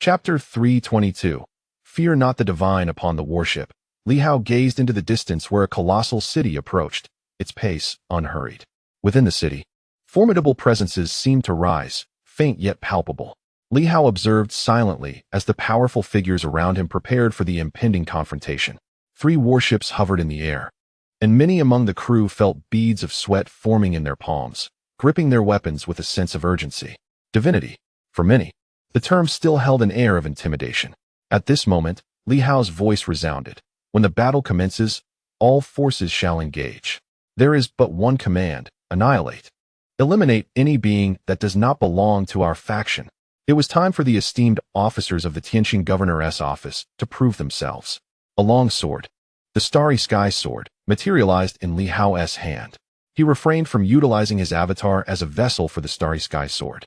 Chapter 322. Fear not the divine upon the warship. Li Hao gazed into the distance where a colossal city approached, its pace unhurried. Within the city, formidable presences seemed to rise, faint yet palpable. Li Hao observed silently as the powerful figures around him prepared for the impending confrontation. 3 warships hovered in the air, and many among the crew felt beads of sweat forming in their palms, gripping their weapons with a sense of urgency. Divinity. For many, the term still held an air of intimidation. At this moment, Li Hao's voice resounded. When the battle commences, all forces shall engage. There is but one command: annihilate. Eliminate any being that does not belong to our faction. It was time for the esteemed officers of the Tianxing governor's office to prove themselves. A long sword, the Starry Sky Sword, materialized in Li Hao's hand. He refrained from utilizing his avatar as a vessel for the Starry Sky Sword,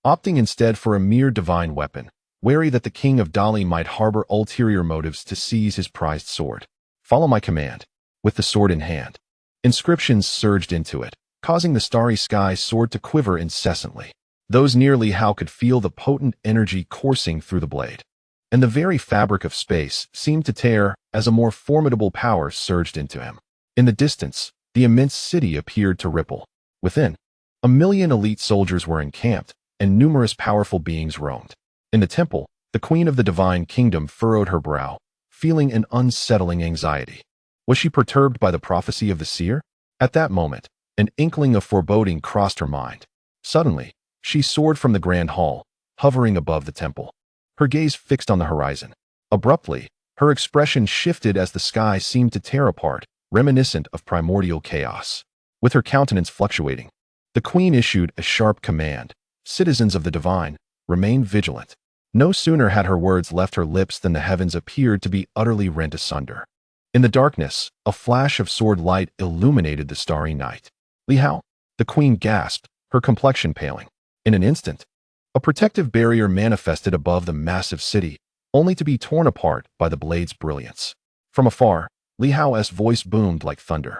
opting instead for a mere divine weapon, wary that the King of Dali might harbor ulterior motives to seize his prized sword. Follow my command. With the sword in hand, inscriptions surged into it, causing the Starry Sky Sword to quiver incessantly. Those near Li Hao could feel the potent energy coursing through the blade, and the very fabric of space seemed to tear as a more formidable power surged into him. In the distance, the immense city appeared to ripple. Within, 1,000,000 elite soldiers were encamped, and numerous powerful beings roamed. In the temple, the queen of the divine kingdom furrowed her brow, feeling an unsettling anxiety. Was she perturbed by the prophecy of the seer? At that moment, an inkling of foreboding crossed her mind. Suddenly, she soared from the grand hall, hovering above the temple, her gaze fixed on the horizon. Abruptly, her expression shifted as the sky seemed to tear apart, reminiscent of primordial chaos. With her countenance fluctuating, the queen issued a sharp command: "Citizens of the divine, remain vigilant." No sooner had her words left her lips than the heavens appeared to be utterly rent asunder. In the darkness, a flash of sword light illuminated the starry night. "Li Hao," the queen gasped, her complexion paling. In an instant, a protective barrier manifested above the massive city, only to be torn apart by the blade's brilliance. From afar, Li Hao's voice boomed like thunder,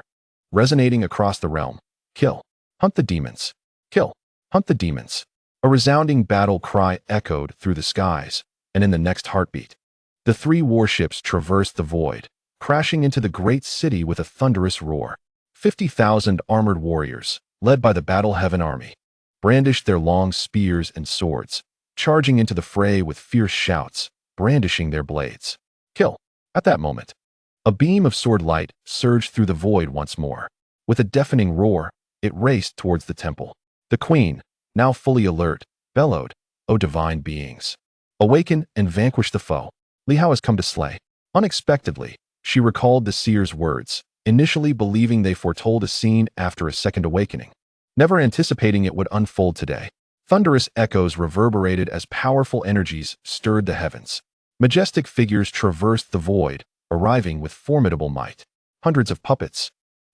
resonating across the realm. "Kill. Hunt the demons. Kill. Hunt the demons." A resounding battle cry echoed through the skies, and in the next heartbeat, the 3 warships traversed the void, crashing into the great city with a thunderous roar. 50,000 armored warriors, led by the battle-heaven army, brandished their long spears and swords, charging into the fray with fierce shouts, brandishing their blades. "Kill." At that moment, a beam of sword light surged through the void once more. With a deafening roar, it raced towards the temple. The queen, now fully alert, bellowed, "O divine beings, awaken and vanquish the foe. Li Hao has come to slay." Unexpectedly, she recalled the seer's words, initially believing they foretold a scene after a second awakening, never anticipating it would unfold today. Thunderous echoes reverberated as powerful energies stirred the heavens. Majestic figures traversed the void, arriving with formidable might. Hundreds of puppets,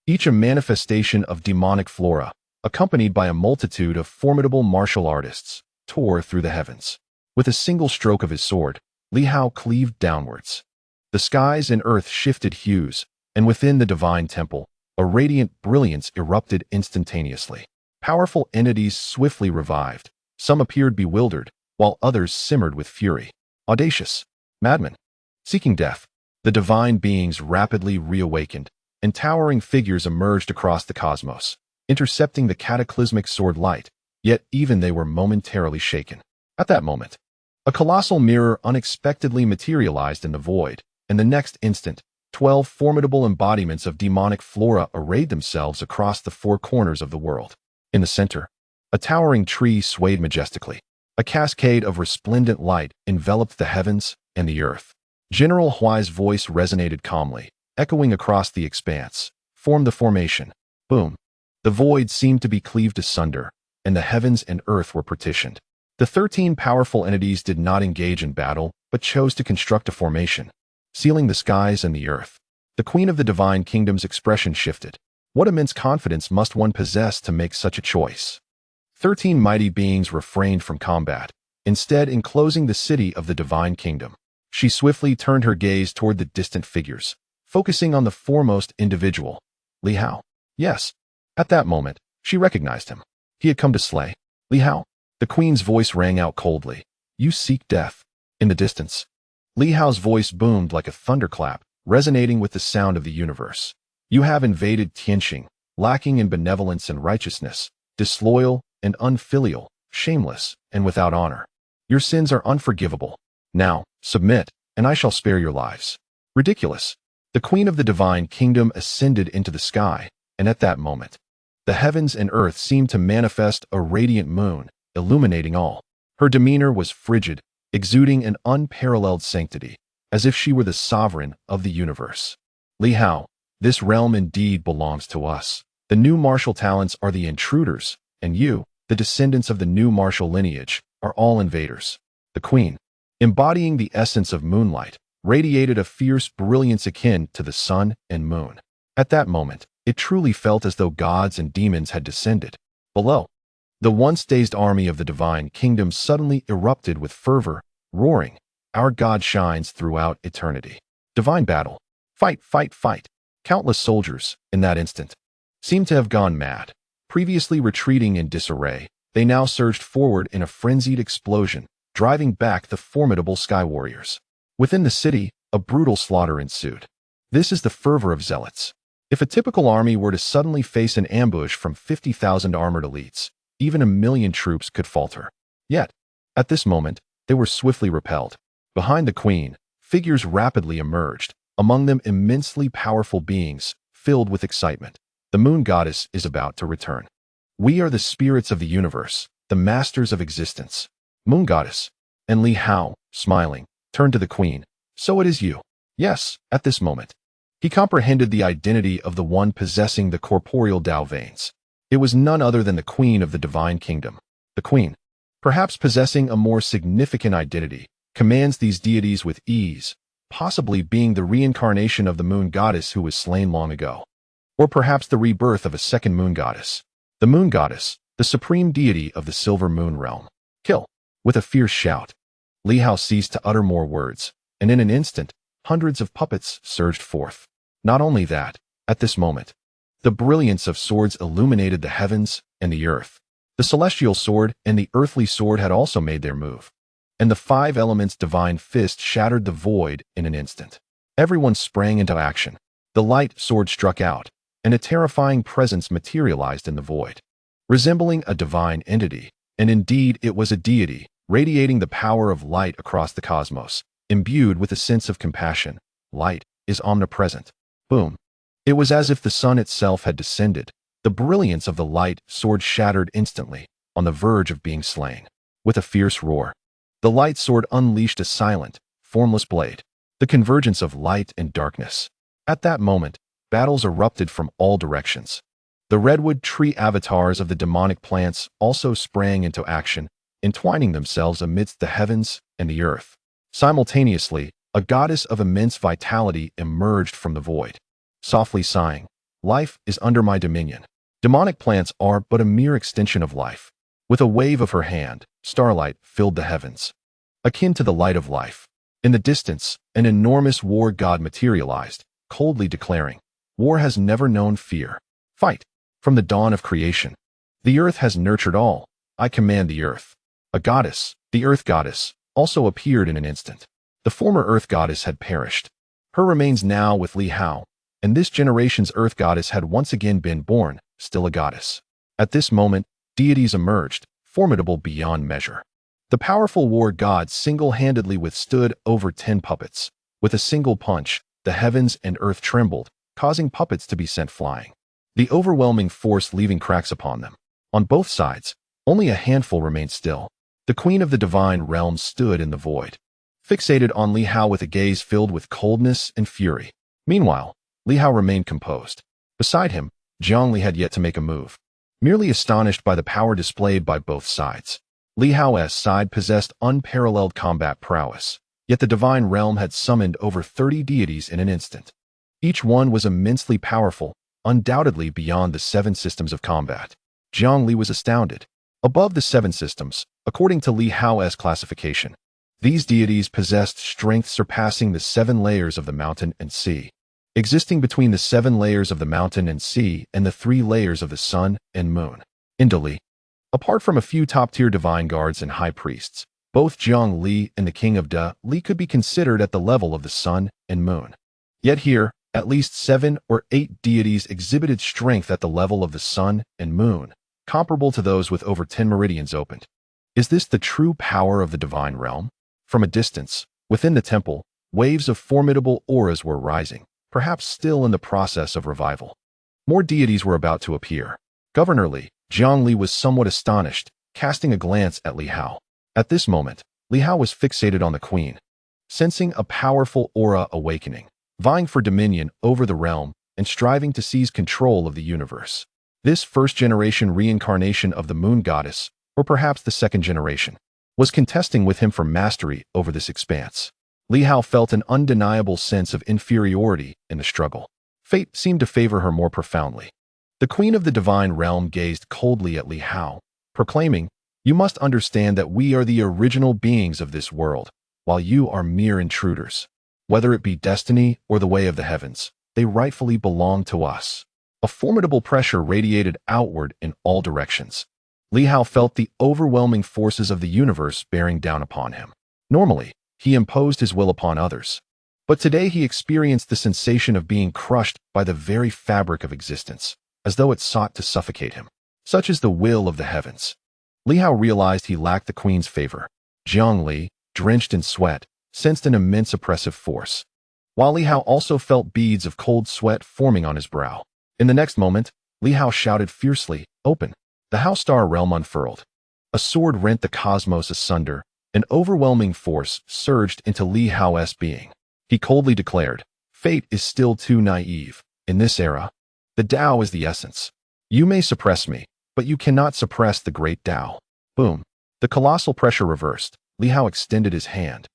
each a manifestation of demonic flora, accompanied by a multitude of formidable martial artists, tore through the heavens. With a single stroke of his sword, Li Hao cleaved downwards. The skies and earth shifted hues, and within the divine temple, a radiant brilliance erupted instantaneously. Powerful entities swiftly revived. Some appeared bewildered, while others simmered with fury. Audacious madmen, seeking death. The divine beings rapidly reawakened, and towering figures emerged across the cosmos, intercepting the cataclysmic sword light, yet even they were momentarily shaken. At that moment, a colossal mirror unexpectedly materialized in the void, and the next instant, 12 formidable embodiments of demonic flora arrayed themselves across the 4 corners of the world. In the center, a towering tree swayed majestically. A cascade of resplendent light enveloped the heavens and the earth. General Huai's voice resonated calmly, echoing across the expanse. "Form the formation." Boom. The void seemed to be cleaved asunder, and the heavens and earth were partitioned. The 13 powerful entities did not engage in battle, but chose to construct a formation, sealing the skies and the earth. The queen of the divine kingdom's expression shifted. What immense confidence must one possess to make such a choice? 13 mighty beings refrained from combat, instead enclosing the city of the divine kingdom. She swiftly turned her gaze toward the distant figures, focusing on the foremost individual, Li Hao. Yes. At that moment, she recognized him. He had come to slay. "Li Hao." The queen's voice rang out coldly. "You seek death." In the distance, Li Hao's voice boomed like a thunderclap, resonating with the sound of the universe. You have invaded Tianxing, lacking in benevolence and righteousness, disloyal and unfilial, shameless and without honor. Your sins are unforgivable. Now, submit, and I shall spare your lives. Ridiculous. The Queen of the Divine Kingdom ascended into the sky, and at that moment, the heavens and earth seemed to manifest a radiant moon, illuminating all. Her demeanor was frigid, exuding an unparalleled sanctity, as if she were the sovereign of the universe. Li Hao, this realm indeed belongs to us. The new martial talents are the intruders, and you, the descendants of the new martial lineage, are all invaders. The Queen, embodying the essence of moonlight, radiated a fierce brilliance akin to the sun and moon. At that moment, it truly felt as though gods and demons had descended. Below, the once dazed army of the Divine Kingdom suddenly erupted with fervor, roaring, "Our God shines throughout eternity." Divine battle. Fight, fight, fight. Countless soldiers, in that instant, seemed to have gone mad. Previously retreating in disarray, they now surged forward in a frenzied explosion, driving back the formidable sky warriors. Within the city, a brutal slaughter ensued. This is the fervor of zealots. If a typical army were to suddenly face an ambush from 50,000 armored elites, even 1,000,000 troops could falter. Yet, at this moment, they were swiftly repelled. Behind the Queen, figures rapidly emerged, among them immensely powerful beings, filled with excitement. The Moon Goddess is about to return. We are the spirits of the universe, the masters of existence. Moon Goddess. And Li Hao, smiling, turned to the Queen. So it is you. Yes, at this moment. He comprehended the identity of the one possessing the corporeal Tao veins. It was none other than the Queen of the Divine Kingdom. The Queen, perhaps possessing a more significant identity, commands these deities with ease, possibly being the reincarnation of the Moon Goddess who was slain long ago. Or perhaps the rebirth of a second Moon Goddess. The Moon Goddess, the supreme deity of the Silver Moon realm. Kill. With a fierce shout, Li Hao ceased to utter more words, and in an instant, hundreds of puppets surged forth. Not only that, at this moment, the brilliance of swords illuminated the heavens and the earth. The celestial sword and the earthly sword had also made their move, and the 5 elements' divine fist shattered the void in an instant. Everyone sprang into action. The light sword struck out, and a terrifying presence materialized in the void. Resembling a divine entity, and indeed it was a deity, radiating the power of light across the cosmos, imbued with a sense of compassion. Light is omnipresent. Boom. It was as if the sun itself had descended. The brilliance of the light sword shattered instantly, on the verge of being slain. With a fierce roar, the light sword unleashed a silent, formless blade. The convergence of light and darkness. At that moment, battles erupted from all directions. The redwood tree avatars of the demonic plants also sprang into action, entwining themselves amidst the heavens and the earth. Simultaneously, a goddess of immense vitality emerged from the void. Softly sighing, "Life is under my dominion." Demonic plants are but a mere extension of life. With a wave of her hand, starlight filled the heavens, akin to the light of life. In the distance, an enormous war god materialized, coldly declaring, "War has never known fear. Fight." From the dawn of creation, the earth has nurtured all. I command the earth. A goddess, the earth goddess, also appeared in an instant. The former earth goddess had perished. Her remains now with Li Hao, and this generation's earth goddess had once again been born, still a goddess. At this moment, deities emerged, formidable beyond measure. The powerful war god single-handedly withstood over 10 puppets. With a single punch, the heavens and earth trembled, causing puppets to be sent flying. The overwhelming force leaving cracks upon them. On both sides, only a handful remained still. The Queen of the Divine Realm stood in the void, fixated on Li Hao with a gaze filled with coldness and fury. Meanwhile, Li Hao remained composed. Beside him, Zhongli had yet to make a move. Merely astonished by the power displayed by both sides. Li Hao's side possessed unparalleled combat prowess, yet the Divine Realm had summoned over 30 deities in an instant. Each one was immensely powerful, undoubtedly beyond the 7 systems of combat. Zhongli was astounded. Above the 7 systems, according to Li Hao's classification, these deities possessed strength surpassing the 7 layers of the mountain and sea, existing between the 7 layers of the mountain and sea and the 3 layers of the sun and moon. In Dali, apart from a few top-tier divine guards and high priests, Both Jiang Li and the King of Dali could be considered at the level of the sun and moon. Yet here, at least 7 or 8 deities exhibited strength at the level of the sun and moon, comparable to those with over 10 meridians opened. Is this the true power of the divine realm? From a distance, within the temple, waves of formidable auras were rising, perhaps still in the process of revival. More deities were about to appear. Governor Li, Jiang Li was somewhat astonished, casting a glance at Li Hao. At this moment, Li Hao was fixated on the queen, sensing a powerful aura awakening, vying for dominion over the realm and striving to seize control of the universe. This first-generation reincarnation of the moon goddess, or perhaps the second generation, was contesting with him for mastery over this expanse. Li Hao felt an undeniable sense of inferiority in the struggle. Fate seemed to favor her more profoundly. The queen of the divine realm gazed coldly at Li Hao, proclaiming, "You must understand that we are the original beings of this world, while you are mere intruders. Whether it be destiny or the way of the heavens, they rightfully belong to us." A formidable pressure radiated outward in all directions. Li Hao felt the overwhelming forces of the universe bearing down upon him. Normally, he imposed his will upon others. But today he experienced the sensation of being crushed by the very fabric of existence, as though it sought to suffocate him. Such is the will of the heavens. Li Hao realized he lacked the queen's favor. Jiang Li, drenched in sweat, sensed an immense oppressive force, while Li Hao also felt beads of cold sweat forming on his brow. In the next moment, Li Hao shouted fiercely, "Open!" The Hao Star realm unfurled. A sword rent the cosmos asunder. An overwhelming force surged into Li Hao's being. He coldly declared, "Fate is still too naive. In this era, the Tao is the essence. You may suppress me, but you cannot suppress the great Tao." Boom. The colossal pressure reversed. Li Hao extended his hand,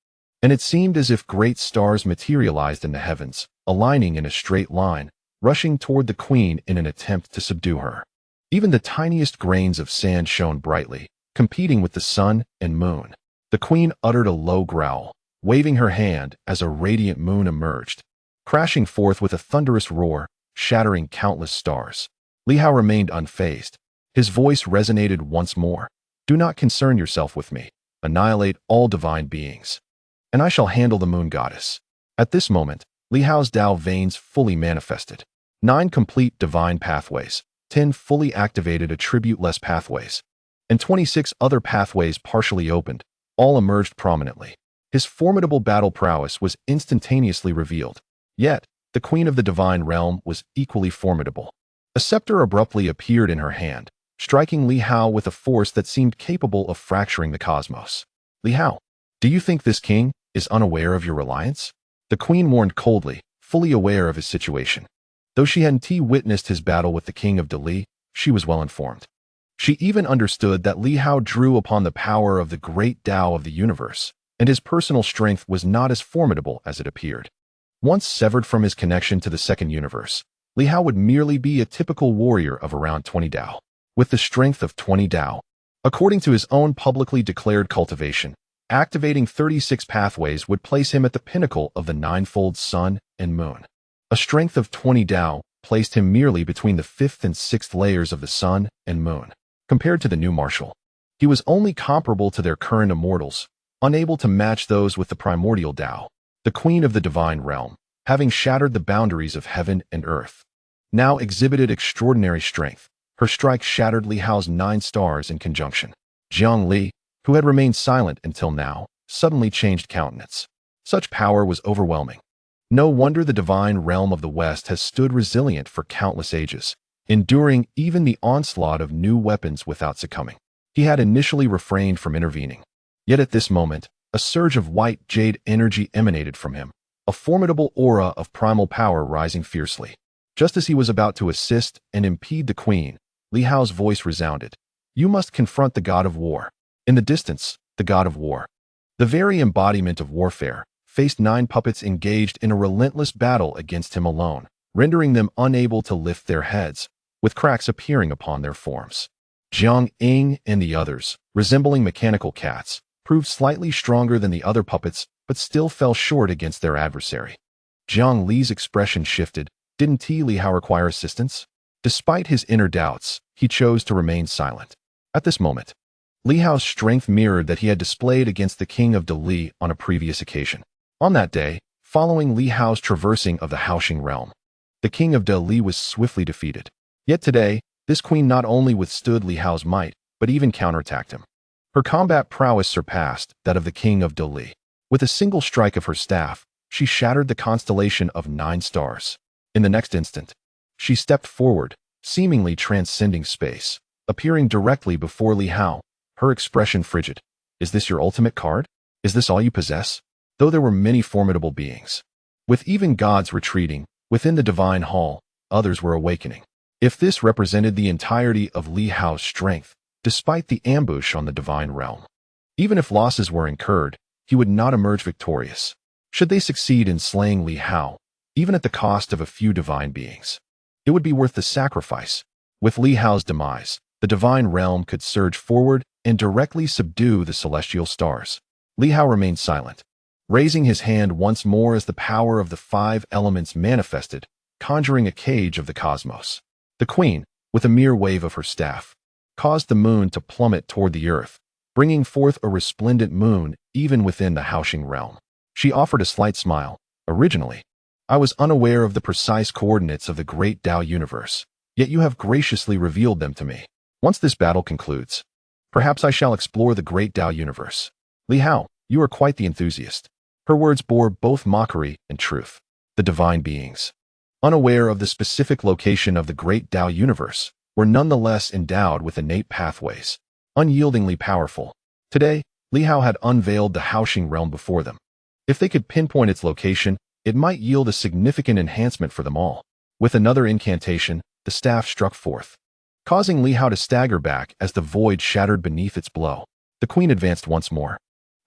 and it seemed as if great stars materialized in the heavens, aligning in a straight line, rushing toward the queen in an attempt to subdue her. Even the tiniest grains of sand shone brightly, competing with the sun and moon. The queen uttered a low growl, waving her hand as a radiant moon emerged, crashing forth with a thunderous roar, shattering countless stars. Li Hao remained unfazed. His voice resonated once more. "Do not concern yourself with me. Annihilate all divine beings, and I shall handle the moon goddess." At this moment, Li Hao's Tao veins fully manifested. 9 complete divine pathways, 10 fully activated attribute-less pathways, and 26 other pathways partially opened, all emerged prominently. His formidable battle prowess was instantaneously revealed. Yet, the queen of the divine realm was equally formidable. A scepter abruptly appeared in her hand, striking Li Hao with a force that seemed capable of fracturing the cosmos. "Li Hao, do you think this king is unaware of your reliance?" The queen warned coldly, fully aware of his situation. Though she hadn't witnessed his battle with the King of Dali, she was well informed. She even understood that Li Hao drew upon the power of the great Tao of the universe, and his personal strength was not as formidable as it appeared. Once severed from his connection to the second universe, Li Hao would merely be a typical warrior of around 20 Tao, with the strength of 20 Tao. According to his own publicly declared cultivation, activating 36 pathways would place him at the pinnacle of the ninefold sun and moon. A strength of 20 Tao placed him merely between the 5th and 6th layers of the sun and moon. Compared to the new marshal, he was only comparable to their current immortals, unable to match those with the primordial Tao. The queen of the divine realm, having shattered the boundaries of heaven and earth, now exhibited extraordinary strength. Her strike shattered Li Hao's 9 stars in conjunction. Jiang Li, who had remained silent until now, suddenly changed countenance. Such power was overwhelming. No wonder the divine realm of the West has stood resilient for countless ages, enduring even the onslaught of new weapons without succumbing. He had initially refrained from intervening. Yet at this moment, a surge of white jade energy emanated from him, a formidable aura of primal power rising fiercely. Just as he was about to assist and impede the queen, Li Hao's voice resounded. "You must confront the god of war." In the distance, the god of war, the very embodiment of warfare, faced 9 puppets engaged in a relentless battle against him alone, rendering them unable to lift their heads, with cracks appearing upon their forms. Jiang Ying and the others, resembling mechanical cats, proved slightly stronger than the other puppets, but still fell short against their adversary. Jiang Li's expression shifted. Didn't Li Hao require assistance? Despite his inner doubts, he chose to remain silent. At this moment, Li Hao's strength mirrored that he had displayed against the King of Dali on a previous occasion. On that day, following Li Hao's traversing of the Haoxing realm, the King of Dali was swiftly defeated. Yet today, this queen not only withstood Li Hao's might, but even counterattacked him. Her combat prowess surpassed that of the King of Dali. With a single strike of her staff, she shattered the constellation of 9 stars. In the next instant, she stepped forward, seemingly transcending space, appearing directly before Li Hao, her expression frigid. Is this your ultimate card? Is this all you possess? Though there were many formidable beings, with even gods retreating, within the divine hall, others were awakening. If this represented the entirety of Li Hao's strength, despite the ambush on the divine realm, even if losses were incurred, he would not emerge victorious. Should they succeed in slaying Li Hao, even at the cost of a few divine beings, it would be worth the sacrifice. With Li Hao's demise, the divine realm could surge forward and directly subdue the celestial stars. Li Hao remained silent, raising his hand once more as the power of the 5 elements manifested, conjuring a cage of the cosmos. The queen, with a mere wave of her staff, caused the moon to plummet toward the earth, bringing forth a resplendent moon even within the Haoxing realm. She offered a slight smile. Originally, I was unaware of the precise coordinates of the great Tao universe, yet you have graciously revealed them to me. Once this battle concludes, perhaps I shall explore the great Tao universe. Li Hao, you are quite the enthusiast. Her words bore both mockery and truth. The divine beings, unaware of the specific location of the great Tao universe, were nonetheless endowed with innate pathways, unyieldingly powerful. Today, Li Hao had unveiled the Haoxing realm before them. If they could pinpoint its location, it might yield a significant enhancement for them all. With another incantation, the staff struck forth, causing Li Hao to stagger back as the void shattered beneath its blow. The queen advanced once more,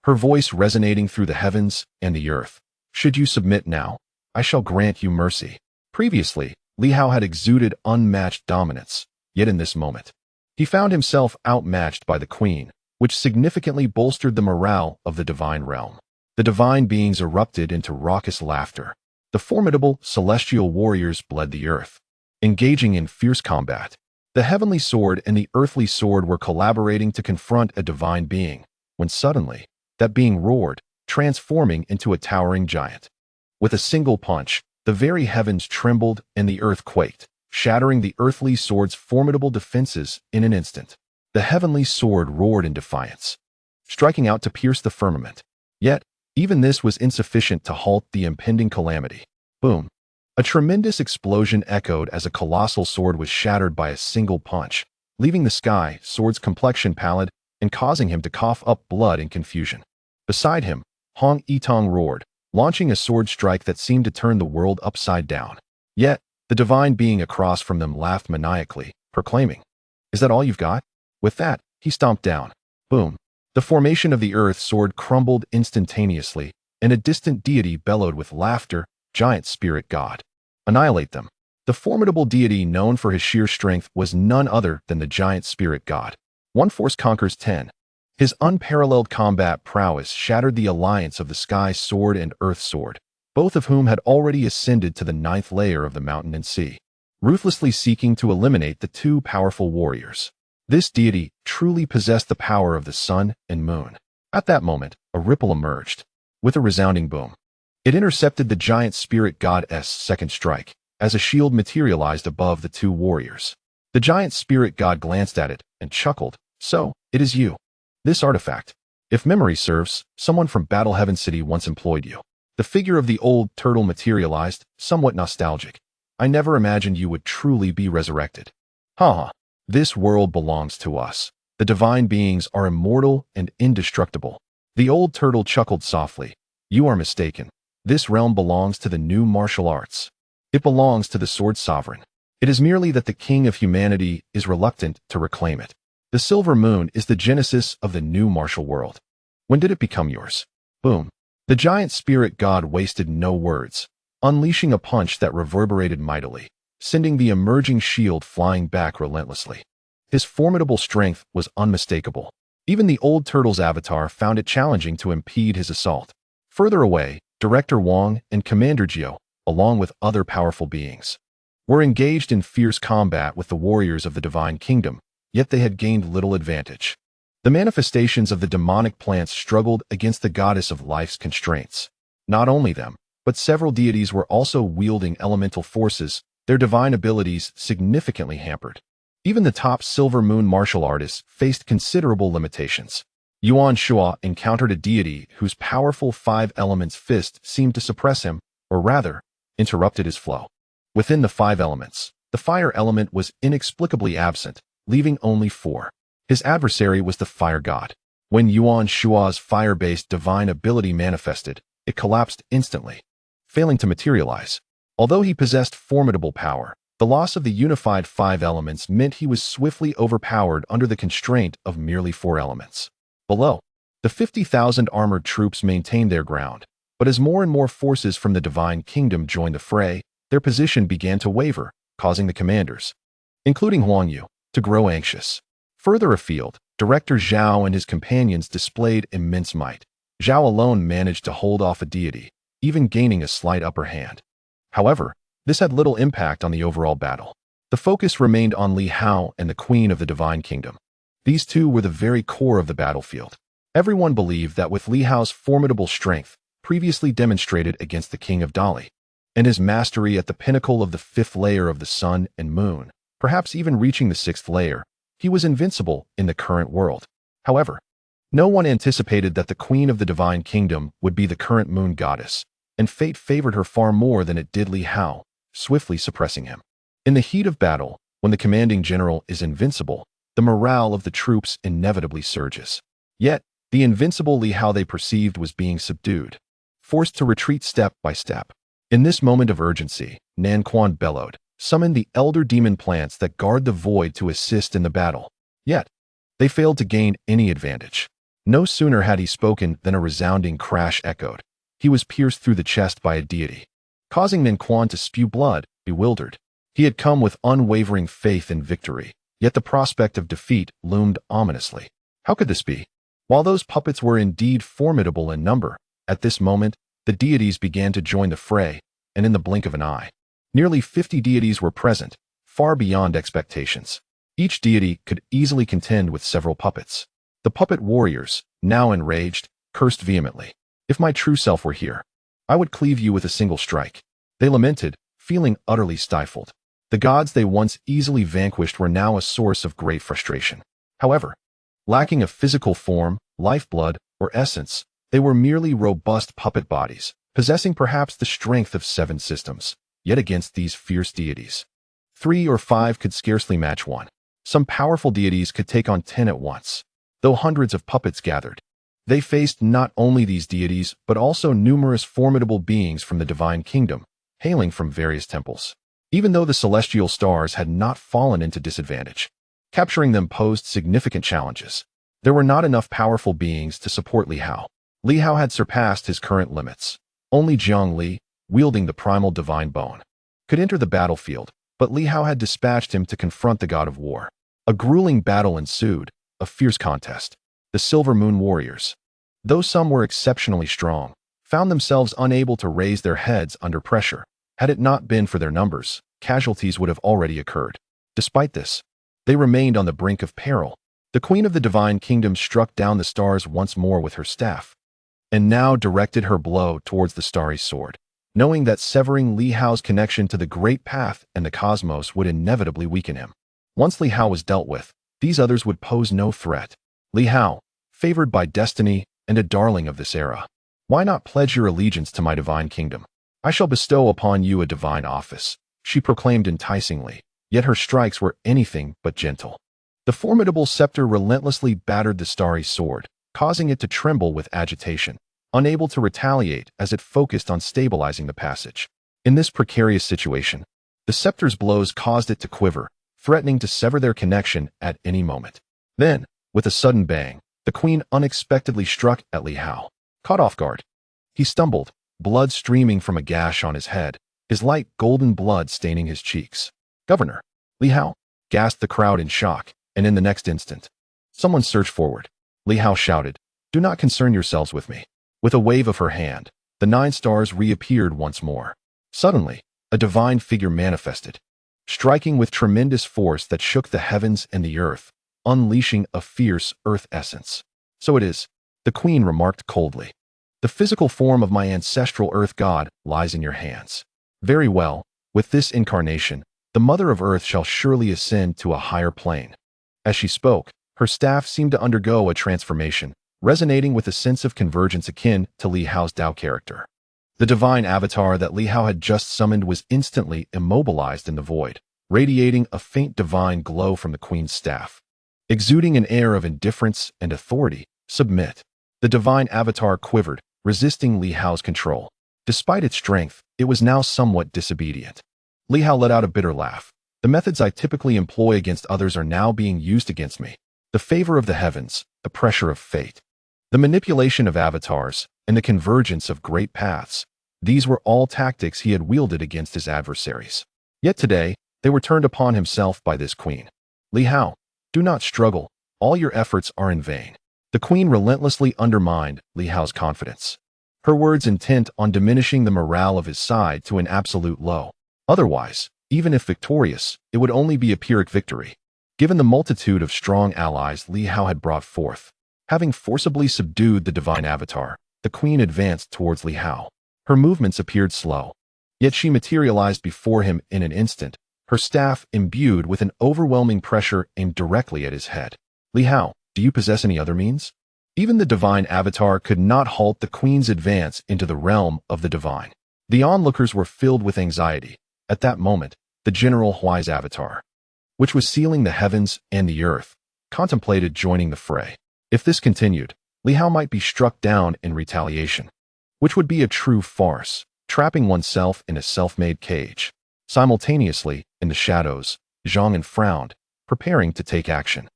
her voice resonating through the heavens and the earth. Should you submit now, I shall grant you mercy. Previously, Li Hao had exuded unmatched dominance, yet in this moment, he found himself outmatched by the queen, which significantly bolstered the morale of the divine realm. The divine beings erupted into raucous laughter. The formidable celestial warriors bled the earth, engaging in fierce combat. The heavenly sword and the earthly sword were collaborating to confront a divine being, when suddenly, that being roared, transforming into a towering giant. With a single punch, the very heavens trembled and the earth quaked, shattering the earthly sword's formidable defenses in an instant. The heavenly sword roared in defiance, striking out to pierce the firmament. Yet, even this was insufficient to halt the impending calamity. Boom! A tremendous explosion echoed as a colossal sword was shattered by a single punch, leaving the sky sword's complexion pallid and causing him to cough up blood in confusion. Beside him, Hong Yitong roared, launching a sword strike that seemed to turn the world upside down. Yet, the divine being across from them laughed maniacally, proclaiming, "Is that all you've got?" With that, he stomped down. Boom! The formation of the earth sword crumbled instantaneously, and a distant deity bellowed with laughter, "Giant spirit god. Annihilate them." The formidable deity known for his sheer strength was none other than the giant spirit god. One force conquers 10. His unparalleled combat prowess shattered the alliance of the sky sword and earth sword, both of whom had already ascended to the 9th layer of the mountain and sea, ruthlessly seeking to eliminate the 2 powerful warriors. This deity truly possessed the power of the sun and moon. At that moment, a ripple emerged. With a resounding boom, it intercepted the giant spirit god's second strike, as a shield materialized above the 2 warriors. The giant spirit god glanced at it and chuckled. "So, it is you. This artifact. If memory serves, someone from Battle Heaven City once employed you." The figure of the old turtle materialized, somewhat nostalgic. "I never imagined you would truly be resurrected." "Ha! This world belongs to us. The divine beings are immortal and indestructible." The old turtle chuckled softly. "You are mistaken. This realm belongs to the new martial arts. It belongs to the sword sovereign. It is merely that the king of humanity is reluctant to reclaim it. The silver moon is the genesis of the new martial world. When did it become yours?" Boom! The giant spirit god wasted no words, unleashing a punch that reverberated mightily, sending the emerging shield flying back relentlessly. His formidable strength was unmistakable. Even the old turtle's avatar found it challenging to impede his assault. Further away, Director Wang and Commander Jiao, along with other powerful beings, were engaged in fierce combat with the warriors of the Divine Kingdom, yet they had gained little advantage. The manifestations of the demonic plants struggled against the goddess of life's constraints. Not only them, but several deities were also wielding elemental forces, their divine abilities significantly hampered. Even the top silver moon martial artists faced considerable limitations. Yuan Shua encountered a deity whose powerful five elements fist seemed to suppress him, or rather, interrupted his flow. Within the five elements, the fire element was inexplicably absent, leaving only four. His adversary was the fire god. When Yuan Shua's fire-based divine ability manifested, it collapsed instantly, failing to materialize. Although he possessed formidable power, the loss of the unified five elements meant he was swiftly overpowered under the constraint of merely four elements. Below, the 50,000 armored troops maintained their ground, but as more and more forces from the Divine Kingdom joined the fray, their position began to waver, causing the commanders, including Huang Yu, to grow anxious. Further afield, Director Zhao and his companions displayed immense might. Zhao alone managed to hold off a deity, even gaining a slight upper hand. However, this had little impact on the overall battle. The focus remained on Li Hao and the Queen of the Divine Kingdom. These two were the very core of the battlefield. Everyone believed that with Li Hao's formidable strength, previously demonstrated against the King of Dali, and his mastery at the pinnacle of the fifth layer of the sun and moon, perhaps even reaching the sixth layer, he was invincible in the current world. However, no one anticipated that the Queen of the Divine Kingdom would be the current moon goddess, and fate favored her far more than it did Li Hao, swiftly suppressing him. In the heat of battle, when the commanding general is invincible, the morale of the troops inevitably surges. Yet, the invincible Li Hao they perceived was being subdued, forced to retreat step by step. In this moment of urgency, Nan Quan bellowed, "Summon the elder demon plants that guard the void to assist in the battle." Yet, they failed to gain any advantage. No sooner had he spoken than a resounding crash echoed. He was pierced through the chest by a deity, causing Nan Quan to spew blood, bewildered. He had come with unwavering faith in victory, yet the prospect of defeat loomed ominously. How could this be? While those puppets were indeed formidable in number, at this moment, the deities began to join the fray, and in the blink of an eye, nearly 50 deities were present, far beyond expectations. Each deity could easily contend with several puppets. The puppet warriors, now enraged, cursed vehemently. "If my true self were here, I would cleave you with a single strike." They lamented, feeling utterly stifled. The gods they once easily vanquished were now a source of great frustration. However, lacking a physical form, lifeblood, or essence, they were merely robust puppet bodies, possessing perhaps the strength of 7 systems. Yet against these fierce deities, 3 or 5 could scarcely match one. Some powerful deities could take on 10 at once. Though hundreds of puppets gathered, they faced not only these deities but also numerous formidable beings from the Divine Kingdom, hailing from various temples. Even though the celestial stars had not fallen into disadvantage, capturing them posed significant challenges. There were not enough powerful beings to support Li Hao. Li Hao had surpassed his current limits. Only Jiang Li, wielding the primal divine bone, could enter the battlefield, but Li Hao had dispatched him to confront the god of war. A grueling battle ensued, a fierce contest. The Silver Moon warriors, though some were exceptionally strong, found themselves unable to raise their heads under pressure. Had it not been for their numbers, casualties would have already occurred. Despite this, they remained on the brink of peril. The Queen of the Divine Kingdom struck down the stars once more with her staff, and now directed her blow towards the Starry Sword, knowing that severing Li Hao's connection to the Great Path and the cosmos would inevitably weaken him. Once Li Hao was dealt with, these others would pose no threat. Li Hao, favored by destiny and a darling of this era, why not pledge your allegiance to my divine kingdom? I shall bestow upon you a divine office, she proclaimed enticingly, yet her strikes were anything but gentle. The formidable scepter relentlessly battered the Starry Sword, causing it to tremble with agitation, unable to retaliate as it focused on stabilizing the passage. In this precarious situation, the scepter's blows caused it to quiver, threatening to sever their connection at any moment. Then, with a sudden bang, the queen unexpectedly struck at Li Hao. Caught off guard, he stumbled, blood streaming from a gash on his head, his light golden blood staining his cheeks. "Governor!" "Li Hao!" gasped the crowd in shock, and in the next instant, someone surged forward. Li Hao shouted, "Do not concern yourselves with me." With a wave of her hand, the 9 stars reappeared once more. Suddenly, a divine figure manifested, striking with tremendous force that shook the heavens and the earth. unleashing a fierce earth essence. "So it is," the queen remarked coldly. "The physical form of my ancestral earth god lies in your hands. Very well, with this incarnation, the Mother of Earth shall surely ascend to a higher plane." As she spoke, her staff seemed to undergo a transformation, resonating with a sense of convergence akin to Li Hao's Dao character. The divine avatar that Li Hao had just summoned was instantly immobilized in the void, radiating a faint divine glow from the queen's staff. Exuding an air of indifference and authority, "Submit." The divine avatar quivered, resisting Li Hao's control. Despite its strength, it was now somewhat disobedient. Li Hao let out a bitter laugh. "The methods I typically employ against others are now being used against me. The favor of the heavens, the pressure of fate, the manipulation of avatars, and the convergence of great paths. These were all tactics he had wielded against his adversaries. Yet today, they were turned upon himself by this queen. Li Hao, do not struggle. All your efforts are in vain." The queen relentlessly undermined Li Hao's confidence, her words intent on diminishing the morale of his side to an absolute low. Otherwise, even if victorious, it would only be a Pyrrhic victory, given the multitude of strong allies Li Hao had brought forth. Having forcibly subdued the divine avatar, the queen advanced towards Li Hao. Her movements appeared slow, yet she materialized before him in an instant, her staff imbued with an overwhelming pressure aimed directly at his head. "Li Hao, do you possess any other means?" Even the divine avatar could not halt the queen's advance into the realm of the divine. The onlookers were filled with anxiety. At that moment, the General Huai's avatar, which was sealing the heavens and the earth, contemplated joining the fray. If this continued, Li Hao might be struck down in retaliation, which would be a true farce, trapping oneself in a self-made cage. Simultaneously, in the shadows, Zhang frowned, preparing to take action.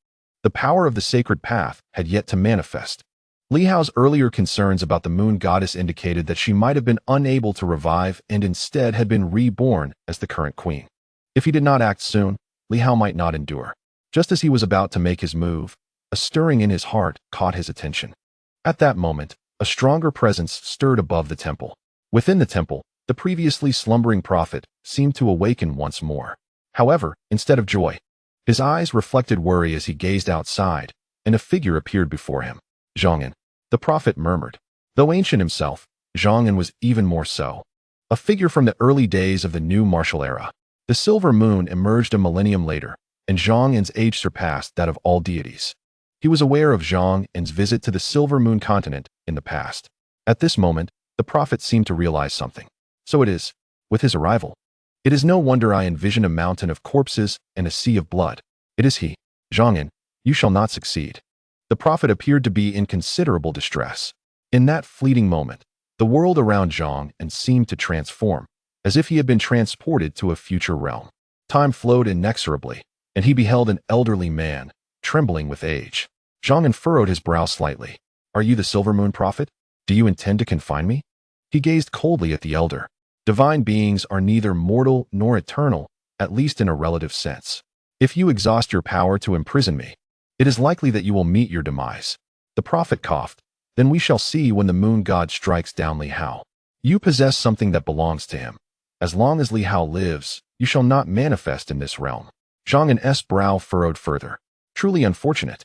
The power of the sacred path had yet to manifest. Li Hao's earlier concerns about the moon goddess indicated that she might have been unable to revive and instead had been reborn as the current queen. If he did not act soon, Li Hao might not endure. Just as he was about to make his move, a stirring in his heart caught his attention. At that moment, a stronger presence stirred above the temple. Within the temple, the previously slumbering prophet seemed to awaken once more. However, instead of joy, his eyes reflected worry as he gazed outside, and a figure appeared before him. "Zhang," the prophet murmured. Though ancient himself, Zhang was even more so. A figure from the early days of the new martial era. The silver moon emerged a millennium later, and Zhang's age surpassed that of all deities. He was aware of Zhang's visit to the silver moon continent in the past. At this moment, the prophet seemed to realize something. "So it is, with his arrival. It is no wonder I envision a mountain of corpses and a sea of blood. It is he. Zhang, you shall not succeed." The prophet appeared to be in considerable distress. In that fleeting moment, the world around Zhang seemed to transform, as if he had been transported to a future realm. Time flowed inexorably, and he beheld an elderly man, trembling with age. Zhang furrowed his brow slightly. "Are you the silver moon prophet? Do you intend to confine me?" He gazed coldly at the elder. "Divine beings are neither mortal nor eternal, at least in a relative sense. If you exhaust your power to imprison me, it is likely that you will meet your demise." The prophet coughed. "Then we shall see when the moon god strikes down Li Hao. You possess something that belongs to him. As long as Li Hao lives, you shall not manifest in this realm." Zhang's brow furrowed further. Truly unfortunate.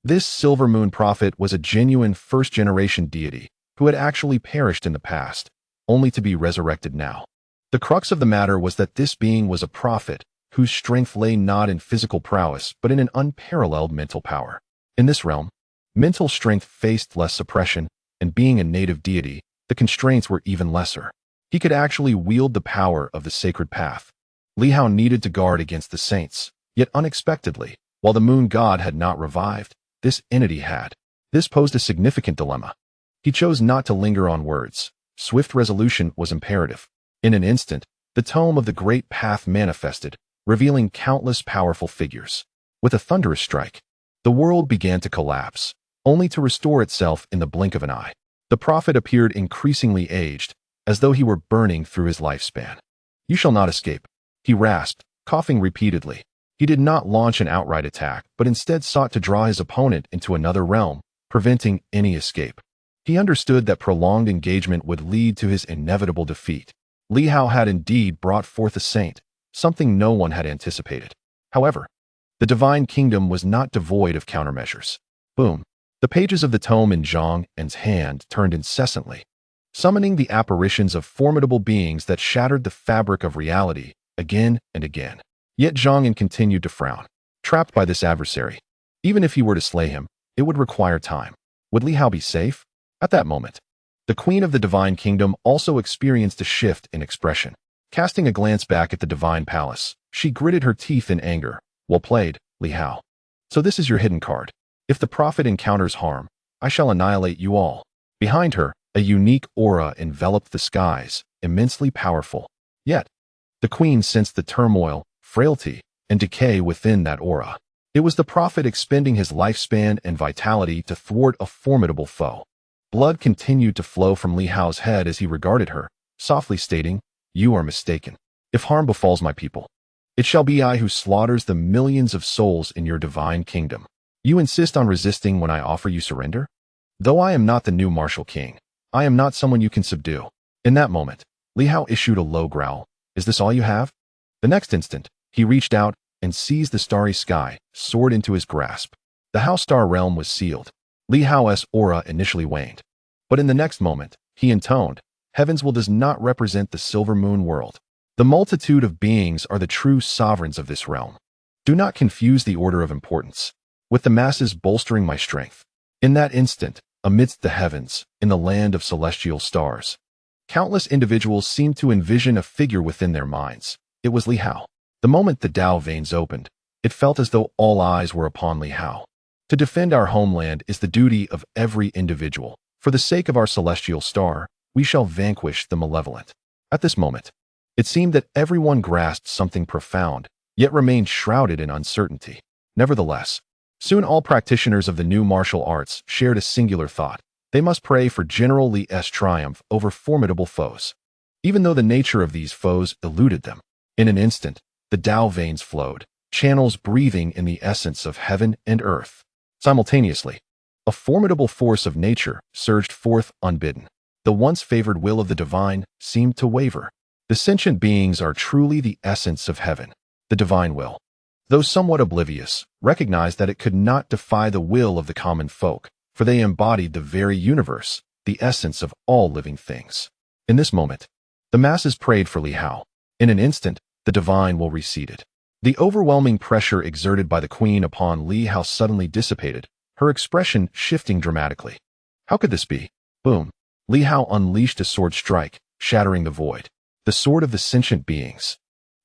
This silver moon prophet was a genuine first-generation deity who had actually perished in the past, only to be resurrected now. The crux of the matter was that this being was a prophet whose strength lay not in physical prowess but in an unparalleled mental power. In this realm, mental strength faced less suppression, and being a native deity, the constraints were even lesser. He could actually wield the power of the sacred path. Li Hao needed to guard against the saints, yet unexpectedly, while the moon god had not revived, this entity had. This posed a significant dilemma. He chose not to linger on words. Swift resolution was imperative. In an instant, the tome of the great path manifested, revealing countless powerful figures. With a thunderous strike, the world began to collapse, only to restore itself in the blink of an eye. The prophet appeared increasingly aged, as though he were burning through his lifespan. "You shall not escape," he rasped, coughing repeatedly. He did not launch an outright attack, but instead sought to draw his opponent into another realm, preventing any escape. He understood that prolonged engagement would lead to his inevitable defeat. Li Hao had indeed brought forth a saint, something no one had anticipated. However, The divine kingdom was not devoid of countermeasures. Boom. The pages of the tome in Zhang En's hand turned incessantly, summoning the apparitions of formidable beings that shattered the fabric of reality again and again. Yet Zhang En continued to frown, trapped by this adversary. Even if he were to slay him, it would require time. Would Li Hao be safe? At that moment, the queen of the divine kingdom also experienced a shift in expression. Casting a glance back at the divine palace, she gritted her teeth in anger. Well played, Li Hao. So this is your hidden card. If the prophet encounters harm, I shall annihilate you all. Behind her, a unique aura enveloped the skies, immensely powerful. Yet, the queen sensed the turmoil, frailty, and decay within that aura. It was the prophet expending his lifespan and vitality to thwart a formidable foe. Blood continued to flow from Li Hao's head as he regarded her, softly stating, "You are mistaken. If harm befalls my people, it shall be I who slaughters the millions of souls in your divine kingdom. You insist on resisting when I offer you surrender? Though I am not the new martial king, I am not someone you can subdue." In that moment, Li Hao issued a low growl. "Is this all you have?" The next instant, he reached out and seized the Starry Sky Sword into his grasp. The Hao Star realm was sealed. Li Hao's aura initially waned, but in the next moment, he intoned, "Heaven's will does not represent the Silver Moon world. The multitude of beings are the true sovereigns of this realm. Do not confuse the order of importance with the masses bolstering my strength." In that instant, amidst the heavens, in the land of celestial stars, countless individuals seemed to envision a figure within their minds. It was Li Hao. The moment the Tao veins opened, it felt as though all eyes were upon Li Hao. To defend our homeland is the duty of every individual. For the sake of our celestial star, we shall vanquish the malevolent. At this moment, it seemed that everyone grasped something profound, yet remained shrouded in uncertainty. Nevertheless, soon all practitioners of the new martial arts shared a singular thought. They must pray for General Li's triumph over formidable foes, even though the nature of these foes eluded them. In an instant, the Tao veins flowed, channels breathing in the essence of heaven and earth. Simultaneously, a formidable force of nature surged forth unbidden. The once favored will of the divine seemed to waver. The sentient beings are truly the essence of heaven. The divine will, though somewhat oblivious, recognized that it could not defy the will of the common folk, for they embodied the very universe, the essence of all living things. In this moment, the masses prayed for Li Hao. In an instant, the divine will receded. The overwhelming pressure exerted by the queen upon Li Hao suddenly dissipated, her expression shifting dramatically. How could this be? Boom. Li Hao unleashed a sword strike, shattering the void. The sword of the sentient beings.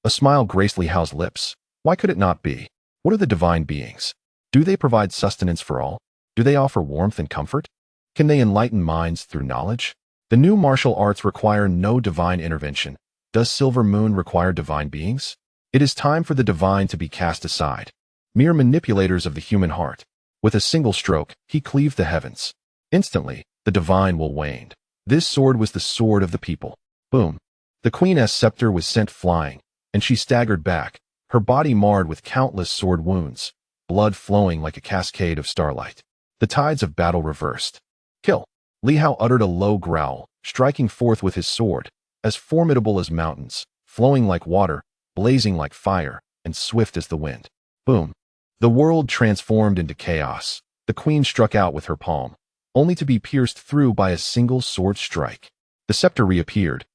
A smile graced Li Hao's lips. Why could it not be? What are the divine beings? Do they provide sustenance for all? Do they offer warmth and comfort? Can they enlighten minds through knowledge? The new martial arts require no divine intervention. Does Silver Moon require divine beings? It is time for the divine to be cast aside. Mere manipulators of the human heart. With a single stroke, he cleaved the heavens. Instantly, the divine will waned. This sword was the sword of the people. Boom. The queen's scepter was sent flying, and she staggered back, her body marred with countless sword wounds, blood flowing like a cascade of starlight. The tides of battle reversed. Kill. Li Hao uttered a low growl, striking forth with his sword, as formidable as mountains, flowing like water, blazing like fire, and swift as the wind. Boom. The world transformed into chaos. The queen struck out with her palm, only to be pierced through by a single sword strike. The scepter reappeared,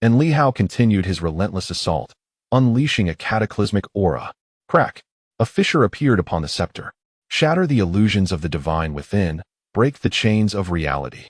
and Li Hao continued his relentless assault, unleashing a cataclysmic aura. Crack. A fissure appeared upon the scepter. Shatter the illusions of the divine within, break the chains of reality.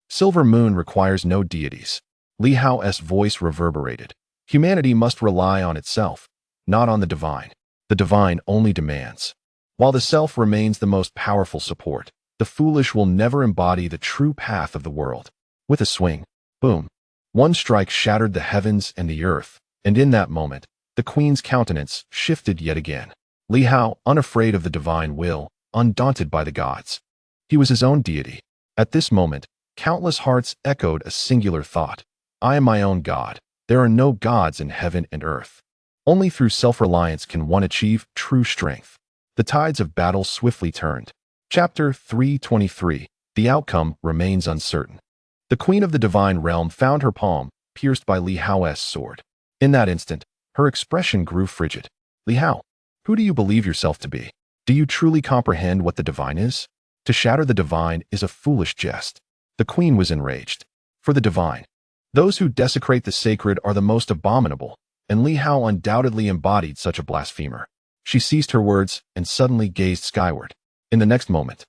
Silver Moon requires no deities. Li Hao's voice reverberated. Humanity must rely on itself, not on the divine. The divine only demands. While the self remains the most powerful support, the foolish will never embody the true path of the world. With a swing, boom, one strike shattered the heavens and the earth, and in that moment, the queen's countenance shifted yet again. Li Hao, unafraid of the divine will, undaunted by the gods. He was his own deity. At this moment, countless hearts echoed a singular thought. I am my own god. There are no gods in heaven and earth. Only through self-reliance can one achieve true strength. The tides of battle swiftly turned. Chapter 323. The outcome remains uncertain. The queen of the divine realm found her palm, pierced by Li Hao's sword. In that instant, her expression grew frigid. Li Hao, Who do you believe yourself to be? Do you truly comprehend what the divine is? To shatter the divine is a foolish jest. The queen was enraged. For the divine, those who desecrate the sacred are the most abominable, and Li Hao undoubtedly embodied such a blasphemer. She ceased her words and suddenly gazed skyward. In the next moment,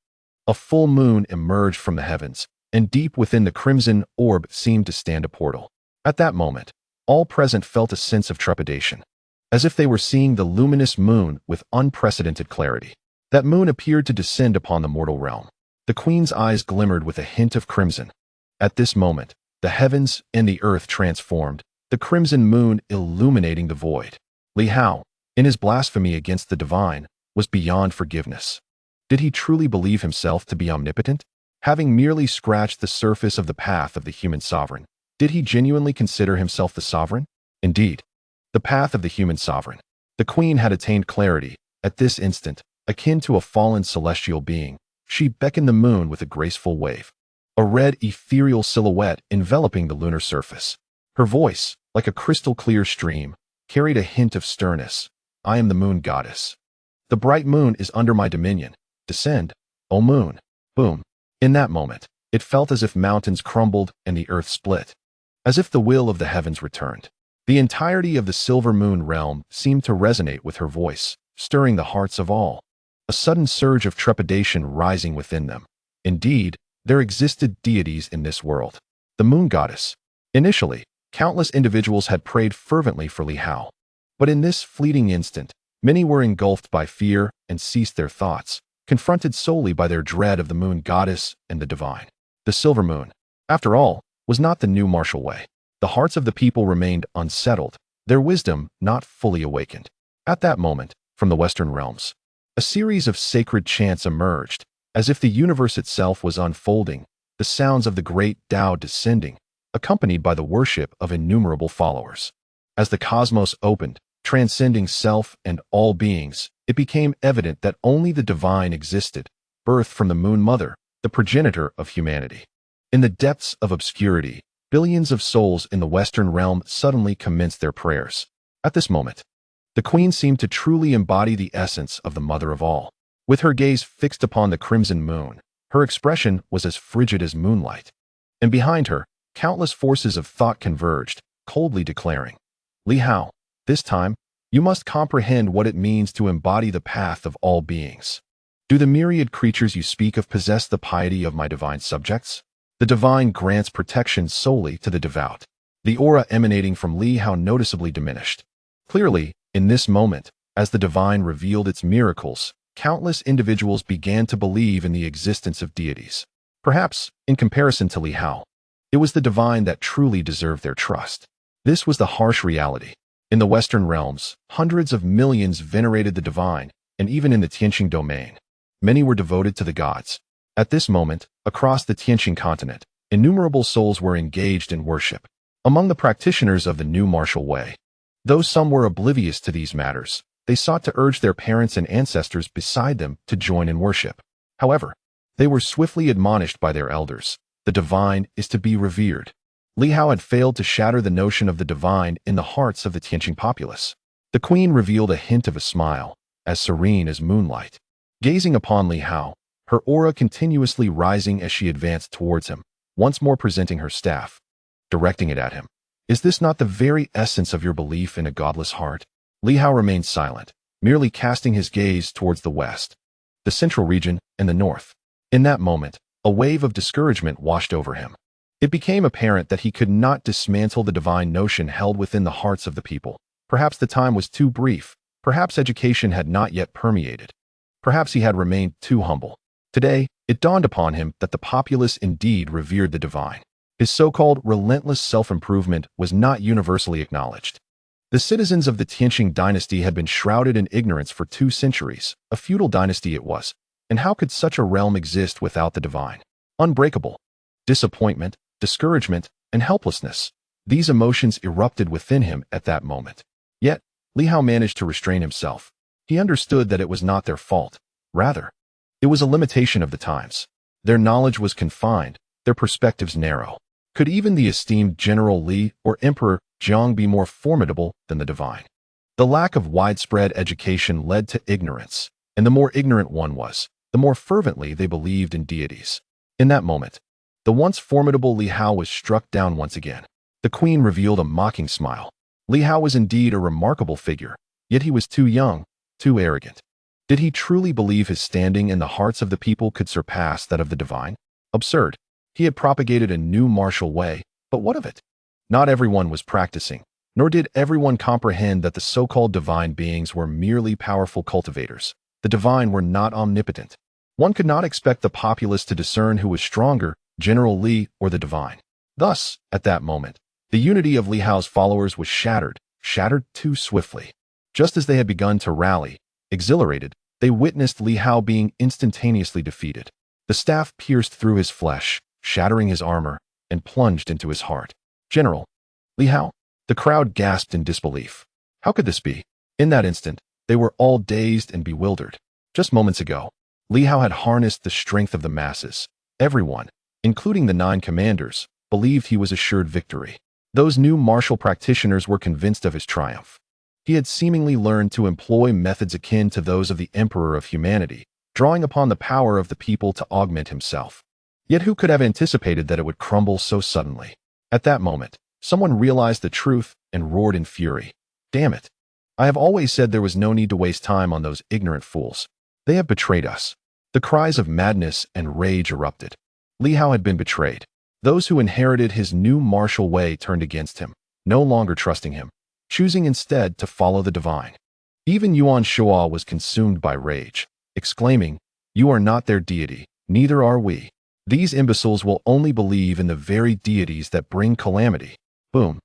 a full moon emerged from the heavens, and deep within the crimson orb seemed to stand a portal. At that moment, all present felt a sense of trepidation, as if they were seeing the luminous moon with unprecedented clarity. That moon appeared to descend upon the mortal realm. The queen's eyes glimmered with a hint of crimson. At this moment, the heavens and the earth transformed, the crimson moon illuminating the void. Li Hao, in his blasphemy against the divine, was beyond forgiveness. Did he truly believe himself to be omnipotent? Having merely scratched the surface of the path of the human sovereign, did he genuinely consider himself the sovereign? Indeed, the path of the human sovereign. The queen had attained clarity. At this instant, akin to a fallen celestial being, she beckoned the moon with a graceful wave, a red ethereal silhouette enveloping the lunar surface. Her voice, like a crystal-clear stream, carried a hint of sternness. I am the moon goddess. The bright moon is under my dominion. Descend, O moon. Boom. In that moment, it felt as if mountains crumbled and the earth split, as if the will of the heavens returned. The entirety of the silver moon realm seemed to resonate with her voice, stirring the hearts of all, a sudden surge of trepidation rising within them. Indeed, there existed deities in this world. The moon goddess. Initially, countless individuals had prayed fervently for Li Hao, but in this fleeting instant, many were engulfed by fear and ceased their thoughts, confronted solely by their dread of the moon goddess and the divine. The silver moon, after all, was not the new martial way. The hearts of the people remained unsettled, their wisdom not fully awakened. At that moment, from the western realms, a series of sacred chants emerged, as if the universe itself was unfolding, the sounds of the great Tao descending, accompanied by the worship of innumerable followers. As the cosmos opened, transcending self and all beings, it became evident that only the divine existed, birthed from the Moon Mother, the progenitor of humanity. In the depths of obscurity, billions of souls in the Western realm suddenly commenced their prayers. At this moment, the Queen seemed to truly embody the essence of the Mother of all. With her gaze fixed upon the crimson moon, her expression was as frigid as moonlight. And behind her, countless forces of thought converged, coldly declaring, Li Hao, this time, you must comprehend what it means to embody the path of all beings. Do the myriad creatures you speak of possess the piety of my divine subjects? The divine grants protection solely to the devout. The aura emanating from Li Hao noticeably diminished. Clearly, in this moment, as the divine revealed its miracles, countless individuals began to believe in the existence of deities. Perhaps, in comparison to Li Hao, it was the divine that truly deserved their trust. This was the harsh reality. In the Western realms, hundreds of millions venerated the divine, and even in the Tianxing domain, many were devoted to the gods. At this moment, across the Tianxing continent, innumerable souls were engaged in worship. Among the practitioners of the new martial way, though some were oblivious to these matters, they sought to urge their parents and ancestors beside them to join in worship. However, they were swiftly admonished by their elders. The divine is to be revered. Li Hao had failed to shatter the notion of the divine in the hearts of the Tianxing populace. The queen revealed a hint of a smile, as serene as moonlight. Gazing upon Li Hao, her aura continuously rising as she advanced towards him, once more presenting her staff, directing it at him. Is this not the very essence of your belief in a godless heart? Li Hao remained silent, merely casting his gaze towards the west, the central region, and the north. In that moment, a wave of discouragement washed over him. It became apparent that he could not dismantle the divine notion held within the hearts of the people. Perhaps the time was too brief. Perhaps education had not yet permeated. Perhaps he had remained too humble. Today, it dawned upon him that the populace indeed revered the divine. His so-called relentless self-improvement was not universally acknowledged. The citizens of the Tianxing dynasty had been shrouded in ignorance for 2 centuries. A feudal dynasty it was. And how could such a realm exist without the divine? Unbreakable. Disappointment, discouragement, and helplessness. These emotions erupted within him at that moment. Yet, Li Hao managed to restrain himself. He understood that it was not their fault. Rather, it was a limitation of the times. Their knowledge was confined, their perspectives narrow. Could even the esteemed General Li or Emperor Jiang be more formidable than the divine? The lack of widespread education led to ignorance, and the more ignorant one was, the more fervently they believed in deities. In that moment, the once formidable Li Hao was struck down once again. The queen revealed a mocking smile. Li Hao was indeed a remarkable figure, yet he was too young, too arrogant. Did he truly believe his standing in the hearts of the people could surpass that of the divine? Absurd. He had propagated a new martial way, but what of it? Not everyone was practicing, nor did everyone comprehend that the so-called divine beings were merely powerful cultivators. The divine were not omnipotent. One could not expect the populace to discern who was stronger, General Li or the divine. Thus, at that moment, the unity of Li Hao's followers was shattered too swiftly. Just as they had begun to rally, exhilarated, they witnessed Li Hao being instantaneously defeated. The staff pierced through his flesh, shattering his armor, and plunged into his heart. General, Li Hao? The crowd gasped in disbelief. How could this be? In that instant, they were all dazed and bewildered. Just moments ago, Li Hao had harnessed the strength of the masses. Everyone, including the 9 commanders, believed he was assured victory. Those new martial practitioners were convinced of his triumph. He had seemingly learned to employ methods akin to those of the Emperor of humanity, drawing upon the power of the people to augment himself. Yet who could have anticipated that it would crumble so suddenly? At that moment, someone realized the truth and roared in fury. Damn it! I have always said there was no need to waste time on those ignorant fools. They have betrayed us. The cries of madness and rage erupted. Li Hao had been betrayed. Those who inherited his new martial way turned against him, no longer trusting him, choosing instead to follow the divine. Even Yuan Shuo was consumed by rage, exclaiming, "You are not their deity, neither are we. These imbeciles will only believe in the very deities that bring calamity." Boom.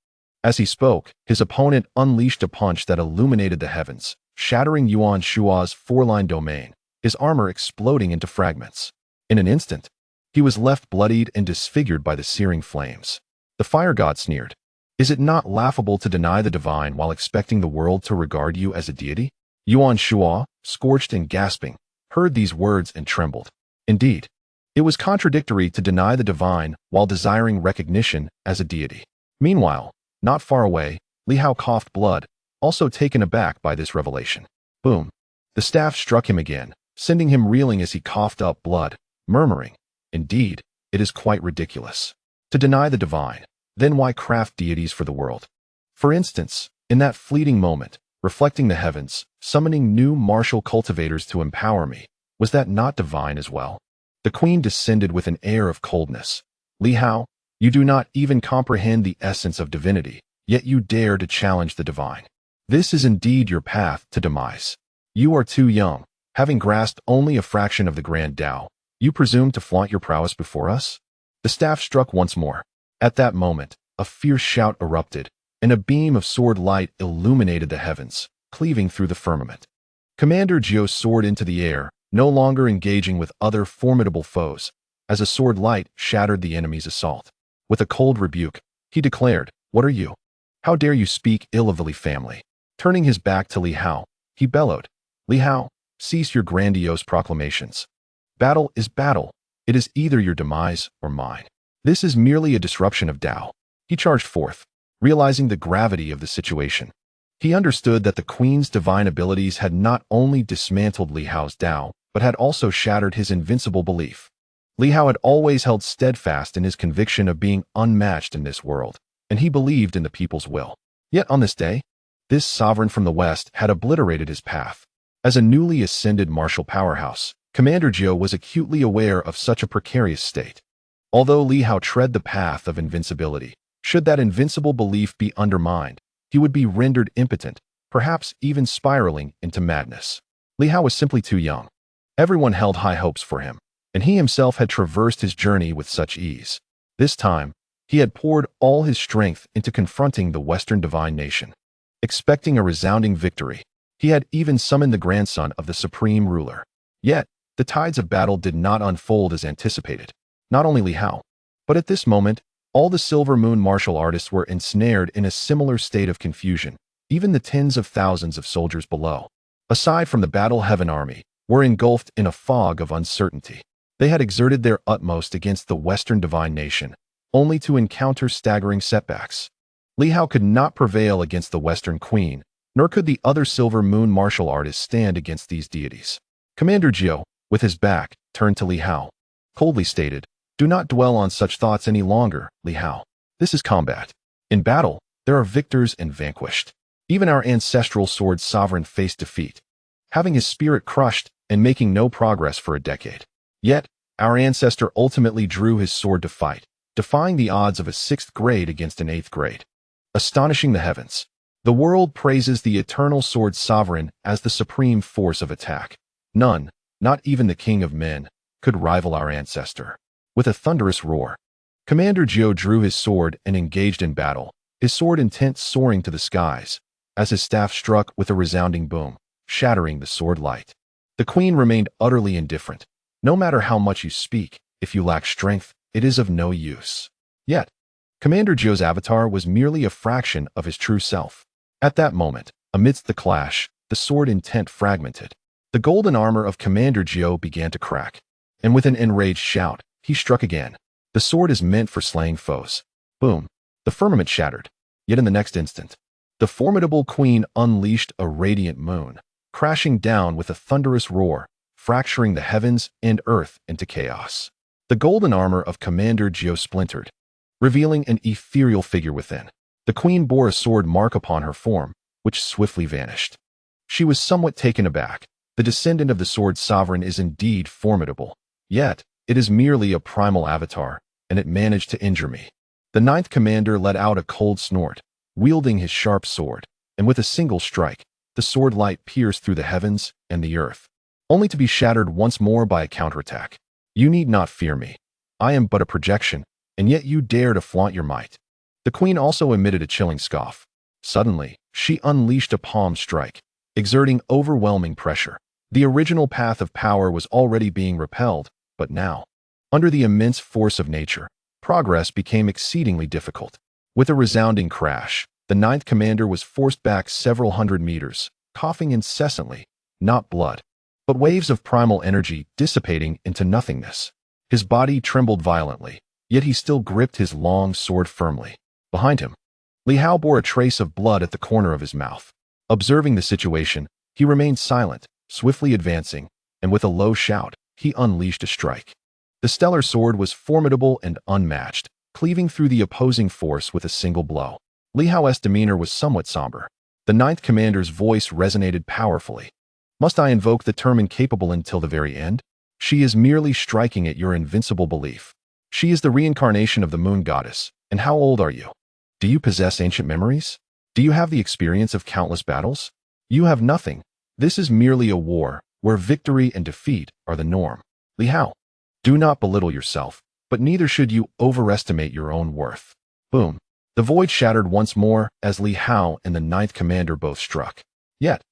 As he spoke, his opponent unleashed a punch that illuminated the heavens, shattering Yuan Shuo's 4-line domain, his armor exploding into fragments. In an instant, he was left bloodied and disfigured by the searing flames. The fire god sneered, "Is it not laughable to deny the divine while expecting the world to regard you as a deity?" Yuan Shuo, scorched and gasping, heard these words and trembled. Indeed, it was contradictory to deny the divine while desiring recognition as a deity. Meanwhile, not far away, Li Hao coughed blood, also taken aback by this revelation. Boom. The staff struck him again, sending him reeling as he coughed up blood, murmuring, "Indeed, it is quite ridiculous. To deny the divine, then why craft deities for the world? For instance, in that fleeting moment, reflecting the heavens, summoning new martial cultivators to empower me, was that not divine as well?" The queen descended with an air of coldness. "Li Hao, you do not even comprehend the essence of divinity, yet you dare to challenge the divine. This is indeed your path to demise. You are too young, having grasped only a fraction of the grand Tao. You presume to flaunt your prowess before us?" The staff struck once more. At that moment, a fierce shout erupted, and a beam of sword light illuminated the heavens, cleaving through the firmament. Commander Jiu soared into the air, no longer engaging with other formidable foes, as a sword light shattered the enemy's assault. With a cold rebuke, he declared, "What are you? How dare you speak ill of the Li family?" Turning his back to Li Hao, he bellowed, "Li Hao, cease your grandiose proclamations. Battle is battle. It is either your demise or mine. This is merely a disruption of Tao." He charged forth, realizing the gravity of the situation. He understood that the queen's divine abilities had not only dismantled Li Hao's Tao, but had also shattered his invincible belief. Li Hao had always held steadfast in his conviction of being unmatched in this world, and he believed in the people's will. Yet on this day, this sovereign from the West had obliterated his path. As a newly ascended martial powerhouse, Commander Jiu was acutely aware of such a precarious state. Although Li Hao tread the path of invincibility, should that invincible belief be undermined, he would be rendered impotent, perhaps even spiraling into madness. Li Hao was simply too young. Everyone held high hopes for him, and he himself had traversed his journey with such ease. This time, he had poured all his strength into confronting the Western divine nation. Expecting a resounding victory, he had even summoned the grandson of the supreme ruler. Yet, the tides of battle did not unfold as anticipated. Not only Li Hao, but at this moment, all the Silver Moon martial artists were ensnared in a similar state of confusion. Even the tens of thousands of soldiers below, aside from the Battle Heaven army, were engulfed in a fog of uncertainty. They had exerted their utmost against the Western divine nation, only to encounter staggering setbacks. Li Hao could not prevail against the Western queen, nor could the other Silver Moon martial artists stand against these deities. Commander Jiu, with his back, turned to Li Hao. Coldly stated, "Do not dwell on such thoughts any longer, Li Hao. This is combat. In battle, there are victors and vanquished. Even our ancestral sword sovereign faced defeat, having his spirit crushed and making no progress for a decade. Yet, our ancestor ultimately drew his sword to fight, defying the odds of a 6th grade against an 8th grade. Astonishing the heavens. The world praises the eternal sword sovereign as the supreme force of attack. None, not even the king of men, could rival our ancestor." With a thunderous roar, Commander Jiu drew his sword and engaged in battle, his sword intent soaring to the skies, as his staff struck with a resounding boom, shattering the sword light. The queen remained utterly indifferent. No matter how much you speak, if you lack strength, it is of no use. Yet, Commander Jiu's avatar was merely a fraction of his true self. At that moment, amidst the clash, the sword intent fragmented. The golden armor of Commander Jiu began to crack, and with an enraged shout, he struck again. The sword is meant for slaying foes. Boom! The firmament shattered. Yet in the next instant, the formidable queen unleashed a radiant moon, crashing down with a thunderous roar, fracturing the heavens and earth into chaos. The golden armor of Commander Jiu splintered, revealing an ethereal figure within. The queen bore a sword mark upon her form, which swiftly vanished. She was somewhat taken aback. The descendant of the sword sovereign is indeed formidable, yet it is merely a primal avatar, and it managed to injure me. The 9th commander let out a cold snort, wielding his sharp sword, and with a single strike, the sword light pierced through the heavens and the earth, only to be shattered once more by a counterattack. "You need not fear me. I am but a projection, and yet you dare to flaunt your might." The queen also emitted a chilling scoff. Suddenly, she unleashed a palm strike, exerting overwhelming pressure. The original path of power was already being repelled, but now, under the immense force of nature, progress became exceedingly difficult. With a resounding crash, the 9th commander was forced back several hundred meters, coughing incessantly, not blood, but waves of primal energy dissipating into nothingness. His body trembled violently, yet he still gripped his long sword firmly. Behind him, Li Hao bore a trace of blood at the corner of his mouth. Observing the situation, he remained silent, swiftly advancing, and with a low shout, he unleashed a strike. The stellar sword was formidable and unmatched, cleaving through the opposing force with a single blow. Li Hao's demeanor was somewhat somber. The 9th commander's voice resonated powerfully. "Must I invoke the term incapable until the very end? She is merely striking at your invincible belief. She is the reincarnation of the moon goddess. And how old are you? Do you possess ancient memories? Do you have the experience of countless battles? You have nothing. This is merely a war, where victory and defeat are the norm. Li Hao, do not belittle yourself, but neither should you overestimate your own worth." Boom. The void shattered once more as Li Hao and the 9th commander both struck. Yet,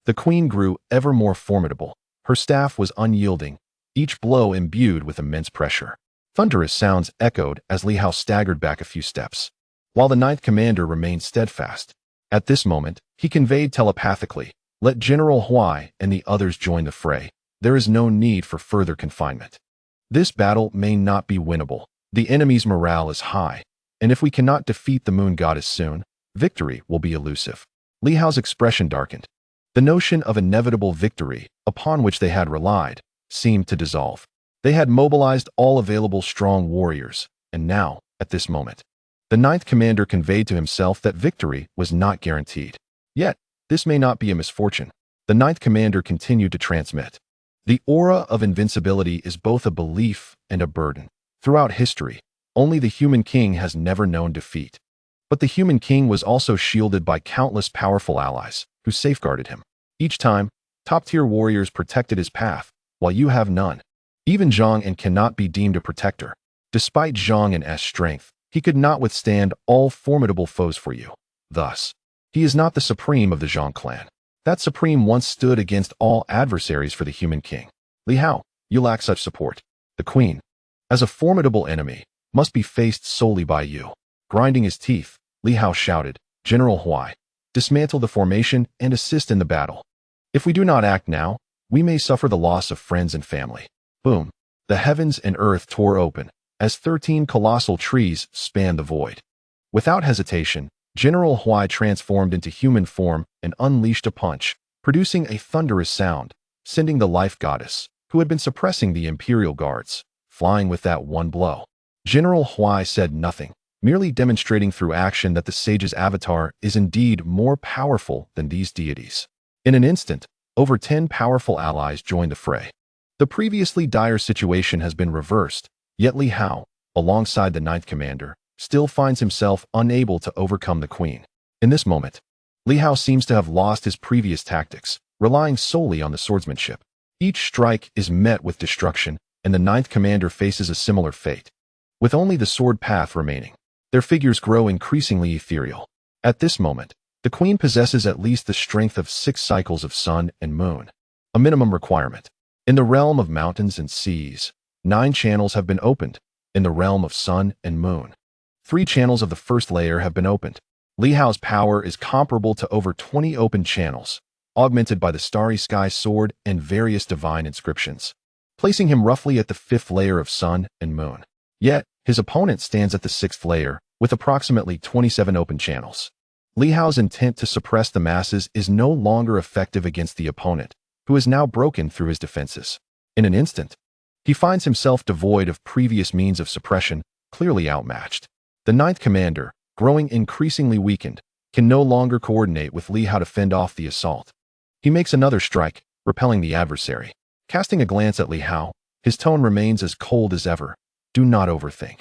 the queen grew ever more formidable. Her staff was unyielding, each blow imbued with immense pressure. Thunderous sounds echoed as Li Hao staggered back a few steps, while the 9th commander remained steadfast. At this moment, he conveyed telepathically, "Let General Huai and the others join the fray. There is no need for further confinement. This battle may not be winnable. The enemy's morale is high, and if we cannot defeat the moon goddess soon, victory will be elusive." Li Hao's expression darkened. The notion of inevitable victory, upon which they had relied, seemed to dissolve. They had mobilized all available strong warriors, and now, at this moment, the 9th commander conveyed to himself that victory was not guaranteed. Yet, this may not be a misfortune. The 9th commander continued to transmit. "The aura of invincibility is both a belief and a burden. Throughout history, only the human king has never known defeat. But the human king was also shielded by countless powerful allies who safeguarded him. Each time, top-tier warriors protected his path, while you have none. Even Zhang En cannot be deemed a protector. Despite Zhang En's strength, he could not withstand all formidable foes for you. Thus, he is not the supreme of the Zhang clan. That supreme once stood against all adversaries for the human king. Li Hao, you lack such support. The queen, as a formidable enemy, must be faced solely by you." Grinding his teeth, Li Hao shouted, "General Huai, dismantle the formation and assist in the battle. If we do not act now, we may suffer the loss of friends and family." Boom. The heavens and earth tore open, as 13 colossal trees spanned the void. Without hesitation, General Huai transformed into human form and unleashed a punch, producing a thunderous sound, sending the life goddess, who had been suppressing the imperial guards, flying with that one blow. General Huai said nothing, merely demonstrating through action that the sage's avatar is indeed more powerful than these deities. In an instant, over 10 powerful allies joined the fray. The previously dire situation has been reversed, yet Li Hao, alongside the ninth commander, still finds himself unable to overcome the queen. In this moment, Li Hao seems to have lost his previous tactics, relying solely on the swordsmanship. Each strike is met with destruction, and the ninth commander faces a similar fate. With only the sword path remaining, their figures grow increasingly ethereal. At this moment, the queen possesses at least the strength of 6 cycles of sun and moon, a minimum requirement. In the realm of mountains and seas, 9 channels have been opened. In the realm of sun and moon, 3 channels of the first layer have been opened. Li Hao's power is comparable to over 20 open channels, augmented by the Starry Sky Sword and various divine inscriptions, placing him roughly at the 5th layer of sun and moon. Yet, his opponent stands at the 6th layer, with approximately 27 open channels. Li Hao's intent to suppress the masses is no longer effective against the opponent, who has now broken through his defenses. In an instant, he finds himself devoid of previous means of suppression, clearly outmatched. The ninth commander, growing increasingly weakened, can no longer coordinate with Li Hao to fend off the assault. He makes another strike, repelling the adversary. Casting a glance at Li Hao, his tone remains as cold as ever. Do not overthink.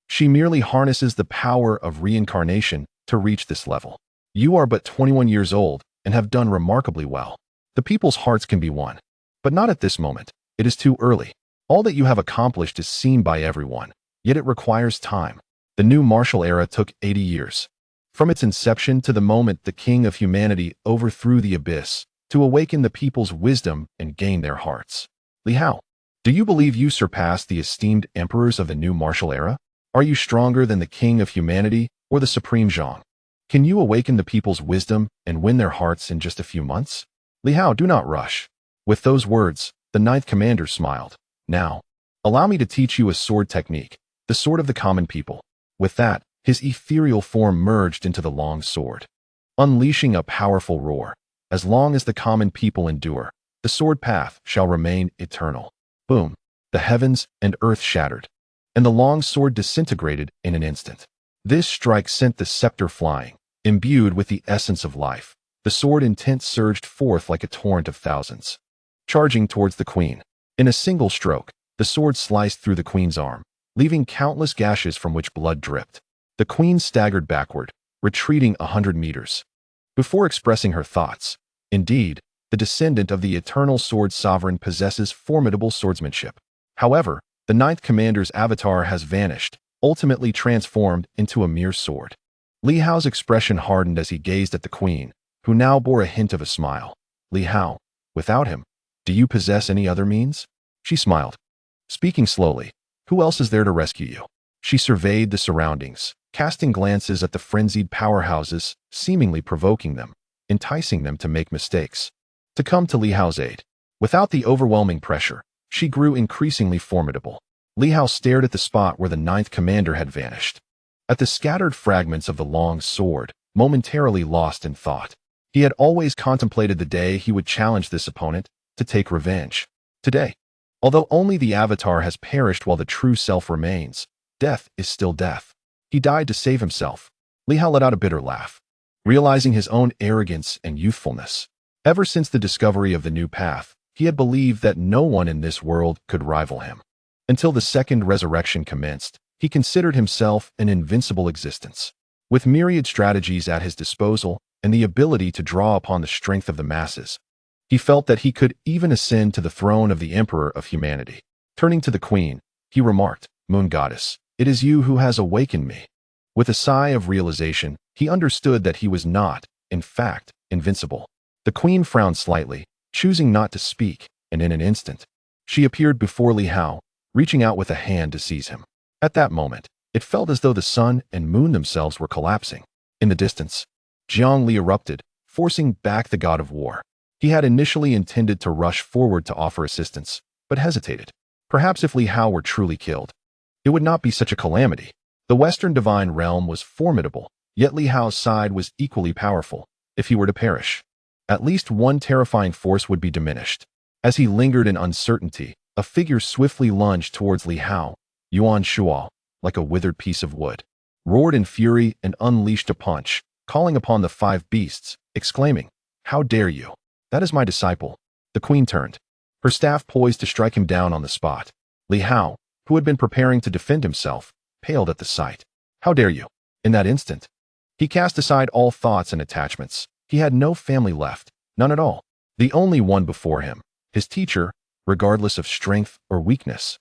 She merely harnesses the power of reincarnation to reach this level. You are but 21 years old and have done remarkably well. The people's hearts can be won. But not at this moment. It is too early. All that you have accomplished is seen by everyone, yet it requires time. The new martial era took 80 years. From its inception to the moment the King of Humanity overthrew the abyss, to awaken the people's wisdom and gain their hearts. Li Hao, do you believe you surpassed the esteemed emperors of the new martial era? Are you stronger than the King of Humanity or the Supreme Zhang? Can you awaken the people's wisdom and win their hearts in just a few months? Li Hao, do not rush. With those words, the ninth commander smiled. Now, allow me to teach you a sword technique, the sword of the common people. With that, his ethereal form merged into the long sword, unleashing a powerful roar. As long as the common people endure, the sword path shall remain eternal. Boom! The heavens and earth shattered, and the long sword disintegrated in an instant. This strike sent the scepter flying, imbued with the essence of life. The sword intent surged forth like a torrent of thousands, charging towards the queen. In a single stroke, the sword sliced through the queen's arm, leaving countless gashes from which blood dripped. The queen staggered backward, retreating 100 meters, before expressing her thoughts. Indeed, the descendant of the eternal sword sovereign possesses formidable swordsmanship. However, the ninth commander's avatar has vanished, ultimately transformed into a mere sword. Li Hao's expression hardened as he gazed at the queen, who now bore a hint of a smile. Li Hao, without him, do you possess any other means? She smiled, speaking slowly. Who else is there to rescue you? She surveyed the surroundings, casting glances at the frenzied powerhouses, seemingly provoking them, enticing them to make mistakes, to come to Li Hao's aid. Without the overwhelming pressure, she grew increasingly formidable. Li Hao stared at the spot where the ninth commander had vanished, at the scattered fragments of the long sword, momentarily lost in thought. He had always contemplated the day he would challenge this opponent, to take revenge. Today, although only the avatar has perished while the true self remains, death is still death. He died to save himself. Li Hao let out a bitter laugh, realizing his own arrogance and youthfulness. Ever since the discovery of the new path, he had believed that no one in this world could rival him. Until the second resurrection commenced, he considered himself an invincible existence. With myriad strategies at his disposal and the ability to draw upon the strength of the masses, he felt that he could even ascend to the throne of the Emperor of Humanity. Turning to the queen, he remarked, Moon Goddess, it is you who has awakened me. With a sigh of realization, he understood that he was not, in fact, invincible. The queen frowned slightly, choosing not to speak, and in an instant, she appeared before Li Hao, reaching out with a hand to seize him. At that moment, it felt as though the sun and moon themselves were collapsing. In the distance, Jiang Li erupted, forcing back the god of war. He had initially intended to rush forward to offer assistance, but hesitated. Perhaps if Li Hao were truly killed, it would not be such a calamity. The Western divine realm was formidable, Yet Li Hao's side was equally powerful. If he were to perish, at least one terrifying force would be diminished. As he lingered in uncertainty, a figure swiftly lunged towards Li Hao, Yuan Shuo, like a withered piece of wood, roared in fury and unleashed a punch, calling upon the five beasts, exclaiming, "How dare you? That is my disciple." The queen turned, her staff poised to strike him down on the spot. Li Hao, who had been preparing to defend himself, paled at the sight. "How dare you?" In that instant, he cast aside all thoughts and attachments. He had no family left, none at all. The only one before him, his teacher, regardless of strength or weakness,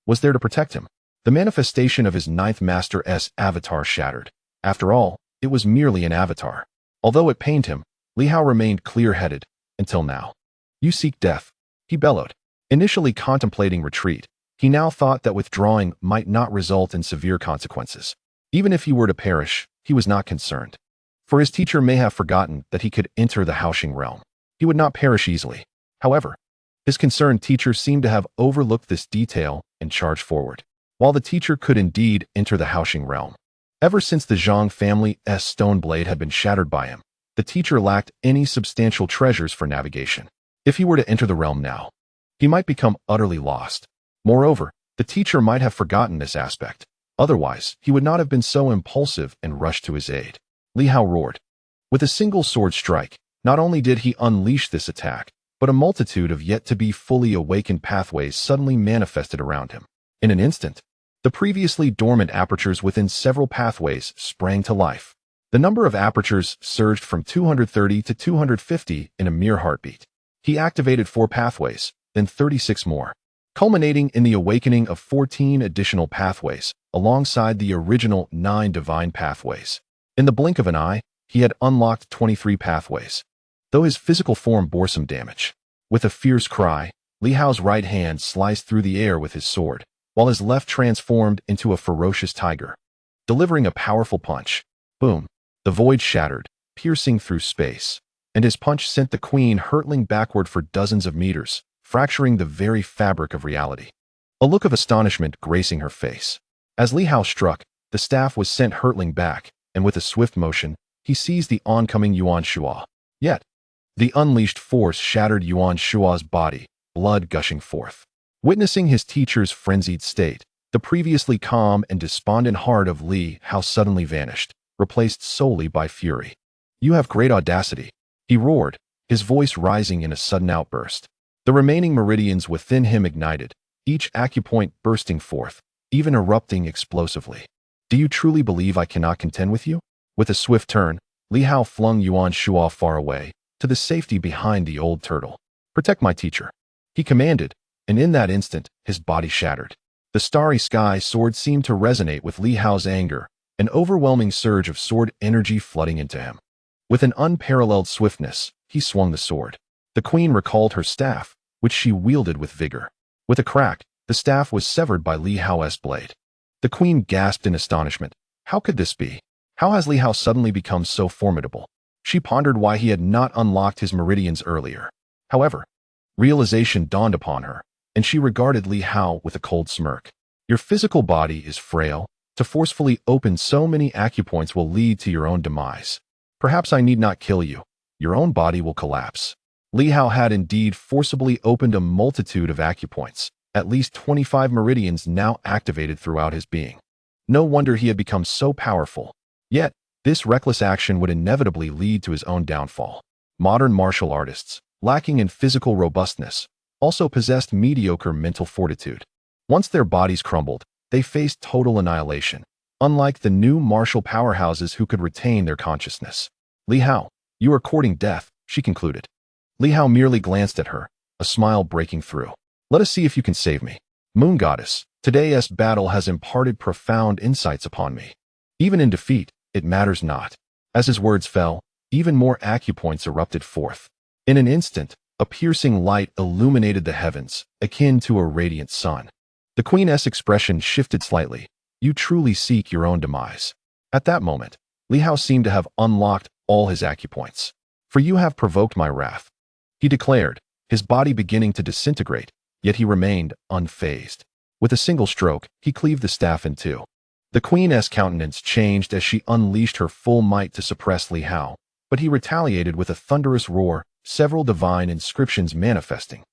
was there to protect him. The manifestation of his ninth master's avatar shattered. After all, it was merely an avatar. Although it pained him, Li Hao remained clear-headed, until now. "You seek death," he bellowed. Initially contemplating retreat, he now thought that withdrawing might not result in severe consequences. Even if he were to perish, he was not concerned. For his teacher may have forgotten that he could enter the Haoxing realm. He would not perish easily. However, his concerned teacher seemed to have overlooked this detail and charged forward. While the teacher could indeed enter the Haoxing realm, ever since the Zhang family's stone blade had been shattered by him, the teacher lacked any substantial treasures for navigation. If he were to enter the realm now, he might become utterly lost. Moreover, the teacher might have forgotten this aspect. Otherwise, he would not have been so impulsive and rushed to his aid. Li Hao roared. With a single sword strike, not only did he unleash this attack, but a multitude of yet-to-be fully awakened pathways suddenly manifested around him. In an instant, the previously dormant apertures within several pathways sprang to life. The number of apertures surged from 230 to 250 in a mere heartbeat. He activated 4 pathways, then 36 more, culminating in the awakening of 14 additional pathways, alongside the original 9 divine pathways. In the blink of an eye, he had unlocked 23 pathways, though his physical form bore some damage. With a fierce cry, Li Hao's right hand sliced through the air with his sword, while his left transformed into a ferocious tiger. Delivering a powerful punch, boom, the void shattered, piercing through space, and his punch sent the queen hurtling backward for dozens of meters, fracturing the very fabric of reality. A look of astonishment gracing her face. As Li Hao struck, the staff was sent hurtling back, and with a swift motion, he seized the oncoming Yuan Shuo. Yet, the unleashed force shattered Yuan Shuo's body, blood gushing forth. Witnessing his teacher's frenzied state, the previously calm and despondent heart of Li Hao suddenly vanished, replaced solely by fury. "You have great audacity," he roared, his voice rising in a sudden outburst. The remaining meridians within him ignited, each acupoint bursting forth, even erupting explosively. "Do you truly believe I cannot contend with you?" With a swift turn, Li Hao flung Yuan Shuo far away, to the safety behind the old turtle. "Protect my teacher," he commanded, and in that instant, his body shattered. The Starry Sky Sword seemed to resonate with Li Hao's anger, an overwhelming surge of sword energy flooding into him. With an unparalleled swiftness, he swung the sword. The queen recalled her staff, which she wielded with vigor. With a crack, the staff was severed by Li Hao's blade. The queen gasped in astonishment. How could this be? How has Li Hao suddenly become so formidable? She pondered why he had not unlocked his meridians earlier. However, realization dawned upon her, and she regarded Li Hao with a cold smirk. "Your physical body is frail. To forcefully open so many acupoints will lead to your own demise. Perhaps I need not kill you. Your own body will collapse." Li Hao had indeed forcibly opened a multitude of acupoints, at least 25 meridians now activated throughout his being. No wonder he had become so powerful. Yet, this reckless action would inevitably lead to his own downfall. Modern martial artists, lacking in physical robustness, also possessed mediocre mental fortitude. Once their bodies crumbled, they faced total annihilation, unlike the new martial powerhouses who could retain their consciousness. "Li Hao, you are courting death," she concluded. Li Hao merely glanced at her, a smile breaking through. "Let us see if you can save me. Moon Goddess, today's battle has imparted profound insights upon me. Even in defeat, it matters not." As his words fell, even more acupoints erupted forth. In an instant, a piercing light illuminated the heavens, akin to a radiant sun. The queen's expression shifted slightly. "You truly seek your own demise." At that moment, Li Hao seemed to have unlocked all his acupoints. "For you have provoked my wrath," he declared, his body beginning to disintegrate, yet he remained unfazed. With a single stroke, he cleaved the staff in two. The queen's countenance changed as she unleashed her full might to suppress Li Hao, but he retaliated with a thunderous roar, several divine inscriptions manifesting,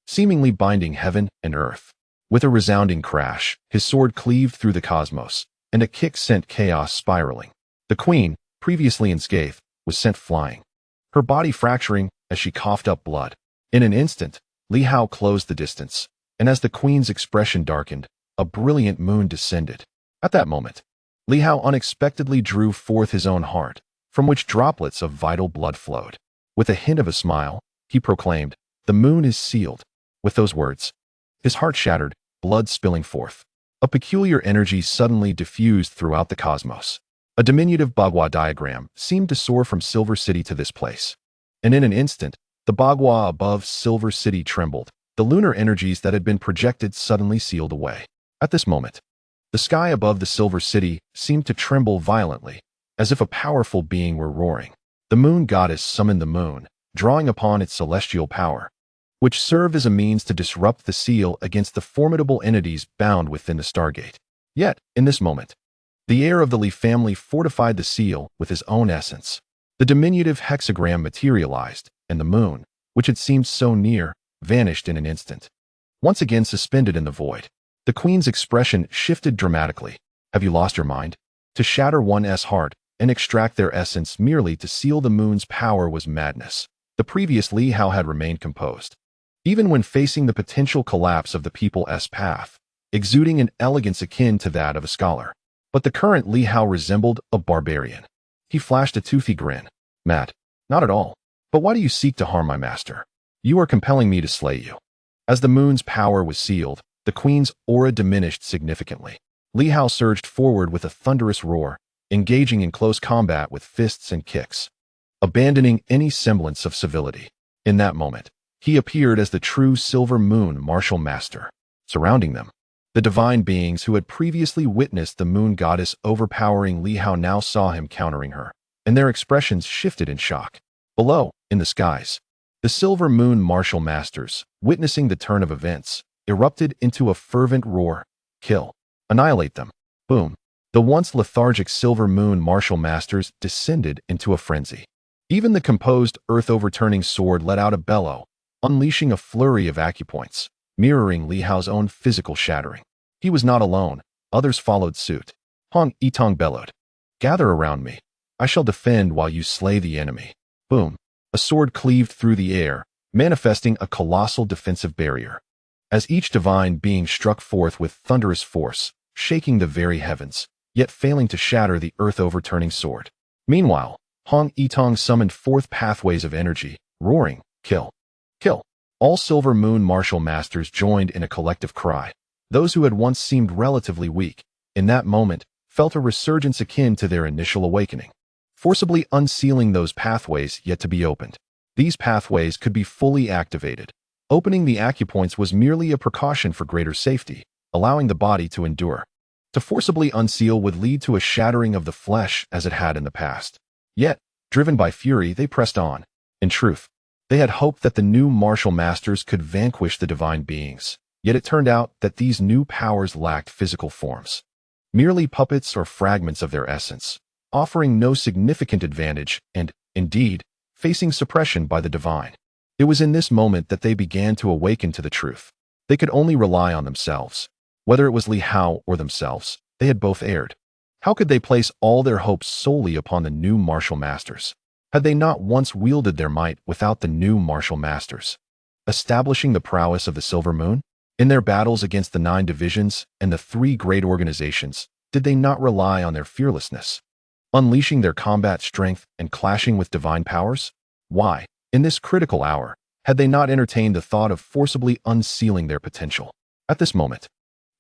seemingly binding heaven and earth. With a resounding crash, his sword cleaved through the cosmos, and a kick sent chaos spiraling. The queen, previously unscathed, was sent flying, her body fracturing as she coughed up blood. In an instant, Li Hao closed the distance, and as the queen's expression darkened, a brilliant moon descended. At that moment, Li Hao unexpectedly drew forth his own heart, from which droplets of vital blood flowed. With a hint of a smile, he proclaimed, "The moon is sealed." With those words, his heart shattered, blood spilling forth. A peculiar energy suddenly diffused throughout the cosmos. A diminutive bagua diagram seemed to soar from Silver City to this place. And in an instant, the bagua above Silver City trembled. The lunar energies that had been projected suddenly sealed away. At this moment, the sky above the Silver City seemed to tremble violently, as if a powerful being were roaring. The moon goddess summoned the moon, drawing upon its celestial power, which served as a means to disrupt the seal against the formidable entities bound within the Stargate. Yet, in this moment, the heir of the Li family fortified the seal with his own essence. The diminutive hexagram materialized, and the moon, which had seemed so near, vanished in an instant. Once again suspended in the void, the queen's expression shifted dramatically. Have you lost your mind? To shatter one's heart and extract their essence merely to seal the moon's power was madness. The previous Li Hao had remained composed, even when facing the potential collapse of the people's path, exuding an elegance akin to that of a scholar. But the current Li Hao resembled a barbarian. He flashed a toothy grin. "Matt, not at all. But why do you seek to harm my master? You are compelling me to slay you." As the moon's power was sealed, the queen's aura diminished significantly. Li Hao surged forward with a thunderous roar, engaging in close combat with fists and kicks, abandoning any semblance of civility. In that moment, he appeared as the true Silver Moon martial master. Surrounding them, the divine beings who had previously witnessed the moon goddess overpowering Li Hao now saw him countering her, and their expressions shifted in shock. Below, in the skies, the Silver Moon martial masters, witnessing the turn of events, erupted into a fervent roar. "Kill. Annihilate them." Boom. The once lethargic Silver Moon martial masters descended into a frenzy. Even the composed earth-overturning sword let out a bellow, unleashing a flurry of acupoints, mirroring Li Hao's own physical shattering. He was not alone. Others followed suit. Hong Yitong bellowed, "Gather around me. I shall defend while you slay the enemy." Boom. A sword cleaved through the air, manifesting a colossal defensive barrier. As each divine being struck forth with thunderous force, shaking the very heavens, yet failing to shatter the earth-overturning sword. Meanwhile, Hong Yitong summoned forth pathways of energy, roaring, "Kill. Kill." All Silver Moon martial masters joined in a collective cry. Those who had once seemed relatively weak, in that moment, felt a resurgence akin to their initial awakening, forcibly unsealing those pathways yet to be opened. These pathways could be fully activated. Opening the acupoints was merely a precaution for greater safety, allowing the body to endure. To forcibly unseal would lead to a shattering of the flesh as it had in the past. Yet, driven by fury, they pressed on. In truth, they had hoped that the new martial masters could vanquish the divine beings. Yet it turned out that these new powers lacked physical forms, merely puppets or fragments of their essence, offering no significant advantage and, indeed, facing suppression by the divine. It was in this moment that they began to awaken to the truth. They could only rely on themselves. Whether it was Li Hao or themselves, they had both erred. How could they place all their hopes solely upon the new martial masters? Had they not once wielded their might without the new martial masters, establishing the prowess of the Silver Moon? In their battles against the 9 divisions and the 3 great organizations, did they not rely on their fearlessness, unleashing their combat strength and clashing with divine powers? Why, in this critical hour, had they not entertained the thought of forcibly unsealing their potential? At this moment,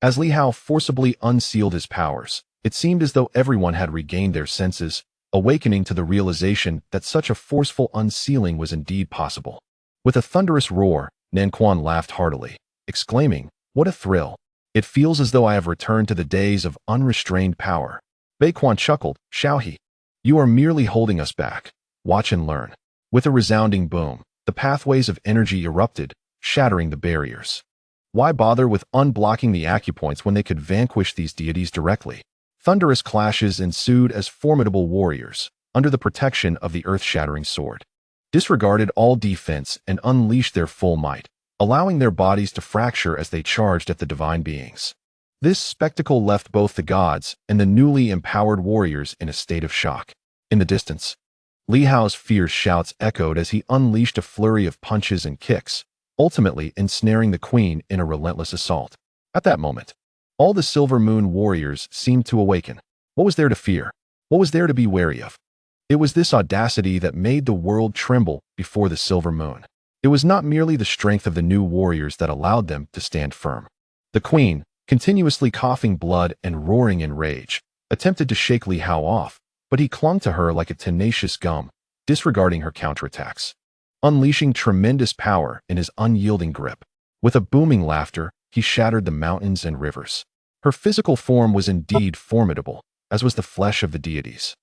as Li Hao forcibly unsealed his powers, it seemed as though everyone had regained their senses, awakening to the realization that such a forceful unsealing was indeed possible. With a thunderous roar, Nanquan laughed heartily, exclaiming, "What a thrill! It feels as though I have returned to the days of unrestrained power." Beiquan chuckled, "Xiaohe, you are merely holding us back. Watch and learn." With a resounding boom, the pathways of energy erupted, shattering the barriers. Why bother with unblocking the acupoints when they could vanquish these deities directly? Thunderous clashes ensued as formidable warriors, under the protection of the earth-shattering sword, disregarded all defense and unleashed their full might, allowing their bodies to fracture as they charged at the divine beings. This spectacle left both the gods and the newly empowered warriors in a state of shock. In the distance, Li Hao's fierce shouts echoed as he unleashed a flurry of punches and kicks, ultimately ensnaring the queen in a relentless assault. At that moment, all the Silver Moon warriors seemed to awaken. What was there to fear? What was there to be wary of? It was this audacity that made the world tremble before the Silver Moon. It was not merely the strength of the new warriors that allowed them to stand firm. The queen, continuously coughing blood and roaring in rage, attempted to shake Li Hao off, but he clung to her like a tenacious gum, disregarding her counterattacks, unleashing tremendous power in his unyielding grip. With a booming laughter, he shattered the mountains and rivers. Her physical form was indeed formidable, as was the flesh of the deities.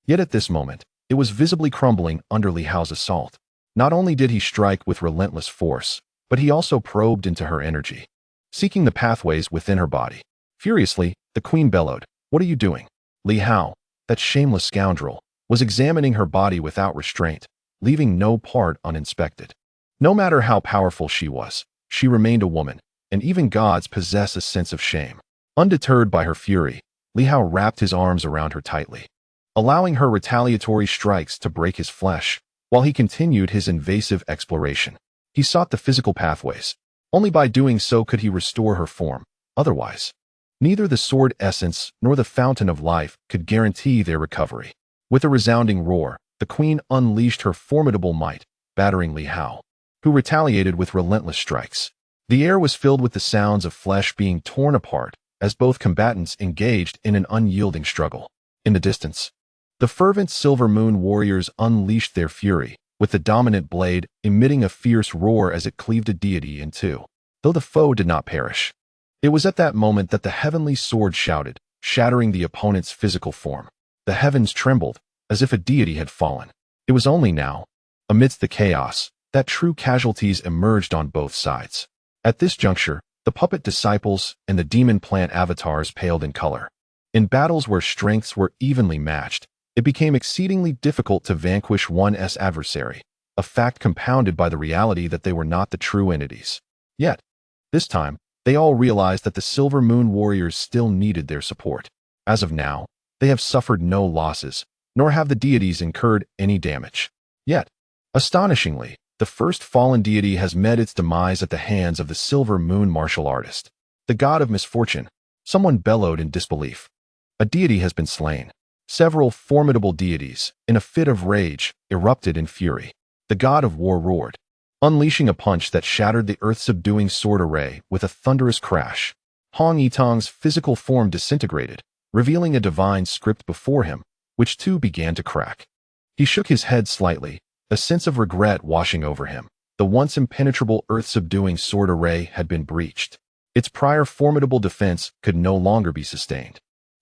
Yet at this moment, it was visibly crumbling under Li Hao's assault. Not only did he strike with relentless force, but he also probed into her energy, seeking the pathways within her body. Furiously, the queen bellowed, "What are you doing?" Li Hao, that shameless scoundrel, was examining her body without restraint, leaving no part uninspected. No matter how powerful she was, she remained a woman, and even gods possess a sense of shame. Undeterred by her fury, Li Hao wrapped his arms around her tightly, allowing her retaliatory strikes to break his flesh. While he continued his invasive exploration, he sought the physical pathways. Only by doing so could he restore her form. Otherwise, neither the sword essence nor the fountain of life could guarantee their recovery. With a resounding roar, the queen unleashed her formidable might, battering Li Hao, who retaliated with relentless strikes. The air was filled with the sounds of flesh being torn apart as both combatants engaged in an unyielding struggle. In the distance, the fervent Silver Moon warriors unleashed their fury, with the dominant blade emitting a fierce roar as it cleaved a deity in two. Though the foe did not perish, it was at that moment that the heavenly sword shouted, shattering the opponent's physical form. The heavens trembled, as if a deity had fallen. It was only now, amidst the chaos, that true casualties emerged on both sides. At this juncture, the puppet disciples and the demon plant avatars paled in color. In battles where strengths were evenly matched, it became exceedingly difficult to vanquish one's adversary, a fact compounded by the reality that they were not the true entities. Yet, this time, they all realized that the Silver Moon warriors still needed their support. As of now, they have suffered no losses, nor have the deities incurred any damage. Yet, astonishingly, the first fallen deity has met its demise at the hands of the Silver Moon martial artist, the god of misfortune. Someone bellowed in disbelief. A deity has been slain. Several formidable deities, in a fit of rage, erupted in fury. The god of war roared, unleashing a punch that shattered the earth-subduing sword array with a thunderous crash. Hong Yitang's physical form disintegrated, revealing a divine script before him, which too began to crack. He shook his head slightly, a sense of regret washing over him. The once impenetrable earth-subduing sword array had been breached. Its prior formidable defense could no longer be sustained,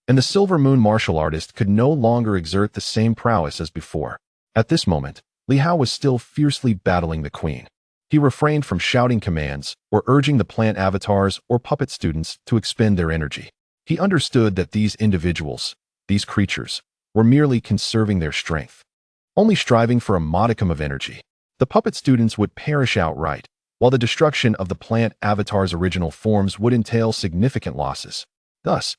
and the Silver Moon martial artist could no longer exert the same prowess as before. At this moment, Li Hao was still fiercely battling the queen. He refrained from shouting commands or urging the plant avatars or puppet students to expend their energy. He understood that these individuals, these creatures, were merely conserving their strength, only striving for a modicum of energy. The puppet students would perish outright, while the destruction of the plant avatar's original forms would entail significant losses. Thus,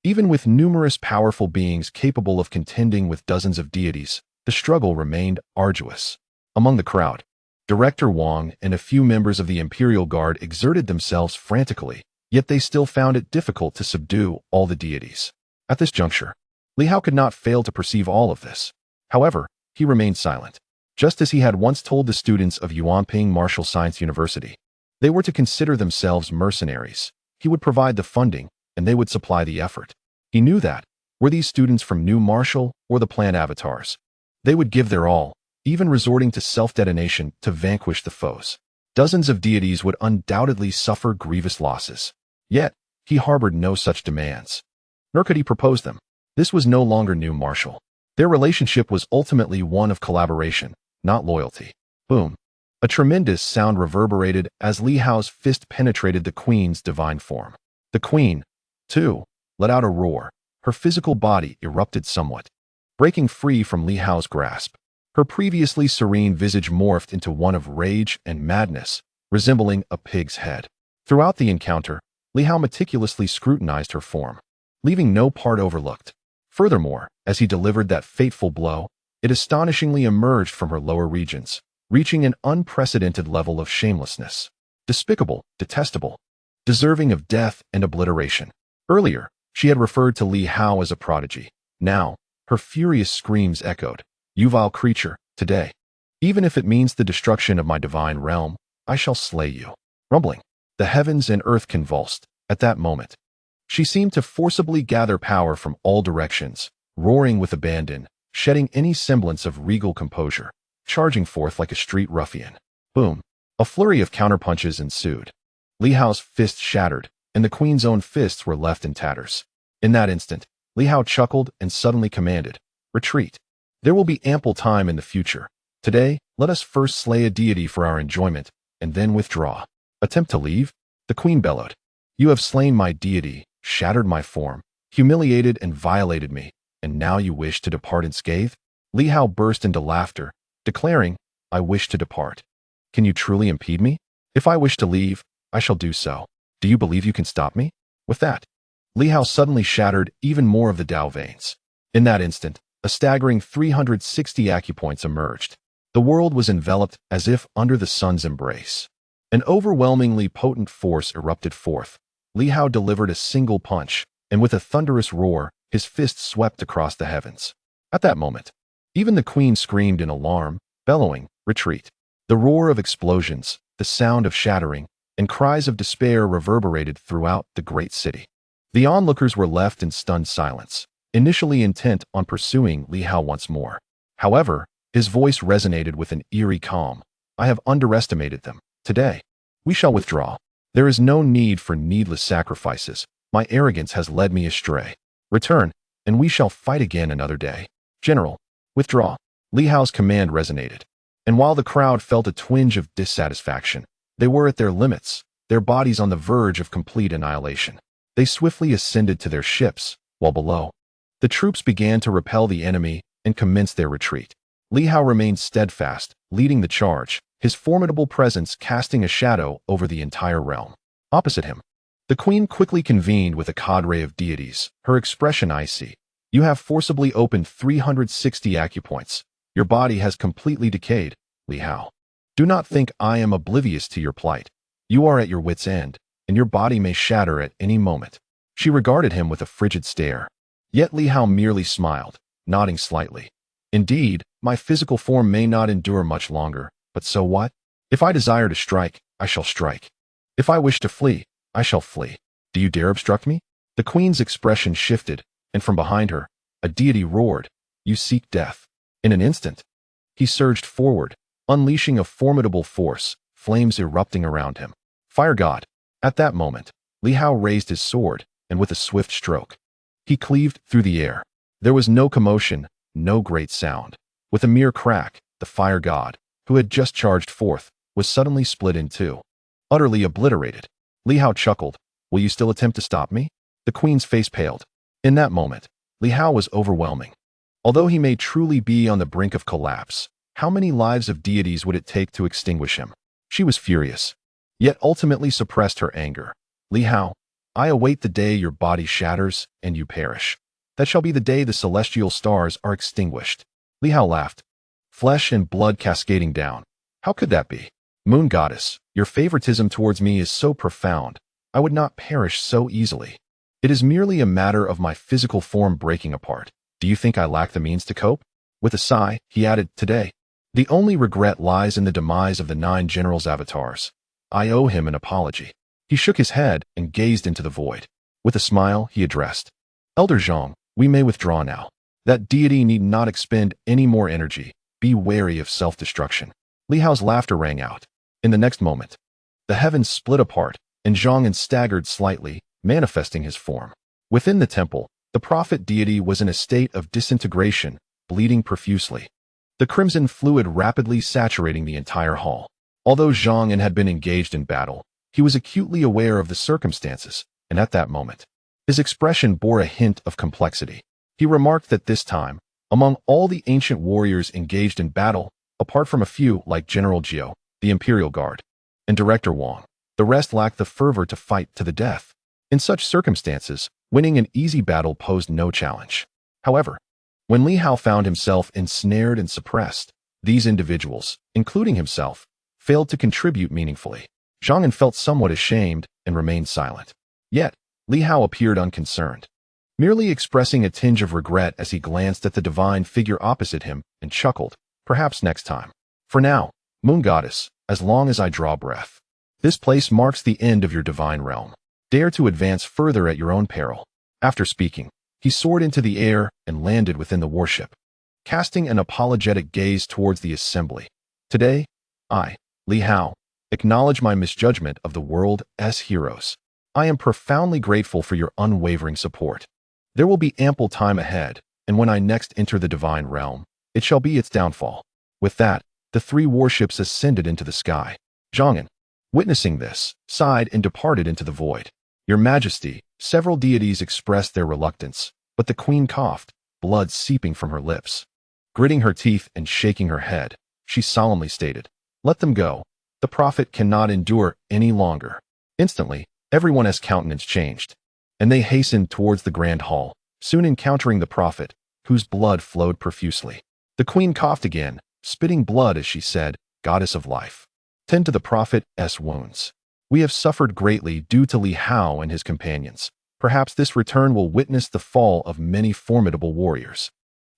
even with numerous powerful beings capable of contending with dozens of deities, the struggle remained arduous. Among the crowd, Director Wang and a few members of the Imperial Guard exerted themselves frantically, yet they still found it difficult to subdue all the deities. At this juncture, Li Hao could not fail to perceive all of this. However, he remained silent. Just as he had once told the students of Yuanping Martial Science University, they were to consider themselves mercenaries. He would provide the funding, and they would supply the effort. He knew that, were these students from New Martial or the plant avatars, they would give their all, even resorting to self-detonation to vanquish the foes. Dozens of deities would undoubtedly suffer grievous losses. Yet, he harbored no such demands, nor could he propose them. This was no longer New Martial. Their relationship was ultimately one of collaboration, not loyalty. Boom. A tremendous sound reverberated as Li Hao's fist penetrated the queen's divine form. The queen, too, let out a roar, her physical body erupted somewhat. Breaking free from Li Hao's grasp, her previously serene visage morphed into one of rage and madness, resembling a pig's head. Throughout the encounter, Li Hao meticulously scrutinized her form, leaving no part overlooked. Furthermore, as he delivered that fateful blow, it astonishingly emerged from her lower regions, reaching an unprecedented level of shamelessness. Despicable, detestable, deserving of death and obliteration. Earlier, she had referred to Li Hao as a prodigy. Now, her furious screams echoed, "You vile creature, today, even if it means the destruction of my divine realm, I shall slay you." Rumbling, the heavens and earth convulsed. At that moment, she seemed to forcibly gather power from all directions, roaring with abandon, shedding any semblance of regal composure, charging forth like a street ruffian. Boom! A flurry of counterpunches ensued. Li Hao's fists shattered, and the queen's own fists were left in tatters. In that instant, Li Hao chuckled and suddenly commanded, "Retreat. There will be ample time in the future. Today, let us first slay a deity for our enjoyment, and then withdraw." "Attempt to leave?" the queen bellowed. "You have slain my deity, shattered my form, humiliated and violated me, and now you wish to depart unscathed?" Li Hao burst into laughter, declaring, "I wish to depart. Can you truly impede me? If I wish to leave, I shall do so. Do you believe you can stop me?" With that, Li Hao suddenly shattered even more of the Dao veins. In that instant, a staggering 360 acupoints emerged. The world was enveloped as if under the sun's embrace. An overwhelmingly potent force erupted forth. Li Hao delivered a single punch, and with a thunderous roar, his fist swept across the heavens. At that moment, even the queen screamed in alarm, bellowing, "Retreat." The roar of explosions, the sound of shattering, and cries of despair reverberated throughout the great city. The onlookers were left in stunned silence, initially intent on pursuing Li Hao once more. However, his voice resonated with an eerie calm. "I have underestimated them. Today, we shall withdraw. There is no need for needless sacrifices. My arrogance has led me astray. Return, and we shall fight again another day. General, withdraw." Li Hao's command resonated, and while the crowd felt a twinge of dissatisfaction, they were at their limits, their bodies on the verge of complete annihilation. They swiftly ascended to their ships, while below, the troops began to repel the enemy and commence their retreat. Li Hao remained steadfast, leading the charge, his formidable presence casting a shadow over the entire realm. Opposite him, the queen quickly convened with a cadre of deities, her expression icy. "You have forcibly opened 360 acupoints. Your body has completely decayed, Li Hao. Do not think I am oblivious to your plight. You are at your wit's end, and your body may shatter at any moment." She regarded him with a frigid stare. Yet Li Hao merely smiled, nodding slightly. "Indeed, my physical form may not endure much longer, but so what? If I desire to strike, I shall strike. If I wish to flee, I shall flee. Do you dare obstruct me?" The queen's expression shifted, and from behind her, a deity roared, "You seek death." In an instant, he surged forward, unleashing a formidable force, flames erupting around him. "Fire God!" At that moment, Li Hao raised his sword, and with a swift stroke, he cleaved through the air. There was no commotion, no great sound. With a mere crack, the fire god, who had just charged forth, was suddenly split in two, utterly obliterated. Li Hao chuckled, "Will you still attempt to stop me?" The queen's face paled. In that moment, Li Hao was overwhelming. Although he may truly be on the brink of collapse, how many lives of deities would it take to extinguish him? She was furious, yet ultimately suppressed her anger. "Li Hao, I await the day your body shatters and you perish. That shall be the day the celestial stars are extinguished." Li Hao laughed, flesh and blood cascading down. "How could that be? Moon goddess, your favoritism towards me is so profound. I would not perish so easily. It is merely a matter of my physical form breaking apart. Do you think I lack the means to cope?" With a sigh, he added, "Today, the only regret lies in the demise of the 9 generals' avatars. I owe him an apology." He shook his head and gazed into the void. With a smile, he addressed, "Elder Zhang, we may withdraw now. That deity need not expend any more energy. Be wary of self-destruction." Li Hao's laughter rang out. In the next moment, the heavens split apart, and Zhang staggered slightly, manifesting his form. Within the temple, the prophet deity was in a state of disintegration, bleeding profusely. The crimson fluid rapidly saturating the entire hall. Although Zhang had been engaged in battle, he was acutely aware of the circumstances, and at that moment, His expression bore a hint of complexity. He remarked that this time, among all the ancient warriors engaged in battle, apart from a few like General Jiao, the Imperial Guard, and Director Wang, the rest lacked the fervor to fight to the death. In such circumstances, winning an easy battle posed no challenge. However, when Li Hao found himself ensnared and suppressed, these individuals, including himself, failed to contribute meaningfully. Zhang An felt somewhat ashamed and remained silent. Yet, Li Hao appeared unconcerned, merely expressing a tinge of regret as he glanced at the divine figure opposite him and chuckled, perhaps next time. For now, Moon Goddess, as long as I draw breath. This place marks the end of your divine realm. Dare to advance further at your own peril. After speaking, he soared into the air and landed within the warship, casting an apologetic gaze towards the assembly. Today, I, Li Hao, acknowledge my misjudgment of the world's heroes. I am profoundly grateful for your unwavering support. There will be ample time ahead, and when I next enter the divine realm, it shall be its downfall. With that, the three warships ascended into the sky. Zhang An, witnessing this, sighed and departed into the void. Your Majesty, several deities expressed their reluctance, but the queen coughed, blood seeping from her lips. Gritting her teeth and shaking her head, she solemnly stated, "Let them go. The prophet cannot endure any longer." Instantly, everyone's countenance changed, and they hastened towards the grand hall, soon encountering the prophet, whose blood flowed profusely. The queen coughed again, spitting blood as she said, "Goddess of life, tend to the prophet's wounds. We have suffered greatly due to Li Hao and his companions. Perhaps this return will witness the fall of many formidable warriors."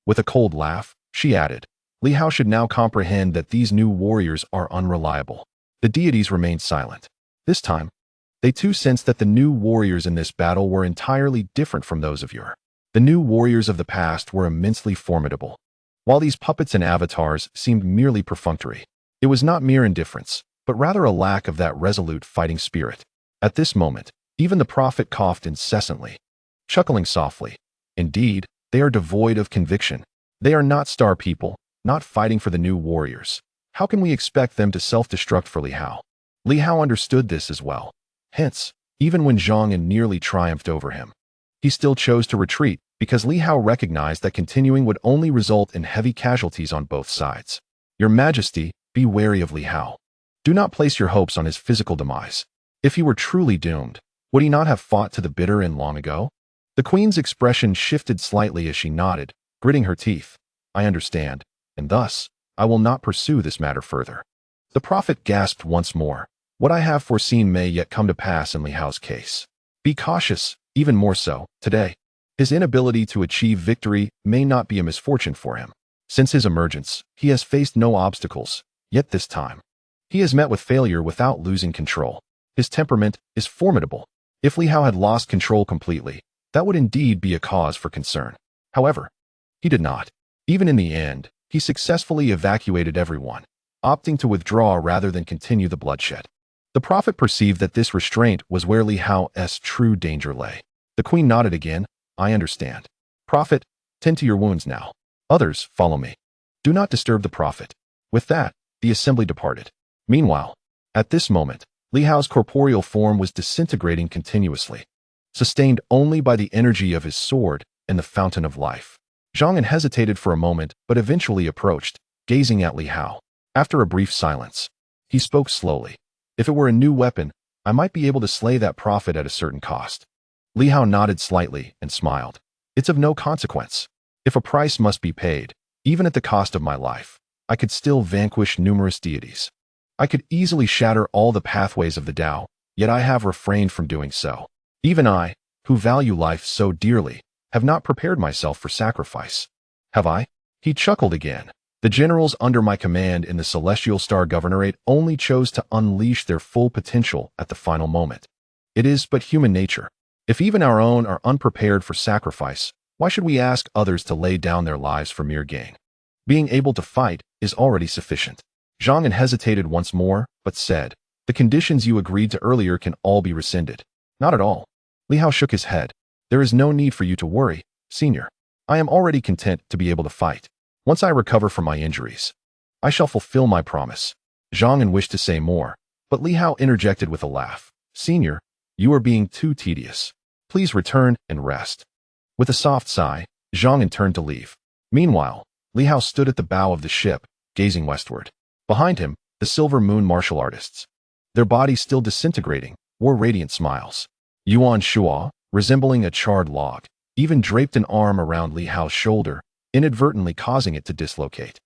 With a cold laugh, she added, "Li Hao should now comprehend that these new warriors are unreliable." The deities remained silent. This time, they too sensed that the new warriors in this battle were entirely different from those of yore. The new warriors of the past were immensely formidable, while these puppets and avatars seemed merely perfunctory. It was not mere indifference, but rather a lack of that resolute fighting spirit. At this moment, even the prophet coughed incessantly, chuckling softly. Indeed, they are devoid of conviction. They are not star people, not fighting for the new warriors. How can we expect them to self-destruct for Li Hao? Li Hao understood this as well. Hence, even when Zhang An nearly triumphed over him, he still chose to retreat because Li Hao recognized that continuing would only result in heavy casualties on both sides. Your Majesty, be wary of Li Hao. Do not place your hopes on his physical demise. If he were truly doomed, would he not have fought to the bitter end long ago? The queen's expression shifted slightly as she nodded, gritting her teeth. I understand, and thus, I will not pursue this matter further. The prophet gasped once more. What I have foreseen may yet come to pass in Li Hao's case. Be cautious, even more so, today. His inability to achieve victory may not be a misfortune for him. Since his emergence, he has faced no obstacles, yet this time, he has met with failure without losing control. His temperament is formidable. If Li Hao had lost control completely, that would indeed be a cause for concern. However, he did not. Even in the end, he successfully evacuated everyone, opting to withdraw rather than continue the bloodshed. The prophet perceived that this restraint was where Li Hao's true danger lay. The queen nodded again. I understand. Prophet, tend to your wounds now. Others, follow me. Do not disturb the prophet. With that, the assembly departed. Meanwhile, at this moment, Li Hao's corporeal form was disintegrating continuously, sustained only by the energy of his sword and the fountain of life. Zhang An hesitated for a moment but eventually approached, gazing at Li Hao. After a brief silence, he spoke slowly. If it were a new weapon, I might be able to slay that prophet at a certain cost. Li Hao nodded slightly and smiled. It's of no consequence. If a price must be paid, even at the cost of my life, I could still vanquish numerous deities. I could easily shatter all the pathways of the Tao, yet I have refrained from doing so. Even I, who value life so dearly, have not prepared myself for sacrifice. Have I? He chuckled again. The generals under my command in the Celestial Star Governorate only chose to unleash their full potential at the final moment. It is but human nature. If even our own are unprepared for sacrifice, why should we ask others to lay down their lives for mere gain? Being able to fight is already sufficient. Zhang An hesitated once more, but said, the conditions you agreed to earlier can all be rescinded. Not at all. Li Hao shook his head. There is no need for you to worry, senior. I am already content to be able to fight. Once I recover from my injuries, I shall fulfill my promise. Zhang An wished to say more, but Li Hao interjected with a laugh. Senior, you are being too tedious. Please return and rest. With a soft sigh, Zhang turned to leave. Meanwhile, Li Hao stood at the bow of the ship, gazing westward. Behind him, the Silver Moon martial artists. Their bodies still disintegrating, wore radiant smiles. Yuan Shua, resembling a charred log, even draped an arm around Li Hao's shoulder, inadvertently causing it to dislocate,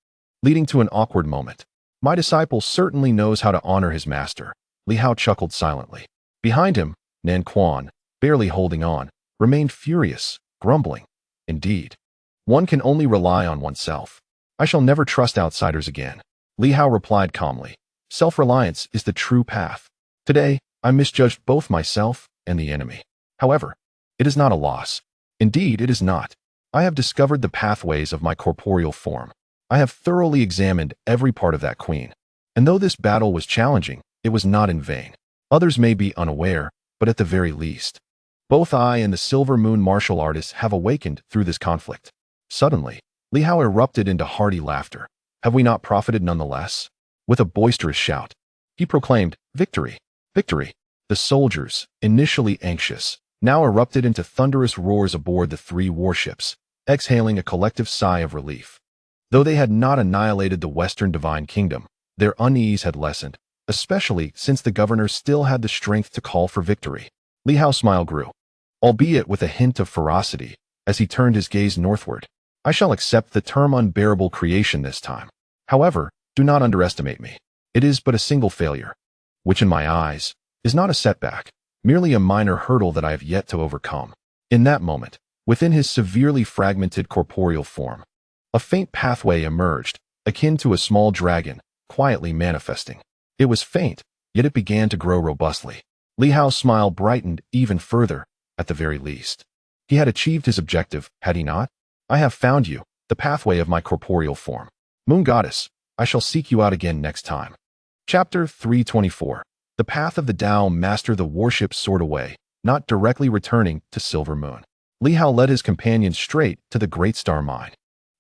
leading to an awkward moment. My disciple certainly knows how to honor his master. Li Hao chuckled silently. Behind him, Nan Quan, barely holding on, remained furious, grumbling. Indeed. One can only rely on oneself. I shall never trust outsiders again. Li Hao replied calmly. Self-reliance is the true path. Today, I misjudged both myself and the enemy. However, it is not a loss. Indeed, it is not. I have discovered the pathways of my corporeal form. I have thoroughly examined every part of that queen. And though this battle was challenging, it was not in vain. Others may be unaware, but at the very least, both I and the Silver Moon martial artists have awakened through this conflict. Suddenly, Li Hao erupted into hearty laughter. Have we not profited nonetheless? With a boisterous shout, he proclaimed, Victory! Victory! The soldiers, initially anxious, now erupted into thunderous roars aboard the 3 warships, exhaling a collective sigh of relief. Though they had not annihilated the Western Divine Kingdom, their unease had lessened, especially since the governor still had the strength to call for victory. Li Hao's smile grew, albeit with a hint of ferocity, as he turned his gaze northward. I shall accept the term unbearable creation this time. However, do not underestimate me. It is but a single failure, which in my eyes is not a setback, merely a minor hurdle that I have yet to overcome. In that moment, within his severely fragmented corporeal form, a faint pathway emerged, akin to a small dragon, quietly manifesting. It was faint, yet it began to grow robustly. Li Hao's smile brightened even further, at the very least. He had achieved his objective, had he not? I have found you, the pathway of my corporeal form. Moon Goddess, I shall seek you out again next time. Chapter 324. The Path of the Tao. Master. The warships soared away, not directly returning to Silver Moon. Li Hao led his companions straight to the Great Star Mine.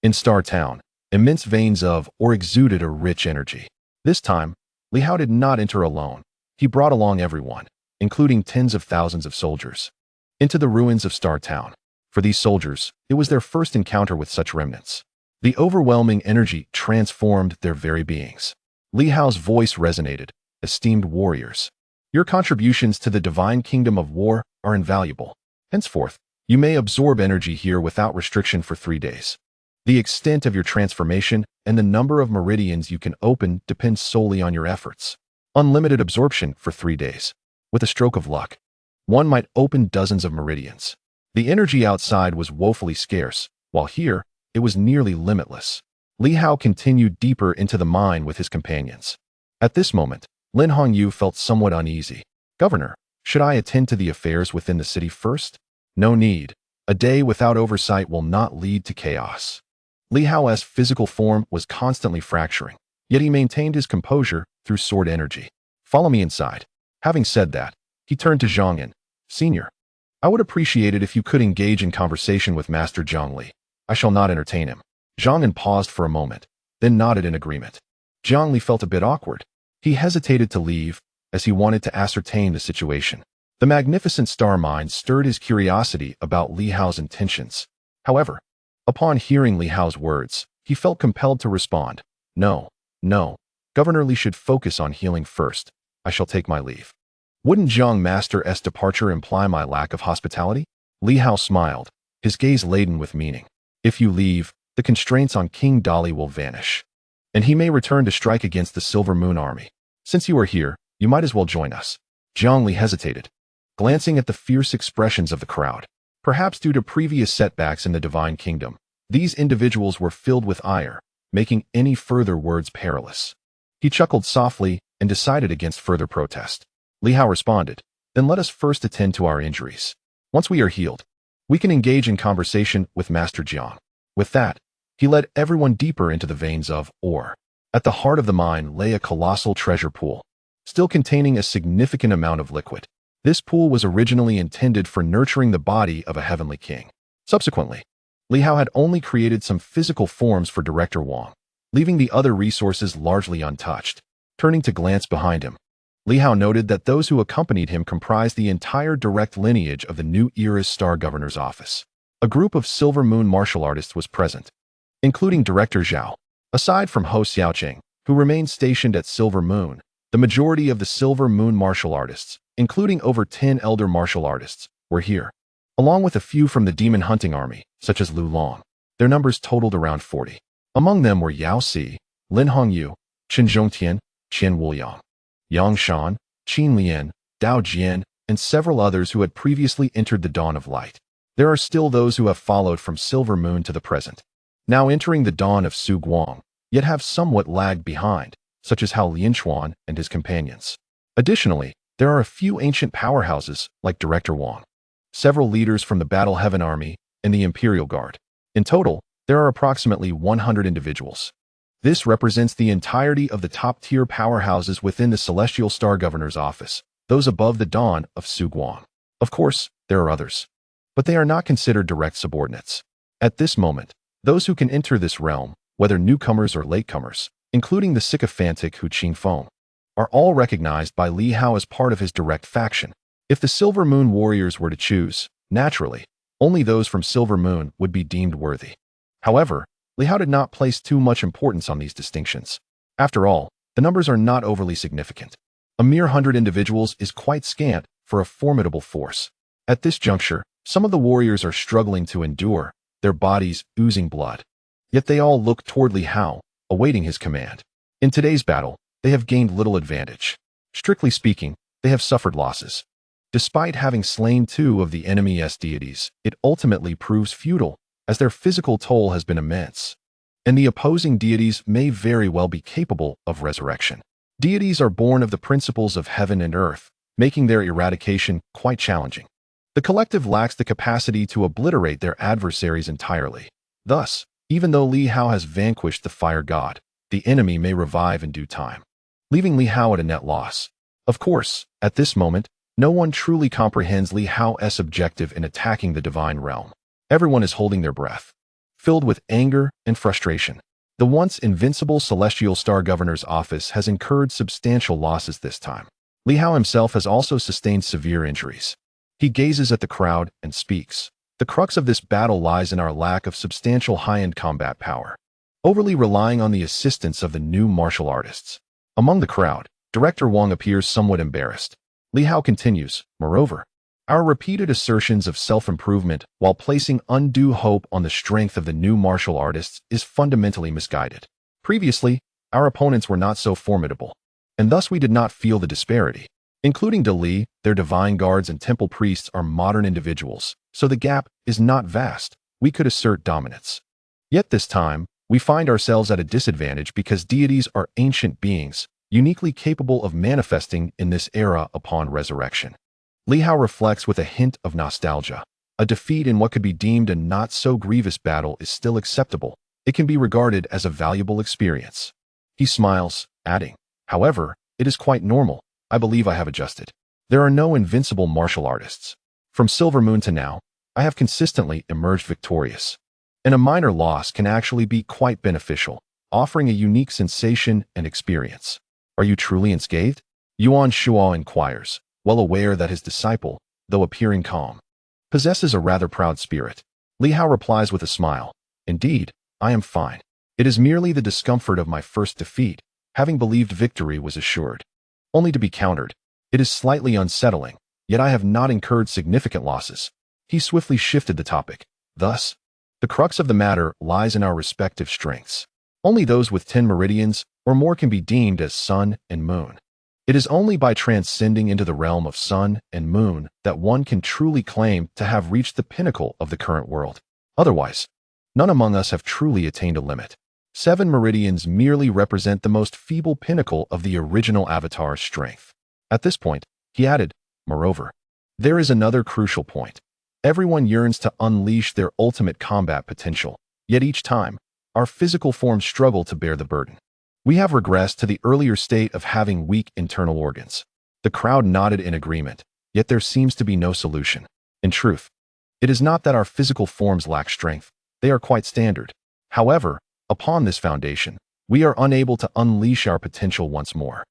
In Star Town, immense veins of, or exuded a rich energy. This time, Li Hao did not enter alone. He brought along everyone, including tens of thousands of soldiers, into the ruins of Star Town. For these soldiers, it was their first encounter with such remnants. The overwhelming energy transformed their very beings. Li Hao's voice resonated. Esteemed warriors, your contributions to the divine kingdom of war are invaluable. Henceforth, you may absorb energy here without restriction for 3 days. The extent of your transformation and the number of meridians you can open depends solely on your efforts. Unlimited absorption for 3 days. With a stroke of luck, one might open dozens of meridians. The energy outside was woefully scarce, while here, it was nearly limitless. Li Hao continued deeper into the mine with his companions. At this moment, Lin Hongyu felt somewhat uneasy. Governor, should I attend to the affairs within the city first? No need. A day without oversight will not lead to chaos. Li Hao's physical form was constantly fracturing, yet he maintained his composure through sword energy. Follow me inside. Having said that, he turned to Zhang Yan. Senior, I would appreciate it if you could engage in conversation with Master Zhang Li. I shall not entertain him. Zhang Yan paused for a moment, then nodded in agreement. Zhang Li felt a bit awkward. He hesitated to leave, as he wanted to ascertain the situation. The magnificent star mine stirred his curiosity about Li Hao's intentions. However, upon hearing Li Hao's words, he felt compelled to respond. No, Governor Li should focus on healing first. I shall take my leave. Wouldn't Zhang Master's departure imply my lack of hospitality? Li Hao smiled, his gaze laden with meaning. If you leave, the constraints on King Dali will vanish, and he may return to strike against the Silver Moon army. Since you are here, you might as well join us. Zhang Li hesitated, glancing at the fierce expressions of the crowd. Perhaps due to previous setbacks in the Divine Kingdom, these individuals were filled with ire, making any further words perilous. He chuckled softly and decided against further protest. Li Hao responded, then let us first attend to our injuries. Once we are healed, we can engage in conversation with Master Jiang. With that, he led everyone deeper into the veins of ore. At the heart of the mine lay a colossal treasure pool, still containing a significant amount of liquid. This pool was originally intended for nurturing the body of a heavenly king. Subsequently, Li Hao had only created some physical forms for Director Wang, leaving the other resources largely untouched. Turning to glance behind him, Li Hao noted that those who accompanied him comprised the entire direct lineage of the new era's Star Governor's office. A group of Silver Moon martial artists was present, including Director Zhao. Aside from Ho Xiaoqing, who remained stationed at Silver Moon, the majority of the Silver Moon martial artists, including over 10 elder martial artists, were here, along with a few from the demon hunting army, such as Lu Long. Their numbers totaled around 40. Among them were Yao Si, Lin Hongyu, Chen Zhongtian, Qian Wuliang, Yang Shan, Qin Lian, Dao Jian, and several others who had previously entered the Dawn of Light. There are still those who have followed from Silver Moon to the present, now entering the Dawn of Su Guang, yet have somewhat lagged behind, such as Hao Lianchuan and his companions. Additionally, there are a few ancient powerhouses like Director Wang, several leaders from the Battle Heaven Army, and the Imperial Guard. In total, there are approximately 100 individuals. This represents the entirety of the top-tier powerhouses within the Celestial Star Governor's office, those above the Dawn of Su Guang. Of course, there are others, but they are not considered direct subordinates. At this moment, those who can enter this realm, whether newcomers or latecomers, including the sycophantic Hu Qingfeng, are all recognized by Li Hao as part of his direct faction. If the Silver Moon warriors were to choose, naturally, only those from Silver Moon would be deemed worthy. However, Li Hao did not place too much importance on these distinctions. After all, the numbers are not overly significant. A mere 100 individuals is quite scant for a formidable force. At this juncture, some of the warriors are struggling to endure, their bodies oozing blood. Yet they all look toward Li Hao, awaiting his command. In today's battle, they have gained little advantage. Strictly speaking, they have suffered losses. Despite having slain 2 of the enemy's deities, it ultimately proves futile, as their physical toll has been immense. And the opposing deities may very well be capable of resurrection. Deities are born of the principles of heaven and earth, making their eradication quite challenging. The collective lacks the capacity to obliterate their adversaries entirely. Thus, even though Li Hao has vanquished the fire god, the enemy may revive in due time, leaving Li Hao at a net loss. Of course, at this moment, no one truly comprehends Li Hao's objective in attacking the divine realm. Everyone is holding their breath, filled with anger and frustration. The once invincible Celestial Star Governor's office has incurred substantial losses this time. Li Hao himself has also sustained severe injuries. He gazes at the crowd and speaks. The crux of this battle lies in our lack of substantial high-end combat power, overly relying on the assistance of the new martial artists. Among the crowd, Director Wang appears somewhat embarrassed. Li Hao continues, moreover, our repeated assertions of self-improvement while placing undue hope on the strength of the new martial artists is fundamentally misguided. Previously, our opponents were not so formidable, and thus we did not feel the disparity. Including Dali, their divine guards and temple priests are modern individuals, so the gap is not vast. We could assert dominance. Yet this time, we find ourselves at a disadvantage because deities are ancient beings, uniquely capable of manifesting in this era upon resurrection. Li Hao reflects with a hint of nostalgia. A defeat in what could be deemed a not-so-grievous battle is still acceptable. It can be regarded as a valuable experience. He smiles, adding, however, it is quite normal. I believe I have adjusted. There are no invincible martial artists. From Silver Moon to now, I have consistently emerged victorious. And a minor loss can actually be quite beneficial, offering a unique sensation and experience. Are you truly unscathed? Yuan Shuo inquires, well aware that his disciple, though appearing calm, possesses a rather proud spirit. Li Hao replies with a smile, indeed, I am fine. It is merely the discomfort of my first defeat, having believed victory was assured, only to be countered. It is slightly unsettling, yet I have not incurred significant losses. He swiftly shifted the topic. Thus, the crux of the matter lies in our respective strengths. Only those with 10 meridians or more can be deemed as sun and moon. It is only by transcending into the realm of sun and moon that one can truly claim to have reached the pinnacle of the current world. Otherwise, none among us have truly attained a limit. 7 meridians merely represent the most feeble pinnacle of the original avatar's strength. At this point, he added, moreover, there is another crucial point. Everyone yearns to unleash their ultimate combat potential, yet each time, our physical forms struggle to bear the burden. We have regressed to the earlier state of having weak internal organs. The crowd nodded in agreement, yet there seems to be no solution. In truth, it is not that our physical forms lack strength, they are quite standard. However, upon this foundation, we are unable to unleash our potential once more.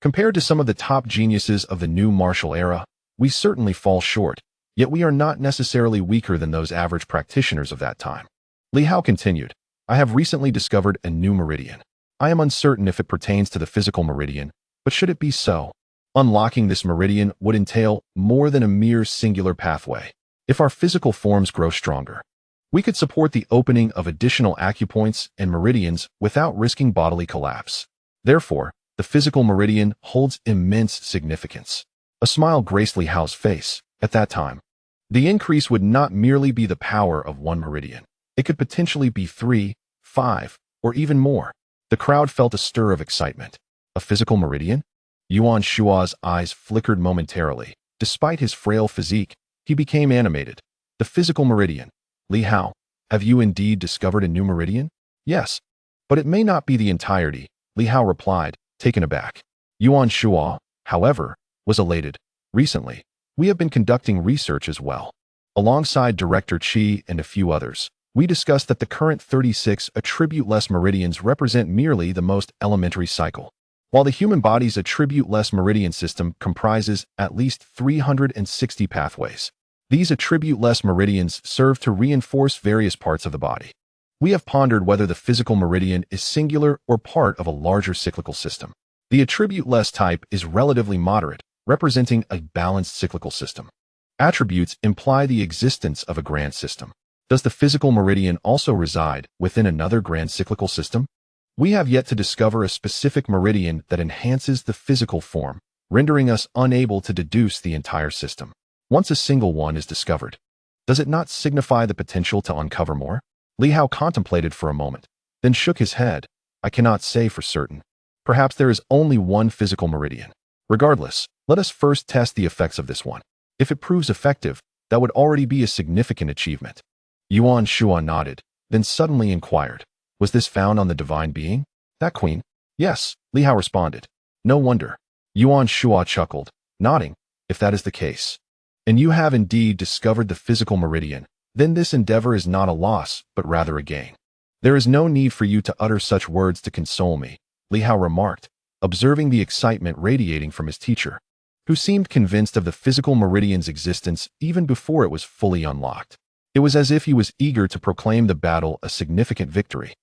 Compared to some of the top geniuses of the new martial era, we certainly fall short, yet we are not necessarily weaker than those average practitioners of that time. Li Hao continued, I have recently discovered a new meridian. I am uncertain if it pertains to the physical meridian, but should it be so, unlocking this meridian would entail more than a mere singular pathway. If our physical forms grow stronger, we could support the opening of additional acupoints and meridians without risking bodily collapse. Therefore, the physical meridian holds immense significance. A smile graced Li Hao's face. At that time, the increase would not merely be the power of one meridian. It could potentially be 3, 5, or even more. The crowd felt a stir of excitement. A physical meridian? Yuan Shua's eyes flickered momentarily. Despite his frail physique, he became animated. The physical meridian. Li Hao, have you indeed discovered a new meridian? Yes, but it may not be the entirety, Li Hao replied, taken aback. Yuan Shua, however, was elated. Recently, we have been conducting research as well. Alongside Director Qi and a few others, we discussed that the current 36 attribute-less meridians represent merely the most elementary cycle, while the human body's attribute-less meridian system comprises at least 360 pathways. These attribute-less meridians serve to reinforce various parts of the body. We have pondered whether the physical meridian is singular or part of a larger cyclical system. The attribute-less type is relatively moderate, representing a balanced cyclical system. Attributes imply the existence of a grand system. Does the physical meridian also reside within another grand cyclical system? We have yet to discover a specific meridian that enhances the physical form, rendering us unable to deduce the entire system. Once a single one is discovered, does it not signify the potential to uncover more? Li Hao contemplated for a moment, then shook his head. I cannot say for certain. Perhaps there is only one physical meridian. Regardless, let us first test the effects of this one. If it proves effective, that would already be a significant achievement. Yuan Shua nodded, then suddenly inquired, was this found on the divine being? That queen? Yes, Li Hao responded. No wonder. Yuan Shua chuckled, nodding, if that is the case, and you have indeed discovered the physical meridian, then this endeavor is not a loss, but rather a gain. There is no need for you to utter such words to console me, Li Hao remarked, observing the excitement radiating from his teacher, who seemed convinced of the physical meridian's existence even before it was fully unlocked. It was as if he was eager to proclaim the battle a significant victory.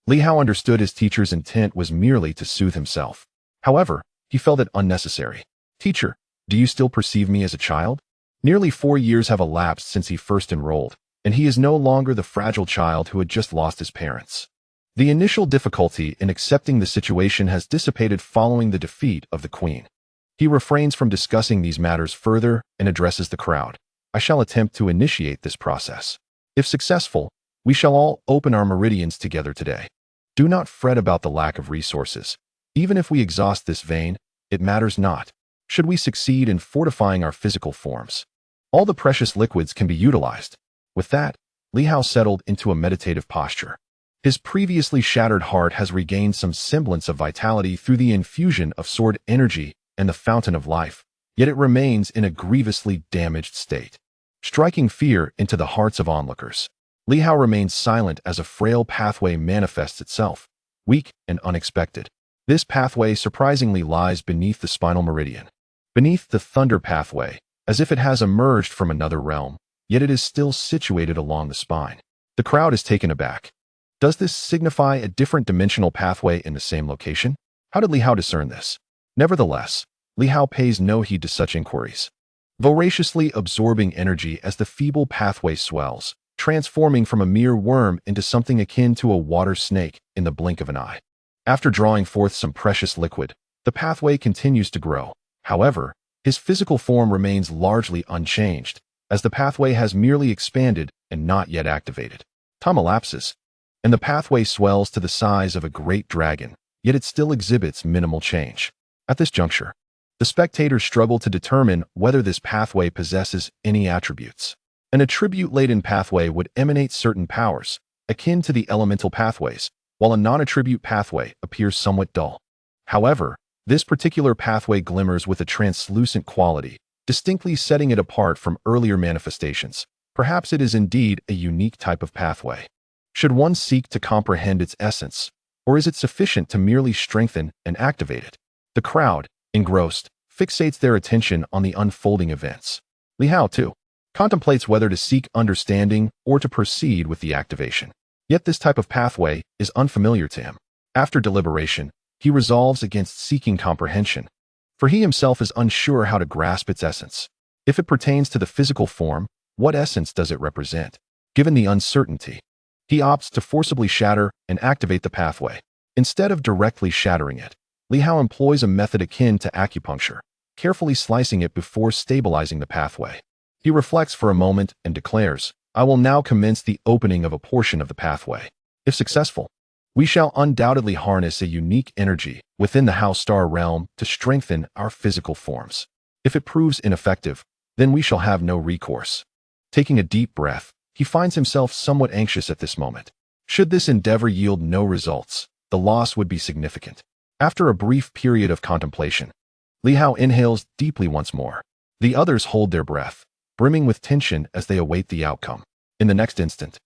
Li Hao understood his teacher's intent was merely to soothe himself. However, he felt it unnecessary. Teacher, do you still perceive me as a child? Nearly 4 years have elapsed since he first enrolled, and he is no longer the fragile child who had just lost his parents. The initial difficulty in accepting the situation has dissipated following the defeat of the queen. He refrains from discussing these matters further and addresses the crowd. I shall attempt to initiate this process. If successful, we shall all open our meridians together today. Do not fret about the lack of resources. Even if we exhaust this vein, it matters not. Should we succeed in fortifying our physical forms, all the precious liquids can be utilized. With that, Li Hao settled into a meditative posture. His previously shattered heart has regained some semblance of vitality through the infusion of sword energy and the fountain of life, yet it remains in a grievously damaged state, striking fear into the hearts of onlookers. Li Hao remains silent as a frail pathway manifests itself, weak and unexpected. This pathway surprisingly lies beneath the spinal meridian, beneath the thunder pathway, as if it has emerged from another realm, yet it is still situated along the spine. The crowd is taken aback. Does this signify a different dimensional pathway in the same location? How did Li Hao discern this? Nevertheless, Li Hao pays no heed to such inquiries, voraciously absorbing energy as the feeble pathway swells, transforming from a mere worm into something akin to a water snake in the blink of an eye. After drawing forth some precious liquid, the pathway continues to grow. However, his physical form remains largely unchanged, as the pathway has merely expanded and not yet activated. Time elapses, and the pathway swells to the size of a great dragon, yet it still exhibits minimal change. At this juncture, the spectators struggle to determine whether this pathway possesses any attributes. An attribute-laden pathway would emanate certain powers, akin to the elemental pathways, while a non-attribute pathway appears somewhat dull. However, this particular pathway glimmers with a translucent quality, distinctly setting it apart from earlier manifestations. Perhaps it is indeed a unique type of pathway. Should one seek to comprehend its essence, or is it sufficient to merely strengthen and activate it? The crowd, engrossed, fixates their attention on the unfolding events. Li Hao, too, contemplates whether to seek understanding or to proceed with the activation. Yet this type of pathway is unfamiliar to him. After deliberation, he resolves against seeking comprehension, for he himself is unsure how to grasp its essence. If it pertains to the physical form, what essence does it represent? Given the uncertainty, he opts to forcibly shatter and activate the pathway. Instead of directly shattering it, Li Hao employs a method akin to acupuncture, carefully slicing it before stabilizing the pathway. He reflects for a moment and declares, "I will now commence the opening of a portion of the pathway. If successful, we shall undoubtedly harness a unique energy within the Hao star realm to strengthen our physical forms. If it proves ineffective, then we shall have no recourse." Taking a deep breath, he finds himself somewhat anxious at this moment. Should this endeavor yield no results, the loss would be significant. After a brief period of contemplation, Li Hao inhales deeply once more. The others hold their breath, brimming with tension as they await the outcome. In the next instant,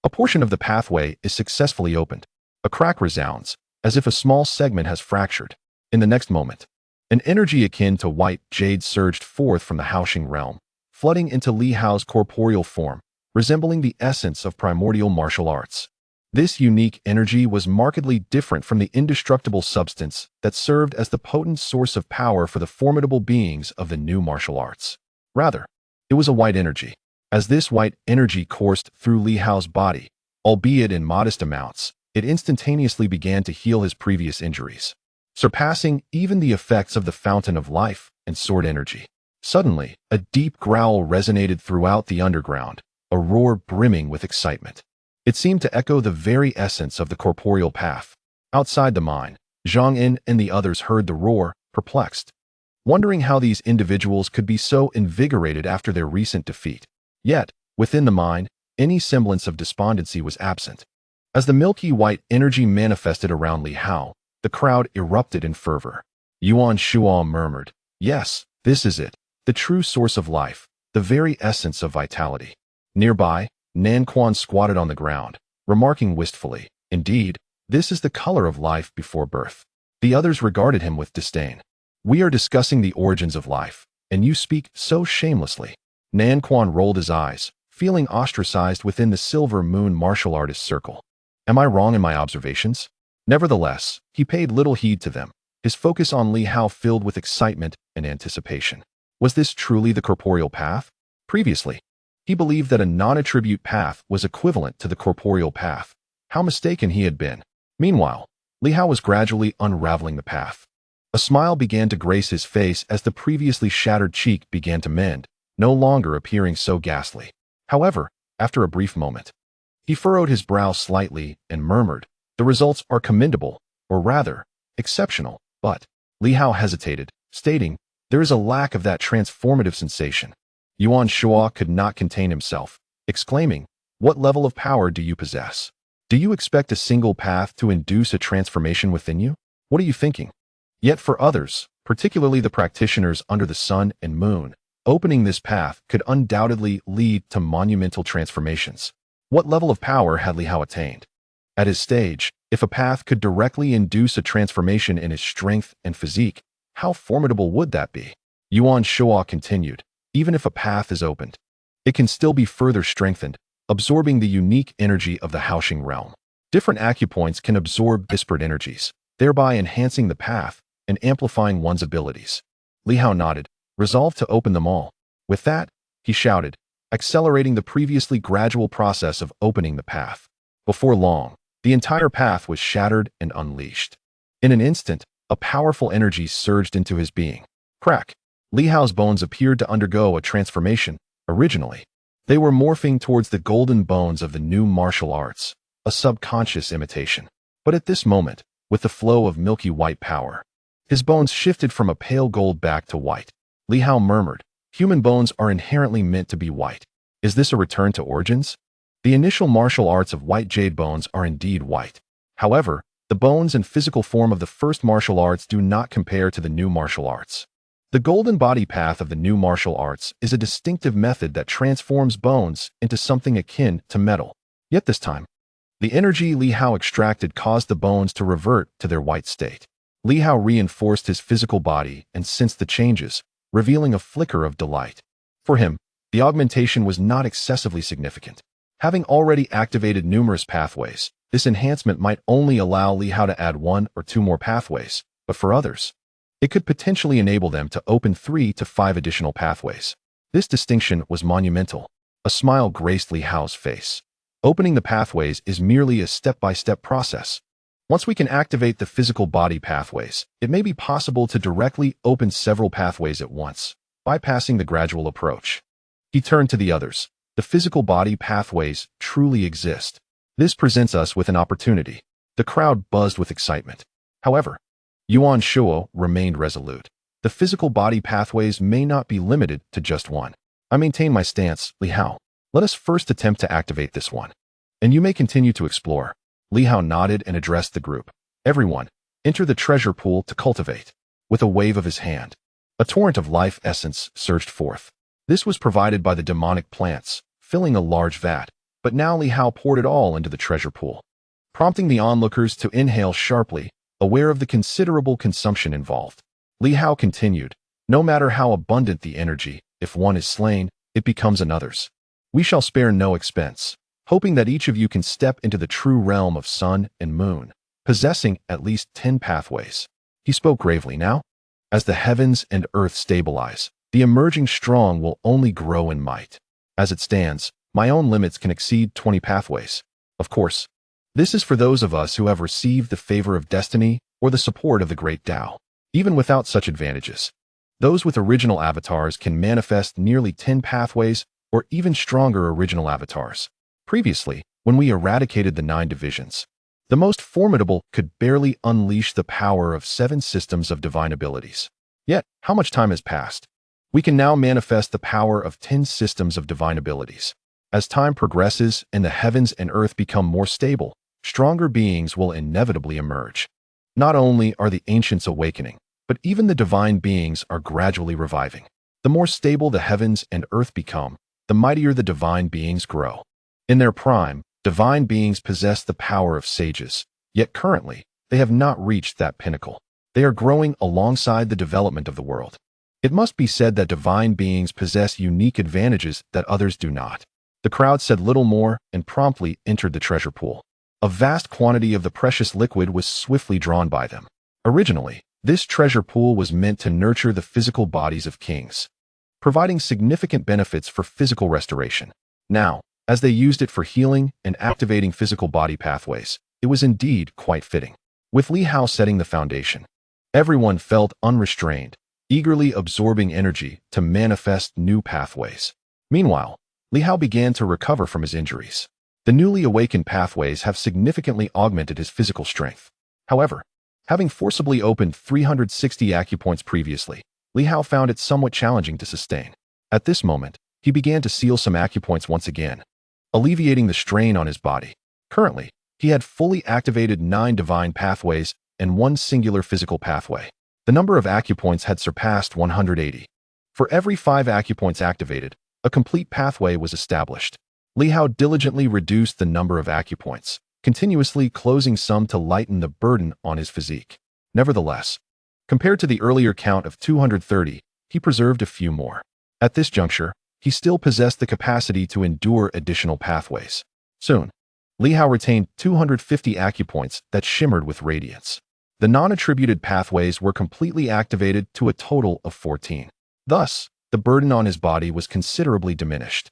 a portion of the pathway is successfully opened. A crack resounds, as if a small segment has fractured. In the next moment, an energy akin to white jade surged forth from the Haoxing realm, flooding into Li Hao's corporeal form, resembling the essence of primordial martial arts. This unique energy was markedly different from the indestructible substance that served as the potent source of power for the formidable beings of the new martial arts. Rather, it was a white energy. As this white energy coursed through Li Hao's body, albeit in modest amounts, it instantaneously began to heal his previous injuries, surpassing even the effects of the fountain of life and sword energy. Suddenly, a deep growl resonated throughout the underground, a roar brimming with excitement. It seemed to echo the very essence of the corporeal path. Outside the mine, Zhang En and the others heard the roar, perplexed, wondering how these individuals could be so invigorated after their recent defeat. Yet, within the mine, any semblance of despondency was absent. As the milky white energy manifested around Li Hao, the crowd erupted in fervor. Yuan Shuo murmured, "Yes, this is it, the true source of life, the very essence of vitality." Nearby, Nan Quan squatted on the ground, remarking wistfully, "Indeed, this is the color of life before birth." The others regarded him with disdain. "We are discussing the origins of life, and you speak so shamelessly." Nan Quan rolled his eyes, feeling ostracized within the Silver Moon martial artist circle. Am I wrong in my observations? Nevertheless, he paid little heed to them, his focus on Li Hao filled with excitement and anticipation. Was this truly the corporeal path? Previously, he believed that a non-attribute path was equivalent to the corporeal path. How mistaken he had been. Meanwhile, Li Hao was gradually unraveling the path. A smile began to grace his face as the previously shattered cheek began to mend, no longer appearing so ghastly. However, after a brief moment, he furrowed his brow slightly and murmured, "The results are commendable, or rather, exceptional." But Li Hao hesitated, stating, "There is a lack of that transformative sensation." Yuan Shuo could not contain himself, exclaiming, "What level of power do you possess? Do you expect a single path to induce a transformation within you? What are you thinking?" Yet for others, particularly the practitioners under the sun and moon, opening this path could undoubtedly lead to monumental transformations. What level of power had Li Hao attained? At his stage, if a path could directly induce a transformation in his strength and physique, how formidable would that be? Yuan Shuo continued, "Even if a path is opened, it can still be further strengthened, absorbing the unique energy of the Haoxing realm. Different acupoints can absorb disparate energies, thereby enhancing the path and amplifying one's abilities." Li Hao nodded, resolved to open them all. With that, he shouted, accelerating the previously gradual process of opening the path. Before long, the entire path was shattered and unleashed. In an instant, a powerful energy surged into his being. Crack! Li Hao's bones appeared to undergo a transformation. Originally, they were morphing towards the golden bones of the new martial arts, a subconscious imitation. But at this moment, with the flow of milky white power, his bones shifted from a pale gold back to white. Li Hao murmured, "Human bones are inherently meant to be white. Is this a return to origins?" The initial martial arts of white jade bones are indeed white. However, the bones and physical form of the first martial arts do not compare to the new martial arts. The golden body path of the new martial arts is a distinctive method that transforms bones into something akin to metal. Yet this time, the energy Li Hao extracted caused the bones to revert to their white state. Li Hao reinforced his physical body and sensed the changes, revealing a flicker of delight. For him, the augmentation was not excessively significant. Having already activated numerous pathways, this enhancement might only allow Li Hao to add 1 or 2 more pathways, but for others, it could potentially enable them to open 3 to 5 additional pathways. This distinction was monumental. A smile graced Li Hao's face. Opening the pathways is merely a step-by-step process. Once we can activate the physical body pathways, it may be possible to directly open several pathways at once, bypassing the gradual approach. He turned to the others. The physical body pathways truly exist. This presents us with an opportunity. The crowd buzzed with excitement. However, Yuan Shuo remained resolute. The physical body pathways may not be limited to just one. I maintain my stance, Li Hao. Let us first attempt to activate this one, and you may continue to explore. Li Hao nodded and addressed the group. Everyone, enter the treasure pool to cultivate. With a wave of his hand, a torrent of life essence surged forth. This was provided by the demonic plants, filling a large vat, but now Li Hao poured it all into the treasure pool, prompting the onlookers to inhale sharply, aware of the considerable consumption involved. Li Hao continued, no matter how abundant the energy, if one is slain, it becomes another's. We shall spare no expense, hoping that each of you can step into the true realm of sun and moon, possessing at least 10 pathways. He spoke gravely now. As the heavens and earth stabilize, the emerging strong will only grow in might. As it stands, my own limits can exceed 20 pathways. Of course, this is for those of us who have received the favor of destiny or the support of the great Tao. Even without such advantages, those with original avatars can manifest nearly 10 pathways or even stronger original avatars. Previously, when we eradicated the 9 divisions, the most formidable could barely unleash the power of 7 systems of divine abilities. Yet, how much time has passed? We can now manifest the power of 10 systems of divine abilities. As time progresses and the heavens and earth become more stable, stronger beings will inevitably emerge. Not only are the ancients awakening, but even the divine beings are gradually reviving. The more stable the heavens and earth become, the mightier the divine beings grow. In their prime, divine beings possess the power of sages, yet currently, they have not reached that pinnacle. They are growing alongside the development of the world. It must be said that divine beings possess unique advantages that others do not. The crowd said little more and promptly entered the treasure pool. A vast quantity of the precious liquid was swiftly drawn by them. Originally, this treasure pool was meant to nurture the physical bodies of kings, providing significant benefits for physical restoration. Now, as they used it for healing and activating physical body pathways, it was indeed quite fitting. With Li Hao setting the foundation, everyone felt unrestrained, eagerly absorbing energy to manifest new pathways. Meanwhile, Li Hao began to recover from his injuries. The newly awakened pathways have significantly augmented his physical strength. However, having forcibly opened 360 acupoints previously, Li Hao found it somewhat challenging to sustain. At this moment, he began to seal some acupoints once again, alleviating the strain on his body. Currently, he had fully activated 9 divine pathways and 1 singular physical pathway. The number of acupoints had surpassed 180. For every 5 acupoints activated, a complete pathway was established. Li Hao diligently reduced the number of acupoints, continuously closing some to lighten the burden on his physique. Nevertheless, compared to the earlier count of 230, he preserved a few more. At this juncture, he still possessed the capacity to endure additional pathways. Soon, Li Hao retained 250 acupoints that shimmered with radiance. The non-attributed pathways were completely activated to a total of 14. Thus, the burden on his body was considerably diminished.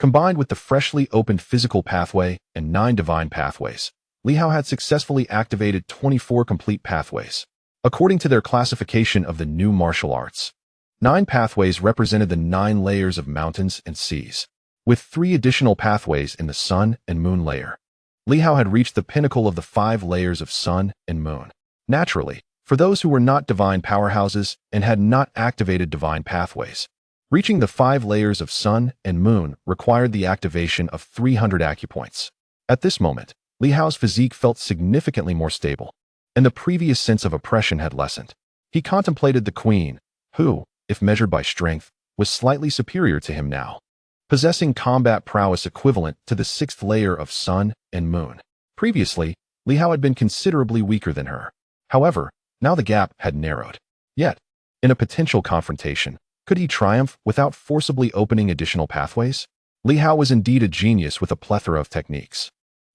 Combined with the freshly opened physical pathway and 9 divine pathways, Li Hao had successfully activated 24 complete pathways. According to their classification of the new martial arts, 9 pathways represented the 9 layers of mountains and seas, with 3 additional pathways in the sun and moon layer. Li Hao had reached the pinnacle of the 5 layers of sun and moon. Naturally, for those who were not divine powerhouses and had not activated divine pathways, reaching the 5 layers of sun and moon required the activation of 300 acupoints. At this moment, Li Hao's physique felt significantly more stable, and the previous sense of oppression had lessened. He contemplated the queen, who, if measured by strength, was slightly superior to him now, possessing combat prowess equivalent to the 6th layer of sun and moon. Previously, Li Hao had been considerably weaker than her. However, Now the gap had narrowed. Yet, in a potential confrontation, could he triumph without forcibly opening additional pathways? Li Hao was indeed a genius with a plethora of techniques.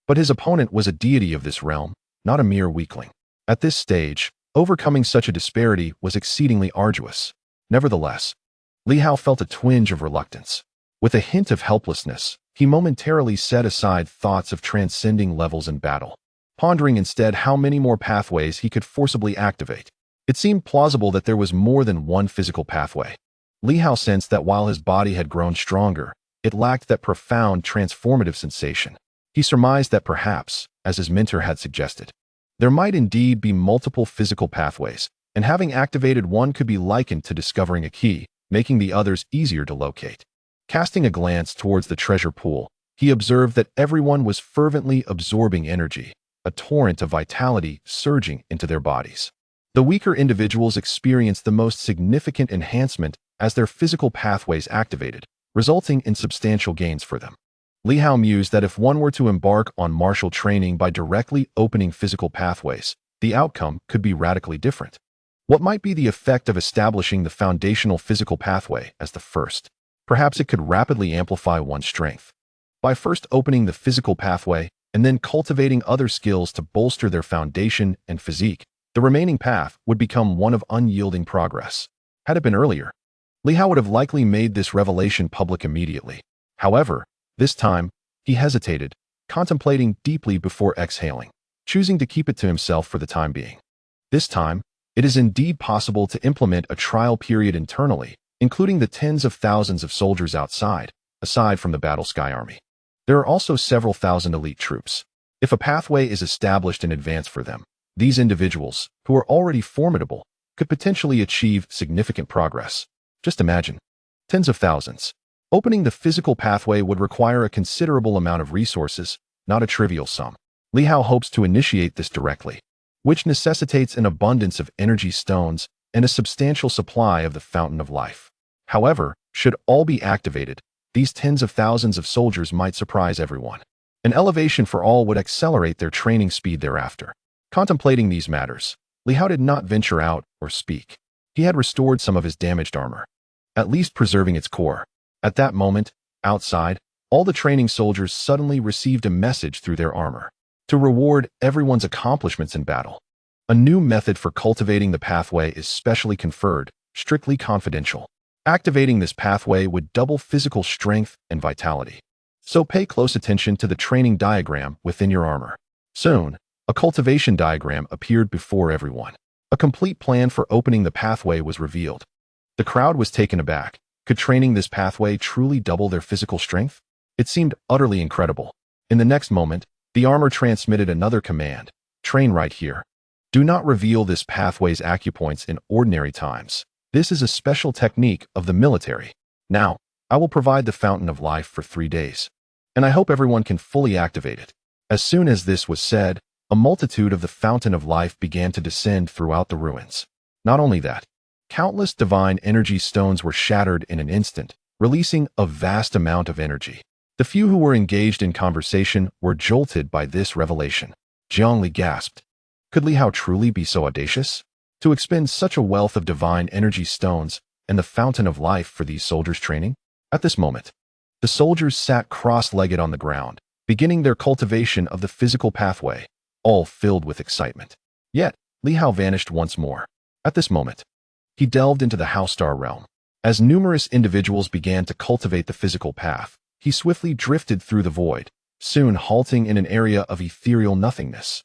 But his opponent was a deity of this realm, not a mere weakling. At this stage, overcoming such a disparity was exceedingly arduous. Nevertheless, Li Hao felt a twinge of reluctance. With a hint of helplessness, he momentarily set aside thoughts of transcending levels in battle, pondering instead how many more pathways he could forcibly activate. It seemed plausible that there was more than one physical pathway. Li Hao sensed that while his body had grown stronger, it lacked that profound transformative sensation. He surmised that perhaps, as his mentor had suggested, there might indeed be multiple physical pathways, and having activated one could be likened to discovering a key, making the others easier to locate. Casting a glance towards the treasure pool, he observed that everyone was fervently absorbing energy, a torrent of vitality surging into their bodies. The weaker individuals experienced the most significant enhancement as their physical pathways activated, resulting in substantial gains for them. Li Hao mused that if one were to embark on martial training by directly opening physical pathways, the outcome could be radically different. What might be the effect of establishing the foundational physical pathway as the first? Perhaps it could rapidly amplify one's strength. By first opening the physical pathway and then cultivating other skills to bolster their foundation and physique, the remaining path would become one of unyielding progress. Had it been earlier, Li Hao would have likely made this revelation public immediately. However, this time, he hesitated, contemplating deeply before exhaling, choosing to keep it to himself for the time being. This time, it is indeed possible to implement a trial period internally, including the tens of thousands of soldiers outside, aside from the Battle Sky Army. There are also several thousand elite troops. If a pathway is established in advance for them, these individuals, who are already formidable, could potentially achieve significant progress. Just imagine. Tens of thousands. Opening the physical pathway would require a considerable amount of resources, not a trivial sum. Li Hao hopes to initiate this directly, which necessitates an abundance of energy stones and a substantial supply of the Fountain of Life. However, should all be activated, these tens of thousands of soldiers might surprise everyone. An elevation for all would accelerate their training speed thereafter. Contemplating these matters, Li Hao did not venture out or speak. He had restored some of his damaged armor, at least preserving its core. At that moment, outside, all the training soldiers suddenly received a message through their armor to reward everyone's accomplishments in battle. A new method for cultivating the pathway is specially conferred, strictly confidential. Activating this pathway would double physical strength and vitality. So pay close attention to the training diagram within your armor. Soon, a cultivation diagram appeared before everyone. A complete plan for opening the pathway was revealed. The crowd was taken aback. Could training this pathway truly double their physical strength? It seemed utterly incredible. In the next moment, the armor transmitted another command. Train right here. Do not reveal this pathway's acupoints in ordinary times. This is a special technique of the military. Now, I will provide the Fountain of Life for 3 days, and I hope everyone can fully activate it. As soon as this was said, a multitude of the Fountain of Life began to descend throughout the ruins. Not only that, countless divine energy stones were shattered in an instant, releasing a vast amount of energy. The few who were engaged in conversation were jolted by this revelation. Jiang Li gasped. Could Li Hao truly be so audacious? To expend such a wealth of divine energy stones and the Fountain of Life for these soldiers' training? At this moment, the soldiers sat cross-legged on the ground, beginning their cultivation of the physical pathway, all filled with excitement. Yet, Li Hao vanished once more. At this moment, he delved into the Housestar realm. As numerous individuals began to cultivate the physical path, he swiftly drifted through the void, soon halting in an area of ethereal nothingness.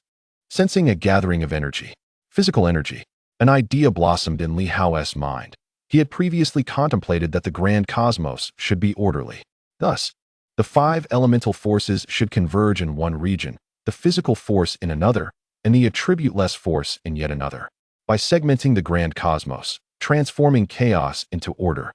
Sensing a gathering of energy, physical energy, an idea blossomed in Li Hao's mind. He had previously contemplated that the grand cosmos should be orderly. Thus, the 5 elemental forces should converge in one region, the physical force in another, and the attributeless force in yet another. By segmenting the grand cosmos, transforming chaos into order,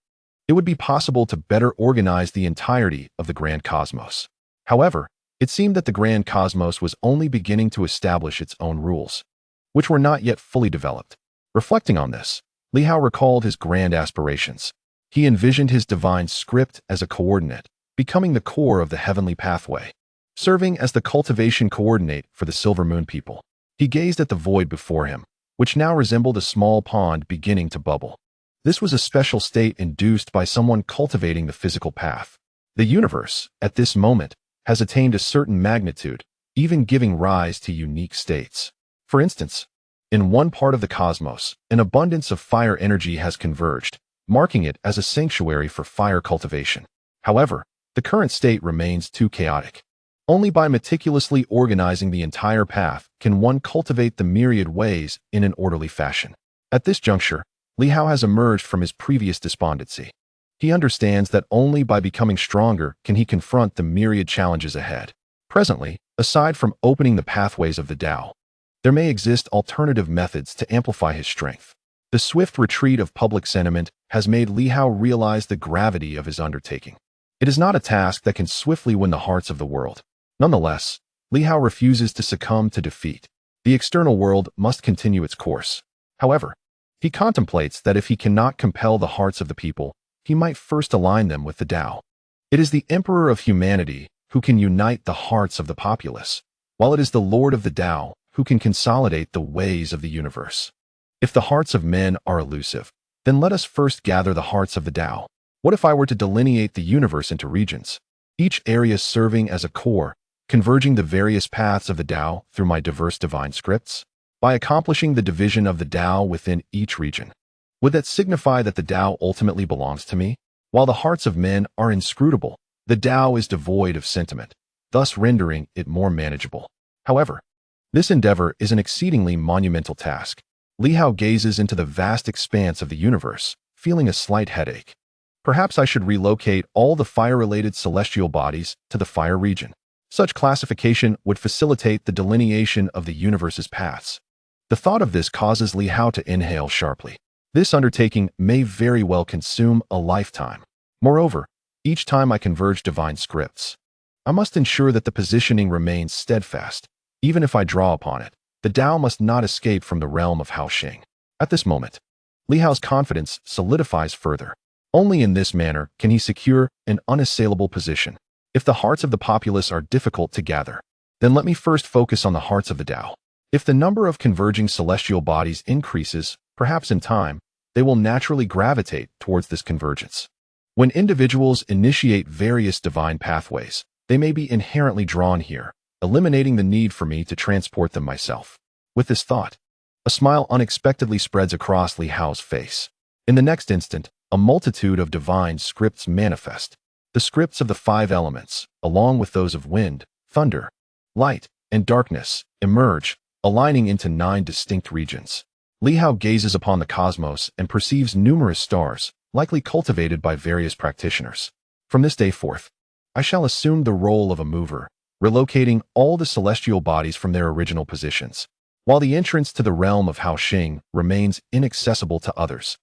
it would be possible to better organize the entirety of the grand cosmos. However, it seemed that the grand cosmos was only beginning to establish its own rules, which were not yet fully developed. Reflecting on this, Li Hao recalled his grand aspirations. He envisioned his divine script as a coordinate, becoming the core of the heavenly pathway, serving as the cultivation coordinate for the Silver Moon people. He gazed at the void before him, which now resembled a small pond beginning to bubble. This was a special state induced by someone cultivating the physical path. The universe, at this moment, has attained a certain magnitude, even giving rise to unique states. For instance, in one part of the cosmos, an abundance of fire energy has converged, marking it as a sanctuary for fire cultivation. However, the current state remains too chaotic. Only by meticulously organizing the entire path can one cultivate the myriad ways in an orderly fashion. At this juncture, Li Hao has emerged from his previous despondency. He understands that only by becoming stronger can he confront the myriad challenges ahead. Presently, aside from opening the pathways of the Tao, there may exist alternative methods to amplify his strength. The swift retreat of public sentiment has made Li Hao realize the gravity of his undertaking. It is not a task that can swiftly win the hearts of the world. Nonetheless, Li Hao refuses to succumb to defeat. The external world must continue its course. However, he contemplates that if he cannot compel the hearts of the people, he might first align them with the Tao. It is the Emperor of humanity who can unite the hearts of the populace, while it is the Lord of the Tao who can consolidate the ways of the universe. If the hearts of men are elusive, then let us first gather the hearts of the Tao. What if I were to delineate the universe into regions, each area serving as a core, converging the various paths of the Tao through my diverse divine scripts? By accomplishing the division of the Tao within each region, would that signify that the Tao ultimately belongs to me? While the hearts of men are inscrutable, the Tao is devoid of sentiment, thus rendering it more manageable. However, this endeavor is an exceedingly monumental task. Li Hao gazes into the vast expanse of the universe, feeling a slight headache. Perhaps I should relocate all the fire-related celestial bodies to the fire region. Such classification would facilitate the delineation of the universe's paths. The thought of this causes Li Hao to inhale sharply. This undertaking may very well consume a lifetime. Moreover, each time I converge divine scripts, I must ensure that the positioning remains steadfast. Even if I draw upon it, the Tao must not escape from the realm of Haoxing. At this moment, Li Hao's confidence solidifies further. Only in this manner can he secure an unassailable position. If the hearts of the populace are difficult to gather, then let me first focus on the hearts of the Tao. If the number of converging celestial bodies increases, perhaps in time, they will naturally gravitate towards this convergence. When individuals initiate various divine pathways, they may be inherently drawn here, eliminating the need for me to transport them myself. With this thought, a smile unexpectedly spreads across Li Hao's face. In the next instant, a multitude of divine scripts manifest. The scripts of the 5 elements, along with those of wind, thunder, light, and darkness, emerge, aligning into 9 distinct regions. Li Hao gazes upon the cosmos and perceives numerous stars, likely cultivated by various practitioners. From this day forth, I shall assume the role of a mover, relocating all the celestial bodies from their original positions. While the entrance to the realm of Haoxing remains inaccessible to others,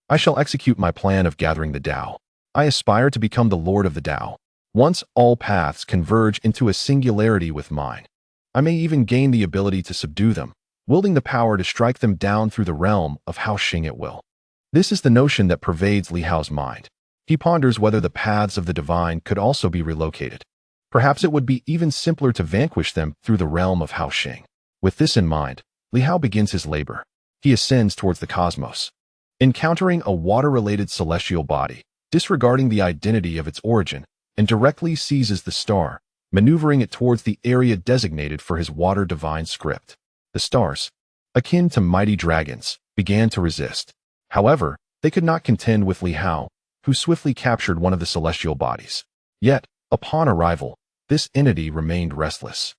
I shall execute my plan of gathering the Tao. I aspire to become the Lord of the Tao. Once all paths converge into a singularity with mine, I may even gain the ability to subdue them, wielding the power to strike them down through the realm of Haoxing at will. This is the notion that pervades Li Hao's mind. He ponders whether the paths of the divine could also be relocated. Perhaps it would be even simpler to vanquish them through the realm of Haoxing. With this in mind, Li Hao begins his labor. He ascends towards the cosmos. Encountering a water-related celestial body, disregarding the identity of its origin, and directly seizes the star, maneuvering it towards the area designated for his water divine script. The stars, akin to mighty dragons, began to resist. However, they could not contend with Li Hao, who swiftly captured one of the celestial bodies. Yet, upon arrival, this entity remained restless.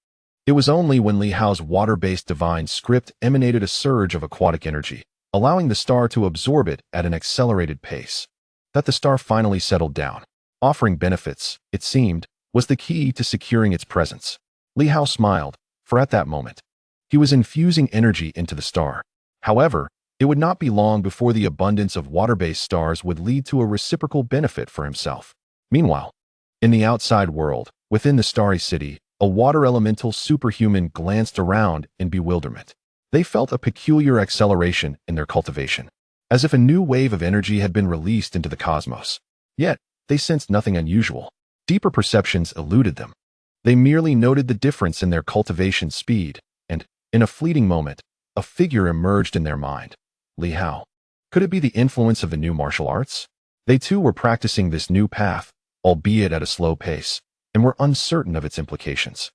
It was only when Li Hao's water-based divine script emanated a surge of aquatic energy, allowing the star to absorb it at an accelerated pace, that the star finally settled down. Offering benefits, it seemed, was the key to securing its presence. Li Hao smiled, for at that moment, he was infusing energy into the star. However, it would not be long before the abundance of water-based stars would lead to a reciprocal benefit for himself. Meanwhile, in the outside world, within the Starry City, a water elemental superhuman glanced around in bewilderment. They felt a peculiar acceleration in their cultivation, as if a new wave of energy had been released into the cosmos. Yet, they sensed nothing unusual. Deeper perceptions eluded them. They merely noted the difference in their cultivation speed, and, in a fleeting moment, a figure emerged in their mind. Li Hao. Could it be the influence of the new martial arts? They too were practicing this new path, albeit at a slow pace, and were uncertain of its implications.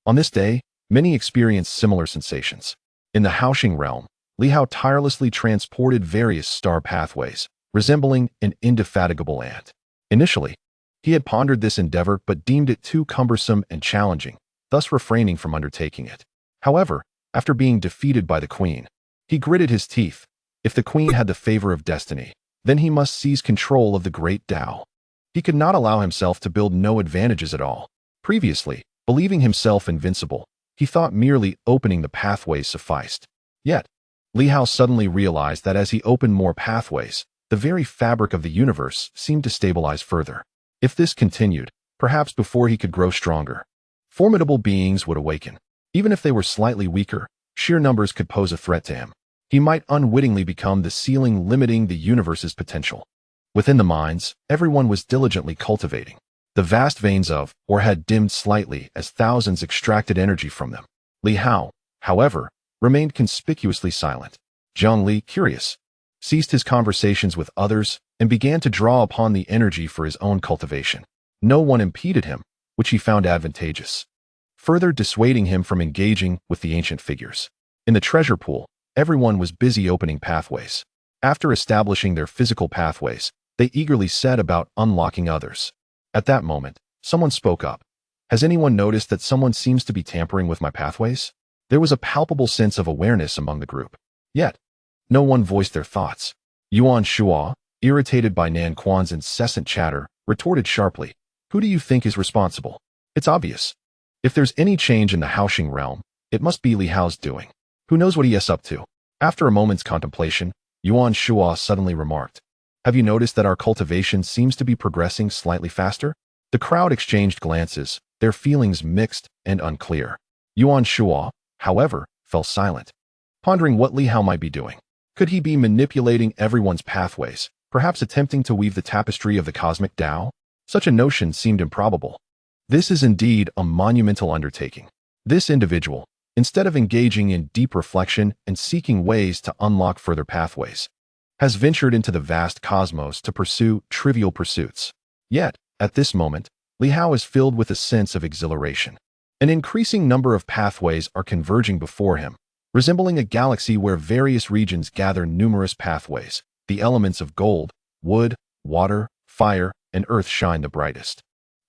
On this day, many experienced similar sensations. In the Haoxing realm, Li Hao tirelessly transported various star pathways, resembling an indefatigable ant. Initially, he had pondered this endeavor but deemed it too cumbersome and challenging, thus refraining from undertaking it. However, after being defeated by the queen, he gritted his teeth. If the queen had the favor of destiny, then he must seize control of the great Tao. He could not allow himself to build no advantages at all. Previously, believing himself invincible, he thought merely opening the pathways sufficed. Yet, Li Hao suddenly realized that as he opened more pathways, the very fabric of the universe seemed to stabilize further. If this continued, perhaps before he could grow stronger, formidable beings would awaken. Even if they were slightly weaker, sheer numbers could pose a threat to him. He might unwittingly become the ceiling limiting the universe's potential. Within the minds, everyone was diligently cultivating. The vast veins of, or had dimmed slightly as thousands extracted energy from them. Li Hao, however, remained conspicuously silent. Zhang Li, curious, ceased his conversations with others and began to draw upon the energy for his own cultivation. No one impeded him, which he found advantageous, further dissuading him from engaging with the ancient figures. In the treasure pool, everyone was busy opening pathways. After establishing their physical pathways, they eagerly set about unlocking others. At that moment, someone spoke up. Has anyone noticed that someone seems to be tampering with my pathways? There was a palpable sense of awareness among the group. Yet, no one voiced their thoughts. Yuan Shuo, irritated by Nan Quan's incessant chatter, retorted sharply, "Who do you think is responsible? It's obvious. If there's any change in the Haoxing realm, it must be Li Hao's doing. Who knows what he is up to?" After a moment's contemplation, Yuan Shuo suddenly remarked, "Have you noticed that our cultivation seems to be progressing slightly faster?" The crowd exchanged glances, their feelings mixed and unclear. Yuan Shuo, however, fell silent, pondering what Li Hao might be doing. Could he be manipulating everyone's pathways, perhaps attempting to weave the tapestry of the cosmic Tao? Such a notion seemed improbable. This is indeed a monumental undertaking. This individual, instead of engaging in deep reflection and seeking ways to unlock further pathways, has ventured into the vast cosmos to pursue trivial pursuits. Yet, at this moment, Li Hao is filled with a sense of exhilaration. An increasing number of pathways are converging before him, resembling a galaxy where various regions gather numerous pathways. The elements of gold, wood, water, fire, and earth shine the brightest,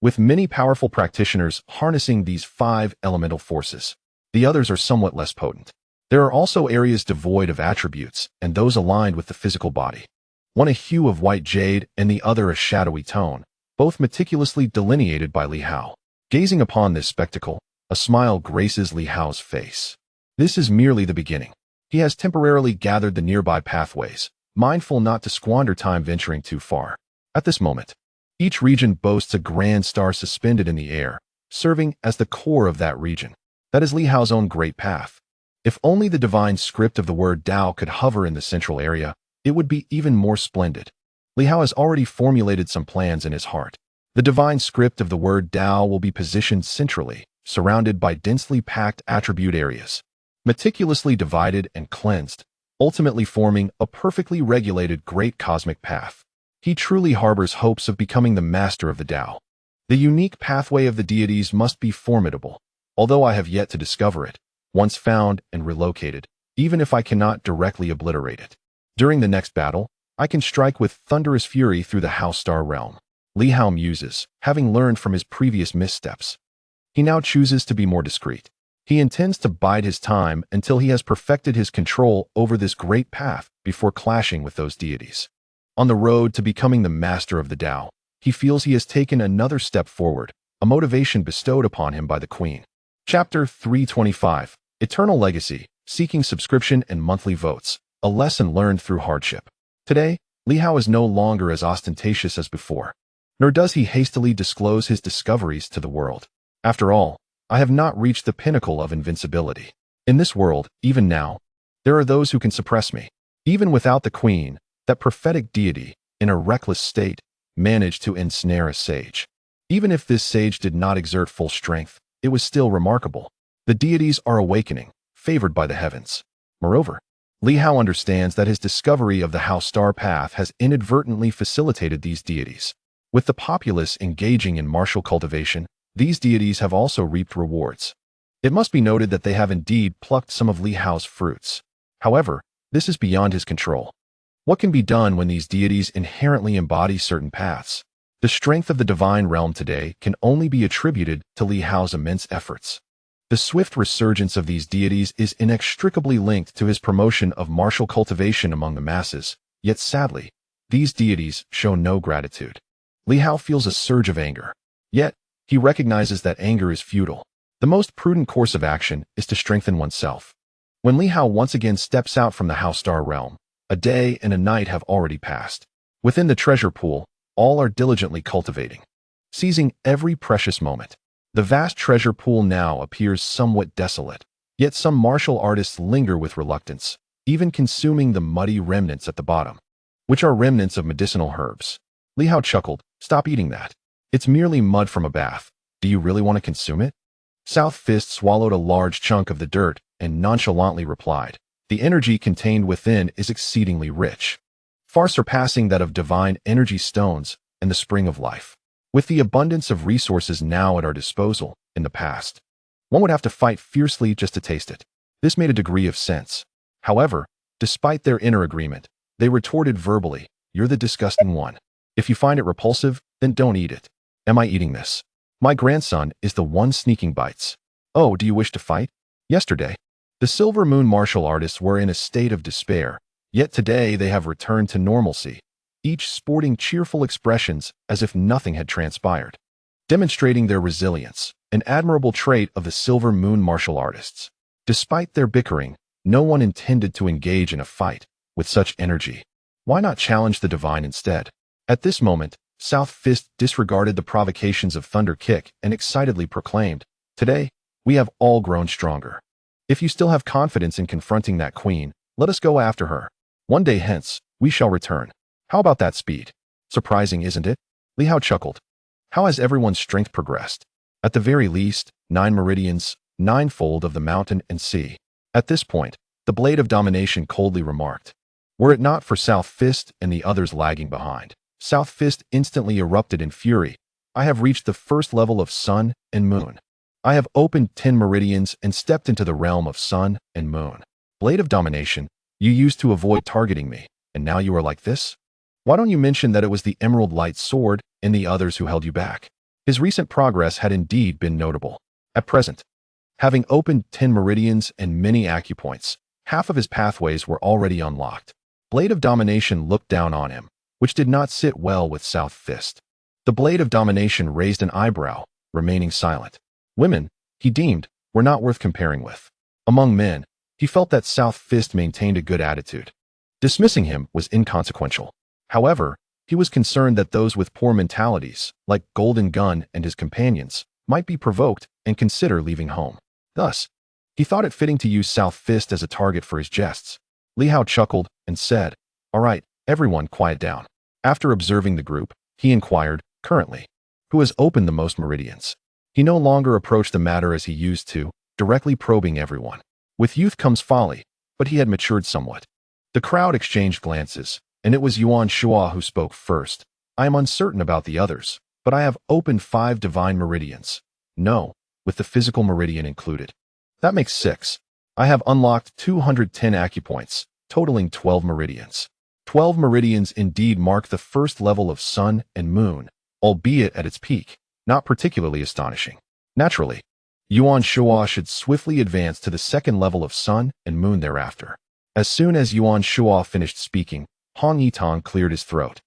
with many powerful practitioners harnessing these 5 elemental forces. The others are somewhat less potent. There are also areas devoid of attributes and those aligned with the physical body. One a hue of white jade and the other a shadowy tone, both meticulously delineated by Li Hao. Gazing upon this spectacle, a smile graces Li Hao's face. This is merely the beginning. He has temporarily gathered the nearby pathways, mindful not to squander time venturing too far. At this moment, each region boasts a grand star suspended in the air, serving as the core of that region. That is Li Hao's own great path. If only the divine script of the word Tao could hover in the central area, it would be even more splendid. Li Hao has already formulated some plans in his heart. The divine script of the word Tao will be positioned centrally, surrounded by densely packed attribute areas, meticulously divided and cleansed, ultimately forming a perfectly regulated great cosmic path. He truly harbors hopes of becoming the master of the Tao. The unique pathway of the deities must be formidable, although I have yet to discover it, once found and relocated, even if I cannot directly obliterate it. During the next battle, I can strike with thunderous fury through the House Star realm. Li Hao muses, having learned from his previous missteps. He now chooses to be more discreet. He intends to bide his time until he has perfected his control over this great path before clashing with those deities. On the road to becoming the master of the Tao, he feels he has taken another step forward, a motivation bestowed upon him by the Queen. Chapter 325, Eternal Legacy, Seeking Subscription and Monthly Votes, a lesson learned through hardship. Today, Li Hao is no longer as ostentatious as before, nor does he hastily disclose his discoveries to the world. After all, I have not reached the pinnacle of invincibility. In this world, even now, there are those who can suppress me. Even without the Queen, that prophetic deity, in a reckless state, managed to ensnare a sage. Even if this sage did not exert full strength, it was still remarkable. The deities are awakening, favored by the heavens. Moreover, Li Hao understands that his discovery of the Hao star path has inadvertently facilitated these deities. With the populace engaging in martial cultivation, these deities have also reaped rewards. It must be noted that they have indeed plucked some of Li Hao's fruits. However, this is beyond his control. What can be done when these deities inherently embody certain paths? The strength of the divine realm today can only be attributed to Li Hao's immense efforts. The swift resurgence of these deities is inextricably linked to his promotion of martial cultivation among the masses, yet sadly, these deities show no gratitude. Li Hao feels a surge of anger. Yet, he recognizes that anger is futile. The most prudent course of action is to strengthen oneself. When Li Hao once again steps out from the Hao star realm, a day and a night have already passed. Within the treasure pool, all are diligently cultivating, seizing every precious moment. The vast treasure pool now appears somewhat desolate, yet some martial artists linger with reluctance, even consuming the muddy remnants at the bottom, which are remnants of medicinal herbs. Li Hao chuckled, "Stop eating that. It's merely mud from a bath. Do you really want to consume it?" South Fist swallowed a large chunk of the dirt and nonchalantly replied, "The energy contained within is exceedingly rich, far surpassing that of divine energy stones and the spring of life. With the abundance of resources now at our disposal, in the past, one would have to fight fiercely just to taste it." This made a degree of sense. However, despite their inner agreement, they retorted verbally, "You're the disgusting one. If you find it repulsive, then don't eat it." "Am I eating this? My grandson is the one sneaking bites." "Oh, do you wish to fight?" Yesterday, the Silver Moon martial artists were in a state of despair, yet today they have returned to normalcy, each sporting cheerful expressions as if nothing had transpired, demonstrating their resilience, an admirable trait of the Silver Moon martial artists. Despite their bickering, no one intended to engage in a fight with such energy. Why not challenge the divine instead? At this moment, South Fist disregarded the provocations of Thunder Kick and excitedly proclaimed, "Today, we have all grown stronger. If you still have confidence in confronting that queen, let us go after her. One day hence, we shall return. How about that speed? Surprising, isn't it?" Li Hao chuckled. How has everyone's strength progressed? At the very least, 9 meridians, ninefold of the mountain and sea. At this point, the Blade of Domination coldly remarked. Were it not for South Fist and the others lagging behind. South Fist instantly erupted in fury. "I have reached the first level of sun and moon. I have opened 10 meridians and stepped into the realm of sun and moon. Blade of Domination, you used to avoid targeting me, and now you are like this? Why don't you mention that it was the Emerald Light Sword and the others who held you back?" His recent progress had indeed been notable. At present, having opened 10 meridians and many acupoints, half of his pathways were already unlocked. Blade of Domination looked down on him, which did not sit well with South Fist. The Blade of Domination raised an eyebrow, remaining silent. Women, he deemed, were not worth comparing with. Among men, he felt that South Fist maintained a good attitude. Dismissing him was inconsequential. However, he was concerned that those with poor mentalities, like Golden Gun and his companions, might be provoked and consider leaving home. Thus, he thought it fitting to use South Fist as a target for his jests. Li Hao chuckled and said, "All right, everyone quiet down." After observing the group, he inquired, "Currently, who has opened the most meridians?" He no longer approached the matter as he used to, directly probing everyone. With youth comes folly, but he had matured somewhat. The crowd exchanged glances, and it was Yuan Shua who spoke first. "I am uncertain about the others, but I have opened 5 divine meridians. No, with the physical meridian included. That makes 6. I have unlocked 210 acupoints, totaling 12 meridians. 12 meridians indeed mark the first level of sun and moon, albeit at its peak, not particularly astonishing. Naturally, Yuan Shua should swiftly advance to the second level of sun and moon thereafter." As soon as Yuan Shua finished speaking, Hong Yitong cleared his throat.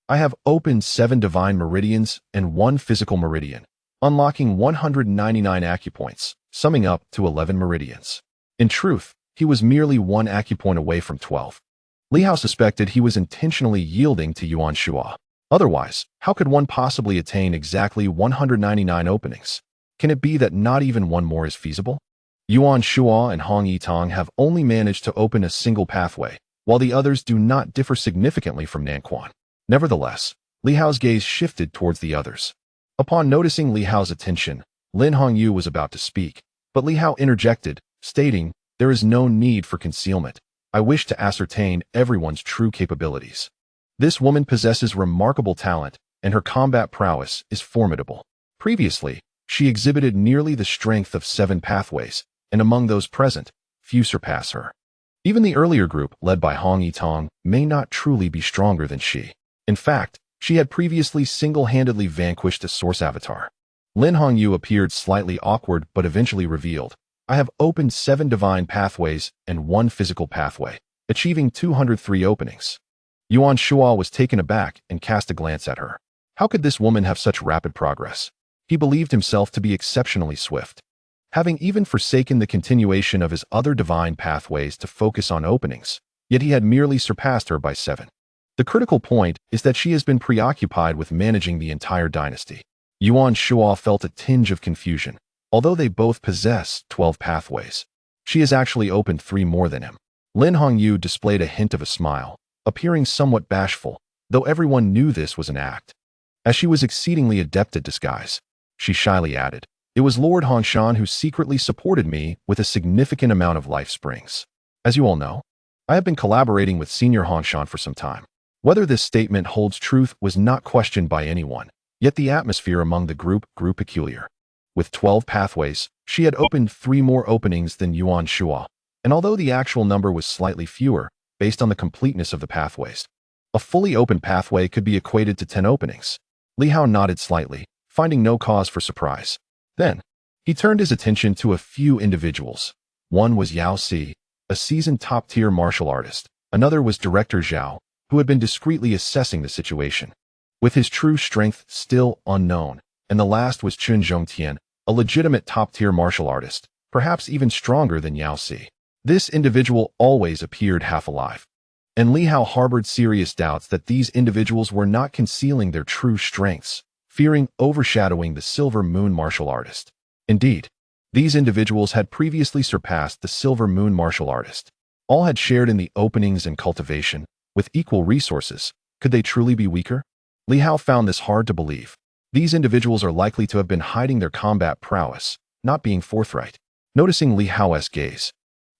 "I have opened 7 divine meridians and 1 physical meridian, unlocking 199 acupoints, summing up to 11 meridians. In truth, he was merely 1 acupoint away from 12. Li Hao suspected he was intentionally yielding to Yuan Shua. Otherwise, how could one possibly attain exactly 199 openings? Can it be that not even one more is feasible? Yuan Shua and Hong Yitong have only managed to open a single pathway, while the others do not differ significantly from Nanquan. Nevertheless, Li Hao's gaze shifted towards the others. Upon noticing Li Hao's attention, Lin Hongyu was about to speak, but Li Hao interjected, stating, There is no need for concealment. I wish to ascertain everyone's true capabilities. This woman possesses remarkable talent, and her combat prowess is formidable. Previously, she exhibited nearly the strength of 7 pathways, and among those present, few surpass her. Even the earlier group, led by Hong Yitong, may not truly be stronger than she. In fact, she had previously single-handedly vanquished a source avatar. Lin Hongyu appeared slightly awkward but eventually revealed, I have opened 7 divine pathways and 1 physical pathway, achieving 203 openings. Yuan Shuo was taken aback and cast a glance at her. How could this woman have such rapid progress? He believed himself to be exceptionally swift. Having even forsaken the continuation of his other divine pathways to focus on openings, yet he had merely surpassed her by 7. The critical point is that she has been preoccupied with managing the entire dynasty. Yuan Shuo felt a tinge of confusion. Although they both possess 12 pathways, she has actually opened 3 more than him. Lin Hongyu displayed a hint of a smile, appearing somewhat bashful, though everyone knew this was an act. As she was exceedingly adept at disguise, she shyly added, it was Lord Hongshan who secretly supported me with a significant amount of life springs. As you all know, I have been collaborating with Senior Hongshan for some time. Whether this statement holds truth was not questioned by anyone, yet the atmosphere among the group grew peculiar. With 12 pathways, she had opened 3 more openings than Yuan Shuo, and although the actual number was slightly fewer, based on the completeness of the pathways, a fully open pathway could be equated to 10 openings. Li Hao nodded slightly, finding no cause for surprise. Then, he turned his attention to a few individuals. One was Yao Si, a seasoned top-tier martial artist. Another was Director Zhao, who had been discreetly assessing the situation, with his true strength still unknown. And the last was Chun Zhongtian, a legitimate top-tier martial artist, perhaps even stronger than Yao Si. This individual always appeared half alive, and Li Hao harbored serious doubts that these individuals were not concealing their true strengths, fearing overshadowing the Silver Moon martial artist. Indeed, these individuals had previously surpassed the Silver Moon martial artist. All had shared in the openings and cultivation, with equal resources. Could they truly be weaker? Li Hao found this hard to believe. These individuals are likely to have been hiding their combat prowess, not being forthright. Noticing Li Hao's gaze,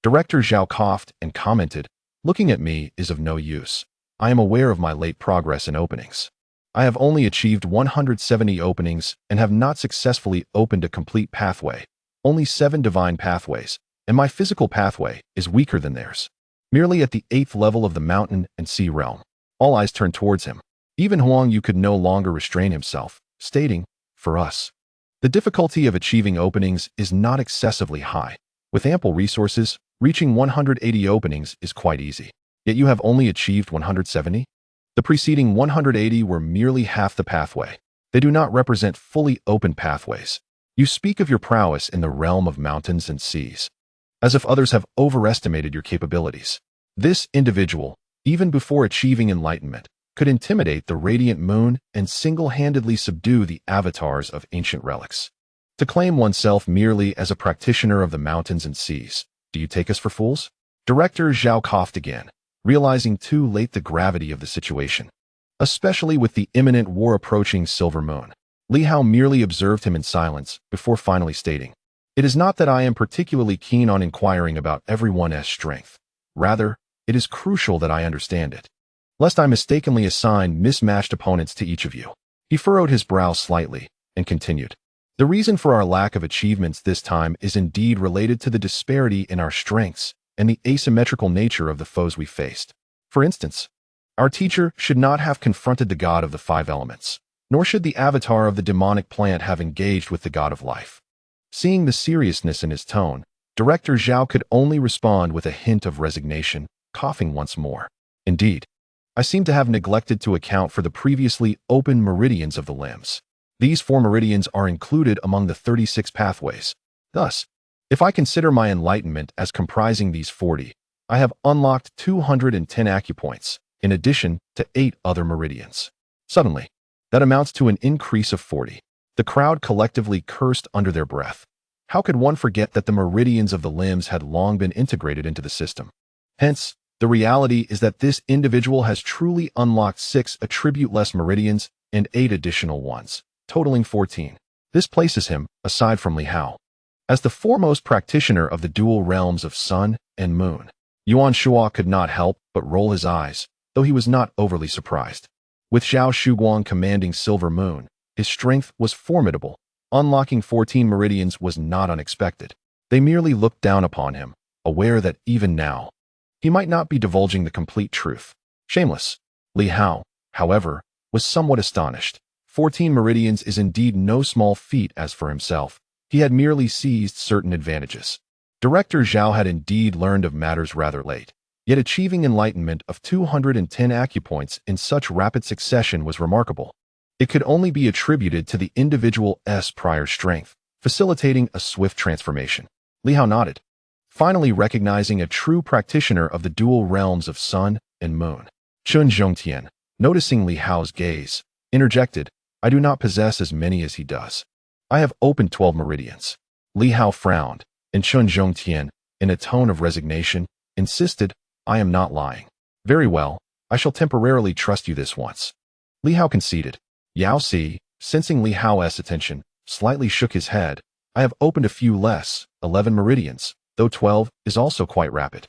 Director Zhao coughed and commented, looking at me is of no use. I am aware of my late progress in openings. I have only achieved 170 openings and have not successfully opened a complete pathway, only 7 divine pathways, and my physical pathway is weaker than theirs. Merely at the 8th level of the mountain and sea realm. All eyes turned towards him. Even Huang Yu could no longer restrain himself, stating, for us, the difficulty of achieving openings is not excessively high. With ample resources, reaching 180 openings is quite easy. Yet you have only achieved 170? The preceding 180 were merely half the pathway. They do not represent fully open pathways. You speak of your prowess in the realm of mountains and seas, as if others have overestimated your capabilities. This individual, even before achieving enlightenment, could intimidate the radiant moon and single-handedly subdue the avatars of ancient relics. To claim oneself merely as a practitioner of the mountains and seas, do you take us for fools? Director Zhao coughed again, realizing too late the gravity of the situation. Especially with the imminent war approaching Silver Moon. Li Hao merely observed him in silence before finally stating, it is not that I am particularly keen on inquiring about everyone's strength. Rather, it is crucial that I understand it, lest I mistakenly assign mismatched opponents to each of you. He furrowed his brow slightly and continued. The reason for our lack of achievements this time is indeed related to the disparity in our strengths and the asymmetrical nature of the foes we faced. For instance, our teacher should not have confronted the god of the 5 elements, nor should the avatar of the demonic plant have engaged with the god of life. Seeing the seriousness in his tone, Director Zhao could only respond with a hint of resignation, coughing once more. Indeed, I seem to have neglected to account for the previously open meridians of the limbs. These 4 meridians are included among the 36 pathways. Thus, if I consider my enlightenment as comprising these 40, I have unlocked 210 acupoints, in addition to 8 other meridians. Suddenly, that amounts to an increase of 40. The crowd collectively cursed under their breath. How could one forget that the meridians of the limbs had long been integrated into the system? Hence, the reality is that this individual has truly unlocked 6 attribute-less meridians and 8 additional ones, totaling 14. This places him, aside from Li Hao, As the foremost practitioner of the dual realms of sun and moon, Yuan Shuo could not help but roll his eyes, though he was not overly surprised. With Zhao Shuguang commanding Silver Moon, his strength was formidable. Unlocking 14 meridians was not unexpected. They merely looked down upon him, aware that even now, he might not be divulging the complete truth. Shameless. Li Hao, however, was somewhat astonished. 14 meridians is indeed no small feat. As for himself, he had merely seized certain advantages. Director Zhao had indeed learned of matters rather late, yet achieving enlightenment of 210 acupoints in such rapid succession was remarkable. It could only be attributed to the individual's prior strength, facilitating a swift transformation. Li Hao nodded, finally recognizing a true practitioner of the dual realms of sun and moon. Chun Zhongtian, noticing Li Hao's gaze, interjected, "I do not possess as many as he does. I have opened 12 meridians." Li Hao frowned, and Chun Zhongtian, in a tone of resignation, insisted, "I am not lying." "Very well, I shall temporarily trust you this once." Li Hao conceded. Yao Si, sensing Li Hao's attention, slightly shook his head. "I have opened a few less, 11 meridians, though 12 is also quite rapid."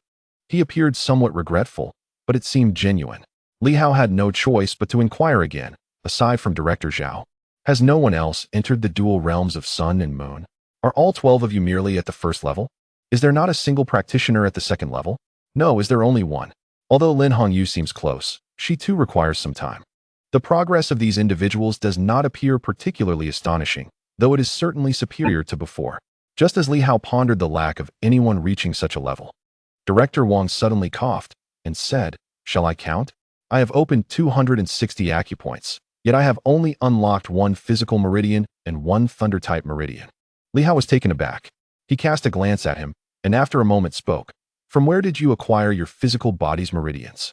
He appeared somewhat regretful, but it seemed genuine. Li Hao had no choice but to inquire again, aside from Director Zhao. "Has no one else entered the dual realms of sun and moon? Are all 12 of you merely at the first level? Is there not a single practitioner at the second level?" "No, is there only one? Although Lin Hongyu seems close, she too requires some time." The progress of these individuals does not appear particularly astonishing, though it is certainly superior to before. Just as Li Hao pondered the lack of anyone reaching such a level, Director Wang suddenly coughed and said, "Shall I count? I have opened 260 acupoints, yet I have only unlocked 1 physical meridian and 1 thunder-type meridian." Li Hao was taken aback. He cast a glance at him, and after a moment spoke, "From where did you acquire your physical body's meridians?"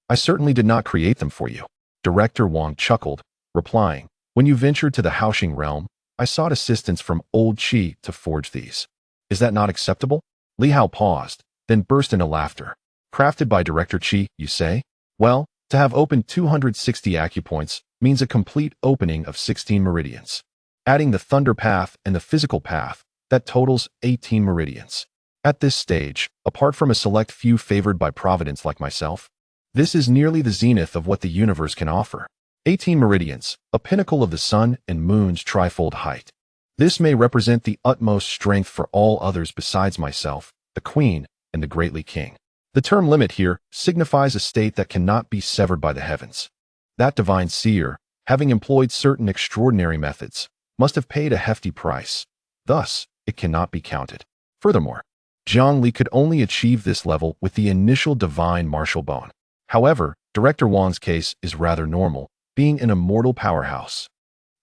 "I certainly did not create them for you." Director Wang chuckled, replying, "When you ventured to the Haoxing realm, I sought assistance from old Qi to forge these. Is that not acceptable?" Li Hao paused, then burst into laughter. "Crafted by Director Qi, you say? Well, to have opened 260 acupoints means a complete opening of 16 meridians. Adding the thunder path and the physical path, that totals 18 meridians. At this stage, apart from a select few favored by providence like myself, this is nearly the zenith of what the universe can offer. 18 meridians, a pinnacle of the sun and moon's trifold height. This may represent the utmost strength for all others besides myself, the queen, and the greatly king. The term limit here signifies a state that cannot be severed by the heavens. That divine seer, having employed certain extraordinary methods, must have paid a hefty price. Thus, it cannot be counted. Furthermore, Zhang Li could only achieve this level with the initial divine martial bone. However, Director Wang's case is rather normal, being an immortal powerhouse.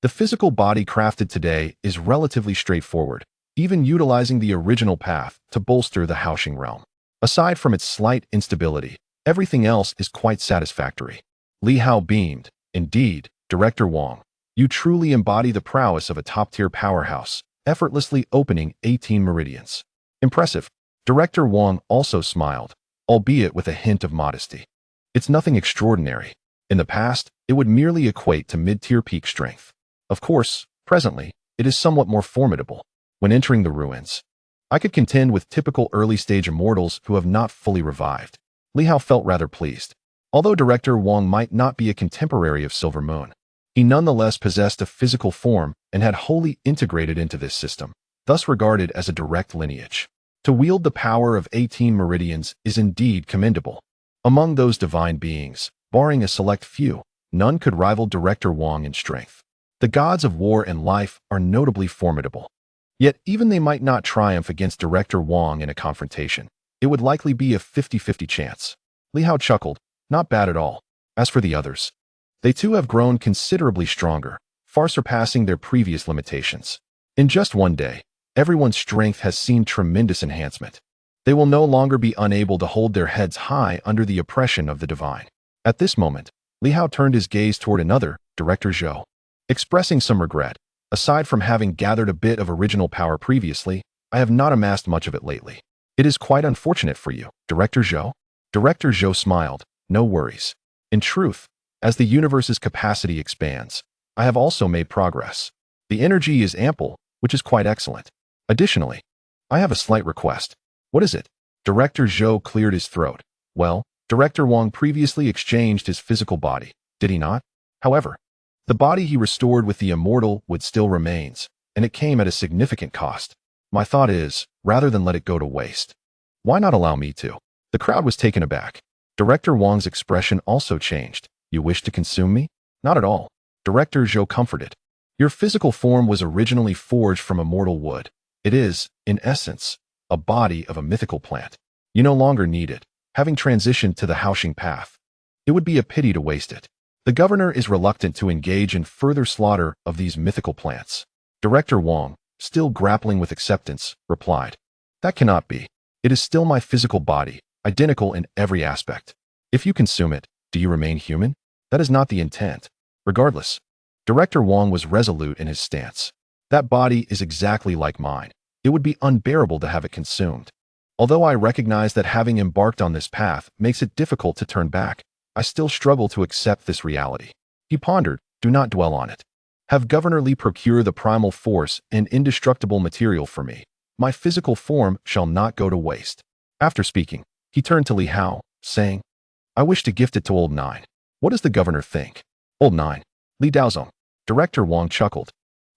The physical body crafted today is relatively straightforward, even utilizing the original path to bolster the Haoxing realm. Aside from its slight instability, everything else is quite satisfactory. Li Hao beamed. "Indeed, Director Wang, you truly embody the prowess of a top-tier powerhouse, effortlessly opening 18 meridians." "Impressive." Director Wang also smiled, albeit with a hint of modesty. "It's nothing extraordinary. In the past, it would merely equate to mid-tier peak strength. Of course, presently, it is somewhat more formidable. When entering the ruins, I could contend with typical early-stage immortals who have not fully revived." Li Hao felt rather pleased. Although Director Wang might not be a contemporary of Silver Moon, he nonetheless possessed a physical form and had wholly integrated into this system, thus regarded as a direct lineage. To wield the power of 18 meridians is indeed commendable. Among those divine beings, barring a select few, none could rival Director Wang in strength. The gods of war and life are notably formidable. Yet even they might not triumph against Director Wang in a confrontation. It would likely be a 50-50 chance. Li Hao chuckled. "Not bad at all." As for the others, they too have grown considerably stronger, far surpassing their previous limitations. In just one day, everyone's strength has seen tremendous enhancement. They will no longer be unable to hold their heads high under the oppression of the divine. At this moment, Li Hao turned his gaze toward another, Director Zhou. Expressing some regret, aside from having gathered a bit of original power previously, I have not amassed much of it lately. It is quite unfortunate for you, Director Zhou. Director Zhou smiled. "No worries. In truth, as the universe's capacity expands, I have also made progress. The energy is ample, which is quite excellent. Additionally, I have a slight request. What is it? Director Zhou cleared his throat. Well, Director Wang previously exchanged his physical body, did he not? However, the body he restored with the immortal would still remains, and it came at a significant cost. My thought is, rather than let it go to waste, why not allow me to? The crowd was taken aback. Director Wang's expression also changed. You wish to consume me? Not at all. Director Zhou comforted. Your physical form was originally forged from immortal wood. It is, in essence, a body of a mythical plant. You no longer need it, having transitioned to the Haoxing path. It would be a pity to waste it. The governor is reluctant to engage in further slaughter of these mythical plants. Director Wang, still grappling with acceptance, replied, That cannot be. It is still my physical body, identical in every aspect. If you consume it, do you remain human? That is not the intent. Regardless, Director Wang was resolute in his stance. That body is exactly like mine. It would be unbearable to have it consumed. Although I recognize that having embarked on this path makes it difficult to turn back, I still struggle to accept this reality. He pondered, do not dwell on it. Have Governor Li procure the primal force and indestructible material for me. My physical form shall not go to waste. After speaking, he turned to Li Hao, saying, I wish to gift it to Old Nine. What does the governor think? Old Nine. Li Daozong. Director Wang chuckled.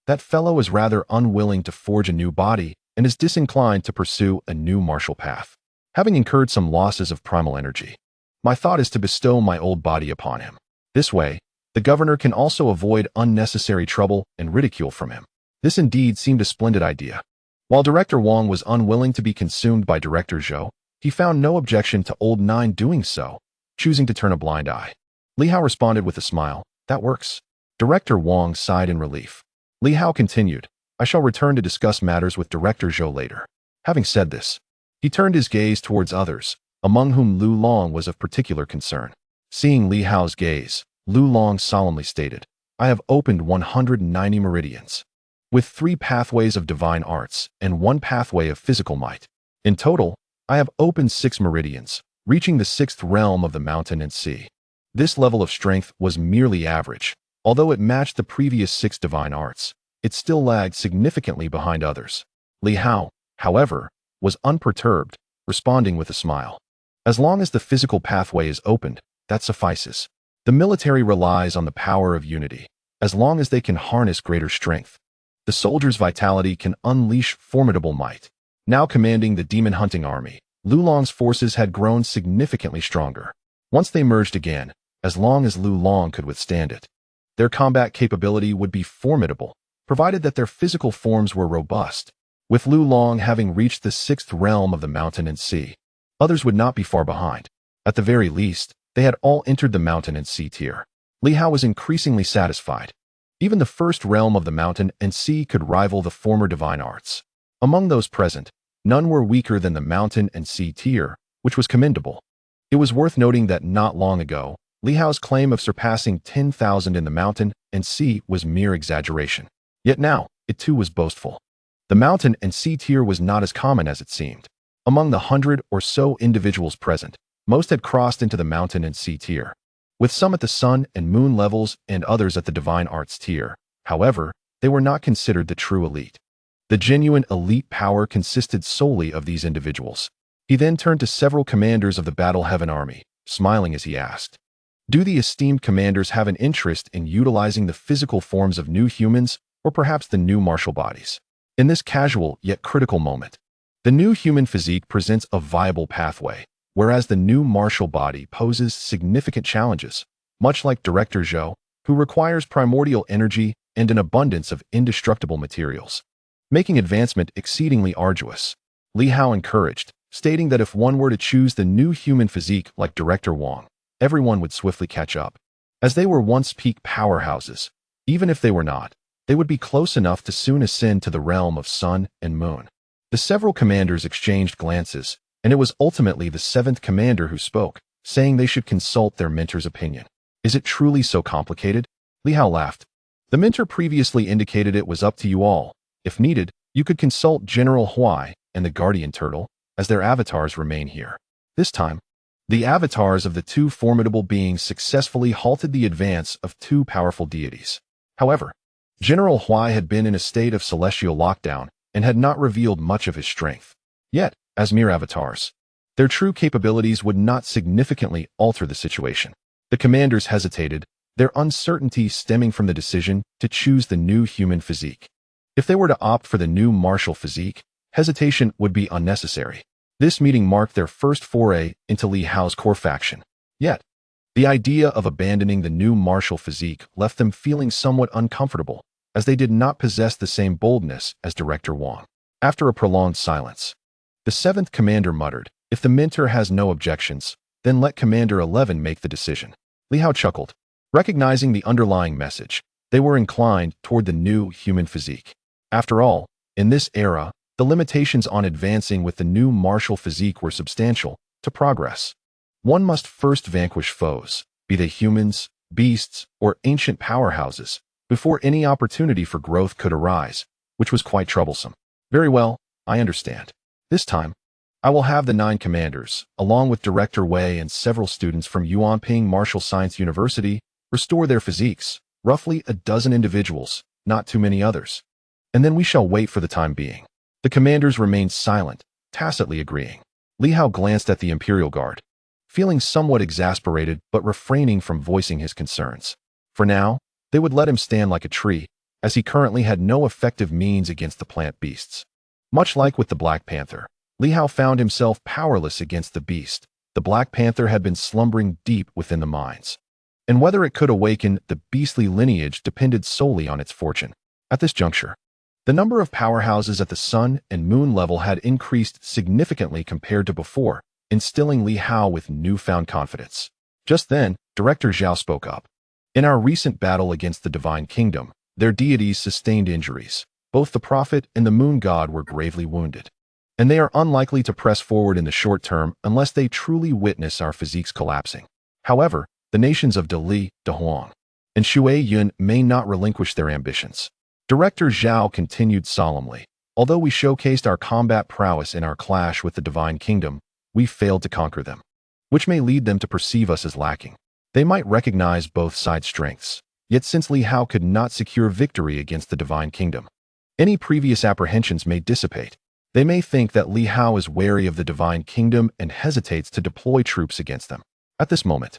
That fellow is rather unwilling to forge a new body and is disinclined to pursue a new martial path, having incurred some losses of primal energy. My thought is to bestow my old body upon him. This way, the governor can also avoid unnecessary trouble and ridicule from him. This indeed seemed a splendid idea. While Director Wang was unwilling to be consumed by Director Zhou, he found no objection to Old Nine doing so, choosing to turn a blind eye. Li Hao responded with a smile, That works. Director Wang sighed in relief. Li Hao continued, I shall return to discuss matters with Director Zhou later. Having said this, he turned his gaze towards others, among whom Lu Long was of particular concern. Seeing Li Hao's gaze, Lu Long solemnly stated, I have opened 190 meridians, with 3 pathways of divine arts and 1 pathway of physical might. In total, I have opened 6 meridians, reaching the 6th realm of the mountain and sea. This level of strength was merely average. Although it matched the previous 6 divine arts, it still lagged significantly behind others. Li Hao, however, was unperturbed, responding with a smile. As long as the physical pathway is opened, that suffices. The military relies on the power of unity. As long as they can harness greater strength, the soldier's vitality can unleash formidable might. Now commanding the demon-hunting army, Lu Long's forces had grown significantly stronger. Once they merged again, as long as Lu Long could withstand it, their combat capability would be formidable, provided that their physical forms were robust. With Lu Long having reached the 6th realm of the mountain and sea, others would not be far behind. At the very least, they had all entered the mountain and sea tier. Li Hao was increasingly satisfied. Even the 1st realm of the mountain and sea could rival the former divine arts. Among those present, none were weaker than the mountain and sea tier, which was commendable. It was worth noting that not long ago, Li Hao's claim of surpassing 10,000 in the mountain and sea was mere exaggeration. Yet now, it too was boastful. The mountain and sea tier was not as common as it seemed. Among the 100 or so individuals present, most had crossed into the mountain and sea tier, with some at the sun and moon levels and others at the divine arts tier. However, they were not considered the true elite. The genuine elite power consisted solely of these individuals. He then turned to several commanders of the Battle Heaven Army, smiling as he asked, Do the esteemed commanders have an interest in utilizing the physical forms of new humans or perhaps the new martial bodies? In this casual yet critical moment, the new human physique presents a viable pathway, whereas the new martial body poses significant challenges, much like Director Zhou, who requires primordial energy and an abundance of indestructible materials, making advancement exceedingly arduous. Li Hao encouraged, stating that if one were to choose the new human physique like Director Wang, everyone would swiftly catch up. As they were once peak powerhouses, even if they were not, they would be close enough to soon ascend to the realm of sun and moon. The several commanders exchanged glances, and it was ultimately the 7th commander who spoke, saying they should consult their mentor's opinion. Is it truly so complicated? Li Hao laughed. The mentor previously indicated it was up to you all. If needed, you could consult General Huai and the Guardian Turtle, as their avatars remain here. This time, the avatars of the 2 formidable beings successfully halted the advance of 2 powerful deities. However, General Huai had been in a state of celestial lockdown and had not revealed much of his strength. Yet, as mere avatars, their true capabilities would not significantly alter the situation. The commanders hesitated, their uncertainty stemming from the decision to choose the new human physique. If they were to opt for the new martial physique, hesitation would be unnecessary. This meeting marked their first foray into Li Hao's core faction. Yet, the idea of abandoning the new martial physique left them feeling somewhat uncomfortable, as they did not possess the same boldness as Director Wang. After a prolonged silence, the 7th commander muttered, "If the Minter has no objections, then let Commander 11 make the decision." Li Hao chuckled. Recognizing the underlying message, they were inclined toward the new human physique. After all, in this era, the limitations on advancing with the new martial physique were substantial to progress. One must first vanquish foes, be they humans, beasts, or ancient powerhouses, before any opportunity for growth could arise, which was quite troublesome. Very well, I understand. This time, I will have the 9 commanders, along with Director Wei and several students from Yuanping Martial Science University, restore their physiques, roughly a dozen individuals, not too many others. And then we shall wait for the time being. The commanders remained silent, tacitly agreeing. Li Hao glanced at the Imperial Guard, feeling somewhat exasperated but refraining from voicing his concerns. For now, they would let him stand like a tree, as he currently had no effective means against the plant beasts. Much like with the Black Panther, Li Hao found himself powerless against the beast. The Black Panther had been slumbering deep within the mines, and whether it could awaken the beastly lineage depended solely on its fortune. At this juncture, the number of powerhouses at the sun and moon level had increased significantly compared to before, instilling Li Hao with newfound confidence. Just then, Director Zhao spoke up. In our recent battle against the Divine Kingdom, their deities sustained injuries. Both the Prophet and the Moon God were gravely wounded, and they are unlikely to press forward in the short term unless they truly witness our physiques collapsing. However, the nations of Dali, Dahuang, and Shui Yun may not relinquish their ambitions. Director Zhao continued solemnly. Although we showcased our combat prowess in our clash with the Divine Kingdom, we failed to conquer them, which may lead them to perceive us as lacking. They might recognize both sides' strengths, yet since Li Hao could not secure victory against the Divine Kingdom, any previous apprehensions may dissipate. They may think that Li Hao is wary of the Divine Kingdom and hesitates to deploy troops against them. At this moment,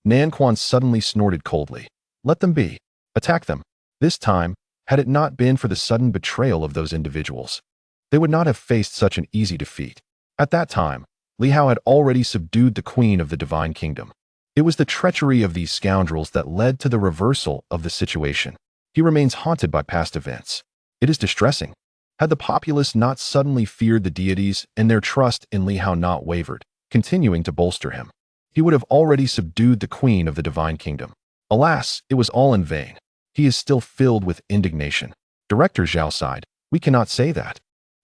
Nan Quan suddenly snorted coldly. Let them be. Attack them. This time, had it not been for the sudden betrayal of those individuals, they would not have faced such an easy defeat. At that time, Li Hao had already subdued the Queen of the Divine Kingdom. It was the treachery of these scoundrels that led to the reversal of the situation. He remains haunted by past events. It is distressing. Had the populace not suddenly feared the deities and their trust in Li Hao not wavered, continuing to bolster him, he would have already subdued the Queen of the Divine Kingdom. Alas, it was all in vain. He is still filled with indignation. Director Zhao sighed. We cannot say that.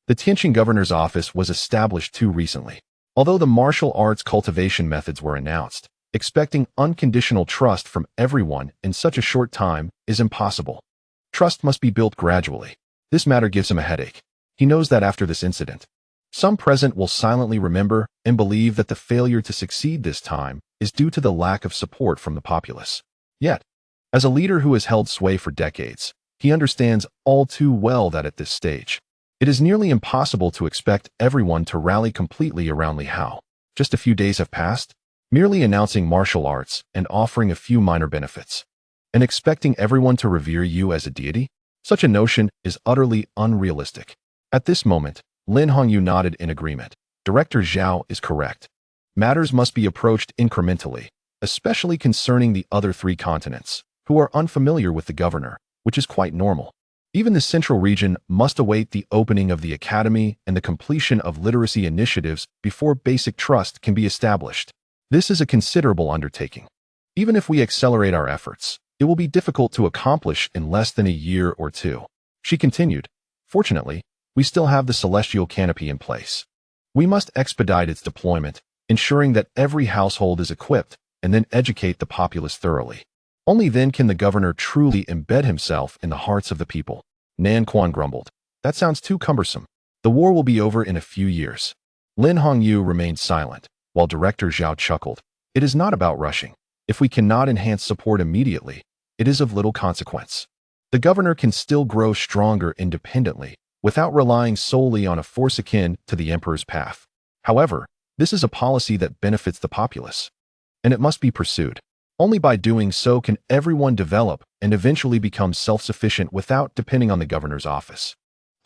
The Tianxing governor's office was established too recently. Although the martial arts cultivation methods were announced, expecting unconditional trust from everyone in such a short time is impossible. Trust must be built gradually. This matter gives him a headache. He knows that after this incident, some present will silently remember and believe that the failure to succeed this time is due to the lack of support from the populace. Yet, as a leader who has held sway for decades, he understands all too well that at this stage, it is nearly impossible to expect everyone to rally completely around Li Hao. Just a few days have passed, merely announcing martial arts and offering a few minor benefits, and expecting everyone to revere you as a deity? Such a notion is utterly unrealistic. At this moment, Lin Hongyu nodded in agreement. Director Zhao is correct. Matters must be approached incrementally, especially concerning the other 3 continents, who are unfamiliar with the governor, which is quite normal. Even the central region must await the opening of the academy and the completion of literacy initiatives before basic trust can be established. This is a considerable undertaking. Even if we accelerate our efforts, it will be difficult to accomplish in less than a year or 2. She continued, fortunately, we still have the celestial canopy in place. We must expedite its deployment, ensuring that every household is equipped, and then educate the populace thoroughly. Only then can the governor truly embed himself in the hearts of the people. Nan Quan grumbled. That sounds too cumbersome. The war will be over in a few years. Lin Hongyu remained silent, while Director Zhao chuckled. It is not about rushing. If we cannot enhance support immediately, it is of little consequence. The governor can still grow stronger independently, without relying solely on a force akin to the emperor's path. However, this is a policy that benefits the populace, and it must be pursued. Only by doing so can everyone develop and eventually become self-sufficient without depending on the governor's office.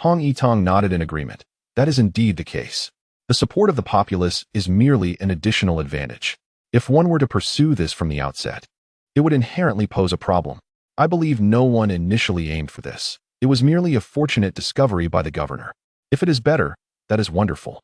Hong Yitong nodded in agreement. That is indeed the case. The support of the populace is merely an additional advantage. If one were to pursue this from the outset, it would inherently pose a problem. I believe no one initially aimed for this. It was merely a fortunate discovery by the governor. If it is better, that is wonderful.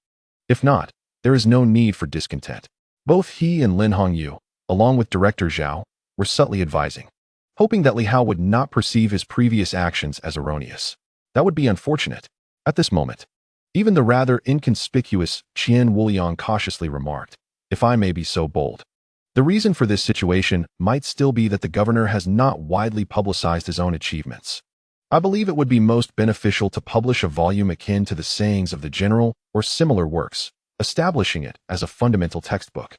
If not, there is no need for discontent. Both he and Lin Hongyu, along with Director Zhao, were subtly advising, hoping that Li Hao would not perceive his previous actions as erroneous. That would be unfortunate. At this moment, even the rather inconspicuous Qian Wuliang cautiously remarked, if I may be so bold. The reason for this situation might still be that the governor has not widely publicized his own achievements. I believe it would be most beneficial to publish a volume akin to the sayings of the general or similar works, establishing it as a fundamental textbook.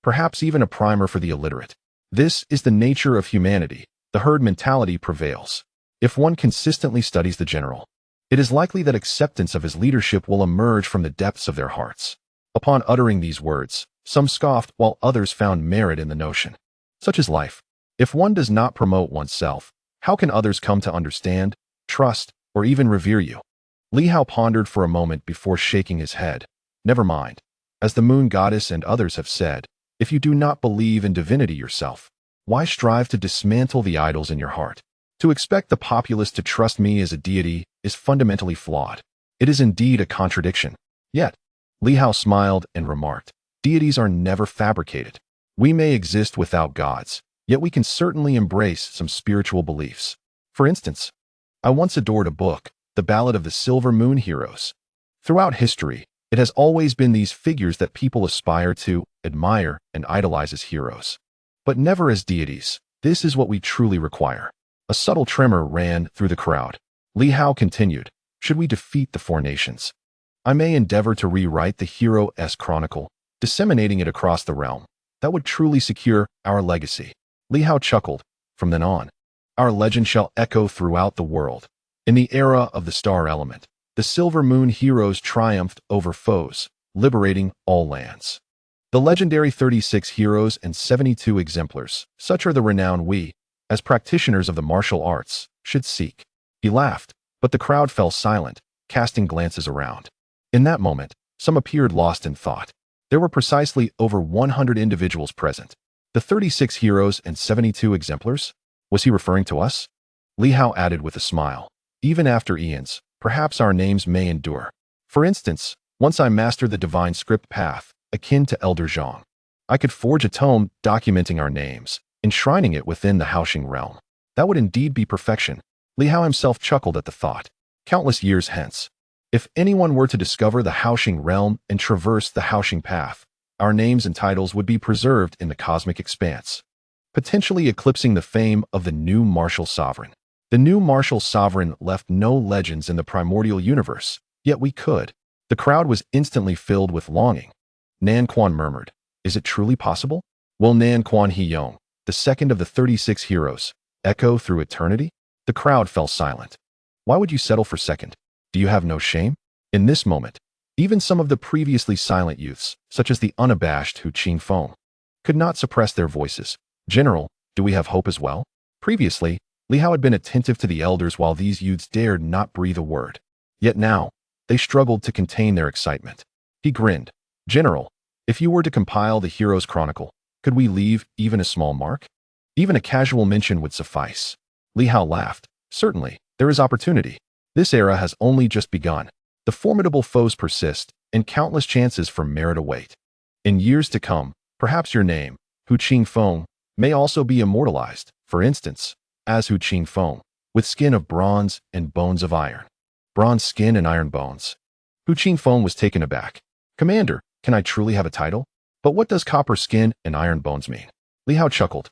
Perhaps even a primer for the illiterate. This is the nature of humanity. The herd mentality prevails. If one consistently studies the general, it is likely that acceptance of his leadership will emerge from the depths of their hearts. Upon uttering these words, some scoffed while others found merit in the notion. Such is life. If one does not promote oneself, how can others come to understand, trust, or even revere you? Li Hao pondered for a moment before shaking his head. Never mind. As the moon goddess and others have said, if you do not believe in divinity yourself, why strive to dismantle the idols in your heart? To expect the populace to trust me as a deity is fundamentally flawed. It is indeed a contradiction. Yet, Li Hao smiled and remarked, deities are never fabricated. We may exist without gods, yet we can certainly embrace some spiritual beliefs. For instance, I once adored a book, The Ballad of the Silver Moon Heroes. Throughout history, it has always been these figures that people aspire to, admire, and idolize as heroes. But never as deities. This is what we truly require. A subtle tremor ran through the crowd. Li Hao continued, should we defeat the four nations, I may endeavor to rewrite the hero's chronicle, disseminating it across the realm. That would truly secure our legacy. Li Hao chuckled. From then on, our legend shall echo throughout the world. In the era of the star element, the Silver Moon heroes triumphed over foes, liberating all lands. The legendary 36 heroes and 72 exemplars, such are the renown we, as practitioners of the martial arts, should seek. He laughed, but the crowd fell silent, casting glances around. In that moment, some appeared lost in thought. There were precisely over 100 individuals present. The 36 heroes and 72 exemplars? Was he referring to us? Li Hao added with a smile. Even after eons, perhaps our names may endure. For instance, once I mastered the divine script path, akin to Elder Zhang, I could forge a tome documenting our names, enshrining it within the Haoxing realm. That would indeed be perfection. Li Hao himself chuckled at the thought. Countless years hence, if anyone were to discover the Haoxing realm and traverse the Haoxing path, our names and titles would be preserved in the cosmic expanse, potentially eclipsing the fame of the new martial sovereign. The new martial sovereign left no legends in the primordial universe, yet we could. The crowd was instantly filled with longing. Nan Quan murmured, is it truly possible? Will Nan Quan Hiyong, the second of the 36 heroes, echo through eternity? The crowd fell silent. Why would you settle for second? Do you have no shame? In this moment, even some of the previously silent youths, such as the unabashed Hu Qingfeng, could not suppress their voices. General, do we have hope as well? Previously, Li Hao had been attentive to the elders while these youths dared not breathe a word. Yet now, they struggled to contain their excitement. He grinned. General, if you were to compile the hero's chronicle, could we leave even a small mark? Even a casual mention would suffice. Li Hao laughed. Certainly, there is opportunity. This era has only just begun. The formidable foes persist, and countless chances for merit await. In years to come, perhaps your name, Hu Qingfeng, may also be immortalized, for instance, as Hu Qingfeng, with skin of bronze and bones of iron. Bronze skin and iron bones. Hu Qingfeng was taken aback. Commander, can I truly have a title? But what does copper skin and iron bones mean? Li Hao chuckled.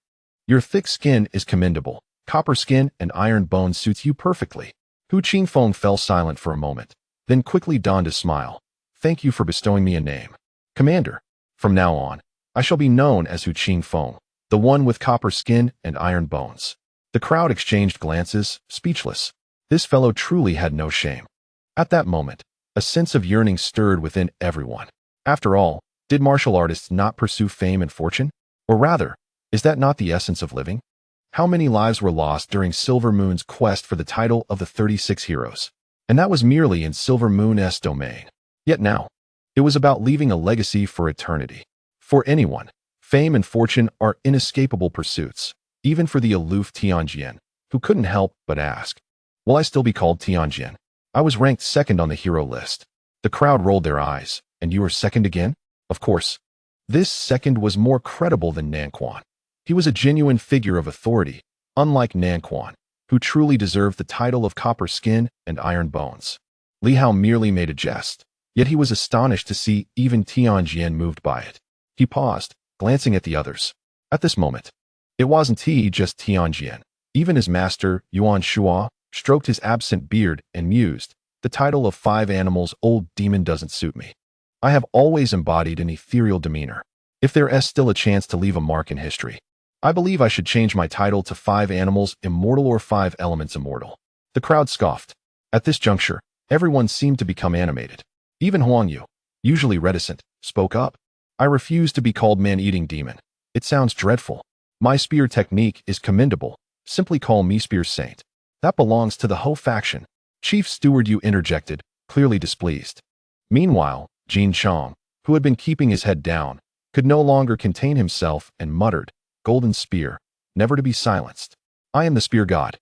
Your thick skin is commendable. Copper skin and iron bones suits you perfectly. Hu Qingfeng fell silent for a moment, then quickly donned a smile. Thank you for bestowing me a name. Commander, from now on, I shall be known as Hu Qingfeng, the one with copper skin and iron bones. The crowd exchanged glances, speechless. This fellow truly had no shame. At that moment, a sense of yearning stirred within everyone. After all, did martial artists not pursue fame and fortune? Or rather, is that not the essence of living? How many lives were lost during Silver Moon's quest for the title of the 36 heroes? And that was merely in Silver Moon's domain. Yet now, it was about leaving a legacy for eternity. For anyone, fame and fortune are inescapable pursuits, even for the aloof Tianxing, who couldn't help but ask, will I still be called Tianxing? I was ranked second on the hero list. The crowd rolled their eyes. And you were second again? Of course. This second was more credible than Nanquan. He was a genuine figure of authority, unlike Nanquan, who truly deserved the title of Copper Skin and Iron Bones. Li Hao merely made a jest, yet he was astonished to see even Tianxing moved by it. He paused, glancing at the others. At this moment, it wasn't just Tianxing. Even his master, Yuan Shua, stroked his absent beard and mused, the title of 5 animals old demon doesn't suit me. I have always embodied an ethereal demeanor. If there is still a chance to leave a mark in history, I believe I should change my title to 5 animals immortal or 5 elements immortal. The crowd scoffed. At this juncture, everyone seemed to become animated. Even Huang Yu, usually reticent, spoke up. I refuse to be called man-eating demon. It sounds dreadful. My spear technique is commendable. Simply call me Spear Saint. That belongs to the Ho faction. Chief Steward Yu interjected, clearly displeased. Meanwhile, Jin Chong, who had been keeping his head down, could no longer contain himself and muttered, Golden Spear, never to be silenced. I am the Spear God.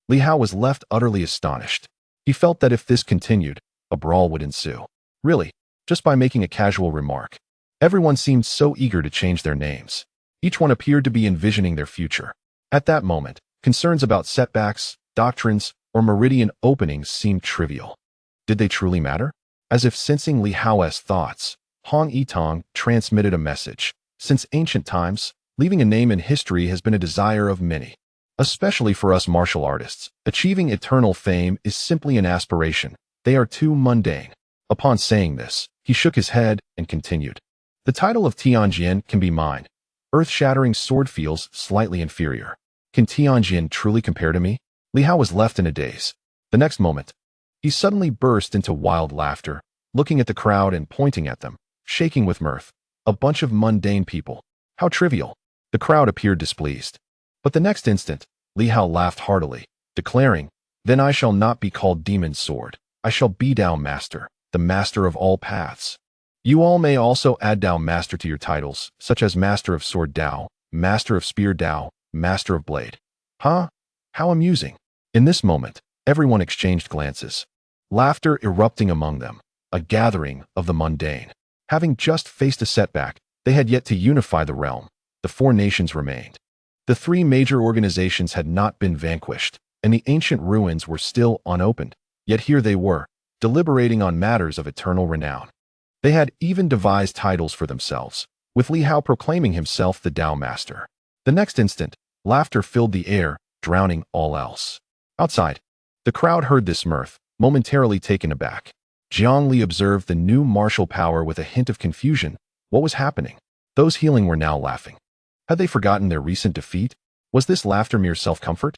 Li Hao was left utterly astonished. He felt that if this continued, a brawl would ensue. Really, just by making a casual remark. Everyone seemed so eager to change their names. Each one appeared to be envisioning their future. At that moment, concerns about setbacks, doctrines, or meridian openings seemed trivial. Did they truly matter? As if sensing Li Hao's thoughts, Hong Yitong transmitted a message. Since ancient times, leaving a name in history has been a desire of many. Especially for us martial artists, achieving eternal fame is simply an aspiration. They are too mundane. Upon saying this, he shook his head and continued. The title of Tianxing can be mine. Earth-shattering sword feels slightly inferior. Can Tianxing truly compare to me? Li Hao was left in a daze. The next moment, he suddenly burst into wild laughter, looking at the crowd and pointing at them, shaking with mirth. A bunch of mundane people. How trivial. The crowd appeared displeased. But the next instant, Li Hao laughed heartily, declaring, Then I shall not be called Demon Sword. I shall be Dao Master, the master of all paths. You all may also add Dao Master to your titles, such as Master of Sword Dao, Master of Spear Dao, Master of Blade. Huh? How amusing. In this moment, everyone exchanged glances. Laughter erupting among them, a gathering of the mundane. Having just faced a setback, they had yet to unify the realm. The 4 nations remained. The 3 major organizations had not been vanquished, and the ancient ruins were still unopened. Yet here they were, deliberating on matters of eternal renown. They had even devised titles for themselves, with Li Hao proclaiming himself the Dao Master. The next instant, laughter filled the air, drowning all else. Outside, the crowd heard this mirth, momentarily taken aback. Jiang Li observed the new martial power with a hint of confusion. What was happening? Those healing were now laughing. Had they forgotten their recent defeat? Was this laughter mere self-comfort?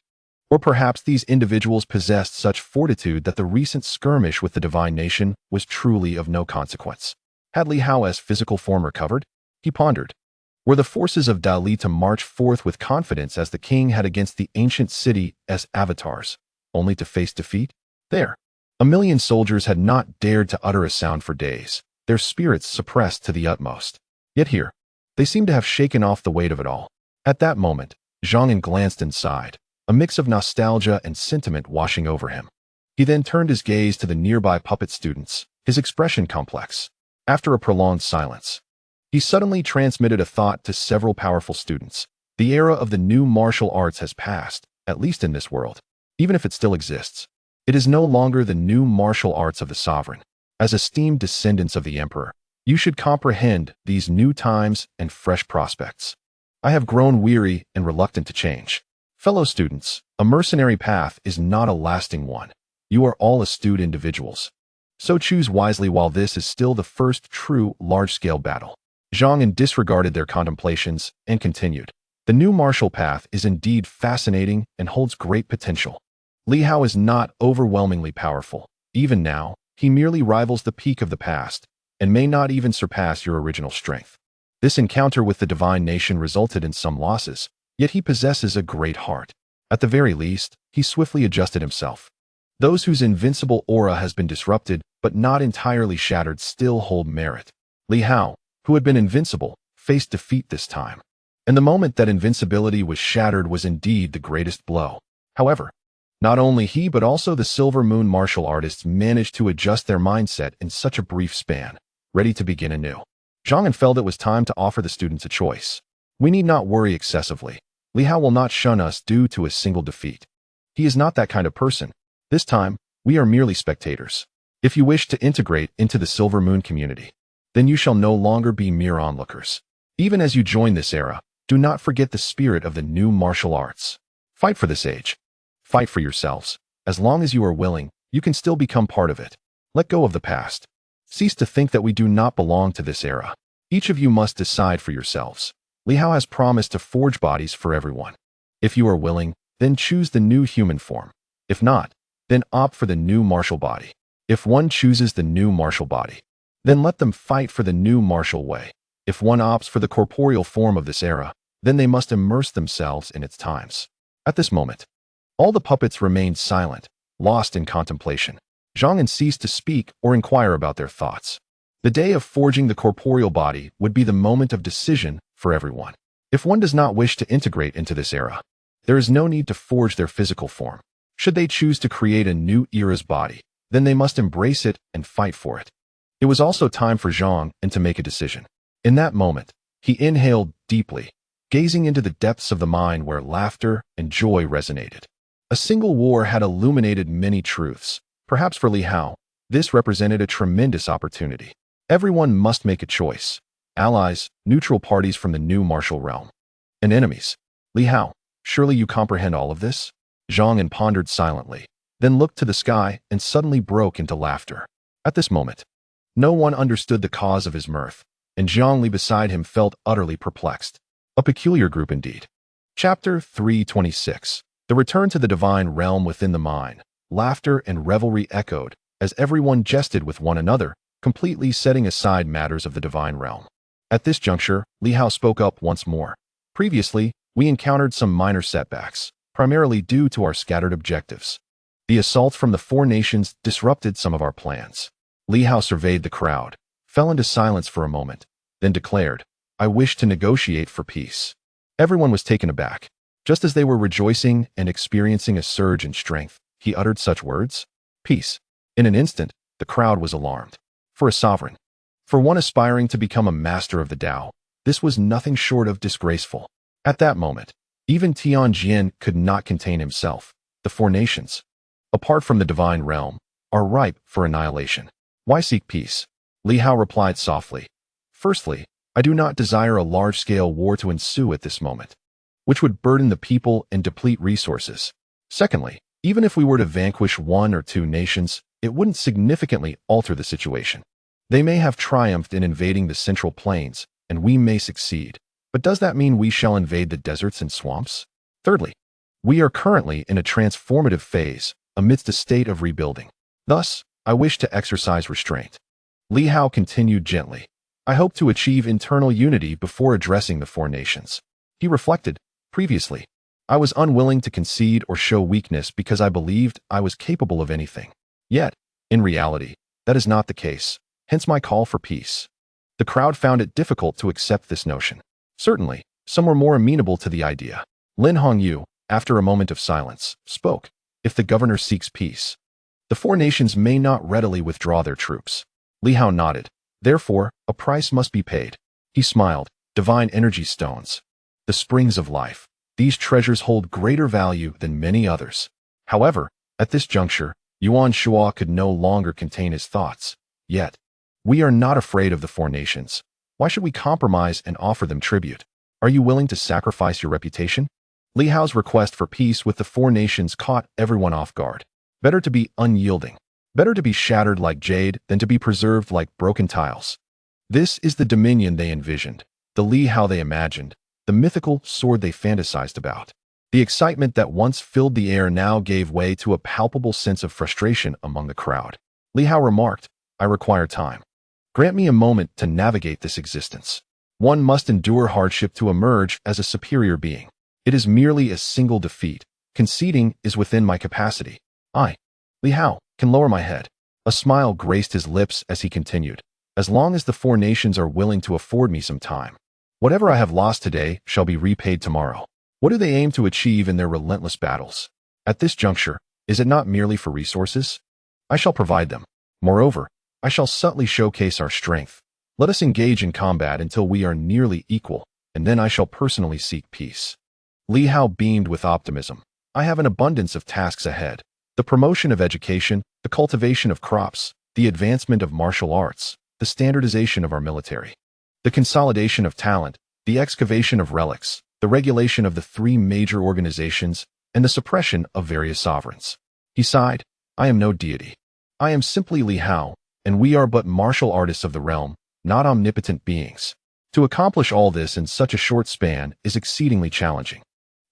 Or perhaps these individuals possessed such fortitude that the recent skirmish with the divine nation was truly of no consequence. Had Li Hao's physical form recovered? He pondered. Were the forces of Dali to march forth with confidence as the king had against the ancient city as avatars, only to face defeat? There. 1,000,000 soldiers had not dared to utter a sound for days, their spirits suppressed to the utmost. Yet here, they seemed to have shaken off the weight of it all. At that moment, Zhang glanced and sighed, a mix of nostalgia and sentiment washing over him. He then turned his gaze to the nearby puppet students, his expression complex. After a prolonged silence, he suddenly transmitted a thought to several powerful students. The era of the new martial arts has passed, at least in this world. Even if it still exists, it is no longer the new martial arts of the sovereign. As esteemed descendants of the emperor, you should comprehend these new times and fresh prospects. I have grown weary and reluctant to change. Fellow students, a mercenary path is not a lasting one. You are all astute individuals. So choose wisely while this is still the first true large-scale battle. Zhang disregarded their contemplations and continued. The new martial path is indeed fascinating and holds great potential. Li Hao is not overwhelmingly powerful. Even now, he merely rivals the peak of the past, and may not even surpass your original strength. This encounter with the divine nation resulted in some losses, yet he possesses a great heart. At the very least, he swiftly adjusted himself. Those whose invincible aura has been disrupted but not entirely shattered still hold merit. Li Hao, who had been invincible, faced defeat this time. And the moment that invincibility was shattered was indeed the greatest blow. However, not only he but also the Silver Moon martial artists managed to adjust their mindset in such a brief span, ready to begin anew. Zhang felt it was time to offer the students a choice. We need not worry excessively. Li Hao will not shun us due to a single defeat. He is not that kind of person. This time, we are merely spectators. If you wish to integrate into the Silver Moon community, then you shall no longer be mere onlookers. Even as you join this era, do not forget the spirit of the new martial arts. Fight for this age. Fight for yourselves. As long as you are willing, you can still become part of it. Let go of the past. Cease to think that we do not belong to this era. Each of you must decide for yourselves. Li Hao has promised to forge bodies for everyone. If you are willing, then choose the new human form. If not, then opt for the new martial body. If one chooses the new martial body, then let them fight for the new martial way. If one opts for the corporeal form of this era, then they must immerse themselves in its times. At this moment, all the puppets remained silent, lost in contemplation. Zhang ceased to speak or inquire about their thoughts. The day of forging the corporeal body would be the moment of decision for everyone. If one does not wish to integrate into this era, there is no need to forge their physical form. Should they choose to create a new era's body, then they must embrace it and fight for it. It was also time for Zhang to make a decision. In that moment, he inhaled deeply, gazing into the depths of the mind where laughter and joy resonated. A single war had illuminated many truths. Perhaps for Li Hao, this represented a tremendous opportunity. Everyone must make a choice. Allies, neutral parties from the new martial realm, and enemies. Li Hao, surely you comprehend all of this? Zhang pondered silently, then looked to the sky and suddenly broke into laughter. At this moment, no one understood the cause of his mirth, and Zhang Li beside him felt utterly perplexed. A peculiar group indeed. Chapter 326. The return to the divine realm within the mind. Laughter and revelry echoed, as everyone jested with one another, completely setting aside matters of the divine realm. At this juncture, Li Hao spoke up once more. Previously, we encountered some minor setbacks, primarily due to our scattered objectives. The assault from the four nations disrupted some of our plans. Li Hao surveyed the crowd, fell into silence for a moment, then declared, I wish to negotiate for peace. Everyone was taken aback. Just as they were rejoicing and experiencing a surge in strength, he uttered such words. Peace. In an instant, the crowd was alarmed. For a sovereign, for one aspiring to become a master of the Tao, this was nothing short of disgraceful. At that moment, even Tianxing could not contain himself. The four nations, apart from the divine realm, are ripe for annihilation. Why seek peace? Li Hao replied softly. Firstly, I do not desire a large-scale war to ensue at this moment, which would burden the people and deplete resources. Secondly, even if we were to vanquish one or two nations, it wouldn't significantly alter the situation. They may have triumphed in invading the central plains, and we may succeed. But does that mean we shall invade the deserts and swamps? Thirdly, we are currently in a transformative phase, amidst a state of rebuilding. Thus, I wish to exercise restraint. Li Hao continued gently. I hope to achieve internal unity before addressing the four nations. He reflected. Previously, I was unwilling to concede or show weakness because I believed I was capable of anything. Yet, in reality, that is not the case, hence my call for peace. The crowd found it difficult to accept this notion. Certainly, some were more amenable to the idea. Lin Hongyu, after a moment of silence, spoke. If the governor seeks peace, the four nations may not readily withdraw their troops. Li Hao nodded. Therefore, a price must be paid. He smiled. Divine energy stones. The springs of life. These treasures hold greater value than many others. However, at this juncture, Yuan Shua could no longer contain his thoughts. Yet, we are not afraid of the four nations. Why should we compromise and offer them tribute? Are you willing to sacrifice your reputation? Li Hao's request for peace with the four nations caught everyone off guard. Better to be unyielding. Better to be shattered like jade than to be preserved like broken tiles. This is the dominion they envisioned, the Li Hao they imagined, the mythical sword they fantasized about. The excitement that once filled the air now gave way to a palpable sense of frustration among the crowd. Li Hao remarked, I require time. Grant me a moment to navigate this existence. One must endure hardship to emerge as a superior being. It is merely a single defeat. Conceding is within my capacity. I, Li Hao, can lower my head. A smile graced his lips as he continued. As long as the four nations are willing to afford me some time. Whatever I have lost today shall be repaid tomorrow. What do they aim to achieve in their relentless battles? At this juncture, is it not merely for resources? I shall provide them. Moreover, I shall subtly showcase our strength. Let us engage in combat until we are nearly equal, and then I shall personally seek peace. Li Hao beamed with optimism. I have an abundance of tasks ahead. The promotion of education, the cultivation of crops, the advancement of martial arts, the standardization of our military, the consolidation of talent, the excavation of relics, the regulation of the three major organizations, and the suppression of various sovereigns. He sighed, I am no deity. I am simply Li Hao, and we are but martial artists of the realm, not omnipotent beings. To accomplish all this in such a short span is exceedingly challenging.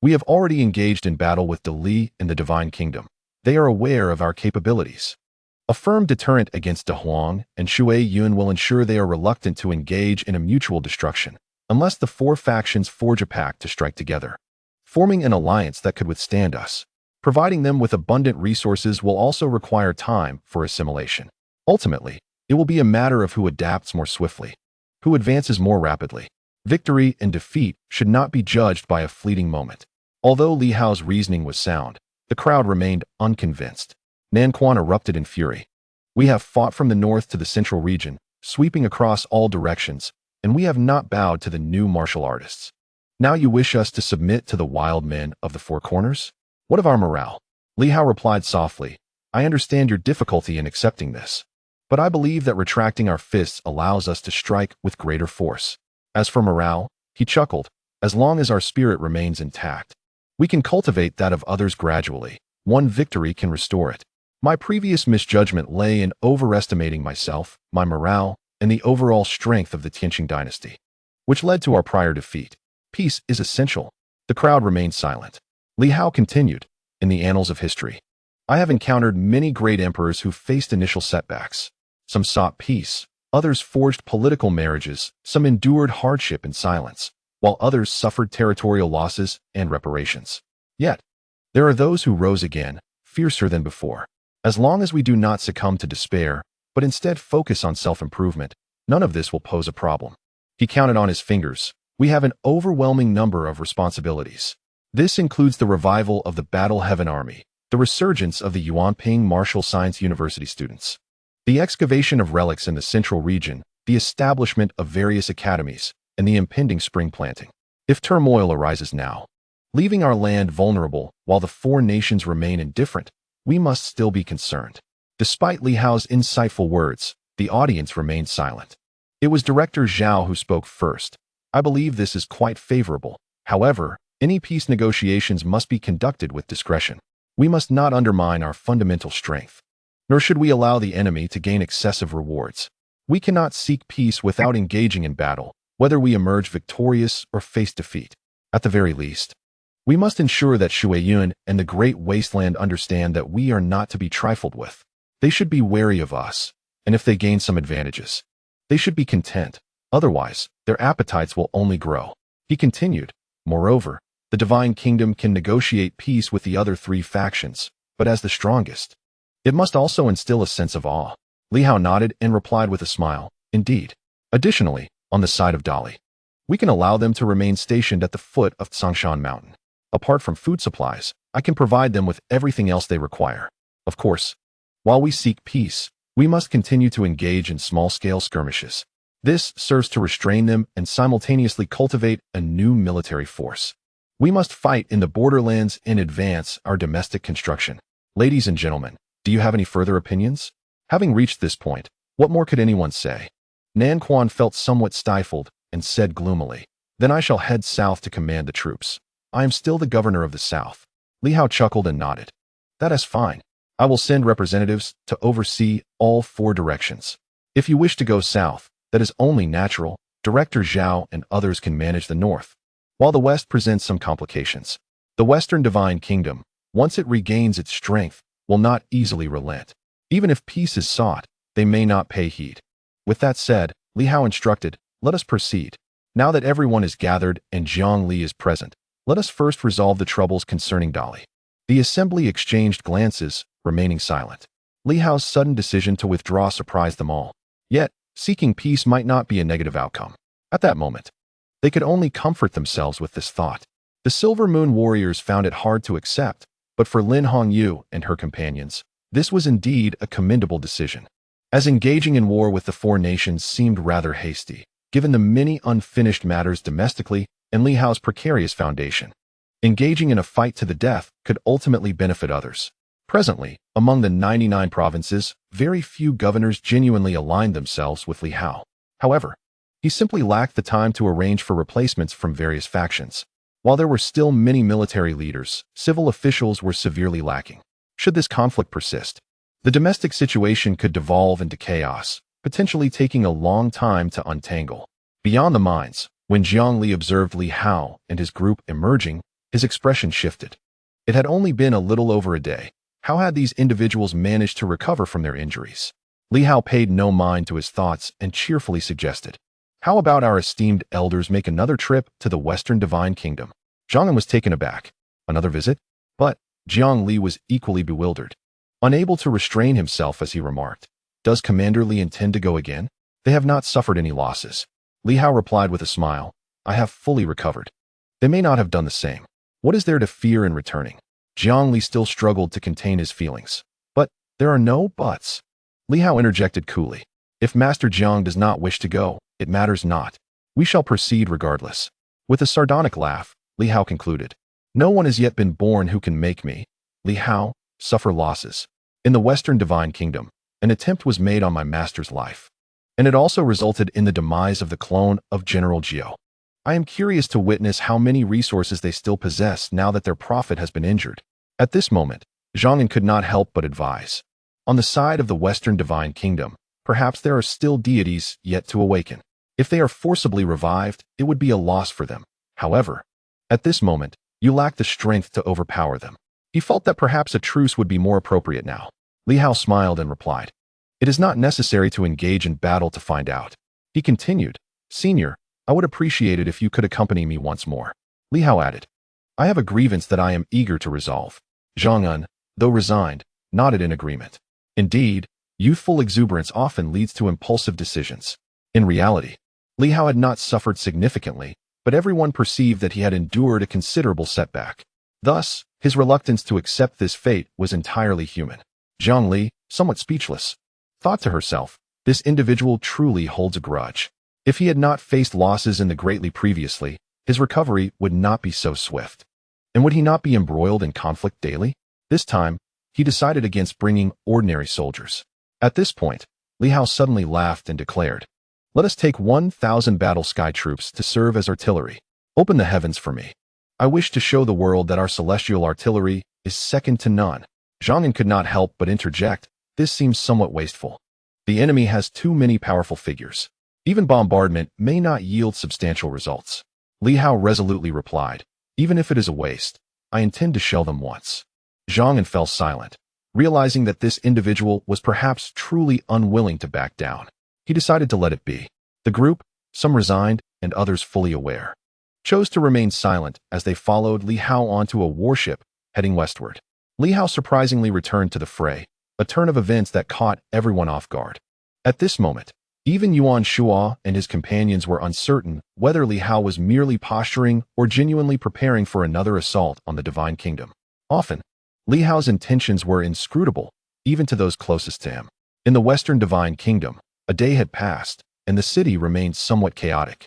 We have already engaged in battle with Dali and the Divine Kingdom. They are aware of our capabilities. A firm deterrent against De Huang and Shui Yun will ensure they are reluctant to engage in a mutual destruction, unless the four factions forge a pact to strike together, forming an alliance that could withstand us. Providing them with abundant resources will also require time for assimilation. Ultimately, it will be a matter of who adapts more swiftly, who advances more rapidly. Victory and defeat should not be judged by a fleeting moment. Although Li Hao's reasoning was sound, the crowd remained unconvinced. Nan Quan erupted in fury. We have fought from the north to the central region, sweeping across all directions, and we have not bowed to the new martial artists. Now you wish us to submit to the wild men of the four corners? What of our morale? Li Hao replied softly, I understand your difficulty in accepting this, but I believe that retracting our fists allows us to strike with greater force. As for morale, he chuckled, as long as our spirit remains intact, we can cultivate that of others gradually. One victory can restore it. My previous misjudgment lay in overestimating myself, my morale, and the overall strength of the Tianxing dynasty, which led to our prior defeat. Peace is essential. The crowd remained silent. Li Hao continued, in the annals of history, I have encountered many great emperors who faced initial setbacks. Some sought peace, others forged political marriages, some endured hardship in silence, while others suffered territorial losses and reparations. Yet, there are those who rose again, fiercer than before. As long as we do not succumb to despair, but instead focus on self-improvement, none of this will pose a problem. He counted on his fingers. We have an overwhelming number of responsibilities. This includes the revival of the Battle Heaven Army, the resurgence of the Yuanping Martial Science University students, the excavation of relics in the central region, the establishment of various academies, and the impending spring planting. If turmoil arises now, leaving our land vulnerable while the four nations remain indifferent, we must still be concerned. Despite Li Hao's insightful words, the audience remained silent. It was Director Zhao who spoke first. I believe this is quite favorable. However, any peace negotiations must be conducted with discretion. We must not undermine our fundamental strength, nor should we allow the enemy to gain excessive rewards. We cannot seek peace without engaging in battle, whether we emerge victorious or face defeat. At the very least, we must ensure that Shui Yun and the Great Wasteland understand that we are not to be trifled with. They should be wary of us, and if they gain some advantages, they should be content. Otherwise, their appetites will only grow. He continued, moreover, the Divine Kingdom can negotiate peace with the other three factions, but as the strongest, it must also instill a sense of awe. Li Hao nodded and replied with a smile, indeed. Additionally, on the side of Dali, we can allow them to remain stationed at the foot of Tsangshan Mountain. Apart from food supplies, I can provide them with everything else they require. Of course, while we seek peace, we must continue to engage in small-scale skirmishes. This serves to restrain them and simultaneously cultivate a new military force. We must fight in the borderlands and advance our domestic construction. Ladies and gentlemen, do you have any further opinions? Having reached this point, what more could anyone say? Nan Quan felt somewhat stifled and said gloomily, then I shall head south to command the troops. I am still the governor of the south. Li Hao chuckled and nodded. That is fine. I will send representatives to oversee all four directions. If you wish to go south, that is only natural. Director Zhao and others can manage the north, while the west presents some complications. The Western Divine Kingdom, once it regains its strength, will not easily relent. Even if peace is sought, they may not pay heed. With that said, Li Hao instructed, "Let us proceed. Now that everyone is gathered and Jiang Li is present, let us first resolve the troubles concerning Dali." The assembly exchanged glances, remaining silent. Li Hao's sudden decision to withdraw surprised them all. Yet, seeking peace might not be a negative outcome. At that moment, they could only comfort themselves with this thought. The Silver Moon warriors found it hard to accept, but for Lin Hongyu and her companions, this was indeed a commendable decision. As engaging in war with the four nations seemed rather hasty, given the many unfinished matters domestically and Li Hao's precarious foundation. Engaging in a fight to the death could ultimately benefit others. Presently, among the 99 provinces, very few governors genuinely aligned themselves with Li Hao. However, he simply lacked the time to arrange for replacements from various factions. While there were still many military leaders, civil officials were severely lacking. Should this conflict persist, the domestic situation could devolve into chaos, potentially taking a long time to untangle. Beyond the mines, when Jiang Li observed Li Hao and his group emerging, his expression shifted. It had only been a little over a day. How had these individuals managed to recover from their injuries? Li Hao paid no mind to his thoughts and cheerfully suggested, "How about our esteemed elders make another trip to the Western Divine Kingdom?" Zhang was taken aback. Another visit? But Jiang Li was equally bewildered. Unable to restrain himself as he remarked, "Does Commander Li intend to go again? They have not suffered any losses." Li Hao replied with a smile, "I have fully recovered. They may not have done the same. What is there to fear in returning?" Jiang Li still struggled to contain his feelings. "But there are no buts." Li Hao interjected coolly, "If Master Jiang does not wish to go, it matters not. We shall proceed regardless." With a sardonic laugh, Li Hao concluded, "No one has yet been born who can make me, Li Hao, suffer losses. In the Western Divine Kingdom, an attempt was made on my master's life, and it also resulted in the demise of the clone of General Jiao. I am curious to witness how many resources they still possess now that their prophet has been injured." At this moment, Zhang could not help but advise, "On the side of the Western Divine Kingdom, perhaps there are still deities yet to awaken. If they are forcibly revived, it would be a loss for them. However, at this moment, you lack the strength to overpower them." He felt that perhaps a truce would be more appropriate now. Li Hao smiled and replied, "It is not necessary to engage in battle to find out." He continued, "Senior, I would appreciate it if you could accompany me once more." Li Hao added, "I have a grievance that I am eager to resolve." Zhang, though resigned, nodded in agreement. Indeed, youthful exuberance often leads to impulsive decisions. In reality, Li Hao had not suffered significantly, but everyone perceived that he had endured a considerable setback. Thus, his reluctance to accept this fate was entirely human. Jiang Li, somewhat speechless, thought to herself, "This individual truly holds a grudge." If he had not faced losses in the greatly previously, his recovery would not be so swift. And would he not be embroiled in conflict daily? This time, he decided against bringing ordinary soldiers. At this point, Li Hao suddenly laughed and declared, "Let us take 1,000 battle sky troops to serve as artillery. Open the heavens for me. I wish to show the world that our celestial artillery is second to none." Zhang could not help but interject, "This seems somewhat wasteful. The enemy has too many powerful figures. Even bombardment may not yield substantial results." Li Hao resolutely replied, "Even if it is a waste, I intend to shell them once." Zhang fell silent, realizing that this individual was perhaps truly unwilling to back down. He decided to let it be. The group, some resigned and others fully aware, chose to remain silent as they followed Li Hao onto a warship heading westward. Li Hao surprisingly returned to the fray, a turn of events that caught everyone off guard. At this moment, even Yuan Shua and his companions were uncertain whether Li Hao was merely posturing or genuinely preparing for another assault on the Divine Kingdom. Often, Li Hao's intentions were inscrutable, even to those closest to him. In the Western Divine Kingdom, a day had passed, and the city remained somewhat chaotic.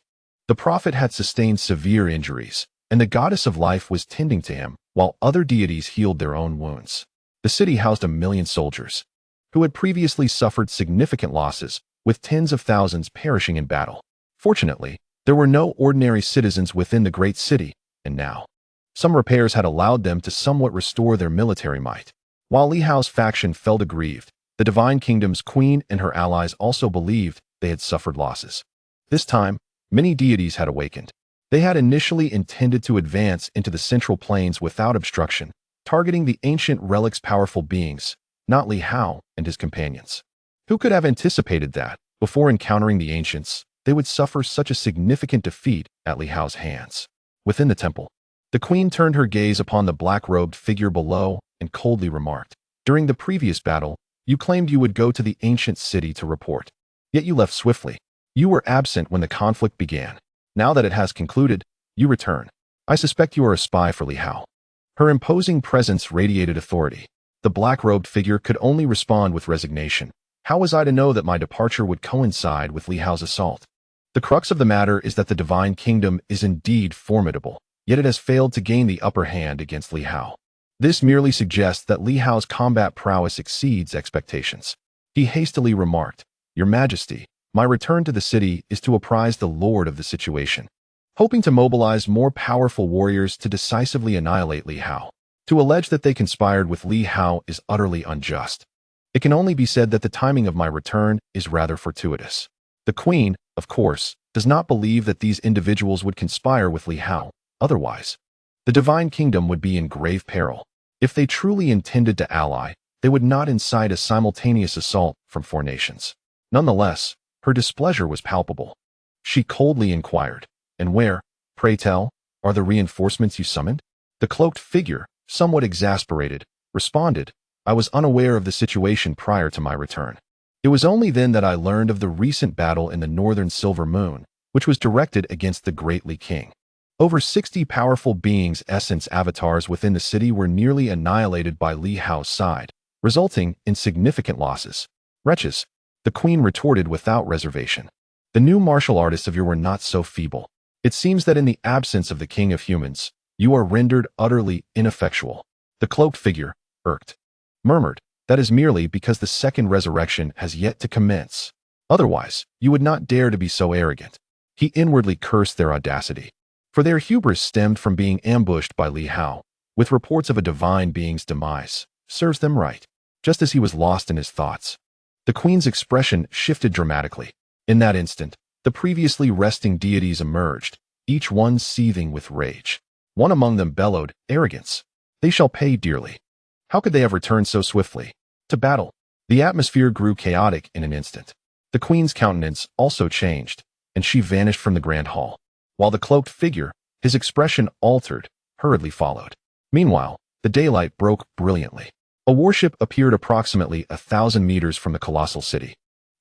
The prophet had sustained severe injuries, and the goddess of life was tending to him, while other deities healed their own wounds. The city housed 1,000,000 soldiers, who had previously suffered significant losses, with tens of thousands perishing in battle. Fortunately, there were no ordinary citizens within the great city, and now, some repairs had allowed them to somewhat restore their military might. While Li Hao's faction felt aggrieved, the Divine Kingdom's queen and her allies also believed they had suffered losses. This time, many deities had awakened. They had initially intended to advance into the central plains without obstruction, targeting the ancient relic's powerful beings, not Li Hao and his companions. Who could have anticipated that, before encountering the ancients, they would suffer such a significant defeat at Li Hao's hands? Within the temple, the queen turned her gaze upon the black-robed figure below and coldly remarked, "During the previous battle, you claimed you would go to the ancient city to report. Yet you left swiftly. You were absent when the conflict began. Now that it has concluded, you return. I suspect you are a spy for Li Hao." Her imposing presence radiated authority. The black-robed figure could only respond with resignation. How was I to know that my departure would coincide with Li Hao's assault? The crux of the matter is that the divine kingdom is indeed formidable, yet it has failed to gain the upper hand against Li Hao. This merely suggests that Li Hao's combat prowess exceeds expectations. He hastily remarked, "Your Majesty, my return to the city is to apprise the Lord of the situation, hoping to mobilize more powerful warriors to decisively annihilate Li Hao. To allege that they conspired with Li Hao is utterly unjust. It can only be said that the timing of my return is rather fortuitous." The queen, of course, does not believe that these individuals would conspire with Li Hao. Otherwise, the divine kingdom would be in grave peril. If they truly intended to ally, they would not incite a simultaneous assault from 4 nations. Nonetheless, her displeasure was palpable. She coldly inquired, "And where, pray tell, are the reinforcements you summoned?" The cloaked figure, somewhat exasperated, responded, "I was unaware of the situation prior to my return. It was only then that I learned of the recent battle in the northern Silver Moon, which was directed against the great Li King. Over 60 powerful beings' essence avatars within the city were nearly annihilated by Li Hao's side, resulting in significant losses." "Wretches," the queen retorted without reservation. "The new martial artists of you were not so feeble. It seems that in the absence of the king of humans, you are rendered utterly ineffectual." The cloaked figure, irked, murmured, "That is merely because the second resurrection has yet to commence. Otherwise, you would not dare to be so arrogant." He inwardly cursed their audacity, for their hubris stemmed from being ambushed by Li Hao, with reports of a divine being's demise. Serves them right. Just as he was lost in his thoughts, the queen's expression shifted dramatically. In that instant, the previously resting deities emerged, each one seething with rage. One among them bellowed, "Arrogance! They shall pay dearly. How could they have returned so swiftly to battle?" The atmosphere grew chaotic in an instant. The queen's countenance also changed, and she vanished from the grand hall, while the cloaked figure, his expression altered, hurriedly followed. Meanwhile, the daylight broke brilliantly. A warship appeared approximately 1,000 meters from the colossal city,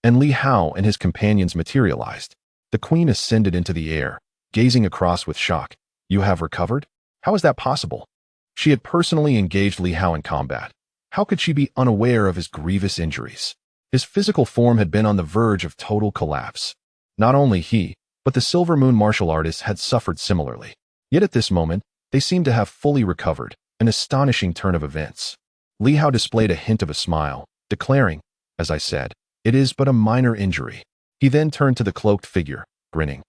and Li Hao and his companions materialized. The queen ascended into the air, gazing across with shock. "You have recovered? How is that possible?" She had personally engaged Li Hao in combat. How could she be unaware of his grievous injuries? His physical form had been on the verge of total collapse. Not only he, but the Silver Moon martial artists had suffered similarly. Yet at this moment, they seemed to have fully recovered, an astonishing turn of events. Li Hao displayed a hint of a smile, declaring, "As I said, it is but a minor injury." He then turned to the cloaked figure, grinning.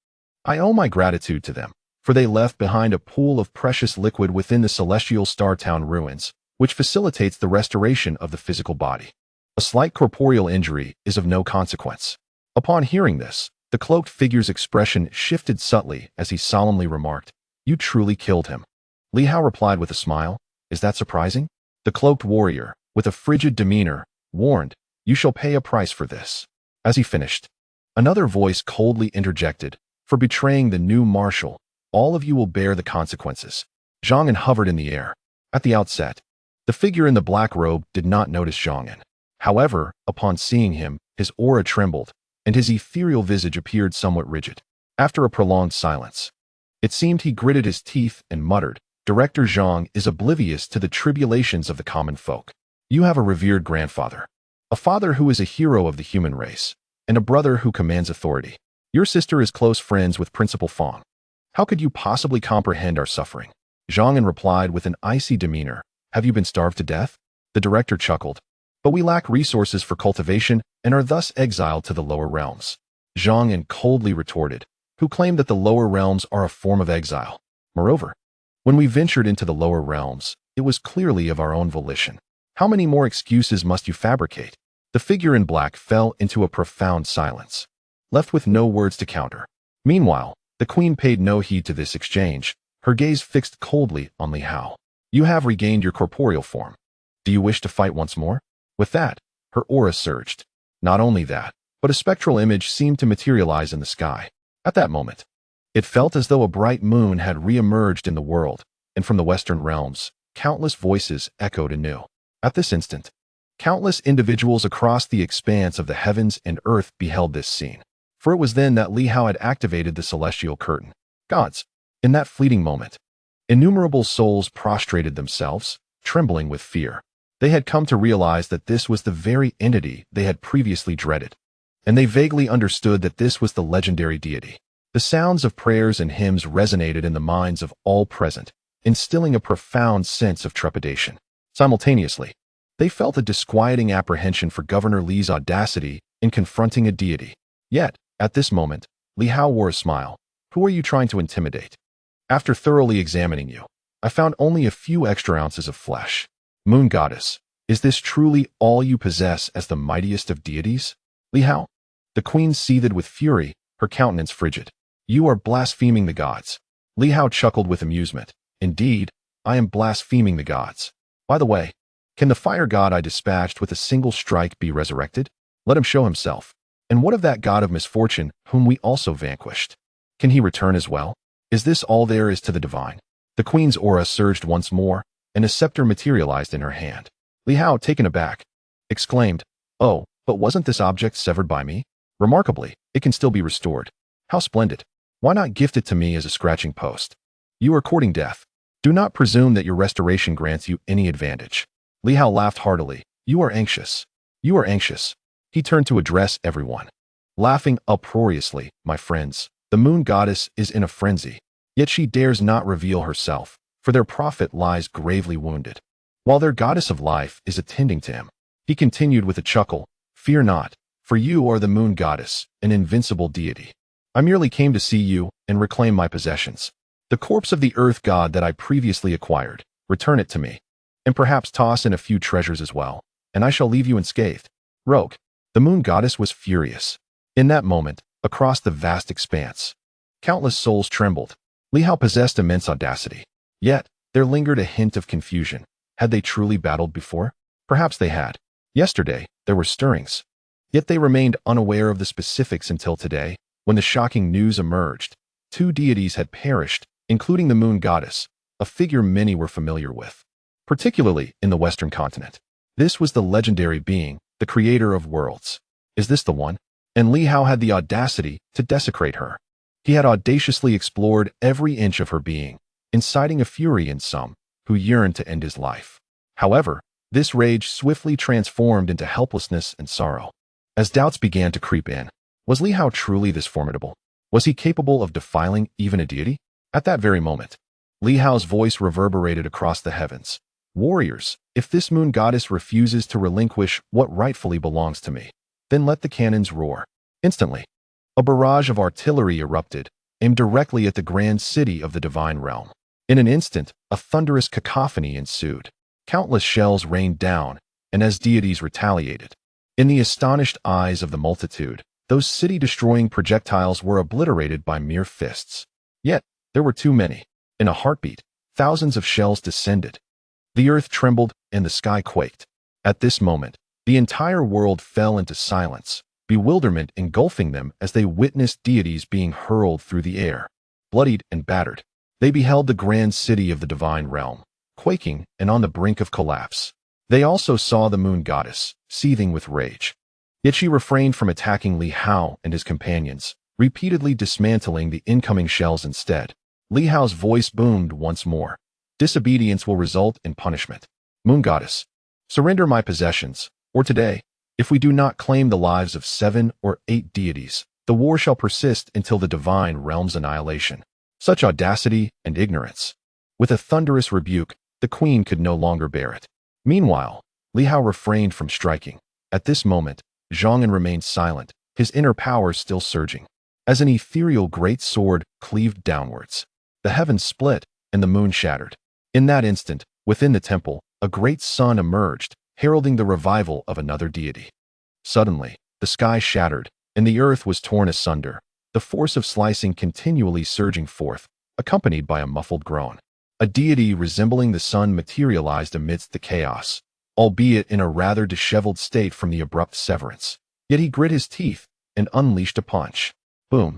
"I owe my gratitude to them, for they left behind a pool of precious liquid within the celestial Star Town ruins, which facilitates the restoration of the physical body. A slight corporeal injury is of no consequence." Upon hearing this, the cloaked figure's expression shifted subtly as he solemnly remarked, "You truly killed him." Li Hao replied with a smile, "Is that surprising?" The cloaked warrior, with a frigid demeanor, warned, "You shall pay a price for this." As he finished, another voice coldly interjected, "For betraying the new marshal, all of you will bear the consequences." Zhang En hovered in the air. At the outset, the figure in the black robe did not notice Zhang En. However, upon seeing him, his aura trembled, and his ethereal visage appeared somewhat rigid. After a prolonged silence, it seemed he gritted his teeth and muttered, "Director Zhang is oblivious to the tribulations of the common folk. You have a revered grandfather, a father who is a hero of the human race, and a brother who commands authority. Your sister is close friends with Principal Fong. How could you possibly comprehend our suffering?" Zhang En replied with an icy demeanor, "Have you been starved to death?" The director chuckled, "But we lack resources for cultivation and are thus exiled to the lower realms." Zhang En coldly retorted, "Who claimed that the lower realms are a form of exile? Moreover, when we ventured into the lower realms, it was clearly of our own volition. How many more excuses must you fabricate?" The figure in black fell into a profound silence, left with no words to counter. Meanwhile, the queen paid no heed to this exchange, her gaze fixed coldly on Li Hao. "You have regained your corporeal form. Do you wish to fight once more?" With that, her aura surged. Not only that, but a spectral image seemed to materialize in the sky. At that moment, it felt as though a bright moon had re-emerged in the world, and from the western realms, countless voices echoed anew. At this instant, countless individuals across the expanse of the heavens and earth beheld this scene. For it was then that Li Hao had activated the celestial curtain. Gods, in that fleeting moment, innumerable souls prostrated themselves, trembling with fear. They had come to realize that this was the very entity they had previously dreaded, and they vaguely understood that this was the legendary deity. The sounds of prayers and hymns resonated in the minds of all present, instilling a profound sense of trepidation. Simultaneously, they felt a disquieting apprehension for Governor Li's audacity in confronting a deity. Yet, at this moment, Li Hao wore a smile. Who are you trying to intimidate? After thoroughly examining you, I found only a few extra ounces of flesh. Moon Goddess, is this truly all you possess as the mightiest of deities? Li Hao? The queen seethed with fury, her countenance frigid. You are blaspheming the gods. Li Hao chuckled with amusement. Indeed, I am blaspheming the gods. By the way, can the fire god I dispatched with a single strike be resurrected? Let him show himself. And what of that god of misfortune whom we also vanquished? Can he return as well? Is this all there is to the divine? The queen's aura surged once more, and a scepter materialized in her hand. Li Hao, taken aback, exclaimed, "Oh, but wasn't this object severed by me? Remarkably, it can still be restored. How splendid. Why not gift it to me as a scratching post? You are courting death. Do not presume that your restoration grants you any advantage." Li Hao laughed heartily. You are anxious. You are anxious. He turned to address everyone. Laughing uproariously, my friends, the moon goddess is in a frenzy. Yet she dares not reveal herself, for their prophet lies gravely wounded, while their goddess of life is attending to him. He continued with a chuckle, Fear not, for you are the moon goddess, an invincible deity. I merely came to see you and reclaim my possessions. The corpse of the earth god that I previously acquired, return it to me, and perhaps toss in a few treasures as well, and I shall leave you unscathed. Rogue. The moon goddess was furious. In that moment, across the vast expanse, countless souls trembled. Li Hao possessed immense audacity. Yet, there lingered a hint of confusion. Had they truly battled before? Perhaps they had. Yesterday, there were stirrings. Yet they remained unaware of the specifics until today, when the shocking news emerged. 2 deities had perished, including the moon goddess, a figure many were familiar with, particularly in the Western continent. This was the legendary being, the creator of worlds. Is this the one? And Li Hao had the audacity to desecrate her. He had audaciously explored every inch of her being, inciting a fury in some who yearned to end his life. However, this rage swiftly transformed into helplessness and sorrow. As doubts began to creep in, was Li Hao truly this formidable? Was he capable of defiling even a deity? At that very moment, Li Hao's voice reverberated across the heavens. Warriors, if this moon goddess refuses to relinquish what rightfully belongs to me, then let the cannons roar. Instantly, a barrage of artillery erupted, aimed directly at the grand city of the divine realm. In an instant, a thunderous cacophony ensued. Countless shells rained down, and as deities retaliated, in the astonished eyes of the multitude, those city-destroying projectiles were obliterated by mere fists. Yet, there were too many. In a heartbeat, thousands of shells descended. The earth trembled and the sky quaked. At this moment, the entire world fell into silence, bewilderment engulfing them as they witnessed deities being hurled through the air. Bloodied and battered, they beheld the grand city of the divine realm, quaking and on the brink of collapse. They also saw the moon goddess, seething with rage. Yet she refrained from attacking Li Hao and his companions, repeatedly dismantling the incoming shells instead. Li Hao's voice boomed once more. Disobedience will result in punishment. Moon goddess, surrender my possessions, or today, if we do not claim the lives of 7 or 8 deities, the war shall persist until the divine realm's annihilation. Such audacity and ignorance. With a thunderous rebuke, the queen could no longer bear it. Meanwhile, Li Hao refrained from striking. At this moment, Zhong'an remained silent, his inner power still surging. As an ethereal great sword cleaved downwards, the heavens split and the moon shattered. In that instant, within the temple, a great sun emerged, heralding the revival of another deity. Suddenly, the sky shattered, and the earth was torn asunder, the force of slicing continually surging forth, accompanied by a muffled groan. A deity resembling the sun materialized amidst the chaos, albeit in a rather disheveled state from the abrupt severance. Yet he grit his teeth and unleashed a punch. Boom.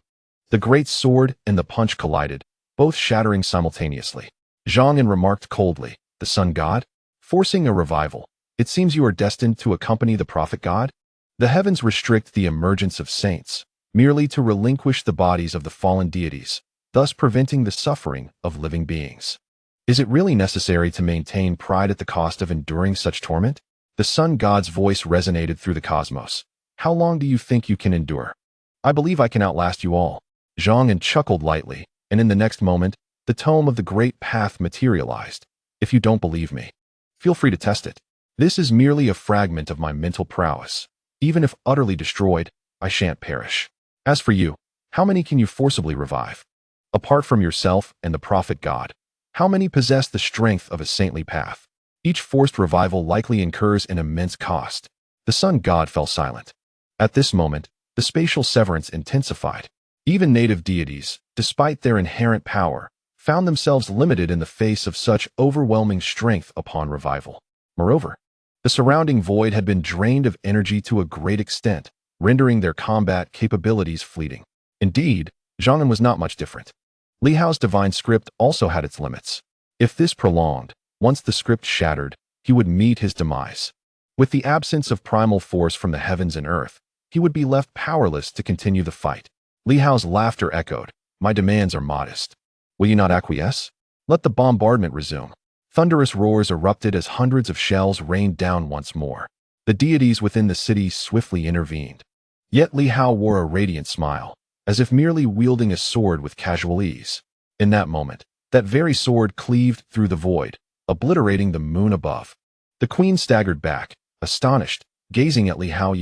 The great sword and the punch collided, both shattering simultaneously. Zhang remarked coldly, "The sun god? Forcing a revival. It seems you are destined to accompany the prophet god? The heavens restrict the emergence of saints, merely to relinquish the bodies of the fallen deities, thus preventing the suffering of living beings. Is it really necessary to maintain pride at the cost of enduring such torment?" The sun god's voice resonated through the cosmos. "How long do you think you can endure? I believe I can outlast you all." Zhang chuckled lightly, and in the next moment, the tome of the great path materialized. "If you don't believe me, feel free to test it. This is merely a fragment of my mental prowess. Even if utterly destroyed, I shan't perish. As for you, how many can you forcibly revive? Apart from yourself and the prophet god, how many possess the strength of a saintly path? Each forced revival likely incurs an immense cost." The sun god fell silent. At this moment, the spatial severance intensified. Even native deities, despite their inherent power, found themselves limited in the face of such overwhelming strength upon revival. Moreover, the surrounding void had been drained of energy to a great extent, rendering their combat capabilities fleeting. Indeed, Zhang was not much different. Li Hao's divine script also had its limits. If this prolonged, once the script shattered, he would meet his demise. With the absence of primal force from the heavens and earth, he would be left powerless to continue the fight. Li Hao's laughter echoed, "My demands are modest. Will you not acquiesce? Let the bombardment resume." Thunderous roars erupted as hundreds of shells rained down once more. The deities within the city swiftly intervened. Yet Li Hao wore a radiant smile, as if merely wielding a sword with casual ease. In that moment, that very sword cleaved through the void, obliterating the moon above. The queen staggered back, astonished, gazing at Li Hao.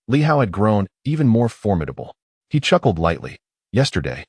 Li Hao had grown even more formidable. He chuckled lightly. "Yesterday,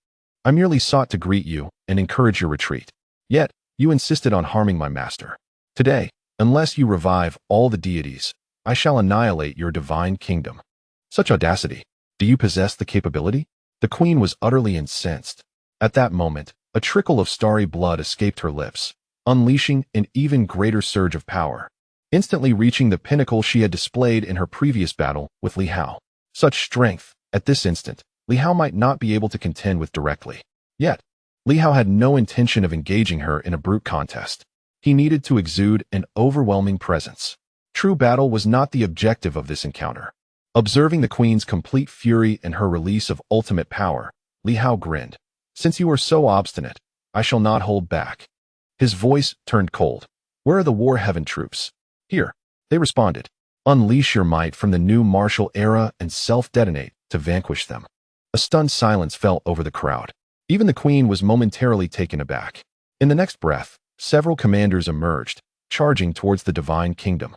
I merely sought to greet you and encourage your retreat. Yet, you insisted on harming my master. Today, unless you revive all the deities, I shall annihilate your divine kingdom." Such audacity! Do you possess the capability? The queen was utterly incensed. At that moment, a trickle of starry blood escaped her lips, unleashing an even greater surge of power, instantly reaching the pinnacle she had displayed in her previous battle with Li Hao. Such strength, at this instant, Li Hao might not be able to contend with directly. Yet, Li Hao had no intention of engaging her in a brute contest. He needed to exude an overwhelming presence. True battle was not the objective of this encounter. Observing the queen's complete fury and her release of ultimate power, Li Hao grinned. "Since you are so obstinate, I shall not hold back." His voice turned cold. "Where are the war heaven troops?" "Here," they responded. "Unleash your might from the new martial era and self-detonate to vanquish them." A stunned silence fell over the crowd. Even the queen was momentarily taken aback. In the next breath, several commanders emerged, charging towards the divine kingdom,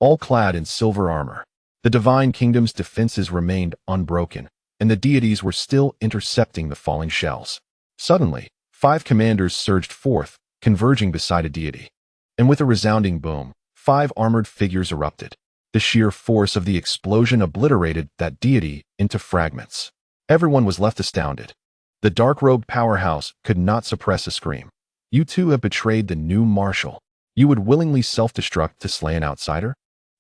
all clad in silver armor. The divine kingdom's defenses remained unbroken, and the deities were still intercepting the falling shells. Suddenly, 5 commanders surged forth, converging beside a deity. And with a resounding boom, 5 armored figures erupted. The sheer force of the explosion obliterated that deity into fragments. Everyone was left astounded. The dark-robed powerhouse could not suppress a scream. "You two have betrayed the new marshal. You would willingly self-destruct to slay an outsider?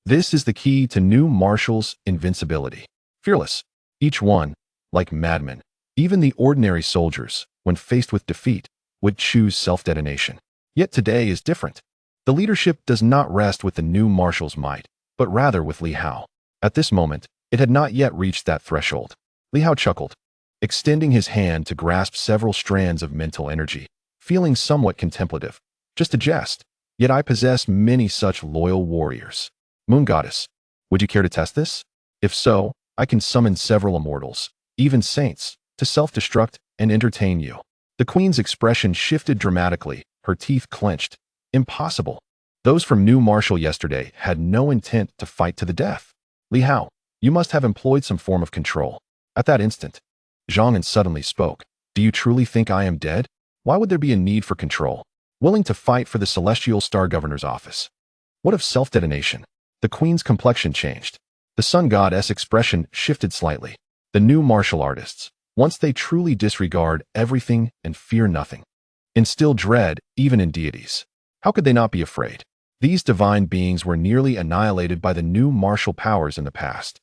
This is the key to new marshals' invincibility. Fearless. Each one, like madmen, even the ordinary soldiers, when faced with defeat, would choose self-detonation. Yet today is different. The leadership does not rest with the new marshal's might, but rather with Li Hao. At this moment, it had not yet reached that threshold. Li Hao chuckled, extending his hand to grasp several strands of mental energy, feeling somewhat contemplative. "Just a jest, yet I possess many such loyal warriors. Moon Goddess, would you care to test this? If so, I can summon several immortals, even saints, to self-destruct and entertain you." The queen's expression shifted dramatically, her teeth clenched. Impossible. Those from New Marshal yesterday had no intent to fight to the death. "Li Hao, you must have employed some form of control." At that instant, Zhang suddenly spoke. "Do you truly think I am dead? Why would there be a need for control? Willing to fight for the Celestial Star Governor's office? What of self-detonation?" The queen's complexion changed. The sun goddess' expression shifted slightly. The new martial artists, once they truly disregard everything and fear nothing, instill dread even in deities. How could they not be afraid? These divine beings were nearly annihilated by the new martial powers in the past.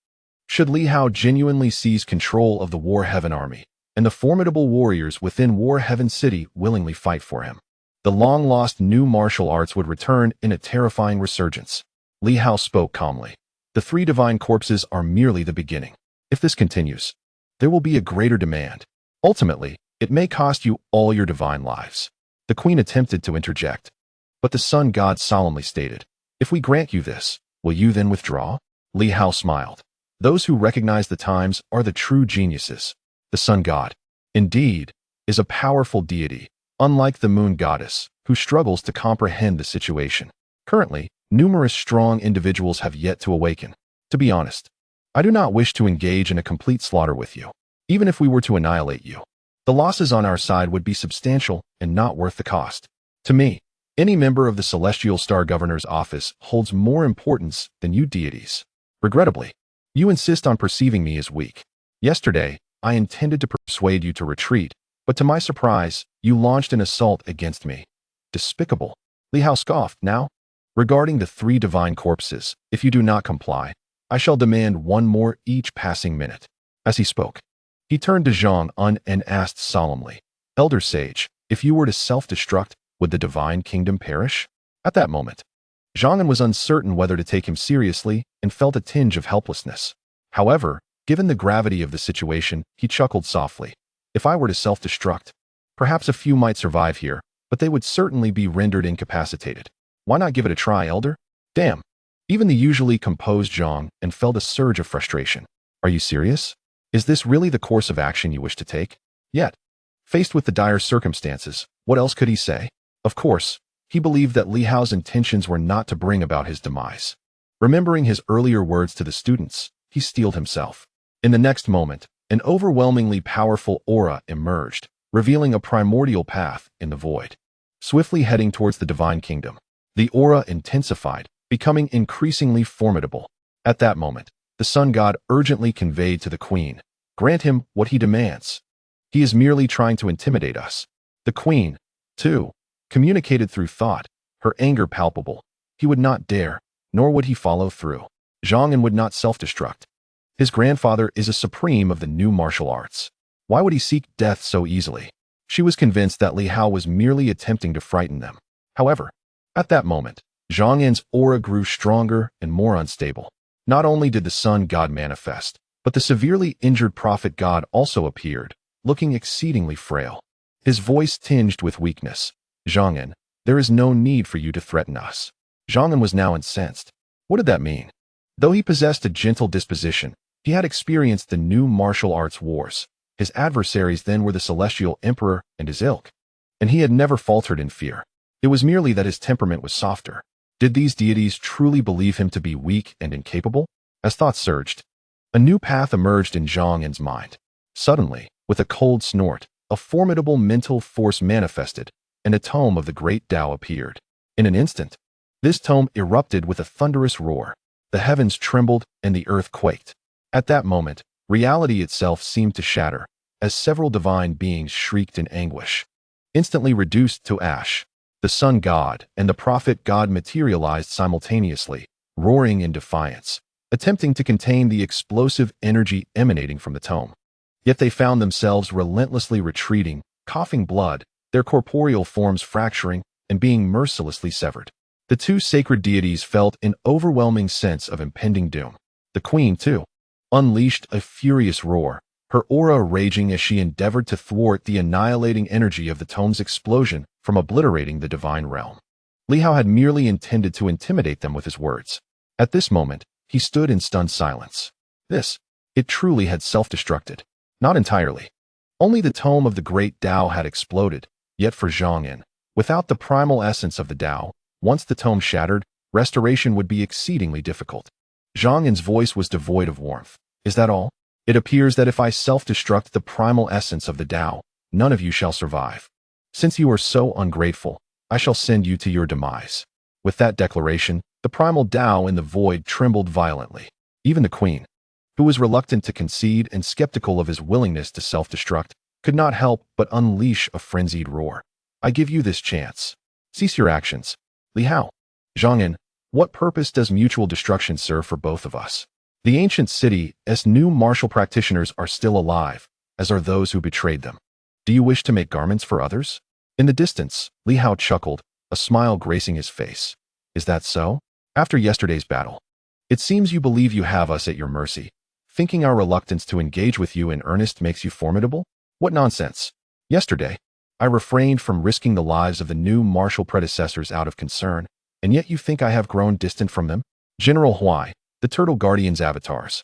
Should Li Hao genuinely seize control of the War Heaven army, and the formidable warriors within War Heaven City willingly fight for him, the long-lost new martial arts would return in a terrifying resurgence. Li Hao spoke calmly. The three divine corpses are merely the beginning. If this continues, there will be a greater demand. Ultimately, it may cost you all your divine lives. The queen attempted to interject, but the sun god solemnly stated, "If we grant you this, will you then withdraw?" Li Hao smiled. Those who recognize the times are the true geniuses. The sun god, indeed, is a powerful deity, unlike the moon goddess, who struggles to comprehend the situation. Currently, numerous strong individuals have yet to awaken. To be honest, I do not wish to engage in a complete slaughter with you. Even if we were to annihilate you, the losses on our side would be substantial and not worth the cost. To me, any member of the Celestial Star Governor's office holds more importance than you deities. Regrettably, you insist on perceiving me as weak. Yesterday, I intended to persuade you to retreat, but to my surprise, you launched an assault against me. Despicable. Li Hao scoffed. Now, regarding the three divine corpses, if you do not comply, I shall demand one more each passing minute. As he spoke, he turned to Zhang Un and asked solemnly, "Elder Sage, if you were to self-destruct, would the divine kingdom perish?" At that moment, Zhang Un was uncertain whether to take him seriously and felt a tinge of helplessness. However, given the gravity of the situation, he chuckled softly. "If I were to self-destruct, perhaps a few might survive here, but they would certainly be rendered incapacitated. Why not give it a try, Elder?" Damn. Even the usually composed Zhang Un felt a surge of frustration. Are you serious? Is this really the course of action you wish to take? Yet, faced with the dire circumstances, what else could he say? Of course, he believed that Li Hao's intentions were not to bring about his demise. Remembering his earlier words to the students, he steeled himself. In the next moment, an overwhelmingly powerful aura emerged, revealing a primordial path in the void. Swiftly heading towards the divine kingdom, the aura intensified, becoming increasingly formidable. At that moment, the sun god urgently conveyed to the queen, "Grant him what he demands. He is merely trying to intimidate us." The queen, too, communicated through thought, her anger palpable. He would not dare, nor would he follow through. Zhang Un would not self-destruct. His grandfather is a supreme of the new martial arts. Why would he seek death so easily? She was convinced that Li Hao was merely attempting to frighten them. However, at that moment, Zhang Un's aura grew stronger and more unstable. Not only did the sun god manifest, but the severely injured prophet god also appeared, looking exceedingly frail. His voice tinged with weakness. "Zhang Un, there is no need for you to threaten us." Zhang Un was now incensed. What did that mean? Though he possessed a gentle disposition, he had experienced the new martial arts wars. His adversaries then were the Celestial Emperor and his ilk, and he had never faltered in fear. It was merely that his temperament was softer. Did these deities truly believe him to be weak and incapable? As thoughts surged, a new path emerged in Zhang Un's mind. Suddenly, with a cold snort, a formidable mental force manifested, and a tome of the great Tao appeared. In an instant, this tome erupted with a thunderous roar. The heavens trembled and the earth quaked. At that moment, reality itself seemed to shatter, as several divine beings shrieked in anguish. Instantly reduced to ash, the sun god and the prophet god materialized simultaneously, roaring in defiance, attempting to contain the explosive energy emanating from the tome. Yet they found themselves relentlessly retreating, coughing blood, their corporeal forms fracturing and being mercilessly severed. The two sacred deities felt an overwhelming sense of impending doom. The queen, too, unleashed a furious roar, her aura raging as she endeavored to thwart the annihilating energy of the tome's explosion from obliterating the divine realm. Li Hao had merely intended to intimidate them with his words. At this moment, he stood in stunned silence. It truly had self-destructed. Not entirely. Only the tome of the great Tao had exploded, yet for Zhang Un, without the primal essence of the Tao, once the tome shattered, restoration would be exceedingly difficult. Zhang Un's voice was devoid of warmth. Is that all? It appears that if I self-destruct the primal essence of the Tao, none of you shall survive. Since you are so ungrateful, I shall send you to your demise. With that declaration, the primal Tao in the void trembled violently. Even the queen, who was reluctant to concede and skeptical of his willingness to self-destruct, could not help but unleash a frenzied roar. I give you this chance. Cease your actions. Li Hao. Zhang'an, what purpose does mutual destruction serve for both of us? The ancient city's new martial practitioners are still alive, as are those who betrayed them. Do you wish to make garments for others? In the distance, Li Hao chuckled, a smile gracing his face. Is that so? After yesterday's battle, it seems you believe you have us at your mercy. Thinking our reluctance to engage with you in earnest makes you formidable? What nonsense. Yesterday, I refrained from risking the lives of the new martial predecessors out of concern, and yet you think I have grown distant from them? General Huai, the Turtle Guardian's avatars,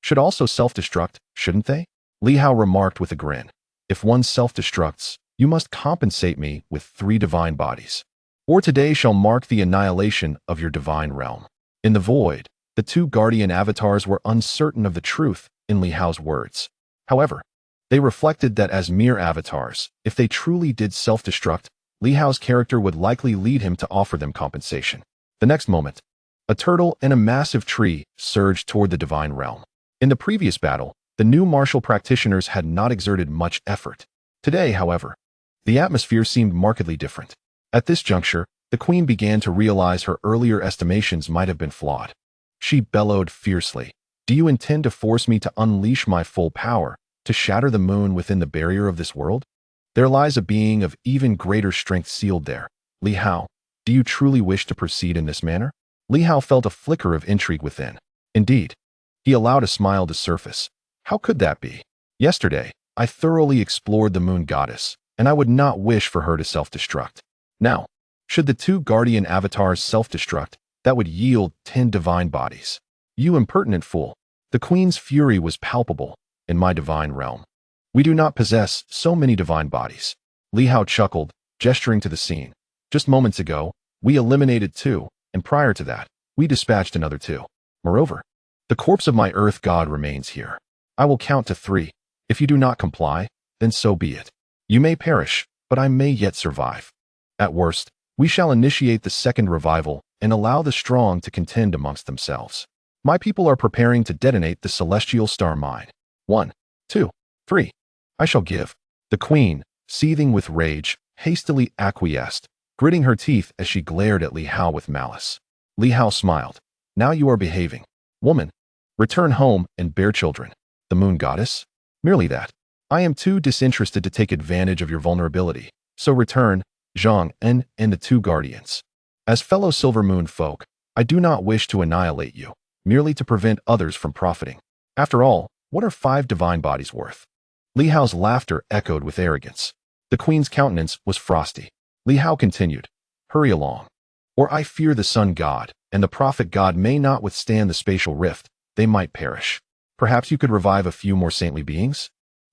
should also self-destruct, shouldn't they? Li Hao remarked with a grin. If one self-destructs, you must compensate me with 3 divine bodies. Or today shall mark the annihilation of your divine realm. In the void, the 2 guardian avatars were uncertain of the truth in Li Hao's words. However, they reflected that as mere avatars, if they truly did self-destruct, Li Hao's character would likely lead him to offer them compensation. The next moment, a turtle and a massive tree surged toward the divine realm. In the previous battle, the new martial practitioners had not exerted much effort. Today, however, the atmosphere seemed markedly different. At this juncture, the queen began to realize her earlier estimations might have been flawed. She bellowed fiercely. Do you intend to force me to unleash my full power, to shatter the moon within the barrier of this world? There lies a being of even greater strength sealed there. Li Hao, do you truly wish to proceed in this manner? Li Hao felt a flicker of intrigue within. Indeed, he allowed a smile to surface. How could that be? Yesterday, I thoroughly explored the moon goddess, and I would not wish for her to self-destruct. Now, should the 2 guardian avatars self-destruct, that would yield 10 divine bodies. You impertinent fool. The queen's fury was palpable in my divine realm. We do not possess so many divine bodies. Li Hao chuckled, gesturing to the scene. Just moments ago, we eliminated 2, and prior to that, we dispatched another 2. Moreover, the corpse of my earth god remains here. I will count to 3. If you do not comply, then so be it. You may perish, but I may yet survive. At worst, we shall initiate the second revival and allow the strong to contend amongst themselves. My people are preparing to detonate the celestial star mine. 1, 2, 3. I shall give. The queen, seething with rage, hastily acquiesced, gritting her teeth as she glared at Li Hao with malice. Li Hao smiled. Now you are behaving. Woman, return home and bear children. The moon goddess? Merely that. I am too disinterested to take advantage of your vulnerability. So return, Zhang'an and the 2 guardians. As fellow Silver Moon folk, I do not wish to annihilate you, merely to prevent others from profiting. After all, what are 5 divine bodies worth? Li Hao's laughter echoed with arrogance. The queen's countenance was frosty. Li Hao continued, hurry along. Or I fear the sun god, and the prophet god may not withstand the spatial rift, they might perish. Perhaps you could revive a few more saintly beings?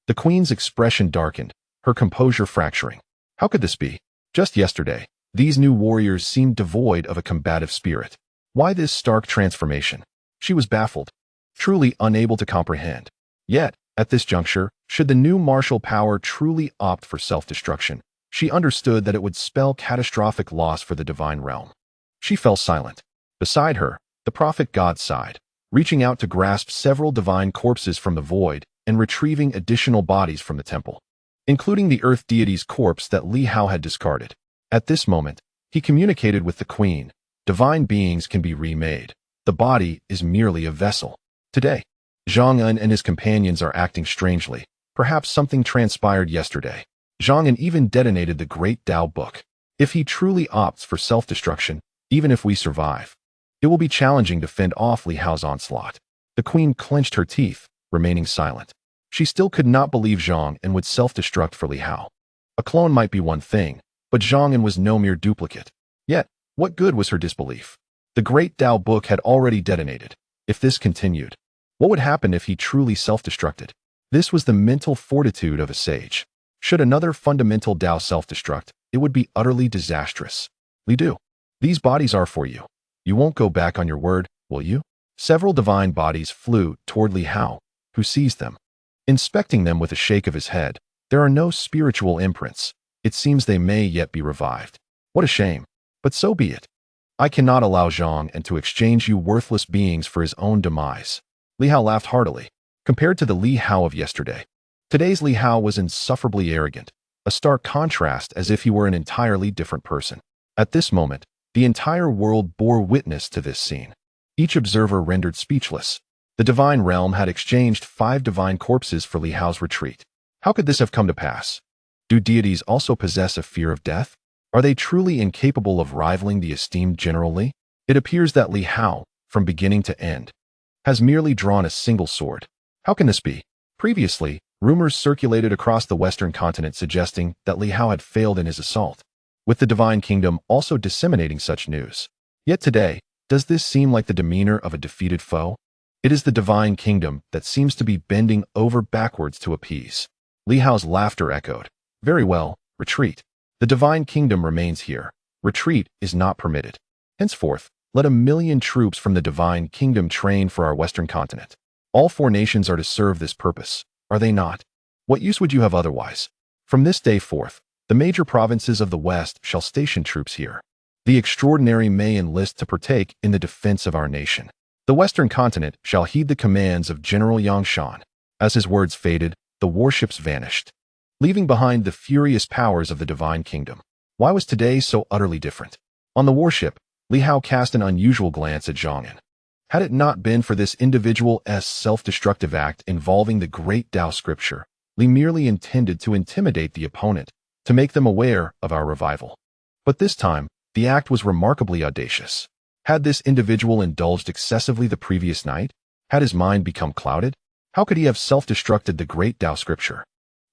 The queen's expression darkened, her composure fracturing. How could this be? Just yesterday, these new warriors seemed devoid of a combative spirit. Why this stark transformation? She was baffled, truly unable to comprehend. Yet, at this juncture, should the new martial power truly opt for self-destruction, she understood that it would spell catastrophic loss for the divine realm. She fell silent. Beside her, the prophet god sighed, reaching out to grasp several divine corpses from the void and retrieving additional bodies from the temple, including the earth deity's corpse that Li Hao had discarded. At this moment, he communicated with the queen. Divine beings can be remade. The body is merely a vessel. Today, Zhang'an and his companions are acting strangely. Perhaps something transpired yesterday. Zhang'an even detonated the Great Dao Book. If he truly opts for self-destruction, even if we survive, it will be challenging to fend off Li Hao's onslaught. The queen clenched her teeth, remaining silent. She still could not believe Zhang'an would self-destruct for Li Hao. A clone might be one thing, but Zhang'an was no mere duplicate. Yet, what good was her disbelief? The Great Dao Book had already detonated. If this continued, what would happen if he truly self-destructed? This was the mental fortitude of a sage. Should another fundamental Dao self-destruct, it would be utterly disastrous. Li Du, these bodies are for you. You won't go back on your word, will you? Several divine bodies flew toward Li Hao, who seized them. Inspecting them with a shake of his head, there are no spiritual imprints. It seems they may yet be revived. What a shame. But so be it. I cannot allow Zhang'an to exchange you worthless beings for his own demise. Li Hao laughed heartily. Compared to the Li Hao of yesterday, today's Li Hao was insufferably arrogant, a stark contrast as if he were an entirely different person. At this moment, The entire world bore witness to this scene. Each observer rendered speechless. The divine realm had exchanged 5 divine corpses for Li Hao's retreat. How could this have come to pass? Do deities also possess a fear of death? Are they truly incapable of rivaling the esteemed General Li? It appears that Li Hao, from beginning to end, has merely drawn a single sword. How can this be? Previously, rumors circulated across the Western continent suggesting that Li Hao had failed in his assault, with the Divine Kingdom also disseminating such news. Yet today, does this seem like the demeanor of a defeated foe? It is the Divine Kingdom that seems to be bending over backwards to appease. Li Hao's laughter echoed. Very well, retreat. The Divine Kingdom remains here. Retreat is not permitted. Henceforth, let 1,000,000 troops from the Divine Kingdom train for our Western continent. All 4 nations are to serve this purpose, are they not? What use would you have otherwise? From this day forth, the major provinces of the West shall station troops here. The extraordinary may enlist to partake in the defense of our nation. The Western continent shall heed the commands of General Yangshan. As his words faded, the warships vanished, leaving behind the furious powers of the Divine Kingdom. Why was today so utterly different? On the warship, Li Hao cast an unusual glance at Zhang An. Had it not been for this individual's self-destructive act involving the great Tao scripture, Li merely intended to intimidate the opponent, to make them aware of our revival. But this time, the act was remarkably audacious. Had this individual indulged excessively the previous night? Had his mind become clouded? How could he have self-destructed the great Tao scripture?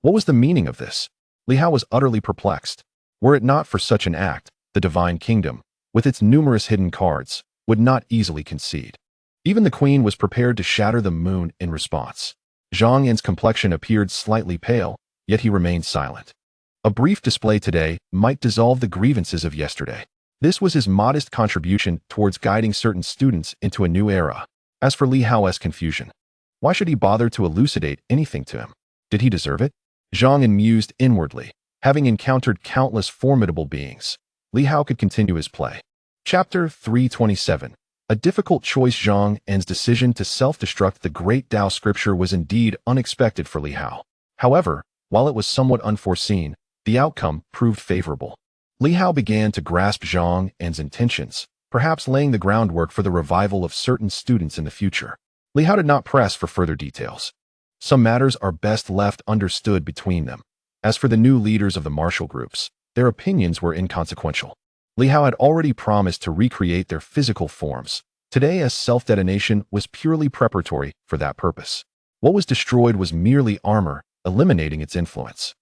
What was the meaning of this? Li Hao was utterly perplexed. Were it not for such an act, the Divine Kingdom, with its numerous hidden cards, would not easily concede. Even the queen was prepared to shatter the moon in response. Zhang An's complexion appeared slightly pale, yet he remained silent. A brief display today might dissolve the grievances of yesterday. This was his modest contribution towards guiding certain students into a new era. As for Li Hao's confusion, why should he bother to elucidate anything to him? Did he deserve it? Zhang An mused inwardly. Having encountered countless formidable beings, Li Hao could continue his play. Chapter 327. A difficult choice. Zhang An's decision to self-destruct the great Tao scripture was indeed unexpected for Li Hao. However, while it was somewhat unforeseen, the outcome proved favorable. Li Hao began to grasp Zhang An's intentions, perhaps laying the groundwork for the revival of certain students in the future. Li Hao did not press for further details. Some matters are best left understood between them. As for the new leaders of the martial groups, their opinions were inconsequential. Li Hao had already promised to recreate their physical forms. Today's self-detonation was purely preparatory for that purpose. What was destroyed was merely armor, eliminating its influence.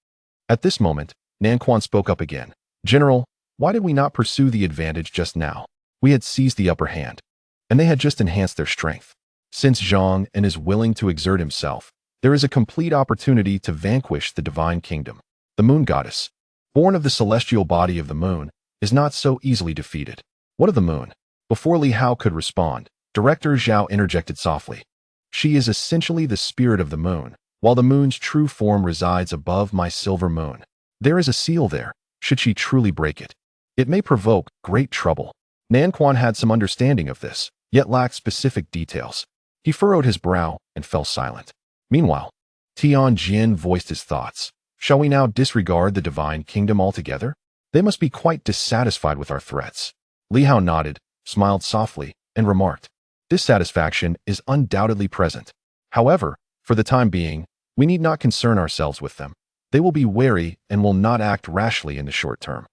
At this moment, Nanquan spoke up again. General, why did we not pursue the advantage just now? We had seized the upper hand, and they had just enhanced their strength. Since Zhang An is willing to exert himself, there is a complete opportunity to vanquish the Divine Kingdom. The Moon Goddess, born of the celestial body of the moon, is not so easily defeated. What of the moon? Before Li Hao could respond, Director Zhao interjected softly. She is essentially the spirit of the moon, while the moon's true form resides above my silver moon. There is a seal there. Should she truly break it, it may provoke great trouble. Nanquan had some understanding of this, yet lacked specific details. He furrowed his brow and fell silent. Meanwhile, Tianxing voiced his thoughts. Shall we now disregard the Divine Kingdom altogether? They must be quite dissatisfied with our threats. Li Hao nodded, smiled softly, and remarked, dissatisfaction is undoubtedly present. However, for the time being, we need not concern ourselves with them. They will be wary and will not act rashly in the short term.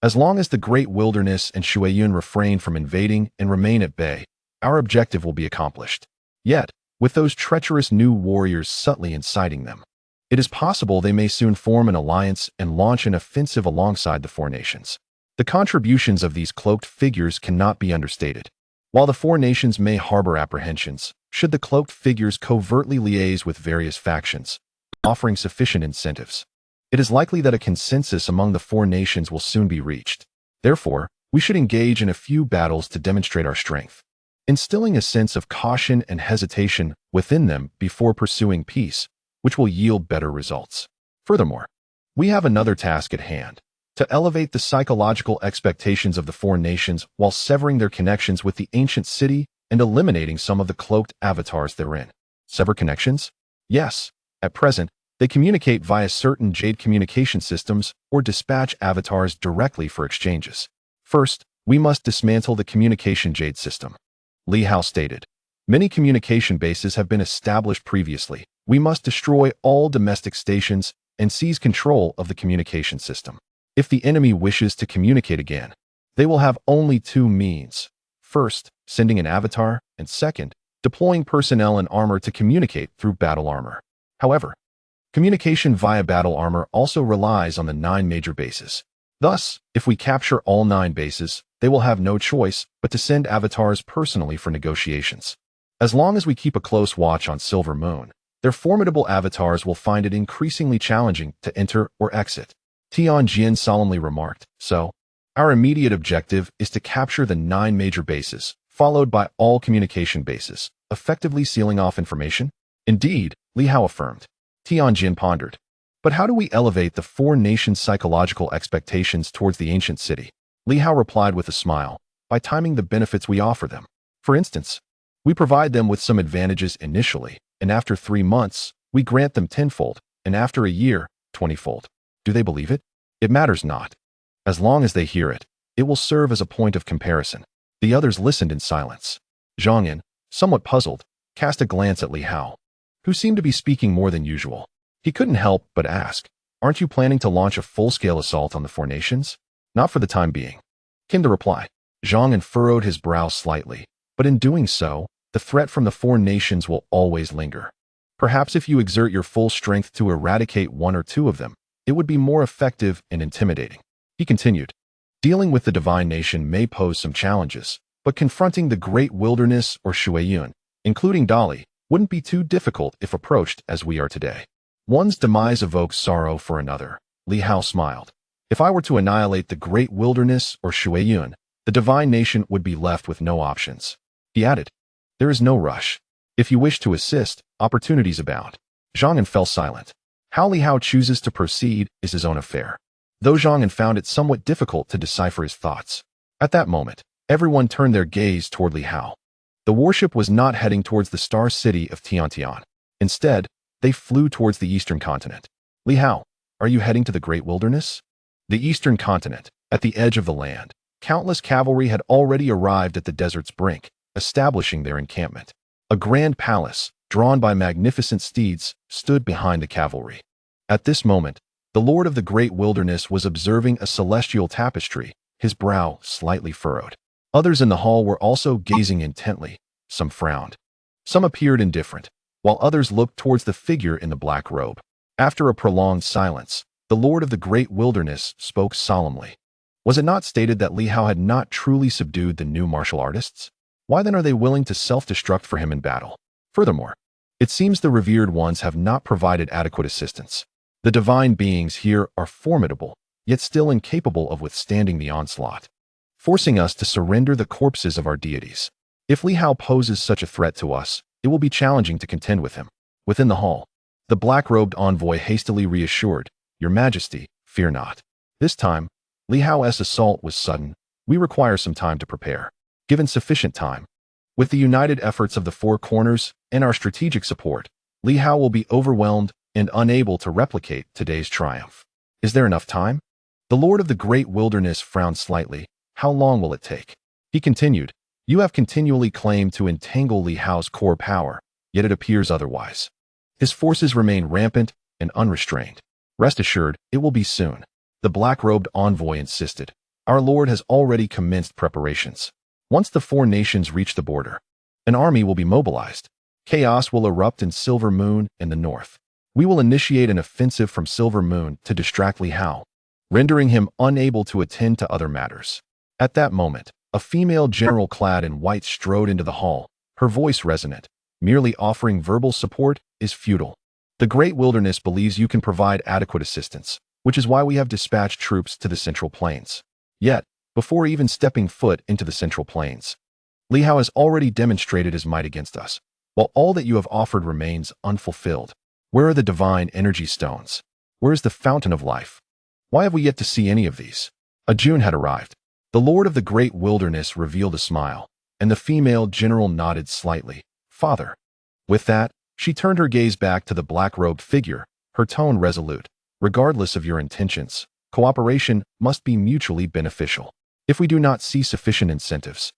As long as the great wilderness and Shuiyun refrain from invading and remain at bay, our objective will be accomplished. Yet, with those treacherous new warriors subtly inciting them, it is possible they may soon form an alliance and launch an offensive alongside the 4 nations. The contributions of these cloaked figures cannot be understated. While the 4 nations may harbor apprehensions, should the cloaked figures covertly liaise with various factions, offering sufficient incentives, it is likely that a consensus among the 4 nations will soon be reached. Therefore, we should engage in a few battles to demonstrate our strength, instilling a sense of caution and hesitation within them before pursuing peace, which will yield better results. Furthermore, we have another task at hand, to elevate the psychological expectations of the 4 nations while severing their connections with the ancient city and eliminating some of the cloaked avatars therein. Sever connections? Yes. At present, they communicate via certain jade communication systems or dispatch avatars directly for exchanges. First, We must dismantle the communication jade system. Li Hao stated. Many communication bases have been established previously. We must destroy all domestic stations and seize control of the communication system. If the enemy wishes to communicate again, they will have only two means. First, sending an avatar, and second, deploying personnel and armor to communicate through battle armor. However, communication via battle armor also relies on the 9 major bases. Thus, if we capture all 9 bases, they will have no choice but to send avatars personally for negotiations. As long as we keep a close watch on Silver Moon, their formidable avatars will find it increasingly challenging to enter or exit. Tianxing solemnly remarked. So, our immediate objective is to capture the 9 major bases, followed by all communication bases, effectively sealing off information? Indeed, Li Hao affirmed. Tianxing pondered. But how do we elevate the 4 nations' psychological expectations towards the ancient city? Li Hao replied with a smile, by timing the benefits we offer them. For instance, we provide them with some advantages initially, and after 3 months, we grant them 10-fold, and after a year, 20-fold. Do they believe it? It matters not. As long as they hear it, it will serve as a point of comparison. The others listened in silence. Zhang Yan, somewhat puzzled, cast a glance at Li Hao, who seemed to be speaking more than usual. He couldn't help but ask, aren't you planning to launch a full-scale assault on the 4 nations? Not for the time being, came the reply. Zhang Yan furrowed his brow slightly, but in doing so, the threat from the 4 nations will always linger. Perhaps if you exert your full strength to eradicate 1 or 2 of them, it would be more effective and intimidating. He continued, dealing with the divine nation may pose some challenges, but confronting the great wilderness or Shuiyun, including Dali, wouldn't be too difficult if approached as we are today. One's demise evokes sorrow for another. Li Hao smiled. If I were to annihilate the great wilderness or Shuiyun, the divine nation would be left with no options. He added, there is no rush. If you wish to assist, opportunities abound. Zhang Yan fell silent. How Li Hao chooses to proceed is his own affair, though Zhang Yan found it somewhat difficult to decipher his thoughts. At that moment, everyone turned their gaze toward Li Hao. The warship was not heading towards the star city of Tiantian. Instead, they flew towards the eastern continent. Li Hao, are you heading to the great wilderness? The eastern continent, at the edge of the land. Countless cavalry had already arrived at the desert's brink, establishing their encampment. A grand palace, drawn by magnificent steeds, stood behind the cavalry. At this moment, the lord of the great wilderness was observing a celestial tapestry, his brow slightly furrowed. Others in the hall were also gazing intently. Some frowned. Some appeared indifferent, while others looked towards the figure in the black robe. After a prolonged silence, the lord of the great wilderness spoke solemnly. Was it not stated that Li Hao had not truly subdued the new martial artists? Why then are they willing to self-destruct for him in battle? Furthermore, it seems the revered ones have not provided adequate assistance. The divine beings here are formidable, yet still incapable of withstanding the onslaught, forcing us to surrender the corpses of our deities. If Li Hao poses such a threat to us, it will be challenging to contend with him. Within the hall, the black-robed envoy hastily reassured, Your Majesty, fear not. This time, Li Hao's assault was sudden. We require some time to prepare. Given sufficient time, with the united efforts of the 4 corners and our strategic support, Li Hao will be overwhelmed and unable to replicate today's triumph. Is there enough time? The lord of the great wilderness frowned slightly. How long will it take? He continued, You have continually claimed to entangle Li Hao's core power, yet it appears otherwise. His forces remain rampant and unrestrained. Rest assured, it will be soon. The black-robed envoy insisted. Our lord has already commenced preparations. Once the 4 nations reach the border, an army will be mobilized. Chaos will erupt in Silver Moon in the north. We will initiate an offensive from Silver Moon to distract Li Hao, rendering him unable to attend to other matters. At that moment, a female general clad in white strode into the hall, her voice resonant. Merely offering verbal support is futile. The great wilderness believes you can provide adequate assistance, which is why we have dispatched troops to the Central Plains. Yet, before even stepping foot into the Central Plains, Li Hao has already demonstrated his might against us, while all that you have offered remains unfulfilled. Where are the divine energy stones? Where is the fountain of life? Why have we yet to see any of these? A June had arrived. The lord of the great wilderness revealed a smile, and the female general nodded slightly. Father. With that, she turned her gaze back to the black-robed figure, her tone resolute. Regardless of your intentions, cooperation must be mutually beneficial. If we do not see sufficient incentives,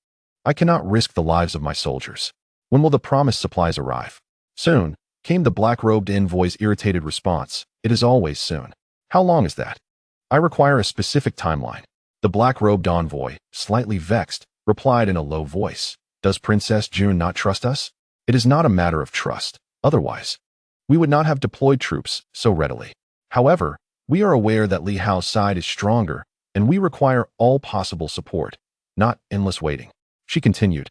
I cannot risk the lives of my soldiers. When will the promised supplies arrive? Soon, came the black-robed envoy's irritated response. It is always soon. How long is that? I require a specific timeline. The black-robed envoy, slightly vexed, replied in a low voice. Does Princess June not trust us? It is not a matter of trust. Otherwise, we would not have deployed troops so readily. However, we are aware that Li Hao's side is stronger, and we require all possible support, not endless waiting. She continued.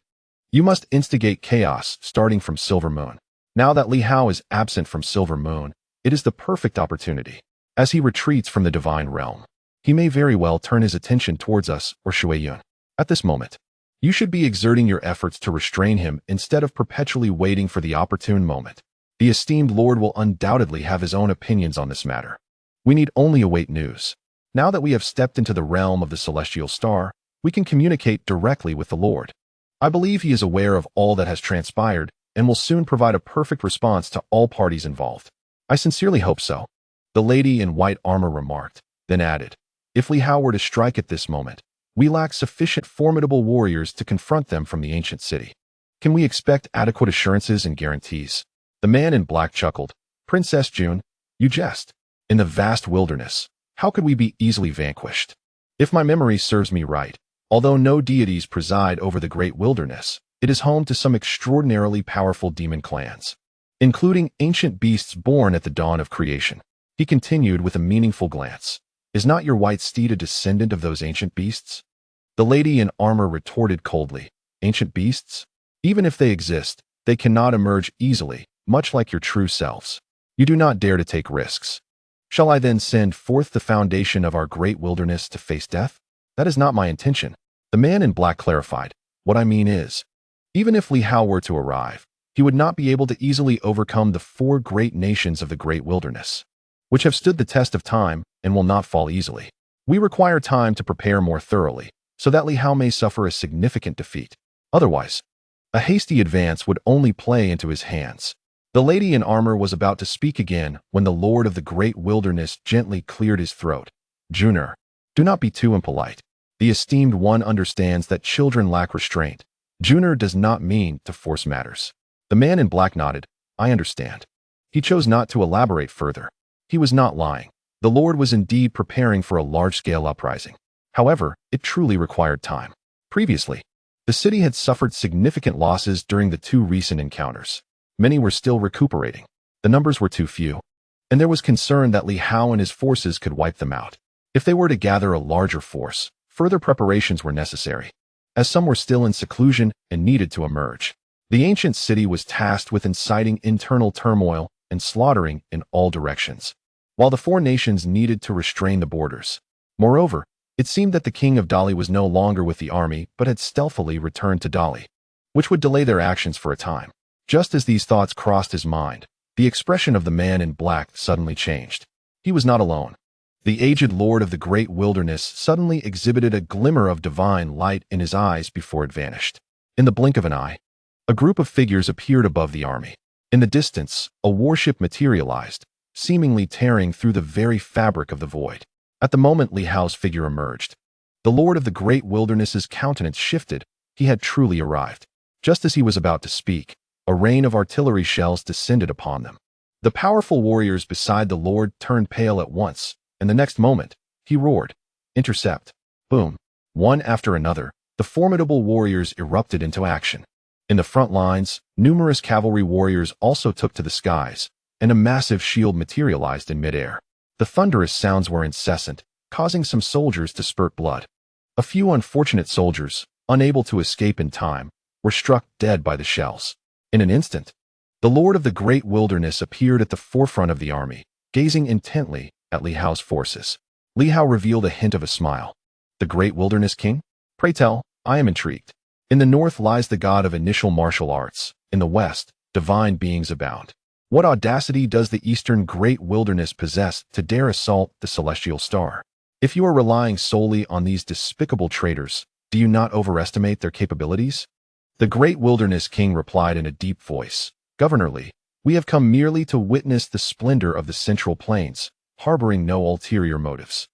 You must instigate chaos starting from Silver Moon. Now that Li Hao is absent from Silver Moon, it is the perfect opportunity. As he retreats from the divine realm, he may very well turn his attention towards us or Shuiyun. At this moment, you should be exerting your efforts to restrain him instead of perpetually waiting for the opportune moment. The esteemed Lord will undoubtedly have his own opinions on this matter. We need only await news. Now that we have stepped into the realm of the celestial star, we can communicate directly with the Lord. I believe he is aware of all that has transpired and will soon provide a perfect response to all parties involved. I sincerely hope so. The lady in white armor remarked, then added, if Li Hao were to strike at this moment, we lack sufficient formidable warriors to confront them from the ancient city. Can we expect adequate assurances and guarantees? The man in black chuckled. Princess June, you jest. In the vast wilderness, how could we be easily vanquished? If my memory serves me right, although no deities preside over the great wilderness, it is home to some extraordinarily powerful demon clans, including ancient beasts born at the dawn of creation. He continued with a meaningful glance. Is not your white steed a descendant of those ancient beasts? The lady in armor retorted coldly. Ancient beasts? Even if they exist, they cannot emerge easily, much like your true selves. You do not dare to take risks. Shall I then send forth the foundation of our great wilderness to face death? That is not my intention. The man in black clarified. What I mean is, even if Li Hao were to arrive, he would not be able to easily overcome the 4 great nations of the great wilderness, which have stood the test of time and will not fall easily. We require time to prepare more thoroughly, so that Li Hao may suffer a significant defeat. Otherwise, a hasty advance would only play into his hands. The lady in armor was about to speak again when the Lord of the great wilderness gently cleared his throat. Junior, do not be too impolite. The esteemed one understands that children lack restraint. Junior does not mean to force matters. The man in black nodded. I understand. He chose not to elaborate further. He was not lying. The Lord was indeed preparing for a large-scale uprising. However, it truly required time. Previously, the city had suffered significant losses during the 2 recent encounters. Many were still recuperating. The numbers were too few, and there was concern that Li Hao and his forces could wipe them out. If they were to gather a larger force, further preparations were necessary, as some were still in seclusion and needed to emerge. The ancient city was tasked with inciting internal turmoil and slaughtering in all directions, while the 4 nations needed to restrain the borders. Moreover, it seemed that the King of Dali was no longer with the army but had stealthily returned to Dali, which would delay their actions for a time. Just as these thoughts crossed his mind, the expression of the man in black suddenly changed. He was not alone. The aged lord of the great wilderness suddenly exhibited a glimmer of divine light in his eyes before it vanished. In the blink of an eye, a group of figures appeared above the army. In the distance, a warship materialized, seemingly tearing through the very fabric of the void. At the moment Li Hao's figure emerged, the lord of the great wilderness's countenance shifted. He had truly arrived. Just as he was about to speak, a rain of artillery shells descended upon them. The powerful warriors beside the lord turned pale at once, and the next moment, he roared, intercept. Boom. One after another, the formidable warriors erupted into action. In the front lines, numerous cavalry warriors also took to the skies, and a massive shield materialized in midair. The thunderous sounds were incessant, causing some soldiers to spurt blood. A few unfortunate soldiers, unable to escape in time, were struck dead by the shells. In an instant, the lord of the great wilderness appeared at the forefront of the army, gazing intently at Li Hao's forces. Li Hao revealed a hint of a smile. The great wilderness king? Pray tell, I am intrigued. In the north lies the god of initial martial arts. In the west, divine beings abound. What audacity does the eastern great wilderness possess to dare assault the celestial star? If you are relying solely on these despicable traitors, do you not overestimate their capabilities? The great wilderness king replied in a deep voice. Governor Li, we have come merely to witness the splendor of the central plains, harboring no ulterior motives.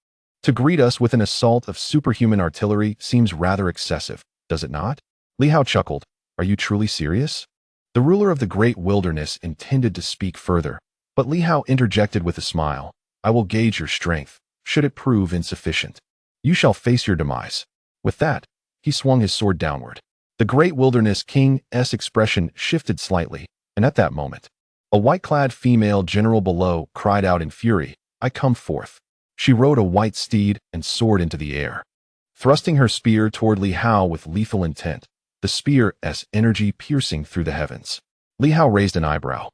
To greet us with an assault of superhuman artillery seems rather excessive, does it not? Li Hao chuckled. Are you truly serious? The ruler of the great wilderness intended to speak further, but Li Hao interjected with a smile. I will gauge your strength, should it prove insufficient. You shall face your demise. With that, he swung his sword downward. The great wilderness king's expression shifted slightly, and at that moment, a white-clad female general below cried out in fury, I come forth. She rode a white steed and soared into the air. Thrusting her spear toward Li Hao with lethal intent, the spear's energy piercing through the heavens. Li Hao raised an eyebrow,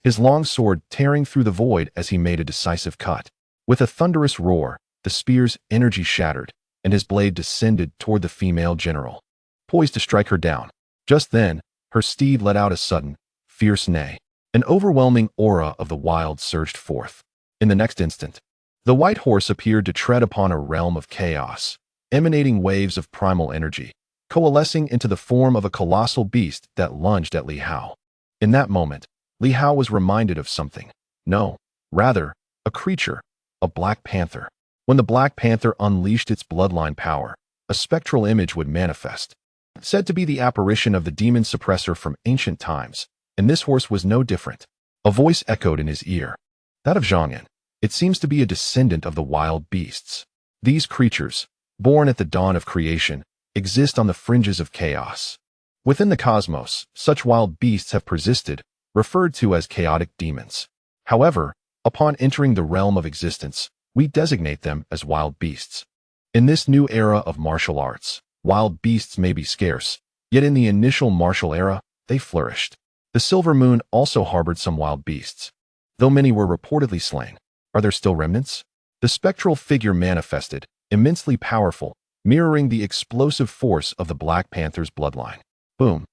his long sword tearing through the void as he made a decisive cut. With a thunderous roar, the spear's energy shattered, and his blade descended toward the female general, poised to strike her down. Just then, her steed let out a sudden, fierce neigh. An overwhelming aura of the wild surged forth. In the next instant, the white horse appeared to tread upon a realm of chaos, emanating waves of primal energy, coalescing into the form of a colossal beast that lunged at Li Hao. In that moment, Li Hao was reminded of something. No, rather, a creature, a black panther. When the black panther unleashed its bloodline power, a spectral image would manifest, said to be the apparition of the demon suppressor from ancient times, and this horse was no different. A voice echoed in his ear, that of Zhongyan. It seems to be a descendant of the wild beasts. These creatures, born at the dawn of creation, exist on the fringes of chaos. Within the cosmos, such wild beasts have persisted, referred to as chaotic demons. However, upon entering the realm of existence, we designate them as wild beasts. In this new era of martial arts, wild beasts may be scarce, yet in the initial martial era, they flourished. The Silver Moon also harbored some wild beasts. Though many were reportedly slain, are there still remnants? The spectral figure manifested, immensely powerful, mirroring the explosive force of the Black Panther's bloodline. Boom.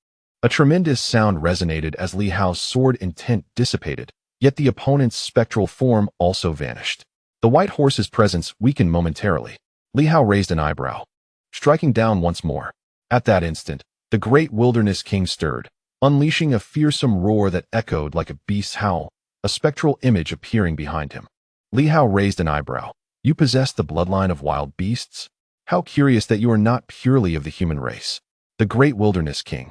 A tremendous sound resonated as Li Hao's sword intent dissipated, yet the opponent's spectral form also vanished. The white horse's presence weakened momentarily. Li Hao raised an eyebrow, striking down once more. At that instant, the great wilderness king stirred, unleashing a fearsome roar that echoed like a beast's howl, a spectral image appearing behind him. Li Hao raised an eyebrow. You possess the bloodline of wild beasts? How curious that you are not purely of the human race. The great wilderness king,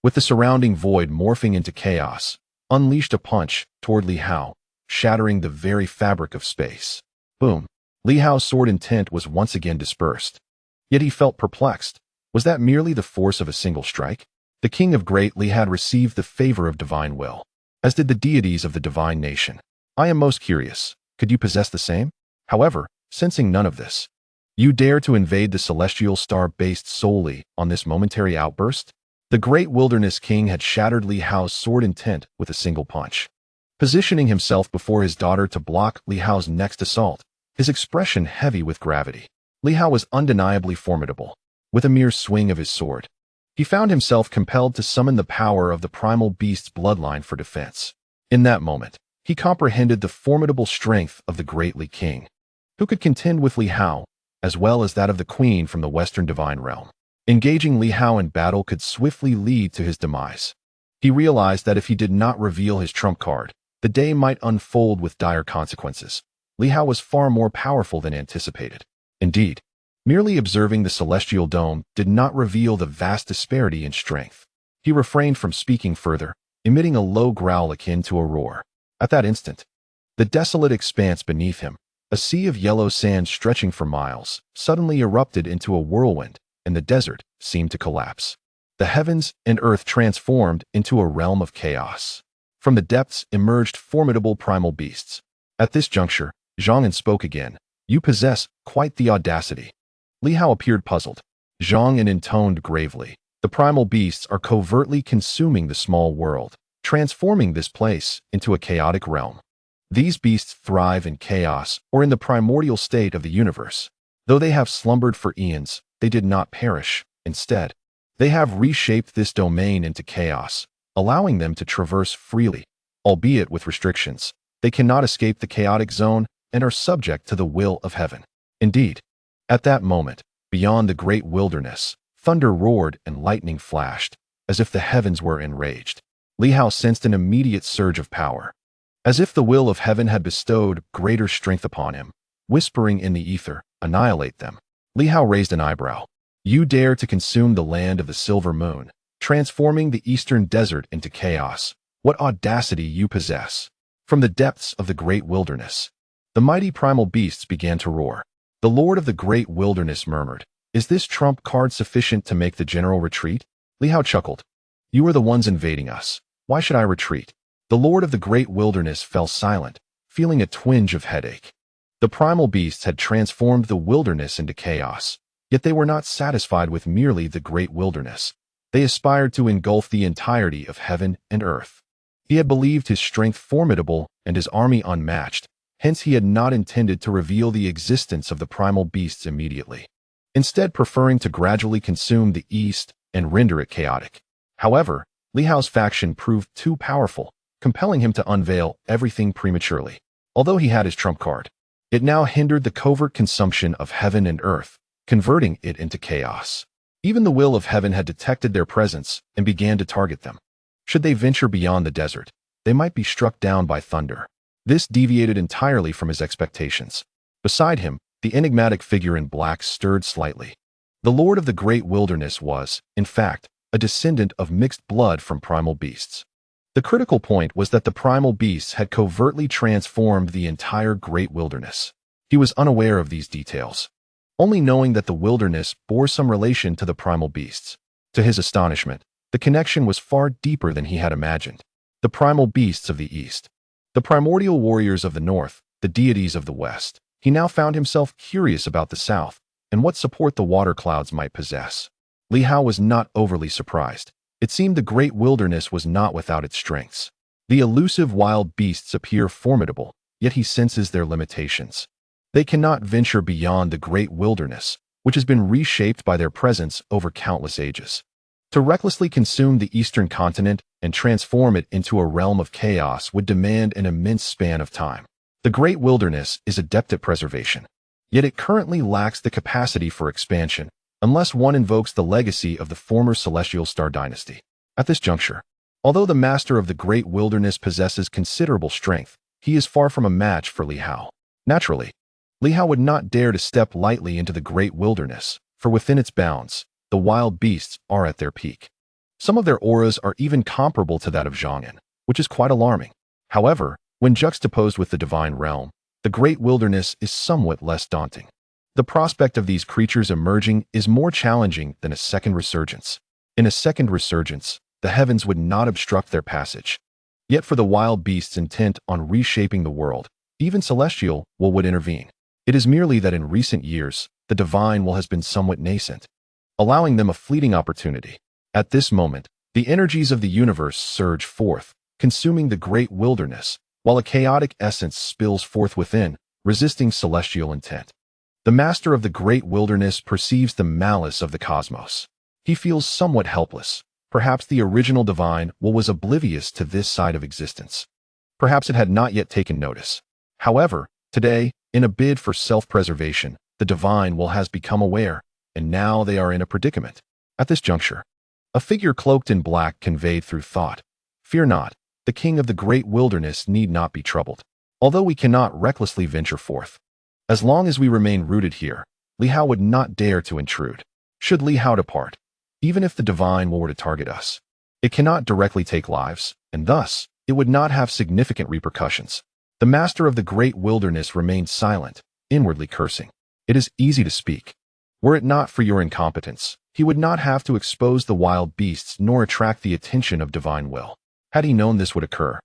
with the surrounding void morphing into chaos, unleashed a punch toward Li Hao, shattering the very fabric of space. Boom. Li Hao's sword intent was once again dispersed. Yet he felt perplexed. Was that merely the force of a single strike? The king of Great Li had received the favor of divine will, as did the deities of the divine nation. I am most curious. Could you possess the same? However, sensing none of this, you dare to invade the celestial star based solely on this momentary outburst? The great wilderness king had shattered Li Hao's sword intent with a single punch, positioning himself before his daughter to block Li Hao's next assault, his expression heavy with gravity. Li Hao was undeniably formidable. With a mere swing of his sword, he found himself compelled to summon the power of the primal beast's bloodline for defense. In that moment, he comprehended the formidable strength of the great Li King, who could contend with Li Hao, as well as that of the queen from the Western divine realm. Engaging Li Hao in battle could swiftly lead to his demise. He realized that if he did not reveal his trump card, the day might unfold with dire consequences. Li Hao was far more powerful than anticipated. Indeed, merely observing the celestial dome did not reveal the vast disparity in strength. He refrained from speaking further, emitting a low growl akin to a roar. At that instant, the desolate expanse beneath him, a sea of yellow sand stretching for miles, suddenly erupted into a whirlwind, and the desert seemed to collapse. The heavens and earth transformed into a realm of chaos. From the depths emerged formidable primal beasts. At this juncture, Zhongyan spoke again. You possess quite the audacity. Li Hao appeared puzzled. Zhongyan intoned gravely. The primal beasts are covertly consuming the small world, transforming this place into a chaotic realm. These beasts thrive in chaos or in the primordial state of the universe. Though they have slumbered for eons, they did not perish. Instead, they have reshaped this domain into chaos, allowing them to traverse freely, albeit with restrictions. They cannot escape the chaotic zone and are subject to the will of heaven. Indeed, at that moment, beyond the great wilderness, thunder roared and lightning flashed, as if the heavens were enraged. Li Hao sensed an immediate surge of power, as if the will of heaven had bestowed greater strength upon him. whispering in the ether, "Annihilate them." Li Hao raised an eyebrow. "You dare to consume the land of the silver moon, transforming the eastern desert into chaos. What audacity you possess!" From the depths of the great wilderness, the mighty primal beasts began to roar. The Lord of the great wilderness murmured, "Is this trump card sufficient to make the general retreat?" Li Hao chuckled. "You are the ones invading us. Why should I retreat?" The Lord of the great wilderness fell silent, feeling a twinge of headache. The primal beasts had transformed the wilderness into chaos, yet they were not satisfied with merely the great wilderness. They aspired to engulf the entirety of heaven and earth. He had believed his strength formidable and his army unmatched, hence he had not intended to reveal the existence of the primal beasts immediately, instead preferring to gradually consume the east and render it chaotic. However, Li Hao's faction proved too powerful, compelling him to unveil everything prematurely. Although he had his trump card, it now hindered the covert consumption of heaven and earth, converting it into chaos. Even the will of heaven had detected their presence and began to target them. Should they venture beyond the desert, they might be struck down by thunder. This deviated entirely from his expectations. Beside him, the enigmatic figure in black stirred slightly. The Lord of the great wilderness was, in fact, a descendant of mixed blood from primal beasts. The critical point was that the primal beasts had covertly transformed the entire great wilderness. He was unaware of these details, only knowing that the wilderness bore some relation to the primal beasts. To his astonishment, the connection was far deeper than he had imagined. The primal beasts of the east, the primordial warriors of the north, the deities of the west. He now found himself curious about the south and what support the water clouds might possess. Li Hao was not overly surprised. It seemed the great wilderness was not without its strengths. The elusive wild beasts appear formidable, yet he senses their limitations. They cannot venture beyond the great wilderness, which has been reshaped by their presence over countless ages. To recklessly consume the eastern continent and transform it into a realm of chaos would demand an immense span of time. The great wilderness is adept at preservation, yet it currently lacks the capacity for expansion, unless one invokes the legacy of the former celestial star dynasty. At this juncture, although the master of the great wilderness possesses considerable strength, he is far from a match for Li Hao. Naturally, Li Hao would not dare to step lightly into the great wilderness, for within its bounds, the wild beasts are at their peak. Some of their auras are even comparable to that of Zhong'an, which is quite alarming. However, when juxtaposed with the divine realm, the great wilderness is somewhat less daunting. The prospect of these creatures emerging is more challenging than a second resurgence. In a second resurgence, the heavens would not obstruct their passage. Yet for the wild beasts intent on reshaping the world, even celestial will would intervene. It is merely that in recent years, the divine will has been somewhat nascent, allowing them a fleeting opportunity. At this moment, the energies of the universe surge forth, consuming the great wilderness, while a chaotic essence spills forth within, resisting celestial intent. The master of the great wilderness perceives the malice of the cosmos. He feels somewhat helpless. Perhaps the original divine will was oblivious to this side of existence. Perhaps it had not yet taken notice. However, today, in a bid for self-preservation, the divine will has become aware, and now they are in a predicament. At this juncture, a figure cloaked in black conveyed through thought, "Fear not, the king of the great wilderness need not be troubled. Although we cannot recklessly venture forth, as long as we remain rooted here, Li Hao would not dare to intrude. Should Li Hao depart, even if the divine were to target us, it cannot directly take lives, and thus, it would not have significant repercussions." The master of the great wilderness remained silent, inwardly cursing. It is easy to speak. Were it not for your incompetence, he would not have to expose the wild beasts nor attract the attention of divine will. Had he known this would occur,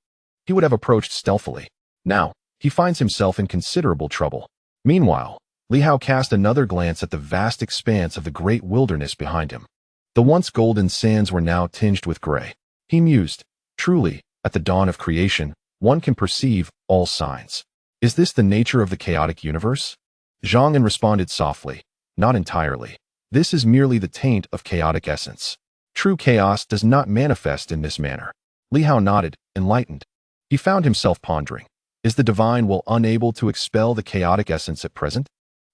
he would have approached stealthily. Now, he finds himself in considerable trouble. Meanwhile, Li Hao cast another glance at the vast expanse of the great wilderness behind him. The once golden sands were now tinged with gray. He mused, "Truly, at the dawn of creation, one can perceive all signs. Is this the nature of the chaotic universe?" Zhong'an responded softly, "Not entirely. This is merely the taint of chaotic essence. True chaos does not manifest in this manner." Li Hao nodded, enlightened. He found himself pondering. Is the divine will unable to expel the chaotic essence at present?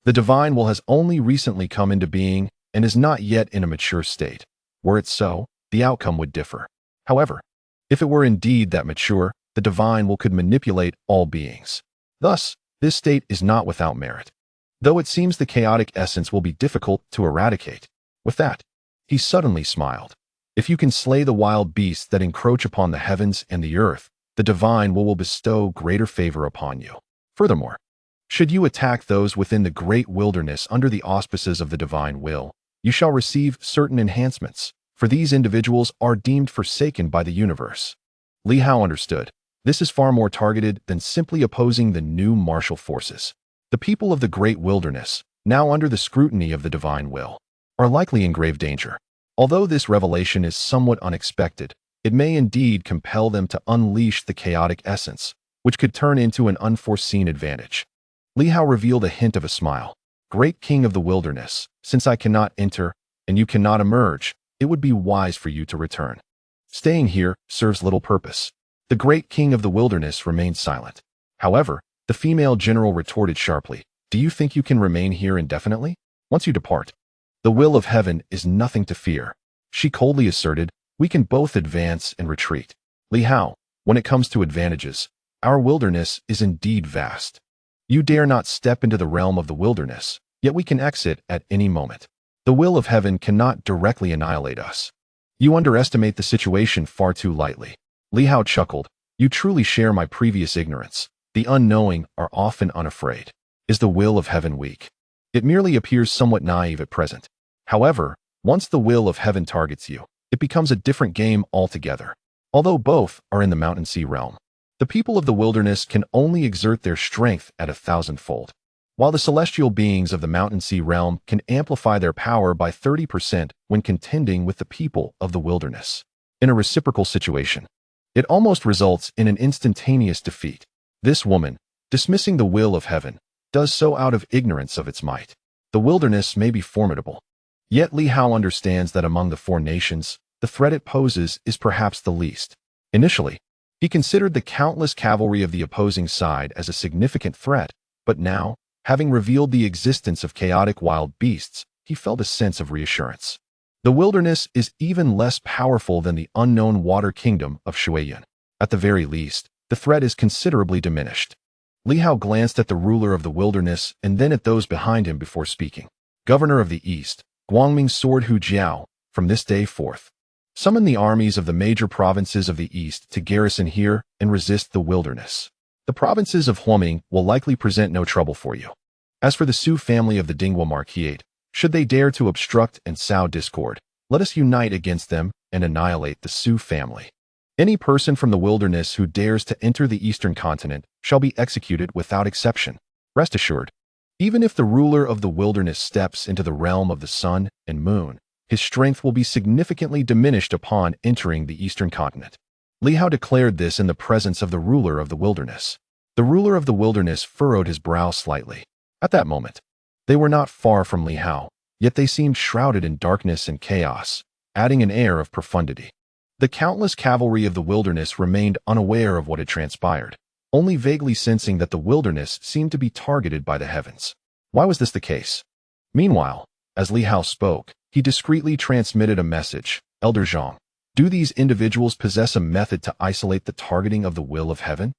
The divine will has only recently come into being and is not yet in a mature state. Were it so, the outcome would differ. However, if it were indeed that mature, the divine will could manipulate all beings. Thus, This state is not without merit, though it seems the chaotic essence will be difficult to eradicate. With that, he suddenly smiled. If you can slay the wild beasts that encroach upon the heavens and the earth, the divine will bestow greater favor upon you. Furthermore, should you attack those within the great wilderness under the auspices of the divine will, you shall receive certain enhancements, for these individuals are deemed forsaken by the universe. Li Hao understood. This is far more targeted than simply opposing the new martial forces. The people of the great wilderness, now under the scrutiny of the divine will, are likely in grave danger. Although this revelation is somewhat unexpected, it may indeed compel them to unleash the chaotic essence, which could turn into an unforeseen advantage. Li Hao revealed a hint of a smile. Great King of the wilderness, since I cannot enter and you cannot emerge, it would be wise for you to return. Staying here serves little purpose. The great King of the wilderness remained silent. However, the female general retorted sharply, "Do you think you can remain here indefinitely? Once you depart, the will of heaven is nothing to fear." She coldly asserted, "We can both advance and retreat. Li Hao, when it comes to advantages, our wilderness is indeed vast. You dare not step into the realm of the wilderness, yet we can exit at any moment. The will of heaven cannot directly annihilate us. You underestimate the situation far too lightly." Li Hao chuckled, "You truly share my previous ignorance. The unknowing are often unafraid. Is the will of heaven weak? It merely appears somewhat naive at present. However, once the will of heaven targets you, it becomes a different game altogether. Although both are in the mountain sea realm, the people of the wilderness can only exert their strength at 1,000-fold, while the celestial beings of the mountain sea realm can amplify their power by 30% when contending with the people of the wilderness. In a reciprocal situation, it almost results in an instantaneous defeat. This woman, dismissing the will of heaven, does so out of ignorance of its might. The wilderness may be formidable, yet Li Hao understands that among the four nations, the threat it poses is perhaps the least. Initially, he considered the countless cavalry of the opposing side as a significant threat, but now, having revealed the existence of chaotic wild beasts, he felt a sense of reassurance. The wilderness is even less powerful than the unknown water kingdom of Shuiyan. At the very least, the threat is considerably diminished. Li Hao glanced at the ruler of the wilderness and then at those behind him before speaking. "Governor of the East, Guangming's sword Hu Jiao, from this day forth, summon the armies of the major provinces of the East to garrison here and resist the wilderness. The provinces of Huaming will likely present no trouble for you. As for the Su family of the Dingwa Marquise, should they dare to obstruct and sow discord, let us unite against them and annihilate the Su family. Any person from the wilderness who dares to enter the eastern continent shall be executed without exception. Rest assured, even if the ruler of the wilderness steps into the realm of the sun and moon, his strength will be significantly diminished upon entering the eastern continent." Li Hao declared this in the presence of the ruler of the wilderness. The ruler of the wilderness furrowed his brow slightly. At that moment, they were not far from Li Hao, yet they seemed shrouded in darkness and chaos, adding an air of profundity. The countless cavalry of the wilderness remained unaware of what had transpired, only vaguely sensing that the wilderness seemed to be targeted by the heavens. Why was this the case? Meanwhile, as Li Hao spoke, he discreetly transmitted a message. "Elder Zhang, do these individuals possess a method to isolate the targeting of the will of heaven?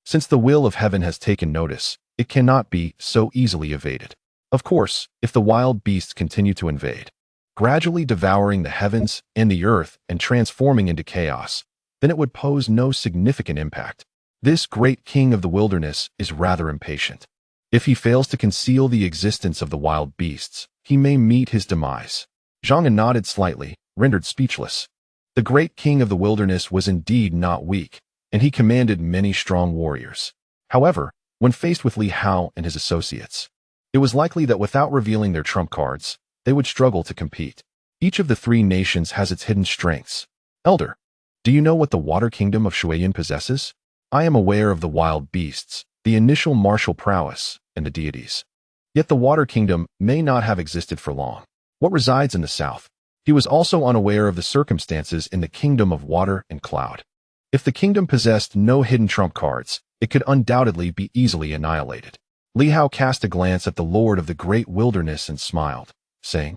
Since the will of heaven has taken notice, it cannot be so easily evaded. Of course, if the wild beasts continue to invade, gradually devouring the heavens and the earth and transforming into chaos, then it would pose no significant impact. This great king of the wilderness is rather impatient. If he fails to conceal the existence of the wild beasts, he may meet his demise." Zhang nodded slightly, rendered speechless. The great king of the wilderness was indeed not weak, and he commanded many strong warriors. However, when faced with Li Hao and his associates, it was likely that without revealing their trump cards, they would struggle to compete. Each of the three nations has its hidden strengths. "Elder, do you know what the water kingdom of Shuiyan possesses? I am aware of the wild beasts, the initial martial prowess, and the deities. Yet the water kingdom may not have existed for long. What resides in the south?" He was also unaware of the circumstances in the kingdom of water and cloud. If the kingdom possessed no hidden trump cards, it could undoubtedly be easily annihilated. Li Hao cast a glance at the lord of the great wilderness and smiled, saying,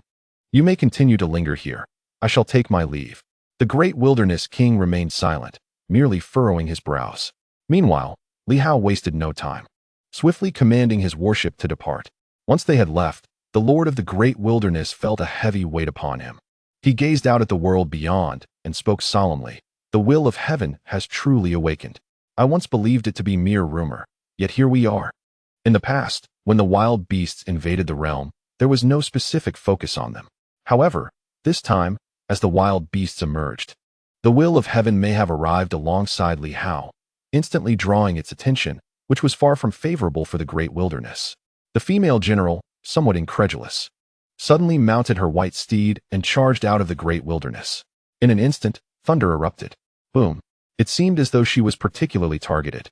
"You may continue to linger here. I shall take my leave." The great wilderness king remained silent, merely furrowing his brows. Meanwhile, Li Hao wasted no time. swiftly commanding his warship to depart. Once they had left, the Lord of the Great Wilderness felt a heavy weight upon him. He gazed out at the world beyond and spoke solemnly. The will of heaven has truly awakened. I once believed it to be mere rumor, yet here we are. In the past, when the wild beasts invaded the realm, there was no specific focus on them. However, this time, as the wild beasts emerged, the will of heaven may have arrived alongside Li Hao, instantly drawing its attention, which was far from favorable for the great wilderness. The female general, somewhat incredulous, suddenly mounted her white steed and charged out of the great wilderness. In an instant, thunder erupted. Boom! It seemed as though she was particularly targeted.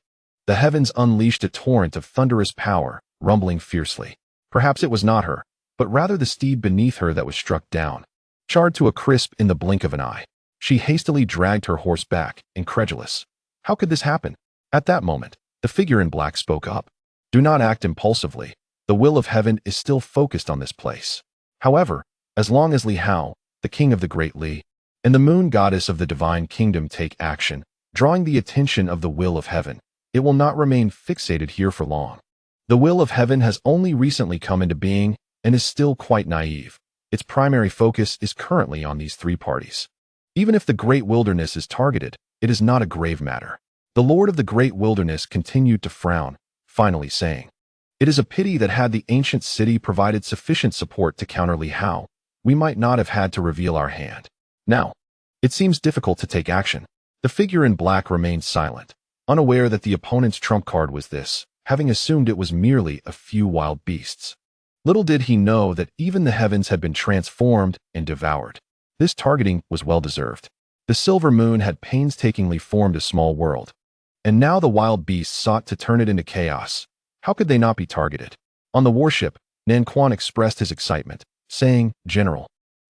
The heavens unleashed a torrent of thunderous power, rumbling fiercely. Perhaps it was not her, but rather the steed beneath her that was struck down, charred to a crisp in the blink of an eye. She hastily dragged her horse back, incredulous. How could this happen? At that moment, the figure in black spoke up. Do not act impulsively. The will of heaven is still focused on this place. However, as long as Li Hao, the king of the great Li, and the moon goddess of the divine kingdom take action, drawing the attention of the will of heaven, it will not remain fixated here for long. The will of heaven has only recently come into being and is still quite naive. Its primary focus is currently on these three parties. Even if the great wilderness is targeted, it is not a grave matter. The Lord of the great wilderness continued to frown, finally saying, "It is a pity that had the ancient city provided sufficient support to counter Li Hao, we might not have had to reveal our hand. Now, it seems difficult to take action." The figure in black remained silent, unaware that the opponent's trump card was this, having assumed it was merely a few wild beasts. Little did he know that even the heavens had been transformed and devoured. This targeting was well-deserved. The silver moon had painstakingly formed a small world, and now the wild beasts sought to turn it into chaos. How could they not be targeted? On the warship, Nan Quan expressed his excitement, saying, "General,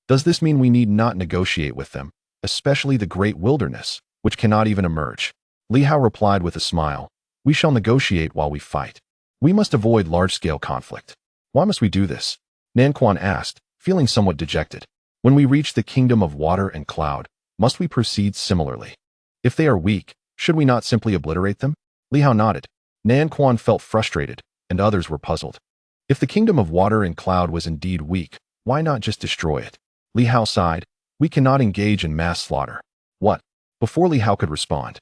does this mean we need not negotiate with them, especially the great wilderness, which cannot even emerge?" Li Hao replied with a smile, "We shall negotiate while we fight. We must avoid large-scale conflict." "Why must we do this?" Nan Quan asked, feeling somewhat dejected. "When we reach the kingdom of water and cloud, must we proceed similarly? If they are weak, should we not simply obliterate them?" Li Hao nodded. Nan Quan felt frustrated, and others were puzzled. If the kingdom of water and cloud was indeed weak, why not just destroy it? Li Hao sighed, "We cannot engage in mass slaughter." "What?" Before Li Hao could respond,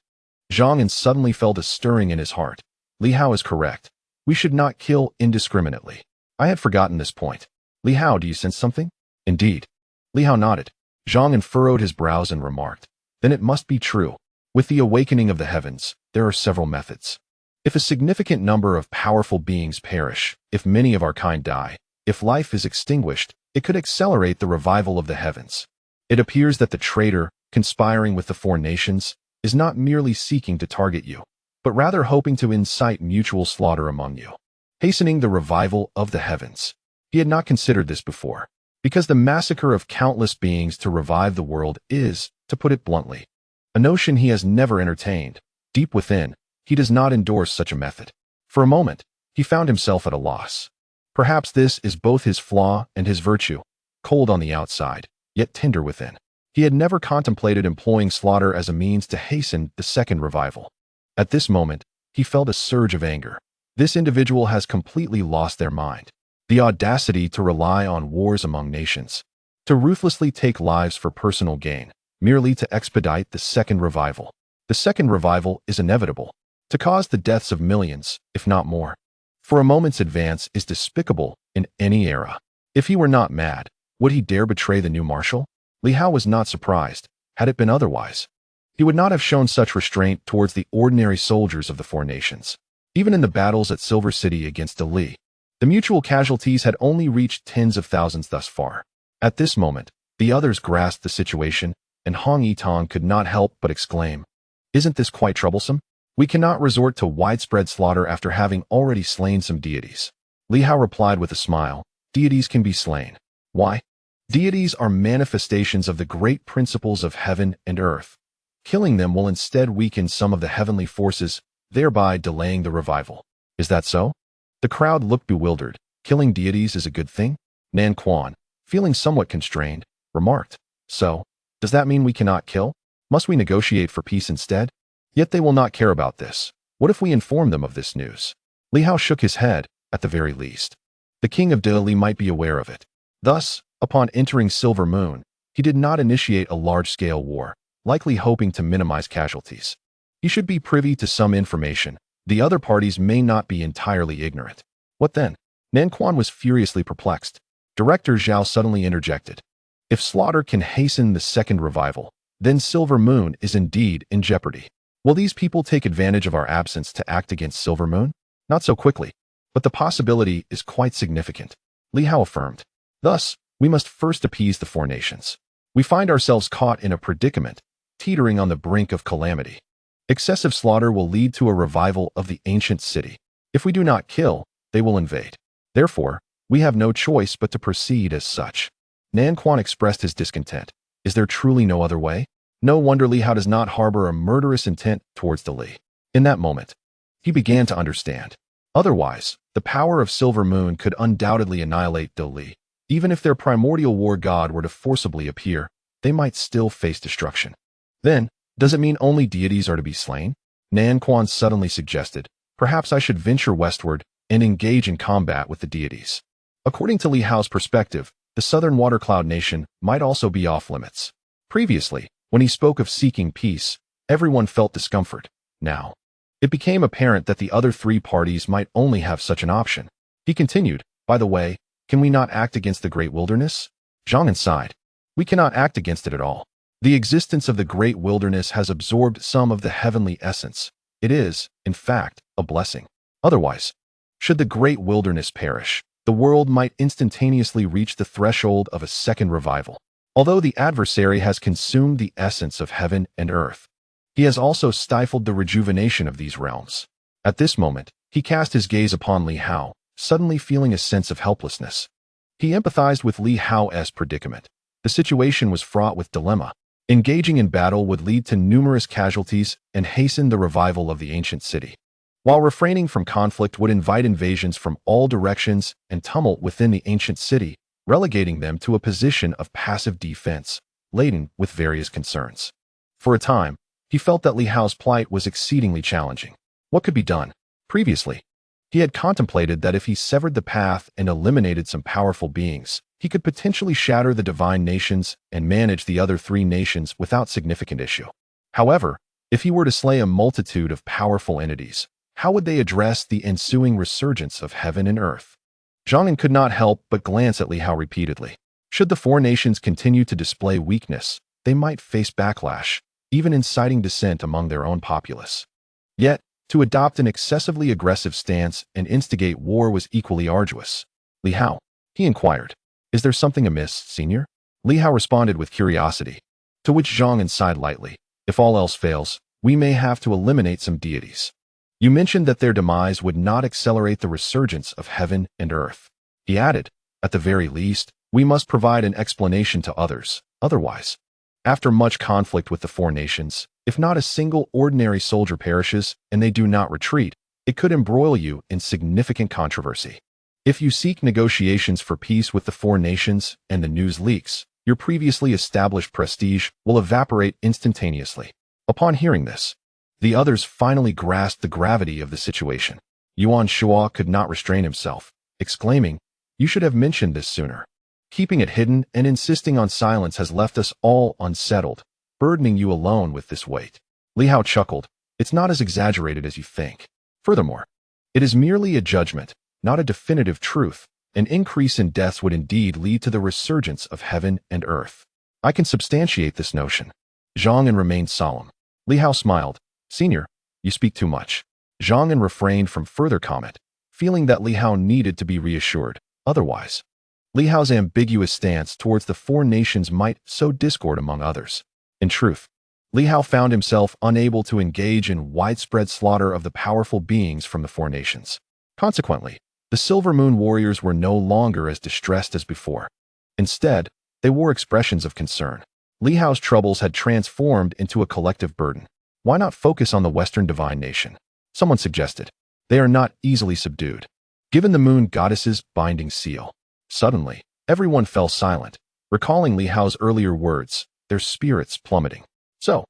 Zhang An suddenly felt a stirring in his heart. Li Hao is correct. We should not kill indiscriminately. I had forgotten this point. Li Hao, do you sense something? Indeed. Li Hao nodded. Zhang An furrowed his brows and remarked, "Then it must be true. With the awakening of the heavens, there are several methods. If a significant number of powerful beings perish, if many of our kind die, if life is extinguished, it could accelerate the revival of the heavens. It appears that the traitor, conspiring with the four nations, is not merely seeking to target you, but rather hoping to incite mutual slaughter among you, hastening the revival of the heavens." He had not considered this before, because the massacre of countless beings to revive the world is, to put it bluntly, a notion he has never entertained. Deep within, he does not endorse such a method. For a moment, he found himself at a loss. Perhaps this is both his flaw and his virtue, cold on the outside, yet tender within. He had never contemplated employing slaughter as a means to hasten the second revival. At this moment, he felt a surge of anger. This individual has completely lost their mind. The audacity to rely on wars among nations, to ruthlessly take lives for personal gain, merely to expedite the second revival. The second revival is inevitable, to cause the deaths of millions, if not more. For a moment's advance is despicable in any era. If he were not mad, would he dare betray the new marshal? Li Hao was not surprised. Had it been otherwise, he would not have shown such restraint towards the ordinary soldiers of the four nations. Even in the battles at Silver City against Dali, the mutual casualties had only reached tens of thousands thus far. At this moment, the others grasped the situation, and Hong Yitong could not help but exclaim, "Isn't this quite troublesome? We cannot resort to widespread slaughter after having already slain some deities." Li Hao replied with a smile, "Deities can be slain. Why? Deities are manifestations of the great principles of heaven and earth. Killing them will instead weaken some of the heavenly forces, thereby delaying the revival. Is that so?" The crowd looked bewildered. Killing deities is a good thing? Nan Quan, feeling somewhat constrained, remarked, "So, does that mean we cannot kill? Must we negotiate for peace instead?" Yet they will not care about this. What if we inform them of this news? Li Hao shook his head, at the very least. The King of Dali might be aware of it. Thus, upon entering Silver Moon, he did not initiate a large-scale war, likely hoping to minimize casualties. He should be privy to some information. The other parties may not be entirely ignorant. What then? Nan Quan was furiously perplexed. Director Zhao suddenly interjected. If slaughter can hasten the second revival, then Silver Moon is indeed in jeopardy. Will these people take advantage of our absence to act against Silver Moon? Not so quickly, but the possibility is quite significant, Li Hao affirmed. Thus, we must first appease the four nations. We find ourselves caught in a predicament, teetering on the brink of calamity. Excessive slaughter will lead to a revival of the ancient city. If we do not kill, they will invade. Therefore, we have no choice but to proceed as such. Nan Quan expressed his discontent. Is there truly no other way? No wonder Li Hao does not harbor a murderous intent towards Dali. In that moment, he began to understand. Otherwise, the power of Silver Moon could undoubtedly annihilate Dali. Even if their primordial war god were to forcibly appear, they might still face destruction. Then, does it mean only deities are to be slain? Nan Quan suddenly suggested, perhaps I should venture westward and engage in combat with the deities. According to Li Hao's perspective, the southern water cloud nation might also be off limits. Previously, when he spoke of seeking peace, everyone felt discomfort. Now, it became apparent that the other three parties might only have such an option. He continued, by the way, can we not act against the great wilderness? Zhang sighed. We cannot act against it at all. The existence of the great wilderness has absorbed some of the heavenly essence. It is, in fact, a blessing. Otherwise, should the great wilderness perish, the world might instantaneously reach the threshold of a second revival. Although the adversary has consumed the essence of heaven and earth, he has also stifled the rejuvenation of these realms. At this moment, he cast his gaze upon Li Hao, suddenly feeling a sense of helplessness. He empathized with Li Hao's predicament. The situation was fraught with dilemma. Engaging in battle would lead to numerous casualties and hasten the revival of the ancient city, while refraining from conflict would invite invasions from all directions and tumult within the ancient city, relegating them to a position of passive defense, laden with various concerns. For a time, he felt that Li Hao's plight was exceedingly challenging. What could be done? Previously, he had contemplated that if he severed the path and eliminated some powerful beings, he could potentially shatter the divine nations and manage the other three nations without significant issue. However, if he were to slay a multitude of powerful entities, how would they address the ensuing resurgence of heaven and earth? Zhang could not help but glance at Li Hao repeatedly. Should the four nations continue to display weakness, they might face backlash, even inciting dissent among their own populace. Yet, to adopt an excessively aggressive stance and instigate war was equally arduous. Li Hao, he inquired, is there something amiss, senior? Li Hao responded with curiosity, to which Zhang sighed lightly. If all else fails, we may have to eliminate some deities. You mentioned that their demise would not accelerate the resurgence of heaven and earth. He added, at the very least, we must provide an explanation to others. Otherwise, after much conflict with the four nations, if not a single ordinary soldier perishes and they do not retreat, it could embroil you in significant controversy. If you seek negotiations for peace with the four nations and the news leaks, your previously established prestige will evaporate instantaneously. Upon hearing this, the others finally grasped the gravity of the situation. Yuan Shua could not restrain himself, exclaiming, you should have mentioned this sooner. Keeping it hidden and insisting on silence has left us all unsettled, burdening you alone with this weight. Li Hao chuckled, it's not as exaggerated as you think. Furthermore, it is merely a judgment, not a definitive truth. An increase in deaths would indeed lead to the resurgence of heaven and earth. I can substantiate this notion. Zhang remained solemn. Li Hao smiled. Senior, you speak too much. Zhang refrained from further comment, feeling that Li Hao needed to be reassured. Otherwise, Li Hao's ambiguous stance towards the four nations might sow discord among others. In truth, Li Hao found himself unable to engage in widespread slaughter of the powerful beings from the four nations. Consequently, the Silver Moon warriors were no longer as distressed as before. Instead, they wore expressions of concern. Li Hao's troubles had transformed into a collective burden. Why not focus on the Western divine nation? Someone suggested. They are not easily subdued. Given the moon goddess's binding seal. Suddenly, everyone fell silent, recalling Li Hao's earlier words, their spirits plummeting. So,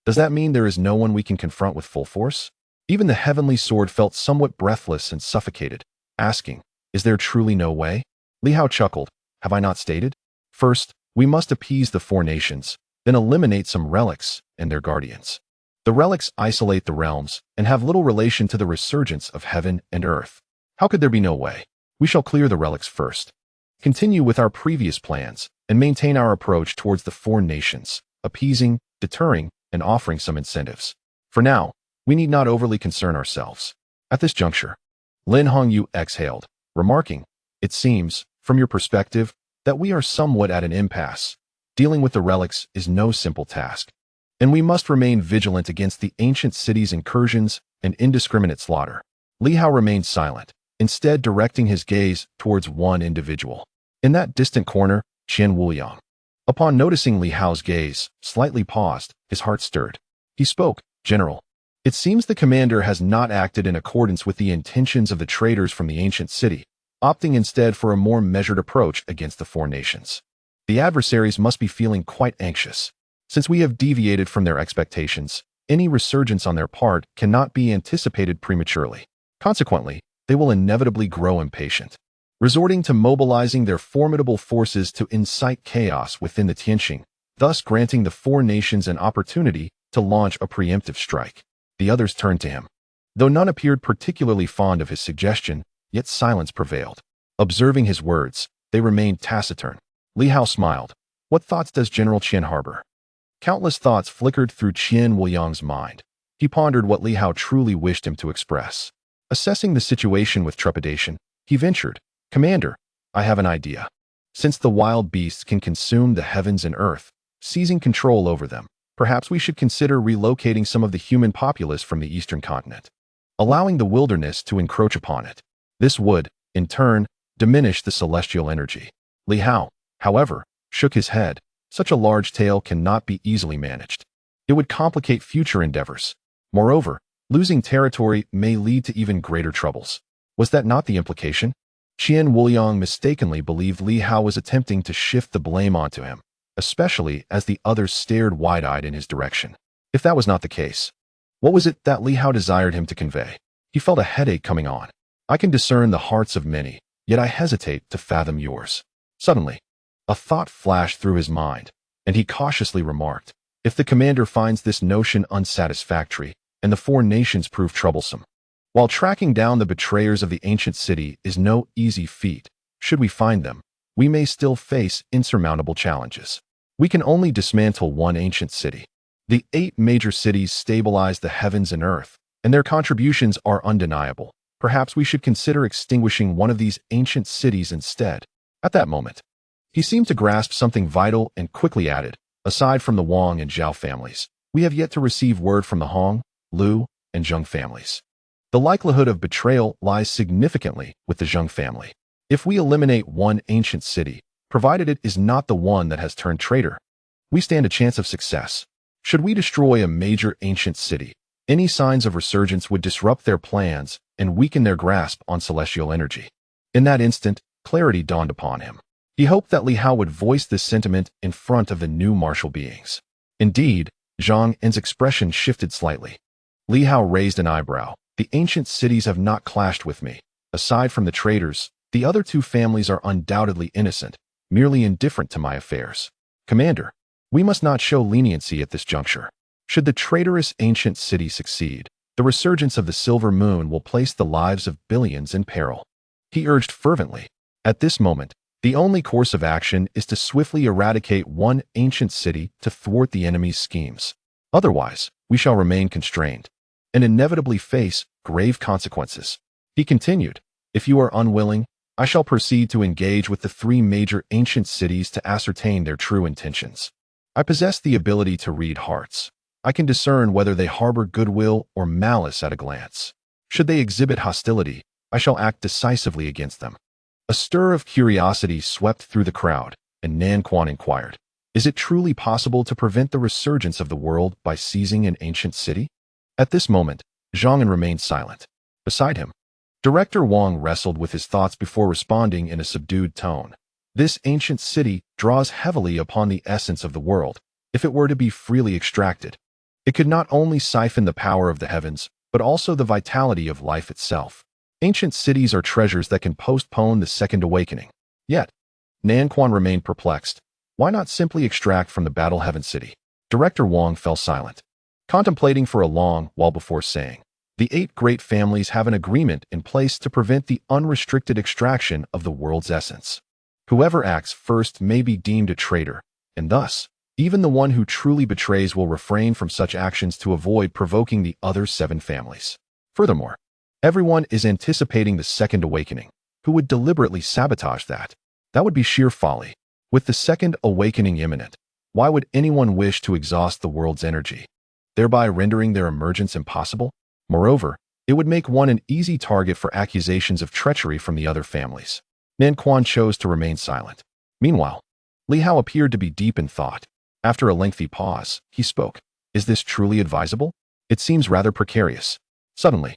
does that mean there is no one we can confront with full force? Even the heavenly sword felt somewhat breathless and suffocated, asking, "Is there truly no way?" Li Hao chuckled. "Have I not stated? First, we must appease the four nations, then eliminate some relics and their guardians. The relics isolate the realms and have little relation to the resurgence of heaven and earth. How could there be no way? We shall clear the relics first, continue with our previous plans, and maintain our approach towards the four nations, appeasing, deterring, and offering some incentives. For now, we need not overly concern ourselves." At this juncture, Lin Hongyu exhaled, remarking, "It seems, from your perspective, that we are somewhat at an impasse. Dealing with the relics is no simple task, and we must remain vigilant against the ancient city's incursions and indiscriminate slaughter." Li Hao remained silent, instead directing his gaze towards one individual. In that distant corner, Qian Wuyang. Upon noticing Li Hao's gaze, slightly paused, his heart stirred. He spoke, "General, it seems the commander has not acted in accordance with the intentions of the traitors from the ancient city, opting instead for a more measured approach against the four nations. The adversaries must be feeling quite anxious. Since we have deviated from their expectations, any resurgence on their part cannot be anticipated prematurely. Consequently, they will inevitably grow impatient, resorting to mobilizing their formidable forces to incite chaos within the Tianxing, thus granting the four nations an opportunity to launch a preemptive strike." The others turned to him. Though none appeared particularly fond of his suggestion, yet silence prevailed. Observing his words, they remained taciturn. Li Hao smiled. "What thoughts does General Qian harbor?" Countless thoughts flickered through Qian Wuyang's mind. He pondered what Li Hao truly wished him to express. Assessing the situation with trepidation, he ventured, "Commander, I have an idea. Since the wild beasts can consume the heavens and earth, seizing control over them, perhaps we should consider relocating some of the human populace from the eastern continent, allowing the wilderness to encroach upon it. This would, in turn, diminish the celestial energy." Li Hao, however, shook his head. Such a large tale cannot be easily managed. It would complicate future endeavors. Moreover, losing territory may lead to even greater troubles. Was that not the implication? Qian Wuyang mistakenly believed Li Hao was attempting to shift the blame onto him, especially as the others stared wide-eyed in his direction. If that was not the case, what was it that Li Hao desired him to convey? He felt a headache coming on. "I can discern the hearts of many, yet I hesitate to fathom yours." Suddenly, a thought flashed through his mind, and he cautiously remarked, "If the commander finds this notion unsatisfactory, and the four nations prove troublesome, while tracking down the betrayers of the ancient city is no easy feat, should we find them, we may still face insurmountable challenges. We can only dismantle one ancient city. The 8 major cities stabilize the heavens and earth, and their contributions are undeniable. Perhaps we should consider extinguishing one of these ancient cities instead." At that moment, he seemed to grasp something vital and quickly added, "Aside from the Wang and Zhao families, we have yet to receive word from the Hong, Lu, and Zheng families. The likelihood of betrayal lies significantly with the Zheng family. If we eliminate one ancient city, provided it is not the one that has turned traitor, we stand a chance of success. Should we destroy a major ancient city, any signs of resurgence would disrupt their plans and weaken their grasp on celestial energy." In that instant, clarity dawned upon him. He hoped that Li Hao would voice this sentiment in front of the new martial beings. Indeed, Zhang En's expression shifted slightly. Li Hao raised an eyebrow. "The ancient cities have not clashed with me. Aside from the traitors, the other 2 families are undoubtedly innocent, merely indifferent to my affairs. Commander, we must not show leniency at this juncture. Should the traitorous ancient city succeed, the resurgence of the Silver Moon will place the lives of billions in peril." He urged fervently. At this moment, the only course of action is to swiftly eradicate one ancient city to thwart the enemy's schemes. Otherwise, we shall remain constrained and inevitably face grave consequences. He continued, "If you are unwilling, I shall proceed to engage with the 3 major ancient cities to ascertain their true intentions. I possess the ability to read hearts. I can discern whether they harbor goodwill or malice at a glance. Should they exhibit hostility, I shall act decisively against them." A stir of curiosity swept through the crowd, and Nan Quan inquired, "Is it truly possible to prevent the resurgence of the world by seizing an ancient city?" At this moment, Zhang En remained silent. Beside him, Director Wang wrestled with his thoughts before responding in a subdued tone. "This ancient city draws heavily upon the essence of the world. If it were to be freely extracted, it could not only siphon the power of the heavens, but also the vitality of life itself. Ancient cities are treasures that can postpone the second awakening. Yet, Nanquan remained perplexed. Why not simply extract from the Battle Heaven City? Director Wang fell silent, contemplating for a long while before saying, "The 8 great families have an agreement in place to prevent the unrestricted extraction of the world's essence. Whoever acts first may be deemed a traitor, and thus, even the one who truly betrays will refrain from such actions to avoid provoking the other 7 families. Furthermore, everyone is anticipating the second awakening. Who would deliberately sabotage that? That would be sheer folly. With the second awakening imminent, why would anyone wish to exhaust the world's energy, thereby rendering their emergence impossible? Moreover, it would make one an easy target for accusations of treachery from the other families." Nanquan chose to remain silent. Meanwhile, Li Hao appeared to be deep in thought. After a lengthy pause, he spoke. "Is this truly advisable? It seems rather precarious." Suddenly,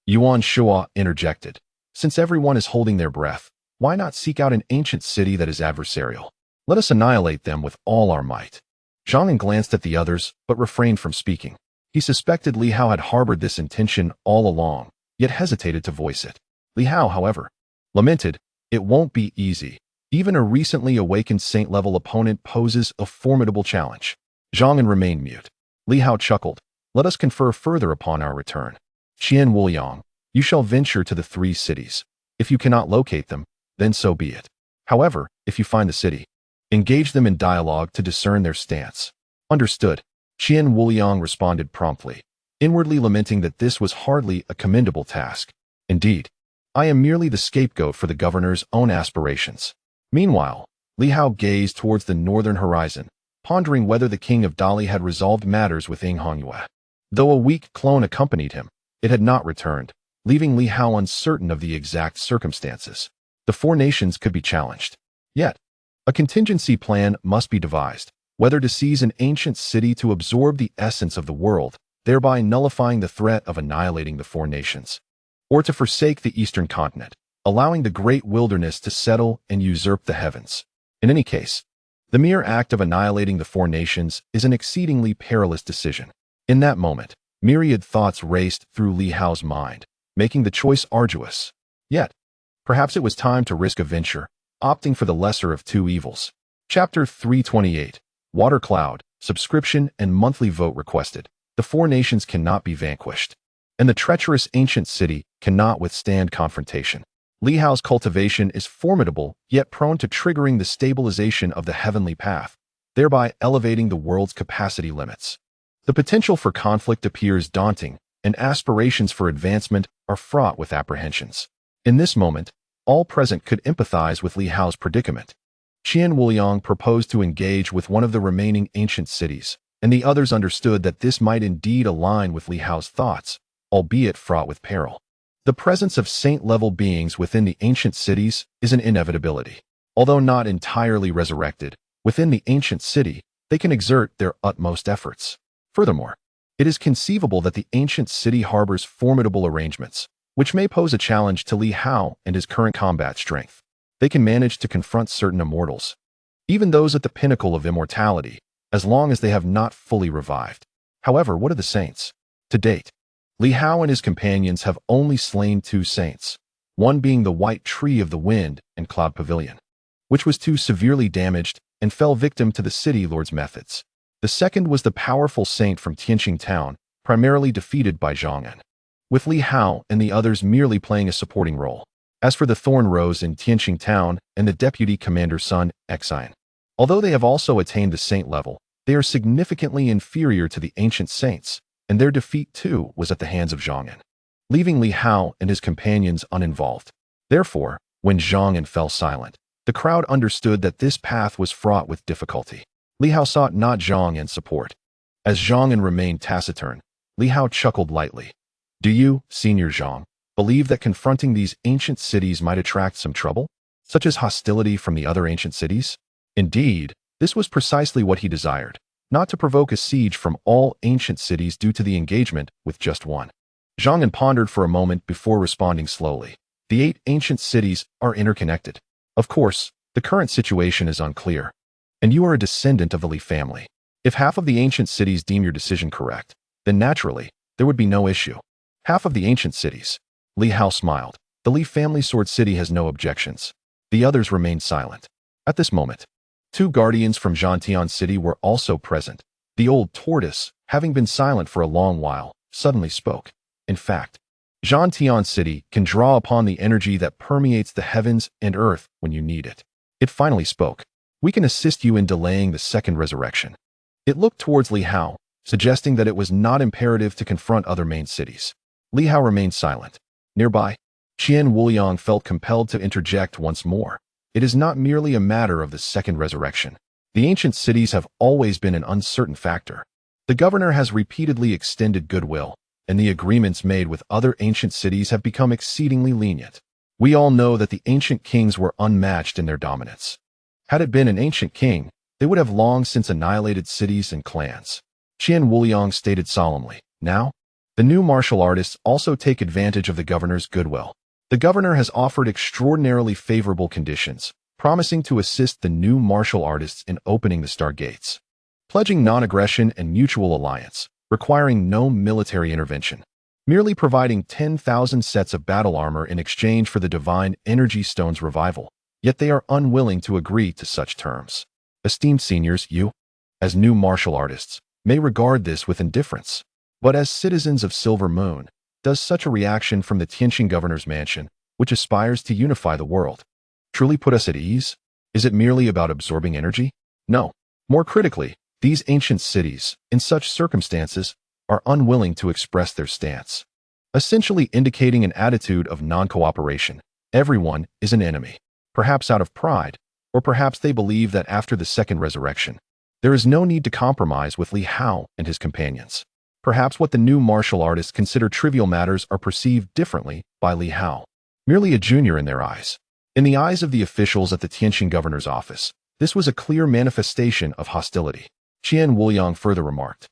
Yuan Shua interjected. "Since everyone is holding their breath, why not seek out an ancient city that is adversarial? Let us annihilate them with all our might." Zhang glanced at the others, but refrained from speaking. He suspected Li Hao had harbored this intention all along, yet hesitated to voice it. Li Hao, however, lamented, "It won't be easy. Even a recently awakened saint-level opponent poses a formidable challenge." Zhang remained mute. Li Hao chuckled. "Let us confer further upon our return. Qian Wuliang, you shall venture to the 3 cities. If you cannot locate them, then so be it. However, if you find the city, engage them in dialogue to discern their stance." "Understood." Qian Wuliang responded promptly, inwardly lamenting that this was hardly a commendable task. "Indeed, I am merely the scapegoat for the governor's own aspirations." Meanwhile, Li Hao gazed towards the northern horizon, pondering whether the King of Dali had resolved matters with Ying Hongyue. Though a weak clone accompanied him, it had not returned, leaving Li Hao uncertain of the exact circumstances. The 4 nations could be challenged. Yet, a contingency plan must be devised, whether to seize an ancient city to absorb the essence of the world, thereby nullifying the threat of annihilating the 4 nations, or to forsake the eastern continent, allowing the great wilderness to settle and usurp the heavens. In any case, the mere act of annihilating the 4 nations is an exceedingly perilous decision. In that moment, myriad thoughts raced through Li Hao's mind, making the choice arduous. Yet, perhaps it was time to risk a venture, opting for the lesser of 2 evils. Chapter 328. Water Cloud, Subscription and Monthly Vote Requested. The 4 nations cannot be vanquished, and the treacherous ancient city cannot withstand confrontation. Li Hao's cultivation is formidable, yet prone to triggering the stabilization of the heavenly path, thereby elevating the world's capacity limits. The potential for conflict appears daunting, and aspirations for advancement are fraught with apprehensions. In this moment, all present could empathize with Li Hao's predicament. Qian Wuliang proposed to engage with one of the remaining ancient cities, and the others understood that this might indeed align with Li Hao's thoughts, albeit fraught with peril. The presence of saint-level beings within the ancient cities is an inevitability. Although not entirely resurrected, within the ancient city, they can exert their utmost efforts. Furthermore, it is conceivable that the ancient city harbors formidable arrangements, which may pose a challenge to Li Hao and his current combat strength. They can manage to confront certain immortals, even those at the pinnacle of immortality, as long as they have not fully revived. However, what of the saints? To date, Li Hao and his companions have only slain 2 saints, one being the White Tree of the Wind and Cloud Pavilion, which was too severely damaged and fell victim to the city lord's methods. The second was the powerful saint from Tianxing town, primarily defeated by Zhang, with Li Hao and the others merely playing a supporting role. As for the Thorn Rose in Tianxing town and the deputy commander's son, Xian, although they have also attained the saint level, they are significantly inferior to the ancient saints, and their defeat too was at the hands of Zhang, leaving Li Hao and his companions uninvolved. Therefore, when Zhang fell silent, the crowd understood that this path was fraught with difficulty. Li Hao sought not Zhang's support. As Zhang remained taciturn, Li Hao chuckled lightly. "Do you, Senior Zhang, believe that confronting these ancient cities might attract some trouble, such as hostility from the other ancient cities?" Indeed, this was precisely what he desired, not to provoke a siege from all ancient cities due to the engagement with just one. Zhang pondered for a moment before responding slowly. The 8 ancient cities are interconnected. Of course, the current situation is unclear, and you are a descendant of the Li family. If half of the ancient cities deem your decision correct, then naturally, there would be no issue. Half of the ancient cities. Li Hao smiled. The Li family sword city has no objections. The others remained silent. At this moment, two guardians from Zhantian City were also present. The old tortoise, having been silent for a long while, suddenly spoke. In fact, Zhantian City can draw upon the energy that permeates the heavens and earth when you need it. It finally spoke. We can assist you in delaying the second resurrection. It looked towards Li Hao, suggesting that it was not imperative to confront other main cities. Li Hao remained silent. Nearby, Qian Wuliang felt compelled to interject once more. It is not merely a matter of the second resurrection. The ancient cities have always been an uncertain factor. The governor has repeatedly extended goodwill, and the agreements made with other ancient cities have become exceedingly lenient. We all know that the ancient kings were unmatched in their dominance. Had it been an ancient king, they would have long since annihilated cities and clans. Qian Wuliang stated solemnly. Now, the new martial artists also take advantage of the governor's goodwill. The governor has offered extraordinarily favorable conditions, promising to assist the new martial artists in opening the star gates, pledging non-aggression and mutual alliance, requiring no military intervention, merely providing 10,000 sets of battle armor in exchange for the divine energy stone's revival. Yet they are unwilling to agree to such terms. Esteemed seniors, you, as new martial artists, may regard this with indifference. But as citizens of Silver Moon, does such a reaction from the Tianxing governor's mansion, which aspires to unify the world, truly put us at ease? Is it merely about absorbing energy? No. More critically, these ancient cities, in such circumstances, are unwilling to express their stance, essentially indicating an attitude of non-cooperation. Everyone is an enemy, perhaps out of pride, or perhaps they believe that after the second resurrection, there is no need to compromise with Li Hao and his companions. Perhaps what the new martial artists consider trivial matters are perceived differently by Li Hao, merely a junior in their eyes. In the eyes of the officials at the Tianxing governor's office, this was a clear manifestation of hostility. Qian Wuliang further remarked,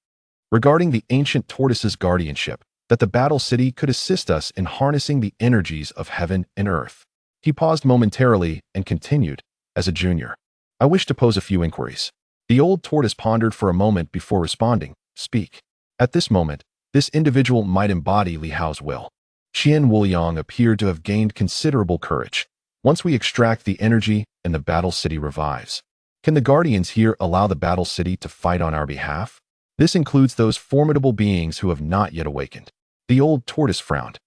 regarding the ancient tortoise's guardianship, that the battle city could assist us in harnessing the energies of heaven and earth. He paused momentarily and continued, as a junior, I wish to pose a few inquiries. The old tortoise pondered for a moment before responding, speak. At this moment, this individual might embody Li Hao's will. Qian Wuliang appeared to have gained considerable courage. Once we extract the energy and the battle city revives, can the guardians here allow the battle city to fight on our behalf? This includes those formidable beings who have not yet awakened. The old tortoise frowned.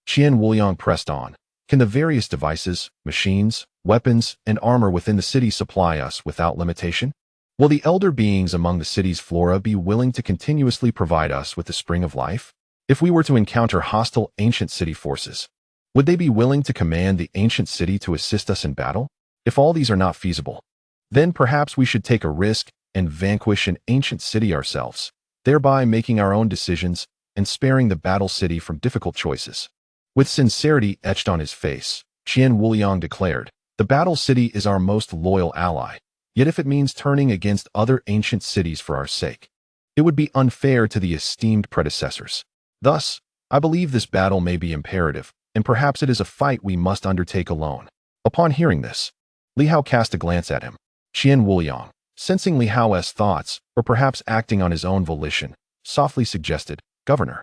Qian Wuliang pressed on. Can the various devices, machines, weapons, and armor within the city supply us without limitation? Will the elder beings among the city's flora be willing to continuously provide us with the spring of life? If we were to encounter hostile ancient city forces, would they be willing to command the ancient city to assist us in battle? If all these are not feasible, then perhaps we should take a risk and vanquish an ancient city ourselves, thereby making our own decisions and sparing the battle city from difficult choices. With sincerity etched on his face, Qian Wuliang declared, the battle city is our most loyal ally. Yet if it means turning against other ancient cities for our sake, it would be unfair to the esteemed predecessors. Thus, I believe this battle may be imperative, and perhaps it is a fight we must undertake alone. Upon hearing this, Li Hao cast a glance at him. Qian Wuliang, sensing Li Hao's thoughts, or perhaps acting on his own volition, softly suggested, Governor,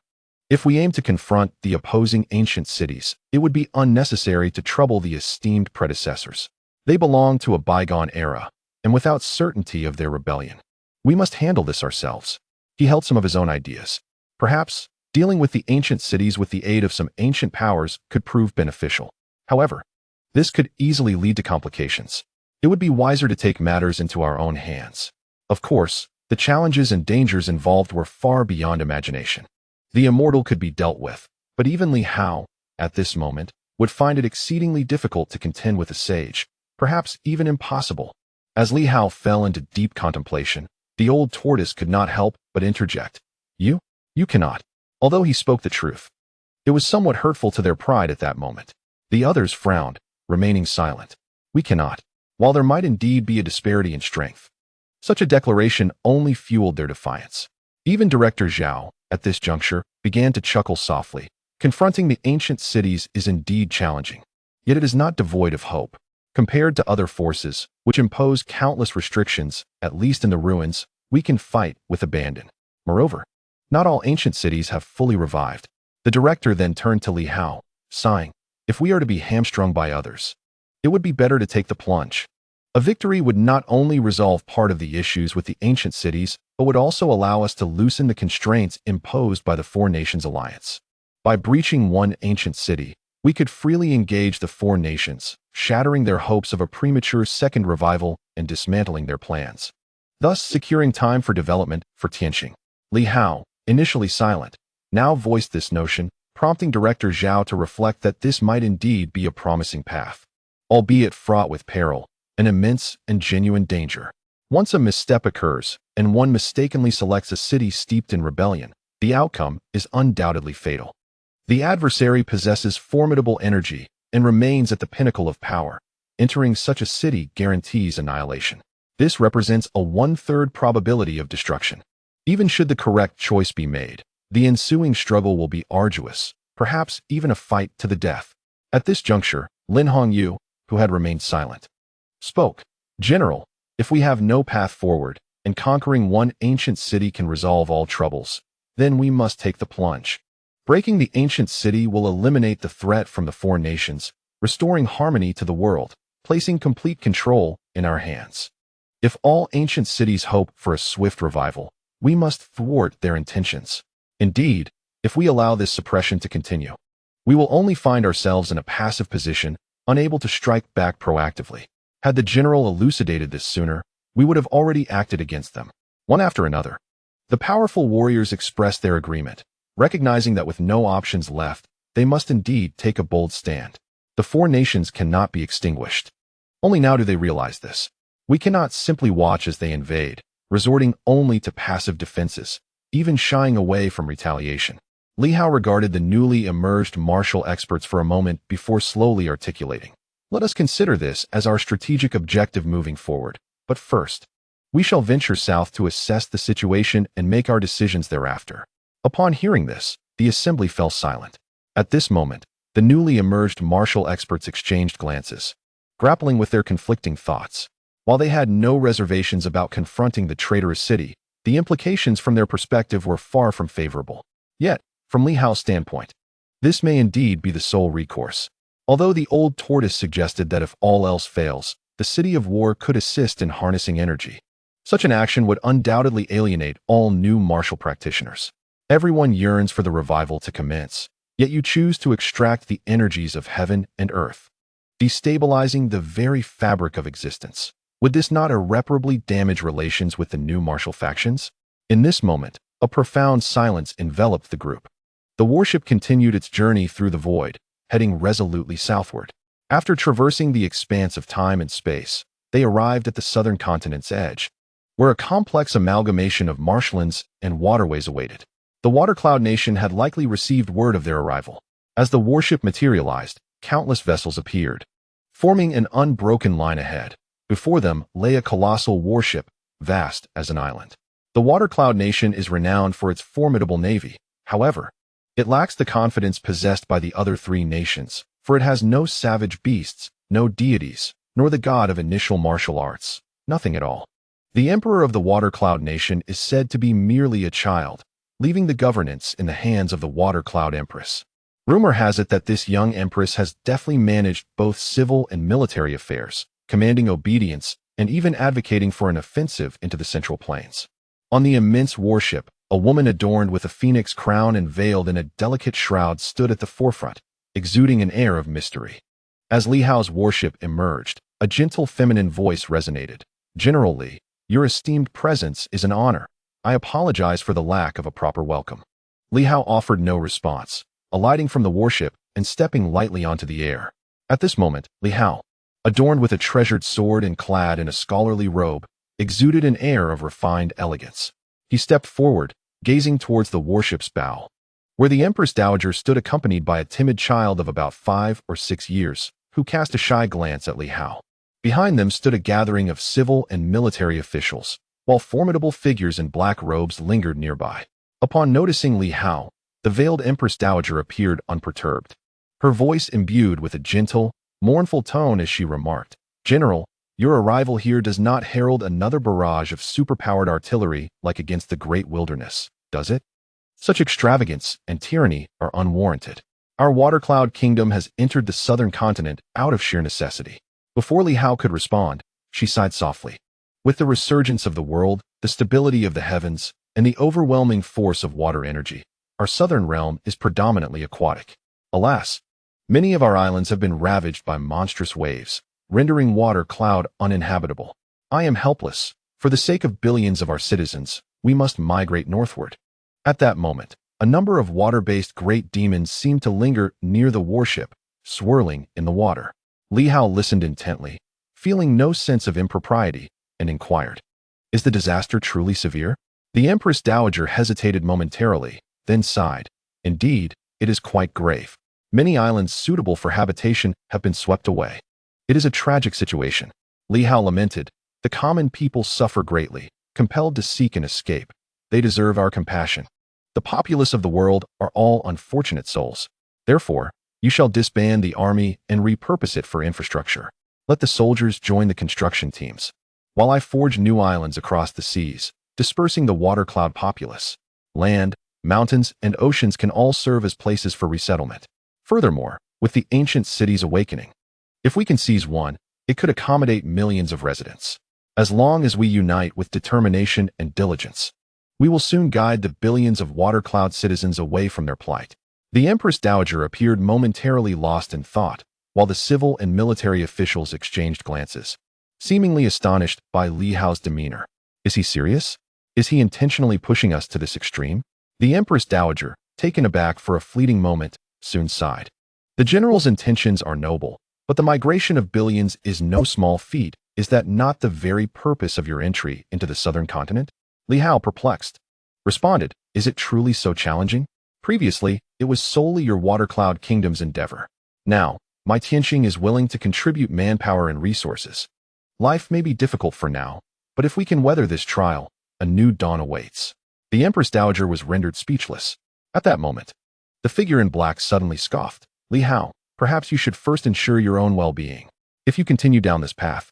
if we aim to confront the opposing ancient cities, it would be unnecessary to trouble the esteemed predecessors. They belong to a bygone era, and without certainty of their rebellion, we must handle this ourselves. He held some of his own ideas. Perhaps, dealing with the ancient cities with the aid of some ancient powers could prove beneficial. However, this could easily lead to complications. It would be wiser to take matters into our own hands. Of course, the challenges and dangers involved were far beyond imagination. The immortal could be dealt with, but even Li Hao, at this moment, would find it exceedingly difficult to contend with a sage, perhaps even impossible. As Li Hao fell into deep contemplation, the old tortoise could not help but interject. You cannot. Although he spoke the truth, it was somewhat hurtful to their pride at that moment. The others frowned, remaining silent. We cannot. While there might indeed be a disparity in strength, such a declaration only fueled their defiance. Even Director Zhao, at this juncture, began to chuckle softly. Confronting the ancient cities is indeed challenging, yet it is not devoid of hope. Compared to other forces, which impose countless restrictions, at least in the ruins, we can fight with abandon. Moreover, not all ancient cities have fully revived. The director then turned to Li Hao, sighing, "If we are to be hamstrung by others, it would be better to take the plunge." A victory would not only resolve part of the issues with the ancient cities, but would also allow us to loosen the constraints imposed by the Four Nations Alliance. By breaching one ancient city, we could freely engage the Four Nations, shattering their hopes of a premature second revival and dismantling their plans, thus securing time for development for Tianxing. Li Hao, initially silent, now voiced this notion, prompting Director Zhao to reflect that this might indeed be a promising path, albeit fraught with peril, an immense and genuine danger. Once a misstep occurs, and one mistakenly selects a city steeped in rebellion, the outcome is undoubtedly fatal. The adversary possesses formidable energy and remains at the pinnacle of power. Entering such a city guarantees annihilation. This represents a 1/3 probability of destruction. Even should the correct choice be made, the ensuing struggle will be arduous, perhaps even a fight to the death. At this juncture, Lin Hongyu, who had remained silent, spoke. "General, if we have no path forward, and conquering one ancient city can resolve all troubles, then we must take the plunge. Breaking the ancient city will eliminate the threat from the Four Nations, restoring harmony to the world, placing complete control in our hands. If all ancient cities hope for a swift revival, we must thwart their intentions. Indeed, if we allow this suppression to continue, we will only find ourselves in a passive position, unable to strike back proactively. Had the general elucidated this sooner, we would have already acted against them." One after another, the powerful warriors expressed their agreement, recognizing that with no options left, they must indeed take a bold stand. The Four Nations cannot be extinguished. Only now do they realize this. We cannot simply watch as they invade, resorting only to passive defenses, even shying away from retaliation. Li Hao regarded the newly emerged martial experts for a moment before slowly articulating, "Let us consider this as our strategic objective moving forward. But first, we shall venture south to assess the situation and make our decisions thereafter." Upon hearing this, the assembly fell silent. At this moment, the newly emerged martial experts exchanged glances, grappling with their conflicting thoughts. While they had no reservations about confronting the traitorous city, the implications from their perspective were far from favorable. Yet, from Li Hao's standpoint, this may indeed be the sole recourse. Although the old tortoise suggested that if all else fails, the city of war could assist in harnessing energy, such an action would undoubtedly alienate all new martial practitioners. Everyone yearns for the revival to commence, yet you choose to extract the energies of heaven and earth, destabilizing the very fabric of existence. Would this not irreparably damage relations with the new martial factions? In this moment, a profound silence enveloped the group. The warship continued its journey through the void, heading resolutely southward. After traversing the expanse of time and space, they arrived at the southern continent's edge, where a complex amalgamation of marshlands and waterways awaited. The Water Cloud Nation had likely received word of their arrival. As the warship materialized, countless vessels appeared, forming an unbroken line ahead. Before them lay a colossal warship, vast as an island. The Water Cloud Nation is renowned for its formidable navy. However, it lacks the confidence possessed by the other three nations, for it has no savage beasts, no deities, nor the god of initial martial arts, nothing at all. The emperor of the Water Cloud Nation is said to be merely a child, leaving the governance in the hands of the Water Cloud Empress. Rumor has it that this young empress has deftly managed both civil and military affairs, commanding obedience and even advocating for an offensive into the Central Plains. On the immense warship, a woman adorned with a phoenix crown and veiled in a delicate shroud stood at the forefront, exuding an air of mystery. As Li Hao's warship emerged, a gentle feminine voice resonated. "General Li, your esteemed presence is an honor. I apologize for the lack of a proper welcome." Li Hao offered no response, alighting from the warship and stepping lightly onto the air. At this moment, Li Hao, adorned with a treasured sword and clad in a scholarly robe, exuded an air of refined elegance. He stepped forward, gazing towards the warship's bow, where the Empress Dowager stood accompanied by a timid child of about 5 or 6 years, who cast a shy glance at Li Hao. Behind them stood a gathering of civil and military officials, while formidable figures in black robes lingered nearby. Upon noticing Li Hao, the veiled Empress Dowager appeared unperturbed, her voice imbued with a gentle, mournful tone as she remarked, "General, your arrival here does not herald another barrage of superpowered artillery like against the great wilderness, does it?" Such extravagance and tyranny are unwarranted. Our water cloud kingdom has entered the southern continent out of sheer necessity. Before Li Hao could respond, she sighed softly. With the resurgence of the world, the stability of the heavens, and the overwhelming force of water energy, our southern realm is predominantly aquatic. Alas, many of our islands have been ravaged by monstrous waves, rendering water cloud uninhabitable. I am helpless. For the sake of billions of our citizens, we must migrate northward. At that moment, a number of water-based great demons seemed to linger near the warship, swirling in the water. Li Hao listened intently, feeling no sense of impropriety, and inquired, "Is the disaster truly severe?" The Empress Dowager hesitated momentarily, then sighed. "Indeed, it is quite grave. Many islands suitable for habitation have been swept away. It is a tragic situation." Li Hao lamented, "The common people suffer greatly, compelled to seek an escape. They deserve our compassion. The populace of the world are all unfortunate souls. Therefore, you shall disband the army and repurpose it for infrastructure. Let the soldiers join the construction teams, while I forge new islands across the seas, dispersing the water cloud populace. Land, mountains, and oceans can all serve as places for resettlement. Furthermore, with the ancient cities awakening, if we can seize one, it could accommodate millions of residents. As long as we unite with determination and diligence, we will soon guide the billions of water cloud citizens away from their plight." The Empress Dowager appeared momentarily lost in thought, while the civil and military officials exchanged glances, seemingly astonished by Li Hao's demeanor. Is he serious? Is he intentionally pushing us to this extreme? The Empress Dowager, taken aback for a fleeting moment, soon sighed. The general's intentions are noble, but the migration of billions is no small feat. Is that not the very purpose of your entry into the southern continent? Li Hao, perplexed, responded, "Is it truly so challenging? Previously, it was solely your water cloud kingdom's endeavor. Now, my Tianxing is willing to contribute manpower and resources. Life may be difficult for now, but if we can weather this trial, a new dawn awaits." The Empress Dowager was rendered speechless. At that moment, the figure in black suddenly scoffed. "Li Hao, perhaps you should first ensure your own well-being. If you continue down this path,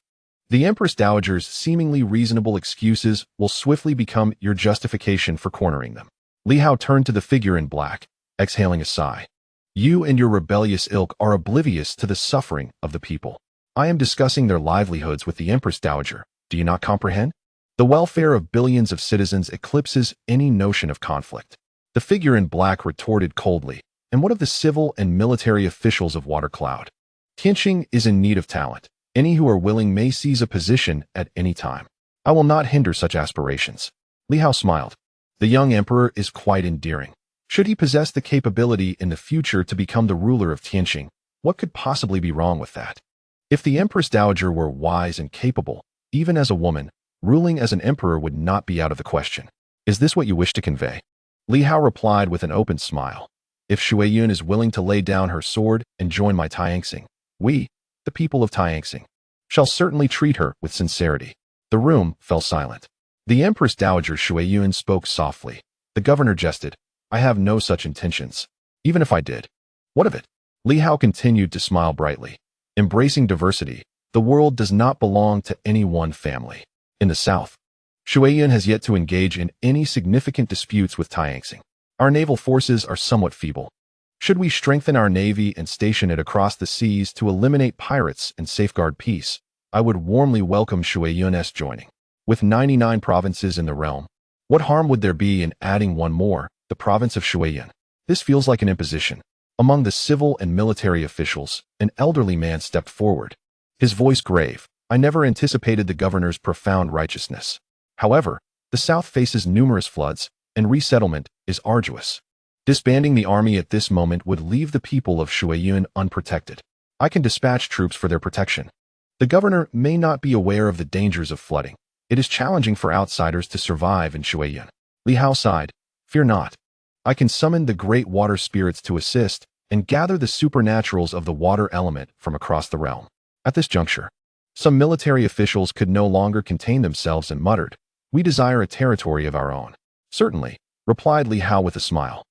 the Empress Dowager's seemingly reasonable excuses will swiftly become your justification for cornering them." Li Hao turned to the figure in black, exhaling a sigh. "You and your rebellious ilk are oblivious to the suffering of the people. I am discussing their livelihoods with the Empress Dowager. Do you not comprehend? The welfare of billions of citizens eclipses any notion of conflict." The figure in black retorted coldly, "And what of the civil and military officials of Water Cloud? Tianxing is in need of talent. Any who are willing may seize a position at any time. I will not hinder such aspirations." Li Hao smiled. The young emperor is quite endearing. Should he possess the capability in the future to become the ruler of Tianxing, what could possibly be wrong with that? If the Empress Dowager were wise and capable, even as a woman, ruling as an emperor would not be out of the question. Is this what you wish to convey? Li Hao replied with an open smile. If Shuiyun is willing to lay down her sword and join my Tianxing, we, the people of Tianxing, shall certainly treat her with sincerity. The room fell silent. The Empress Dowager Shuiyun spoke softly. The governor jested. "I have no such intentions. Even if I did, what of it?" Li Hao continued to smile brightly. Embracing diversity, the world does not belong to any one family. In the south, Shuiyun has yet to engage in any significant disputes with Tianxing. Our naval forces are somewhat feeble. Should we strengthen our navy and station it across the seas to eliminate pirates and safeguard peace, I would warmly welcome Shuiyun's joining. With 99 provinces in the realm, what harm would there be in adding one more, the province of Shuiyun? This feels like an imposition. Among the civil and military officials, an elderly man stepped forward, his voice grave. "I never anticipated the governor's profound righteousness. However, the south faces numerous floods, and resettlement is arduous. Disbanding the army at this moment would leave the people of Shuiyun unprotected. I can dispatch troops for their protection. The governor may not be aware of the dangers of flooding. It is challenging for outsiders to survive in Shuiyun." Li Hao sighed. "Fear not. I can summon the great water spirits to assist and gather the supernaturals of the water element from across the realm." At this juncture, some military officials could no longer contain themselves and muttered, "We desire a territory of our own." "Certainly," replied Li Hao with a smile.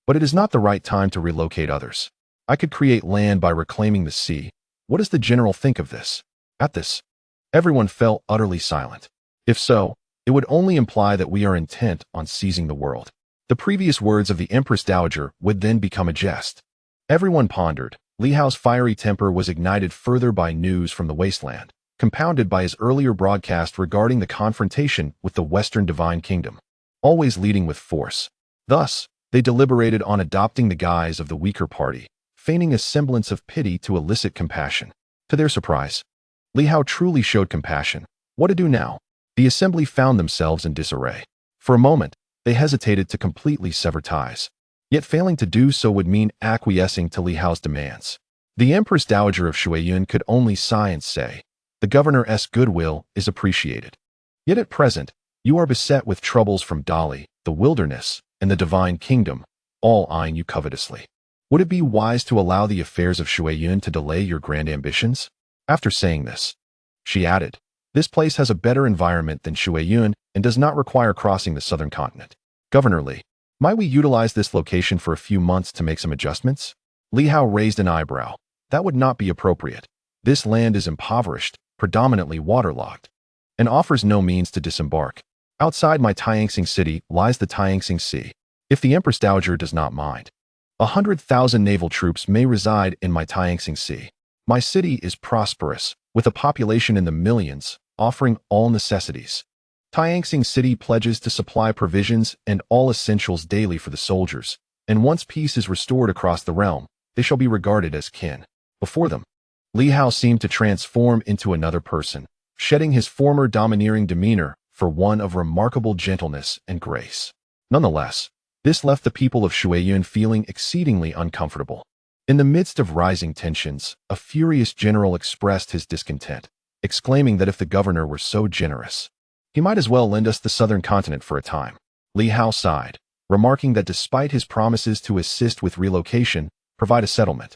"But it is not the right time to relocate others. I could create land by reclaiming the sea. What does the general think of this?" At this, everyone fell utterly silent. If so, it would only imply that we are intent on seizing the world. The previous words of the Empress Dowager would then become a jest. Everyone pondered. Li Hao's fiery temper was ignited further by news from the wasteland, compounded by his earlier broadcast regarding the confrontation with the Western Divine Kingdom, always leading with force. Thus, they deliberated on adopting the guise of the weaker party, feigning a semblance of pity to elicit compassion. To their surprise, Li Hao truly showed compassion. What to do now? The assembly found themselves in disarray. For a moment, they hesitated to completely sever ties. Yet failing to do so would mean acquiescing to Li Hao's demands. The Empress Dowager of Shuiyun could only sigh and say, "The governor's goodwill is appreciated. Yet at present, you are beset with troubles from Dali, the wilderness, and the Divine Kingdom, all eyeing you covetously. Would it be wise to allow the affairs of Shuiyun to delay your grand ambitions?" After saying this, she added, "This place has a better environment than Shuiyun and does not require crossing the southern continent. Governor Li, might we utilize this location for a few months to make some adjustments?" Li Hao raised an eyebrow. That would not be appropriate. This land is impoverished, predominantly waterlogged, and offers no means to disembark. Outside my Tianxing city lies the Tianxing Sea. If the Empress Dowager does not mind, 100,000 naval troops may reside in my Tianxing Sea. My city is prosperous, with a population in the millions, offering all necessities. Tianxing City pledges to supply provisions and all essentials daily for the soldiers, and once peace is restored across the realm, they shall be regarded as kin. Before them, Li Hao seemed to transform into another person, shedding his former domineering demeanor for one of remarkable gentleness and grace. Nonetheless, this left the people of Shuiyun feeling exceedingly uncomfortable. In the midst of rising tensions, a furious general expressed his discontent, exclaiming that if the governor were so generous, he might as well lend us the southern continent for a time. Li Hao sighed, remarking that despite his promises to assist with relocation, provide a settlement,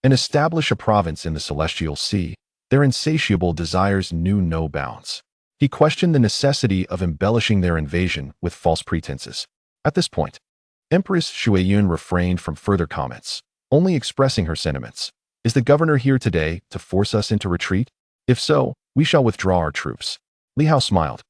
and establish a province in the Celestial Sea, their insatiable desires knew no bounds. He questioned the necessity of embellishing their invasion with false pretenses. At this point, Empress Shuiyun refrained from further comments, only expressing her sentiments. Is the governor here today to force us into retreat? If so, we shall withdraw our troops. Li Hao smiled,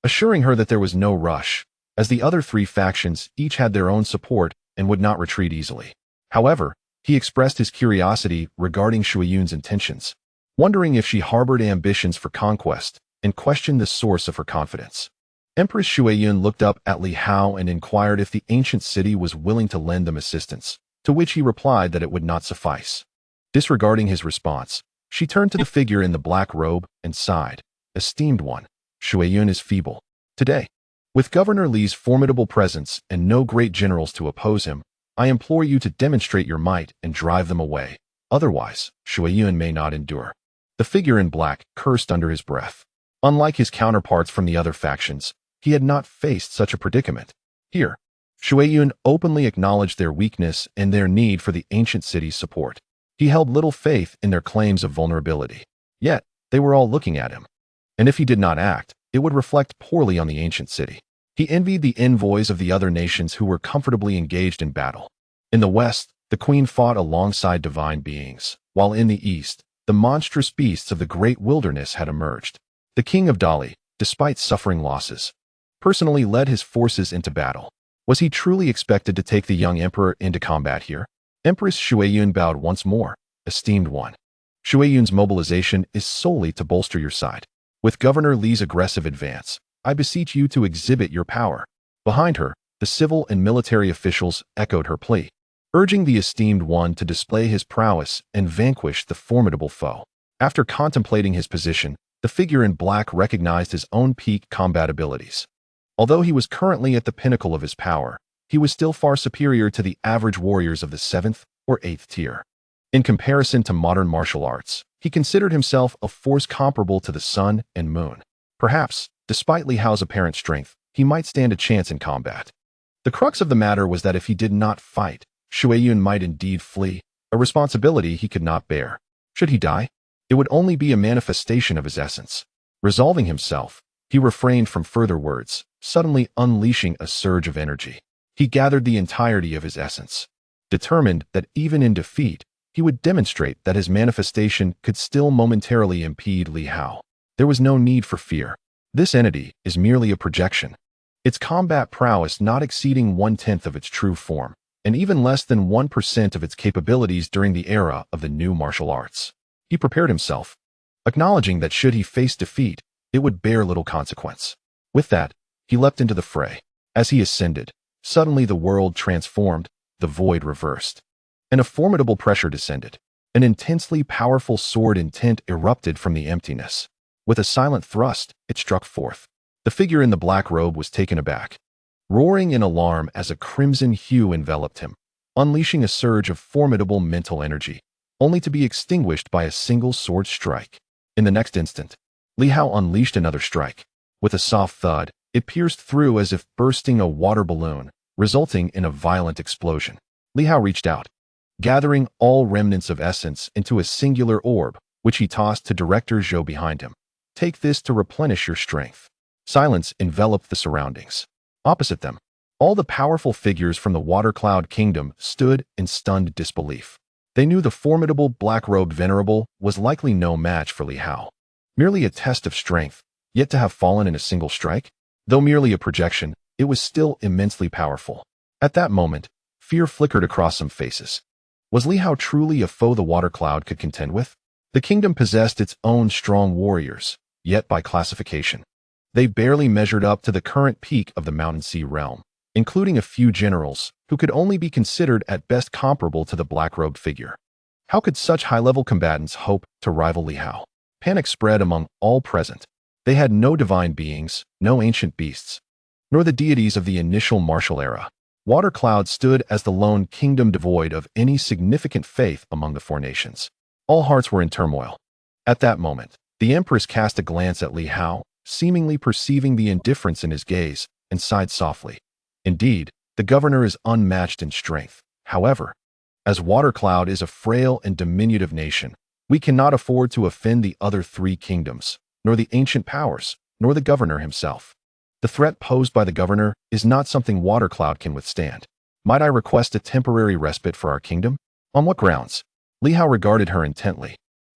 assuring her that there was no rush, as the other three factions each had their own support and would not retreat easily. However, he expressed his curiosity regarding Shuiyun's intentions, wondering if she harbored ambitions for conquest, and questioned the source of her confidence. Empress Shuiyun looked up at Li Hao and inquired if the ancient city was willing to lend them assistance, to which he replied that it would not suffice. Disregarding his response, she turned to the figure in the black robe and sighed, "Esteemed one, Shuiyun is feeble. Today, with Governor Li's formidable presence and no great generals to oppose him, I implore you to demonstrate your might and drive them away. Otherwise, Shuiyun may not endure." The figure in black cursed under his breath. Unlike his counterparts from the other factions, he had not faced such a predicament. Here, Shuiyun openly acknowledged their weakness and their need for the ancient city's support. He held little faith in their claims of vulnerability. Yet, they were all looking at him. And if he did not act, it would reflect poorly on the ancient city. He envied the envoys of the other nations who were comfortably engaged in battle. In the west, the queen fought alongside divine beings, while in the east, the monstrous beasts of the great wilderness had emerged. The King of Dali, despite suffering losses, personally led his forces into battle. Was he truly expected to take the young emperor into combat here? Empress Shuiyun bowed once more. "Esteemed one, Shuiyun's mobilization is solely to bolster your side. With Governor Li's aggressive advance, I beseech you to exhibit your power." Behind her, the civil and military officials echoed her plea, urging the esteemed one to display his prowess and vanquish the formidable foe. After contemplating his position, the figure in black recognized his own peak combat abilities. Although he was currently at the pinnacle of his power, he was still far superior to the average warriors of the 7th or 8th tier. In comparison to modern martial arts, he considered himself a force comparable to the sun and moon. Perhaps, despite Li Hao's apparent strength, he might stand a chance in combat. The crux of the matter was that if he did not fight, Shuiyun might indeed flee, a responsibility he could not bear. Should he die? It would only be a manifestation of his essence. Resolving himself, he refrained from further words, suddenly unleashing a surge of energy. He gathered the entirety of his essence, determined that even in defeat, he would demonstrate that his manifestation could still momentarily impede Li Hao. There was no need for fear. This entity is merely a projection. its combat prowess not exceeding 1/10 of its true form, and even less than 1% of its capabilities during the era of the new martial arts. He prepared himself, acknowledging that should he face defeat, it would bear little consequence. With that, he leapt into the fray. As he ascended, suddenly the world transformed, the void reversed, and a formidable pressure descended. An intensely powerful sword intent erupted from the emptiness. With a silent thrust, it struck forth. The figure in the black robe was taken aback, roaring in alarm as a crimson hue enveloped him, unleashing a surge of formidable mental energy, only to be extinguished by a single sword strike. In the next instant, Li Hao unleashed another strike. With a soft thud, it pierced through as if bursting a water balloon, resulting in a violent explosion. Li Hao reached out, gathering all remnants of essence into a singular orb, which he tossed to Director Zhou behind him. Take this to replenish your strength. Silence enveloped the surroundings. Opposite them, all the powerful figures from the Water Cloud Kingdom stood in stunned disbelief. They knew the formidable black-robed venerable was likely no match for Li Hao. Merely a test of strength, yet to have fallen in a single strike? Though merely a projection, it was still immensely powerful. At that moment, fear flickered across some faces. Was Li Hao truly a foe the Water Cloud could contend with? The kingdom possessed its own strong warriors, yet by classification, they barely measured up to the current peak of the Mountain Sea realm, including a few generals who could only be considered at best comparable to the black-robed figure. How could such high-level combatants hope to rival Li Hao? Panic spread among all present. They had no divine beings, no ancient beasts, nor the deities of the initial martial era. Water Cloud stood as the lone kingdom devoid of any significant faith among the four nations. All hearts were in turmoil. At that moment, the Empress cast a glance at Li Hao, seemingly perceiving the indifference in his gaze, and sighed softly. Indeed, the governor is unmatched in strength. However, as Water Cloud is a frail and diminutive nation, we cannot afford to offend the other three kingdoms, nor the ancient powers, nor the governor himself. The threat posed by the governor is not something Water Cloud can withstand. Might I request a temporary respite for our kingdom? On what grounds? Li Hao regarded her intently.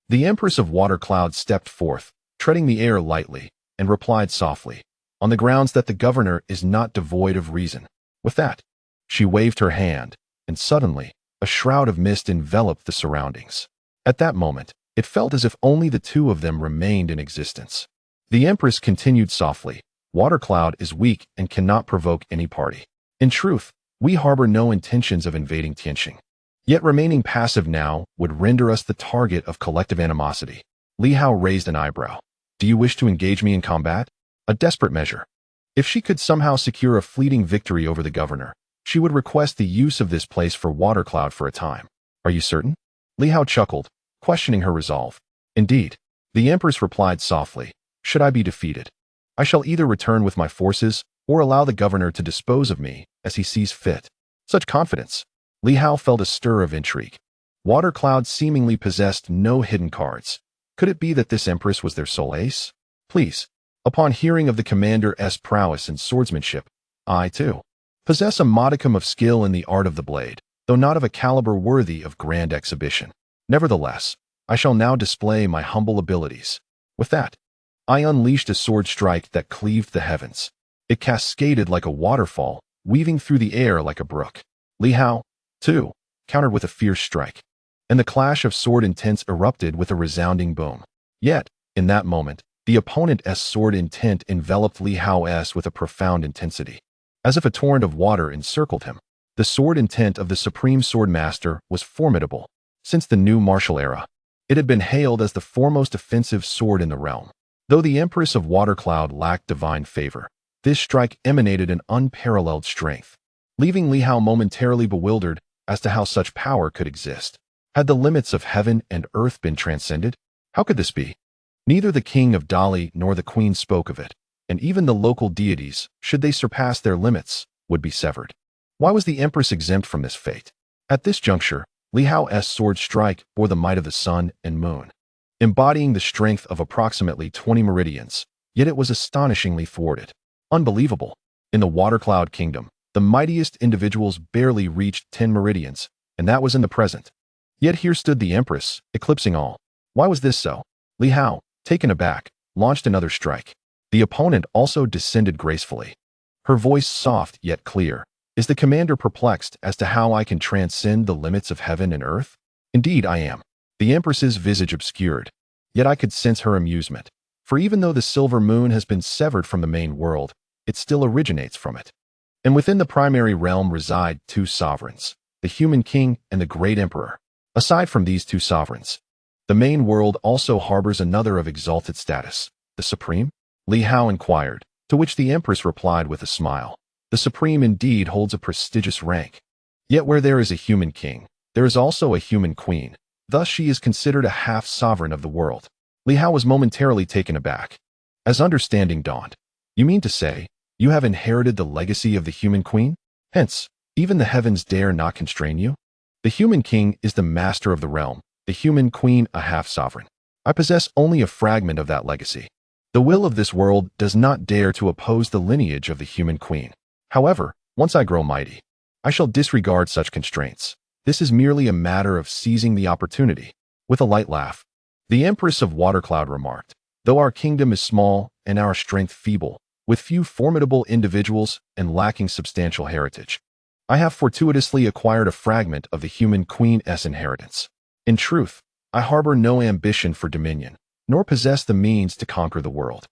The Empress of Water Cloud stepped forth, treading the air lightly, and replied softly, on the grounds that the governor is not devoid of reason. With that, she waved her hand, and suddenly, a shroud of mist enveloped the surroundings. At that moment, it felt as if only the two of them remained in existence. The Empress continued softly, Water Cloud is weak and cannot provoke any party. In truth, we harbor no intentions of invading Tianxing. Yet remaining passive now would render us the target of collective animosity. Li Hao raised an eyebrow. Do you wish to engage me in combat? A desperate measure. If she could somehow secure a fleeting victory over the governor, she would request the use of this place for Water Cloud for a time. Are you certain? Li Hao chuckled, questioning her resolve. Indeed. The Empress replied softly, should I be defeated, I shall either return with my forces or allow the governor to dispose of me as he sees fit. Such confidence. Li Hao felt a stir of intrigue. Water Cloud seemingly possessed no hidden cards. Could it be that this Empress was their sole ace? Please. Upon hearing of the commander's prowess in swordsmanship, I, too, possess a modicum of skill in the art of the blade, though not of a caliber worthy of grand exhibition. Nevertheless, I shall now display my humble abilities. With that, I unleashed a sword strike that cleaved the heavens. It cascaded like a waterfall, weaving through the air like a brook. Li Hao, too, countered with a fierce strike, and the clash of sword intents erupted with a resounding boom. Yet, in that moment, the opponent's sword intent enveloped Li Hao's with a profound intensity. As if a torrent of water encircled him, the sword intent of the Supreme Sword Master was formidable. Since the new martial era, it had been hailed as the foremost offensive sword in the realm. Though the Empress of Water Cloud lacked divine favor, this strike emanated an unparalleled strength, leaving Li Hao momentarily bewildered as to how such power could exist. Had the limits of heaven and earth been transcended? How could this be? Neither the King of Dali nor the Queen spoke of it, and even the local deities, should they surpass their limits, would be severed. Why was the Empress exempt from this fate? At this juncture, Li Hao's sword strike bore the might of the sun and moon, embodying the strength of approximately 20 meridians, yet it was astonishingly thwarted. Unbelievable. In the Water Cloud Kingdom, the mightiest individuals barely reached 10 meridians, and that was in the present. Yet here stood the Empress, eclipsing all. Why was this so? Li Hao, taken aback, launched another strike. The opponent also descended gracefully. her voice soft yet clear. Is the commander perplexed as to how I can transcend the limits of heaven and earth? Indeed I am. The Empress's visage obscured. Yet I could sense her amusement. For even though the silver moon has been severed from the main world, it still originates from it. And within the primary realm reside two sovereigns, the human king and the great emperor. Aside from these two sovereigns, the main world also harbors another of exalted status, the supreme? Li Hao inquired, to which the empress replied with a smile. The supreme indeed holds a prestigious rank. Yet where there is a human king, there is also a human queen. Thus she is considered a half-sovereign of the world. Li Hao was momentarily taken aback. As understanding dawned, you mean to say, you have inherited the legacy of the human queen? Hence, even the heavens dare not constrain you? The human king is the master of the realm, the human queen a half-sovereign. I possess only a fragment of that legacy. The will of this world does not dare to oppose the lineage of the human queen. However, once I grow mighty, I shall disregard such constraints. This is merely a matter of seizing the opportunity. With a light laugh, the Empress of Watercloud remarked, though our kingdom is small and our strength feeble, with few formidable individuals and lacking substantial heritage, I have fortuitously acquired a fragment of the human queen's inheritance. In truth, I harbor no ambition for dominion, nor possess the means to conquer the world.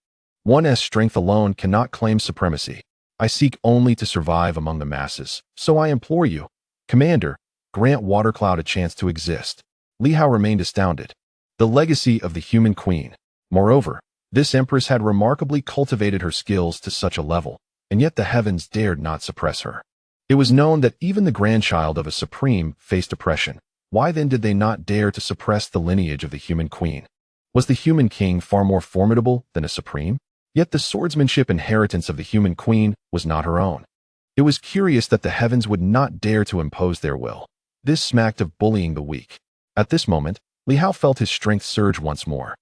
One's strength alone cannot claim supremacy. I seek only to survive among the masses. So I implore you, Commander, grant Watercloud a chance to exist. Li Hao remained astounded. The legacy of the human queen. Moreover, this empress had remarkably cultivated her skills to such a level, and yet the heavens dared not suppress her. It was known that even the grandchild of a supreme faced oppression. Why then did they not dare to suppress the lineage of the human queen? Was the human king far more formidable than a supreme? Yet the swordsmanship inheritance of the human queen was not her own. It was curious that the heavens would not dare to impose their will. This smacked of bullying the weak. At this moment, Li Hao felt his strength surge once more.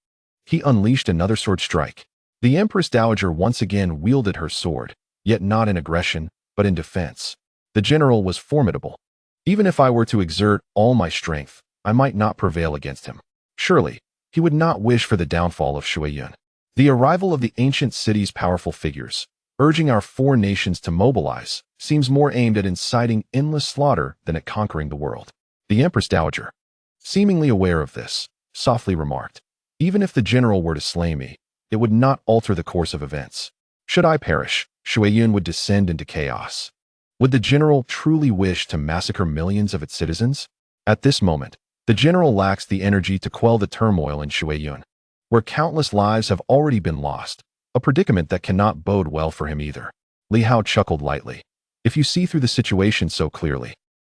He unleashed another sword strike. The Empress Dowager once again wielded her sword, yet not in aggression, but in defense. The general was formidable. Even if I were to exert all my strength, I might not prevail against him. Surely, he would not wish for the downfall of Shuiyun. The arrival of the ancient city's powerful figures, urging our four nations to mobilize, seems more aimed at inciting endless slaughter than at conquering the world. The Empress Dowager, seemingly aware of this, softly remarked, even if the general were to slay me, it would not alter the course of events. Should I perish, Shuiyun would descend into chaos. Would the general truly wish to massacre millions of its citizens? At this moment, the general lacks the energy to quell the turmoil in Shuiyun, where countless lives have already been lost, a predicament that cannot bode well for him either. Li Hao chuckled lightly. If you see through the situation so clearly,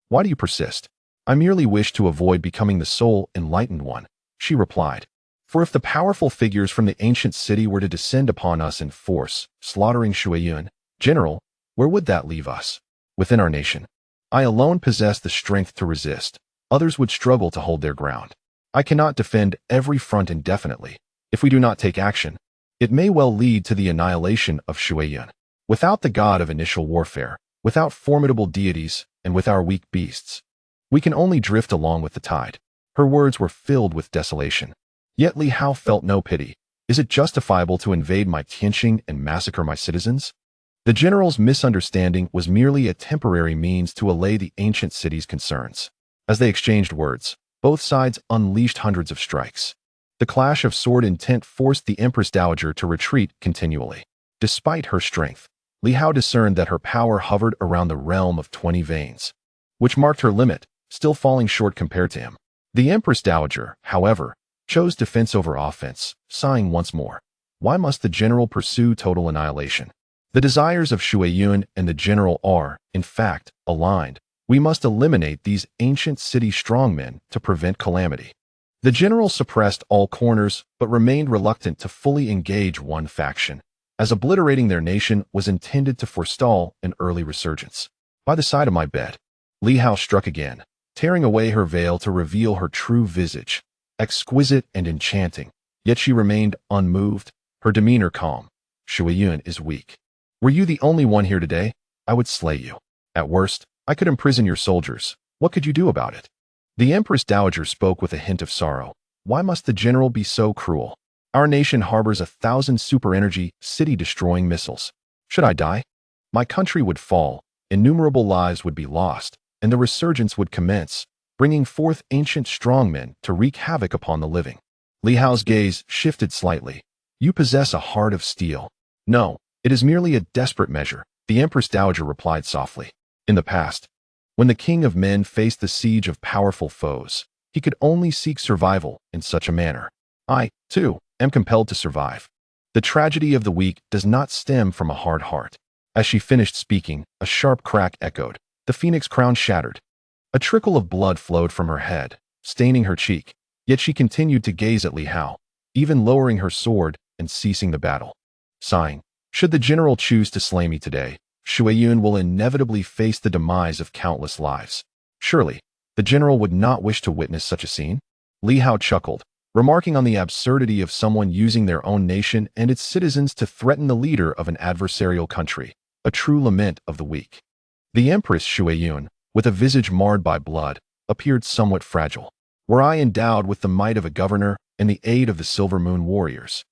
why do you persist? I merely wish to avoid becoming the sole enlightened one, she replied. For if the powerful figures from the ancient city were to descend upon us in force, slaughtering Shuiyun, General, where would that leave us? Within our nation. I alone possess the strength to resist. Others would struggle to hold their ground. I cannot defend every front indefinitely. If we do not take action, it may well lead to the annihilation of Shuiyun. Without the god of initial warfare, without formidable deities, and with our weak beasts, we can only drift along with the tide. Her words were filled with desolation. Yet Li Hao felt no pity. Is it justifiable to invade my Tianxing and massacre my citizens? The general's misunderstanding was merely a temporary means to allay the ancient city's concerns. As they exchanged words, both sides unleashed hundreds of strikes. The clash of sword intent forced the Empress Dowager to retreat continually. Despite her strength, Li Hao discerned that her power hovered around the realm of 20 veins, which marked her limit, still falling short compared to him. The Empress Dowager, however, chose defense over offense, sighing once more. Why must the general pursue total annihilation? The desires of Shuiyun and the general are, in fact, aligned. We must eliminate these ancient city strongmen to prevent calamity. The general suppressed all corners but remained reluctant to fully engage one faction, as obliterating their nation was intended to forestall an early resurgence. By the side of my bed, Li Hao struck again, tearing away her veil to reveal her true visage, exquisite and enchanting, yet she remained unmoved, her demeanor calm. Shuiyun is weak. Were you the only one here today, I would slay you. At worst, I could imprison your soldiers. What could you do about it? The Empress Dowager spoke with a hint of sorrow. Why must the general be so cruel? Our nation harbors 1,000 super-energy, city-destroying missiles. Should I die? My country would fall, innumerable lives would be lost, and the resurgence would commence, bringing forth ancient strongmen to wreak havoc upon the living. Li Hao's gaze shifted slightly. You possess a heart of steel. No, it is merely a desperate measure, the Empress Dowager replied softly. In the past, when the king of men faced the siege of powerful foes, he could only seek survival in such a manner. I, too, am compelled to survive. The tragedy of the weak does not stem from a hard heart. As she finished speaking, a sharp crack echoed. The phoenix crown shattered. A trickle of blood flowed from her head, staining her cheek, yet she continued to gaze at Li Hao, even lowering her sword and ceasing the battle. Sighing, should the general choose to slay me today, Shuiyun will inevitably face the demise of countless lives. Surely, the general would not wish to witness such a scene? Li Hao chuckled, remarking on the absurdity of someone using their own nation and its citizens to threaten the leader of an adversarial country, a true lament of the weak. The Empress Shuiyun, with a visage marred by blood, appeared somewhat fragile. Were I endowed with the might of a governor and the aid of the Silver Moon warriors,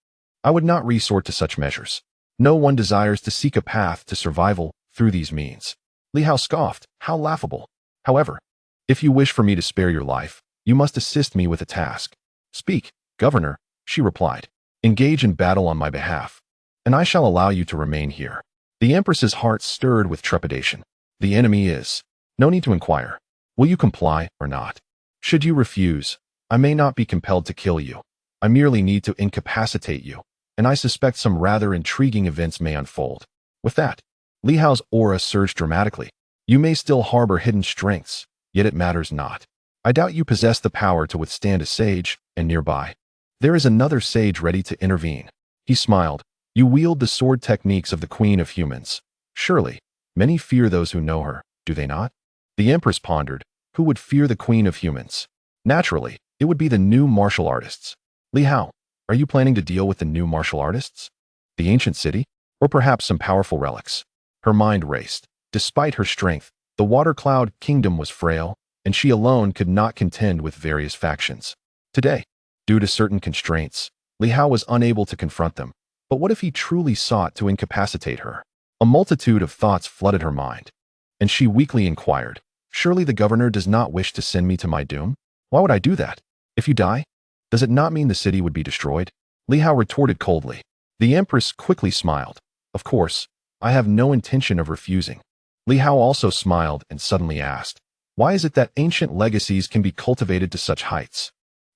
I would not resort to such measures. No one desires to seek a path to survival through these means. Li Hao scoffed. How laughable. However, if you wish for me to spare your life, you must assist me with a task. Speak, governor, she replied. Engage in battle on my behalf, and I shall allow you to remain here. The Empress's heart stirred with trepidation. The enemy is. No need to inquire. Will you comply or not? Should you refuse, I may not be compelled to kill you. I merely need to incapacitate you, and I suspect some rather intriguing events may unfold. With that, Li Hao's aura surged dramatically. You may still harbor hidden strengths, yet it matters not. I doubt you possess the power to withstand a sage, and nearby, there is another sage ready to intervene. He smiled. You wield the sword techniques of the Queen of Humans. Surely, many fear those who know her, do they not? The Empress pondered. Who would fear the Queen of Humans? Naturally, it would be the new martial artists. Li Hao, are you planning to deal with the new martial artists? The ancient city? Or perhaps some powerful relics? Her mind raced. Despite her strength, the Water Cloud Kingdom was frail, and she alone could not contend with various factions. Today, due to certain constraints, Li Hao was unable to confront them. But what if he truly sought to incapacitate her? A multitude of thoughts flooded her mind, and she weakly inquired, surely the governor does not wish to send me to my doom? Why would I do that? If you die, does it not mean the city would be destroyed? Li Hao retorted coldly. The Empress quickly smiled. Of course, I have no intention of refusing. Li Hao also smiled and suddenly asked, why is it that ancient legacies can be cultivated to such heights?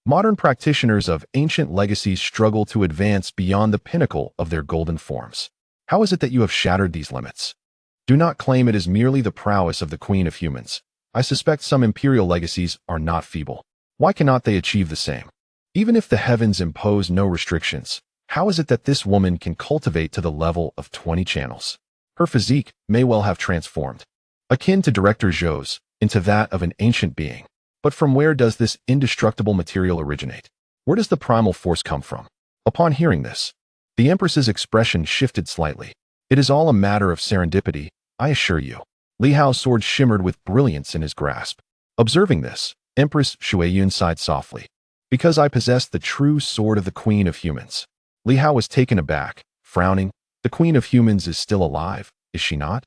Modern practitioners of ancient legacies struggle to advance beyond the pinnacle of their golden forms. How is it that you have shattered these limits? Do not claim it is merely the prowess of the Queen of Humans. I suspect some imperial legacies are not feeble. Why cannot they achieve the same? Even if the heavens impose no restrictions, how is it that this woman can cultivate to the level of 20 channels? Her physique may well have transformed, akin to Director Zhou's, into that of an ancient being. But from where does this indestructible material originate? Where does the primal force come from? Upon hearing this, the Empress's expression shifted slightly. It is all a matter of serendipity, I assure you. Li Hao's sword shimmered with brilliance in his grasp. Observing this, Empress Shuiyun sighed softly. Because I possess the true sword of the Queen of Humans. Li Hao was taken aback, frowning. The Queen of Humans is still alive, is she not?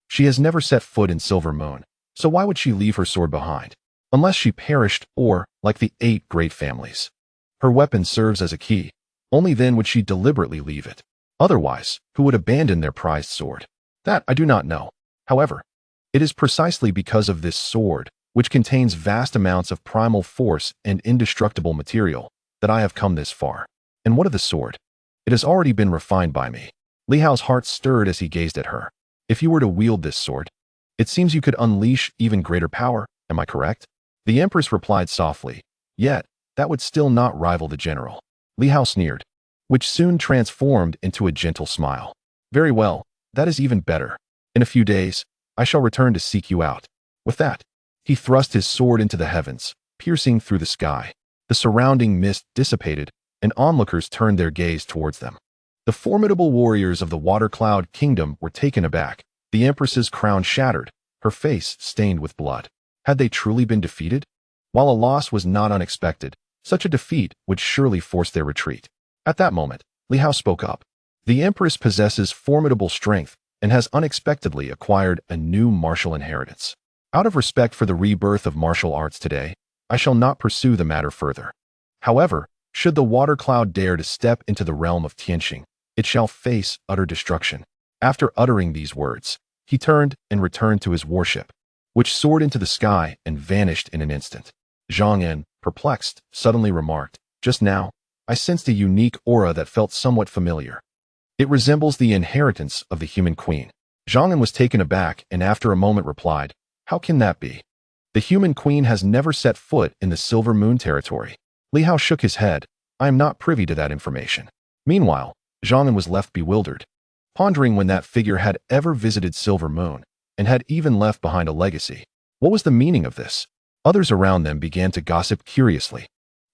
She has never set foot in Silver Moon, so why would she leave her sword behind? Unless she perished or, like the 8 great families, her weapon serves as a key. Only then would she deliberately leave it. Otherwise, who would abandon their prized sword? That I do not know. However, it is precisely because of this sword, which contains vast amounts of primal force and indestructible material, that I have come this far. And what of the sword? It has already been refined by me. Li Hao's heart stirred as he gazed at her. If you were to wield this sword, it seems you could unleash even greater power, am I correct? The Empress replied softly, yet, that would still not rival the general. Li Hao sneered, which soon transformed into a gentle smile. Very well, that is even better. In a few days, I shall return to seek you out. With that, he thrust his sword into the heavens, piercing through the sky. The surrounding mist dissipated, and onlookers turned their gaze towards them. The formidable warriors of the Water Cloud Kingdom were taken aback. The Empress's crown shattered, her face stained with blood. Had they truly been defeated? While a loss was not unexpected, such a defeat would surely force their retreat. At that moment, Li Hao spoke up. The Empress possesses formidable strength, and has unexpectedly acquired a new martial inheritance. Out of respect for the rebirth of martial arts today, I shall not pursue the matter further. However, should the water cloud dare to step into the realm of Tianxing, it shall face utter destruction. After uttering these words, he turned and returned to his warship, which soared into the sky and vanished in an instant. Zhang En, perplexed, suddenly remarked, "Just now, I sensed a unique aura that felt somewhat familiar. It resembles the inheritance of the human queen." Zhang En was taken aback and after a moment replied, "How can that be? The human queen has never set foot in the Silver Moon territory." Li Hao shook his head. "I am not privy to that information." Meanwhile, Zhang En was left bewildered, pondering when that figure had ever visited Silver Moon and had even left behind a legacy. What was the meaning of this? Others around them began to gossip curiously.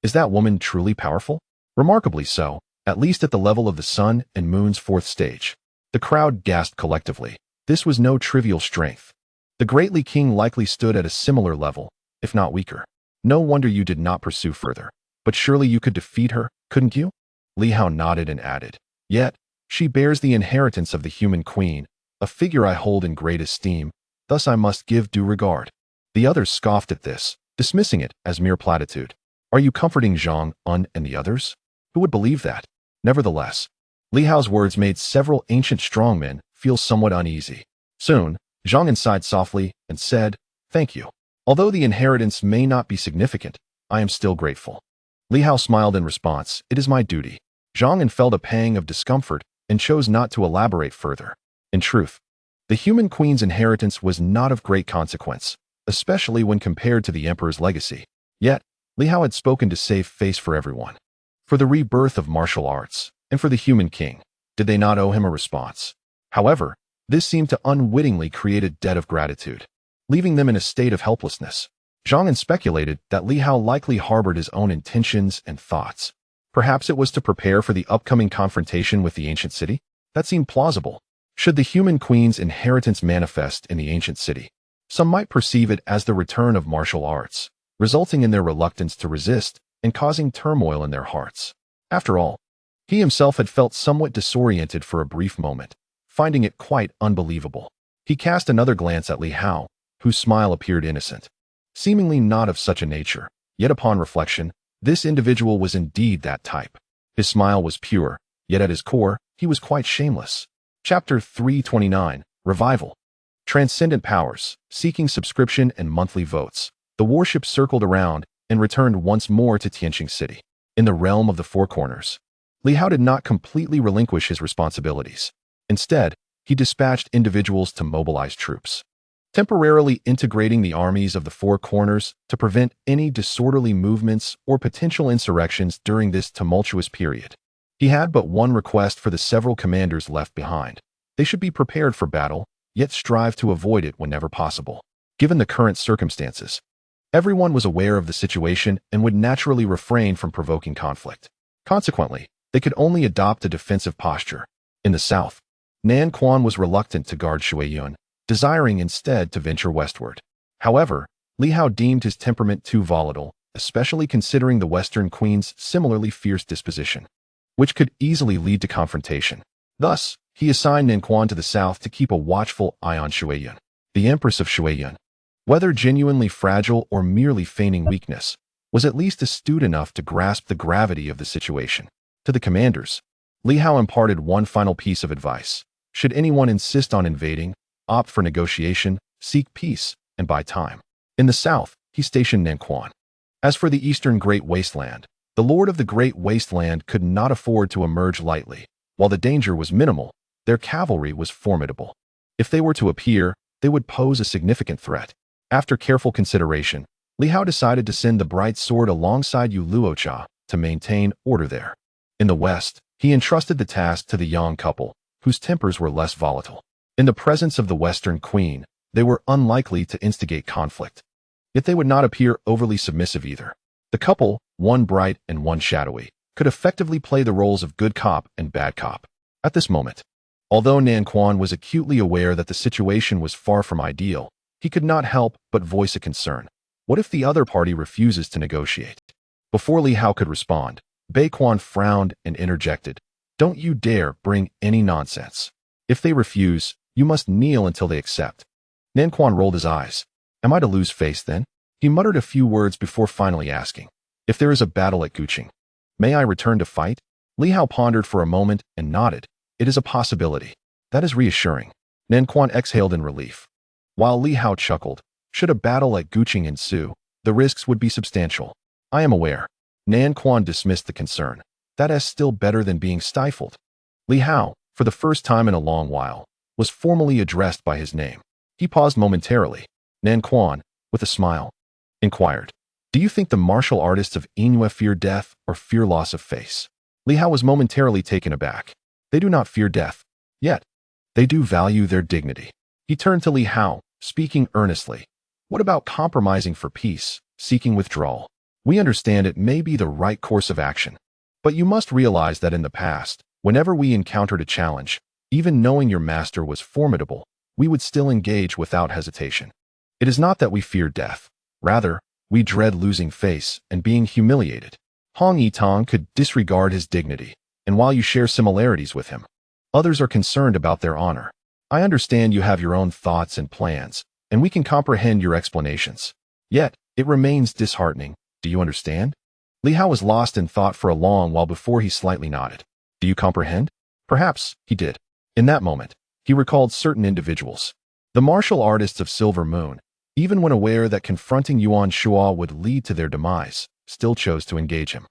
Is that woman truly powerful? Remarkably so, at least at the level of the Sun and Moon's fourth stage. The crowd gasped collectively. This was no trivial strength. The great Li King likely stood at a similar level, if not weaker. No wonder you did not pursue further. But surely you could defeat her, couldn't you? Li Hao nodded and added, "Yet, she bears the inheritance of the human queen, a figure I hold in great esteem, thus I must give due regard." The others scoffed at this, dismissing it as mere platitude. Are you comforting Zhang En and the others? Who would believe that? Nevertheless, Li Hao's words made several ancient strongmen feel somewhat uneasy. Soon, Zhang En sighed softly and said, "Thank you. Although the inheritance may not be significant, I am still grateful." Li Hao smiled in response, "It is my duty." Zhang En felt a pang of discomfort and chose not to elaborate further. In truth, the human queen's inheritance was not of great consequence, especially when compared to the emperor's legacy. Yet, Li Hao had spoken to save face for everyone. For the rebirth of martial arts, and for the human king, did they not owe him a response? However, this seemed to unwittingly create a debt of gratitude, leaving them in a state of helplessness. Zhang En speculated that Li Hao likely harbored his own intentions and thoughts. Perhaps it was to prepare for the upcoming confrontation with the ancient city? That seemed plausible. Should the human queen's inheritance manifest in the ancient city, some might perceive it as the return of martial arts, resulting in their reluctance to resist and causing turmoil in their hearts. After all, he himself had felt somewhat disoriented for a brief moment, finding it quite unbelievable. He cast another glance at Li Hao, whose smile appeared innocent, seemingly not of such a nature, yet upon reflection, this individual was indeed that type. His smile was pure, yet at his core, he was quite shameless. Chapter 329, Revival. Transcendent powers, seeking subscription and monthly votes, the warship circled around and returned once more to Tianxing City. In the realm of the Four Corners, Li Hao did not completely relinquish his responsibilities. Instead, he dispatched individuals to mobilize troops, temporarily integrating the armies of the Four Corners to prevent any disorderly movements or potential insurrections during this tumultuous period. He had but one request for the several commanders left behind. They should be prepared for battle, yet strive to avoid it whenever possible. Given the current circumstances, everyone was aware of the situation and would naturally refrain from provoking conflict. Consequently, they could only adopt a defensive posture. In the south, Nan Quan was reluctant to guard Shuiyun, desiring instead to venture westward. However, Li Hao deemed his temperament too volatile, especially considering the Western Queen's similarly fierce disposition, which could easily lead to confrontation. Thus, he assigned Nan Quan to the south to keep a watchful eye on Shuiyun, the Empress of Shuiyun. Whether genuinely fragile or merely feigning weakness, was at least astute enough to grasp the gravity of the situation. To the commanders, Li Hao imparted one final piece of advice. Should anyone insist on invading, opt for negotiation, seek peace, and buy time. In the south, he stationed Nan Quan. As for the eastern Great Wasteland, the Lord of the Great Wasteland could not afford to emerge lightly. While the danger was minimal, their cavalry was formidable. If they were to appear, they would pose a significant threat. After careful consideration, Li Hao decided to send the Bright Sword alongside Yu Luocha to maintain order there. In the west, he entrusted the task to the Yang couple, whose tempers were less volatile. In the presence of the Western Queen, they were unlikely to instigate conflict. Yet they would not appear overly submissive either. The couple, one bright and one shadowy, could effectively play the roles of good cop and bad cop. At this moment, although Nan Quan was acutely aware that the situation was far from ideal, he could not help but voice a concern. What if the other party refuses to negotiate? Before Li Hao could respond, Bei Quan frowned and interjected, "Don't you dare bring any nonsense. If they refuse, You must kneel until they accept. Nan Quan rolled his eyes. Am I to lose face then? He muttered a few words before finally asking, if there is a battle at Guqing, may I return to fight? Li Hao pondered for a moment and nodded. It is a possibility. That is reassuring. Nan Quan exhaled in relief. While Li Hao chuckled, should a battle at Guqing ensue, the risks would be substantial. I am aware. Nan Quan dismissed the concern. That is still better than being stifled. Li Hao, for the first time in a long while, was formally addressed by his name. He paused momentarily. Nan Quan, with a smile, inquired, do you think the martial artists of Yinhua fear death or fear loss of face? Li Hao was momentarily taken aback. They do not fear death. Yet, they do value their dignity. He turned to Li Hao, speaking earnestly. What about compromising for peace, seeking withdrawal? We understand it may be the right course of action. But you must realize that in the past, whenever we encountered a challenge, even knowing your master was formidable, we would still engage without hesitation. It is not that we fear death. Rather, we dread losing face and being humiliated. Hong Yitong could disregard his dignity, and while you share similarities with him, others are concerned about their honor. I understand you have your own thoughts and plans, and we can comprehend your explanations. Yet, it remains disheartening. Do you understand? Li Hao was lost in thought for a long while before he slightly nodded. Do you comprehend? Perhaps he did. In that moment, he recalled certain individuals. The martial artists of Silver Moon, even when aware that confronting Yuan Shuo would lead to their demise, still chose to engage him.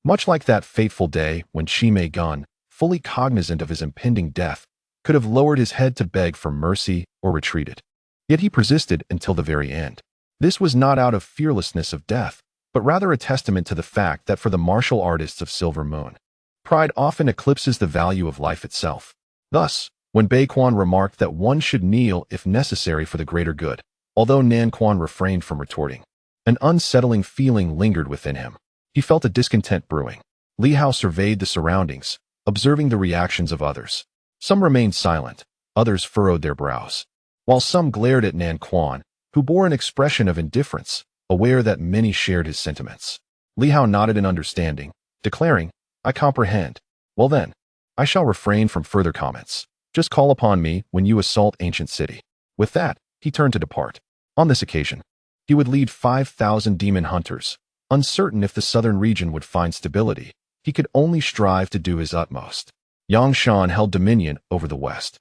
Much like that fateful day when Qi Mei Gun, fully cognizant of his impending death, could have lowered his head to beg for mercy or retreated. Yet he persisted until the very end. This was not out of fearlessness of death, but rather a testament to the fact that for the martial artists of Silver Moon, pride often eclipses the value of life itself. Thus, when Bei Quan remarked that one should kneel if necessary for the greater good, although Nan Quan refrained from retorting, an unsettling feeling lingered within him. He felt a discontent brewing. Li Hao surveyed the surroundings, observing the reactions of others. Some remained silent, others furrowed their brows, while some glared at Nan Quan, who bore an expression of indifference, aware that many shared his sentiments. Li Hao nodded in understanding, declaring, I comprehend. Well then, I shall refrain from further comments. Just call upon me when you assault ancient city. With that, he turned to depart. On this occasion, he would lead 5,000 demon hunters. Uncertain if the southern region would find stability, he could only strive to do his utmost. Yangshan held dominion over the west.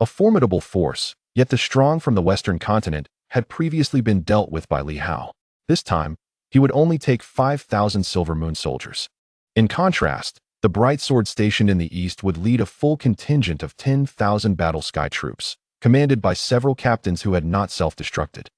A formidable force, yet the strong from the western continent had previously been dealt with by Li Hao. This time, he would only take 5,000 Silver Moon soldiers. In contrast, the Bright Sword stationed in the east would lead a full contingent of 10,000 battle sky troops, commanded by several captains who had not self-destructed.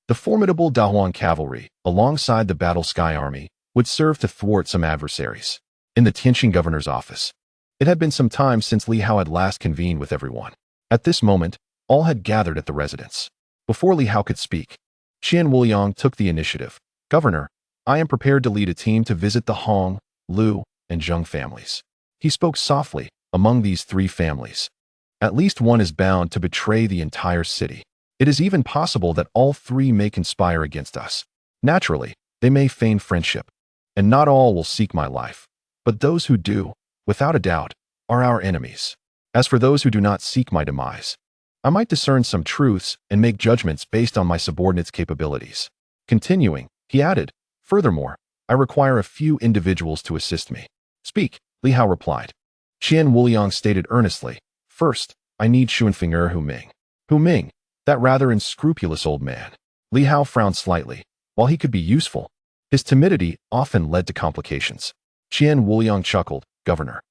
The formidable Dahuan cavalry, alongside the battle sky army, would serve to thwart some adversaries. In the Tianxing governor's office, it had been some time since Li Hao had last convened with everyone. At this moment, all had gathered at the residence. Before Li Hao could speak, Qian Wuliang took the initiative. Governor, I am prepared to lead a team to visit the Hong, Liu, and Zheng families. He spoke softly. Among these three families, at least one is bound to betray the entire city. It is even possible that all three may conspire against us. Naturally, they may feign friendship, and not all will seek my life. But those who do, without a doubt, are our enemies. As for those who do not seek my demise, I might discern some truths and make judgments based on my subordinates' capabilities. Continuing, he added, furthermore, I require a few individuals to assist me. Speak, Li Hao replied. Qian Wuliang stated earnestly, first, I need Xuanfeng Hu Ming. Hu Ming, that rather unscrupulous old man. Li Hao frowned slightly. While he could be useful, his timidity often led to complications. Qian Wuliang chuckled, Governor,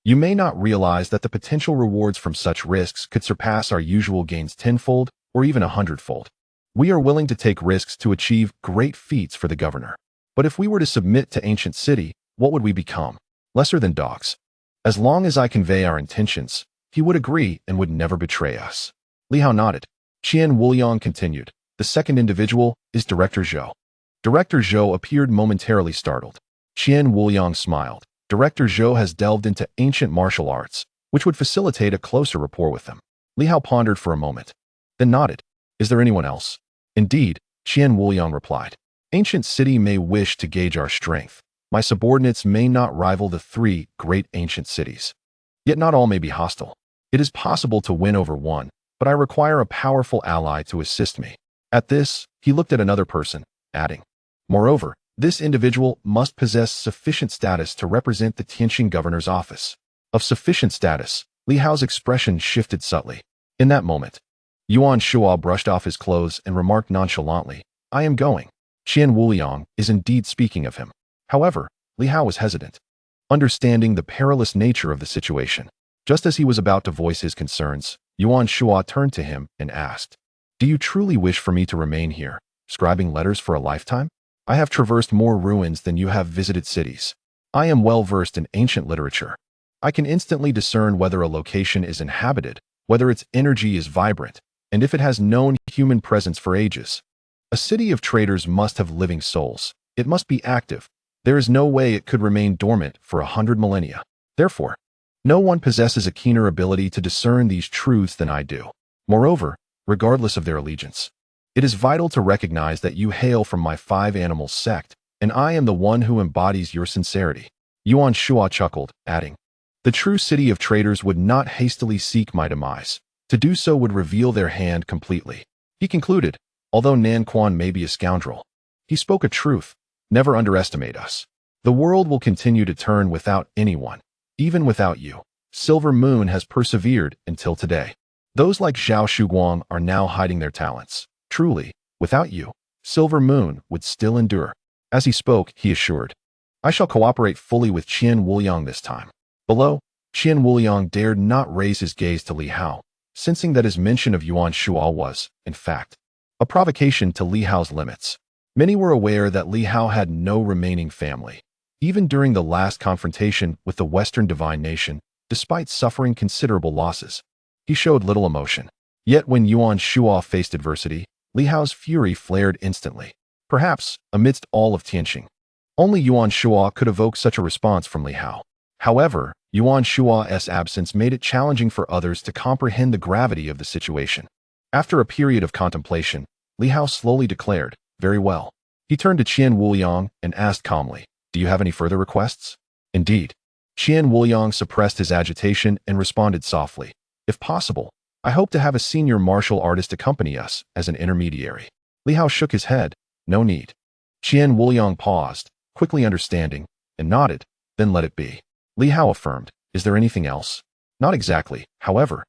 you may not realize that the potential rewards from such risks could surpass our usual gains tenfold or even 100-fold. We are willing to take risks to achieve great feats for the governor. But if we were to submit to ancient city, what would we become? Lesser than dogs. As long as I convey our intentions, he would agree and would never betray us. Li Hao nodded. Qian Wuliang continued. The second individual is Director Zhou. Director Zhou appeared momentarily startled. Qian Wuliang smiled. Director Zhou has delved into ancient martial arts, which would facilitate a closer rapport with them. Li Hao pondered for a moment, then nodded. Is there anyone else? Indeed, Qian Wuliang replied. Ancient city may wish to gauge our strength. My subordinates may not rival the three great ancient cities. Yet not all may be hostile. It is possible to win over one, but I require a powerful ally to assist me. At this, he looked at another person, adding, moreover, this individual must possess sufficient status to represent the Tianxing governor's office. Of sufficient status, Li Hao's expression shifted subtly. In that moment, Yuan Shuo brushed off his clothes and remarked nonchalantly, I am going. Qian Wuliang is indeed speaking of him. However, Li Hao was hesitant, understanding the perilous nature of the situation. Just as he was about to voice his concerns, Yuan Shuo turned to him and asked, do you truly wish for me to remain here, scribing letters for a lifetime? I have traversed more ruins than you have visited cities. I am well versed in ancient literature. I can instantly discern whether a location is inhabited, whether its energy is vibrant, and if it has known human presence for ages. A city of traders must have living souls. It must be active. There is no way it could remain dormant for 100 millennia. Therefore, no one possesses a keener ability to discern these truths than I do. Moreover, regardless of their allegiance, it is vital to recognize that you hail from my five animals sect, and I am the one who embodies your sincerity. Yuan Shuo chuckled, adding, the true city of traders would not hastily seek my demise. To do so would reveal their hand completely. He concluded, although Nan Quan may be a scoundrel, he spoke a truth. Never underestimate us. The world will continue to turn without anyone, even without you. Silver Moon has persevered until today. Those like Zhao Shuguang are now hiding their talents. Truly, without you, Silver Moon would still endure. As he spoke, he assured, I shall cooperate fully with Qian Wuliang this time. Below, Qian Wuliang dared not raise his gaze to Li Hao, sensing that his mention of Yuan Shuo was, in fact, a provocation to Li Hao's limits. Many were aware that Li Hao had no remaining family. Even during the last confrontation with the Western divine nation, despite suffering considerable losses, he showed little emotion. Yet when Yuan Shuo faced adversity, Li Hao's fury flared instantly. Perhaps, amidst all of Tianxing, only Yuan Shuo could evoke such a response from Li Hao. However, Yuan Shuo's absence made it challenging for others to comprehend the gravity of the situation. After a period of contemplation, Li Hao slowly declared, very well. He turned to Qian Wuliang and asked calmly, do you have any further requests? Indeed. Qian Wuliang suppressed his agitation and responded softly, if possible, I hope to have a senior martial artist accompany us as an intermediary. Li Hao shook his head, no need. Qian Wuliang paused, quickly understanding, and nodded, then let it be. Li Hao affirmed, is there anything else? Not exactly, however.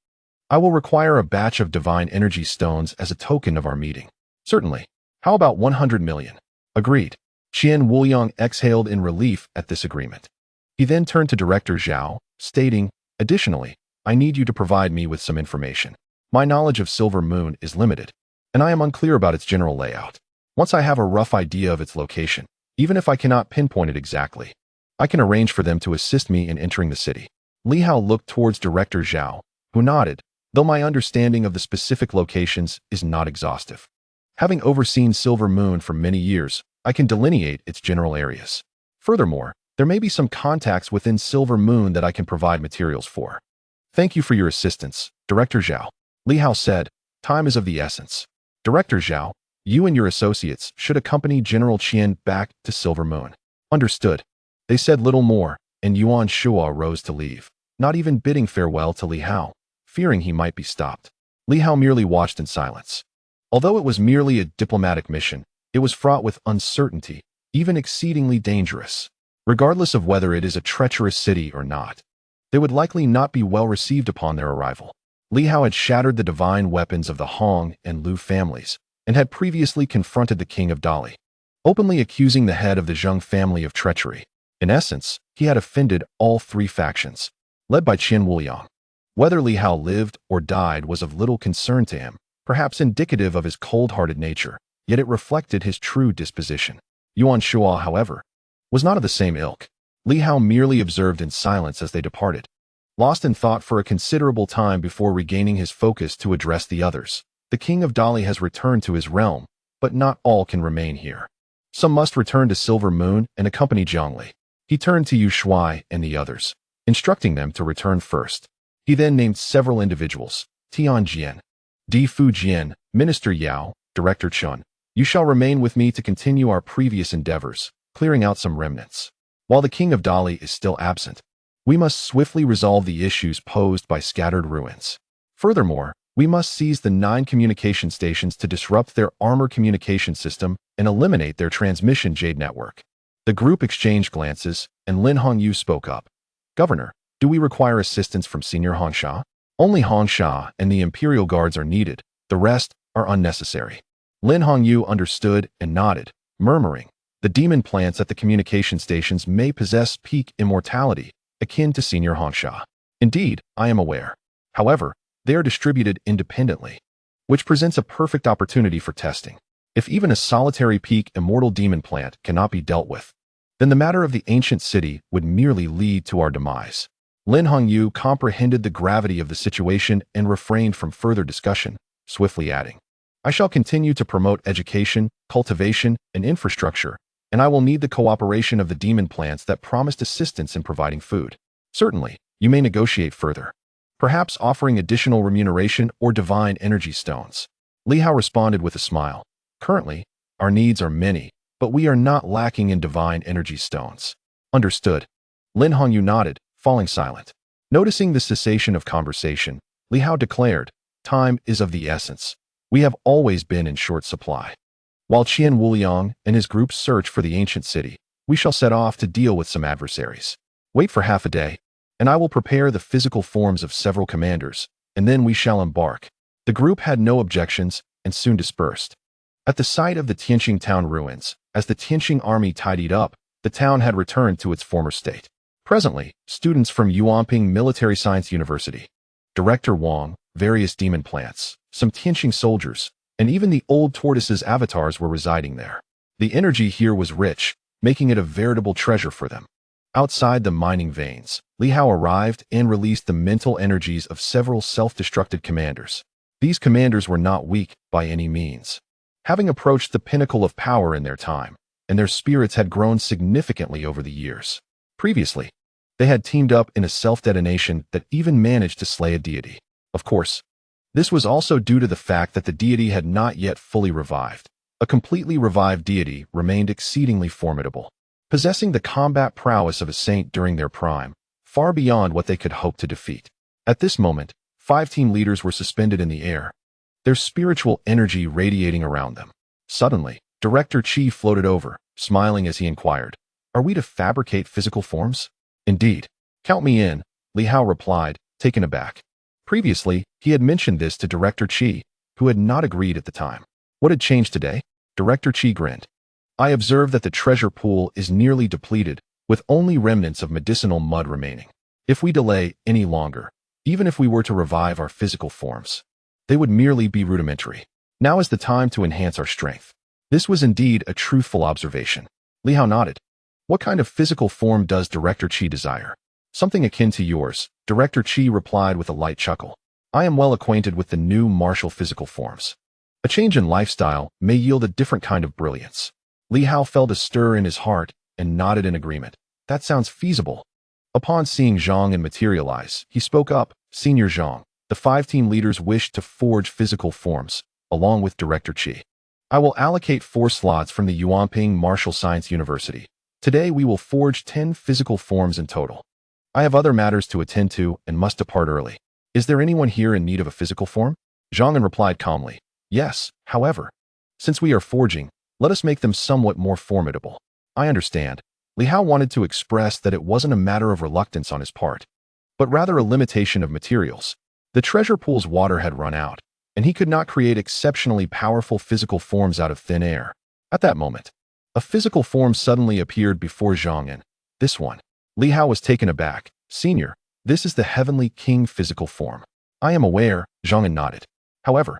I will require a batch of divine energy stones as a token of our meeting. Certainly. How about 100 million? Agreed. Qian Wuliang exhaled in relief at this agreement. He then turned to Director Zhao, stating, additionally, I need you to provide me with some information. My knowledge of Silver Moon is limited, and I am unclear about its general layout. Once I have a rough idea of its location, even if I cannot pinpoint it exactly, I can arrange for them to assist me in entering the city. Li Hao looked towards Director Zhao, who nodded, though my understanding of the specific locations is not exhaustive. Having overseen Silver Moon for many years, I can delineate its general areas. Furthermore, there may be some contacts within Silver Moon that I can provide materials for. Thank you for your assistance, Director Zhao. Li Hao said, time is of the essence. Director Zhao, you and your associates should accompany General Qian back to Silver Moon. Understood. They said little more, and Yuan Shuo rose to leave, not even bidding farewell to Li Hao, fearing he might be stopped. Li Hao merely watched in silence. Although it was merely a diplomatic mission, it was fraught with uncertainty, even exceedingly dangerous. Regardless of whether it is a treacherous city or not, they would likely not be well received upon their arrival. Li Hao had shattered the divine weapons of the Hong and Lu families, and had previously confronted the King of Dali, openly accusing the head of the Zheng family of treachery. In essence, he had offended all three factions, led by Qian Wuliang. Whether Li Hao lived or died was of little concern to him, perhaps indicative of his cold-hearted nature, yet it reflected his true disposition. Yuan Shuo, however, was not of the same ilk. Li Hao merely observed in silence as they departed, lost in thought for a considerable time before regaining his focus to address the others. The King of Dali has returned to his realm, but not all can remain here. Some must return to Silver Moon and accompany Zhongli. He turned to Yu Shuai and the others, instructing them to return first. He then named several individuals, Tianxing, Di Fujian, Minister Yao, Director Chun. You shall remain with me to continue our previous endeavors, clearing out some remnants. While the King of Dali is still absent, we must swiftly resolve the issues posed by scattered ruins. Furthermore, We must seize the 9 communication stations to disrupt their armor communication system and eliminate their transmission jade network. The group exchanged glances, and Lin Hongyu spoke up. Governor, do we require assistance from Senior Hongsha? Only Hongsha and the Imperial Guards are needed. The rest are unnecessary. Lin Hongyu understood and nodded, murmuring, the demon plants at the communication stations may possess peak immortality, akin to Senior Hongsha. Indeed, I am aware. However, they are distributed independently, which presents a perfect opportunity for testing. If even a solitary peak immortal demon plant cannot be dealt with, then the matter of the ancient city would merely lead to our demise. Lin Hongyu comprehended the gravity of the situation and refrained from further discussion, swiftly adding, I shall continue to promote education, cultivation, and infrastructure, and I will need the cooperation of the demon plants that promised assistance in providing food. Certainly, you may negotiate further, perhaps offering additional remuneration or divine energy stones. Li Hao responded with a smile. Currently, our needs are many, but we are not lacking in divine energy stones. Understood. Lin Hongyu nodded, falling silent. Noticing the cessation of conversation, Li Hao declared, time is of the essence. We have always been in short supply. While Qian Wuliang and his group search for the ancient city, we shall set off to deal with some adversaries. Wait for half a day, and I will prepare the physical forms of several commanders, and then we shall embark. The group had no objections and soon dispersed. At the site of the Tianxing town ruins, as the Tianxing army tidied up, the town had returned to its former state. Presently, students from Yuanping Military Science University, Director Wang, various demon plants, some Tianxing soldiers, and even the old tortoise's avatars were residing there. The energy here was rich, making it a veritable treasure for them. Outside the mining veins, Li Hao arrived and released the mental energies of several self-destructed commanders. These commanders were not weak by any means, having approached the pinnacle of power in their time, and their spirits had grown significantly over the years. Previously, they had teamed up in a self-detonation that even managed to slay a deity. Of course, this was also due to the fact that the deity had not yet fully revived. A completely revived deity remained exceedingly formidable, possessing the combat prowess of a saint during their prime, far beyond what they could hope to defeat. At this moment, 5 team leaders were suspended in the air, their spiritual energy radiating around them. Suddenly, Director Qi floated over, smiling as he inquired, are we to fabricate physical forms? Indeed. Count me in, Li Hao replied, taken aback. Previously, he had mentioned this to Director Qi, who had not agreed at the time. What had changed today? Director Qi grinned. I observe that the treasure pool is nearly depleted, with only remnants of medicinal mud remaining. If we delay any longer, even if we were to revive our physical forms, they would merely be rudimentary. Now is the time to enhance our strength. This was indeed a truthful observation. Li Hao nodded. What kind of physical form does Director Qi desire? Something akin to yours, Director Qi replied with a light chuckle. I am well acquainted with the new martial physical forms. A change in lifestyle may yield a different kind of brilliance. Li Hao felt a stir in his heart and nodded in agreement. That sounds feasible. Upon seeing Zhang and materialize, he spoke up, Senior Zhang, the 5 team leaders wished to forge physical forms, along with Director Qi. I will allocate 4 slots from the Yuanping Martial Science University. Today we will forge 10 physical forms in total. I have other matters to attend to and must depart early. Is there anyone here in need of a physical form? Zhang replied calmly. Yes, however, since we are forging, let us make them somewhat more formidable. I understand. Li Hao wanted to express that it wasn't a matter of reluctance on his part, but rather a limitation of materials. The treasure pool's water had run out, and he could not create exceptionally powerful physical forms out of thin air. At that moment, a physical form suddenly appeared before Zhang. This one. Li Hao was taken aback. Senior, this is the Heavenly King physical form. I am aware, Zhang nodded. However,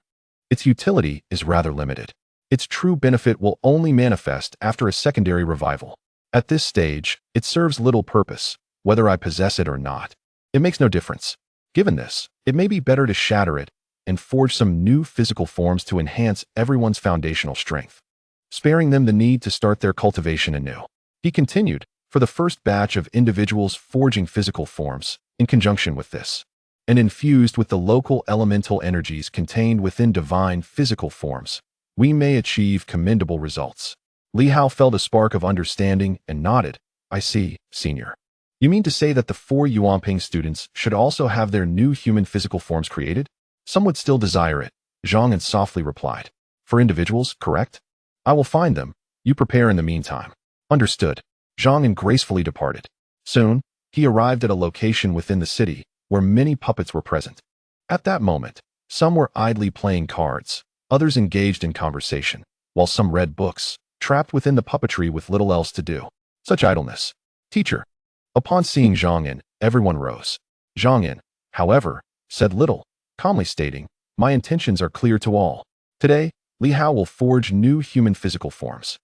its utility is rather limited. Its true benefit will only manifest after a secondary revival. At this stage, it serves little purpose, whether I possess it or not. It makes no difference. Given this, it may be better to shatter it and forge some new physical forms to enhance everyone's foundational strength, sparing them the need to start their cultivation anew. He continued, for the first batch of individuals forging physical forms, in conjunction with this, and infused with the local elemental energies contained within divine physical forms, we may achieve commendable results. Li Hao felt a spark of understanding and nodded. I see, Senior. You mean to say that the 4 Yuanping students should also have their new human physical forms created? Some would still desire it, Zhang softly replied. For individuals, correct? I will find them. You prepare in the meantime. Understood. Zhang gracefully departed. Soon, he arrived at a location within the city where many puppets were present. At that moment, some were idly playing cards, others engaged in conversation, while some read books, trapped within the puppetry with little else to do. Such idleness. Teacher. Upon seeing Zhang, everyone rose. Zhang, however, said little, calmly stating, my intentions are clear to all. Today, Li Hao will forge new human physical forms.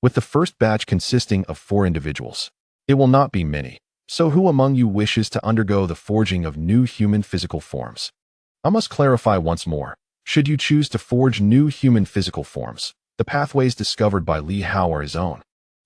With the first batch consisting of 4 individuals. It will not be many. So who among you wishes to undergo the forging of new human physical forms? I must clarify once more. Should you choose to forge new human physical forms, the pathways discovered by Li Hao are his own.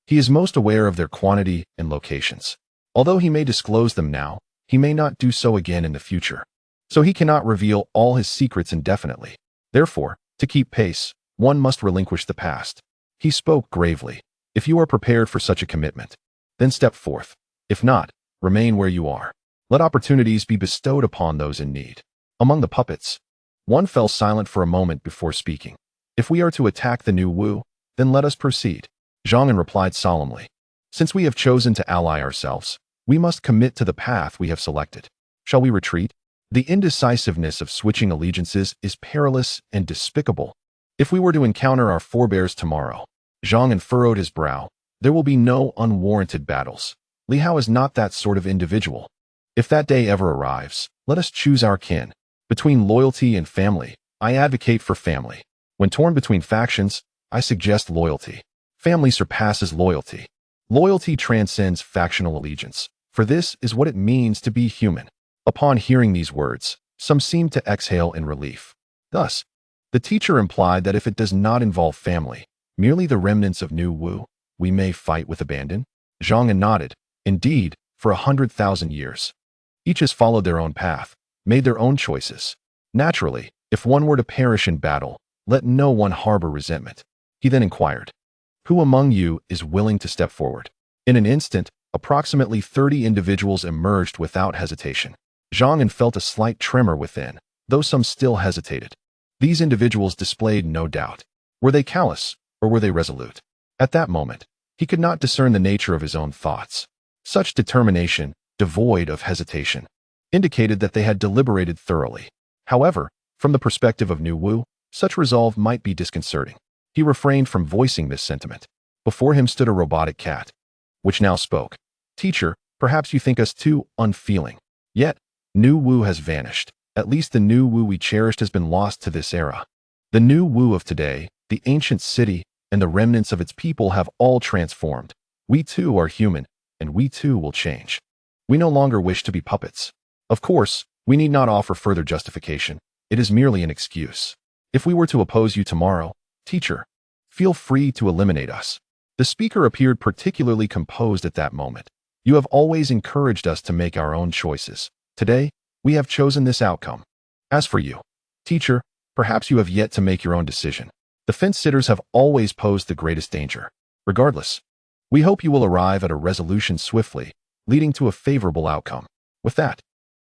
He is most aware of their quantity and locations. Although he may disclose them now, he may not do so again in the future. So he cannot reveal all his secrets indefinitely. Therefore, to keep pace, one must relinquish the past. He spoke gravely. If you are prepared for such a commitment, then step forth. If not, remain where you are. Let opportunities be bestowed upon those in need. Among the puppets, one fell silent for a moment before speaking. If we are to attack the new Wu, then let us proceed. Zhang replied solemnly. Since we have chosen to ally ourselves, we must commit to the path we have selected. Shall we retreat? The indecisiveness of switching allegiances is perilous and despicable. If we were to encounter our forebears tomorrow, Zhang furrowed his brow, there will be no unwarranted battles. Li Hao is not that sort of individual. If that day ever arrives, let us choose our kin. Between loyalty and family, I advocate for family. When torn between factions, I suggest loyalty. Family surpasses loyalty. Loyalty transcends factional allegiance, for this is what it means to be human. Upon hearing these words, some seemed to exhale in relief. Thus, the teacher implied that if it does not involve family, merely the remnants of new Wu, we may fight with abandon? Zhang nodded. Indeed, for 100,000 years. Each has followed their own path, made their own choices. Naturally, if one were to perish in battle, let no one harbor resentment. He then inquired, who among you is willing to step forward? In an instant, approximately 30 individuals emerged without hesitation. Zhang felt a slight tremor within, though some still hesitated. These individuals displayed no doubt. Were they callous, or were they resolute? At that moment, he could not discern the nature of his own thoughts. Such determination, devoid of hesitation, indicated that they had deliberated thoroughly. However, from the perspective of New Wu, such resolve might be disconcerting. He refrained from voicing this sentiment. Before him stood a robotic cat, which now spoke. Teacher, perhaps you think us too unfeeling. Yet, New Wu has vanished. At least the New Wu we cherished has been lost to this era. The New Wu of today, the ancient city, and the remnants of its people have all transformed. We too are human, and we too will change. We no longer wish to be puppets. Of course, we need not offer further justification. It is merely an excuse. If we were to oppose you tomorrow, teacher, feel free to eliminate us. The speaker appeared particularly composed at that moment. You have always encouraged us to make our own choices. Today, we have chosen this outcome. As for you, teacher, perhaps you have yet to make your own decision. The fence-sitters have always posed the greatest danger. Regardless, we hope you will arrive at a resolution swiftly, leading to a favorable outcome. With that,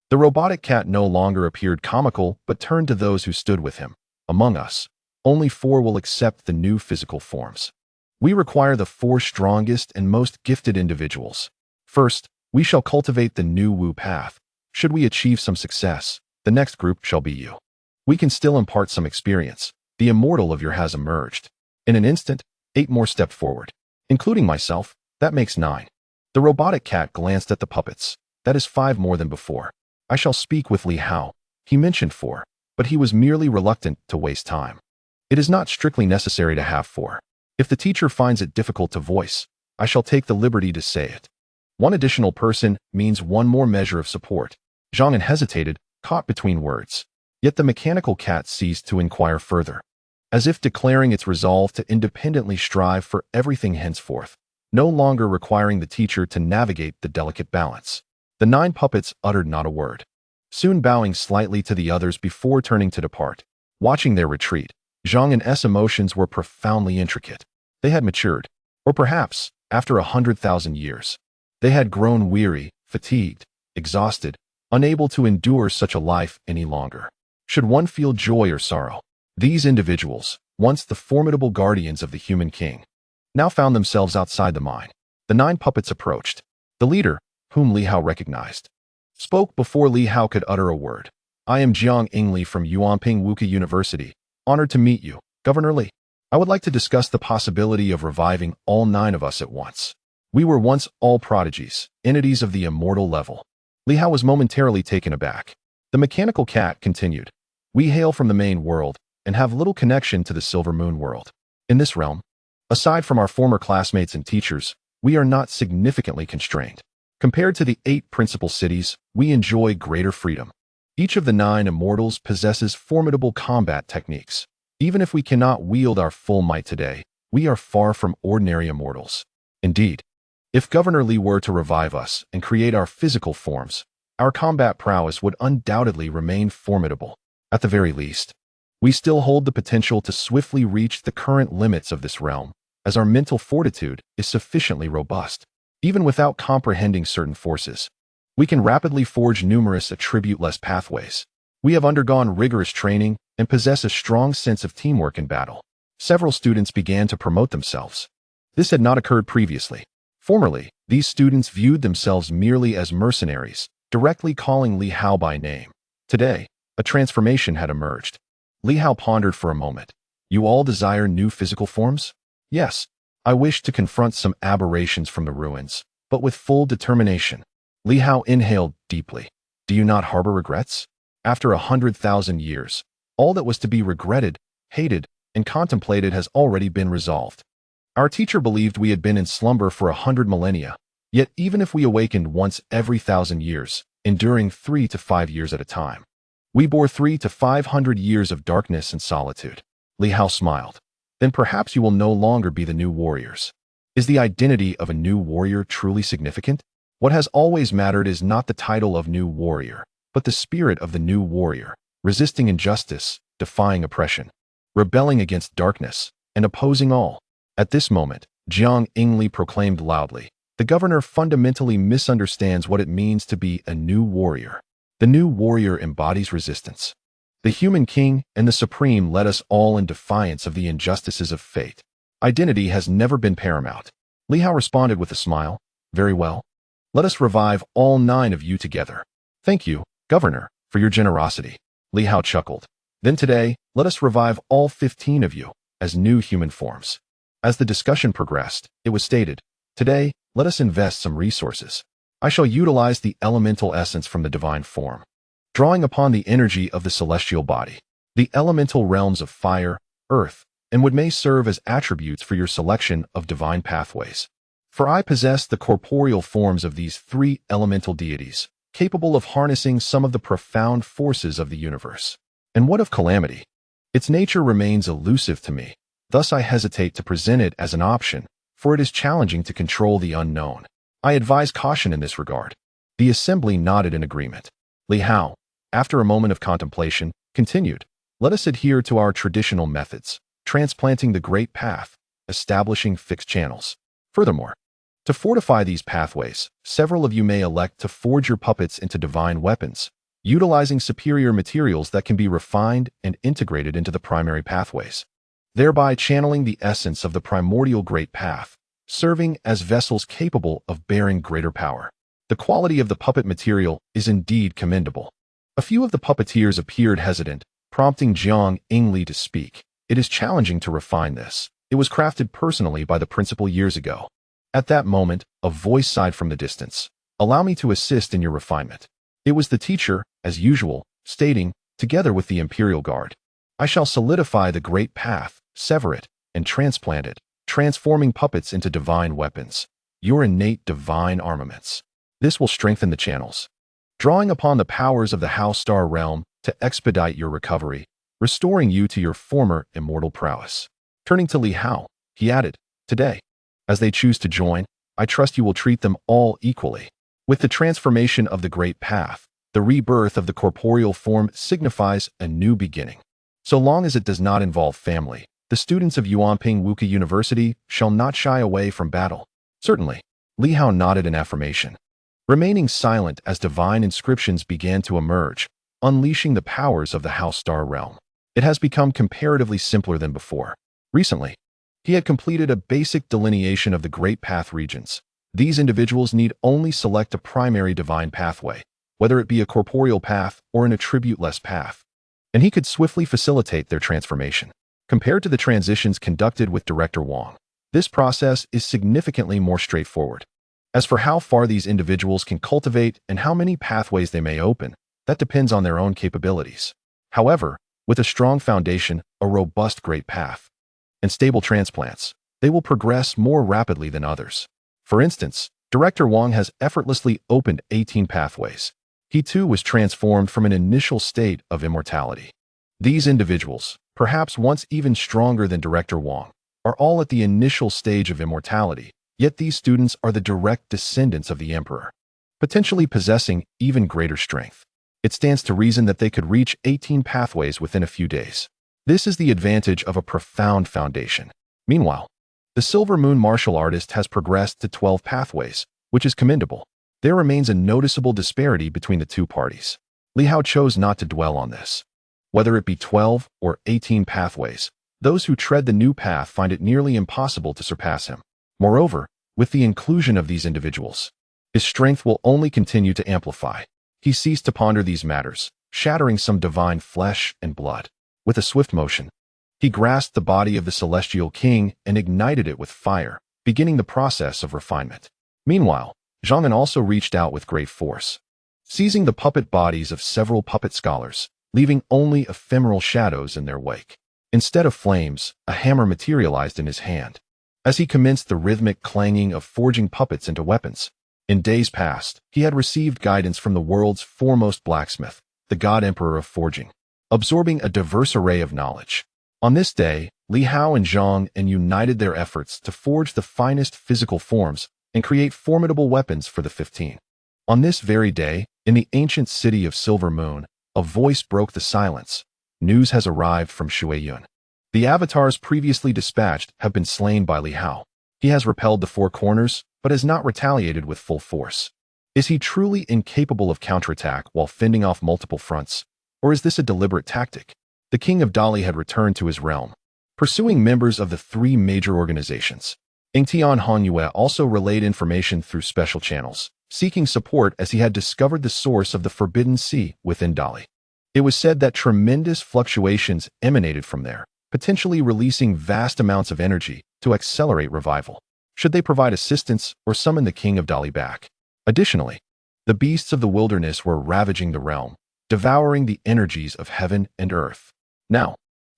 the robotic cat no longer appeared comical but turned to those who stood with him. Among us, only 4 will accept the new physical forms. We require the 4 strongest and most gifted individuals. First, we shall cultivate the new Wu path. Should we achieve some success, the next group shall be you. We can still impart some experience. The immortal of your has emerged. In an instant, 8 more stepped forward. Including myself, that makes 9. The robotic cat glanced at the puppets. That is 5 more than before. I shall speak with Li Hao. He mentioned 4, but he was merely reluctant to waste time. It is not strictly necessary to have 4. If the teacher finds it difficult to voice, I shall take the liberty to say it. 1 additional person means 1 more measure of support. Zhang hesitated, caught between words. Yet the mechanical cat ceased to inquire further, as if declaring its resolve to independently strive for everything henceforth, no longer requiring the teacher to navigate the delicate balance. The 9 puppets uttered not a word, soon bowing slightly to the others before turning to depart. Watching their retreat, Zhang's emotions were profoundly intricate. They had matured, or perhaps, after 100,000 years, they had grown weary, fatigued, exhausted, unable to endure such a life any longer. Should one feel joy or sorrow? These individuals, once the formidable guardians of the human king, now found themselves outside the mine. The 9 puppets approached. The leader, whom Li Hao recognized, spoke before Li Hao could utter a word. I am Jiang Li from Yuanping Wuka University. Honored to meet you, Governor Li. I would like to discuss the possibility of reviving all 9 of us at once. We were once all prodigies, entities of the immortal level. Li Hao was momentarily taken aback. The mechanical cat continued. We hail from the main world and have little connection to the Silver Moon world. In this realm, aside from our former classmates and teachers, we are not significantly constrained. Compared to the 8 principal cities, we enjoy greater freedom. Each of the 9 immortals possesses formidable combat techniques. Even if we cannot wield our full might today, we are far from ordinary immortals. Indeed, if Governor Li were to revive us and create our physical forms, our combat prowess would undoubtedly remain formidable. At the very least, we still hold the potential to swiftly reach the current limits of this realm, as our mental fortitude is sufficiently robust. Even without comprehending certain forces, we can rapidly forge numerous attribute-less pathways. We have undergone rigorous training and possess a strong sense of teamwork in battle. Several students began to promote themselves. This had not occurred previously. Formerly, these students viewed themselves merely as mercenaries, directly calling Li Hao by name. Today, a transformation had emerged. Li Hao pondered for a moment. You all desire new physical forms? Yes. I wish to confront some aberrations from the ruins, but with full determination. Li Hao inhaled deeply. Do you not harbor regrets? After 100,000 years, all that was to be regretted, hated, and contemplated has already been resolved. Our teacher believed we had been in slumber for 100 millennia, yet even if we awakened once every 1,000 years, enduring 3 to 5 years at a time, we bore 300 to 500 years of darkness and solitude. Li Hao smiled. Then perhaps you will no longer be the new warriors. Is the identity of a new warrior truly significant? What has always mattered is not the title of new warrior, but the spirit of the new warrior, resisting injustice, defying oppression, rebelling against darkness, and opposing all. At this moment, Jiang Li proclaimed loudly, the governor fundamentally misunderstands what it means to be a new warrior. The new warrior embodies resistance. The human king and the supreme led us all in defiance of the injustices of fate. Identity has never been paramount. Li Hao responded with a smile. Very well. Let us revive all 9 of you together. Thank you, Governor, for your generosity. Li Hao chuckled. Then today, let us revive all 15 of you as new human forms. As the discussion progressed, it was stated, today, let us invest some resources. I shall utilize the elemental essence from the divine form, drawing upon the energy of the celestial body, the elemental realms of fire, earth, and wood may serve as attributes for your selection of divine pathways. For I possess the corporeal forms of these 3 elemental deities, capable of harnessing some of the profound forces of the universe. And what of calamity? Its nature remains elusive to me. Thus I hesitate to present it as an option, for it is challenging to control the unknown. I advise caution in this regard. The assembly nodded in agreement. Li Hao, after a moment of contemplation, continued, let us adhere to our traditional methods, transplanting the great path, establishing fixed channels. Furthermore, to fortify these pathways, several of you may elect to forge your puppets into divine weapons, utilizing superior materials that can be refined and integrated into the primary pathways, thereby channeling the essence of the primordial great path, serving as vessels capable of bearing greater power. The quality of the puppet material is indeed commendable. A few of the puppeteers appeared hesitant, prompting Jiang Li to speak. It is challenging to refine this. It was crafted personally by the principal years ago. At that moment, a voice sighed from the distance. Allow me to assist in your refinement. It was the teacher, as usual, stating, together with the Imperial Guard, I shall solidify the great path, sever it, and transplant it, transforming puppets into divine weapons, your innate divine armaments. This will strengthen the channels, drawing upon the powers of the House Star realm to expedite your recovery, restoring you to your former immortal prowess. Turning to Li Hao, he added, today, as they choose to join, I trust you will treat them all equally. With the transformation of the great path, the rebirth of the corporeal form signifies a new beginning. So long as it does not involve family, the students of Yuanping Wuka University shall not shy away from battle. Certainly, Li Hao nodded in affirmation. Remaining silent as divine inscriptions began to emerge, unleashing the powers of the House Star realm. It has become comparatively simpler than before. Recently, he had completed a basic delineation of the Great Path regions. These individuals need only select a primary divine pathway, whether it be a corporeal path or an attribute-less path, and he could swiftly facilitate their transformation. Compared to the transitions conducted with Director Wang, this process is significantly more straightforward. As for how far these individuals can cultivate and how many pathways they may open, that depends on their own capabilities. However, with a strong foundation, a robust great path, and stable transplants, they will progress more rapidly than others. For instance, Director Wang has effortlessly opened 18 pathways. He too was transformed from an initial state of immortality. These individuals, perhaps once even stronger than Director Wang, are all at the initial stage of immortality, yet these students are the direct descendants of the Emperor, potentially possessing even greater strength. It stands to reason that they could reach 18 pathways within a few days. This is the advantage of a profound foundation. Meanwhile, the Silver Moon martial artist has progressed to 12 pathways, which is commendable. There remains a noticeable disparity between the two parties. Li Hao chose not to dwell on this. Whether it be 12 or 18 pathways, those who tread the new path find it nearly impossible to surpass him. Moreover, with the inclusion of these individuals, his strength will only continue to amplify. He ceased to ponder these matters, shattering some divine flesh and blood. With a swift motion, he grasped the body of the celestial king and ignited it with fire, beginning the process of refinement. Meanwhile, Zhang also reached out with great force, seizing the puppet bodies of several puppet scholars, leaving only ephemeral shadows in their wake. Instead of flames, a hammer materialized in his hand, as he commenced the rhythmic clanging of forging puppets into weapons. In days past, he had received guidance from the world's foremost blacksmith, the God Emperor of Forging, absorbing a diverse array of knowledge. On this day, Li Hao and Zhang united their efforts to forge the finest physical forms and create formidable weapons for the 15. On this very day, in the ancient city of Silver Moon, a voice broke the silence. News has arrived from Shuiyun. The avatars previously dispatched have been slain by Li Hao. He has repelled the four corners, but has not retaliated with full force. Is he truly incapable of counterattack while fending off multiple fronts? Or is this a deliberate tactic? The King of Dali had returned to his realm, pursuing members of the three major organizations. Tianxing also relayed information through special channels, seeking support as he had discovered the source of the Forbidden Sea within Dali. It was said that tremendous fluctuations emanated from there, potentially releasing vast amounts of energy to accelerate revival, should they provide assistance or summon the King of Dali back. Additionally, the beasts of the wilderness were ravaging the realm, devouring the energies of heaven and earth. Now,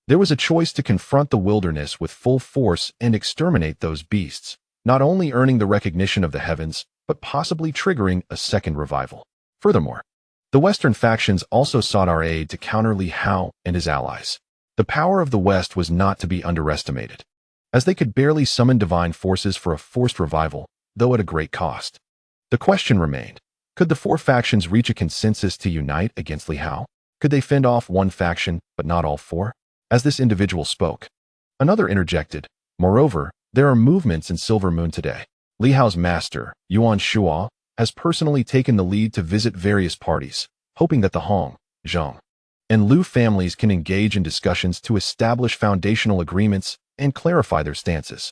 there was a choice to confront the wilderness with full force and exterminate those beasts, not only earning the recognition of the heavens, but possibly triggering a second revival. Furthermore, the Western factions also sought our aid to counter Li Hao and his allies. The power of the West was not to be underestimated, as they could barely summon divine forces for a forced revival, though at a great cost. The question remained, could the four factions reach a consensus to unite against Li Hao? Could they fend off one faction, but not all four? As this individual spoke, another interjected, moreover, there are movements in Silver Moon today. Li Hao's master, Yuan Shuo, has personally taken the lead to visit various parties, hoping that the Hong, Zhang, and Lu families can engage in discussions to establish foundational agreements and clarify their stances.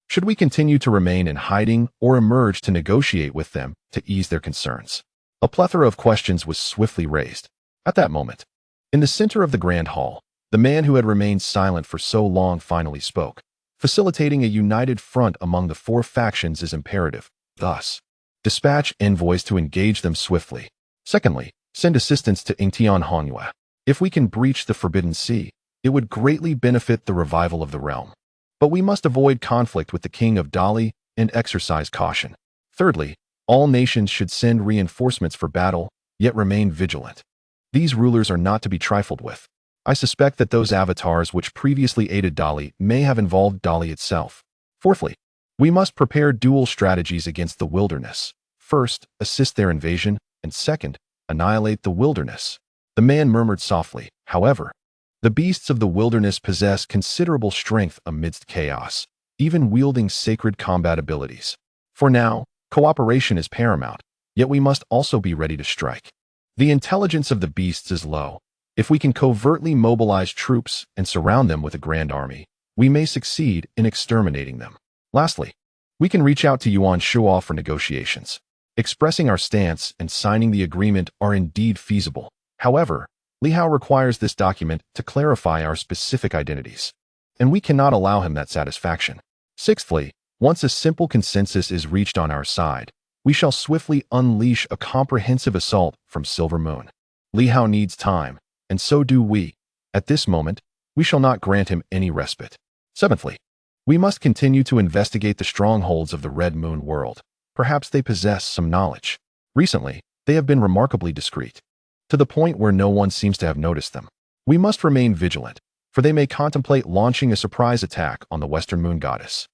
Should we continue to remain in hiding or emerge to negotiate with them to ease their concerns? A plethora of questions was swiftly raised. At that moment, in the center of the grand hall, the man who had remained silent for so long finally spoke. Facilitating a united front among the four factions is imperative. Thus, dispatch envoys to engage them swiftly. Secondly, send assistance to Tianxing. If we can breach the Forbidden Sea, it would greatly benefit the revival of the realm. But we must avoid conflict with the King of Dali and exercise caution. Thirdly, all nations should send reinforcements for battle, yet remain vigilant. These rulers are not to be trifled with. I suspect that those avatars which previously aided Dali may have involved Dali itself. Fourthly, we must prepare dual strategies against the wilderness. First, assist their invasion, and second, annihilate the wilderness. The man murmured softly, however, the beasts of the wilderness possess considerable strength amidst chaos, even wielding sacred combat abilities. For now, cooperation is paramount, yet we must also be ready to strike. The intelligence of the beasts is low. If we can covertly mobilize troops and surround them with a grand army, we may succeed in exterminating them. Lastly, we can reach out to Yuan Shuo for negotiations. Expressing our stance and signing the agreement are indeed feasible. However, Li Hao requires this document to clarify our specific identities, and we cannot allow him that satisfaction. Sixthly, once a simple consensus is reached on our side, we shall swiftly unleash a comprehensive assault from Silver Moon. Li Hao needs time, and so do we. At this moment, we shall not grant him any respite. Seventhly, we must continue to investigate the strongholds of the Red Moon world. Perhaps they possess some knowledge. Recently, they have been remarkably discreet, to the point where no one seems to have noticed them. We must remain vigilant, for they may contemplate launching a surprise attack on the Western Moon Goddess,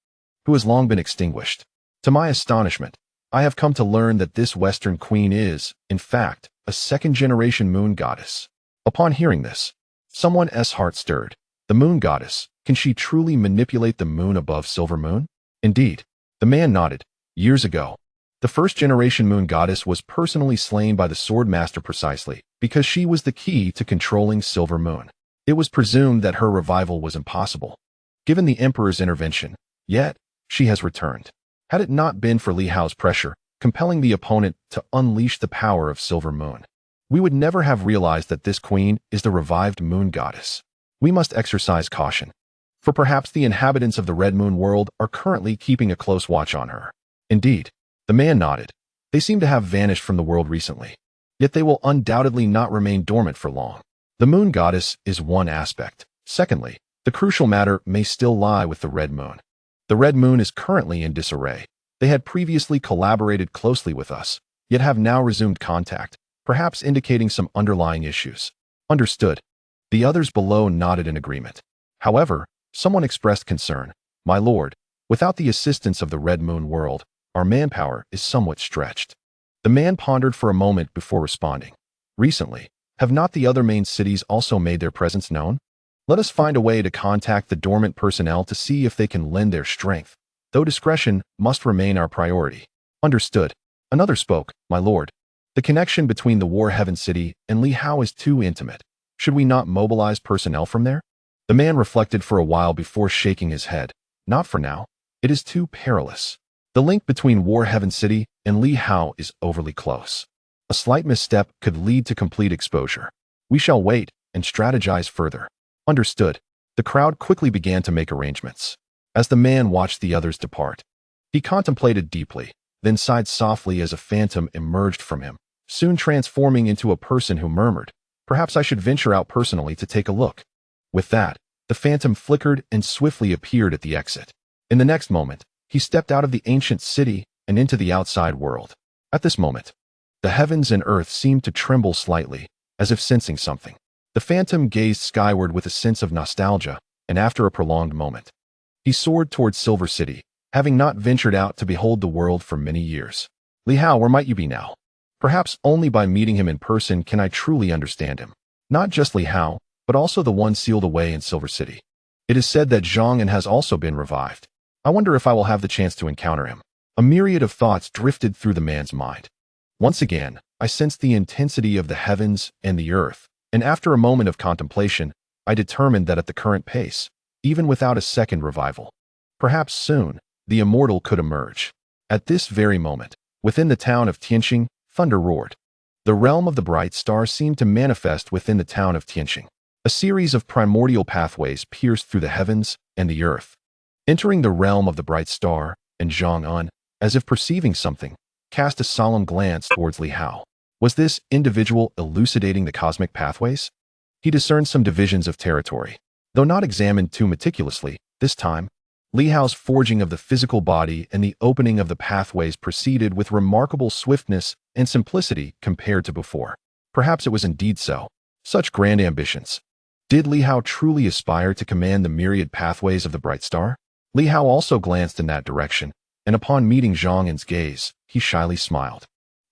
who has long been extinguished. To my astonishment, I have come to learn that this Western Queen is, in fact, a second-generation Moon Goddess. Upon hearing this, someone's heart stirred. The Moon Goddess, can she truly manipulate the moon above Silver Moon? Indeed, the man nodded. Years ago, the first-generation Moon Goddess was personally slain by the Sword Master precisely because she was the key to controlling Silver Moon. It was presumed that her revival was impossible, given the Emperor's intervention, yet she has returned. Had it not been for Li Hao's pressure, compelling the opponent to unleash the power of Silver Moon, we would never have realized that this queen is the revived Moon Goddess. We must exercise caution, for perhaps the inhabitants of the Red Moon world are currently keeping a close watch on her. Indeed, the man nodded. They seem to have vanished from the world recently, yet they will undoubtedly not remain dormant for long. The Moon Goddess is one aspect. Secondly, the crucial matter may still lie with the Red Moon. The Red Moon is currently in disarray. They had previously collaborated closely with us, yet have now resumed contact, perhaps indicating some underlying issues. Understood. The others below nodded in agreement. However, someone expressed concern. My lord, without the assistance of the Red Moon world, our manpower is somewhat stretched. The man pondered for a moment before responding. Recently, have not the other main cities also made their presence known? Let us find a way to contact the dormant personnel to see if they can lend their strength, though discretion must remain our priority. Understood. Another spoke. My lord, the connection between the War Heaven City and Li Hao is too intimate. Should we not mobilize personnel from there? The man reflected for a while before shaking his head. Not for now. It is too perilous. The link between War Heaven City and Li Hao is overly close. A slight misstep could lead to complete exposure. We shall wait and strategize further. Understood. The crowd quickly began to make arrangements. As the man watched the others depart, he contemplated deeply, then sighed softly as a phantom emerged from him, soon transforming into a person who murmured, "Perhaps I should venture out personally to take a look." With that, the phantom flickered and swiftly appeared at the exit. In the next moment, he stepped out of the ancient city and into the outside world. At this moment, the heavens and earth seemed to tremble slightly, as if sensing something. The phantom gazed skyward with a sense of nostalgia, and after a prolonged moment, he soared towards Silver City, having not ventured out to behold the world for many years. Li Hao, where might you be now? Perhaps only by meeting him in person can I truly understand him. Not just Li Hao, but also the one sealed away in Silver City. It is said that Zhang An has also been revived. I wonder if I will have the chance to encounter him. A myriad of thoughts drifted through the man's mind. Once again, I sensed the intensity of the heavens and the earth, and after a moment of contemplation, I determined that at the current pace, even without a second revival, perhaps soon, the immortal could emerge. At this very moment, within the town of Tianxing, thunder roared. The realm of the bright star seemed to manifest within the town of Tianxing. A series of primordial pathways pierced through the heavens and the earth. Entering the realm of the bright star, and Zhang An, as if perceiving something, cast a solemn glance towards Li Hao. Was this individual elucidating the cosmic pathways? He discerned some divisions of territory. Though not examined too meticulously, this time, Li Hao's forging of the physical body and the opening of the pathways proceeded with remarkable swiftness and simplicity compared to before. Perhaps it was indeed so. Such grand ambitions. Did Li Hao truly aspire to command the myriad pathways of the bright star? Li Hao also glanced in that direction, and upon meeting Zhang An's gaze, he shyly smiled.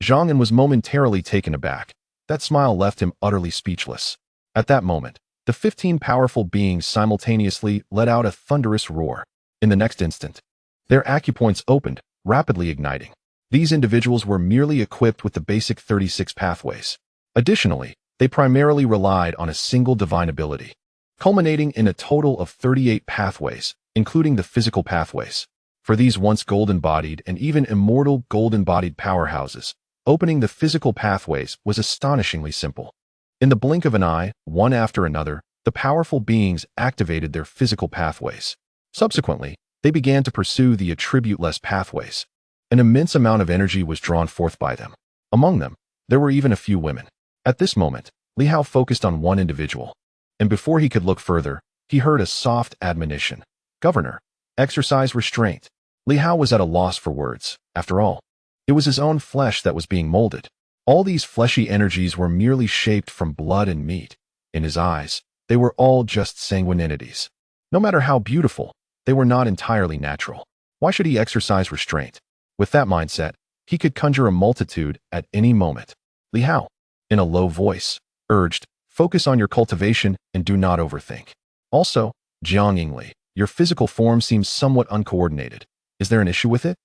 Zhang An was momentarily taken aback. That smile left him utterly speechless. At that moment, the 15 powerful beings simultaneously let out a thunderous roar. In the next instant, their acupoints opened, rapidly igniting. These individuals were merely equipped with the basic 36 pathways. Additionally, they primarily relied on a single divine ability, culminating in a total of 38 pathways, including the physical pathways. For these once golden-bodied and even immortal golden-bodied powerhouses, opening the physical pathways was astonishingly simple. In the blink of an eye, one after another, the powerful beings activated their physical pathways. Subsequently, they began to pursue the attribute-less pathways. An immense amount of energy was drawn forth by them. Among them, there were even a few women. At this moment, Li Hao focused on one individual, and before he could look further, he heard a soft admonition. "Governor, exercise restraint." Li Hao was at a loss for words. After all, it was his own flesh that was being molded. All these fleshy energies were merely shaped from blood and meat. In his eyes, they were all just sanguine entities. No matter how beautiful, they were not entirely natural. Why should he exercise restraint? With that mindset, he could conjure a multitude at any moment. Li Hao, in a low voice, urged, "Focus on your cultivation and do not overthink. Also, Jiang Li, your physical form seems somewhat uncoordinated. Is there an issue with it?"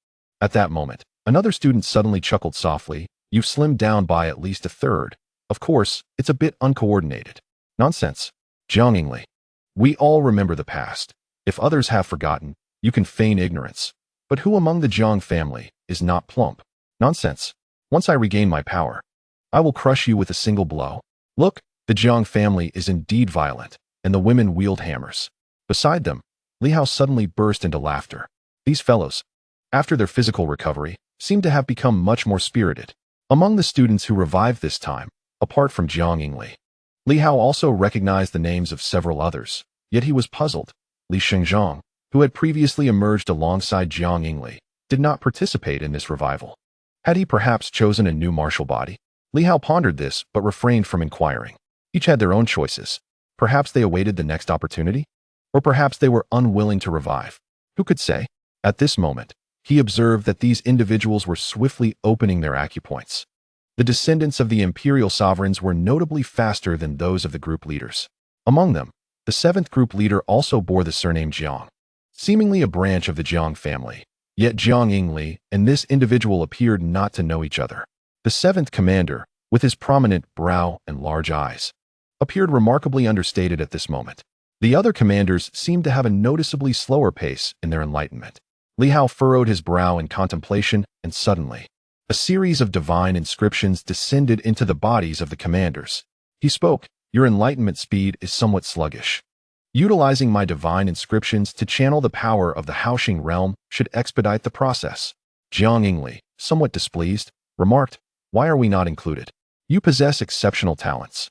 At that moment, another student suddenly chuckled softly. "You've slimmed down by at least a third. Of course, it's a bit uncoordinated." "Nonsense. Jiang Li. We all remember the past. If others have forgotten, you can feign ignorance. But who among the Jiang family is not plump?" "Nonsense. Once I regain my power, I will crush you with a single blow." Look, the Jiang family is indeed violent, and the women wield hammers. Beside them, Li Hao suddenly burst into laughter. These fellows, after their physical recovery, seem to have become much more spirited. Among the students who revived this time, apart from Jiang Li, Li Hao also recognized the names of several others, yet he was puzzled. Li Shengzhang, who had previously emerged alongside Jiang Li, did not participate in this revival. Had he perhaps chosen a new martial body? Li Hao pondered this but refrained from inquiring. Each had their own choices. Perhaps they awaited the next opportunity? Or perhaps they were unwilling to revive. Who could say? At this moment, he observed that these individuals were swiftly opening their acupoints. The descendants of the imperial sovereigns were notably faster than those of the group leaders. Among them, the seventh group leader also bore the surname Jiang, seemingly a branch of the Jiang family. Yet Jiang Li and this individual appeared not to know each other. The seventh commander, with his prominent brow and large eyes, appeared remarkably understated at this moment. The other commanders seemed to have a noticeably slower pace in their enlightenment. Li Hao furrowed his brow in contemplation, and suddenly, a series of divine inscriptions descended into the bodies of the commanders. He spoke, "Your enlightenment speed is somewhat sluggish. Utilizing my divine inscriptions to channel the power of the Haoxing realm should expedite the process." Jiang Li, somewhat displeased, remarked, "Why are we not included? You possess exceptional talents.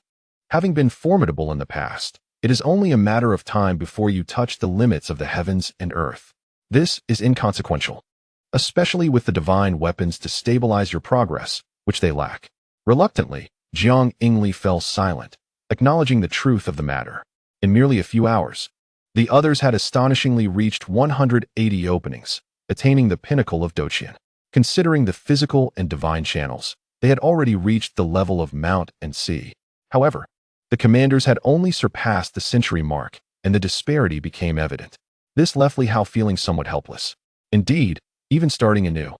Having been formidable in the past, it is only a matter of time before you touch the limits of the heavens and earth. This is inconsequential, especially with the divine weapons to stabilize your progress, which they lack." Reluctantly, Jiang Li fell silent, acknowledging the truth of the matter. In merely a few hours, the others had astonishingly reached 180 openings, attaining the pinnacle of Doqian. Considering the physical and divine channels, they had already reached the level of Mount and Sea. However, the commanders had only surpassed the century mark, and the disparity became evident. This left Li Hao feeling somewhat helpless. Indeed, even starting anew,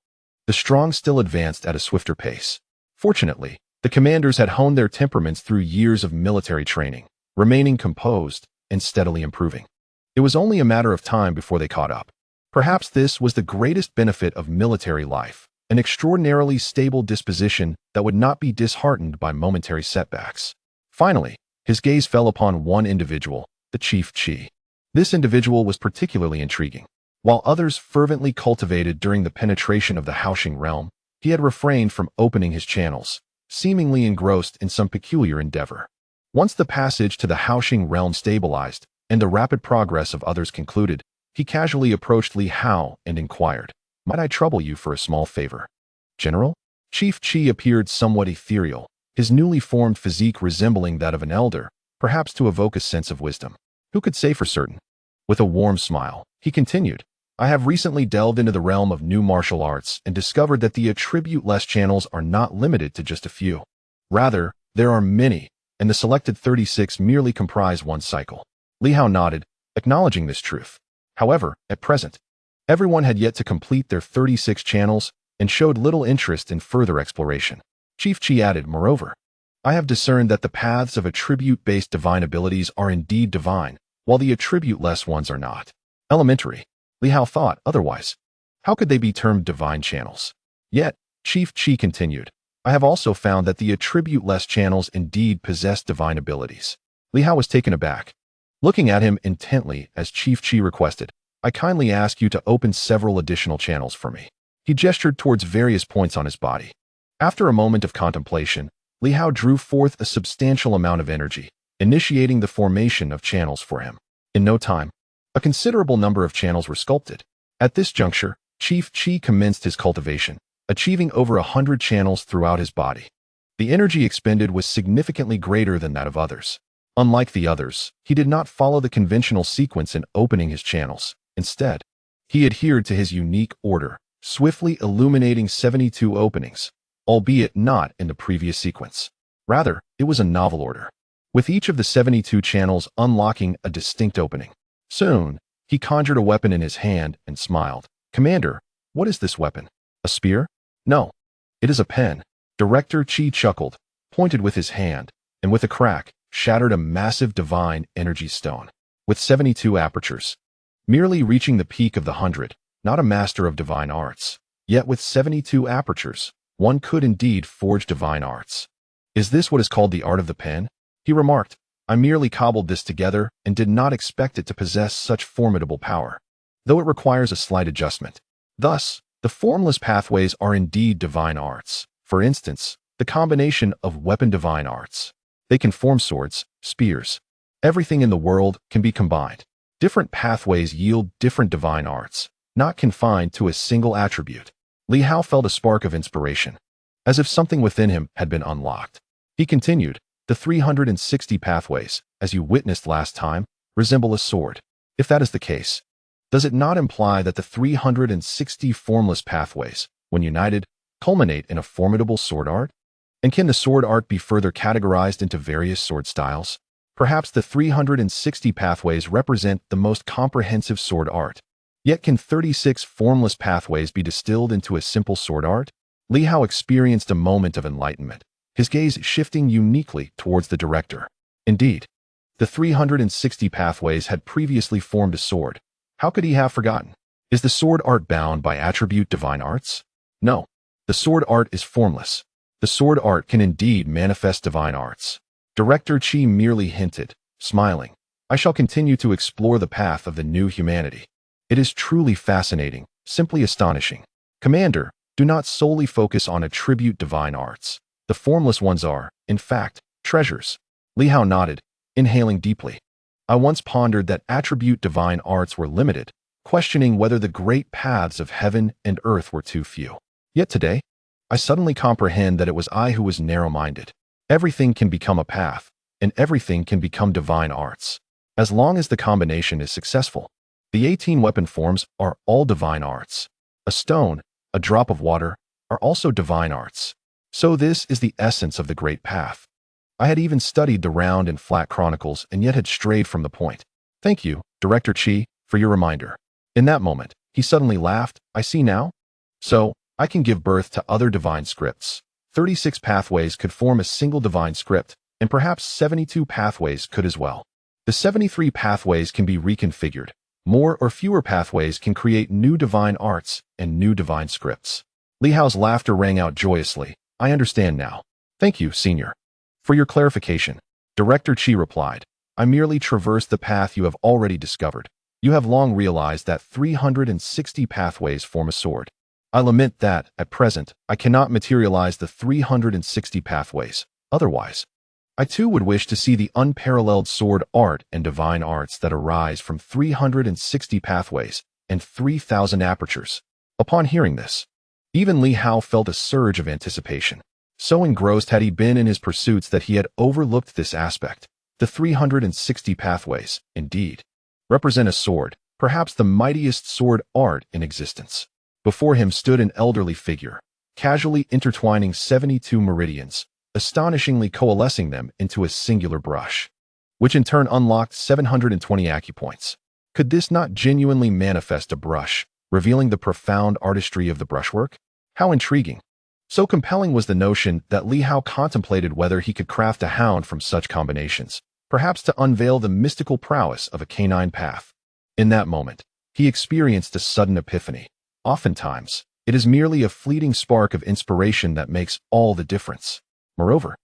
the strong still advanced at a swifter pace. Fortunately, the commanders had honed their temperaments through years of military training, remaining composed and steadily improving. It was only a matter of time before they caught up. Perhaps this was the greatest benefit of military life, an extraordinarily stable disposition that would not be disheartened by momentary setbacks. Finally, his gaze fell upon one individual, the Chief Qi. This individual was particularly intriguing. While others fervently cultivated during the penetration of the Haoxing realm, he had refrained from opening his channels, seemingly engrossed in some peculiar endeavor. Once the passage to the Haoxing realm stabilized and the rapid progress of others concluded, he casually approached Li Hao and inquired, "Might I trouble you for a small favor?" "General?" Chief Qi appeared somewhat ethereal, his newly formed physique resembling that of an elder, perhaps to evoke a sense of wisdom. Who could say for certain? With a warm smile, he continued, "I have recently delved into the realm of new martial arts and discovered that the attribute-less channels are not limited to just a few. Rather, there are many, and the selected 36 merely comprise one cycle." Li Hao nodded, acknowledging this truth. However, at present, everyone had yet to complete their 36 channels and showed little interest in further exploration. Chief Qi added, "Moreover, I have discerned that the paths of attribute-based divine abilities are indeed divine, while the attribute-less ones are not. Elementary. Li Hao thought otherwise. How could they be termed divine channels? Yet, Chief Chi continued, I have also found that the attribute-less channels indeed possess divine abilities. Li Hao was taken aback. Looking at him intently as Chief Chi requested, I kindly ask you to open several additional channels for me. He gestured towards various points on his body. After a moment of contemplation, Li Hao drew forth a substantial amount of energy, initiating the formation of channels for him. In no time, a considerable number of channels were sculpted. At this juncture, Chief Chi commenced his cultivation, achieving over 100 channels throughout his body. The energy expended was significantly greater than that of others. Unlike the others, he did not follow the conventional sequence in opening his channels. Instead, he adhered to his unique order, swiftly illuminating 72 openings, albeit not in the previous sequence. Rather, it was a novel order, with each of the 72 channels unlocking a distinct opening. Soon, he conjured a weapon in his hand and smiled. Commander, what is this weapon? A spear? No, it is a pen. Director Chi chuckled, pointed with his hand, and with a crack, shattered a massive divine energy stone. With 72 apertures, merely reaching the peak of the 100, not a master of divine arts. Yet with 72 apertures, one could indeed forge divine arts. Is this what is called the art of the pen? He remarked, I merely cobbled this together and did not expect it to possess such formidable power, though it requires a slight adjustment. Thus, the formless pathways are indeed divine arts. For instance, the combination of weapon divine arts. They can form swords, spears. Everything in the world can be combined. Different pathways yield different divine arts, not confined to a single attribute. Li Hao felt a spark of inspiration, as if something within him had been unlocked. He continued, the 360 pathways, as you witnessed last time, resemble a sword. If that is the case, does it not imply that the 360 formless pathways, when united, culminate in a formidable sword art? And can the sword art be further categorized into various sword styles? Perhaps the 360 pathways represent the most comprehensive sword art. Yet can 36 formless pathways be distilled into a simple sword art? Li Hao experienced a moment of enlightenment, his gaze shifting uniquely towards the director. Indeed, the 360 pathways had previously formed a sword. How could he have forgotten? Is the sword art bound by attribute divine arts? No, the sword art is formless. The sword art can indeed manifest divine arts. Director Chi merely hinted, smiling, I shall continue to explore the path of the new humanity. It is truly fascinating, simply astonishing. Commander, do not solely focus on attribute divine arts. The formless ones are, in fact, treasures. Li Hao nodded, inhaling deeply. I once pondered that attribute divine arts were limited, questioning whether the great paths of heaven and earth were too few. Yet today, I suddenly comprehend that it was I who was narrow-minded. Everything can become a path, and everything can become divine arts, as long as the combination is successful. The 18 weapon forms are all divine arts. A stone, a drop of water, are also divine arts. So this is the essence of the great path. I had even studied the round and flat chronicles and yet had strayed from the point. Thank you, Director Chi, for your reminder. In that moment, he suddenly laughed. I see now. So, I can give birth to other divine scripts. 36 pathways could form a single divine script, and perhaps 72 pathways could as well. The 73 pathways can be reconfigured. More or fewer pathways can create new divine arts and new divine scripts. Li Hao's laughter rang out joyously. I understand now. Thank you, Senior. For your clarification, Director Chi replied, I merely traversed the path you have already discovered. You have long realized that 360 pathways form a sword. I lament that, at present, I cannot materialize the 360 pathways. Otherwise, I too would wish to see the unparalleled sword art and divine arts that arise from 360 pathways and 3,000 apertures. Upon hearing this, even Li Hao felt a surge of anticipation. So engrossed had he been in his pursuits that he had overlooked this aspect. The 360 pathways, indeed, represent a sword, perhaps the mightiest sword art in existence. Before him stood an elderly figure, casually intertwining 72 meridians, astonishingly coalescing them into a singular brush, which in turn unlocked 720 acupoints. Could this not genuinely manifest a brush, revealing the profound artistry of the brushwork? How intriguing! So compelling was the notion that Li Hao contemplated whether he could craft a hound from such combinations, perhaps to unveil the mystical prowess of a canine path. In that moment, he experienced a sudden epiphany. Oftentimes, it is merely a fleeting spark of inspiration that makes all the difference. Moreover,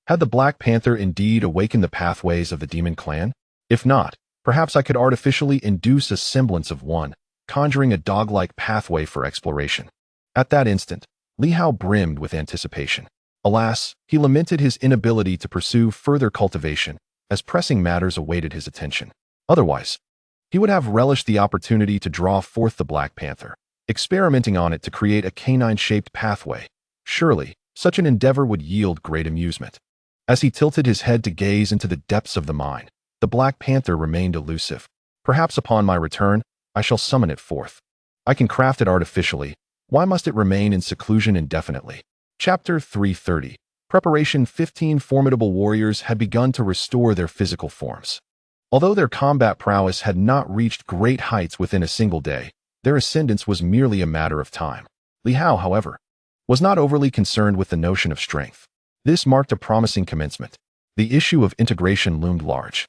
had the Black Panther indeed awakened the pathways of the demon clan? If not, perhaps I could artificially induce a semblance of one, conjuring a dog-like pathway for exploration. At that instant, Li Hao brimmed with anticipation. Alas, he lamented his inability to pursue further cultivation, as pressing matters awaited his attention. Otherwise, he would have relished the opportunity to draw forth the Black Panther, experimenting on it to create a canine-shaped pathway. Surely, such an endeavor would yield great amusement. As he tilted his head to gaze into the depths of the mine, the Black Panther remained elusive. Perhaps upon my return, I shall summon it forth. I can craft it artificially. Why must it remain in seclusion indefinitely? Chapter 330. Preparation 15 Formidable warriors had begun to restore their physical forms. Although their combat prowess had not reached great heights within a single day, their ascendance was merely a matter of time. Li Hao, however, was not overly concerned with the notion of strength. This marked a promising commencement. The issue of integration loomed large.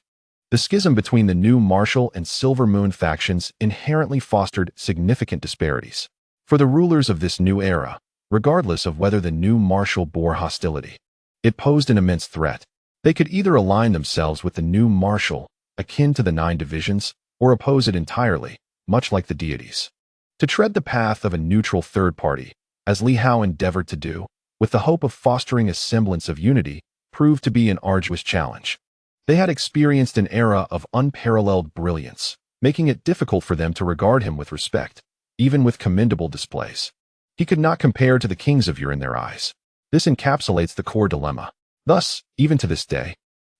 The schism between the new Martial and Silver Moon factions inherently fostered significant disparities. For the rulers of this new era, regardless of whether the new Martial bore hostility, it posed an immense threat. They could either align themselves with the new Martial, akin to the 9 divisions, or oppose it entirely, much like the deities. To tread the path of a neutral third party, as Li Hao endeavored to do, with the hope of fostering a semblance of unity, proved to be an arduous challenge. They had experienced an era of unparalleled brilliance, making it difficult for them to regard him with respect, even with commendable displays. He could not compare to the kings of yore in their eyes. This encapsulates the core dilemma. Thus, even to this day,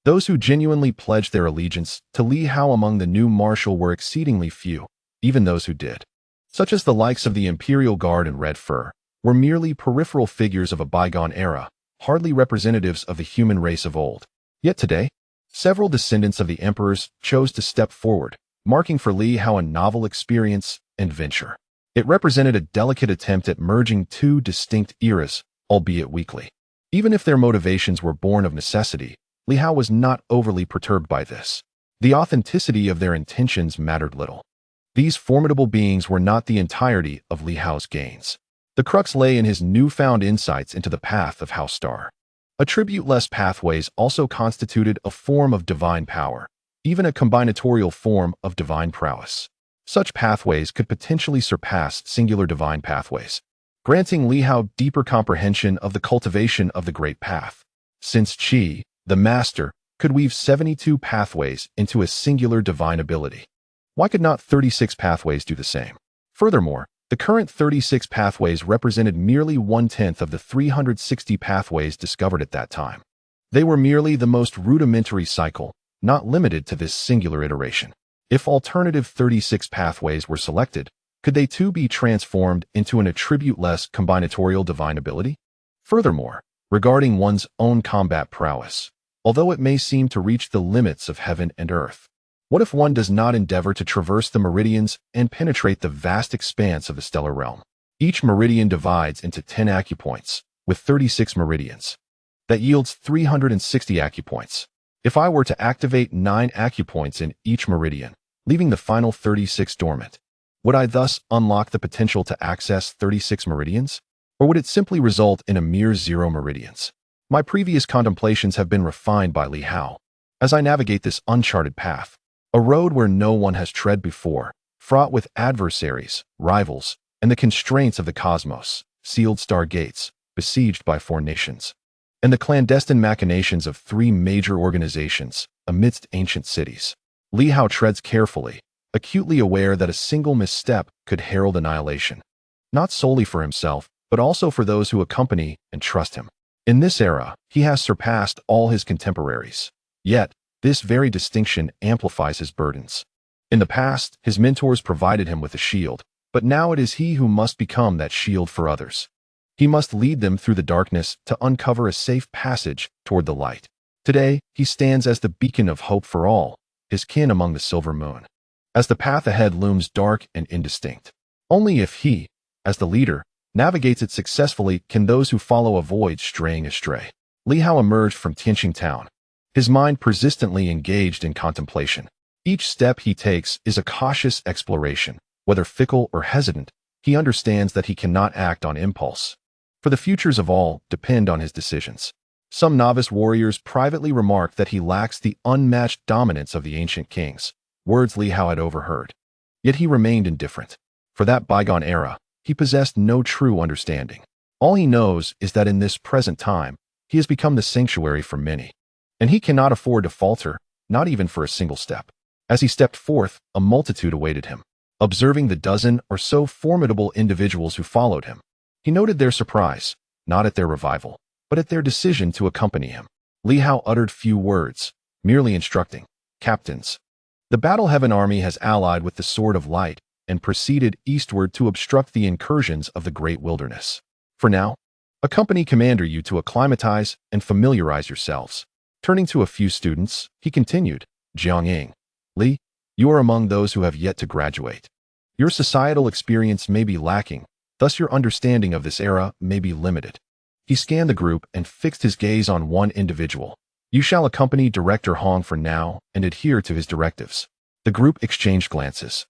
those who genuinely pledged their allegiance to Li Hao among the new Martial were exceedingly few, even those who did, such as the likes of the Imperial Guard and Red Fur, were merely peripheral figures of a bygone era, hardly representatives of the human race of old. Yet today, several descendants of the emperors chose to step forward, marking for Li Hao a novel experience and venture. It represented a delicate attempt at merging two distinct eras, albeit weakly. Even if their motivations were born of necessity, Li Hao was not overly perturbed by this. The authenticity of their intentions mattered little. These formidable beings were not the entirety of Li Hao's gains. The crux lay in his newfound insights into the path of House Star. Attribute-less pathways also constituted a form of divine power, even a combinatorial form of divine prowess. Such pathways could potentially surpass singular divine pathways, granting Li Hao deeper comprehension of the cultivation of the Great Path. Since Qi, the Master, could weave 72 pathways into a singular divine ability, why could not 36 pathways do the same? Furthermore, the current 36 pathways represented merely 1/10 of the 360 pathways discovered at that time. They were merely the most rudimentary cycle, not limited to this singular iteration. If alternative 36 pathways were selected, could they too be transformed into an attribute-less combinatorial divine ability? Furthermore, regarding one's own combat prowess, although it may seem to reach the limits of heaven and earth, what if one does not endeavor to traverse the meridians and penetrate the vast expanse of the stellar realm? Each meridian divides into 10 acupoints, with 36 meridians. That yields 360 acupoints. If I were to activate 9 acupoints in each meridian, leaving the final 36 dormant, would I thus unlock the potential to access 36 meridians? Or would it simply result in a mere 0 meridians? My previous contemplations have been refined by Li Hao. As I navigate this uncharted path, a road where no one has tread before, fraught with adversaries, rivals, and the constraints of the cosmos, sealed star gates, besieged by 4 nations, and the clandestine machinations of 3 major organizations amidst ancient cities. Li Hao treads carefully, acutely aware that a single misstep could herald annihilation, not solely for himself, but also for those who accompany and trust him. In this era, he has surpassed all his contemporaries. Yet, this very distinction amplifies his burdens. In the past, his mentors provided him with a shield, but now it is he who must become that shield for others. He must lead them through the darkness to uncover a safe passage toward the light. Today, he stands as the beacon of hope for all, his kin among the Silver Moon. As the path ahead looms dark and indistinct, only if he, as the leader, navigates it successfully can those who follow avoid straying astray. Li Hao emerged from Tianxing town, his mind persistently engaged in contemplation. Each step he takes is a cautious exploration. Whether fickle or hesitant, he understands that he cannot act on impulse. For the futures of all depend on his decisions. Some novice warriors privately remarked that he lacks the unmatched dominance of the ancient kings, words Li Hao had overheard. Yet he remained indifferent. For that bygone era, he possessed no true understanding. All he knows is that in this present time, he has become the sanctuary for many. And he cannot afford to falter, not even for a single step. As he stepped forth, a multitude awaited him. Observing the dozen or so formidable individuals who followed him, he noted their surprise, not at their revival, but at their decision to accompany him. Li Hao uttered few words, merely instructing, "Captains, the Battle-Heaven army has allied with the Sword of Light and proceeded eastward to obstruct the incursions of the great wilderness. For now, accompany Commander you to acclimatize and familiarize yourselves." Turning to a few students, he continued, "Jiangying, Li, you are among those who have yet to graduate. Your societal experience may be lacking, thus your understanding of this era may be limited." He scanned the group and fixed his gaze on one individual. "You shall accompany Director Hong for now and adhere to his directives." The group exchanged glances,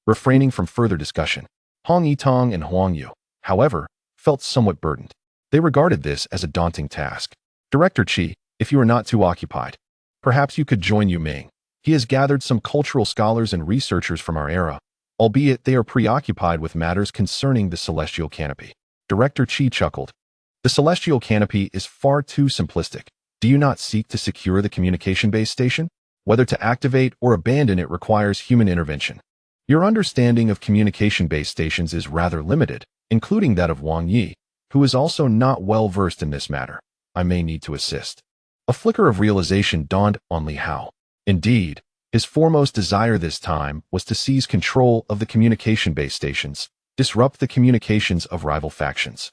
refraining from further discussion. Hong Yitong and Huang Yu, however, felt somewhat burdened. They regarded this as a daunting task. "Director Qi, if you are not too occupied, perhaps you could join Yu Ming. He has gathered some cultural scholars and researchers from our era, albeit they are preoccupied with matters concerning the celestial canopy." Director Qi chuckled. "The celestial canopy is far too simplistic. Do you not seek to secure the communication base station? Whether to activate or abandon it requires human intervention. Your understanding of communication base stations is rather limited, including that of Wang Yi, who is also not well versed in this matter. I may need to assist." A flicker of realization dawned on Li Hao. Indeed, his foremost desire this time was to seize control of the communication base stations, disrupt the communications of rival factions,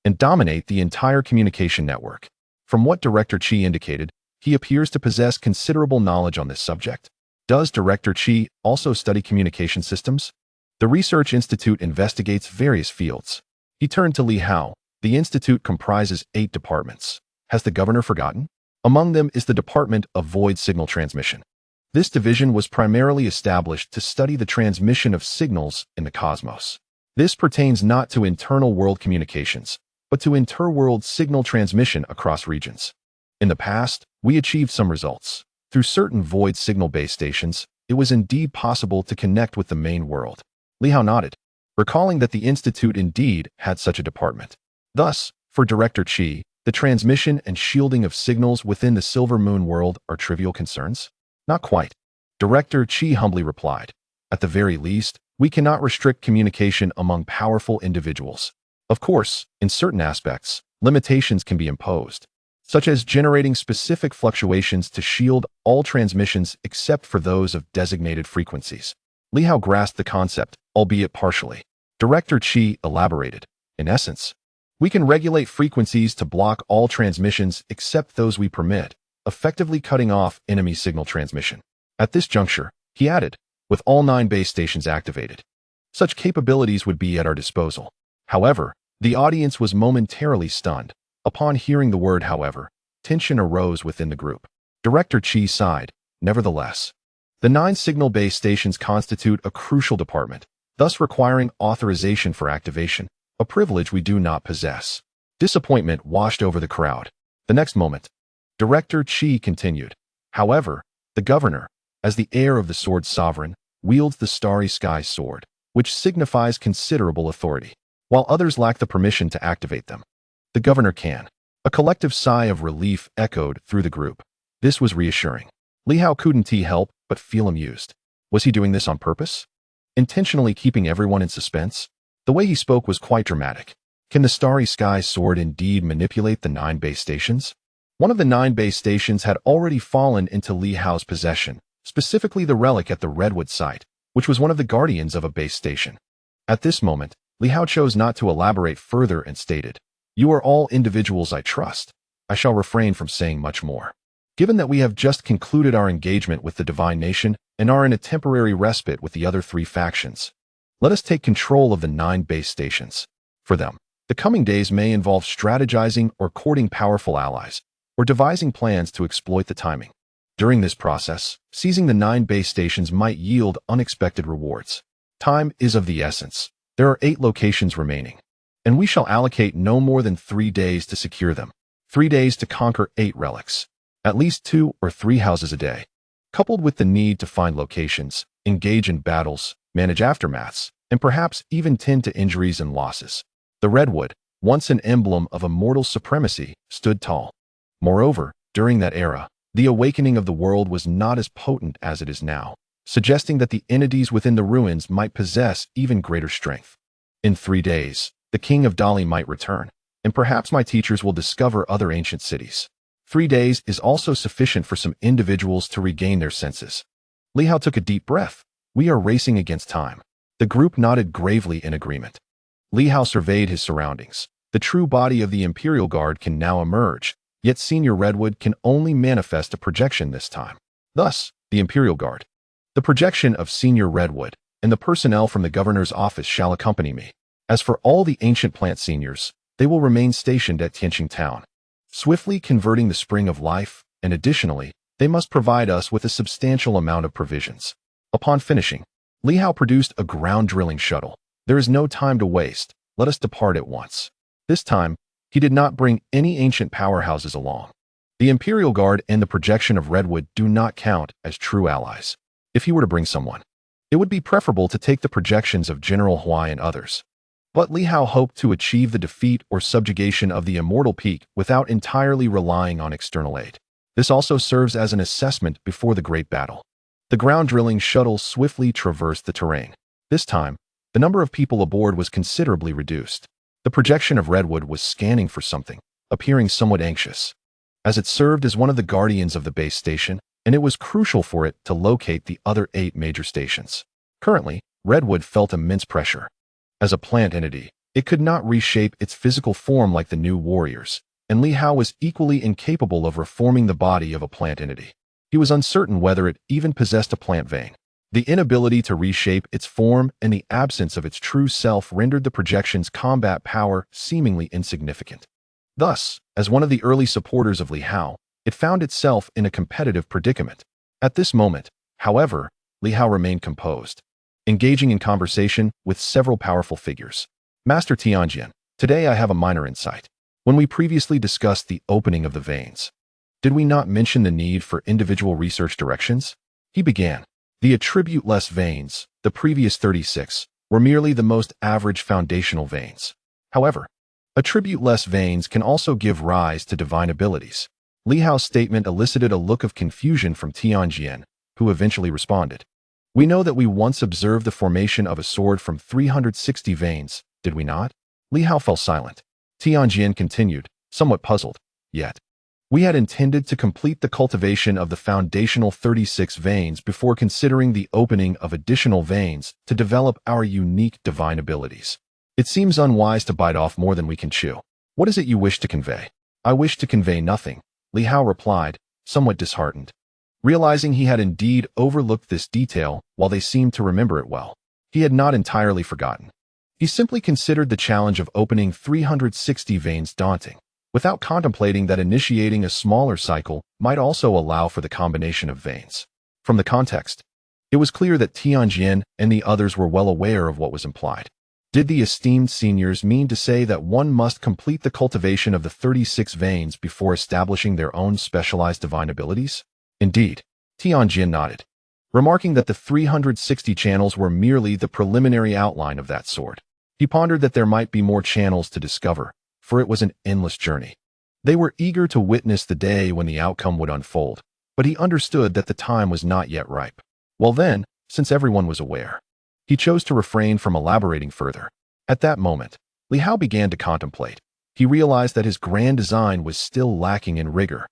and dominate the entire communication network. From what Director Qi indicated, he appears to possess considerable knowledge on this subject. Does Director Qi also study communication systems? The Research Institute investigates various fields. He turned to Li Hao. The institute comprises 8 departments. Has the governor forgotten? Among them is the Department of Void Signal Transmission. This division was primarily established to study the transmission of signals in the cosmos. This pertains not to internal world communications, but to interworld signal transmission across regions. In the past, we achieved some results. Through certain void signal base stations, it was indeed possible to connect with the main world. Li Hao nodded, recalling that the institute indeed had such a department. Thus, for Director Qi, the transmission and shielding of signals within the Silver Moon world are trivial concerns? Not quite. Director Qi humbly replied. At the very least, we cannot restrict communication among powerful individuals. Of course, in certain aspects, limitations can be imposed, such as generating specific fluctuations to shield all transmissions except for those of designated frequencies. Li Hao grasped the concept, albeit partially. Director Qi elaborated. In essence, we can regulate frequencies to block all transmissions except those we permit, effectively cutting off enemy signal transmission. At this juncture, he added, with all 9 base stations activated, such capabilities would be at our disposal. However, the audience was momentarily stunned. Upon hearing the word however, tension arose within the group. Director Qi sighed. Nevertheless, the 9 signal base stations constitute a crucial department, thus requiring authorization for activation, a privilege we do not possess. Disappointment washed over the crowd. The next moment, Director Qi continued. However, the governor, as the heir of the Sword Sovereign, wields the Starry Sky Sword, which signifies considerable authority, while others lack the permission to activate them. The governor can. A collective sigh of relief echoed through the group. This was reassuring. Li Hao couldn't help but feel amused. Was he doing this on purpose? Intentionally keeping everyone in suspense? The way he spoke was quite dramatic. Can the Starry Sky Sword indeed manipulate the 9 base stations? One of the 9 base stations had already fallen into Li Hao's possession, specifically the relic at the Redwood site, which was one of the guardians of a base station. At this moment, Li Hao chose not to elaborate further and stated, "You are all individuals I trust. I shall refrain from saying much more. Given that we have just concluded our engagement with the Divine Nation and are in a temporary respite with the other 3 factions, let us take control of the 9 base stations. For them, The coming days may involve strategizing or courting powerful allies, or devising plans to exploit the timing. During this process, seizing the 9 base stations might yield unexpected rewards. Time is of the essence. There are 8 locations remaining, and we shall allocate no more than 3 days to secure them. 3 days to conquer 8 relics. At least 2 or 3 houses a day. Coupled with the need to find locations, engage in battles, manage aftermaths, and perhaps even tend to injuries and losses. The redwood, once an emblem of immortal supremacy, stood tall. Moreover, during that era, the awakening of the world was not as potent as it is now, suggesting that the entities within the ruins might possess even greater strength. In 3 days, the King of Dali might return, and perhaps my teachers will discover other ancient cities. 3 days is also sufficient for some individuals to regain their senses. Li Hao took a deep breath. We are racing against time. The group nodded gravely in agreement. Li Hao surveyed his surroundings. The true body of the Imperial Guard can now emerge, yet Senior Redwood can only manifest a projection this time. Thus, the Imperial Guard. The projection of Senior Redwood and the personnel from the governor's office shall accompany me. As for all the ancient plant seniors, they will remain stationed at Tianxing town, swiftly converting the spring of life, and additionally, they must provide us with a substantial amount of provisions. Upon finishing, Li Hao produced a ground-drilling shuttle. There is no time to waste. Let us depart at once. This time, he did not bring any ancient powerhouses along. The Imperial Guard and the projection of Redwood do not count as true allies. If he were to bring someone, it would be preferable to take the projections of General Huai and others. But Li Hao hoped to achieve the defeat or subjugation of the Immortal Peak without entirely relying on external aid. This also serves as an assessment before the Great Battle. The ground-drilling shuttle swiftly traversed the terrain. This time, the number of people aboard was considerably reduced. The projection of Redwood was scanning for something, appearing somewhat anxious, as it served as one of the guardians of the base station, and it was crucial for it to locate the other 8 major stations. Currently, Redwood felt immense pressure. As a plant entity, it could not reshape its physical form like the new warriors, and Li Hao was equally incapable of reforming the body of a plant entity. He was uncertain whether it even possessed a plant vein. The inability to reshape its form and the absence of its true self rendered the projection's combat power seemingly insignificant. Thus, as one of the early supporters of Li Hao, it found itself in a competitive predicament. At this moment, however, Li Hao remained composed, engaging in conversation with several powerful figures. Master Tianxing, today I have a minor insight. When we previously discussed the opening of the veins, did we not mention the need for individual research directions? He began. The attribute-less veins, the previous 36, were merely the most average foundational veins. However, attribute-less veins can also give rise to divine abilities. Li Hao's statement elicited a look of confusion from Tianxing, who eventually responded. We know that we once observed the formation of a sword from 360 veins, did we not? Li Hao fell silent. Tianxing continued, somewhat puzzled. Yet, we had intended to complete the cultivation of the foundational 36 veins before considering the opening of additional veins to develop our unique divine abilities. It seems unwise to bite off more than we can chew. What is it you wish to convey? I wish to convey nothing, Li Hao replied, somewhat disheartened. Realizing he had indeed overlooked this detail while they seemed to remember it well, he had not entirely forgotten. He simply considered the challenge of opening 360 veins daunting, without contemplating that initiating a smaller cycle might also allow for the combination of veins. From the context, it was clear that Tianxing and the others were well aware of what was implied. Did the esteemed seniors mean to say that one must complete the cultivation of the 36 veins before establishing their own specialized divine abilities? Indeed, Tianxing nodded, remarking that the 360 channels were merely the preliminary outline of that sort. He pondered that there might be more channels to discover, for it was an endless journey. They were eager to witness the day when the outcome would unfold, but he understood that the time was not yet ripe. Well then, since everyone was aware, he chose to refrain from elaborating further. At that moment, Li Hao began to contemplate. He realized that his grand design was still lacking in rigor.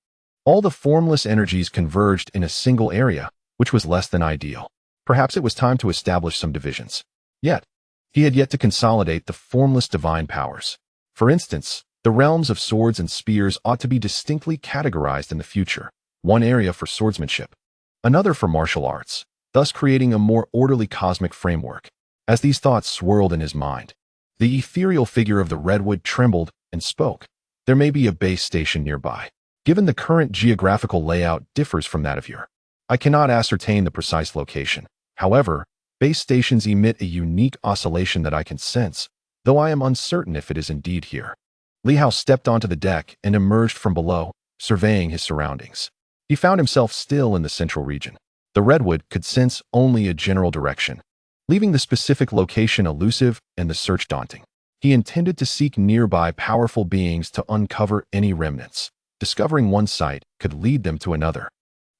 All the formless energies converged in a single area, which was less than ideal. Perhaps it was time to establish some divisions. Yet, he had yet to consolidate the formless divine powers. For instance, the realms of swords and spears ought to be distinctly categorized in the future, one area for swordsmanship, another for martial arts, thus creating a more orderly cosmic framework. As these thoughts swirled in his mind, The ethereal figure of the redwood trembled and spoke. There may be a base station nearby. Given the current geographical layout differs from that of your. I cannot ascertain the precise location. However, base stations emit a unique oscillation that I can sense, though I am uncertain if it is indeed here. Li Hao stepped onto the deck and emerged from below, surveying his surroundings. He found himself still in the central region. The redwood could sense only a general direction, leaving the specific location elusive and the search daunting. He intended to seek nearby powerful beings to uncover any remnants. Discovering one site could lead them to another.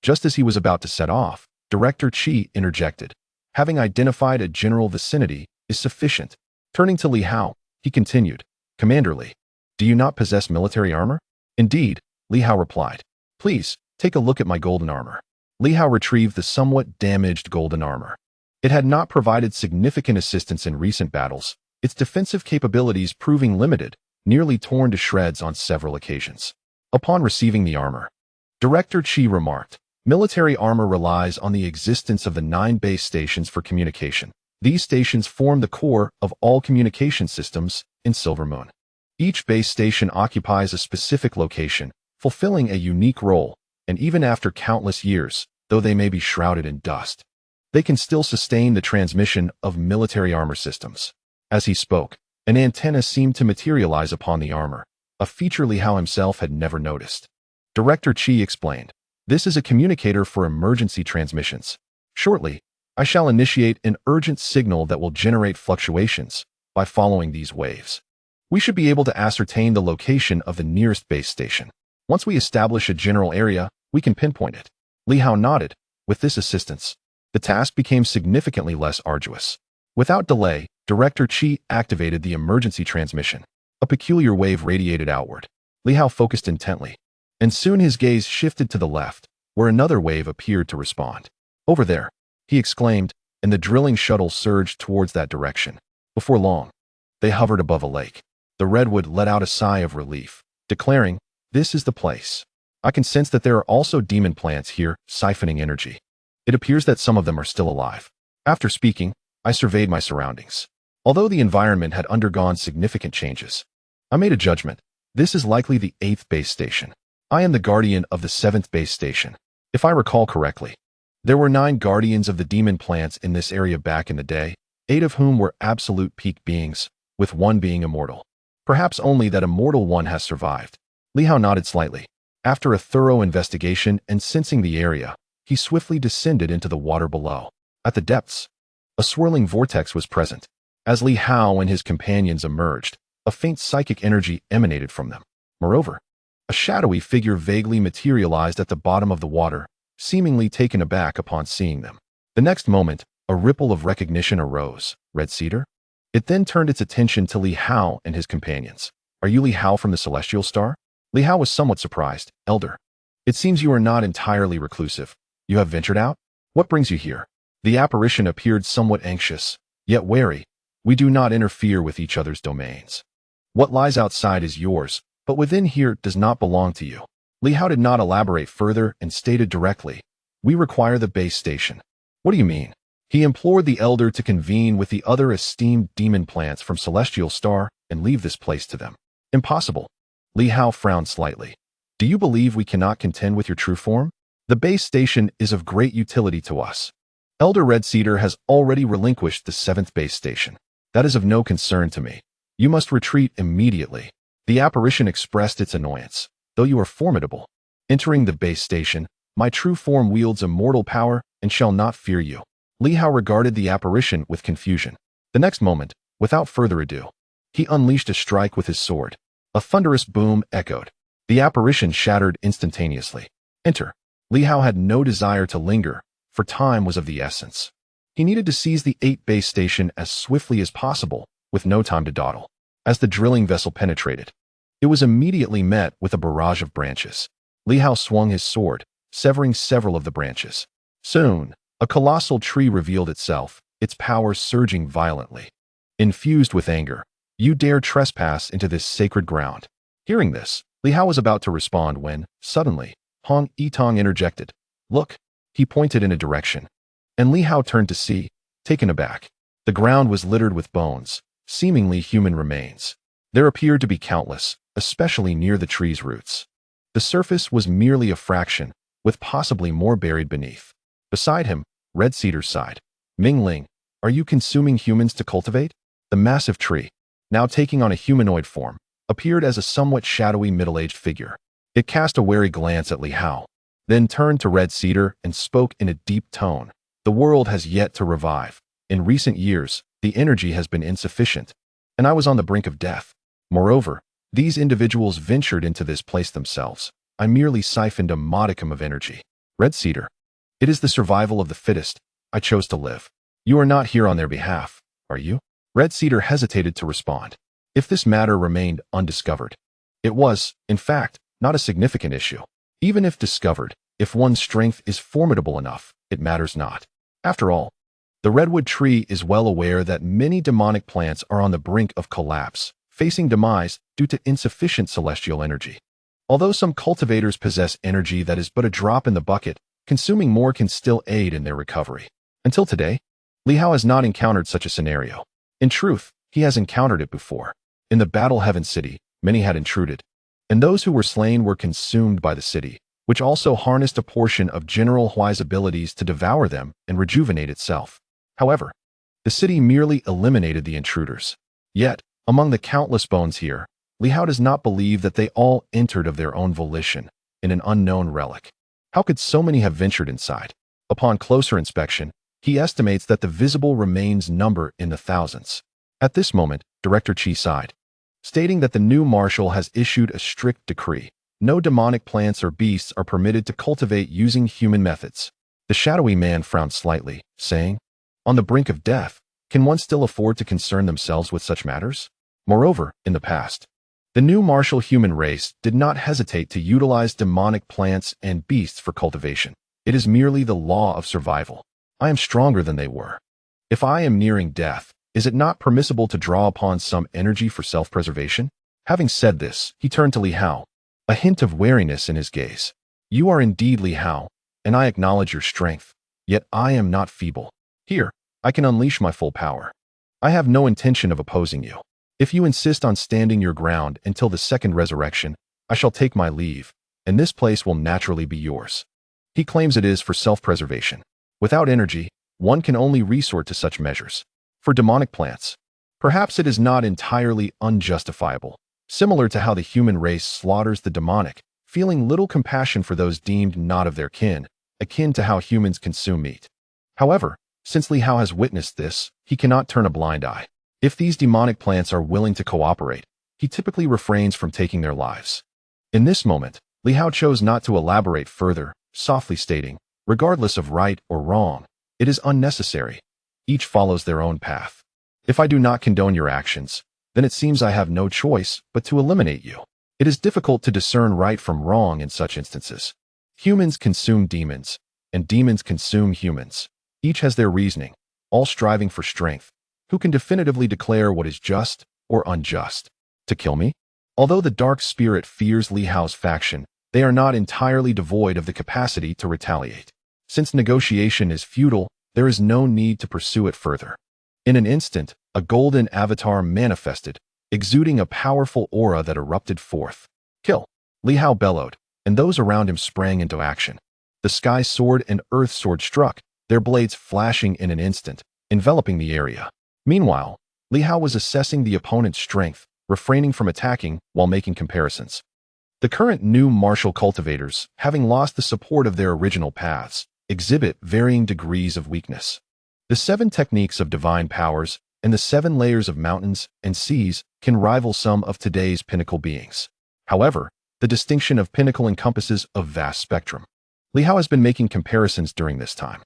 Just as he was about to set off, Director Chi interjected. Having identified a general vicinity is sufficient. Turning to Li Hao, he continued, Commander Li, do you not possess military armor? Indeed, Li Hao replied. Please, take a look at my golden armor. Li Hao retrieved the somewhat damaged golden armor. It had not provided significant assistance in recent battles, its defensive capabilities proving limited, nearly torn to shreds on several occasions. Upon receiving the armor, Director Chi remarked, military armor relies on the existence of the 9 base stations for communication. These stations form the core of all communication systems in Silver Moon. Each base station occupies a specific location, fulfilling a unique role, and even after countless years, though they may be shrouded in dust, they can still sustain the transmission of military armor systems. As he spoke, an antenna seemed to materialize upon the armor, a feature Li Hao himself had never noticed. Director Chi explained, this is a communicator for emergency transmissions. Shortly, I shall initiate an urgent signal that will generate fluctuations by following these waves. We should be able to ascertain the location of the nearest base station. Once we establish a general area, we can pinpoint it. Li Hao nodded. With this assistance, the task became significantly less arduous. Without delay, Director Chi activated the emergency transmission. A peculiar wave radiated outward. Li Hao focused intently, and soon his gaze shifted to the left, where another wave appeared to respond. Over there, he exclaimed, and the drilling shuttle surged towards that direction. Before long, they hovered above a lake. The redwood let out a sigh of relief, declaring, this is the place. I can sense that there are also demon plants here, siphoning energy. It appears that some of them are still alive. After speaking, I surveyed my surroundings. Although the environment had undergone significant changes, I made a judgment. This is likely the 8th base station. I am the guardian of the 7th base station. If I recall correctly, there were 9 guardians of the demon plants in this area back in the day, 8 of whom were absolute peak beings, with 1 being immortal. Perhaps only that immortal one has survived. Li Hao nodded slightly. After a thorough investigation and sensing the area, he swiftly descended into the water below. At the depths, a swirling vortex was present. As Li Hao and his companions emerged, a faint psychic energy emanated from them. Moreover, a shadowy figure vaguely materialized at the bottom of the water, seemingly taken aback upon seeing them. The next moment, a ripple of recognition arose. Red Cedar? It then turned its attention to Li Hao and his companions. Are you Li Hao from the Celestial Star? Li Hao was somewhat surprised. Elder, it seems you are not entirely reclusive. You have ventured out? What brings you here? The apparition appeared somewhat anxious, yet wary. We do not interfere with each other's domains. What lies outside is yours, but within here does not belong to you. Li Hao did not elaborate further and stated directly, we require the base station. What do you mean? He implored the elder to convene with the other esteemed demon plants from Celestial Star and leave this place to them. Impossible. Li Hao frowned slightly. Do you believe we cannot contend with your true form? The base station is of great utility to us. Elder Red Cedar has already relinquished the 7th base station. That is of no concern to me. You must retreat immediately. The apparition expressed its annoyance. Though you are formidable, entering the base station, my true form wields immortal power and shall not fear you. Li Hao regarded the apparition with confusion. The next moment, without further ado, he unleashed a strike with his sword. A thunderous boom echoed. The apparition shattered instantaneously. Enter. Li Hao had no desire to linger, for time was of the essence. He needed to seize the 8th base station as swiftly as possible, with no time to dawdle. As the drilling vessel penetrated, it was immediately met with a barrage of branches. Li Hao swung his sword, severing several of the branches. Soon, a colossal tree revealed itself, its power surging violently. Infused with anger, you dare trespass into this sacred ground. Hearing this, Li Hao was about to respond when, suddenly, Hong Yitong interjected. Look, he pointed in a direction. And Li Hao turned to see, taken aback. The ground was littered with bones, seemingly human remains. There appeared to be countless, especially near the tree's roots. The surface was merely a fraction, with possibly more buried beneath. Beside him, Red Cedar sighed. Mingling, are you consuming humans to cultivate? The massive tree, now taking on a humanoid form, appeared as a somewhat shadowy middle-aged figure. It cast a wary glance at Li Hao, then turned to Red Cedar and spoke in a deep tone. The world has yet to revive. In recent years, the energy has been insufficient, and I was on the brink of death. Moreover, these individuals ventured into this place themselves. I merely siphoned a modicum of energy. Red Cedar, it is the survival of the fittest. I chose to live. You are not here on their behalf, are you? Red Cedar hesitated to respond. If this matter remained undiscovered, it was, in fact, not a significant issue. Even if discovered, if one's strength is formidable enough, it matters not. After all, the redwood tree is well aware that many demonic plants are on the brink of collapse, facing demise due to insufficient celestial energy. Although some cultivators possess energy that is but a drop in the bucket, consuming more can still aid in their recovery. Until today, Li Hao has not encountered such a scenario. In truth, he has encountered it before. In the Battle Heaven City, many had intruded, and those who were slain were consumed by the city, which also harnessed a portion of General Huai's abilities to devour them and rejuvenate itself. However, the city merely eliminated the intruders. Yet, among the countless bones here, Li Hao does not believe that they all entered of their own volition in an unknown relic. How could so many have ventured inside? Upon closer inspection, he estimates that the visible remains number in the thousands. At this moment, Director Qi sighed, stating that the new marshal has issued a strict decree. No demonic plants or beasts are permitted to cultivate using human methods. The shadowy man frowned slightly, saying, on the brink of death, can one still afford to concern themselves with such matters? Moreover, in the past, the new martial human race did not hesitate to utilize demonic plants and beasts for cultivation. It is merely the law of survival. I am stronger than they were. If I am nearing death, is it not permissible to draw upon some energy for self-preservation? Having said this, he turned to Li Hao, a hint of wariness in his gaze. You are indeed Li Hao, and I acknowledge your strength, yet I am not feeble. Here, I can unleash my full power. I have no intention of opposing you. If you insist on standing your ground until the second resurrection, I shall take my leave, and this place will naturally be yours. He claims it is for self-preservation. Without energy, one can only resort to such measures. For demonic plants, perhaps it is not entirely unjustifiable, similar to how the human race slaughters the demonic, feeling little compassion for those deemed not of their kin, akin to how humans consume meat. However, since Li Hao has witnessed this, he cannot turn a blind eye. If these demonic plants are willing to cooperate, he typically refrains from taking their lives. In this moment, Li Hao chose not to elaborate further, softly stating, regardless of right or wrong, it is unnecessary. Each follows their own path. If I do not condone your actions, then it seems I have no choice but to eliminate you. It is difficult to discern right from wrong in such instances. Humans consume demons, and demons consume humans. Each has their reasoning, all striving for strength. Who can definitively declare what is just or unjust? To kill me? Although the dark spirit fears Li Hao's faction, they are not entirely devoid of the capacity to retaliate. Since negotiation is futile, there is no need to pursue it further. In an instant, a golden avatar manifested, exuding a powerful aura that erupted forth. Kill! Li Hao bellowed, and those around him sprang into action. The Sky Sword and Earth Sword struck, their blades flashing in an instant, enveloping the area. Meanwhile, Li Hao was assessing the opponent's strength, refraining from attacking while making comparisons. The current new martial cultivators, having lost the support of their original paths, exhibit varying degrees of weakness. The 7 techniques of divine powers and the 7 layers of mountains and seas can rival some of today's pinnacle beings. However, the distinction of pinnacle encompasses a vast spectrum. Li Hao has been making comparisons during this time.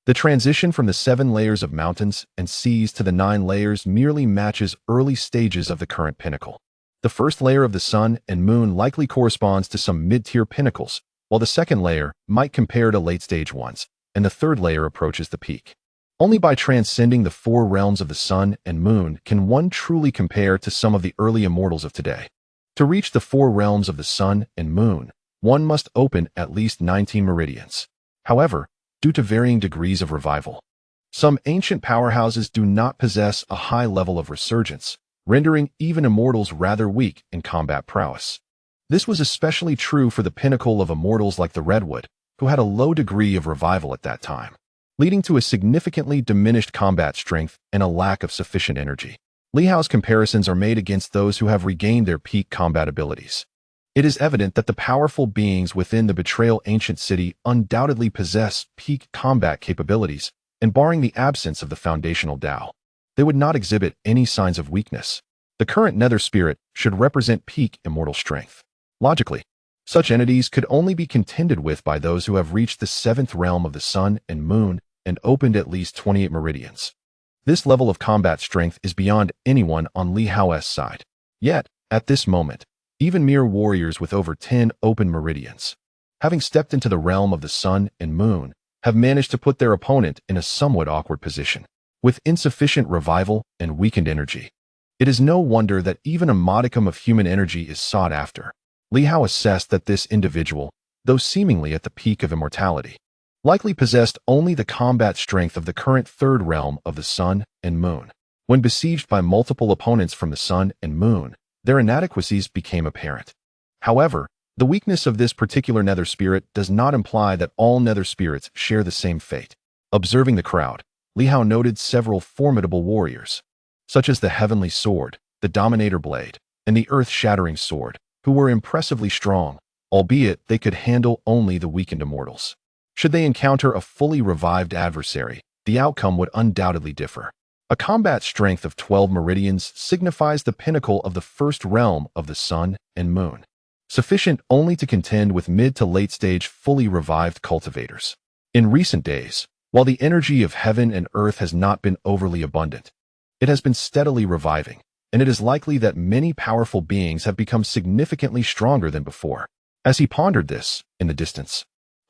The transition from the 7 layers of mountains and seas to the 9 layers merely matches early stages of the current pinnacle. The first layer of the sun and moon likely corresponds to some mid-tier pinnacles, while the second layer might compare to late-stage ones, and the third layer approaches the peak. Only by transcending the 4 realms of the sun and moon can one truly compare to some of the early immortals of today. To reach the 4 realms of the sun and moon, one must open at least 19 meridians. However, due to varying degrees of revival, Some ancient powerhouses do not possess a high level of resurgence, rendering even immortals rather weak in combat prowess. This was especially true for the pinnacle of immortals like the Redwood, who had a low degree of revival at that time, leading to a significantly diminished combat strength and a lack of sufficient energy. Li Hao's comparisons are made against those who have regained their peak combat abilities. It is evident that the powerful beings within the Betrayal Ancient City undoubtedly possess peak combat capabilities, and barring the absence of the foundational Tao, they would not exhibit any signs of weakness. The current Nether Spirit should represent peak immortal strength. Logically, such entities could only be contended with by those who have reached the 7th realm of the Sun and Moon and opened at least 28 meridians. This level of combat strength is beyond anyone on Li Hao's side. Yet, at this moment, even mere warriors with over 10 open meridians, having stepped into the realm of the Sun and Moon, have managed to put their opponent in a somewhat awkward position. With insufficient revival and weakened energy, it is no wonder that even a modicum of human energy is sought after. Li Hao assessed that this individual, though seemingly at the peak of immortality, likely possessed only the combat strength of the current 3rd realm of the Sun and Moon. When besieged by multiple opponents from the Sun and Moon, their inadequacies became apparent. However, the weakness of this particular Nether Spirit does not imply that all Nether Spirits share the same fate. Observing the crowd, Li Hao noted several formidable warriors, such as the Heavenly Sword, the Dominator Blade, and the Earth-Shattering Sword, who were impressively strong, albeit they could handle only the weakened immortals. Should they encounter a fully revived adversary, the outcome would undoubtedly differ. A combat strength of 12 meridians signifies the pinnacle of the 1st realm of the Sun and Moon, sufficient only to contend with mid to late stage fully revived cultivators. In recent days, while the energy of heaven and earth has not been overly abundant, it has been steadily reviving, and it is likely that many powerful beings have become significantly stronger than before. As he pondered this, in the distance,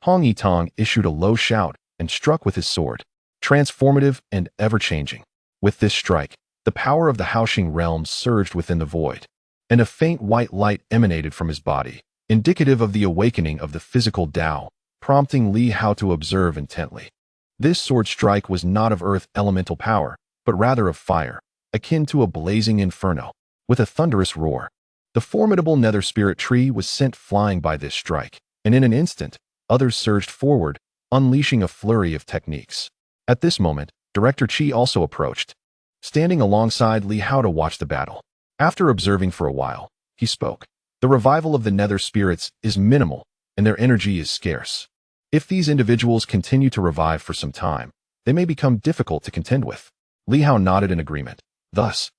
Hong Yitong issued a low shout and struck with his sword, transformative and ever-changing. With this strike, the power of the Haoxing realm surged within the void, and a faint white light emanated from his body, indicative of the awakening of the physical Tao, prompting Li Hao to observe intently. This sword strike was not of earth elemental power, but rather of fire, akin to a blazing inferno. With a thunderous roar, the formidable Nether Spirit tree was sent flying by this strike, and in an instant, others surged forward, unleashing a flurry of techniques. At this moment, Director Qi also approached, standing alongside Li Hao to watch the battle. After observing for a while, he spoke. The revival of the Nether Spirits is minimal, and their energy is scarce. If these individuals continue to revive for some time, they may become difficult to contend with. Li Hao nodded in agreement. Thus,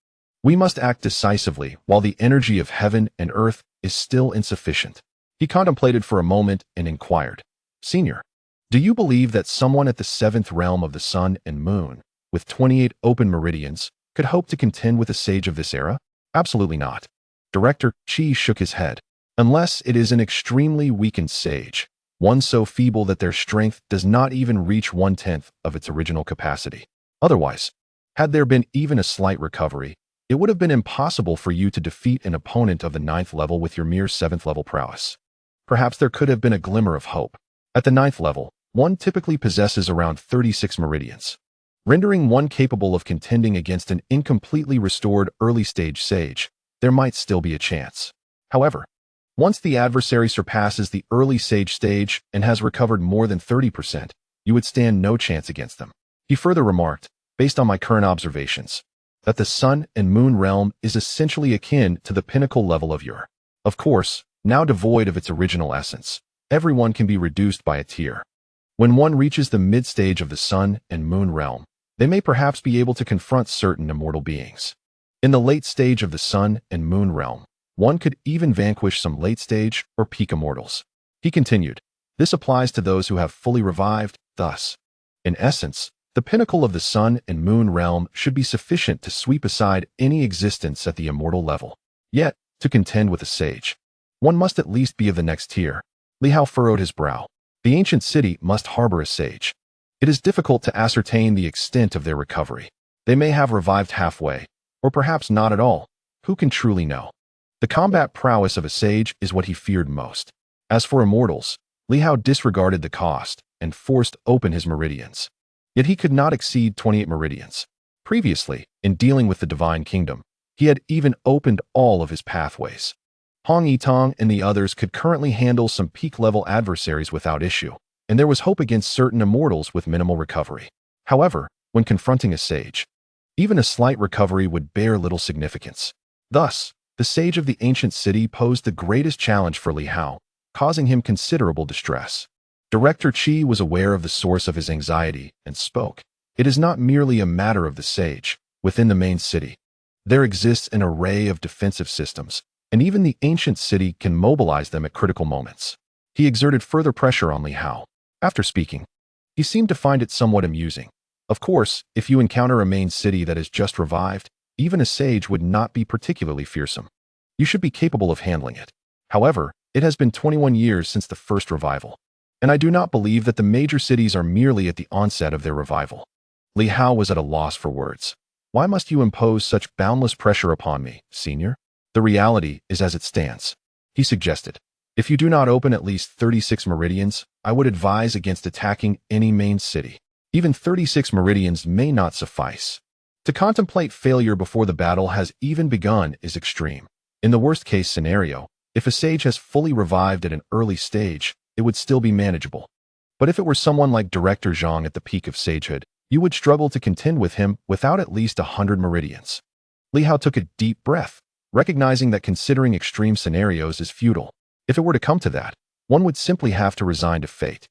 we must act decisively while the energy of heaven and earth is still insufficient. He contemplated for a moment and inquired, Senior, do you believe that someone at the 7th realm of the Sun and Moon, with 28 open meridians, could hope to contend with a sage of this era? Absolutely not. Director Qi shook his head. Unless it is an extremely weakened sage, one so feeble that their strength does not even reach 1/10 of its original capacity. Otherwise, had there been even a slight recovery, it would have been impossible for you to defeat an opponent of the 9th level with your mere 7th level prowess. Perhaps there could have been a glimmer of hope. At the 9th level, one typically possesses around 36 meridians, rendering one capable of contending against an incompletely restored early-stage sage. There might still be a chance. However, once the adversary surpasses the early sage stage and has recovered more than 30%, you would stand no chance against them. He further remarked, based on my current observations, that the Sun and Moon realm is essentially akin to the pinnacle level of your. Of course, now devoid of its original essence, everyone can be reduced by a tier. When one reaches the mid-stage of the Sun and Moon realm, they may perhaps be able to confront certain immortal beings. In the late stage of the Sun and Moon realm, one could even vanquish some late-stage or peak immortals. He continued, this applies to those who have fully revived, thus, in essence, the pinnacle of the Sun and Moon realm should be sufficient to sweep aside any existence at the immortal level. Yet, to contend with a sage, one must at least be of the next tier. Li Hao furrowed his brow. The ancient city must harbor a sage. It is difficult to ascertain the extent of their recovery. They may have revived halfway, or perhaps not at all. Who can truly know? The combat prowess of a sage is what he feared most. As for immortals, Li Hao disregarded the cost and forced open his meridians. Yet he could not exceed 28 meridians. Previously, in dealing with the Divine Kingdom, he had even opened all of his pathways. Hong Yitong and the others could currently handle some peak-level adversaries without issue, and there was hope against certain immortals with minimal recovery. However, when confronting a sage, even a slight recovery would bear little significance. Thus, the sage of the ancient city posed the greatest challenge for Li Hao, causing him considerable distress. Director Qi was aware of the source of his anxiety and spoke. It is not merely a matter of the sage. Within the main city, there exists an array of defensive systems, and even the ancient city can mobilize them at critical moments. He exerted further pressure on Li Hao. After speaking, he seemed to find it somewhat amusing. Of course, if you encounter a main city that is just revived, even a sage would not be particularly fearsome. You should be capable of handling it. However, it has been 21 years since the first revival, and I do not believe that the major cities are merely at the onset of their revival. Li Hao was at a loss for words. Why must you impose such boundless pressure upon me, senior? The reality is as it stands, he suggested. If you do not open at least 36 meridians, I would advise against attacking any main city. Even 36 meridians may not suffice. To contemplate failure before the battle has even begun is extreme. In the worst-case scenario, if a sage has fully revived at an early stage, it would still be manageable. But if it were someone like Director Zhang at the peak of sagehood, you would struggle to contend with him without at least 100 meridians. Li Hao took a deep breath, recognizing that considering extreme scenarios is futile. If it were to come to that, one would simply have to resign to fate.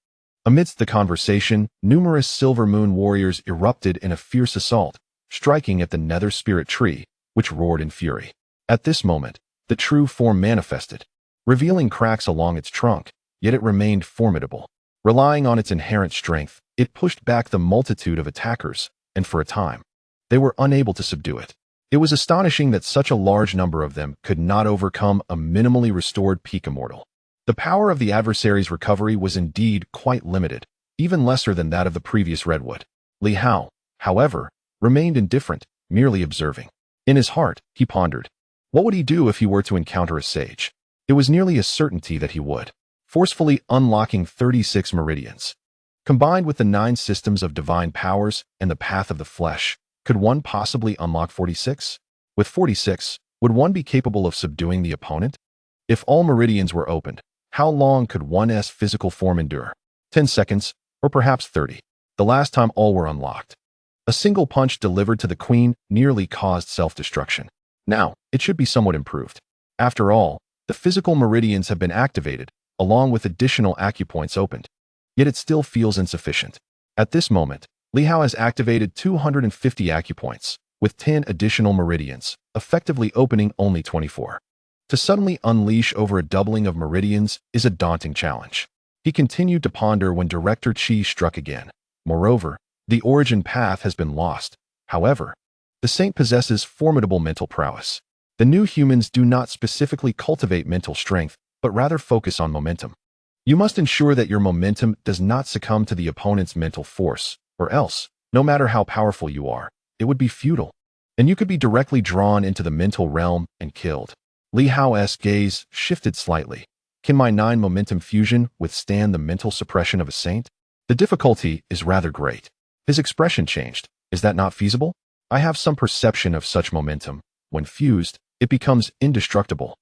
Amidst the conversation, numerous Silver Moon warriors erupted in a fierce assault, striking at the Nether Spirit Tree, which roared in fury. At this moment, the true form manifested, revealing cracks along its trunk, yet it remained formidable. Relying on its inherent strength, it pushed back the multitude of attackers, and for a time, they were unable to subdue it. It was astonishing that such a large number of them could not overcome a minimally restored peak immortal. The power of the adversary's recovery was indeed quite limited, even lesser than that of the previous Redwood. Li Hao, however, remained indifferent, merely observing. In his heart, he pondered. What would he do if he were to encounter a sage? It was nearly a certainty that he would. Forcefully unlocking 36 meridians. Combined with the 9 systems of divine powers and the path of the flesh, could one possibly unlock 46? With 46, would one be capable of subduing the opponent? If all meridians were opened, how long could one's physical form endure? 10 seconds, or perhaps 30, the last time all were unlocked. A single punch delivered to the queen nearly caused self-destruction. Now, it should be somewhat improved. After all, the physical meridians have been activated, along with additional acupoints opened. Yet it still feels insufficient. At this moment, Li Hao has activated 250 acupoints, with 10 additional meridians, effectively opening only 24. To suddenly unleash over a doubling of meridians is a daunting challenge. He continued to ponder when Director Qi struck again. Moreover, the origin path has been lost. However, the saint possesses formidable mental prowess. The new humans do not specifically cultivate mental strength, but rather focus on momentum. You must ensure that your momentum does not succumb to the opponent's mental force, or else, no matter how powerful you are, it would be futile, and you could be directly drawn into the mental realm and killed. Li Hao's gaze shifted slightly. Can my 9 momentum fusion withstand the mental suppression of a saint? The difficulty is rather great. His expression changed. Is that not feasible? I have some perception of such momentum. When fused, it becomes indestructible.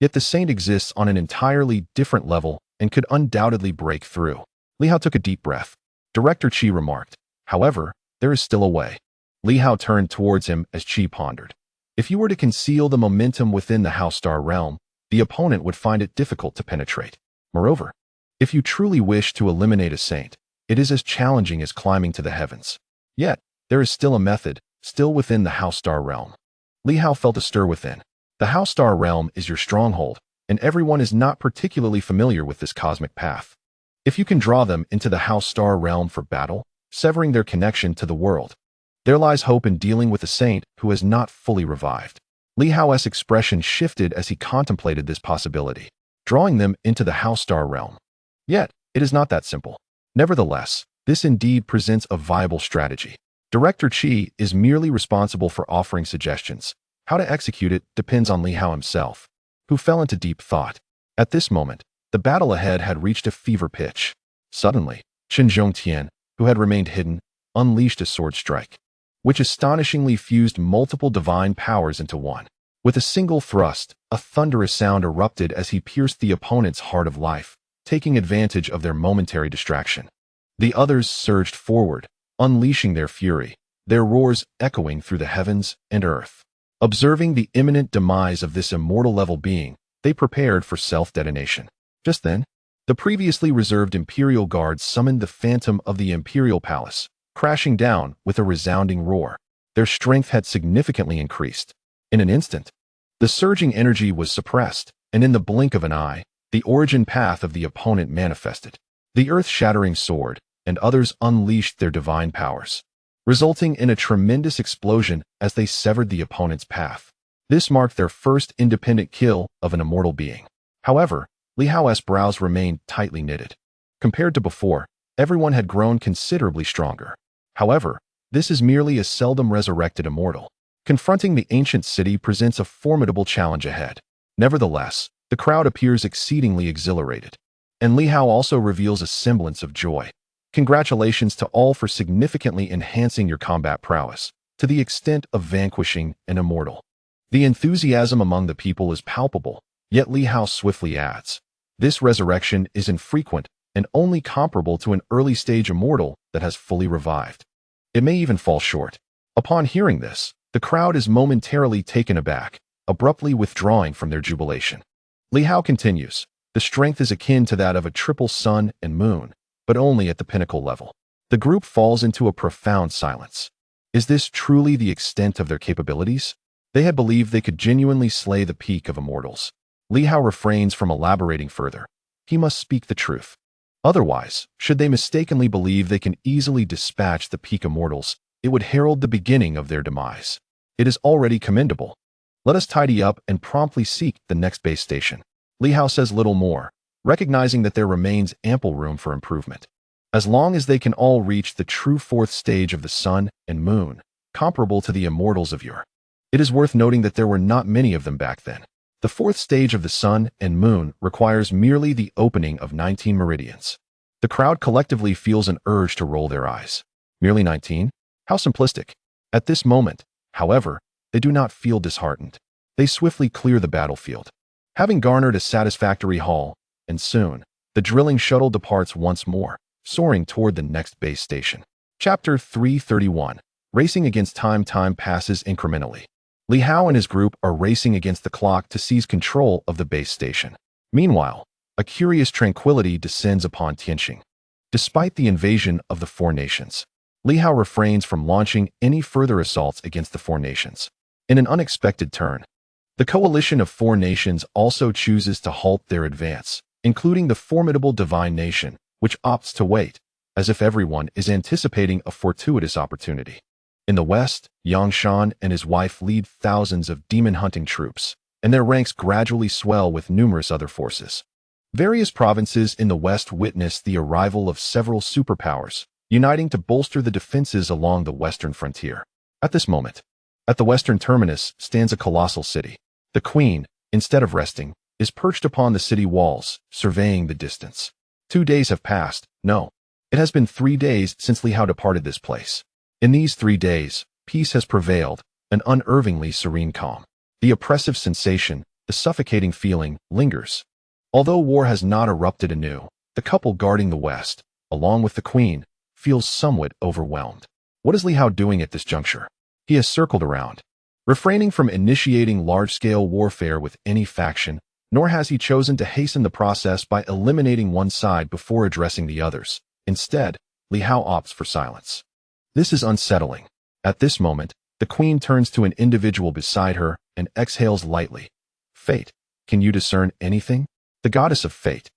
Yet the saint exists on an entirely different level and could undoubtedly break through. Li Hao took a deep breath. Director Qi remarked. However, there is still a way. Li Hao turned towards him as Qi pondered. If you were to conceal the momentum within the Hao Star realm, the opponent would find it difficult to penetrate. Moreover, if you truly wish to eliminate a saint, it is as challenging as climbing to the heavens. Yet, there is still a method, still within the Hao Star realm. Li Hao felt a stir within. The Hao Star realm is your stronghold, and everyone is not particularly familiar with this cosmic path. If you can draw them into the Hao Star realm for battle, severing their connection to the world, there lies hope in dealing with a saint who has not fully revived. Li Hao's expression shifted as he contemplated this possibility, drawing them into the Hao Star realm. Yet, it is not that simple. Nevertheless, this indeed presents a viable strategy. Director Qi is merely responsible for offering suggestions. How to execute it depends on Li Hao himself, who fell into deep thought. At this moment, the battle ahead had reached a fever pitch. Suddenly, Chen Zhongtian, who had remained hidden, unleashed a sword strike, which astonishingly fused multiple divine powers into one. With a single thrust, a thunderous sound erupted as he pierced the opponent's heart of life, taking advantage of their momentary distraction. The others surged forward, unleashing their fury, their roars echoing through the heavens and earth. Observing the imminent demise of this immortal-level being, they prepared for self-detonation. Just then, the previously reserved Imperial Guards summoned the Phantom of the Imperial Palace, crashing down with a resounding roar. Their strength had significantly increased. In an instant, the surging energy was suppressed, and in the blink of an eye, the origin path of the opponent manifested. The earth-shattering sword and others unleashed their divine powers, resulting in a tremendous explosion as they severed the opponent's path. This marked their first independent kill of an immortal being. However, Li Hao's brows remained tightly knitted. Compared to before, everyone had grown considerably stronger. However, this is merely a seldom resurrected immortal. Confronting the ancient city presents a formidable challenge ahead. Nevertheless, the crowd appears exceedingly exhilarated, and Li Hao also reveals a semblance of joy. Congratulations to all for significantly enhancing your combat prowess, to the extent of vanquishing an immortal. The enthusiasm among the people is palpable, yet Li Hao swiftly adds, this resurrection is infrequent and only comparable to an early-stage immortal that has fully revived. It may even fall short. Upon hearing this, the crowd is momentarily taken aback, abruptly withdrawing from their jubilation. Li Hao continues, the strength is akin to that of a triple sun and moon, but only at the pinnacle level. The group falls into a profound silence. Is this truly the extent of their capabilities? They had believed they could genuinely slay the peak of immortals. Li Hao refrains from elaborating further. He must speak the truth. Otherwise, should they mistakenly believe they can easily dispatch the peak immortals, it would herald the beginning of their demise. It is already commendable. Let us tidy up and promptly seek the next base station. Li Hao says little more, recognizing that there remains ample room for improvement. As long as they can all reach the true fourth stage of the sun and moon, comparable to the immortals of yore. It is worth noting that there were not many of them back then. The fourth stage of the sun and moon requires merely the opening of 19 meridians. The crowd collectively feels an urge to roll their eyes. Merely 19? How simplistic. At this moment, however, they do not feel disheartened. They swiftly clear the battlefield. Having garnered a satisfactory haul, and soon, the drilling shuttle departs once more, soaring toward the next base station. Chapter 331. Racing against time. Time passes incrementally. Li Hao and his group are racing against the clock to seize control of the base station. Meanwhile, a curious tranquility descends upon Tianxing. Despite the invasion of the four nations, Li Hao refrains from launching any further assaults against the four nations. In an unexpected turn, the coalition of four nations also chooses to halt their advance, including the formidable divine nation, which opts to wait, as if everyone is anticipating a fortuitous opportunity. In the west, Yangshan and his wife lead thousands of demon-hunting troops, and their ranks gradually swell with numerous other forces. Various provinces in the west witness the arrival of several superpowers, uniting to bolster the defenses along the western frontier. At this moment, at the western terminus stands a colossal city. The queen, instead of resting, is perched upon the city walls, surveying the distance. 2 days have passed. No, it has been 3 days since Li Hao departed this place. In these 3 days, peace has prevailed, an unervingly serene calm. The oppressive sensation, the suffocating feeling, lingers. Although war has not erupted anew, the couple guarding the west, along with the queen, feels somewhat overwhelmed. What is Li Hao doing at this juncture? He has circled around, refraining from initiating large-scale warfare with any faction, nor has he chosen to hasten the process by eliminating one side before addressing the others. Instead, Li Hao opts for silence. This is unsettling. At this moment, the queen turns to an individual beside her and exhales lightly. Fate, can you discern anything? The goddess of fate.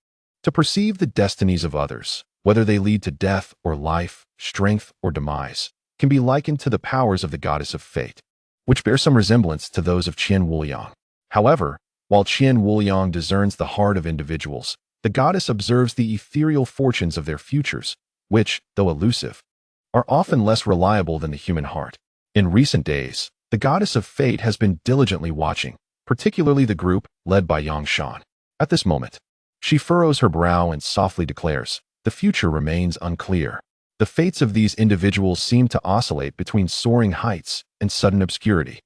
To perceive the destinies of others, whether they lead to death or life, strength or demise, can be likened to the powers of the goddess of fate, which bear some resemblance to those of Qian Wuliang. However, while Qian Wuliang discerns the heart of individuals, the goddess observes the ethereal fortunes of their futures, which, though elusive, are often less reliable than the human heart. In recent days, the goddess of fate has been diligently watching, particularly the group led by Yangshan. At this moment, she furrows her brow and softly declares, the future remains unclear. The fates of these individuals seem to oscillate between soaring heights and sudden obscurity,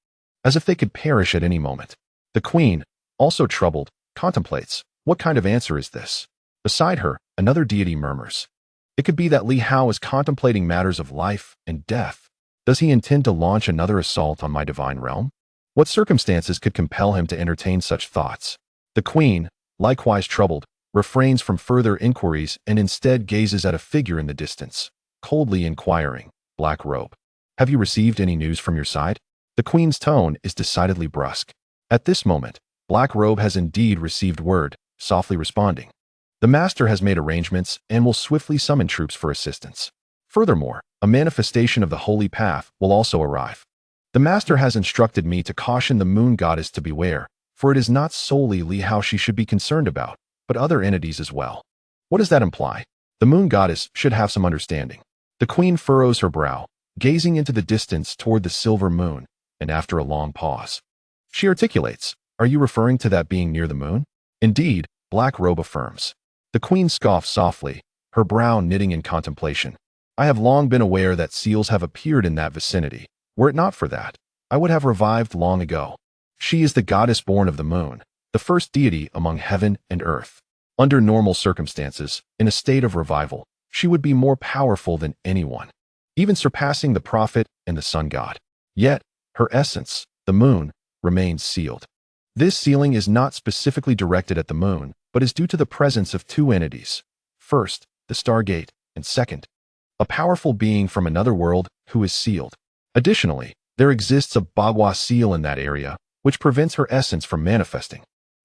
as if they could perish at any moment. The queen, also troubled, contemplates, what kind of answer is this? Beside her, another deity murmurs. It could be that Li Hao is contemplating matters of life and death. Does he intend to launch another assault on my divine realm? What circumstances could compel him to entertain such thoughts? The queen, likewise troubled, refrains from further inquiries and instead gazes at a figure in the distance, coldly inquiring, black robe. Have you received any news from your side? The queen's tone is decidedly brusque. At this moment, black robe has indeed received word, softly responding. The master has made arrangements and will swiftly summon troops for assistance. Furthermore, a manifestation of the holy path will also arrive. The master has instructed me to caution the moon goddess to beware, for it is not solely Li Hao she should be concerned about, but other entities as well. What does that imply? The moon goddess should have some understanding. The queen furrows her brow, gazing into the distance toward the silver moon, and after a long pause, she articulates, are you referring to that being near the moon? Indeed, black robe affirms. The queen scoffs softly, her brow knitting in contemplation. I have long been aware that seals have appeared in that vicinity. Were it not for that, I would have revived long ago. She is the goddess born of the moon, the first deity among heaven and earth. Under normal circumstances, in a state of revival, she would be more powerful than anyone, even surpassing the prophet and the sun god. Yet, her essence, the moon, remains sealed. This sealing is not specifically directed at the moon, but is due to the presence of two entities. First, the Stargate, and second, a powerful being from another world who is sealed. Additionally, there exists a Bagua seal in that area, which prevents her essence from manifesting.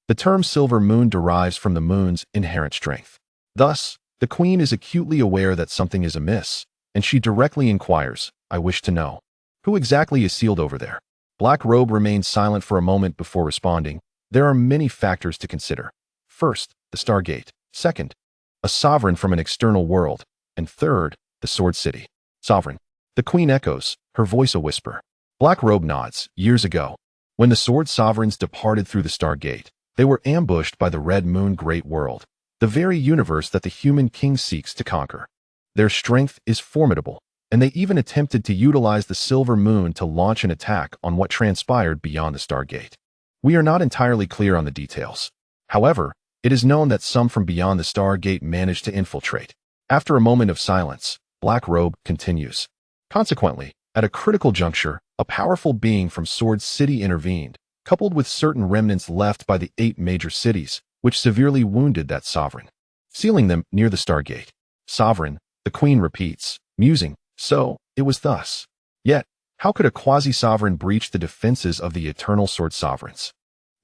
The term silver moon derives from the moon's inherent strength. Thus, the queen is acutely aware that something is amiss, and she directly inquires, I wish to know. Who exactly is sealed over there? Black robe remains silent for a moment before responding. There are many factors to consider. First, the Stargate. Second, a sovereign from an external world. And third, the Sword City. Sovereign. The queen echoes, her voice a whisper. Black robe nods. Years ago, when the sword sovereigns departed through the Stargate, they were ambushed by the Red Moon Great World, the very universe that the human king seeks to conquer. Their strength is formidable, and they even attempted to utilize the silver moon to launch an attack on what transpired beyond the Stargate. We are not entirely clear on the details. However, it is known that some from beyond the Stargate managed to infiltrate. After a moment of silence, Black Robe continues. Consequently, at a critical juncture, a powerful being from Sword City intervened, coupled with certain remnants left by the 8 major cities, which severely wounded that sovereign, sealing them near the Stargate. Sovereign, the queen repeats, musing, so, it was thus. Yet, how could a quasi-sovereign breach the defenses of the eternal sword sovereigns?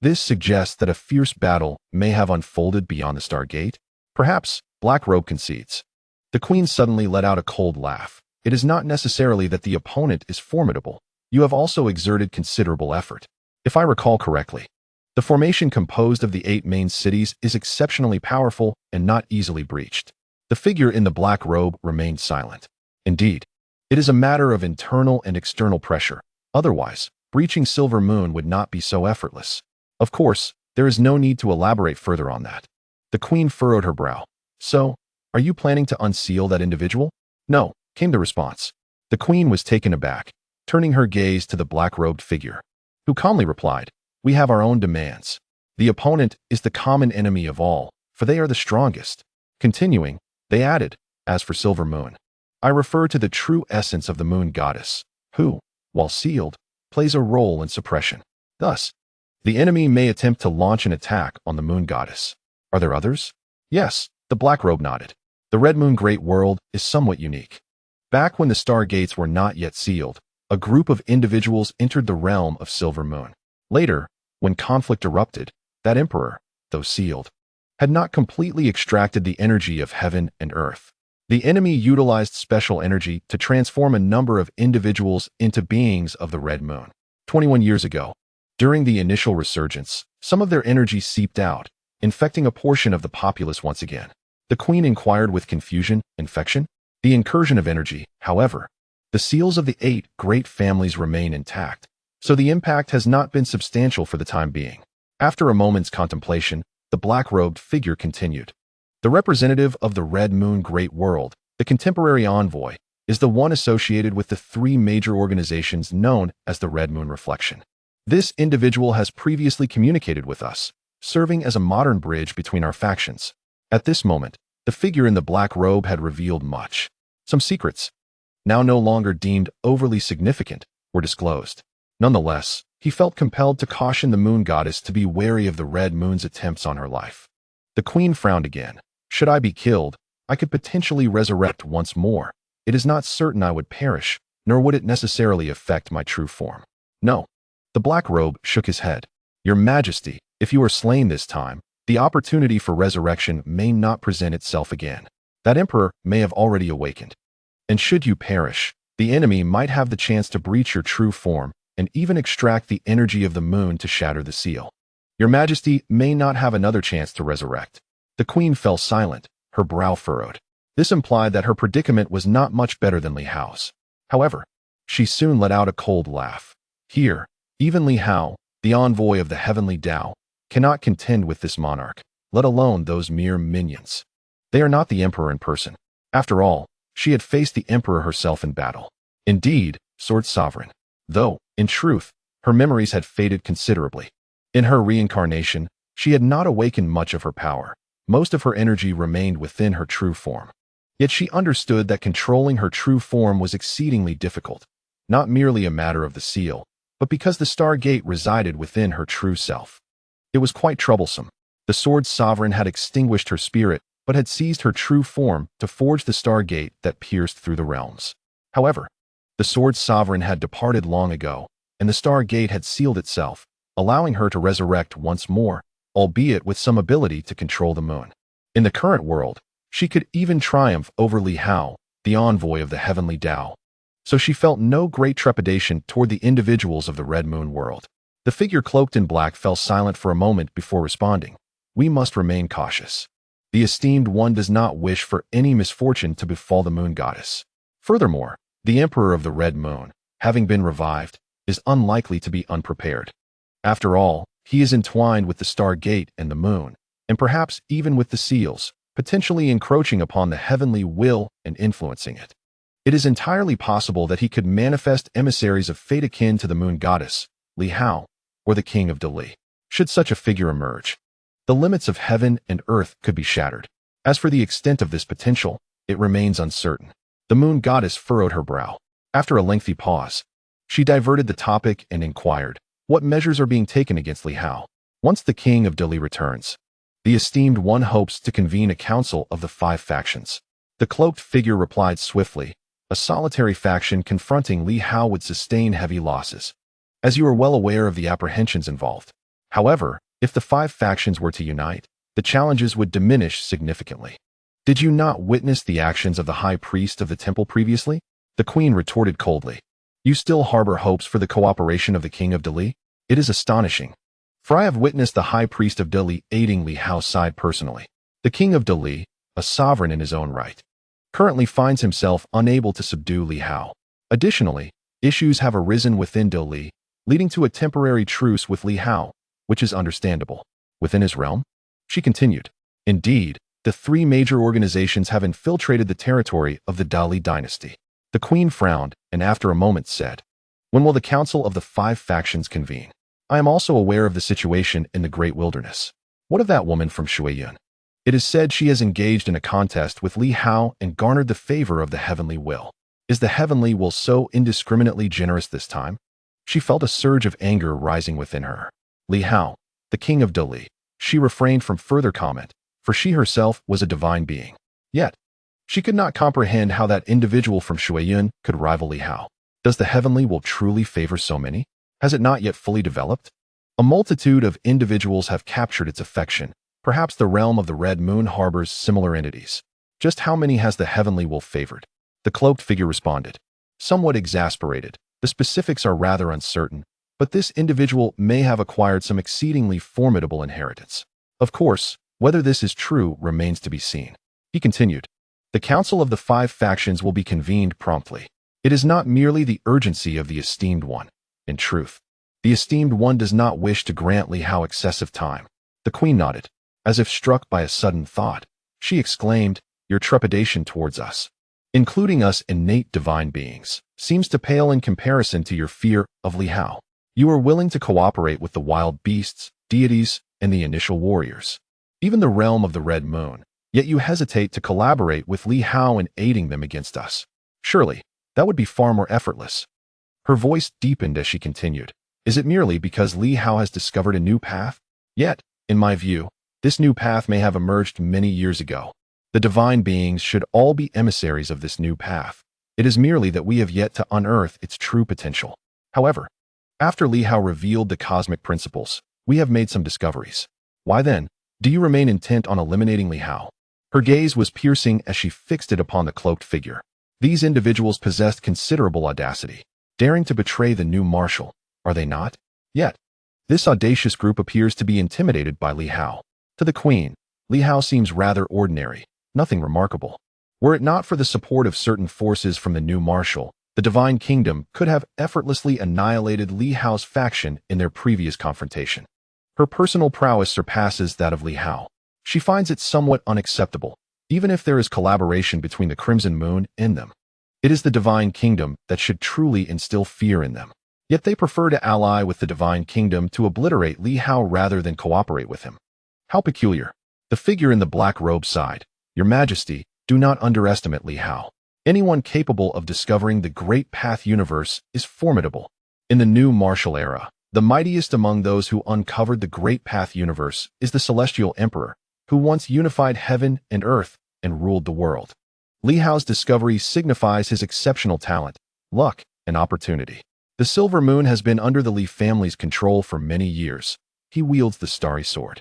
This suggests that a fierce battle may have unfolded beyond the Stargate. Perhaps, Black Robe concedes. The queen suddenly let out a cold laugh. It is not necessarily that the opponent is formidable. You have also exerted considerable effort. If I recall correctly, the formation composed of the 8 main cities is exceptionally powerful and not easily breached. The figure in the black robe remained silent. Indeed, it is a matter of internal and external pressure. Otherwise, breaching Silver Moon would not be so effortless. Of course, there is no need to elaborate further on that. The queen furrowed her brow. So, are you planning to unseal that individual? No, came the response. The queen was taken aback, turning her gaze to the black-robed figure, who calmly replied, we have our own demands. The opponent is the common enemy of all, for they are the strongest. Continuing, they added, as for Silver Moon, I refer to the true essence of the moon goddess, who, while sealed, plays a role in suppression. Thus, the enemy may attempt to launch an attack on the moon goddess. Are there others? Yes, the black robe nodded. The Red Moon Great World is somewhat unique. Back when the Stargates were not yet sealed, a group of individuals entered the realm of Silver Moon. Later, when conflict erupted, that emperor, though sealed, had not completely extracted the energy of heaven and earth. The enemy utilized special energy to transform a number of individuals into beings of the Red Moon. 21 years ago, during the initial resurgence, some of their energy seeped out, infecting a portion of the populace once again. The queen inquired with confusion, infection? The incursion of energy, however, the seals of the 8 great families remain intact, so the impact has not been substantial for the time being. After a moment's contemplation, the black-robed figure continued. The representative of the Red Moon Great World, The contemporary envoy is the one associated with the three major organizations known as the Red Moon Reflection. This individual has previously communicated with us, serving as a modern bridge between our factions. At this moment, the figure in the black robe had revealed much. Some secrets, now no longer deemed overly significant, were disclosed. Nonetheless, he felt compelled to caution the moon goddess to be wary of the Red Moon's attempts on her life. The queen frowned again. Should I be killed, I could potentially resurrect once more. It is not certain I would perish, nor would it necessarily affect my true form. No. The black robe shook his head. Your Majesty, if you are slain this time, the opportunity for resurrection may not present itself again. That emperor may have already awakened. And should you perish, the enemy might have the chance to breach your true form and even extract the energy of the moon to shatter the seal. Your Majesty may not have another chance to resurrect. The queen fell silent, her brow furrowed. This implied that her predicament was not much better than Li Hao's. However, she soon let out a cold laugh. Here, even Li Hao, the envoy of the heavenly Tao, cannot contend with this monarch, let alone those mere minions. They are not the emperor in person. After all, she had faced the emperor herself in battle. Indeed, sword sovereign. Though, in truth, her memories had faded considerably. In her reincarnation, she had not awakened much of her power. Most of her energy remained within her true form. Yet she understood that controlling her true form was exceedingly difficult, not merely a matter of the seal, but because the Star Gate resided within her true self. It was quite troublesome. The sword sovereign had extinguished her spirit, but had seized her true form to forge the Star Gate that pierced through the realms. However, the sword sovereign had departed long ago, and the Star Gate had sealed itself, allowing her to resurrect once more, albeit with some ability to control the moon. In the current world, she could even triumph over Li Hao, the envoy of the heavenly Tao. So she felt no great trepidation toward the individuals of the Red Moon world. The figure cloaked in black fell silent for a moment before responding. We must remain cautious. The esteemed one does not wish for any misfortune to befall the moon goddess. Furthermore, the emperor of the Red Moon, having been revived, is unlikely to be unprepared. After all, he is entwined with the Star Gate and the moon, and perhaps even with the seals, potentially encroaching upon the heavenly will and influencing it. It is entirely possible that he could manifest emissaries of fate akin to the moon goddess, Li Hao, or the King of Dali. Should such a figure emerge, the limits of heaven and earth could be shattered. As for the extent of this potential, it remains uncertain. The moon goddess furrowed her brow. After a lengthy pause, she diverted the topic and inquired, what measures are being taken against Li Hao? Once the King of Dali returns, the esteemed one hopes to convene a council of the 5 factions. The cloaked figure replied swiftly, a solitary faction confronting Li Hao would sustain heavy losses, as you are well aware of the apprehensions involved. However, if the 5 factions were to unite, the challenges would diminish significantly. Did you not witness the actions of the high priest of the temple previously? The queen retorted coldly. You still harbor hopes for the cooperation of the King of Dali? It is astonishing. For I have witnessed the high priest of Dali aiding Li Hao's side personally. The King of Dali, a sovereign in his own right, currently finds himself unable to subdue Li Hao. Additionally, issues have arisen within Dali, leading to a temporary truce with Li Hao, which is understandable. Within his realm? She continued. Indeed, the 3 major organizations have infiltrated the territory of the Dali dynasty. The queen frowned, and after a moment said, when will the council of the 5 factions convene? I am also aware of the situation in the Great Wilderness. What of that woman from Shuiyun? It is said she has engaged in a contest with Li Hao and garnered the favor of the heavenly will. Is the heavenly will so indiscriminately generous this time? She felt a surge of anger rising within her. Li Hao, the King of Dali. She refrained from further comment, for she herself was a divine being. Yet, she could not comprehend how that individual from Shuiyun could rival Li Hao. Does the heavenly will truly favor so many? Has it not yet fully developed? A multitude of individuals have captured its affection. Perhaps the realm of the Red Moon harbors similar entities. Just how many has the heavenly will favored? The cloaked figure responded, somewhat exasperated. The specifics are rather uncertain, but this individual may have acquired some exceedingly formidable inheritance. Of course, whether this is true remains to be seen. He continued, the council of the 5 factions will be convened promptly. It is not merely the urgency of the esteemed one. In truth, the esteemed one does not wish to grant Li Hao excessive time. The queen nodded. As if struck by a sudden thought, she exclaimed, your trepidation towards us. including us innate divine beings, seems to pale in comparison to your fear of Li Hao. You are willing to cooperate with the wild beasts, deities, and the initial warriors, even the realm of the Red Moon, yet you hesitate to collaborate with Li Hao in aiding them against us. Surely, that would be far more effortless. Her voice deepened as she continued. Is it merely because Li Hao has discovered a new path? Yet, in my view, this new path may have emerged many years ago. The divine beings should all be emissaries of this new path. It is merely that we have yet to unearth its true potential. However, after Li Hao revealed the cosmic principles, we have made some discoveries. Why then, do you remain intent on eliminating Li Hao? Her gaze was piercing as she fixed it upon the cloaked figure. These individuals possessed considerable audacity, daring to betray the new marshal, are they not? Yet, this audacious group appears to be intimidated by Li Hao. To the queen, Li Hao seems rather ordinary, nothing remarkable. Were it not for the support of certain forces from the new marshal, the divine kingdom could have effortlessly annihilated Li Hao's faction in their previous confrontation. Her personal prowess surpasses that of Li Hao. She finds it somewhat unacceptable, even if there is collaboration between the Crimson Moon and them. It is the divine kingdom that should truly instill fear in them. Yet they prefer to ally with the divine kingdom to obliterate Li Hao rather than cooperate with him. How peculiar. The figure in the black robe sighed. Your Majesty, do not underestimate Li Hao. Anyone capable of discovering the Great Path universe is formidable. In the new martial era, the mightiest among those who uncovered the Great Path universe is the Celestial Emperor, who once unified heaven and earth and ruled the world. Li Hao's discovery signifies his exceptional talent, luck, and opportunity. The Silver Moon has been under the Li family's control for many years. He wields the Starry Sword,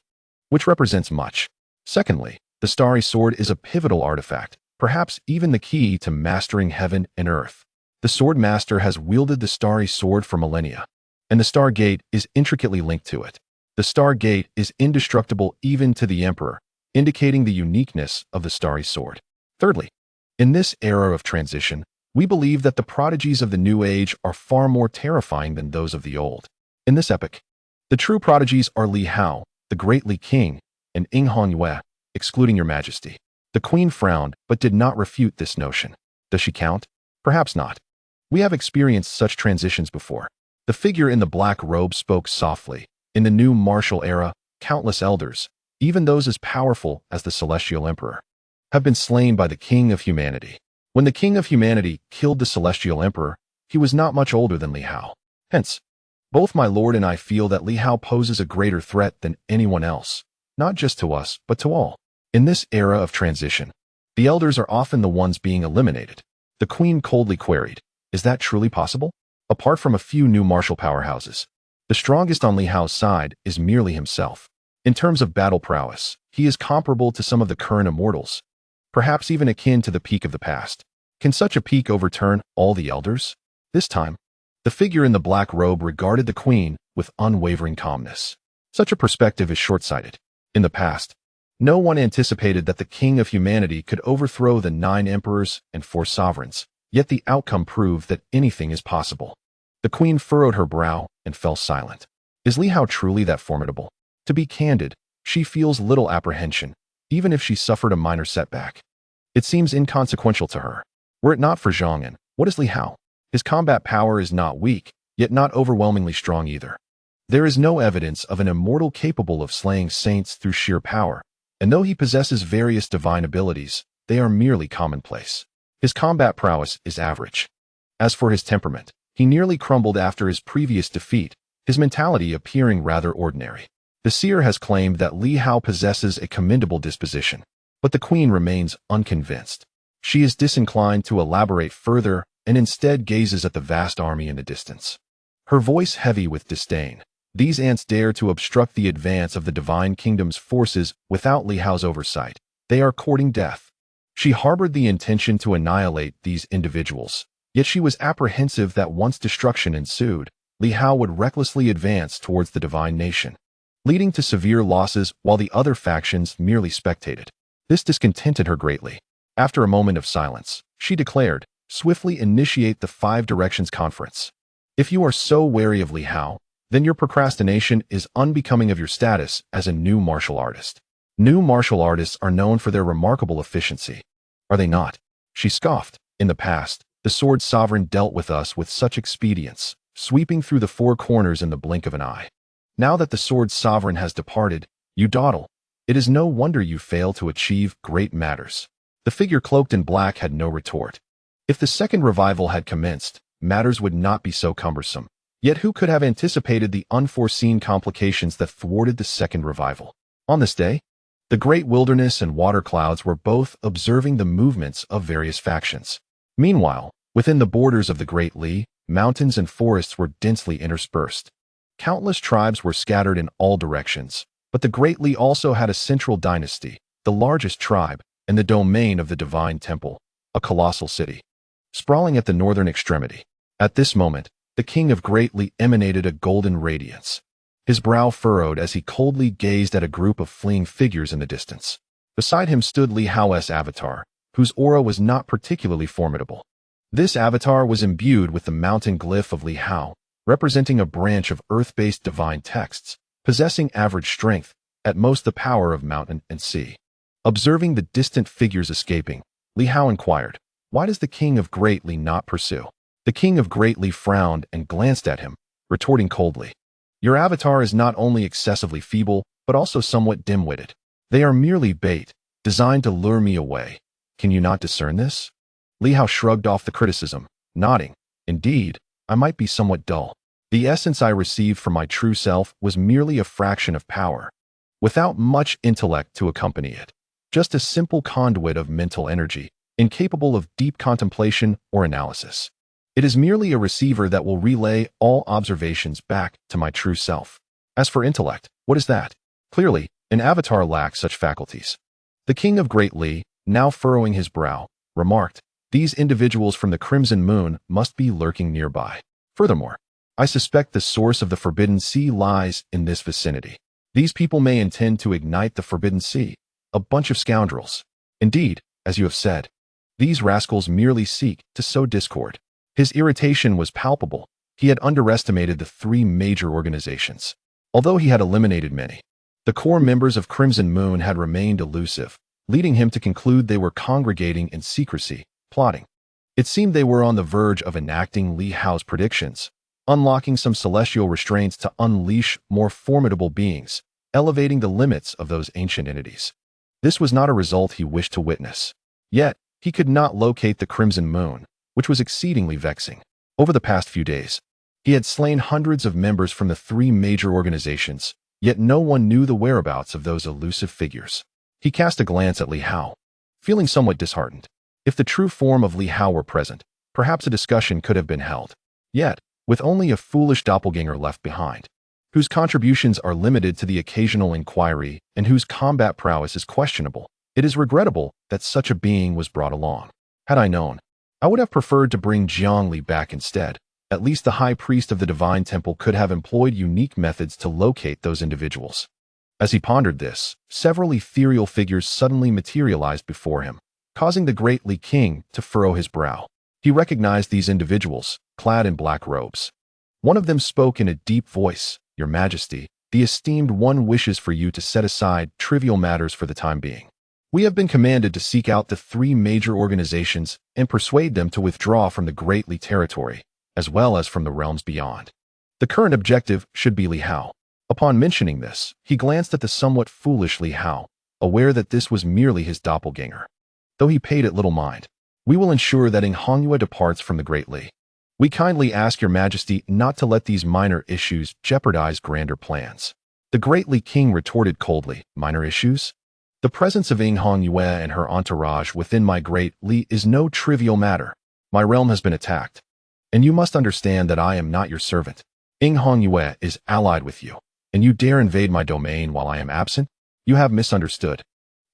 which represents much. Secondly, the Starry Sword is a pivotal artifact, perhaps even the key to mastering heaven and earth. The Sword Master has wielded the Starry Sword for millennia, and the Star Gate is intricately linked to it. The Star Gate is indestructible even to the Emperor, indicating the uniqueness of the Starry Sword. Thirdly, in this era of transition, we believe that the prodigies of the New Age are far more terrifying than those of the old. In this epoch, the true prodigies are Li Hao, the great Li King, and Ying Honyue, excluding your Majesty. The Queen frowned, but did not refute this notion. Does she count? Perhaps not. We have experienced such transitions before. The figure in the black robe spoke softly. In the new martial era, countless elders, even those as powerful as the Celestial Emperor, have been slain by the King of Humanity. When the King of Humanity killed the Celestial Emperor, he was not much older than Li Hao. Hence, both my lord and I feel that Li Hao poses a greater threat than anyone else, not just to us, but to all. In this era of transition, the elders are often the ones being eliminated. The Queen coldly queried, is that truly possible? Apart from a few new martial powerhouses, the strongest on Li Hao's side is merely himself. In terms of battle prowess, he is comparable to some of the current immortals, perhaps even akin to the peak of the past. Can such a peak overturn all the elders? This time, the figure in the black robe regarded the Queen with unwavering calmness. Such a perspective is short-sighted. In the past, no one anticipated that the King of Humanity could overthrow the 9 emperors and 4 sovereigns, yet the outcome proved that anything is possible. The Queen furrowed her brow and fell silent. Is Li Hao truly that formidable? To be candid, she feels little apprehension, even if she suffered a minor setback. It seems inconsequential to her. Were it not for Zhong'an, what is Li Hao? His combat power is not weak, yet not overwhelmingly strong either. There is no evidence of an immortal capable of slaying saints through sheer power, and though he possesses various divine abilities, they are merely commonplace. His combat prowess is average. As for his temperament, he nearly crumbled after his previous defeat, his mentality appearing rather ordinary. The seer has claimed that Li Hao possesses a commendable disposition, but the Queen remains unconvinced. She is disinclined to elaborate further and instead gazes at the vast army in the distance. Her voice heavy with disdain. These ants dare to obstruct the advance of the Divine Kingdom's forces without Li Hao's oversight. They are courting death. She harbored the intention to annihilate these individuals, yet she was apprehensive that once destruction ensued, Li Hao would recklessly advance towards the divine nation, leading to severe losses while the other factions merely spectated. This discontented her greatly. After a moment of silence, she declared, swiftly initiate the 5 Directions Conference. If you are so wary of Li Hao, then your procrastination is unbecoming of your status as a new martial artist. New martial artists are known for their remarkable efficiency. Are they not? She scoffed. In the past, the sword sovereign dealt with us with such expedience, sweeping through the four corners in the blink of an eye. Now that the sword sovereign has departed, you dawdle. It is no wonder you fail to achieve great matters. The figure cloaked in black had no retort. If the second revival had commenced, matters would not be so cumbersome. Yet who could have anticipated the unforeseen complications that thwarted the second revival? On this day, the great wilderness and water clouds were both observing the movements of various factions. Meanwhile, within the borders of the Great Li, mountains and forests were densely interspersed. Countless tribes were scattered in all directions, but the Great Li also had a central dynasty, the largest tribe, and the domain of the Divine Temple, a colossal city, sprawling at the northern extremity. At this moment, the king of Great Li emanated a golden radiance. His brow furrowed as he coldly gazed at a group of fleeing figures in the distance. Beside him stood Li Hao's avatar, whose aura was not particularly formidable. This avatar was imbued with the mountain glyph of Li Hao, representing a branch of earth-based divine texts, possessing average strength, at most the power of mountain and sea. Observing the distant figures escaping, Li Hao inquired, "Why does the king of Great Li not pursue?" The king of Great Li frowned and glanced at him, retorting coldly, "Your avatar is not only excessively feeble, but also somewhat dim-witted. They are merely bait, designed to lure me away. Can you not discern this?" Li Hao shrugged off the criticism, nodding, "Indeed, I might be somewhat dull. The essence I received from my true self was merely a fraction of power, without much intellect to accompany it. Just a simple conduit of mental energy, incapable of deep contemplation or analysis. It is merely a receiver that will relay all observations back to my true self. As for intellect, what is that? Clearly, an avatar lacks such faculties." The king of Great Li, now furrowing his brow, remarked, "These individuals from the Crimson Moon must be lurking nearby. Furthermore, I suspect the source of the Forbidden Sea lies in this vicinity. These people may intend to ignite the Forbidden Sea, a bunch of scoundrels. Indeed, as you have said, these rascals merely seek to sow discord." His irritation was palpable. He had underestimated the three major organizations. Although he had eliminated many, the core members of Crimson Moon had remained elusive, leading him to conclude they were congregating in secrecy, plotting. It seemed they were on the verge of enacting Li Hao's predictions, unlocking some celestial restraints to unleash more formidable beings, elevating the limits of those ancient entities. This was not a result he wished to witness. Yet, he could not locate the Crimson Moon, which was exceedingly vexing. Over the past few days, he had slain hundreds of members from the three major organizations, yet no one knew the whereabouts of those elusive figures. He cast a glance at Li Hao, feeling somewhat disheartened. If the true form of Li Hao were present, perhaps a discussion could have been held. Yet, with only a foolish doppelganger left behind, whose contributions are limited to the occasional inquiry and whose combat prowess is questionable, it is regrettable that such a being was brought along. Had I known, I would have preferred to bring Jiangli back instead. At least the high priest of the Divine Temple could have employed unique methods to locate those individuals. As he pondered this, several ethereal figures suddenly materialized before him, causing the Great Li King to furrow his brow. He recognized these individuals, clad in black robes. One of them spoke in a deep voice, "Your Majesty, the esteemed one wishes for you to set aside trivial matters for the time being. We have been commanded to seek out the three major organizations and persuade them to withdraw from the Great Li territory, as well as from the realms beyond. The current objective should be Li Hao." Upon mentioning this, he glanced at the somewhat foolish Li Hao, aware that this was merely his doppelganger. Though he paid it little mind. "We will ensure that Hongyue departs from the Great Li. We kindly ask your Majesty not to let these minor issues jeopardize grander plans." The Great Li King retorted coldly, "Minor issues? The presence of Hongyue and her entourage within my Great Li is no trivial matter. My realm has been attacked, and you must understand that I am not your servant. Hongyue is allied with you, and you dare invade my domain while I am absent? You have misunderstood.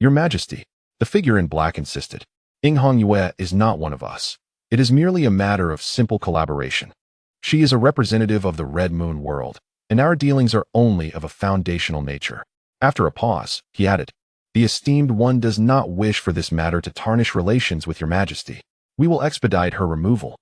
Your Majesty," the figure in black insisted, "Hongyue is not one of us. It is merely a matter of simple collaboration. She is a representative of the Red Moon world, and our dealings are only of a foundational nature." After a pause, he added, "The esteemed one does not wish for this matter to tarnish relations with your Majesty. We will expedite her removal.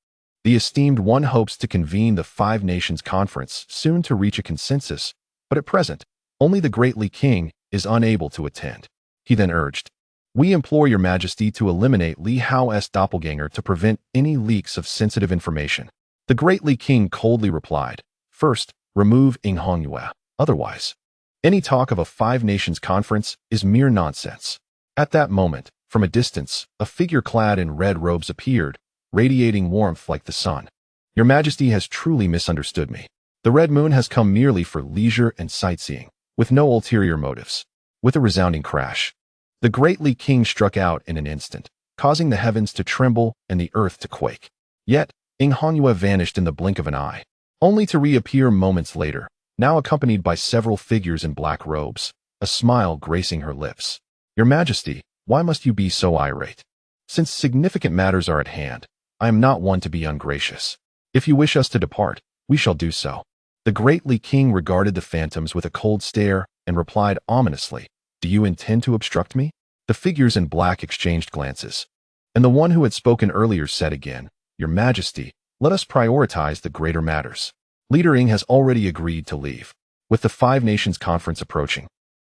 The esteemed one hopes to convene the Five Nations Conference soon to reach a consensus, but at present, only the Great Li King is unable to attend." He then urged, We implore your majesty to eliminate Li Hao's doppelganger to prevent any leaks of sensitive information. The great Li King coldly replied, first, remove Ing Hongyue. Otherwise, any talk of a five-nations conference is mere nonsense. At that moment, from a distance, a figure clad in red robes appeared, radiating warmth like the sun. Your majesty has truly misunderstood me. The red moon has come merely for leisure and sightseeing, with no ulterior motives. With a resounding crash, the great Li King struck out in an instant, causing the heavens to tremble and the earth to quake. Yet, Ing Hongyue vanished in the blink of an eye, only to reappear moments later, now accompanied by several figures in black robes, a smile gracing her lips. Your majesty, why must you be so irate? Since significant matters are at hand, I am not one to be ungracious. If you wish us to depart, we shall do so. The great Li King regarded the phantoms with a cold stare and replied ominously, do you intend to obstruct me? The figures in black exchanged glances, and the one who had spoken earlier said again, Your Majesty, let us prioritize the greater matters. Leader Ing has already agreed to leave. With the Five Nations Conference approaching,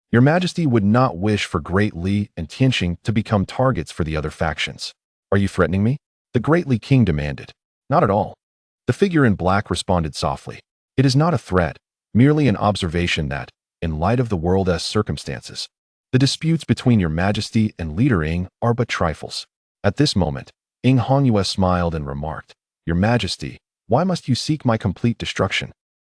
Your Majesty would not wish for Great Li and Tianxing to become targets for the other factions. Are you threatening me? The Great Li King demanded. Not at all. The figure in black responded softly. It is not a threat, merely an observation that, in light of the world's circumstances, the disputes between Your Majesty and Leader Ing are but trifles. At this moment, Ing Hongyue smiled and remarked, Your Majesty, why must you seek my complete destruction?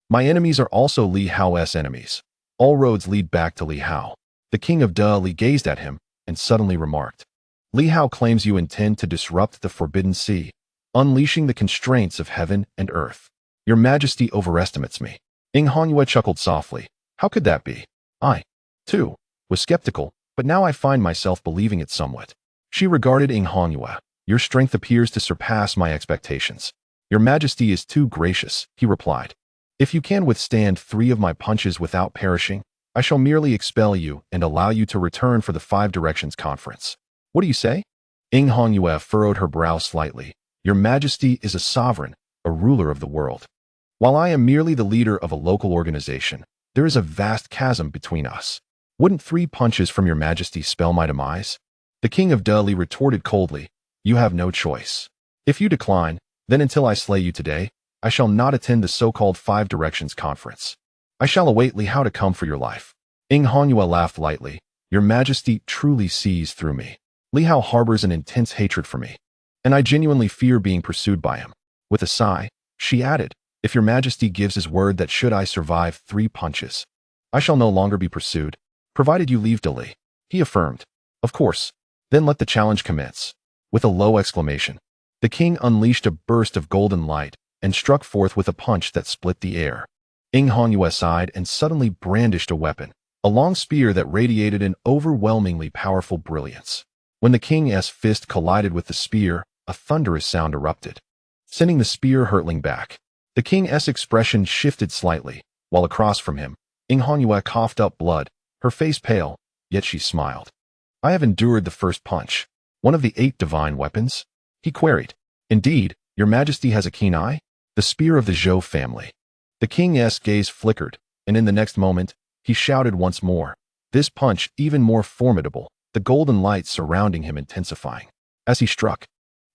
My enemies are also Li Hao's enemies. All roads lead back to Li Hao. The King of Dali gazed at him and suddenly remarked, Li Hao claims you intend to disrupt the Forbidden Sea, unleashing the constraints of heaven and earth. Your Majesty overestimates me. Ing Hongyue chuckled softly. How could that be? I, too, was skeptical, but now I find myself believing it somewhat. She regarded Ing Hongyue. Your strength appears to surpass my expectations. Your Majesty is too gracious, he replied. If you can withstand 3 of my punches without perishing, I shall merely expel you and allow you to return for the Five Directions Conference. What do you say? Ing Hongyue furrowed her brow slightly. Your Majesty is a sovereign, a ruler of the world. While I am merely the leader of a local organization, there is a vast chasm between us. Wouldn't 3 punches from Your Majesty spell my demise? The King of Dali retorted coldly, You have no choice. If you decline, then until I slay you today, I shall not attend the so-called Five Directions Conference. I shall await Li Hao to come for your life. Ing Hongyue laughed lightly. Your Majesty truly sees through me. Li Hao harbors an intense hatred for me, and I genuinely fear being pursued by him. With a sigh, she added, If Your Majesty gives his word that should I survive 3 punches, I shall no longer be pursued, provided you leave Dali. He affirmed. Of course. Then let the challenge commence. With a low exclamation, the king unleashed a burst of golden light and struck forth with a punch that split the air. Ing Hongyue sighed and suddenly brandished a weapon, a long spear that radiated an overwhelmingly powerful brilliance. When the king's fist collided with the spear, a thunderous sound erupted, sending the spear hurtling back. The king's expression shifted slightly, while across from him, Ing Hongyue coughed up blood, her face pale, yet she smiled. I have endured the first punch. One of the 8 divine weapons? He queried. Indeed, Your Majesty has a keen eye? The spear of the Zhou family. The king's gaze flickered, and in the next moment, he shouted once more. This punch even more formidable, the golden light surrounding him intensifying. As he struck,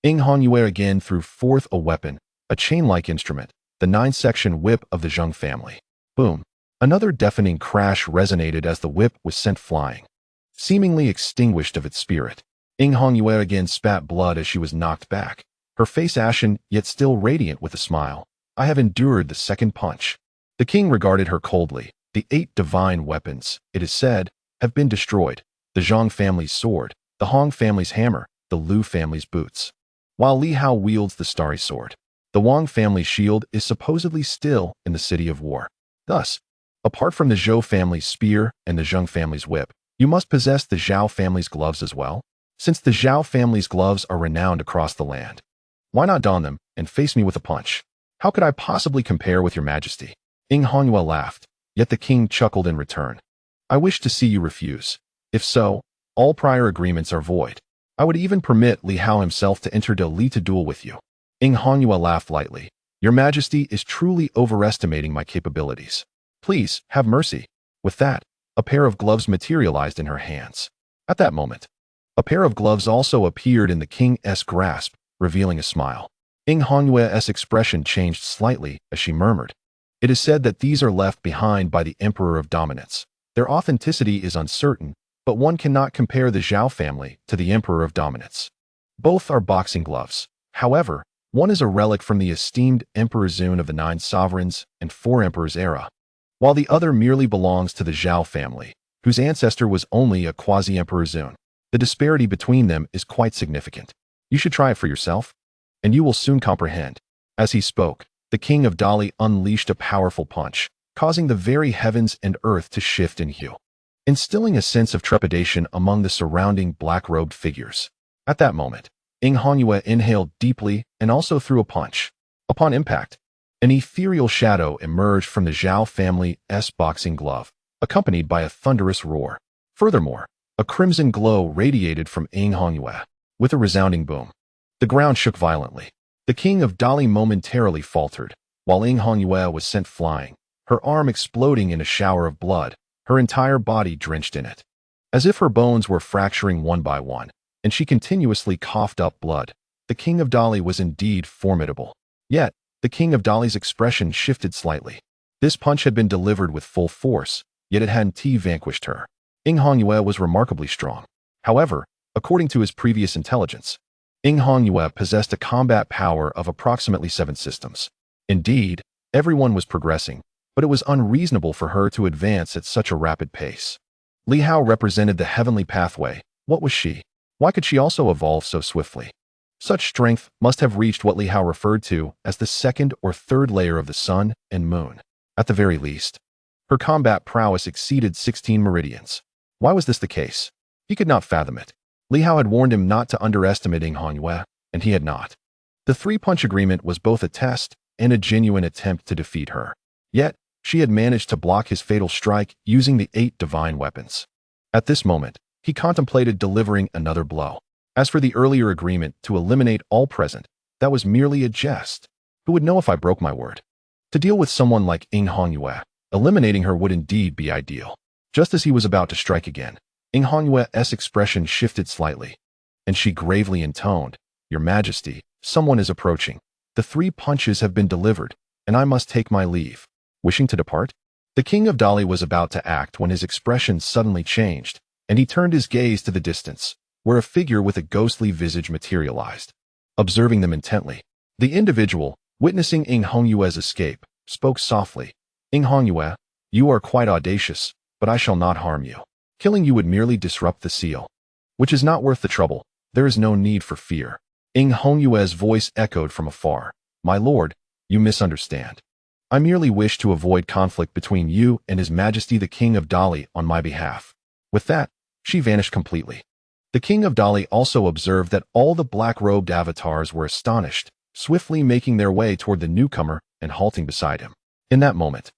Ing Hongyue again threw forth a weapon, a chain-like instrument, the 9-section whip of the Zheng family. Boom. Another deafening crash resonated as the whip was sent flying, seemingly extinguished of its spirit. Ing Hongyue again spat blood as she was knocked back, her face ashen yet still radiant with a smile. I have endured the second punch. The king regarded her coldly. The 8 divine weapons, it is said, have been destroyed. The Zhang family's sword, the Hong family's hammer, the Liu family's boots. While Li Hao wields the Starry Sword, the Wang family's shield is supposedly still in the City of War. Thus, apart from the Zhou family's spear and the Zheng family's whip, you must possess the Zhao family's gloves as well, since the Zhao family's gloves are renowned across the land. Why not don them and face me with a punch? How could I possibly compare with Your Majesty? Ing Hongyue laughed, yet the king chuckled in return. I wish to see you refuse. If so, all prior agreements are void. I would even permit Li Hao himself to enter Dali to duel with you. Ing Hongyue laughed lightly. Your Majesty is truly overestimating my capabilities. Please, have mercy. With that, a pair of gloves materialized in her hands. At that moment, A pair of gloves also appeared in the king's grasp, revealing a smile. Hongyue's expression changed slightly as she murmured, "It is said that these are left behind by the Emperor of Dominance. Their authenticity is uncertain, but one cannot compare the Zhao family to the Emperor of Dominance. Both are boxing gloves. However, one is a relic from the esteemed Emperor Zun of the Nine Sovereigns and Four Emperors era, while the other merely belongs to the Zhao family, whose ancestor was only a quasi-Emperor Zun. The disparity between them is quite significant. You should try it for yourself, and you will soon comprehend." As he spoke, the King of Dali unleashed a powerful punch, causing the very heavens and earth to shift in hue, instilling a sense of trepidation among the surrounding black-robed figures. At that moment, Hongyue inhaled deeply and also threw a punch. Upon impact, an ethereal shadow emerged from the Zhao family's boxing glove, accompanied by a thunderous roar. Furthermore, a crimson glow radiated from Hongyue. With a resounding boom, the ground shook violently. The King of Dali momentarily faltered, while Hongyue was sent flying, her arm exploding in a shower of blood, her entire body drenched in it. As if her bones were fracturing one by one, and she continuously coughed up blood, the King of Dali was indeed formidable. Yet, the King of Dali's expression shifted slightly. This punch had been delivered with full force, yet it hadn't vanquished her. Hongyue was remarkably strong. However, according to his previous intelligence, Hongyue possessed a combat power of approximately 7 systems. Indeed, everyone was progressing, but it was unreasonable for her to advance at such a rapid pace. Li Hao represented the heavenly pathway. What was she? Why could she also evolve so swiftly? Such strength must have reached what Li Hao referred to as the second or third layer of the sun and moon. At the very least, her combat prowess exceeded 16 meridians. Why was this the case? He could not fathom it. Li Hao had warned him not to underestimate Hongyue, and he had not. The three-punch agreement was both a test and a genuine attempt to defeat her. Yet, she had managed to block his fatal strike using the 8 divine weapons. At this moment, he contemplated delivering another blow. As for the earlier agreement to eliminate all present, that was merely a jest. Who would know if I broke my word? To deal with someone like Hongyue, eliminating her would indeed be ideal. Just as he was about to strike again, Hongyue's expression shifted slightly, and she gravely intoned, "Your Majesty, someone is approaching. The 3 punches have been delivered, and I must take my leave." Wishing to depart? The King of Dali was about to act when his expression suddenly changed, and he turned his gaze to the distance, where a figure with a ghostly visage materialized. Observing them intently, the individual, witnessing Hongyue's escape, spoke softly, "Hongyue, you are quite audacious, but I shall not harm you. Killing you would merely disrupt the seal, which is not worth the trouble. There is no need for fear." Hongyue's voice echoed from afar, "My lord, you misunderstand. I merely wish to avoid conflict between you and His Majesty the King of Dali on my behalf." With that, she vanished completely. The King of Dali also observed that all the black-robed avatars were astonished, swiftly making their way toward the newcomer and halting beside him. In that moment,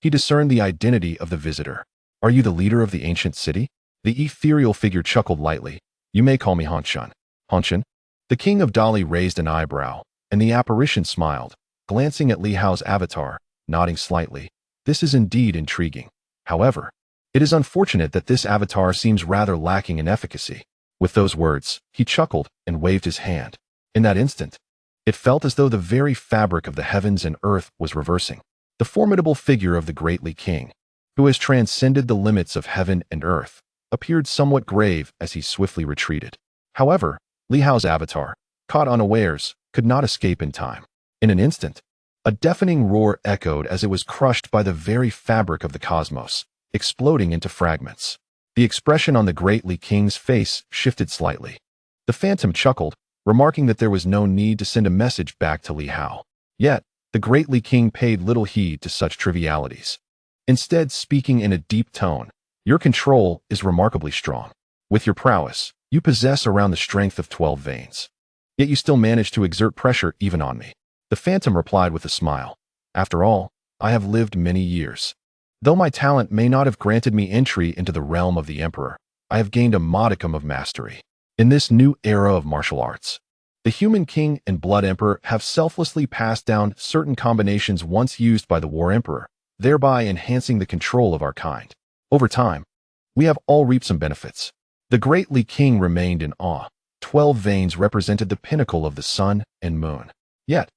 he discerned the identity of the visitor. "Are you the leader of the ancient city?" The ethereal figure chuckled lightly. "You may call me Hongshun." "Hongshun?" The King of Dali raised an eyebrow, and the apparition smiled, glancing at Li Hao's avatar, nodding slightly. "This is indeed intriguing. However, it is unfortunate that this avatar seems rather lacking in efficacy." With those words, he chuckled and waved his hand. In that instant, it felt as though the very fabric of the heavens and earth was reversing. The formidable figure of the great Li King, who has transcended the limits of heaven and earth, appeared somewhat grave as he swiftly retreated. However, Li Hao's avatar, caught unawares, could not escape in time. In an instant, a deafening roar echoed as it was crushed by the very fabric of the cosmos, exploding into fragments. The expression on the great Li King's face shifted slightly. The phantom chuckled, remarking that there was no need to send a message back to Li Hao. Yet, the great Li King paid little heed to such trivialities. Instead, speaking in a deep tone, "Your control is remarkably strong. With your prowess, you possess around the strength of 12 veins. Yet you still manage to exert pressure even on me." The phantom replied with a smile, "After all, I have lived many years. Though my talent may not have granted me entry into the realm of the Emperor, I have gained a modicum of mastery. In this new era of martial arts, the human king and blood emperor have selflessly passed down certain combinations once used by the war emperor, thereby enhancing the control of our kind. Over time, we have all reaped some benefits. The great Li King remained in awe. 12 veins represented the pinnacle of the sun and moon. Yet,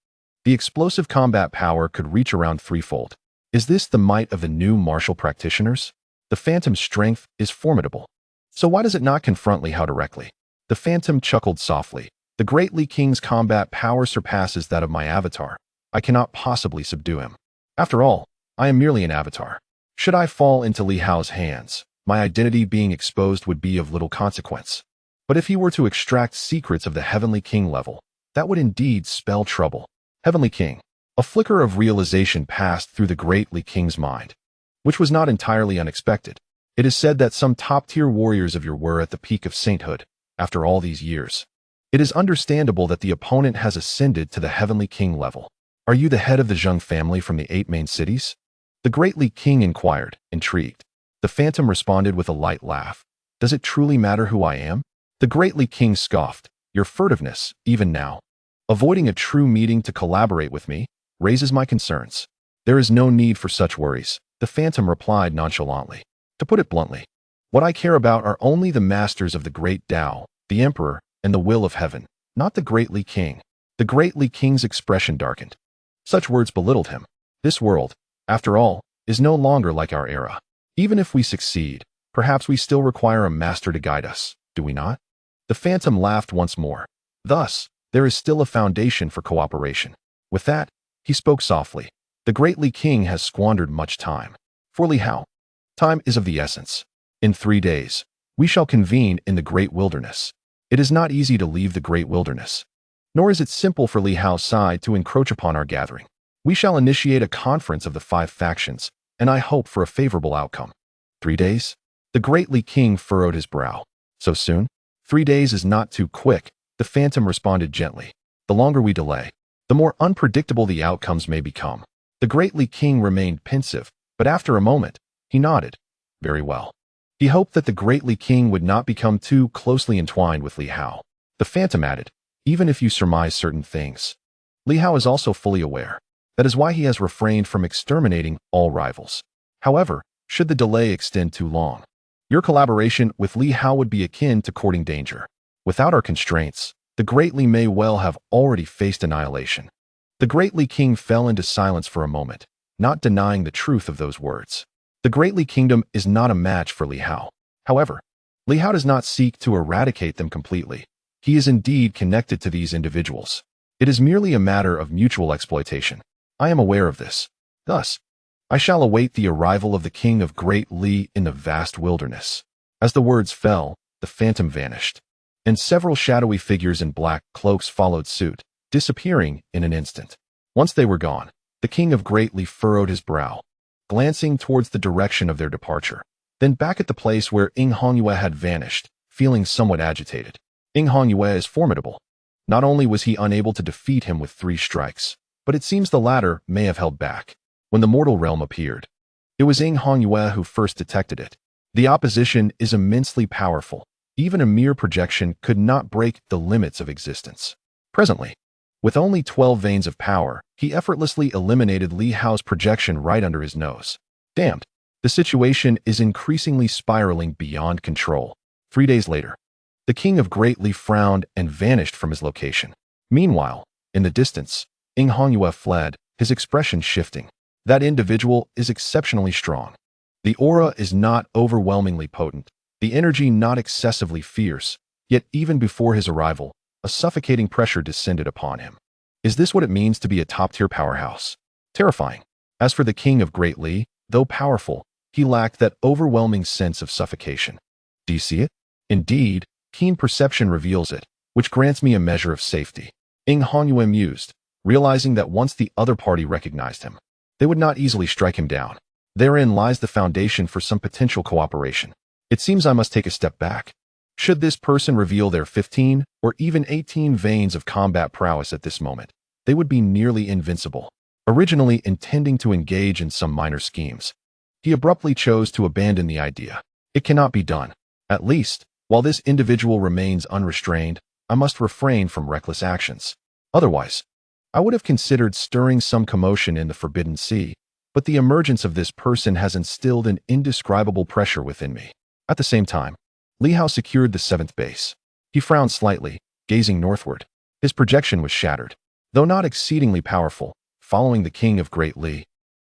the explosive combat power could reach around threefold. Is this the might of the new martial practitioners? The phantom's strength is formidable. So why does it not confront Li Hao directly? The phantom chuckled softly. The great Li King's combat power surpasses that of my avatar. I cannot possibly subdue him. After all, I am merely an avatar. Should I fall into Li Hao's hands, my identity being exposed would be of little consequence. But if he were to extract secrets of the Heavenly King level, that would indeed spell trouble. Heavenly King. A flicker of realization passed through the great Li King's mind, which was not entirely unexpected. It is said that some top-tier warriors of your were at the peak of sainthood, after all these years. It is understandable that the opponent has ascended to the Heavenly King level. Are you the head of the Zheng family from the 8 main cities? The great Li King inquired, intrigued. The phantom responded with a light laugh. Does it truly matter who I am? The great Li King scoffed. Your furtiveness, even now, avoiding a true meeting to collaborate with me, raises my concerns. There is no need for such worries, the phantom replied nonchalantly. To put it bluntly, what I care about are only the masters of the great Tao, the emperor, and the will of heaven, not the great Li King. The great Li King's expression darkened. Such words belittled him. This world, after all, is no longer like our era. Even if we succeed, perhaps we still require a master to guide us, do we not? The phantom laughed once more. Thus, there is still a foundation for cooperation. With that, he spoke softly. The great Li King has squandered much time. For Li Hao, time is of the essence. In 3 days, we shall convene in the great wilderness. It is not easy to leave the great wilderness, nor is it simple for Li Hao's side to encroach upon our gathering. We shall initiate a conference of the 5 factions, and I hope for a favorable outcome. 3 days? The great Li King furrowed his brow. So soon? 3 days is not too quick, the phantom responded gently. The longer we delay, the more unpredictable the outcomes may become. The great Li King remained pensive, but after a moment, he nodded. Very well. He hoped that the great Li King would not become too closely entwined with Li Hao. The phantom added, even if you surmise certain things, Li Hao is also fully aware. That is why he has refrained from exterminating all rivals. However, should the delay extend too long, your collaboration with Li Hao would be akin to courting danger. Without our constraints, the great Li may well have already faced annihilation. The great Li King fell into silence for a moment, not denying the truth of those words. The great Li Kingdom is not a match for Li Hao. However, Li Hao does not seek to eradicate them completely. He is indeed connected to these individuals. It is merely a matter of mutual exploitation. I am aware of this. Thus, I shall await the arrival of the king of Great Li in the vast wilderness. As the words fell, the phantom vanished, and several shadowy figures in black cloaks followed suit, disappearing in an instant. Once they were gone, the king of Great Li furrowed his brow, glancing towards the direction of their departure, then back at the place where Ing Hongyue had vanished, feeling somewhat agitated. Ing Hongyue is formidable. Not only was he unable to defeat him with 3 strikes, but it seems the latter may have held back. When the mortal realm appeared, it was Ing Hongyue who first detected it. The opposition is immensely powerful. Even a mere projection could not break the limits of existence. Presently, with only 12 veins of power, he effortlessly eliminated Li Hao's projection right under his nose. Damned. The situation is increasingly spiraling beyond control. 3 days later, the king of Great Li frowned and vanished from his location. Meanwhile, in the distance, Ing Hongyue fled, his expression shifting. That individual is exceptionally strong. The aura is not overwhelmingly potent, the energy not excessively fierce, yet even before his arrival, a suffocating pressure descended upon him. Is this what it means to be a top-tier powerhouse? Terrifying. As for the king of Great Li, though powerful, he lacked that overwhelming sense of suffocation. Do you see it? Indeed, keen perception reveals it, which grants me a measure of safety. Ing Hongyue mused, realizing that once the other party recognized him, they would not easily strike him down. Therein lies the foundation for some potential cooperation. It seems I must take a step back. Should this person reveal their 15 or even 18 veins of combat prowess at this moment, they would be nearly invincible. Originally intending to engage in some minor schemes, he abruptly chose to abandon the idea. It cannot be done. At least, while this individual remains unrestrained, I must refrain from reckless actions. Otherwise, I would have considered stirring some commotion in the Forbidden Sea, but the emergence of this person has instilled an indescribable pressure within me. At the same time, Li Hao secured the 7th base. He frowned slightly, gazing northward. His projection was shattered. Though not exceedingly powerful, following the King of Great Li,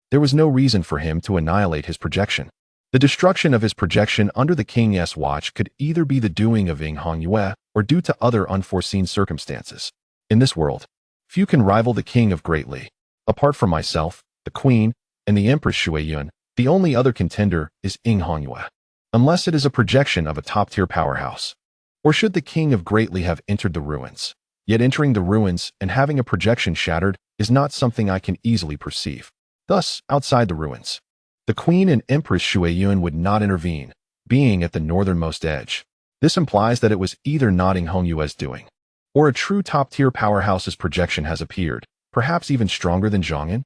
there was no reason for him to annihilate his projection. The destruction of his projection under the King's watch could either be the doing of Ing Hongyue or due to other unforeseen circumstances. In this world, few can rival the King of Great Li. Apart from myself, the Queen, and the Empress Shuiyun, the only other contender is Ing Hongyue. Unless it is a projection of a top-tier powerhouse. Or should the King of Great Li have entered the ruins? Yet entering the ruins and having a projection shattered is not something I can easily perceive. Thus, outside the ruins, the Queen and Empress Shuiyun would not intervene, being at the northernmost edge. This implies that it was either not Ing Hongyue's doing, or a true top-tier powerhouse's projection has appeared, perhaps even stronger than Zhang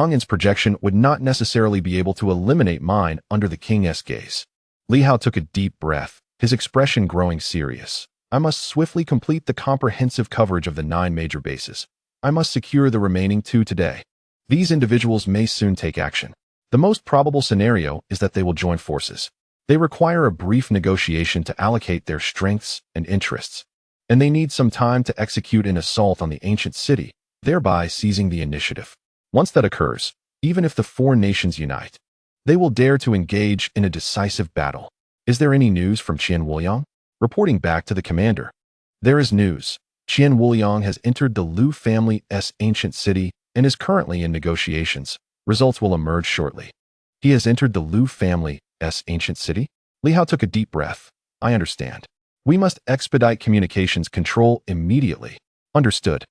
Yin's projection would not necessarily be able to eliminate mine under the King's gaze. Li Hao took a deep breath, his expression growing serious. I must swiftly complete the comprehensive coverage of the 9 major bases. I must secure the remaining 2 today. These individuals may soon take action. The most probable scenario is that they will join forces. They require a brief negotiation to allocate their strengths and interests, and they need some time to execute an assault on the ancient city, thereby seizing the initiative. Once that occurs, even if the 4 nations unite, they will dare to engage in a decisive battle. Is there any news from Qian Wuliang? Reporting back to the commander. There is news. Qian Wuliang has entered the Lu family's ancient city and is currently in negotiations. Results will emerge shortly. He has entered the Lu family's ancient city? Li Hao took a deep breath. I understand. We must expedite communications control immediately. Understood.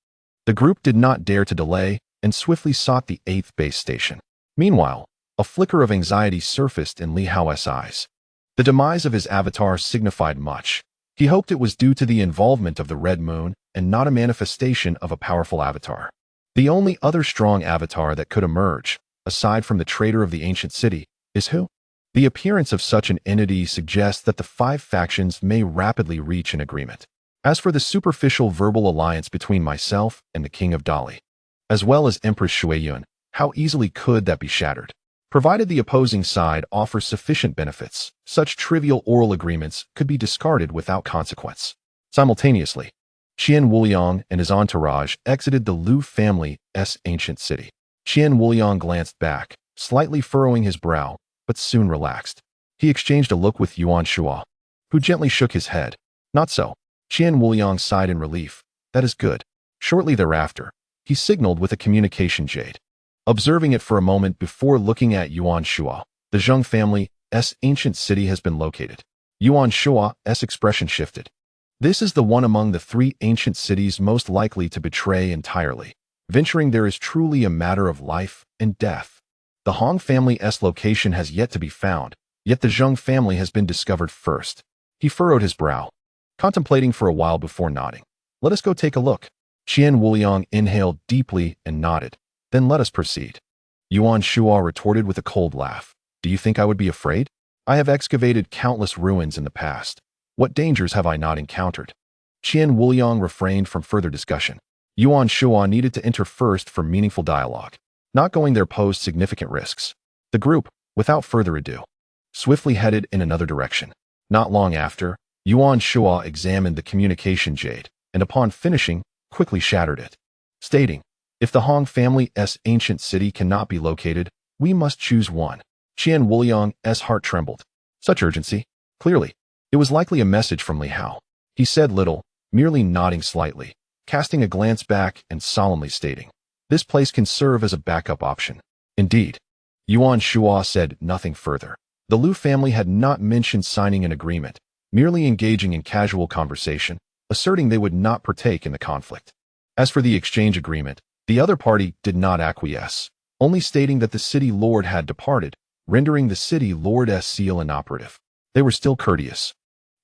The group did not dare to delay and swiftly sought the 8th base station. Meanwhile, a flicker of anxiety surfaced in Li Hao's eyes. The demise of his avatar signified much. He hoped it was due to the involvement of the Red Moon and not a manifestation of a powerful avatar. The only other strong avatar that could emerge, aside from the traitor of the ancient city, is who? The appearance of such an entity suggests that the 5 factions may rapidly reach an agreement. As for the superficial verbal alliance between myself and the King of Dali, as well as Empress Shuiyun, how easily could that be shattered? Provided the opposing side offers sufficient benefits, such trivial oral agreements could be discarded without consequence. Simultaneously, Qian Wuliang and his entourage exited the Lu family's ancient city. Qian Wuliang glanced back, slightly furrowing his brow, but soon relaxed. He exchanged a look with Yuan Shua, who gently shook his head. Not so. Qian Wuliang sighed in relief. That is good. Shortly thereafter, he signaled with a communication jade. Observing it for a moment before looking at Yuan Shua, the Zheng family's ancient city has been located. Yuan Shua's expression shifted. This is the one among the 3 ancient cities most likely to betray entirely. Venturing there is truly a matter of life and death. The Hong family's location has yet to be found, yet the Zheng family has been discovered first. He furrowed his brow, contemplating for a while before nodding. Let us go take a look. Qian Wuliang inhaled deeply and nodded. Then let us proceed. Yuan Shua retorted with a cold laugh. Do you think I would be afraid? I have excavated countless ruins in the past. What dangers have I not encountered? Qian Wuliang refrained from further discussion. Yuan Shua needed to enter first for meaningful dialogue. Not going there posed significant risks. The group, without further ado, swiftly headed in another direction. Not long after, Yuan Shua examined the communication jade, and upon finishing, quickly shattered it, stating, if the Hong family's ancient city cannot be located, we must choose one. Qian Wuliang's heart trembled. Such urgency? Clearly, it was likely a message from Li Hao. He said little, merely nodding slightly, casting a glance back and solemnly stating, this place can serve as a backup option. Indeed. Yuan Shua said nothing further. The Lu family had not mentioned signing an agreement, merely engaging in casual conversation, asserting they would not partake in the conflict. As for the exchange agreement, the other party did not acquiesce, only stating that the city lord had departed, rendering the city lord's seal inoperative. They were still courteous.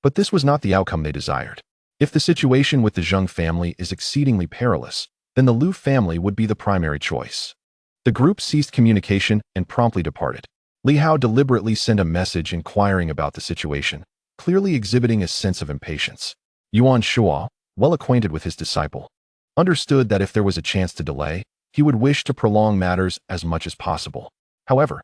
But this was not the outcome they desired. If the situation with the Zheng family is exceedingly perilous, then the Lu family would be the primary choice. The group ceased communication and promptly departed. Li Hao deliberately sent a message inquiring about the situation, clearly exhibiting a sense of impatience. Yuan Shua, well acquainted with his disciple, understood that if there was a chance to delay, he would wish to prolong matters as much as possible. However,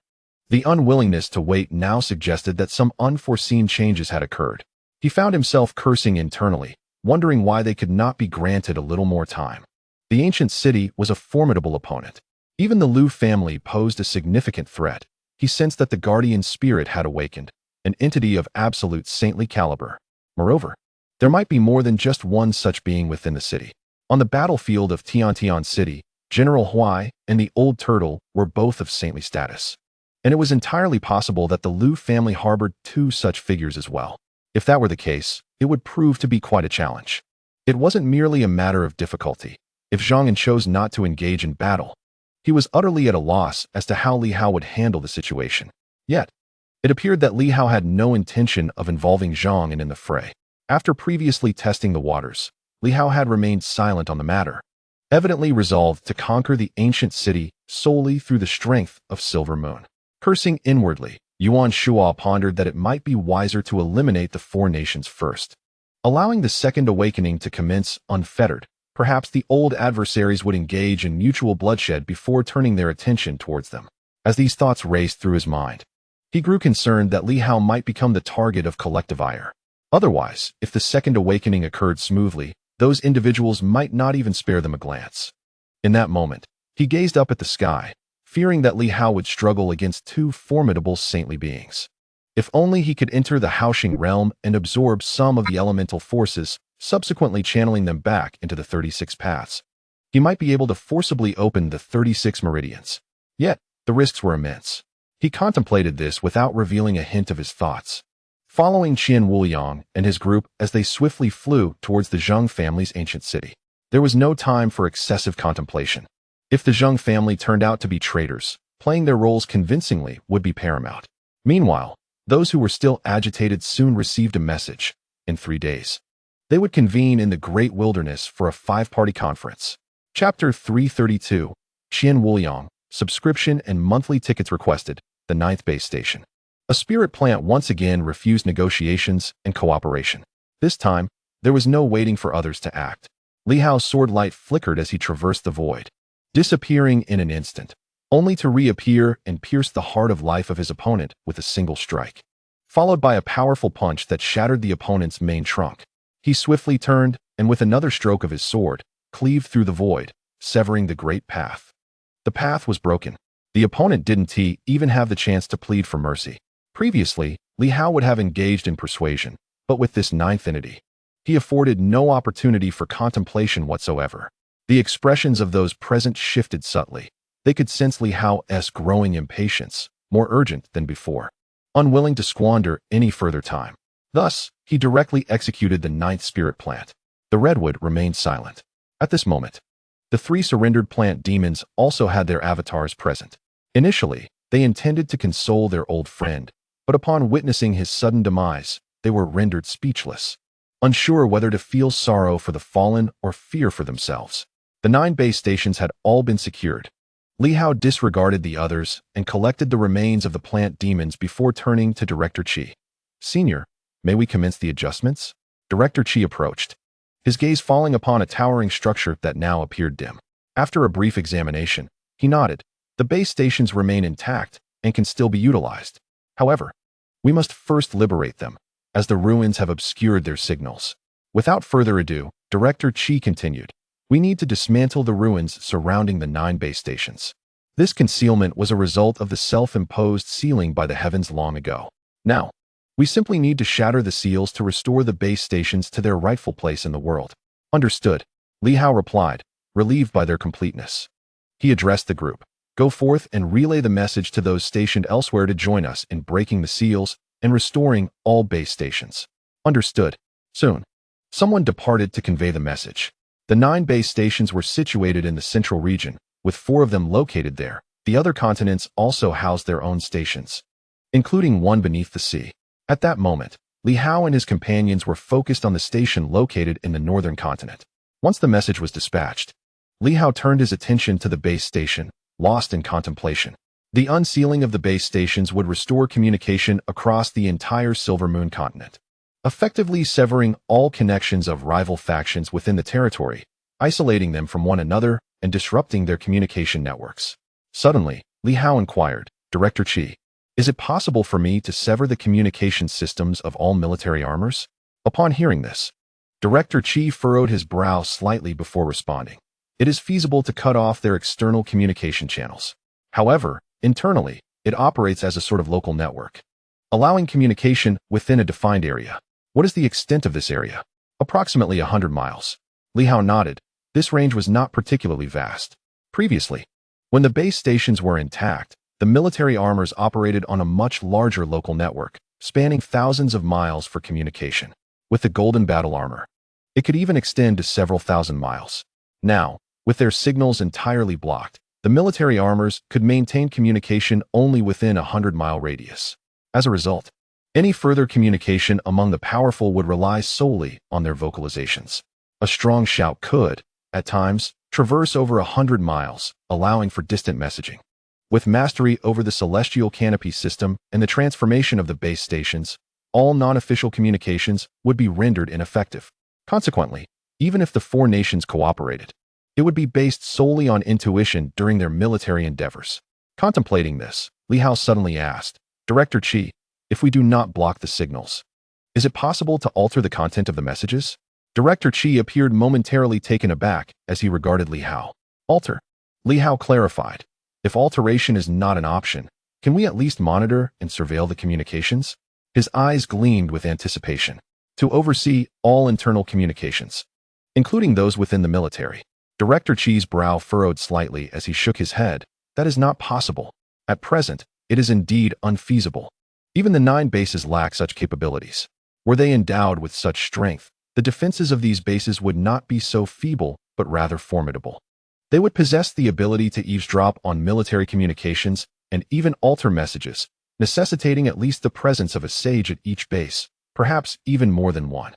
the unwillingness to wait now suggested that some unforeseen changes had occurred. He found himself cursing internally, wondering why they could not be granted a little more time. The ancient city was a formidable opponent. Even the Liu family posed a significant threat. He sensed that the guardian spirit had awakened, an entity of absolute saintly caliber. Moreover, there might be more than just one such being within the city. On the battlefield of Tianxing City, General Huai and the Old Turtle were both of saintly status. And it was entirely possible that the Liu family harbored two such figures as well. If that were the case, it would prove to be quite a challenge. It wasn't merely a matter of difficulty. If Zhang An chose not to engage in battle, he was utterly at a loss as to how Li Hao would handle the situation. Yet, it appeared that Li Hao had no intention of involving Zhang An in the fray. After previously testing the waters, Li Hao had remained silent on the matter, evidently resolved to conquer the ancient city solely through the strength of Silver Moon. Cursing inwardly, Yuan Shuo pondered that it might be wiser to eliminate the four nations first. Allowing the second awakening to commence unfettered, perhaps the old adversaries would engage in mutual bloodshed before turning their attention towards them. As these thoughts raced through his mind, he grew concerned that Li Hao might become the target of collective ire. Otherwise, if the second awakening occurred smoothly, those individuals might not even spare them a glance. In that moment, he gazed up at the sky, fearing that Li Hao would struggle against two formidable saintly beings. If only he could enter the Haoxing realm and absorb some of the elemental forces, subsequently channeling them back into the 36 paths, he might be able to forcibly open the 36 meridians. Yet, the risks were immense. He contemplated this without revealing a hint of his thoughts, following Qian Wuliang and his group as they swiftly flew towards the Zheng family's ancient city. There was no time for excessive contemplation. If the Zheng family turned out to be traitors, playing their roles convincingly would be paramount. Meanwhile, those who were still agitated soon received a message. In 3 days, they would convene in the Great Wilderness for a 5-party conference. Chapter 332, Qian Wuliang, subscription and monthly tickets requested, the 9th base station. A spirit plant once again refused negotiations and cooperation. This time, there was no waiting for others to act. Li Hao's sword light flickered as he traversed the void, disappearing in an instant, only to reappear and pierce the heart of life of his opponent with a single strike, followed by a powerful punch that shattered the opponent's main trunk. He swiftly turned, and with another stroke of his sword, cleaved through the void, severing the great path. The path was broken. The opponent didn't even have the chance to plead for mercy. Previously, Li Hao would have engaged in persuasion, but with this 9th entity, he afforded no opportunity for contemplation whatsoever. The expressions of those present shifted subtly. They could sense Li Hao's growing impatience, more urgent than before, unwilling to squander any further time. Thus, he directly executed the 9th spirit plant. The redwood remained silent. At this moment, the 3 surrendered plant demons also had their avatars present. Initially, they intended to console their old friend, but upon witnessing his sudden demise, they were rendered speechless, unsure whether to feel sorrow for the fallen or fear for themselves. The 9 base stations had all been secured. Li Hao disregarded the others and collected the remains of the plant demons before turning to Director Qi. "Senior, may we commence the adjustments?" Director Qi approached, his gaze falling upon a towering structure that now appeared dim. After a brief examination, he nodded. The base stations remain intact and can still be utilized. However, we must first liberate them, as the ruins have obscured their signals. Without further ado, Director Qi continued, "We need to dismantle the ruins surrounding the 9 base stations. This concealment was a result of the self-imposed sealing by the heavens long ago. Now, we simply need to shatter the seals to restore the base stations to their rightful place in the world." "Understood," Li Hao replied, relieved by their completeness. He addressed the group. "Go forth and relay the message to those stationed elsewhere to join us in breaking the seals and restoring all base stations." "Understood." Soon, someone departed to convey the message. The 9 base stations were situated in the central region, with 4 of them located there. The other continents also housed their own stations, including one beneath the sea. At that moment, Li Hao and his companions were focused on the station located in the northern continent. Once the message was dispatched, Li Hao turned his attention to the base station, lost in contemplation. The unsealing of the base stations would restore communication across the entire Silver Moon continent, effectively severing all connections of rival factions within the territory, isolating them from one another and disrupting their communication networks. Suddenly, Li Hao inquired, "Director Qi, is it possible for me to sever the communication systems of all military armors?" Upon hearing this, Director Chi furrowed his brow slightly before responding. It is feasible to cut off their external communication channels. However, internally, it operates as a sort of local network, allowing communication within a defined area. What is the extent of this area? Approximately 100 miles. Li Hao nodded. This range was not particularly vast. Previously, when the base stations were intact, the military armors operated on a much larger local network, spanning thousands of miles for communication. With the golden battle armor, it could even extend to several thousand miles. Now, with their signals entirely blocked, the military armors could maintain communication only within a 100-mile radius. As a result, any further communication among the powerful would rely solely on their vocalizations. A strong shout could, at times, traverse over 100 miles, allowing for distant messaging. With mastery over the celestial canopy system and the transformation of the base stations, all non-official communications would be rendered ineffective. Consequently, even if the four nations cooperated, it would be based solely on intuition during their military endeavors. Contemplating this, Li Hao suddenly asked, Director Chi, if we do not block the signals, is it possible to alter the content of the messages? Director Chi appeared momentarily taken aback as he regarded Li Hao. Alter? Li Hao clarified. If alteration is not an option, can we at least monitor and surveil the communications? His eyes gleamed with anticipation. To oversee all internal communications, including those within the military. Director Chi's brow furrowed slightly as he shook his head. That is not possible. At present, it is indeed unfeasible. Even the 9 bases lack such capabilities. Were they endowed with such strength, the defenses of these bases would not be so feeble, but rather formidable. They would possess the ability to eavesdrop on military communications and even alter messages, necessitating at least the presence of a sage at each base, perhaps even more than one.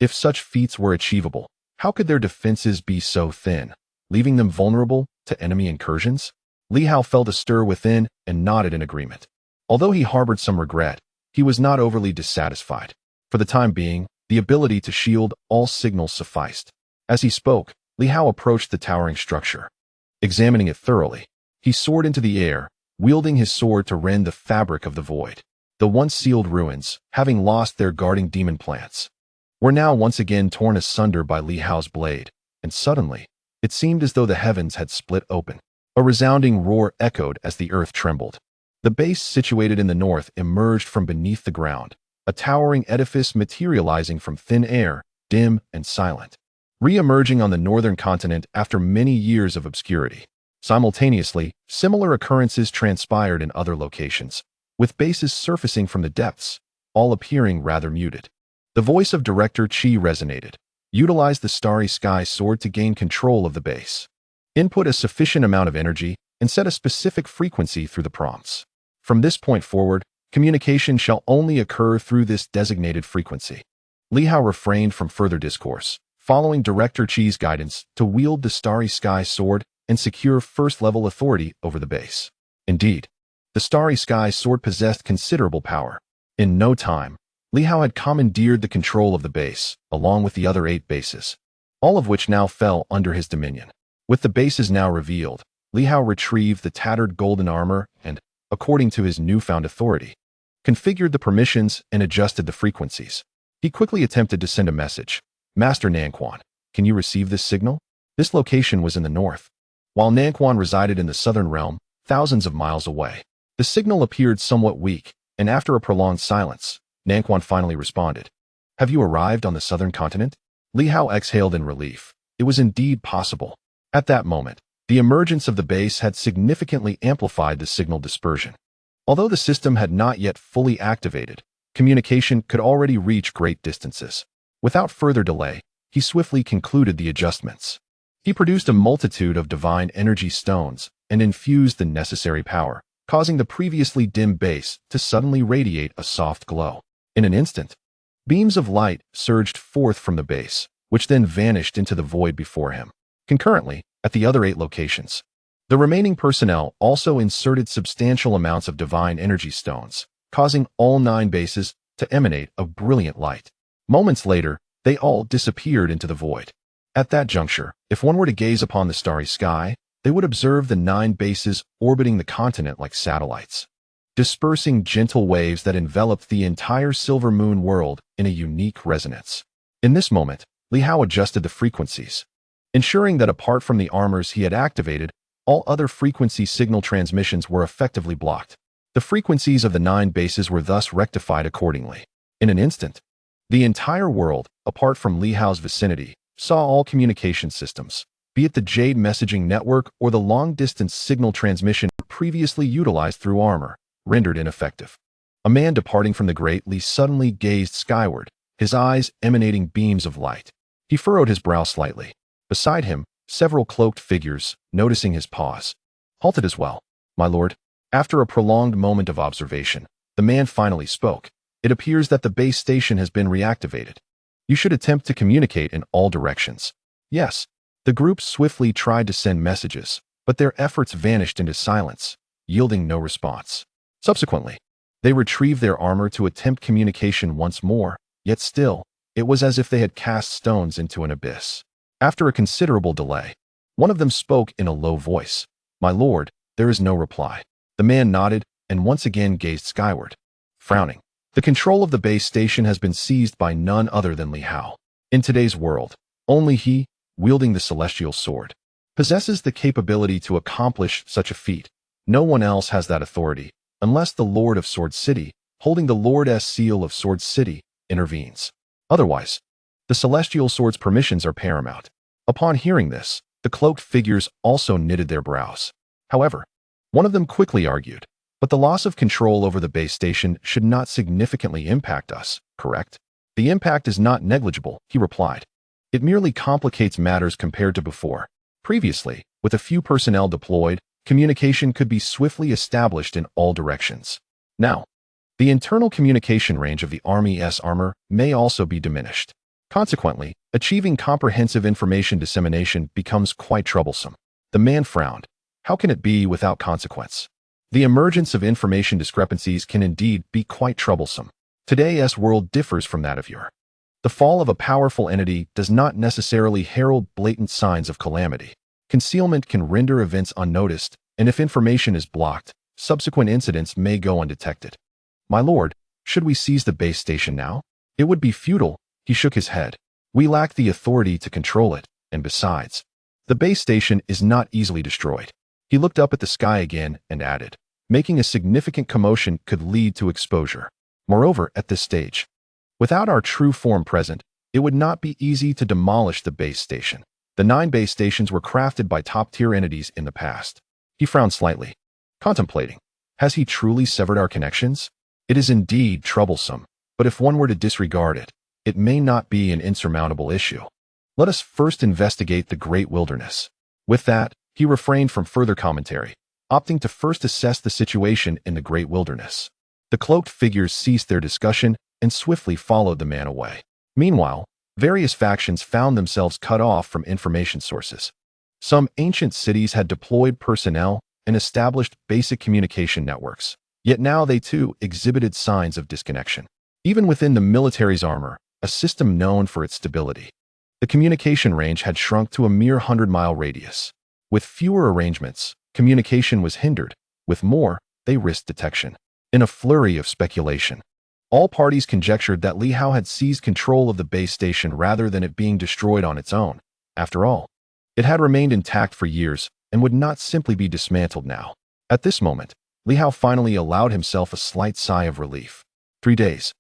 If such feats were achievable, how could their defenses be so thin, leaving them vulnerable to enemy incursions? Li Hao felt a stir within and nodded in agreement. Although he harbored some regret, he was not overly dissatisfied. For the time being, the ability to shield all signals sufficed. As he spoke, Li Hao approached the towering structure. Examining it thoroughly, he soared into the air, wielding his sword to rend the fabric of the void. The once sealed ruins, having lost their guarding demon plants, were now once again torn asunder by Li Hao's blade, and suddenly, it seemed as though the heavens had split open. A resounding roar echoed as the earth trembled. The base situated in the north emerged from beneath the ground, a towering edifice materializing from thin air, dim and silent, re-emerging on the northern continent after many years of obscurity. Simultaneously, similar occurrences transpired in other locations, with bases surfacing from the depths, all appearing rather muted. The voice of Director Chi resonated. Utilize the Starry Sky Sword to gain control of the base. Input a sufficient amount of energy and set a specific frequency through the prompts. From this point forward, communication shall only occur through this designated frequency. Li Hao refrained from further discourse, following Director Chi's guidance to wield the Starry Sky Sword and secure first-level authority over the base. Indeed, the Starry Sky Sword possessed considerable power. In no time, Li Hao had commandeered the control of the base, along with the other 8 bases, all of which now fell under his dominion. With the bases now revealed, Li Hao retrieved the tattered golden armor and, according to his newfound authority, configured the permissions and adjusted the frequencies. He quickly attempted to send a message. Master Nanquan, can you receive this signal? This location was in the north, while Nanquan resided in the southern realm, thousands of miles away. The signal appeared somewhat weak, and after a prolonged silence, Nanquan finally responded. Have you arrived on the southern continent? Li Hao exhaled in relief. It was indeed possible. At that moment, the emergence of the base had significantly amplified the signal dispersion. Although the system had not yet fully activated, communication could already reach great distances. Without further delay, he swiftly concluded the adjustments. He produced a multitude of divine energy stones and infused the necessary power, causing the previously dim base to suddenly radiate a soft glow. In an instant, beams of light surged forth from the base, which then vanished into the void before him. Concurrently, at the other 8 locations, the remaining personnel also inserted substantial amounts of divine energy stones, causing all 9 bases to emanate a brilliant light. Moments later, they all disappeared into the void. At that juncture, if one were to gaze upon the starry sky, they would observe the 9 bases orbiting the continent like satellites. dispersing gentle waves that enveloped the entire Silver Moon world in a unique resonance. In this moment, Li Hao adjusted the frequencies, ensuring that apart from the armors he had activated, all other frequency signal transmissions were effectively blocked. The frequencies of the 9 bases were thus rectified accordingly. In an instant, the entire world, apart from Li Hao's vicinity, saw all communication systems, be it the Jade messaging network or the long-distance signal transmission previously utilized through armor, rendered ineffective. A man departing from the Great Li suddenly gazed skyward, his eyes emanating beams of light. He furrowed his brow slightly. Beside him, several cloaked figures, noticing his pause, halted as well. "My lord." After a prolonged moment of observation, the man finally spoke. "It appears that the base station has been reactivated. You should attempt to communicate in all directions." "Yes." The group swiftly tried to send messages, but their efforts vanished into silence, yielding no response. Subsequently, they retrieved their armor to attempt communication once more, yet still, it was as if they had cast stones into an abyss. After a considerable delay, one of them spoke in a low voice. "My lord, there is no reply." The man nodded and once again gazed skyward, frowning. The control of the base station has been seized by none other than Li Hao. In today's world, only he, wielding the celestial sword, possesses the capability to accomplish such a feat. No one else has that authority, unless the Lord of Sword City, holding the Lord's seal of Sword City, intervenes. Otherwise, the celestial sword's permissions are paramount. Upon hearing this, the cloaked figures also knitted their brows. However, one of them quickly argued, "But the loss of control over the base station should not significantly impact us, correct?" "The impact is not negligible," he replied. "It merely complicates matters compared to before. Previously, with a few personnel deployed, communication could be swiftly established in all directions. Now, the internal communication range of the Army's armor may also be diminished. Consequently, achieving comprehensive information dissemination becomes quite troublesome." The man frowned. How can it be without consequence? The emergence of information discrepancies can indeed be quite troublesome. Today's world differs from that of yore. The fall of a powerful entity does not necessarily herald blatant signs of calamity. Concealment can render events unnoticed, and if information is blocked, subsequent incidents may go undetected. "My lord, should we seize the base station now?" "It would be futile." He shook his head. "We lack the authority to control it, and besides, the base station is not easily destroyed." He looked up at the sky again and added, "Making a significant commotion could lead to exposure. Moreover, at this stage, without our true form present, it would not be easy to demolish the base station. The 9 base stations were crafted by top-tier entities in the past." He frowned slightly, contemplating. Has he truly severed our connections? It is indeed troublesome, but if one were to disregard it, it may not be an insurmountable issue. Let us first investigate the great wilderness. With that, he refrained from further commentary, opting to first assess the situation in the great wilderness. The cloaked figures ceased their discussion and swiftly followed the man away. Meanwhile, various factions found themselves cut off from information sources. Some ancient cities had deployed personnel and established basic communication networks, yet now they too exhibited signs of disconnection. Even within the military's armor, a system known for its stability, the communication range had shrunk to a mere 100-mile radius. With fewer arrangements, communication was hindered. With more, they risked detection. In a flurry of speculation, all parties conjectured that Li Hao had seized control of the base station rather than it being destroyed on its own. After all, it had remained intact for years and would not simply be dismantled now. At this moment, Li Hao finally allowed himself a slight sigh of relief. 3 days.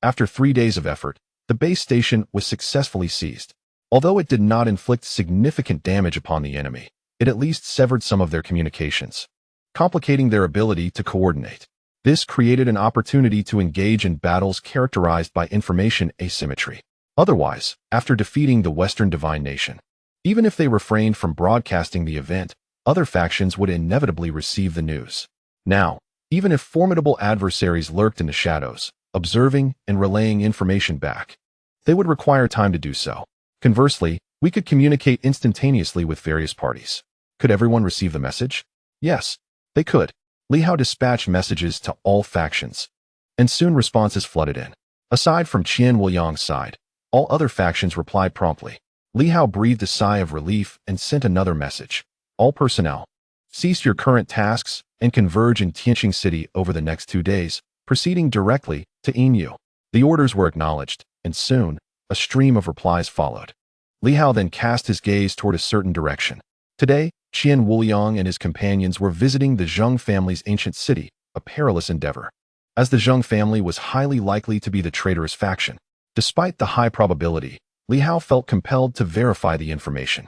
After 3 days of effort, the base station was successfully seized. Although it did not inflict significant damage upon the enemy, it at least severed some of their communications, complicating their ability to coordinate. This created an opportunity to engage in battles characterized by information asymmetry. Otherwise, after defeating the Western Divine Nation, even if they refrained from broadcasting the event, other factions would inevitably receive the news. Now, even if formidable adversaries lurked in the shadows, observing and relaying information back, they would require time to do so. Conversely, we could communicate instantaneously with various parties. Could everyone receive the message? Yes, they could. Li Hao dispatched messages to all factions, and soon responses flooded in. Aside from Qian Wuliang's side, all other factions replied promptly. Li Hao breathed a sigh of relief and sent another message. All personnel, cease your current tasks and converge in Tianxing City over the next 2 days, proceeding directly to Inyu. The orders were acknowledged, and soon, a stream of replies followed. Li Hao then cast his gaze toward a certain direction. Today, Qian Wuliang and his companions were visiting the Zheng family's ancient city, a perilous endeavor. As the Zheng family was highly likely to be the traitorous faction, despite the high probability, Li Hao felt compelled to verify the information.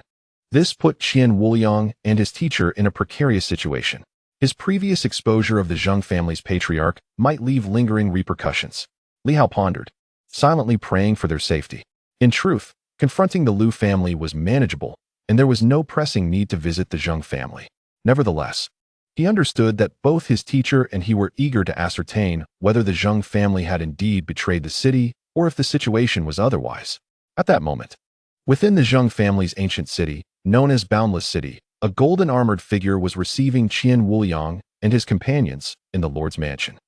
This put Qian Wuliang and his teacher in a precarious situation. His previous exposure of the Zheng family's patriarch might leave lingering repercussions. Li Hao pondered, silently praying for their safety. In truth, confronting the Lu family was manageable, and there was no pressing need to visit the Zheng family. Nevertheless, he understood that both his teacher and he were eager to ascertain whether the Zheng family had indeed betrayed the city or if the situation was otherwise. At that moment, within the Zheng family's ancient city, known as Boundless City, a golden armored figure was receiving Qian Wuliang and his companions in the Lord's mansion.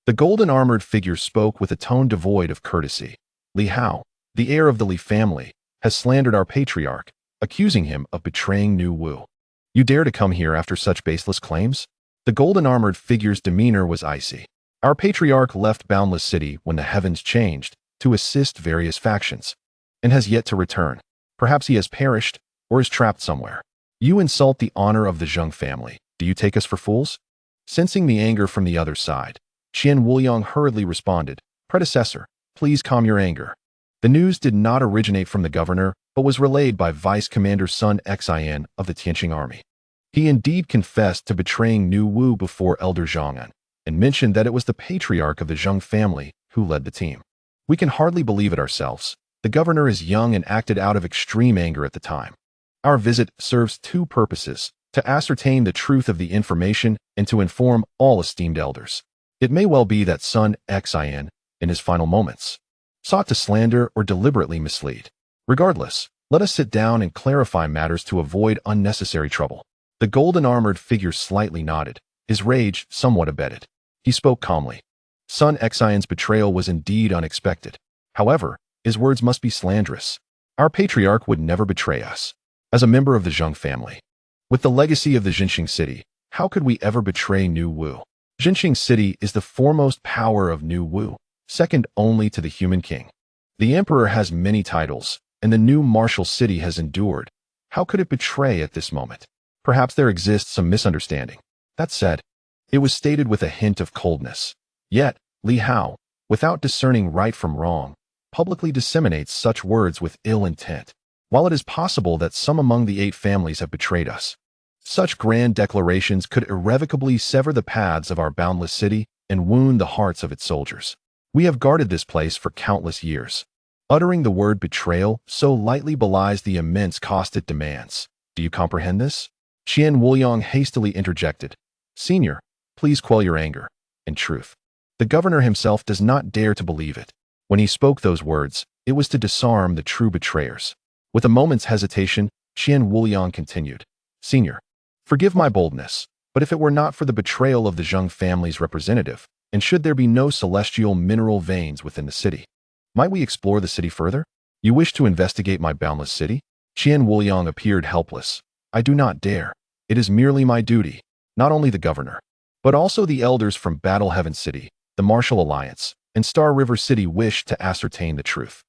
The golden armored figure spoke with a tone devoid of courtesy. Li Hao, the heir of the Li family, has slandered our patriarch, accusing him of betraying Nu Wu. You dare to come here after such baseless claims? The golden armored figure's demeanor was icy. Our patriarch left Boundless City when the heavens changed to assist various factions, and has yet to return. Perhaps he has perished or is trapped somewhere. You insult the honor of the Zheng family. Do you take us for fools? Sensing the anger from the other side, Qian Wuliang hurriedly responded, Predecessor, please calm your anger. The news did not originate from the governor, but was relayed by Vice Commander Sun Xian of the Tianxing army. He indeed confessed to betraying Nu Wu before Elder Zhong'an, and mentioned that it was the patriarch of the Zheng family who led the team. We can hardly believe it ourselves. The governor is young and acted out of extreme anger at the time. Our visit serves two purposes: to ascertain the truth of the information and to inform all esteemed elders. It may well be that Sun Xian, in his final moments, sought to slander or deliberately mislead. Regardless, let us sit down and clarify matters to avoid unnecessary trouble. The golden armored figure slightly nodded, his rage somewhat abated. He spoke calmly. Sun Xian's betrayal was indeed unexpected. However, his words must be slanderous. Our patriarch would never betray us. As a member of the Zheng family, with the legacy of the Jinxing City, how could we ever betray Nu Wu? Jinxing City is the foremost power of Nu Wu, second only to the human king. The emperor has many titles, and the new martial city has endured. How could it betray at this moment? Perhaps there exists some misunderstanding. That said, it was stated with a hint of coldness. Yet, Li Hao, without discerning right from wrong, publicly disseminates such words with ill intent. While it is possible that some among the 8 families have betrayed us, such grand declarations could irrevocably sever the paths of our boundless city and wound the hearts of its soldiers. We have guarded this place for countless years. Uttering the word betrayal so lightly belies the immense cost it demands. Do you comprehend this? Qian Wuliang hastily interjected. Senior, please quell your anger. In truth, the governor himself does not dare to believe it. When he spoke those words, it was to disarm the true betrayers. With a moment's hesitation, Qian Wuliang continued. Senior, forgive my boldness, but if it were not for the betrayal of the Zheng family's representative, and should there be no celestial mineral veins within the city, might we explore the city further? You wish to investigate my boundless city? Qian Wuliang appeared helpless. I do not dare. It is merely my duty. Not only the governor, but also the elders from Battle Heaven City, the Martial Alliance, and Star River City wish to ascertain the truth.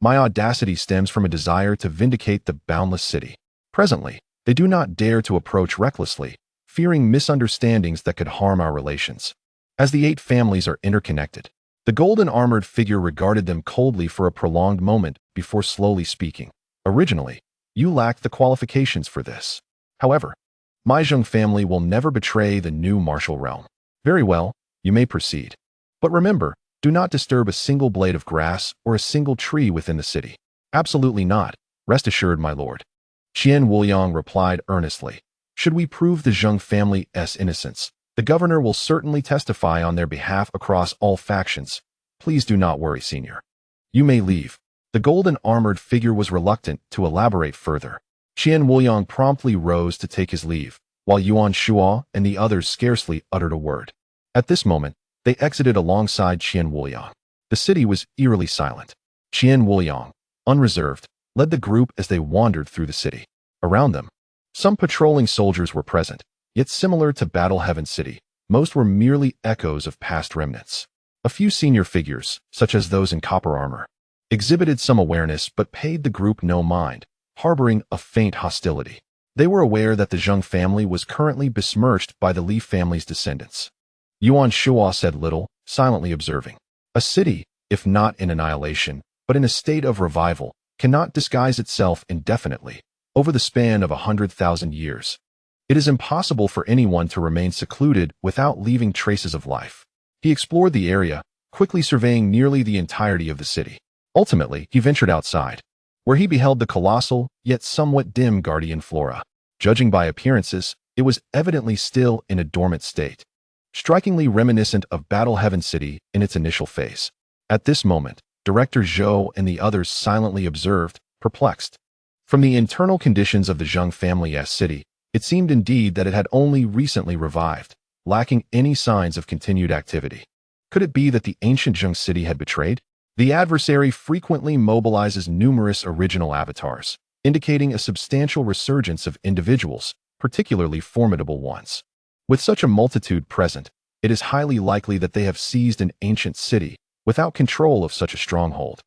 My audacity stems from a desire to vindicate the boundless city. Presently, they do not dare to approach recklessly, fearing misunderstandings that could harm our relations. As the 8 families are interconnected, the golden armored figure regarded them coldly for a prolonged moment before slowly speaking. Originally, you lacked the qualifications for this. However, my Zheng family will never betray the new martial realm. Very well, you may proceed. But remember, do not disturb a single blade of grass or a single tree within the city. Absolutely not. Rest assured, my lord. Qian Wuliang replied earnestly. Should we prove the Zheng family's innocence, the governor will certainly testify on their behalf across all factions. Please do not worry, senior. You may leave. The golden armored figure was reluctant to elaborate further. Qian Wuliang promptly rose to take his leave, while Yuan Shuo and the others scarcely uttered a word. At this moment, they exited alongside Qian Wuliang. The city was eerily silent. Qian Wuliang, unreserved, led the group as they wandered through the city. Around them, some patrolling soldiers were present, yet similar to Battle Heaven City, most were merely echoes of past remnants. A few senior figures, such as those in copper armor, exhibited some awareness but paid the group no mind, harboring a faint hostility. They were aware that the Zheng family was currently besmirched by the Li family's descendants. Yuan Shuo said little, silently observing. A city, if not in annihilation, but in a state of revival, cannot disguise itself indefinitely, over the span of 100,000 years. It is impossible for anyone to remain secluded without leaving traces of life. He explored the area, quickly surveying nearly the entirety of the city. Ultimately, he ventured outside, where he beheld the colossal, yet somewhat dim guardian flora. Judging by appearances, it was evidently still in a dormant state, strikingly reminiscent of Battle Heaven City in its initial phase. At this moment, Director Zhou and the others silently observed, perplexed. From the internal conditions of the Zheng family's city, it seemed indeed that it had only recently revived, lacking any signs of continued activity. Could it be that the ancient Zheng city had betrayed? The adversary frequently mobilizes numerous original avatars, indicating a substantial resurgence of individuals, particularly formidable ones. With such a multitude present, it is highly likely that they have seized an ancient city without control of such a stronghold.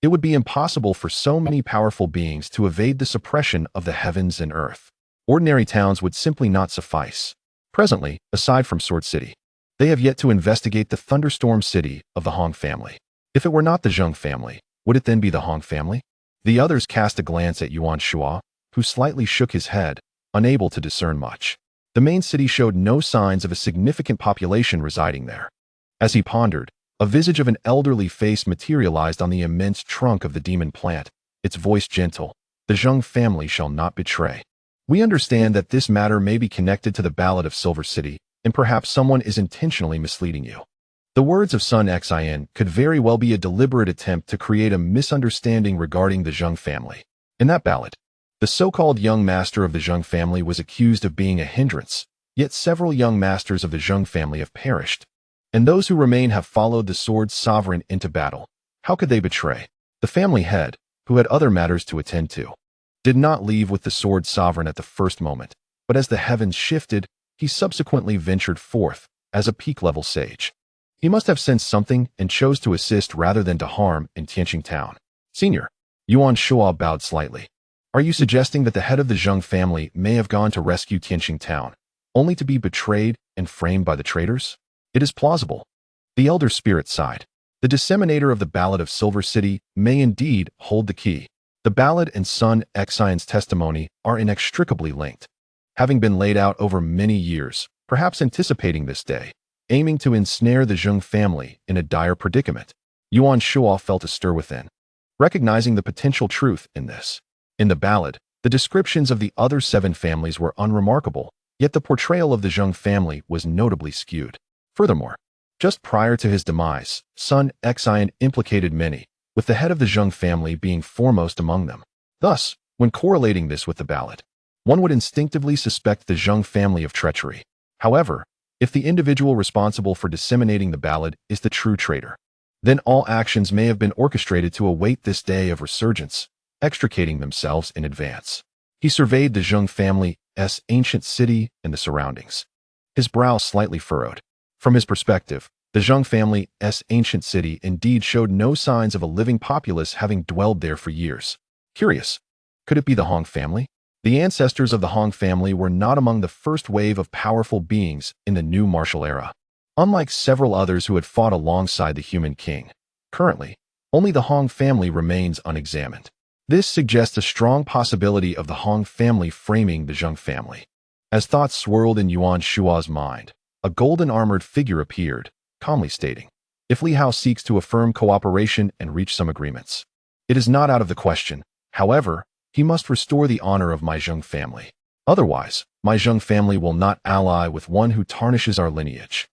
It would be impossible for so many powerful beings to evade the suppression of the heavens and earth. Ordinary towns would simply not suffice. Presently, aside from Sword City, they have yet to investigate the thunderstorm city of the Hong family. If it were not the Zheng family, would it then be the Hong family? The others cast a glance at Yuan Shuo, who slightly shook his head, unable to discern much. The main city showed no signs of a significant population residing there. As he pondered, a visage of an elderly face materialized on the immense trunk of the demon plant, its voice gentle. The Zheng family shall not betray. We understand that this matter may be connected to the Ballad of Silver City, and perhaps someone is intentionally misleading you. The words of Sun Xin could very well be a deliberate attempt to create a misunderstanding regarding the Zheng family. In that ballad, the so-called young master of the Zheng family was accused of being a hindrance, yet several young masters of the Zheng family have perished, and those who remain have followed the sword's sovereign into battle. How could they betray? The family head, who had other matters to attend to, did not leave with the sword sovereign at the first moment, but as the heavens shifted, he subsequently ventured forth as a peak-level sage. He must have sensed something and chose to assist rather than to harm in Tianxing town. Senior, Yuan Shuo bowed slightly. Are you suggesting that the head of the Zheng family may have gone to rescue Tianxing town, only to be betrayed and framed by the traitors? It is plausible. The elder spirit sighed. The disseminator of the Ballad of Silver City may indeed hold the key. The ballad and Sun Xion's testimony are inextricably linked, having been laid out over many years, perhaps anticipating this day, aiming to ensnare the Zheng family in a dire predicament. Yuan Shuo felt a stir within, recognizing the potential truth in this. In the ballad, the descriptions of the other 7 families were unremarkable, yet the portrayal of the Zheng family was notably skewed. Furthermore, just prior to his demise, Sun Xion implicated many, with the head of the Zheng family being foremost among them. Thus, when correlating this with the ballad, one would instinctively suspect the Zheng family of treachery. However, if the individual responsible for disseminating the ballad is the true traitor, then all actions may have been orchestrated to await this day of resurgence, extricating themselves in advance. He surveyed the Zheng family's ancient city and the surroundings, his brow slightly furrowed. From his perspective, the Zheng family's ancient city indeed showed no signs of a living populace having dwelled there for years. Curious, could it be the Hong family? The ancestors of the Hong family were not among the first wave of powerful beings in the new martial era. Unlike several others who had fought alongside the human king, currently, only the Hong family remains unexamined. This suggests a strong possibility of the Hong family framing the Zheng family. As thoughts swirled in Yuan Shuo's mind, a golden-armored figure appeared, calmly stating, "If Li Hao seeks to affirm cooperation and reach some agreements, it is not out of the question. However, he must restore the honor of my Zheng family. Otherwise, my Zheng family will not ally with one who tarnishes our lineage.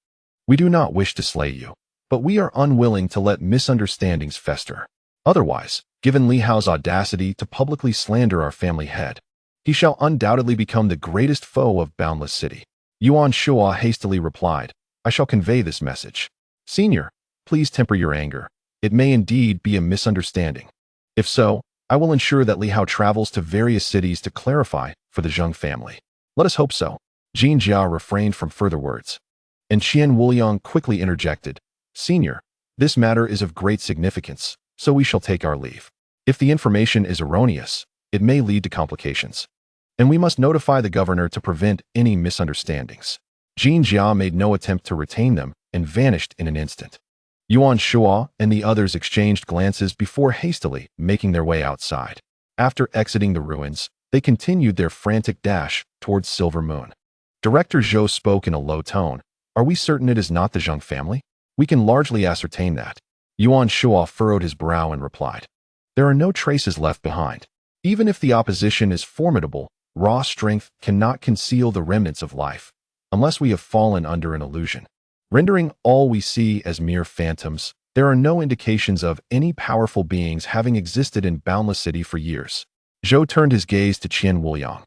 We do not wish to slay you, but we are unwilling to let misunderstandings fester. Otherwise, given Li Hao's audacity to publicly slander our family head, he shall undoubtedly become the greatest foe of Boundless City." Yuan Shuo hastily replied, "I shall convey this message. Senior, please temper your anger. It may indeed be a misunderstanding. If so, I will ensure that Li Hao travels to various cities to clarify for the Zheng family." "Let us hope so." Jin Jia refrained from further words. And Qian Wuliang quickly interjected, "Senior, this matter is of great significance, so we shall take our leave. If the information is erroneous, it may lead to complications, and we must notify the governor to prevent any misunderstandings." Jin Jia made no attempt to retain them and vanished in an instant. Yuan Shuo and the others exchanged glances before hastily making their way outside. After exiting the ruins, they continued their frantic dash towards Silver Moon. Director Zhou spoke in a low tone. "Are we certain it is not the Zheng family? We can largely ascertain that." Yuan Shuo furrowed his brow and replied, "There are no traces left behind. Even if the opposition is formidable, raw strength cannot conceal the remnants of life, unless we have fallen under an illusion. Rendering all we see as mere phantoms, there are no indications of any powerful beings having existed in Boundless City for years." Zhou turned his gaze to Qian Wuliang,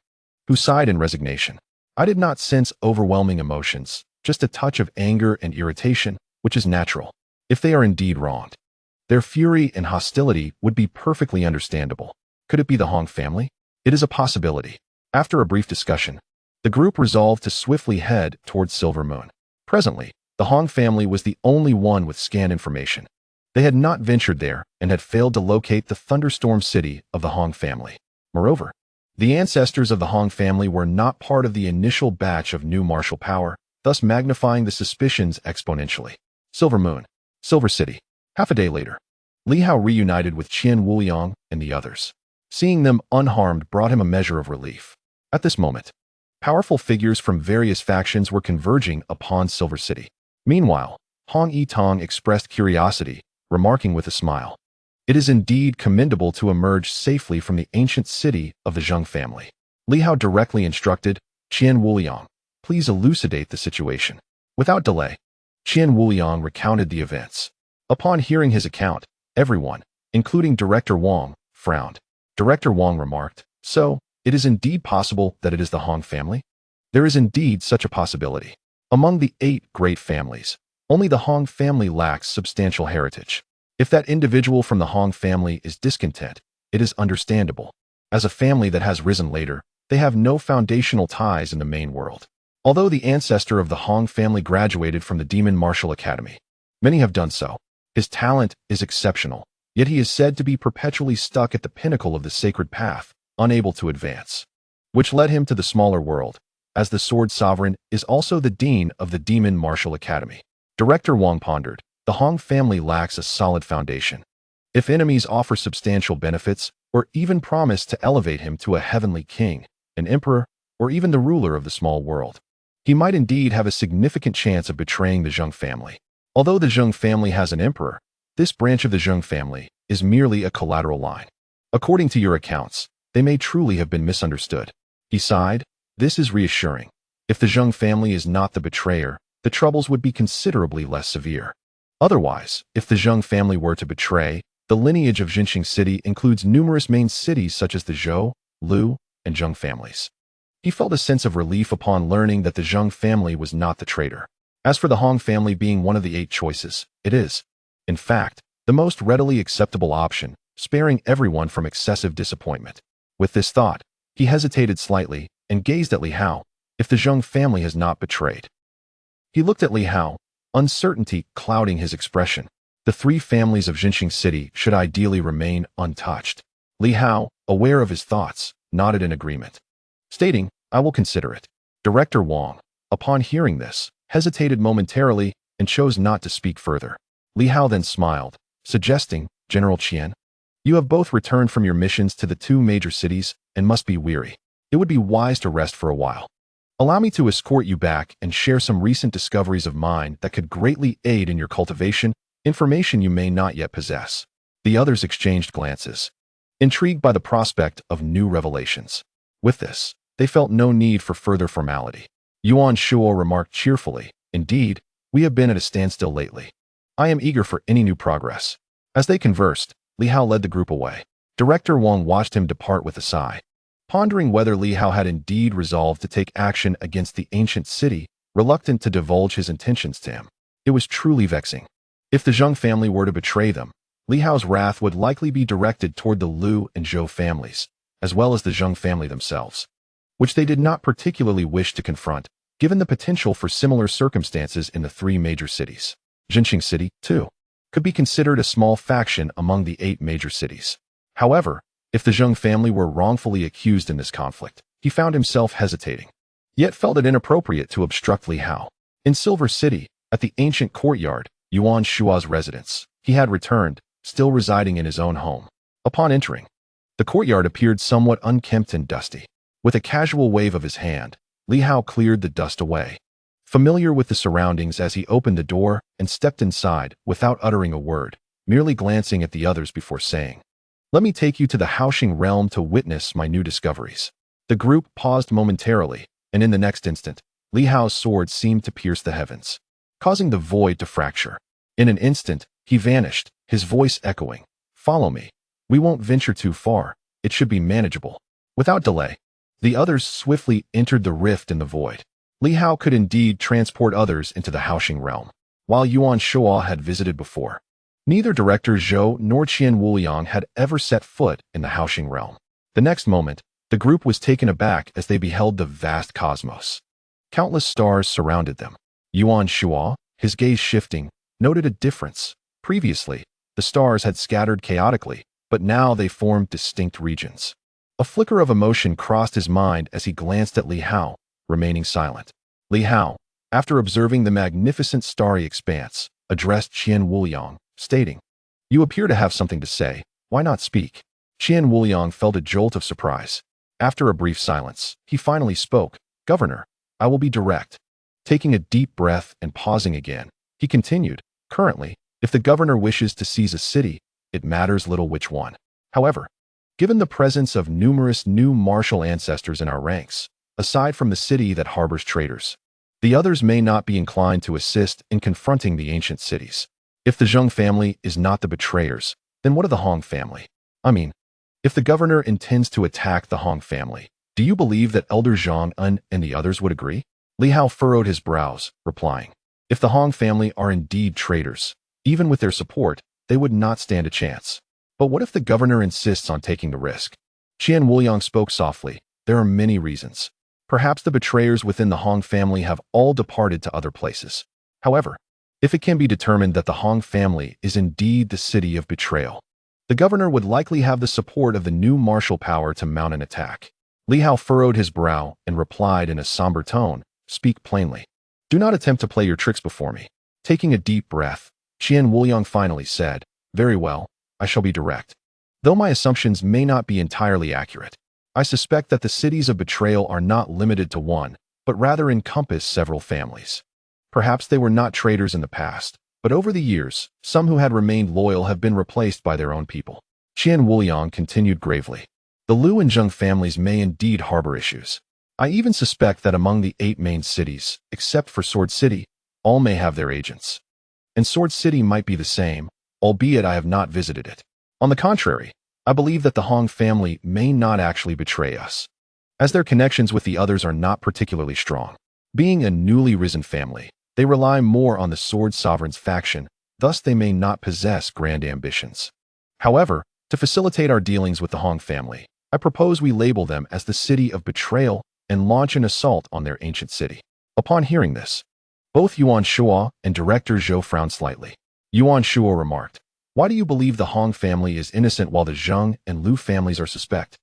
who sighed in resignation. "I did not sense overwhelming emotions, just a touch of anger and irritation, which is natural. If they are indeed wronged, their fury and hostility would be perfectly understandable. Could it be the Hong family? It is a possibility." After a brief discussion, the group resolved to swiftly head towards Silver Moon. Presently, the Hong family was the only one with scan information. They had not ventured there and had failed to locate the thunderstorm city of the Hong family. Moreover, the ancestors of the Hong family were not part of the initial batch of new martial power, thus magnifying the suspicions exponentially. Silver Moon, Silver City. Half a day later, Li Hao reunited with Qian Wuliang and the others. Seeing them unharmed brought him a measure of relief. At this moment, powerful figures from various factions were converging upon Silver City. Meanwhile, Hong Yitong expressed curiosity, remarking with a smile, "It is indeed commendable to emerge safely from the ancient city of the Zheng family." Li Hao directly instructed, "Qian Wuliang, please elucidate the situation." Without delay, Qian Wuliang recounted the events. Upon hearing his account, everyone, including Director Wang, frowned. Director Wang remarked, "So, it is indeed possible that it is the Hong family?" "There is indeed such a possibility. Among the 8 great families, only the Hong family lacks substantial heritage. If that individual from the Hong family is discontent, it is understandable. As a family that has risen later, they have no foundational ties in the main world. Although the ancestor of the Hong family graduated from the Demon Martial Academy, many have done so. His talent is exceptional, yet he is said to be perpetually stuck at the pinnacle of the sacred path, unable to advance, which led him to the smaller world, as the Sword Sovereign is also the Dean of the Demon Martial Academy." Director Wang pondered, "The Hong family lacks a solid foundation. If enemies offer substantial benefits, or even promise to elevate him to a heavenly king, an emperor, or even the ruler of the small world, he might indeed have a significant chance of betraying the Zheng family. Although the Zheng family has an emperor, this branch of the Zheng family is merely a collateral line. According to your accounts, they may truly have been misunderstood." He sighed. "This is reassuring. If the Zheng family is not the betrayer, the troubles would be considerably less severe. Otherwise, if the Zheng family were to betray, the lineage of Tianxing City includes numerous main cities such as the Zhou, Lu, and Zheng families." He felt a sense of relief upon learning that the Zheng family was not the traitor. As for the Hong family being one of the 8 choices, it is, in fact, the most readily acceptable option, sparing everyone from excessive disappointment. With this thought, he hesitated slightly and gazed at Li Hao. If the Zheng family has not betrayed. He looked at Li Hao, uncertainty clouding his expression. The 3 families of Tianxing City should ideally remain untouched. Li Hao, aware of his thoughts, nodded in agreement, stating, "I will consider it." Director Wang, upon hearing this, hesitated momentarily and chose not to speak further. Li Hao then smiled, suggesting, "General Qian, you have both returned from your missions to the 2 major cities and must be weary. It would be wise to rest for a while. Allow me to escort you back and share some recent discoveries of mine that could greatly aid in your cultivation, information you may not yet possess." The others exchanged glances, intrigued by the prospect of new revelations. With this, they felt no need for further formality. Yuan Shuo remarked cheerfully, "Indeed, we have been at a standstill lately. I am eager for any new progress." As they conversed, Li Hao led the group away. Director Wang watched him depart with a sigh. Pondering whether Li Hao had indeed resolved to take action against the ancient city, reluctant to divulge his intentions to him. It was truly vexing. If the Zheng family were to betray them, Li Hao's wrath would likely be directed toward the Lu and Zhou families, as well as the Zheng family themselves, which they did not particularly wish to confront, given the potential for similar circumstances in the three major cities. Jinqing City, too, could be considered a small faction among the 8 major cities. However, if the Zheng family were wrongfully accused in this conflict, he found himself hesitating, yet felt it inappropriate to obstruct Li Hao. In Silver City, at the ancient courtyard, Yuan Shua's residence, he had returned, still residing in his own home. Upon entering, the courtyard appeared somewhat unkempt and dusty. With a casual wave of his hand, Li Hao cleared the dust away. Familiar with the surroundings as he opened the door and stepped inside without uttering a word, merely glancing at the others before saying, "Let me take you to the Haoxing realm to witness my new discoveries." The group paused momentarily, and in the next instant, Li Hao's sword seemed to pierce the heavens, causing the void to fracture. In an instant, he vanished, his voice echoing, "Follow me. We won't venture too far. It should be manageable." Without delay, the others swiftly entered the rift in the void. Li Hao could indeed transport others into the Haoxing realm, while Yuan Shua had visited before. Neither Director Zhou nor Qian Wuliang had ever set foot in the Haoxing realm. The next moment, the group was taken aback as they beheld the vast cosmos. Countless stars surrounded them. Yuan Shua, his gaze shifting, noted a difference. Previously, the stars had scattered chaotically, but now they formed distinct regions. A flicker of emotion crossed his mind as he glanced at Li Hao, remaining silent. Li Hao, after observing the magnificent starry expanse, addressed Qian Wuliang, stating, "You appear to have something to say. Why not speak?" Qian Wuliang felt a jolt of surprise. After a brief silence, he finally spoke, "Governor, I will be direct." Taking a deep breath and pausing again, he continued, "Currently, if the governor wishes to seize a city, it matters little which one. However, given the presence of numerous new martial ancestors in our ranks, aside from the city that harbors traitors, the others may not be inclined to assist in confronting the ancient cities. If the Zheng family is not the betrayers, then what of the Hong family? I mean, if the governor intends to attack the Hong family, do you believe that Elder Zhang Un and the others would agree?" Li Hao furrowed his brows, replying, "If the Hong family are indeed traitors, even with their support, they would not stand a chance. But what if the governor insists on taking the risk?" Qian Wuliang spoke softly, "There are many reasons. Perhaps the betrayers within the Hong family have all departed to other places. However, if it can be determined that the Hong family is indeed the city of betrayal, the governor would likely have the support of the new martial power to mount an attack." Li Hao furrowed his brow and replied in a somber tone, "Speak plainly. Do not attempt to play your tricks before me." Taking a deep breath, Qian Wuliang finally said, "Very well, I shall be direct. Though my assumptions may not be entirely accurate, I suspect that the cities of betrayal are not limited to one, but rather encompass several families. Perhaps they were not traitors in the past, but over the years, some who had remained loyal have been replaced by their own people." Qian Wuliang continued gravely, "The Liu and Zheng families may indeed harbor issues. I even suspect that among the 8 main cities, except for Sword City, all may have their agents. And Sword City might be the same, albeit I have not visited it. On the contrary, I believe that the Hong family may not actually betray us, as their connections with the others are not particularly strong. Being a newly risen family, they rely more on the Sword Sovereign's faction, thus they may not possess grand ambitions. However, to facilitate our dealings with the Hong family, I propose we label them as the city of betrayal and launch an assault on their ancient city." Upon hearing this, both Yuan Shua and Director Zhou frowned slightly. Yuan Shua remarked, "Why do you believe the Hong family is innocent while the Zheng and Liu families are suspect?"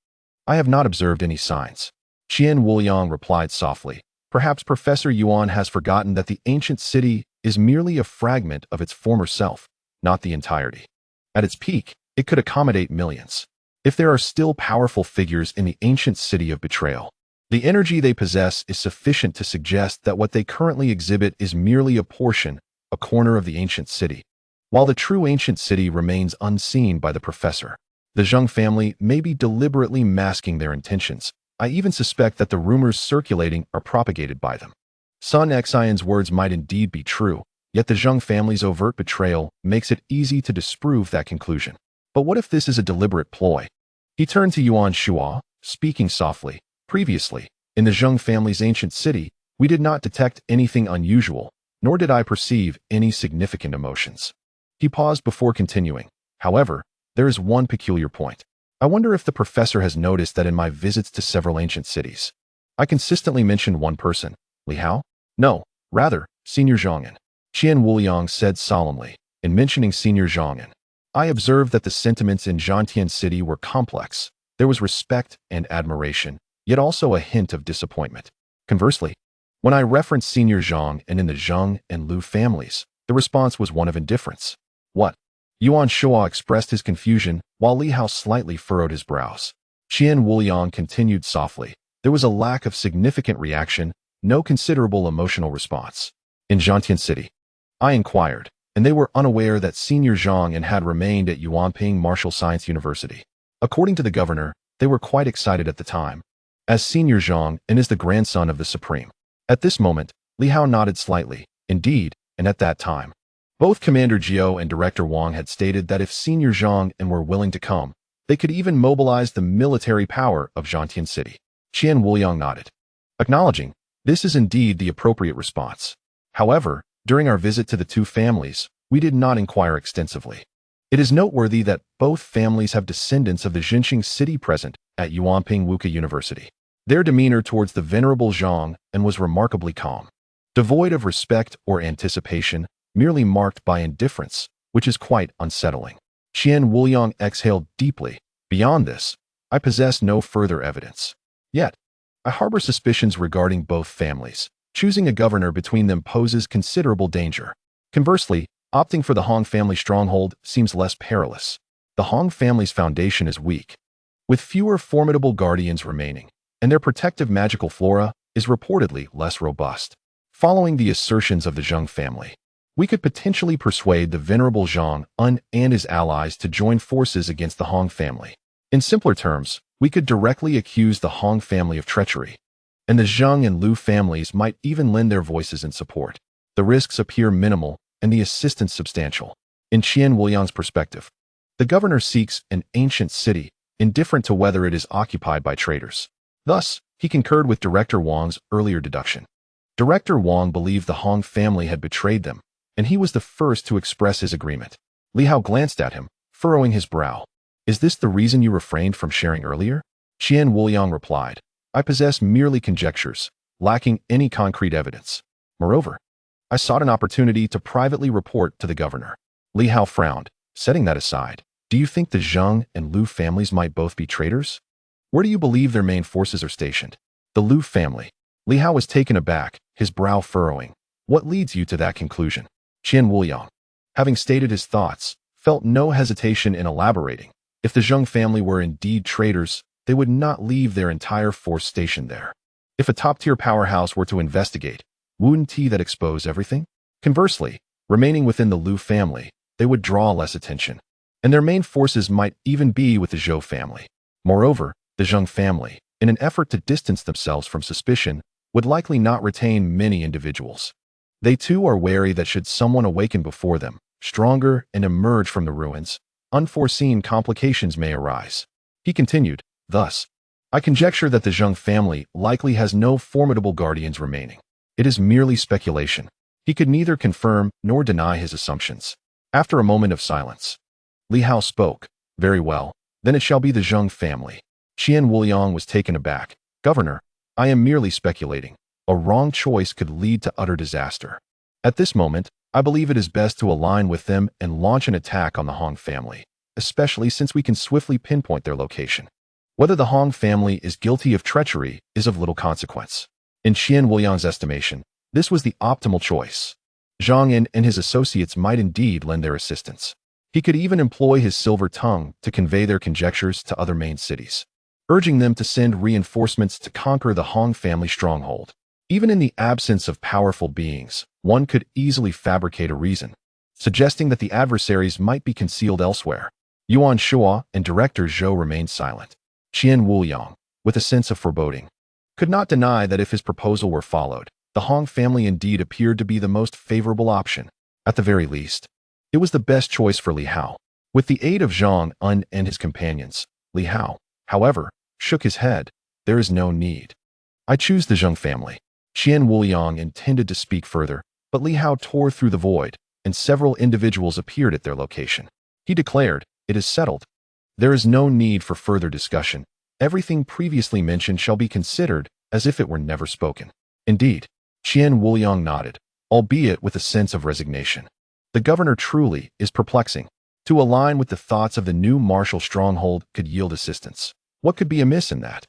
"I have not observed any signs." Qian Wuliang replied softly, "Perhaps Professor Yuan has forgotten that the ancient city is merely a fragment of its former self, not the entirety. At its peak, it could accommodate millions. If there are still powerful figures in the ancient city of betrayal, the energy they possess is sufficient to suggest that what they currently exhibit is merely a portion, a corner of the ancient city. While the true ancient city remains unseen by the professor, the Zheng family may be deliberately masking their intentions. I even suspect that the rumors circulating are propagated by them." Sun Xian's words might indeed be true, yet the Zheng family's overt betrayal makes it easy to disprove that conclusion. But what if this is a deliberate ploy? He turned to Yuan Shua, speaking softly, "Previously, in the Zheng family's ancient city, we did not detect anything unusual, nor did I perceive any significant emotions." He paused before continuing, "However, there is one peculiar point. I wonder if the professor has noticed that in my visits to several ancient cities, I consistently mentioned one person, Li Hao? No, rather, Senior Zhongan. Qian Wuliang said solemnly, in mentioning Senior Zhongan. I observed that the sentiments in Zhantian City were complex. There was respect and admiration, yet also a hint of disappointment. Conversely, when I referenced Senior Zhang and in the Zheng and Lu families, the response was one of indifference. What? Yuan Shua expressed his confusion, while Li Hao slightly furrowed his brows. Qian Wuliang continued softly. There was a lack of significant reaction, no considerable emotional response. In Zhantian City, I inquired, and they were unaware that Senior Zhang and had remained at Yuanping Martial Science University. According to the governor, they were quite excited at the time, as Senior Zhang and is the grandson of the Supreme. At this moment, Li Hao nodded slightly. Indeed, and at that time, both Commander Jiao and Director Wang had stated that if Senior Zhang and were willing to come, they could even mobilize the military power of Zhantian City. Qian Wuliang nodded, acknowledging, this is indeed the appropriate response. However, during our visit to the two families, we did not inquire extensively. It is noteworthy that both families have descendants of the Jinxing city present at Yuanping Wuka University. Their demeanor towards the venerable Zhang and was remarkably calm, devoid of respect or anticipation, merely marked by indifference, which is quite unsettling. Qian Wuliang exhaled deeply. Beyond this, I possess no further evidence. Yet, I harbor suspicions regarding both families. Choosing a governor between them poses considerable danger. Conversely, opting for the Hong family stronghold seems less perilous. The Hong family's foundation is weak, with fewer formidable guardians remaining, and their protective magical flora is reportedly less robust. Following the assertions of the Zheng family, we could potentially persuade the venerable Zhang and his allies to join forces against the Hong family. In simpler terms, we could directly accuse the Hong family of treachery, and the Zheng and Lu families might even lend their voices in support. The risks appear minimal and the assistance substantial. In Qian Wuliang's perspective, the governor seeks an ancient city, indifferent to whether it is occupied by traitors. Thus, he concurred with Director Wang's earlier deduction. Director Wang believed the Hong family had betrayed them, and he was the first to express his agreement. Li Hao glanced at him, furrowing his brow. Is this the reason you refrained from sharing earlier? Qian Wuliang replied, I possess merely conjectures, lacking any concrete evidence. Moreover, I sought an opportunity to privately report to the governor. Li Hao frowned. Setting that aside, do you think the Zheng and Lu families might both be traitors? Where do you believe their main forces are stationed? The Lu family. Li Hao was taken aback, his brow furrowing. What leads you to that conclusion? Qian Wuliang, having stated his thoughts, felt no hesitation in elaborating. If the Zheng family were indeed traitors, they would not leave their entire force stationed there. If a top-tier powerhouse were to investigate, wouldn't that expose everything? Conversely, remaining within the Lu family, they would draw less attention, and their main forces might even be with the Zhou family. Moreover, the Zheng family, in an effort to distance themselves from suspicion, would likely not retain many individuals. They too are wary that should someone awaken before them, stronger, and emerge from the ruins, unforeseen complications may arise. He continued, thus, I conjecture that the Zheng family likely has no formidable guardians remaining. It is merely speculation. He could neither confirm nor deny his assumptions. After a moment of silence, Li Hao spoke, very well, then it shall be the Zheng family. Qian Wuliang was taken aback. Governor, I am merely speculating. A wrong choice could lead to utter disaster. At this moment, I believe it is best to align with them and launch an attack on the Hong family, especially since we can swiftly pinpoint their location. Whether the Hong family is guilty of treachery is of little consequence. In Qian Wuliang's estimation, this was the optimal choice. Zhang and his associates might indeed lend their assistance. He could even employ his silver tongue to convey their conjectures to other main cities, urging them to send reinforcements to conquer the Hong family stronghold. Even in the absence of powerful beings, one could easily fabricate a reason, suggesting that the adversaries might be concealed elsewhere. Yuan Shua and Director Zhou remained silent. Qian Wuliang, with a sense of foreboding, could not deny that if his proposal were followed, the Hong family indeed appeared to be the most favorable option. At the very least, it was the best choice for Li Hao. With the aid of Zhang and his companions, Li Hao, however, shook his head. There is no need. I choose the Zheng family. Qian Wuliang intended to speak further, but Li Hao tore through the void, and several individuals appeared at their location. He declared, it is settled. There is no need for further discussion. Everything previously mentioned shall be considered as if it were never spoken. Indeed, Qian Wuliang nodded, albeit with a sense of resignation. The governor truly is perplexing. To align with the thoughts of the new martial stronghold could yield assistance. What could be amiss in that?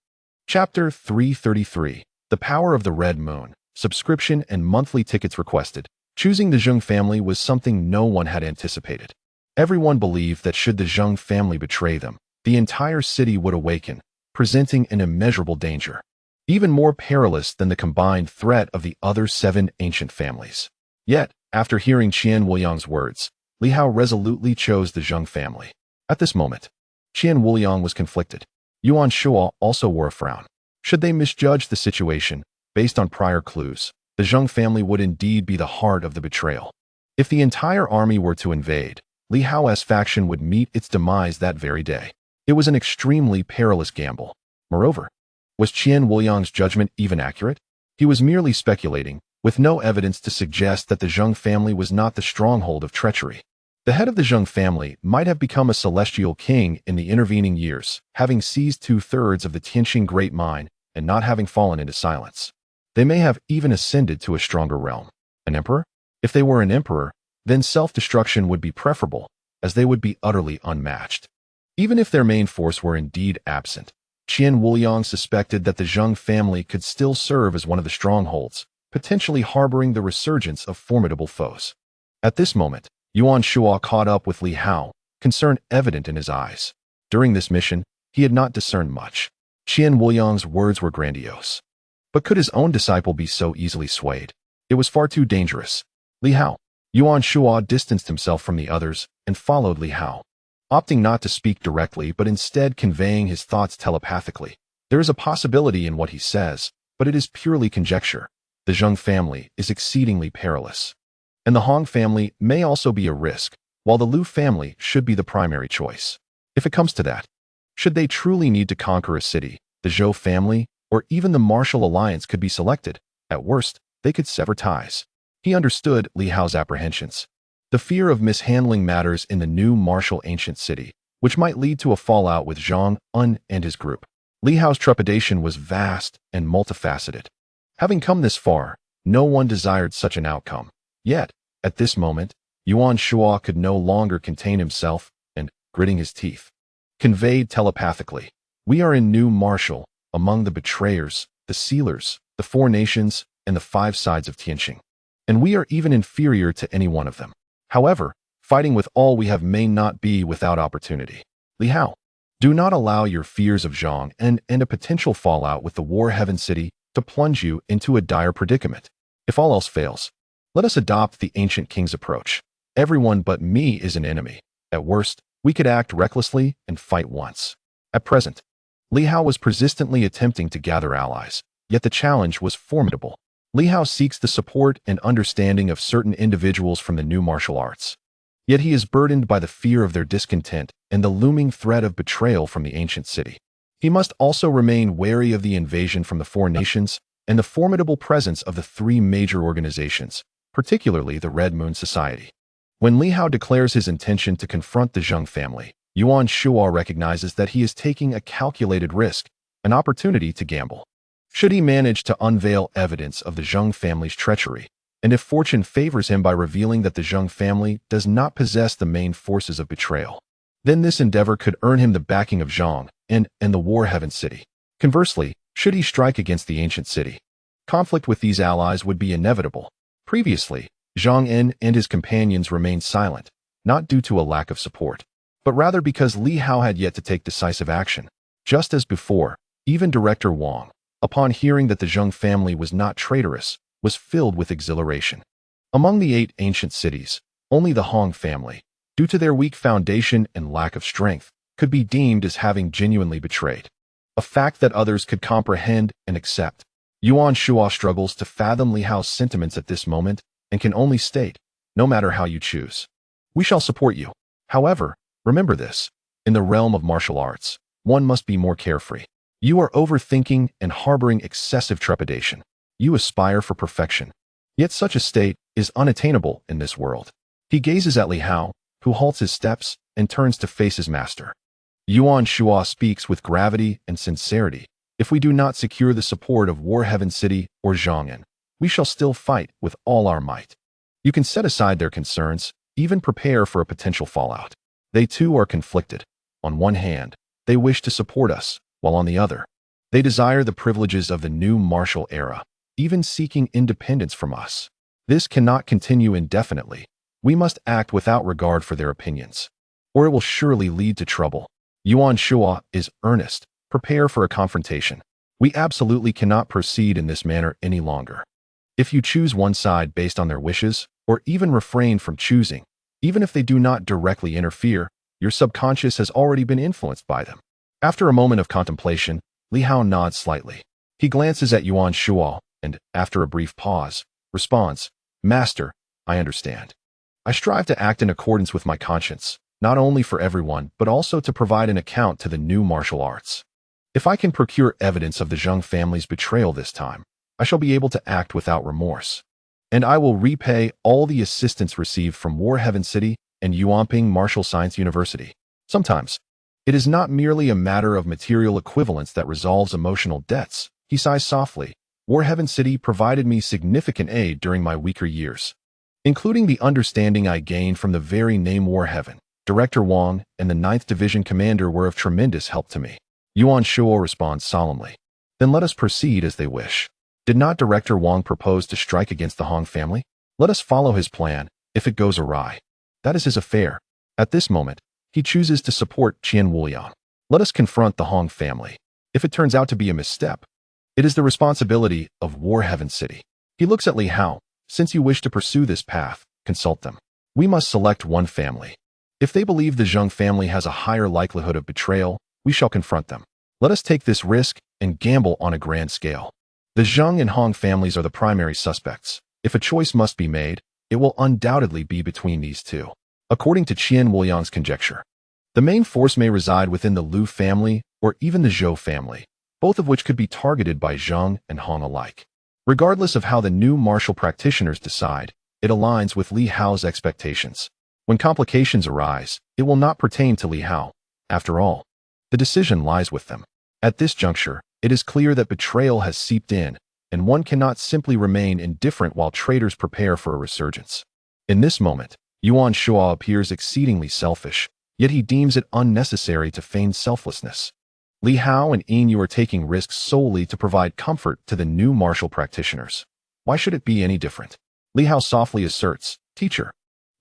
Chapter 333. The Power of the Red Moon. Subscription and monthly tickets requested. Choosing the Zheng family was something no one had anticipated. Everyone believed that should the Zheng family betray them, the entire city would awaken, presenting an immeasurable danger, even more perilous than the combined threat of the other 7 ancient families. Yet, after hearing Qian Wuliang's words, Li Hao resolutely chose the Zheng family. At this moment, Qian Wuliang was conflicted. Yuan Shuo also wore a frown. Should they misjudge the situation, based on prior clues, the Zheng family would indeed be the heart of the betrayal. If the entire army were to invade, Li Hao's faction would meet its demise that very day. It was an extremely perilous gamble. Moreover, was Qian Wuliang's judgment even accurate? He was merely speculating, with no evidence to suggest that the Zheng family was not the stronghold of treachery. The head of the Zheng family might have become a celestial king in the intervening years, having seized 2/3 of the Tianxing Great Mine and not having fallen into silence. They may have even ascended to a stronger realm. An emperor? If they were an emperor, then self-destruction would be preferable, as they would be utterly unmatched. Even if their main force were indeed absent, Qian Wuliang suspected that the Zheng family could still serve as one of the strongholds, potentially harboring the resurgence of formidable foes. At this moment, Yuan Shuo caught up with Li Hao, concern evident in his eyes. During this mission, he had not discerned much. Qian Wuliang's words were grandiose. But could his own disciple be so easily swayed? It was far too dangerous. Li Hao. Yuan Shuo distanced himself from the others and followed Li Hao, opting not to speak directly but instead conveying his thoughts telepathically. There is a possibility in what he says, but it is purely conjecture. The Zheng family is exceedingly perilous, and the Hong family may also be a risk, while the Lu family should be the primary choice. If it comes to that, should they truly need to conquer a city, the Zhou family, or even the martial alliance could be selected. At worst, they could sever ties. He understood Li Hao's apprehensions. The fear of mishandling matters in the new martial ancient city, which might lead to a fallout with Zhang Un and his group. Li Hao's trepidation was vast and multifaceted. Having come this far, no one desired such an outcome. Yet, at this moment, Yuan Shuo could no longer contain himself and, gritting his teeth, conveyed telepathically, "We are in new martial, among the betrayers, the sealers, the 4 nations, and the 5 sides of Tianxing. And we are even inferior to any one of them. However, fighting with all we have may not be without opportunity. Li Hao, do not allow your fears of Zhang and a potential fallout with the War Heaven City to plunge you into a dire predicament. If all else fails, let us adopt the ancient king's approach. Everyone but me is an enemy. At worst, we could act recklessly and fight once." At present, Li Hao was persistently attempting to gather allies, yet the challenge was formidable. Li Hao seeks the support and understanding of certain individuals from the new martial arts. Yet he is burdened by the fear of their discontent and the looming threat of betrayal from the ancient city. He must also remain wary of the invasion from the 4 nations and the formidable presence of the 3 major organizations, particularly the Red Moon Society. When Li Hao declares his intention to confront the Zheng family, Yuan Shuo recognizes that he is taking a calculated risk, an opportunity to gamble. Should he manage to unveil evidence of the Zheng family's treachery, and if fortune favors him by revealing that the Zheng family does not possess the main forces of betrayal, then this endeavor could earn him the backing of Zhang and the War Heaven City. Conversely, should he strike against the ancient city, conflict with these allies would be inevitable. Previously, Zhang En and his companions remained silent, not due to a lack of support, but rather because Li Hao had yet to take decisive action. Just as before, even Director Wang, upon hearing that the Zheng family was not traitorous, was filled with exhilaration. Among the 8 ancient cities, only the Hong family, due to their weak foundation and lack of strength, could be deemed as having genuinely betrayed, a fact that others could comprehend and accept. Yuan Shuo struggles to fathom Li Hao's sentiments at this moment and can only state, "No matter how you choose, we shall support you. However, remember this, in the realm of martial arts, one must be more carefree. You are overthinking and harboring excessive trepidation. You aspire for perfection. Yet such a state is unattainable in this world." He gazes at Li Hao, who halts his steps and turns to face his master. Yuan Shuo speaks with gravity and sincerity. "If we do not secure the support of War Heaven City or Zhang'an, we shall still fight with all our might. You can set aside their concerns, even prepare for a potential fallout. They too are conflicted. On one hand, they wish to support us, while on the other, they desire the privileges of the new martial era, even seeking independence from us. This cannot continue indefinitely. We must act without regard for their opinions, or it will surely lead to trouble. Yuan Shua is earnest. Prepare for a confrontation. We absolutely cannot proceed in this manner any longer. If you choose one side based on their wishes, or even refrain from choosing, even if they do not directly interfere, your subconscious has already been influenced by them. After a moment of contemplation, Li Hao nods slightly. He glances at Yuan Shua and, after a brief pause, responds, "Master, I understand. I strive to act in accordance with my conscience, not only for everyone, but also to provide an account to the new martial arts. If I can procure evidence of the Zheng family's betrayal this time, I shall be able to act without remorse. And I will repay all the assistance received from Warheaven City and Yuanping Martial Science University. Sometimes, it is not merely a matter of material equivalence that resolves emotional debts." He sighs softly. "Warheaven City provided me significant aid during my weaker years, including the understanding I gained from the very name Warheaven. Director Wang and the 9th Division Commander were of tremendous help to me." Yuan Shua responds solemnly. "Then let us proceed as they wish. Did not Director Wang propose to strike against the Hong family? Let us follow his plan. If it goes awry, that is his affair. At this moment, he chooses to support Qian Wuliang. Let us confront the Hong family. If it turns out to be a misstep, it is the responsibility of Warheaven City." He looks at Li Hao. "Since you wish to pursue this path, consult them. We must select one family. If they believe the Zheng family has a higher likelihood of betrayal, we shall confront them. Let us take this risk and gamble on a grand scale. The Zheng and Hong families are the primary suspects. If a choice must be made, it will undoubtedly be between these two." According to Qian Wuliang's conjecture, the main force may reside within the Lu family or even the Zhou family, both of which could be targeted by Zheng and Hong alike. Regardless of how the new martial practitioners decide, it aligns with Li Hao's expectations. When complications arise, it will not pertain to Li Hao. After all, the decision lies with them. At this juncture, it is clear that betrayal has seeped in, and one cannot simply remain indifferent while traitors prepare for a resurgence. In this moment, Yuan Shua appears exceedingly selfish, yet he deems it unnecessary to feign selflessness. Li Hao and Yin, you are taking risks solely to provide comfort to the new martial practitioners. Why should it be any different? Li Hao softly asserts, "Teacher,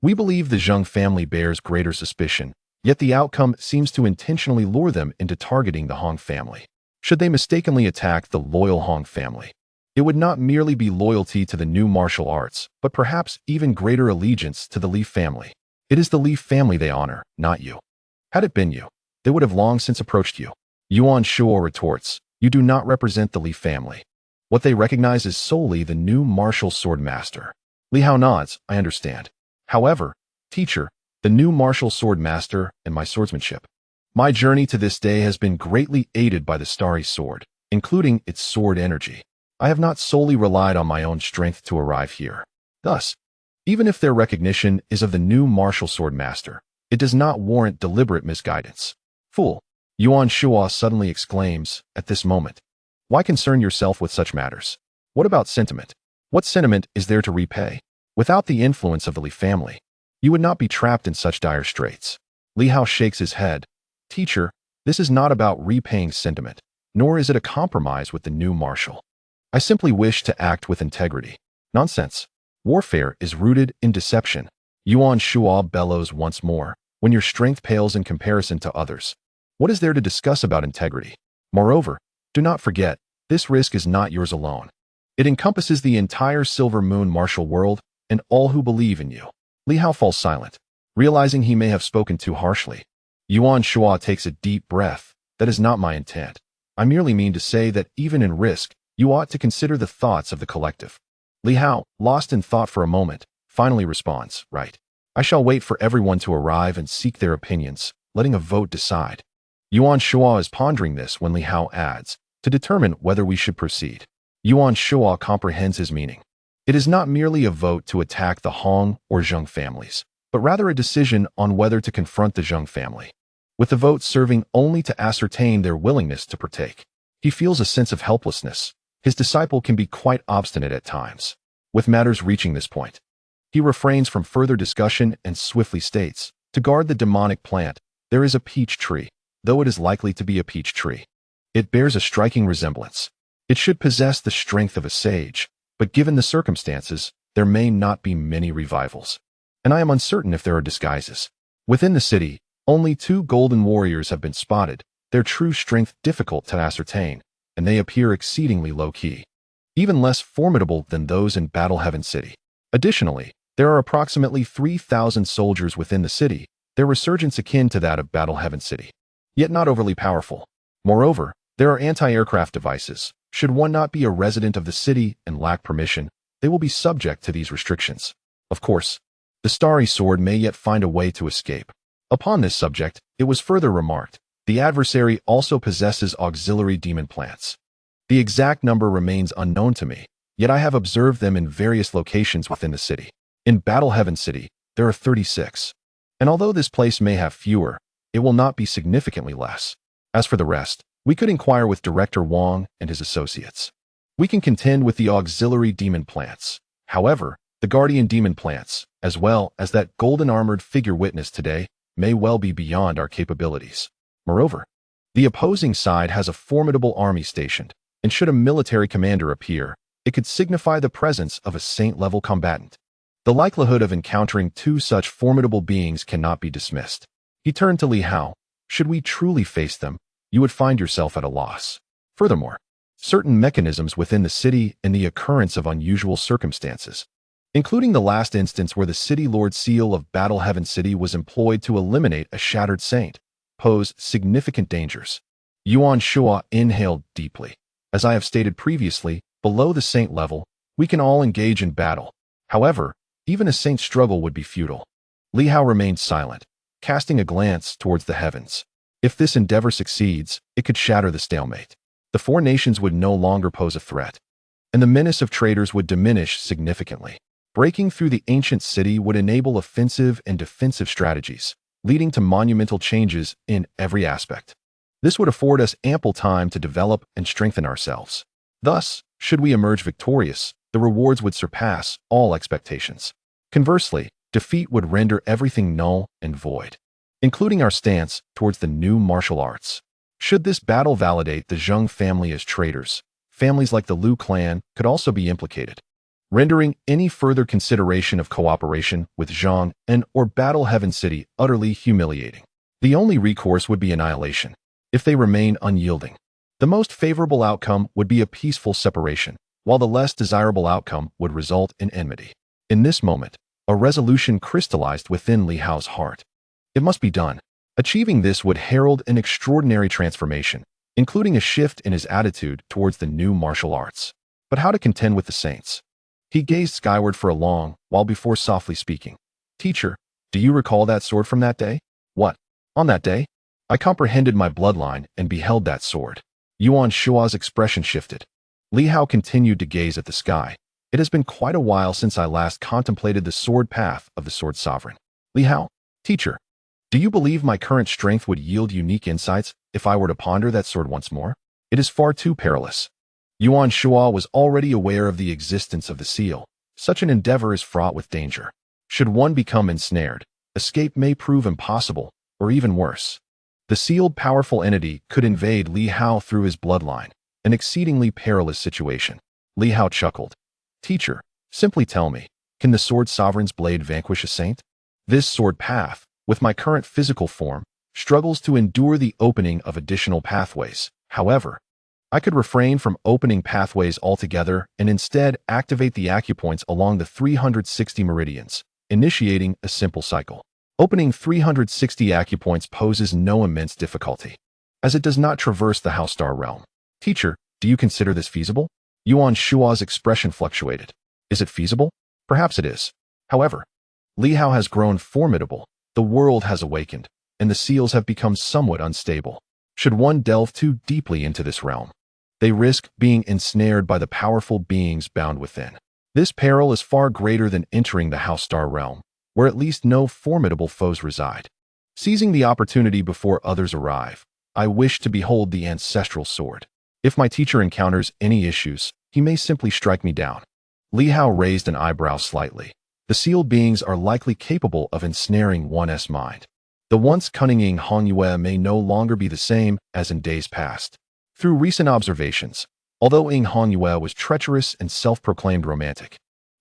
we believe the Zheng family bears greater suspicion, yet the outcome seems to intentionally lure them into targeting the Hong family. Should they mistakenly attack the loyal Hong family, it would not merely be loyalty to the new martial arts, but perhaps even greater allegiance to the Li family. It is the Li family they honor, not you. Had it been you, they would have long since approached you." Yuan Shua retorts, "You do not represent the Li family. What they recognize is solely the new martial sword master." Li Hao nods, "I understand. However, teacher, the new martial sword master and my swordsmanship. My journey to this day has been greatly aided by the Starry Sword, including its sword energy. I have not solely relied on my own strength to arrive here. Thus, even if their recognition is of the new martial sword master, it does not warrant deliberate misguidance." "Fool," Yuan Shua suddenly exclaims, "at this moment, why concern yourself with such matters? What about sentiment? What sentiment is there to repay? Without the influence of the Li family, you would not be trapped in such dire straits." Li Hao shakes his head. "Teacher, this is not about repaying sentiment, nor is it a compromise with the new martial. I simply wish to act with integrity." "Nonsense. Warfare is rooted in deception." Yuan Shua bellows once more, "When your strength pales in comparison to others, what is there to discuss about integrity? Moreover, do not forget, this risk is not yours alone. It encompasses the entire Silver Moon martial world and all who believe in you." Li Hao falls silent, realizing he may have spoken too harshly. Yuan Shua takes a deep breath. "That is not my intent. I merely mean to say that even in risk, you ought to consider the thoughts of the collective." Li Hao, lost in thought for a moment, finally responds, "Right. I shall wait for everyone to arrive and seek their opinions, letting a vote decide." Yuan Shua is pondering this when Li Hao adds, "to determine whether we should proceed." Yuan Shua comprehends his meaning. It is not merely a vote to attack the Hong or Zheng families, but rather a decision on whether to confront the Zheng family, with the vote serving only to ascertain their willingness to partake. He feels a sense of helplessness. His disciple can be quite obstinate at times. With matters reaching this point, he refrains from further discussion and swiftly states, to guard the demonic plant, there is a peach tree, though it is likely to be a peach tree. It bears a striking resemblance. It should possess the strength of a sage, but given the circumstances, there may not be many revivals. And I am uncertain if there are disguises. Within the city, only 2 golden warriors have been spotted, their true strength difficult to ascertain, and they appear exceedingly low-key, even less formidable than those in Battle Heaven City. Additionally, there are approximately 3,000 soldiers within the city, their resurgence akin to that of Battle Heaven City, yet not overly powerful. Moreover, there are anti-aircraft devices. Should one not be a resident of the city and lack permission, they will be subject to these restrictions. Of course, the Starry Sword may yet find a way to escape. Upon this subject, it was further remarked, the adversary also possesses auxiliary demon plants. The exact number remains unknown to me, yet I have observed them in various locations within the city. In Battle Heaven City, there are 36. And although this place may have fewer, it will not be significantly less. As for the rest, we could inquire with Director Wang and his associates. We can contend with the auxiliary demon plants. However, the guardian demon plants, as well as that golden-armored figure witnessed today, may well be beyond our capabilities. Moreover, the opposing side has a formidable army stationed, and should a military commander appear, it could signify the presence of a saint-level combatant. The likelihood of encountering 2 such formidable beings cannot be dismissed. He turned to Li Hao. Should we truly face them, you would find yourself at a loss. Furthermore, certain mechanisms within the city and the occurrence of unusual circumstances, including the last instance where the City Lord Seal of Battle Heaven City was employed to eliminate a shattered saint, pose significant dangers. Yuan Shua inhaled deeply. As I have stated previously, below the saint level, we can all engage in battle. However, even a saint's struggle would be futile. Li Hao remained silent, casting a glance towards the heavens. If this endeavor succeeds, it could shatter the stalemate. The 4 nations would no longer pose a threat, and the menace of traitors would diminish significantly. Breaking through the ancient city would enable offensive and defensive strategies, leading to monumental changes in every aspect. This would afford us ample time to develop and strengthen ourselves. Thus, should we emerge victorious, the rewards would surpass all expectations. Conversely, defeat would render everything null and void, including our stance towards the new martial arts. Should this battle validate the Zheng family as traitors, families like the Liu clan could also be implicated, rendering any further consideration of cooperation with Zheng and or Battle Heaven City utterly humiliating. The only recourse would be annihilation. If they remain unyielding, the most favorable outcome would be a peaceful separation, while the less desirable outcome would result in enmity. In this moment, a resolution crystallized within Li Hao's heart. It must be done. Achieving this would herald an extraordinary transformation, including a shift in his attitude towards the new martial arts. But how to contend with the saints? He gazed skyward for a long while before softly speaking. Teacher, do you recall that sword from that day? What? On that day? I comprehended my bloodline and beheld that sword. Yuan Shua's expression shifted. Li Hao continued to gaze at the sky. It has been quite a while since I last contemplated the sword path of the sword sovereign. Li Hao, teacher, do you believe my current strength would yield unique insights if I were to ponder that sword once more? It is far too perilous. Yuan Shua was already aware of the existence of the seal. Such an endeavor is fraught with danger. Should one become ensnared, escape may prove impossible, or even worse. The sealed powerful entity could invade Li Hao through his bloodline, an exceedingly perilous situation. Li Hao chuckled. Teacher, simply tell me, can the sword sovereign's blade vanquish a saint? This sword path, with my current physical form, struggles to endure the opening of additional pathways. However, I could refrain from opening pathways altogether and instead activate the acupoints along the 360 meridians, initiating a simple cycle. Opening 360 acupoints poses no immense difficulty, as it does not traverse the House Star realm. Teacher, do you consider this feasible? Yuan Shua's expression fluctuated. Is it feasible? Perhaps it is. However, Li Hao has grown formidable, the world has awakened, and the seals have become somewhat unstable. Should one delve too deeply into this realm, they risk being ensnared by the powerful beings bound within. This peril is far greater than entering the House Star realm, where at least no formidable foes reside. Seizing the opportunity before others arrive, I wish to behold the ancestral sword. If my teacher encounters any issues, he may simply strike me down. Li Hao raised an eyebrow slightly. The sealed beings are likely capable of ensnaring one's mind. The once cunning Ying Honyue may no longer be the same as in days past. Through recent observations, although Ying Honyue was treacherous and self-proclaimed romantic,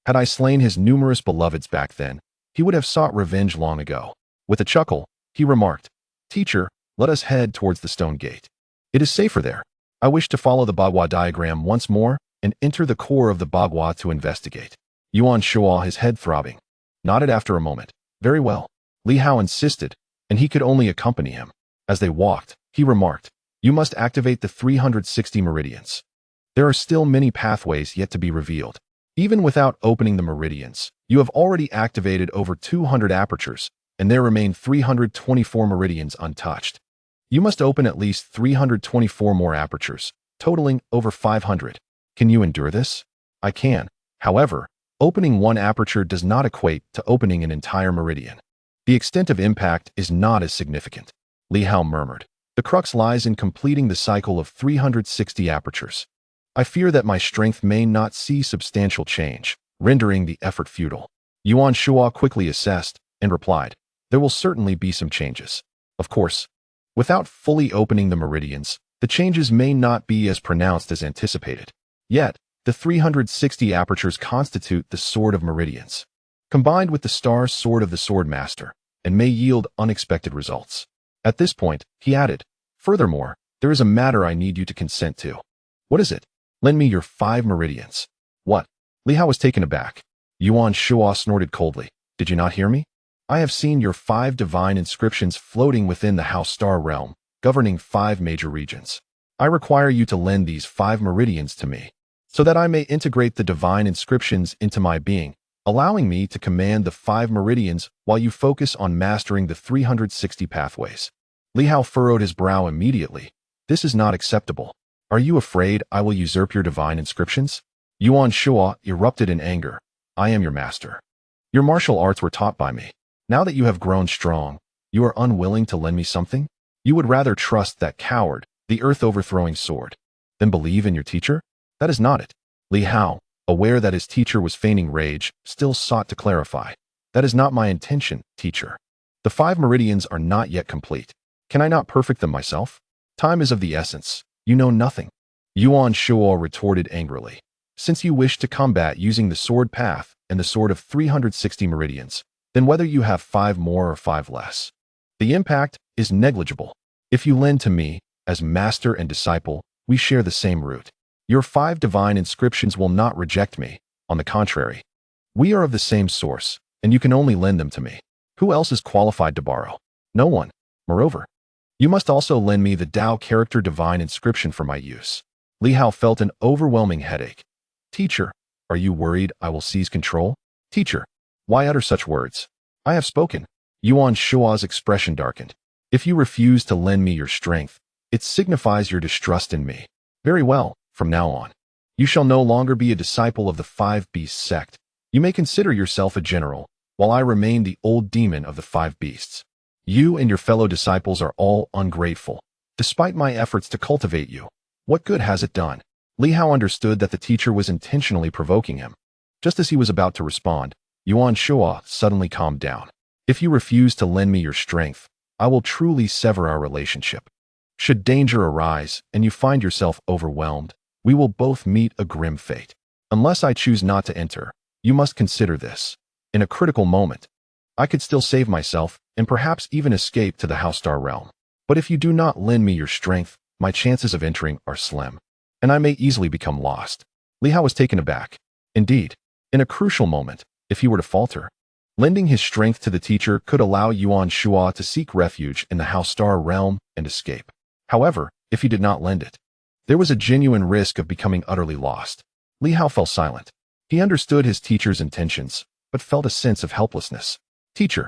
had I slain his numerous beloveds back then, he would have sought revenge long ago. With a chuckle, he remarked, "Teacher, let us head towards the stone gate. It is safer there. I wish to follow the Bagua diagram once more and enter the core of the Bagua to investigate." Yuan Shuo, his head throbbing, nodded after a moment. Very well. Li Hao insisted, and he could only accompany him. As they walked, he remarked, "You must activate the 360 meridians. There are still many pathways yet to be revealed. Even without opening the meridians, you have already activated over 200 apertures, and there remain 324 meridians untouched. You must open at least 324 more apertures, totaling over 500. Can you endure this?" "I can. However, opening one aperture does not equate to opening an entire meridian. The extent of impact is not as significant," Li Hao murmured. "The crux lies in completing the cycle of 360 apertures. I fear that my strength may not see substantial change, rendering the effort futile." Yuan Shuo quickly assessed and replied, "There will certainly be some changes. Of course, without fully opening the meridians, the changes may not be as pronounced as anticipated. Yet, the 360 apertures constitute the Sword of Meridians, combined with the Star Sword of the Sword Master, and may yield unexpected results." At this point, he added, "Furthermore, there is a matter I need you to consent to." "What is it?" "Lend me your 5 meridians." "What?" Li Hao was taken aback. Yuan Shuo snorted coldly. "Did you not hear me? I have seen your 5 divine inscriptions floating within the House Star realm, governing 5 major regions. I require you to lend these 5 meridians to me, so that I may integrate the divine inscriptions into my being, allowing me to command the 5 meridians while you focus on mastering the 360 pathways." Li Hao furrowed his brow immediately. "This is not acceptable. Are you afraid I will usurp your divine inscriptions?" Yuan Shuo erupted in anger. "I am your master. Your martial arts were taught by me. Now that you have grown strong, you are unwilling to lend me something? You would rather trust that coward, the earth-overthrowing sword, than believe in your teacher? That is not it." Li Hao, aware that his teacher was feigning rage, still sought to clarify. "That is not my intention, teacher. The 5 meridians are not yet complete. Can I not perfect them myself? Time is of the essence. You know nothing." Yuan Shuo retorted angrily. "Since you wish to combat using the sword path and the sword of 360 meridians, then whether you have 5 more or 5 less, the impact is negligible. If you lend to me, as master and disciple, we share the same root. Your 5 divine inscriptions will not reject me. On the contrary, we are of the same source, and you can only lend them to me. Who else is qualified to borrow? No one. Moreover, you must also lend me the Dao character divine inscription for my use." Li Hao felt an overwhelming headache. "Teacher, are you worried I will seize control?" "Teacher, why utter such words? I have spoken." Yuan Shuo's expression darkened. "If you refuse to lend me your strength, it signifies your distrust in me. Very well. From now on, you shall no longer be a disciple of the 5 Beasts sect. You may consider yourself a general, while I remain the old demon of the 5 Beasts. You and your fellow disciples are all ungrateful. Despite my efforts to cultivate you, what good has it done?" Li Hao understood that the teacher was intentionally provoking him. Just as he was about to respond, Yuan Shuo suddenly calmed down. "If you refuse to lend me your strength, I will truly sever our relationship. Should danger arise and you find yourself overwhelmed, we will both meet a grim fate. Unless I choose not to enter, you must consider this. In a critical moment, I could still save myself and perhaps even escape to the House Star realm. But if you do not lend me your strength, my chances of entering are slim, and I may easily become lost." Li Hao was taken aback. Indeed, in a crucial moment, if he were to falter, lending his strength to the teacher could allow Yuan Shuo to seek refuge in the House Star realm and escape. However, if he did not lend it, there was a genuine risk of becoming utterly lost. Li Hao fell silent. He understood his teacher's intentions, but felt a sense of helplessness. "Teacher,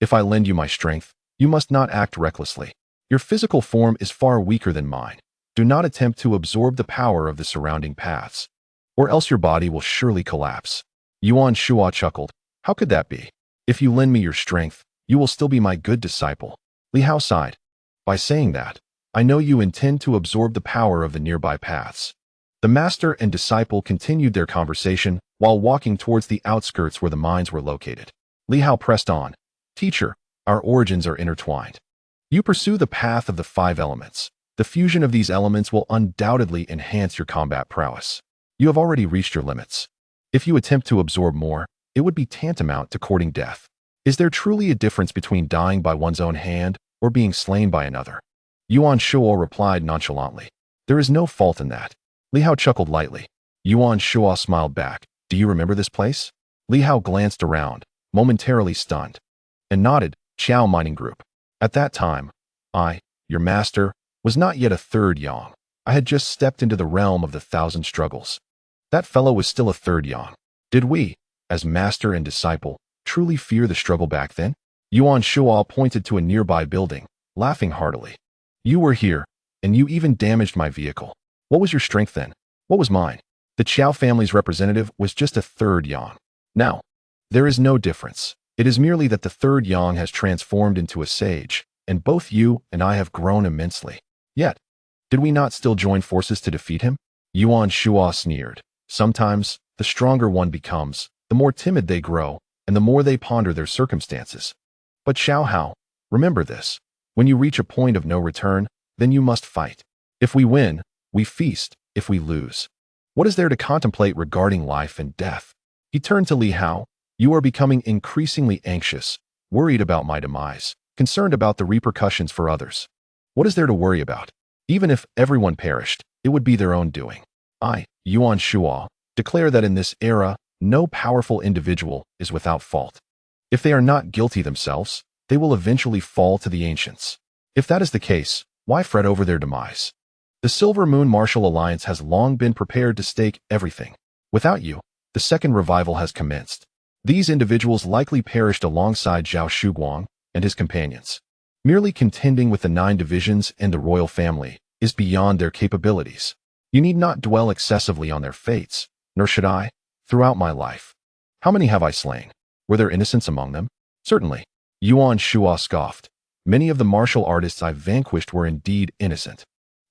if I lend you my strength, you must not act recklessly. Your physical form is far weaker than mine. Do not attempt to absorb the power of the surrounding paths, or else your body will surely collapse." Yuan Shuo chuckled. "How could that be? If you lend me your strength, you will still be my good disciple." Li Hao sighed. "By saying that, I know you intend to absorb the power of the nearby paths. The master and disciple continued their conversation while walking towards the outskirts where the mines were located. Li Hao pressed on. Teacher, our origins are intertwined. You pursue the path of the 5 elements. The fusion of these elements will undoubtedly enhance your combat prowess. You have already reached your limits. If you attempt to absorb more, it would be tantamount to courting death. Is there truly a difference between dying by one's own hand or being slain by another? Yuan Shuo replied nonchalantly. There is no fault in that. Li Hao chuckled lightly. Yuan Shuo smiled back. Do you remember this place? Li Hao glanced around, momentarily stunned, and nodded. Qiao Mining Group. At that time, I, your master, was not yet a 3rd yang. I had just stepped into the realm of the 1,000 struggles. That fellow was still a 3rd yang. Did we, as master and disciple, truly fear the struggle back then? Yuan Shuo pointed to a nearby building, laughing heartily. You were here, and you even damaged my vehicle. What was your strength then? What was mine? The Qiao family's representative was just a 3rd yang. Now, there is no difference. It is merely that the 3rd yang has transformed into a sage, and both you and I have grown immensely. Yet, did we not still join forces to defeat him? Yuan Shuo sneered. Sometimes, the stronger one becomes, the more timid they grow, and the more they ponder their circumstances. But Xiao Hao, remember this. When you reach a point of no return, then you must fight. If we win, we feast. If we lose, what is there to contemplate regarding life and death? He turned to Li Hao. You are becoming increasingly anxious, worried about my demise, concerned about the repercussions for others. What is there to worry about? Even if everyone perished, it would be their own doing. I, Yuan Shuo, declare that in this era, no powerful individual is without fault. If they are not guilty themselves, they will eventually fall to the ancients. If that is the case, why fret over their demise? The Silver Moon Martial Alliance has long been prepared to stake everything. Without you, the 2nd revival has commenced. These individuals likely perished alongside Zhao Shuguang and his companions. Merely contending with the 9 divisions and the royal family is beyond their capabilities. You need not dwell excessively on their fates, nor should I, throughout my life. How many have I slain? Were there innocents among them? Certainly. Yuan Shuo scoffed. Many of the martial artists I vanquished were indeed innocent.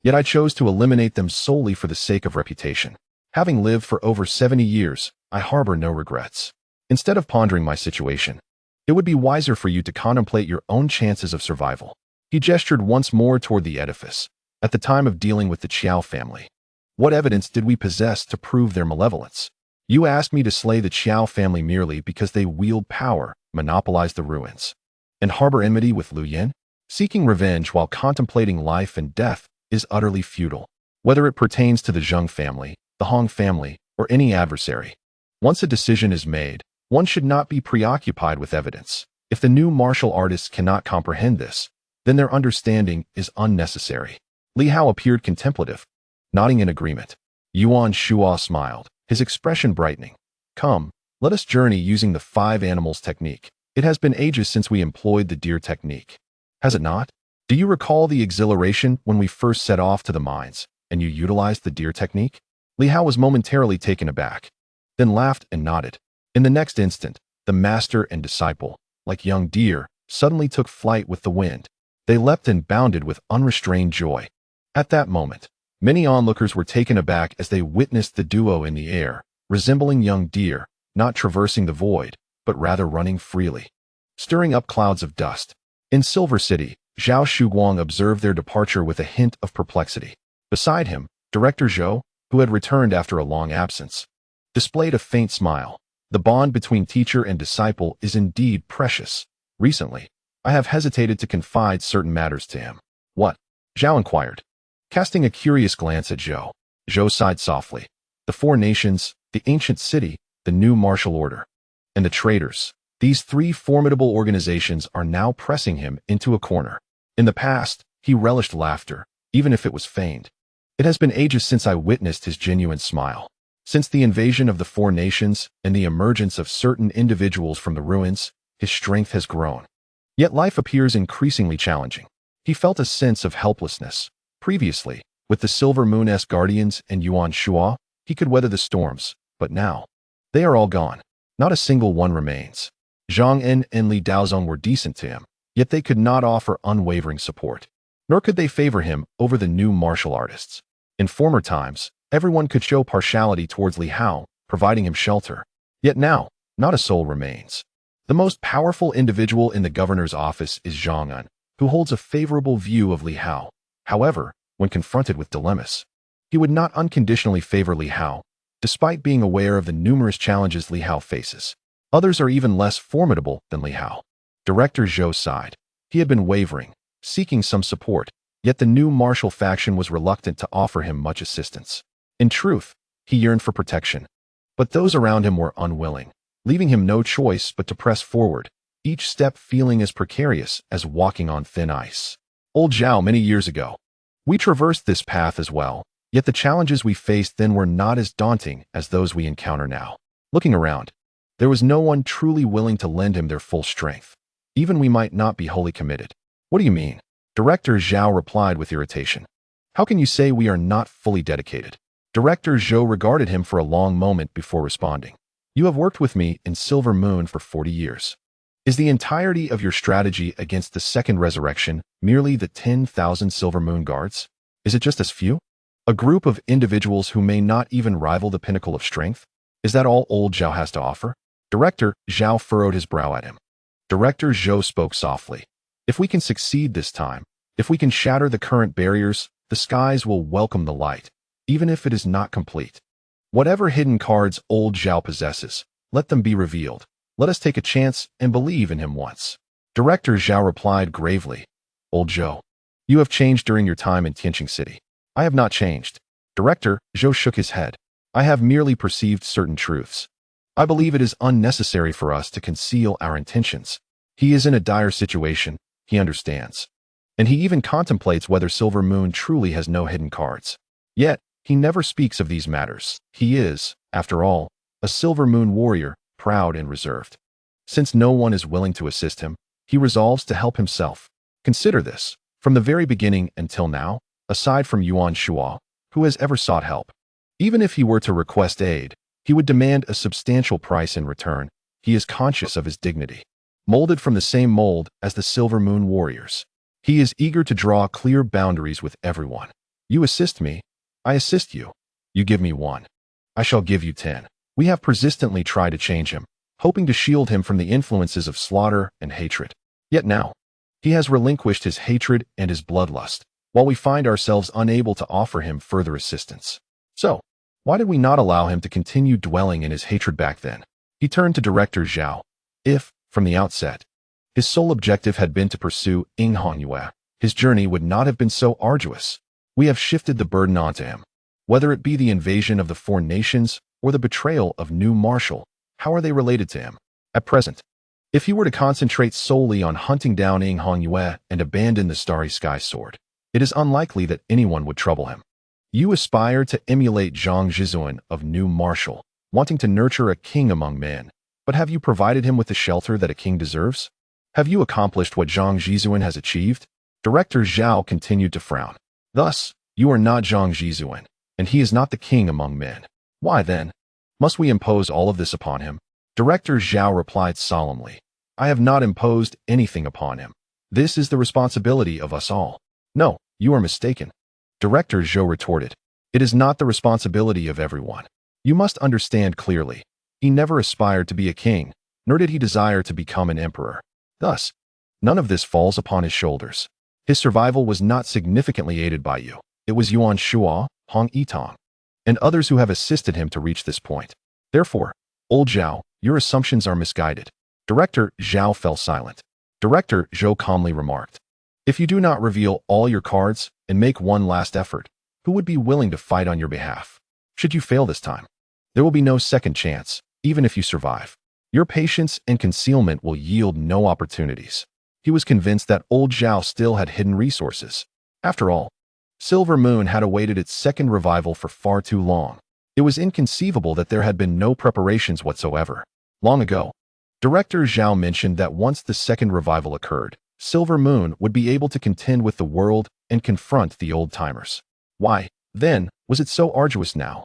Yet I chose to eliminate them solely for the sake of reputation. Having lived for over 70 years, I harbor no regrets. Instead of pondering my situation, it would be wiser for you to contemplate your own chances of survival. He gestured once more toward the edifice. At the time of dealing with the Qiao family, what evidence did we possess to prove their malevolence? You asked me to slay the Qiao family merely because they wield power, monopolize the ruins, and harbor enmity with Lu Yin? Seeking revenge while contemplating life and death is utterly futile, whether it pertains to the Zheng family, the Hong family, or any adversary. Once a decision is made, one should not be preoccupied with evidence. If the new martial artists cannot comprehend this, then their understanding is unnecessary. Li Hao appeared contemplative, nodding in agreement. Yuan Shuo smiled, his expression brightening. Come, let us journey using the 5 animals technique. It has been ages since we employed the deer technique. Has it not? Do you recall the exhilaration when we first set off to the mines, and you utilized the deer technique? Li Hao was momentarily taken aback, then laughed and nodded. In the next instant, the master and disciple, like young deer, suddenly took flight with the wind. They leapt and bounded with unrestrained joy. At that moment, many onlookers were taken aback as they witnessed the duo in the air, resembling young deer, not traversing the void, but rather running freely, stirring up clouds of dust. In Silver City, Zhao Shuguang observed their departure with a hint of perplexity. Beside him, Director Zhou, who had returned after a long absence, displayed a faint smile. The bond between teacher and disciple is indeed precious. Recently, I have hesitated to confide certain matters to him. What? Zhao inquired, casting a curious glance at Zhou. Zhou sighed softly. The 4 nations, the ancient city, the new martial order, and the traitors. These 3 formidable organizations are now pressing him into a corner. In the past, he relished laughter, even if it was feigned. It has been ages since I witnessed his genuine smile. Since the invasion of the 4 nations and the emergence of certain individuals from the ruins, his strength has grown. Yet life appears increasingly challenging. He felt a sense of helplessness. Previously, with the Silver Moon-esque guardians and Yuan Shuo, he could weather the storms, but now, they are all gone. Not a single one remains. Zhang En and Li Daozong were decent to him, yet they could not offer unwavering support. nor could they favor him over the new martial artists. In former times, everyone could show partiality towards Li Hao, providing him shelter. Yet now, not a soul remains. The most powerful individual in the governor's office is Zhang En, who holds a favorable view of Li Hao. However, when confronted with dilemmas, he would not unconditionally favor Li Hao, despite being aware of the numerous challenges Li Hao faces. Others are even less formidable than Li Hao. Director Zhou sighed. He had been wavering, seeking some support, yet the new martial faction was reluctant to offer him much assistance. In truth, he yearned for protection. But those around him were unwilling, leaving him no choice but to press forward, each step feeling as precarious as walking on thin ice. Old Zhao many years ago. We traversed this path as well, yet the challenges we faced then were not as daunting as those we encounter now. Looking around, there was no one truly willing to lend him their full strength. Even we might not be wholly committed. What do you mean? Director Zhao replied with irritation. How can you say we are not fully dedicated? Director Zhou regarded him for a long moment before responding. You have worked with me in Silver Moon for 40 years. Is the entirety of your strategy against the second resurrection merely the 10,000 Silver Moon guards? Is it just as few? A group of individuals who may not even rival the pinnacle of strength? Is that all old Zhao has to offer? Director Zhao furrowed his brow at him. Director Zhou spoke softly. If we can succeed this time, if we can shatter the current barriers, the skies will welcome the light, even if it is not complete. Whatever hidden cards old Zhao possesses, let them be revealed. Let us take a chance and believe in him once. Director Zhao replied gravely. Old Zhou, you have changed during your time in Tianxing City. I have not changed. Director Zhou shook his head. I have merely perceived certain truths. I believe it is unnecessary for us to conceal our intentions. He is in a dire situation, he understands. And he even contemplates whether Silver Moon truly has no hidden cards. Yet, he never speaks of these matters. He is, after all, a Silver Moon warrior, proud and reserved. Since no one is willing to assist him, he resolves to help himself. Consider this. From the very beginning until now, aside from Yuan Shuo, who has ever sought help. Even if he were to request aid, he would demand a substantial price in return. He is conscious of his dignity. Molded from the same mold as the Silver Moon warriors, he is eager to draw clear boundaries with everyone. You assist me, I assist you. You give me 1, I shall give you 10. We have persistently tried to change him, hoping to shield him from the influences of slaughter and hatred. Yet now, he has relinquished his hatred and his bloodlust, while we find ourselves unable to offer him further assistance. So, why did we not allow him to continue dwelling in his hatred back then? He turned to Director Zhao. If, from the outset, his sole objective had been to pursue inhurried, his journey would not have been so arduous. We have shifted the burden onto him. Whether it be the invasion of the 4 nations or the betrayal of New Marshal, how are they related to him? At present, if he were to concentrate solely on hunting down inhurried and abandon the Starry Sky Sword, it is unlikely that anyone would trouble him. You aspire to emulate Zhang Zhizuan of New Marshal, wanting to nurture a king among men, but have you provided him with the shelter that a king deserves? Have you accomplished what Zhang Zhizuan has achieved? Director Zhao continued to frown. Thus, you are not Zhang Zhizuan, and he is not the king among men. Why then? Must we impose all of this upon him? Director Zhao replied solemnly. I have not imposed anything upon him. This is the responsibility of us all. No, you are mistaken. Director Zhou retorted. It is not the responsibility of everyone. You must understand clearly. He never aspired to be a king, nor did he desire to become an emperor. Thus, none of this falls upon his shoulders. His survival was not significantly aided by you. It was Yuan Shuo, Hong Yitong, and others who have assisted him to reach this point. Therefore, old Zhao, your assumptions are misguided. Director Zhao fell silent. Director Zhou calmly remarked. If you do not reveal all your cards and make one last effort, who would be willing to fight on your behalf? Should you fail this time, there will be no second chance, even if you survive. Your patience and concealment will yield no opportunities. He was convinced that old Zhao still had hidden resources. After all, Silver Moon had awaited its second revival for far too long. It was inconceivable that there had been no preparations whatsoever. Long ago, Director Zhao mentioned that once the second revival occurred, Silver Moon would be able to contend with the world and confront the old-timers. Why, then, was it so arduous now?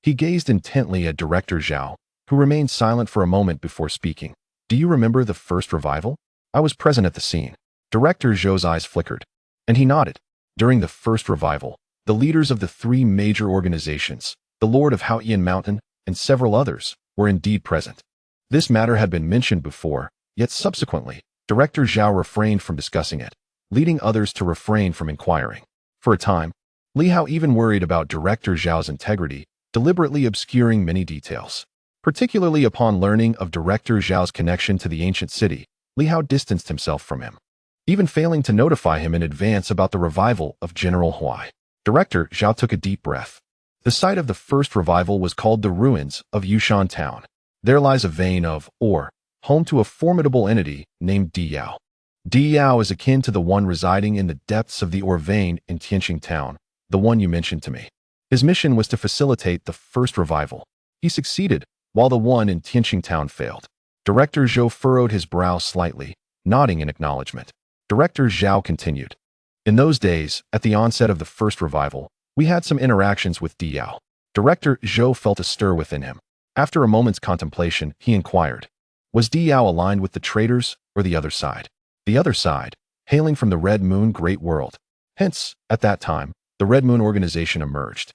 He gazed intently at Director Zhao, who remained silent for a moment before speaking. Do you remember the first revival? I was present at the scene. Director Zhou's eyes flickered. And he nodded. During the first revival, the leaders of the three major organizations, the Lord of Haoyan Mountain, and several others, were indeed present. This matter had been mentioned before, yet subsequently, Director Zhao refrained from discussing it, leading others to refrain from inquiring. For a time, Li Hao even worried about Director Zhao's integrity, deliberately obscuring many details. Particularly upon learning of Director Zhao's connection to the ancient city, Li Hao distanced himself from him, even failing to notify him in advance about the revival of General Huai. Director Zhao took a deep breath. The site of the first revival was called the ruins of Yushan Town. There lies a vein of ore, home to a formidable entity named Di Yao. Di Yao is akin to the one residing in the depths of the ore vein in Tianxing Town, the one you mentioned to me. His mission was to facilitate the first revival. He succeeded, while the one in Tianxing Town failed. Director Zhou furrowed his brow slightly, nodding in acknowledgement. Director Zhao continued. In those days, at the onset of the first revival, we had some interactions with Di Yao. Director Zhou felt a stir within him. After a moment's contemplation, he inquired, was Di Yao aligned with the traitors or the other side? The other side, hailing from the Red Moon Great World. Hence, at that time, the Red Moon organization emerged.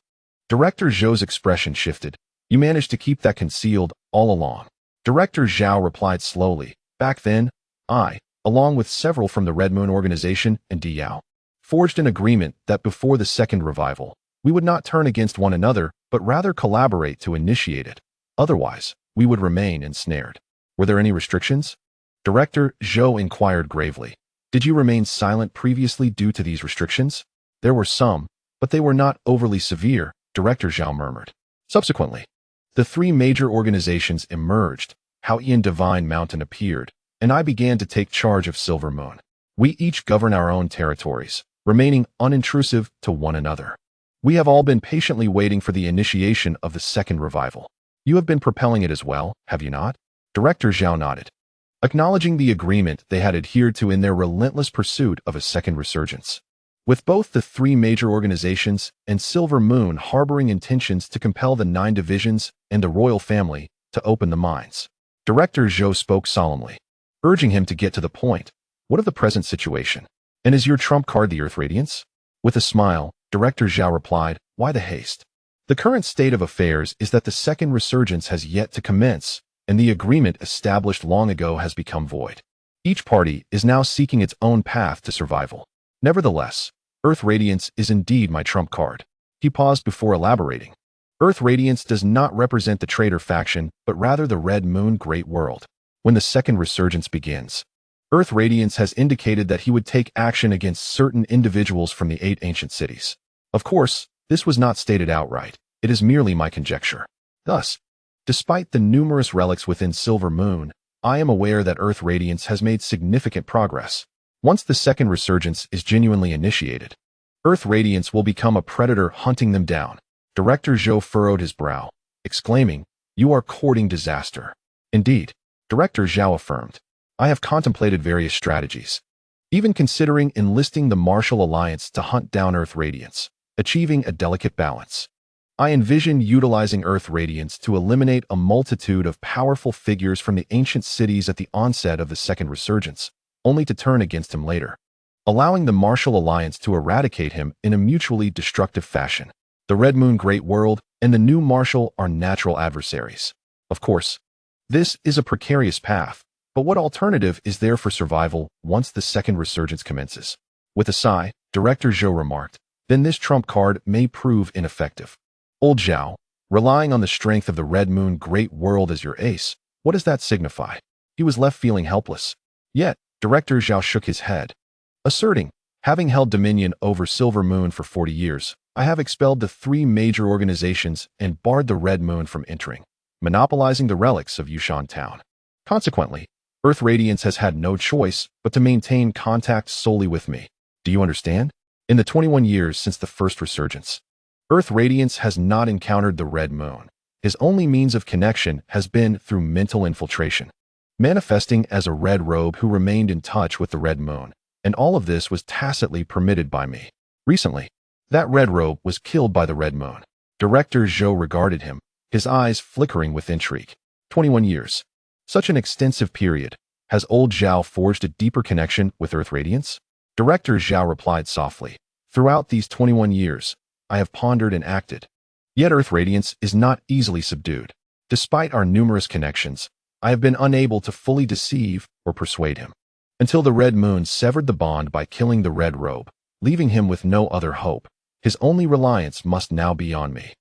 Director Zhou's expression shifted. You managed to keep that concealed all along. Director Zhao replied slowly. Back then, I, along with several from the Red Moon organization and Di Yao, forged an agreement that before the second revival, we would not turn against one another, but rather collaborate to initiate it. Otherwise, we would remain ensnared. Were there any restrictions? Director Zhou inquired gravely. Did you remain silent previously due to these restrictions? There were some, but they were not overly severe, Director Zhao murmured. Subsequently, the three major organizations emerged, Haoyan Divine Mountain appeared, and I began to take charge of Silver Moon. We each govern our own territories, remaining unintrusive to one another. We have all been patiently waiting for the initiation of the second revival. You have been propelling it as well, have you not? Director Zhao nodded, acknowledging the agreement they had adhered to in their relentless pursuit of a second resurgence. With both the three major organizations and Silver Moon harboring intentions to compel the 9 divisions and the royal family to open the mines, Director Zhou spoke solemnly, urging him to get to the point. What of the present situation? And is your trump card the Earth Radiance? With a smile, Director Zhao replied, why the haste? The current state of affairs is that the second resurgence has yet to commence, and the agreement established long ago has become void. Each party is now seeking its own path to survival. Nevertheless, Earth Radiance is indeed my trump card. He paused before elaborating. Earth Radiance does not represent the traitor faction, but rather the Red Moon Great World. When the second resurgence begins, Earth Radiance has indicated that he would take action against certain individuals from the 8 ancient cities. Of course, this was not stated outright. It is merely my conjecture. Thus, despite the numerous relics within Silver Moon, I am aware that Earth Radiance has made significant progress. Once the second resurgence is genuinely initiated, Earth Radiance will become a predator hunting them down. Director Zhou furrowed his brow, exclaiming, you are courting disaster. Indeed, Director Zhao affirmed, I have contemplated various strategies, even considering enlisting the Martial Alliance to hunt down Earth Radiance, achieving a delicate balance. I envision utilizing Earth Radiance to eliminate a multitude of powerful figures from the ancient cities at the onset of the second resurgence, only to turn against him later, allowing the Martial Alliance to eradicate him in a mutually destructive fashion. The Red Moon Great World and the new Martial are natural adversaries. Of course, this is a precarious path, but what alternative is there for survival once the second resurgence commences? With a sigh, Director Zhou remarked, then this trump card may prove ineffective. Old Zhao, relying on the strength of the Red Moon Great World as your ace, what does that signify? He was left feeling helpless. Yet, Director Zhao shook his head, asserting, having held dominion over Silver Moon for 40 years, I have expelled the 3 major organizations and barred the Red Moon from entering, monopolizing the relics of Yushan Town. Consequently, Earth Radiance has had no choice but to maintain contact solely with me. Do you understand? In the 21 years since the first resurgence, Earth Radiance has not encountered the Red Moon. His only means of connection has been through mental infiltration, manifesting as a red robe who remained in touch with the Red Moon, and all of this was tacitly permitted by me. Recently, that red robe was killed by the Red Moon. Director Zhou regarded him, his eyes flickering with intrigue. 21 years. Such an extensive period. Has old Zhao forged a deeper connection with Earth Radiance? Director Zhao replied softly. Throughout these 21 years, I have pondered and acted. Yet Earth radiance is not easily subdued. Despite our numerous connections, I have been unable to fully deceive or persuade him. Until the Red Moon severed the bond by killing the Red Robe, leaving him with no other hope, his only reliance must now be on me.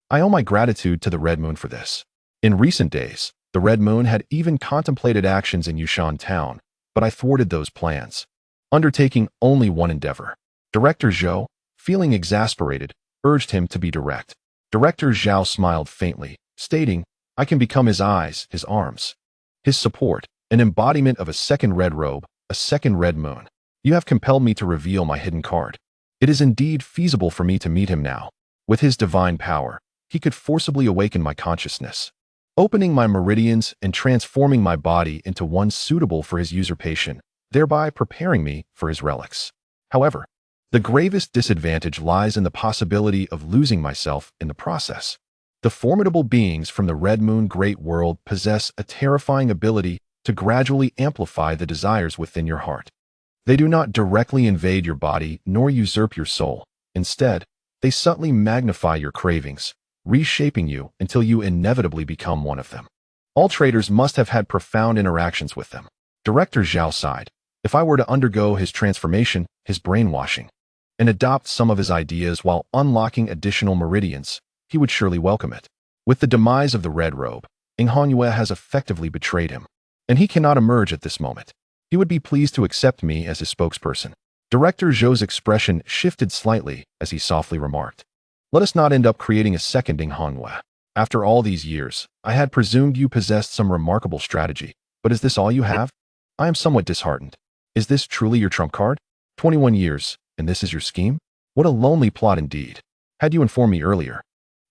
I owe my gratitude to the Red Moon for this. In recent days, the Red Moon had even contemplated actions in Yushan Town, but I thwarted those plans, undertaking only one endeavor. Director Zhou, feeling exasperated, urged him to be direct. Director Zhao smiled faintly, stating, I can become his eyes, his arms, his support, an embodiment of a second Red Robe, a second Red Moon. You have compelled me to reveal my hidden card. It is indeed feasible for me to meet him now. With his divine power, he could forcibly awaken my consciousness, opening my meridians and transforming my body into one suitable for his usurpation, thereby preparing me for his relics. However, the gravest disadvantage lies in the possibility of losing myself in the process. The formidable beings from the Red Moon Great World possess a terrifying ability to gradually amplify the desires within your heart. They do not directly invade your body nor usurp your soul. Instead, they subtly magnify your cravings, reshaping you until you inevitably become one of them. All traders must have had profound interactions with them. Director Zhao sighed. If I were to undergo his transformation, his brainwashing, and adopt some of his ideas while unlocking additional meridians, he would surely welcome it. With the demise of the Red Robe, Hongyue has effectively betrayed him, and he cannot emerge at this moment. He would be pleased to accept me as his spokesperson. Director Zhou's expression shifted slightly as he softly remarked, let us not end up creating a second Hongyue. After all these years, I had presumed you possessed some remarkable strategy, but is this all you have? I am somewhat disheartened. Is this truly your trump card? 21 years, and this is your scheme? What a lonely plot indeed. Had you informed me earlier,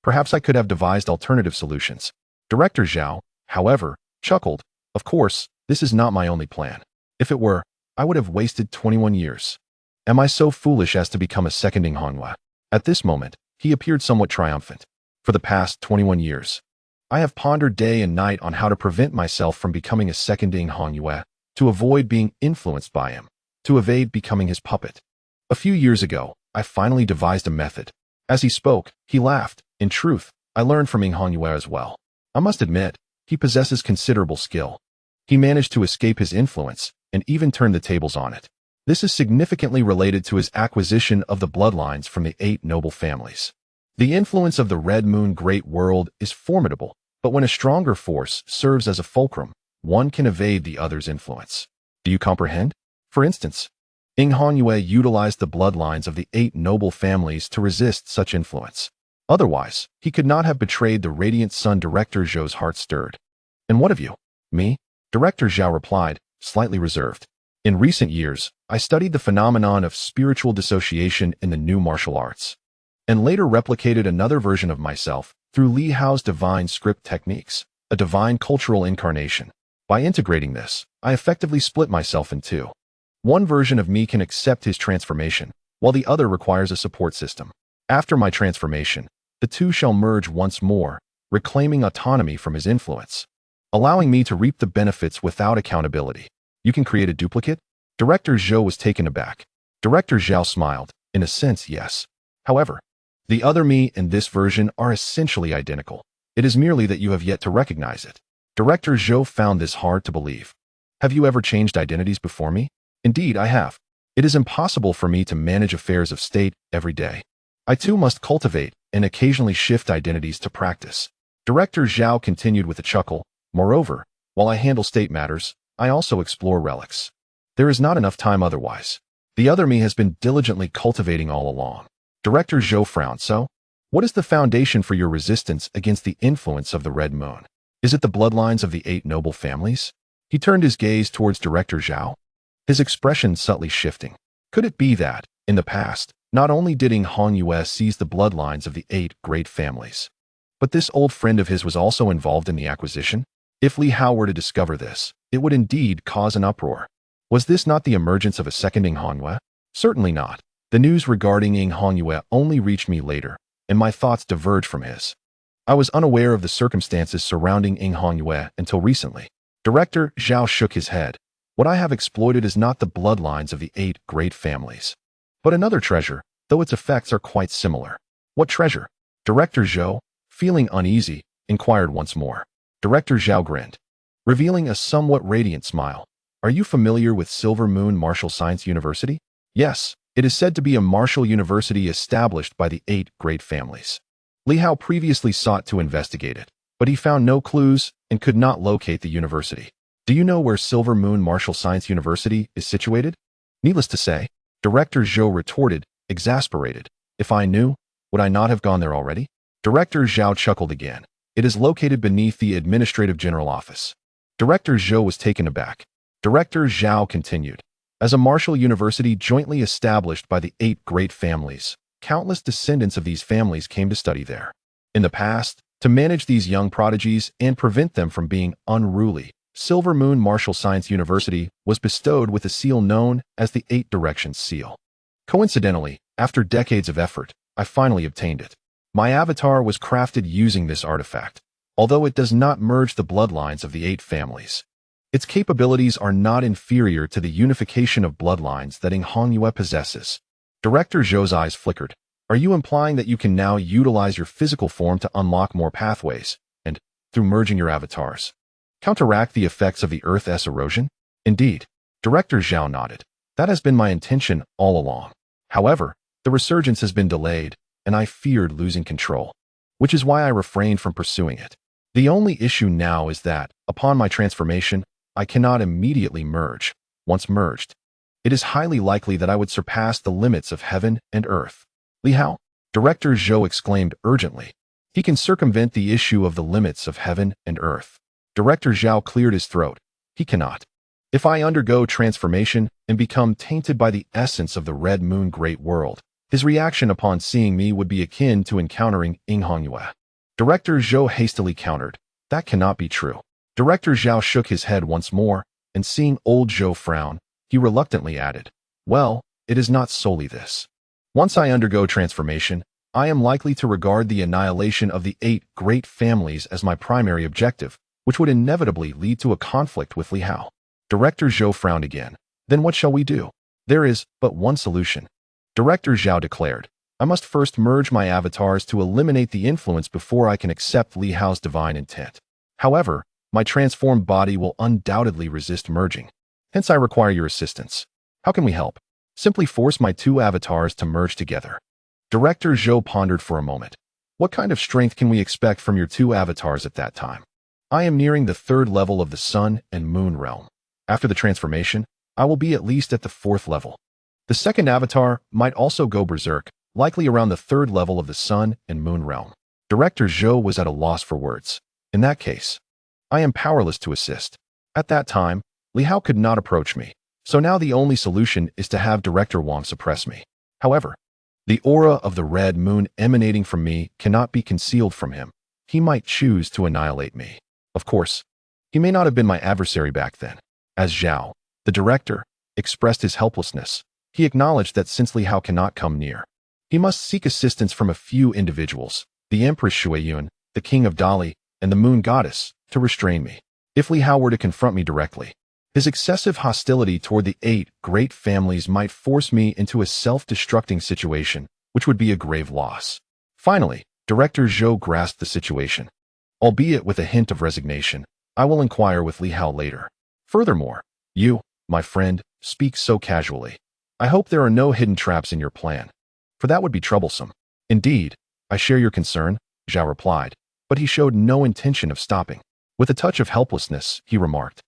perhaps I could have devised alternative solutions. Director Zhao, however, chuckled. Of course, this is not my only plan. If it were, I would have wasted 21 years. Am I so foolish as to become a second Hongyue? At this moment, he appeared somewhat triumphant. For the past 21 years, I have pondered day and night on how to prevent myself from becoming a second Hongyue, to avoid being influenced by him, to evade becoming his puppet. A few years ago, I finally devised a method. As he spoke, he laughed. In truth, I learned from Hongyue as well. I must admit, he possesses considerable skill. He managed to escape his influence and even turn the tables on it. This is significantly related to his acquisition of the bloodlines from the 8 noble families. The influence of the Red Moon Great World is formidable, but when a stronger force serves as a fulcrum, one can evade the other's influence. Do you comprehend? For instance, Hongyue utilized the bloodlines of the 8 noble families to resist such influence. Otherwise, he could not have betrayed the Radiant Sun. Director Zhou's heart stirred. And what of you? Me? Director Zhao replied, slightly reserved. In recent years, I studied the phenomenon of spiritual dissociation in the new martial arts, and later replicated another version of myself through Li Hao's divine script techniques, a divine cultural incarnation. By integrating this, I effectively split myself in two. One version of me can accept his transformation, while the other requires a support system. After my transformation, the two shall merge once more, reclaiming autonomy from his influence, allowing me to reap the benefits without accountability. You can create a duplicate? Director Zhou was taken aback. Director Zhao smiled. In a sense, yes. However, the other me and this version are essentially identical. It is merely that you have yet to recognize it. Director Zhou found this hard to believe. Have you ever changed identities before me? Indeed, I have. It is impossible for me to manage affairs of state every day. I too must cultivate and occasionally shift identities to practice. Director Zhao continued with a chuckle. Moreover, while I handle state matters, I also explore relics. There is not enough time otherwise. The other me has been diligently cultivating all along. Director Zhou frowned. So, what is the foundation for your resistance against the influence of the Red Moon? Is it the bloodlines of the 8 noble families? He turned his gaze towards Director Zhao, his expression subtly shifting. Could it be that, in the past, not only did Hongyue seize the bloodlines of the 8 great families, but this old friend of his was also involved in the acquisition? If Li Hao were to discover this, it would indeed cause an uproar. Was this not the emergence of a second Hongyue? Certainly not. The news regarding Hongyue only reached me later, and my thoughts diverged from his. I was unaware of the circumstances surrounding Hongyue until recently. Director Zhao shook his head. What I have exploited is not the bloodlines of the 8 great families, but another treasure, though its effects are quite similar. What treasure? Director Zhou, feeling uneasy, inquired once more. Director Zhao grinned, revealing a somewhat radiant smile. Are you familiar with Silver Moon Martial Science University? Yes, it is said to be a martial university established by the 8 great families. Li Hao previously sought to investigate it, but he found no clues and could not locate the university. Do you know where Silver Moon Martial Science University is situated? Needless to say, Director Zhou retorted, exasperated. If I knew, would I not have gone there already? Director Zhao chuckled again. It is located beneath the Administrative General Office. Director Zhou was taken aback. Director Zhao continued. As a martial university jointly established by the 8 great families, countless descendants of these families came to study there. In the past, to manage these young prodigies and prevent them from being unruly, Silver Moon Martial Science University was bestowed with a seal known as the 8 Directions Seal. Coincidentally, after decades of effort, I finally obtained it. My avatar was crafted using this artifact, although it does not merge the bloodlines of the 8 families. Its capabilities are not inferior to the unification of bloodlines that Inhongyue possesses. Director Zhou's eyes flickered. Are you implying that you can now utilize your physical form to unlock more pathways, and, through merging your avatars, counteract the effects of the Earth's erosion? Indeed. Director Zhao nodded. That has been my intention all along. However, the resurgence has been delayed, and I feared losing control, which is why I refrained from pursuing it. The only issue now is that, upon my transformation, I cannot immediately merge. Once merged, it is highly likely that I would surpass the limits of heaven and earth. Li Hao, Director Zhou exclaimed urgently. He can circumvent the issue of the limits of heaven and earth. Director Zhao cleared his throat. He cannot. If I undergo transformation and become tainted by the essence of the Red Moon Great World, his reaction upon seeing me would be akin to encountering Inhongyue. Director Zhou hastily countered. That cannot be true. Director Zhao shook his head once more, and seeing old Zhou frown, he reluctantly added, well, it is not solely this. Once I undergo transformation, I am likely to regard the annihilation of the 8 great families as my primary objective, which would inevitably lead to a conflict with Li Hao. Director Zhou frowned again. Then what shall we do? There is but one solution. Director Zhao declared. I must first merge my avatars to eliminate the influence before I can accept Li Hao's divine intent. However, my transformed body will undoubtedly resist merging. Hence I require your assistance. How can we help? Simply force my 2 avatars to merge together. Director Zhou pondered for a moment. What kind of strength can we expect from your 2 avatars at that time? I am nearing the 3rd level of the Sun and Moon realm. After the transformation, I will be at least at the 4th level. The 2nd avatar might also go berserk, likely around the 3rd level of the Sun and Moon realm. Director Zhou was at a loss for words. In that case, I am powerless to assist. At that time, Li Hao could not approach me, so now the only solution is to have Director Wang suppress me. However, the aura of the Red Moon emanating from me cannot be concealed from him. He might choose to annihilate me. Of course, he may not have been my adversary back then. As Zhao, the director, expressed his helplessness, he acknowledged that since Li Hao cannot come near, he must seek assistance from a few individuals, the Empress Shuiyun, the King of Dali, and the Moon Goddess, to restrain me. If Li Hao were to confront me directly, his excessive hostility toward the 8 great families might force me into a self-destructing situation, which would be a grave loss. Finally, Director Zhou grasped the situation. Albeit with a hint of resignation, I will inquire with Li Hao later. Furthermore, you, my friend, speak so casually. I hope there are no hidden traps in your plan, for that would be troublesome. Indeed, I share your concern, Zhao replied, but he showed no intention of stopping. With a touch of helplessness, he remarked,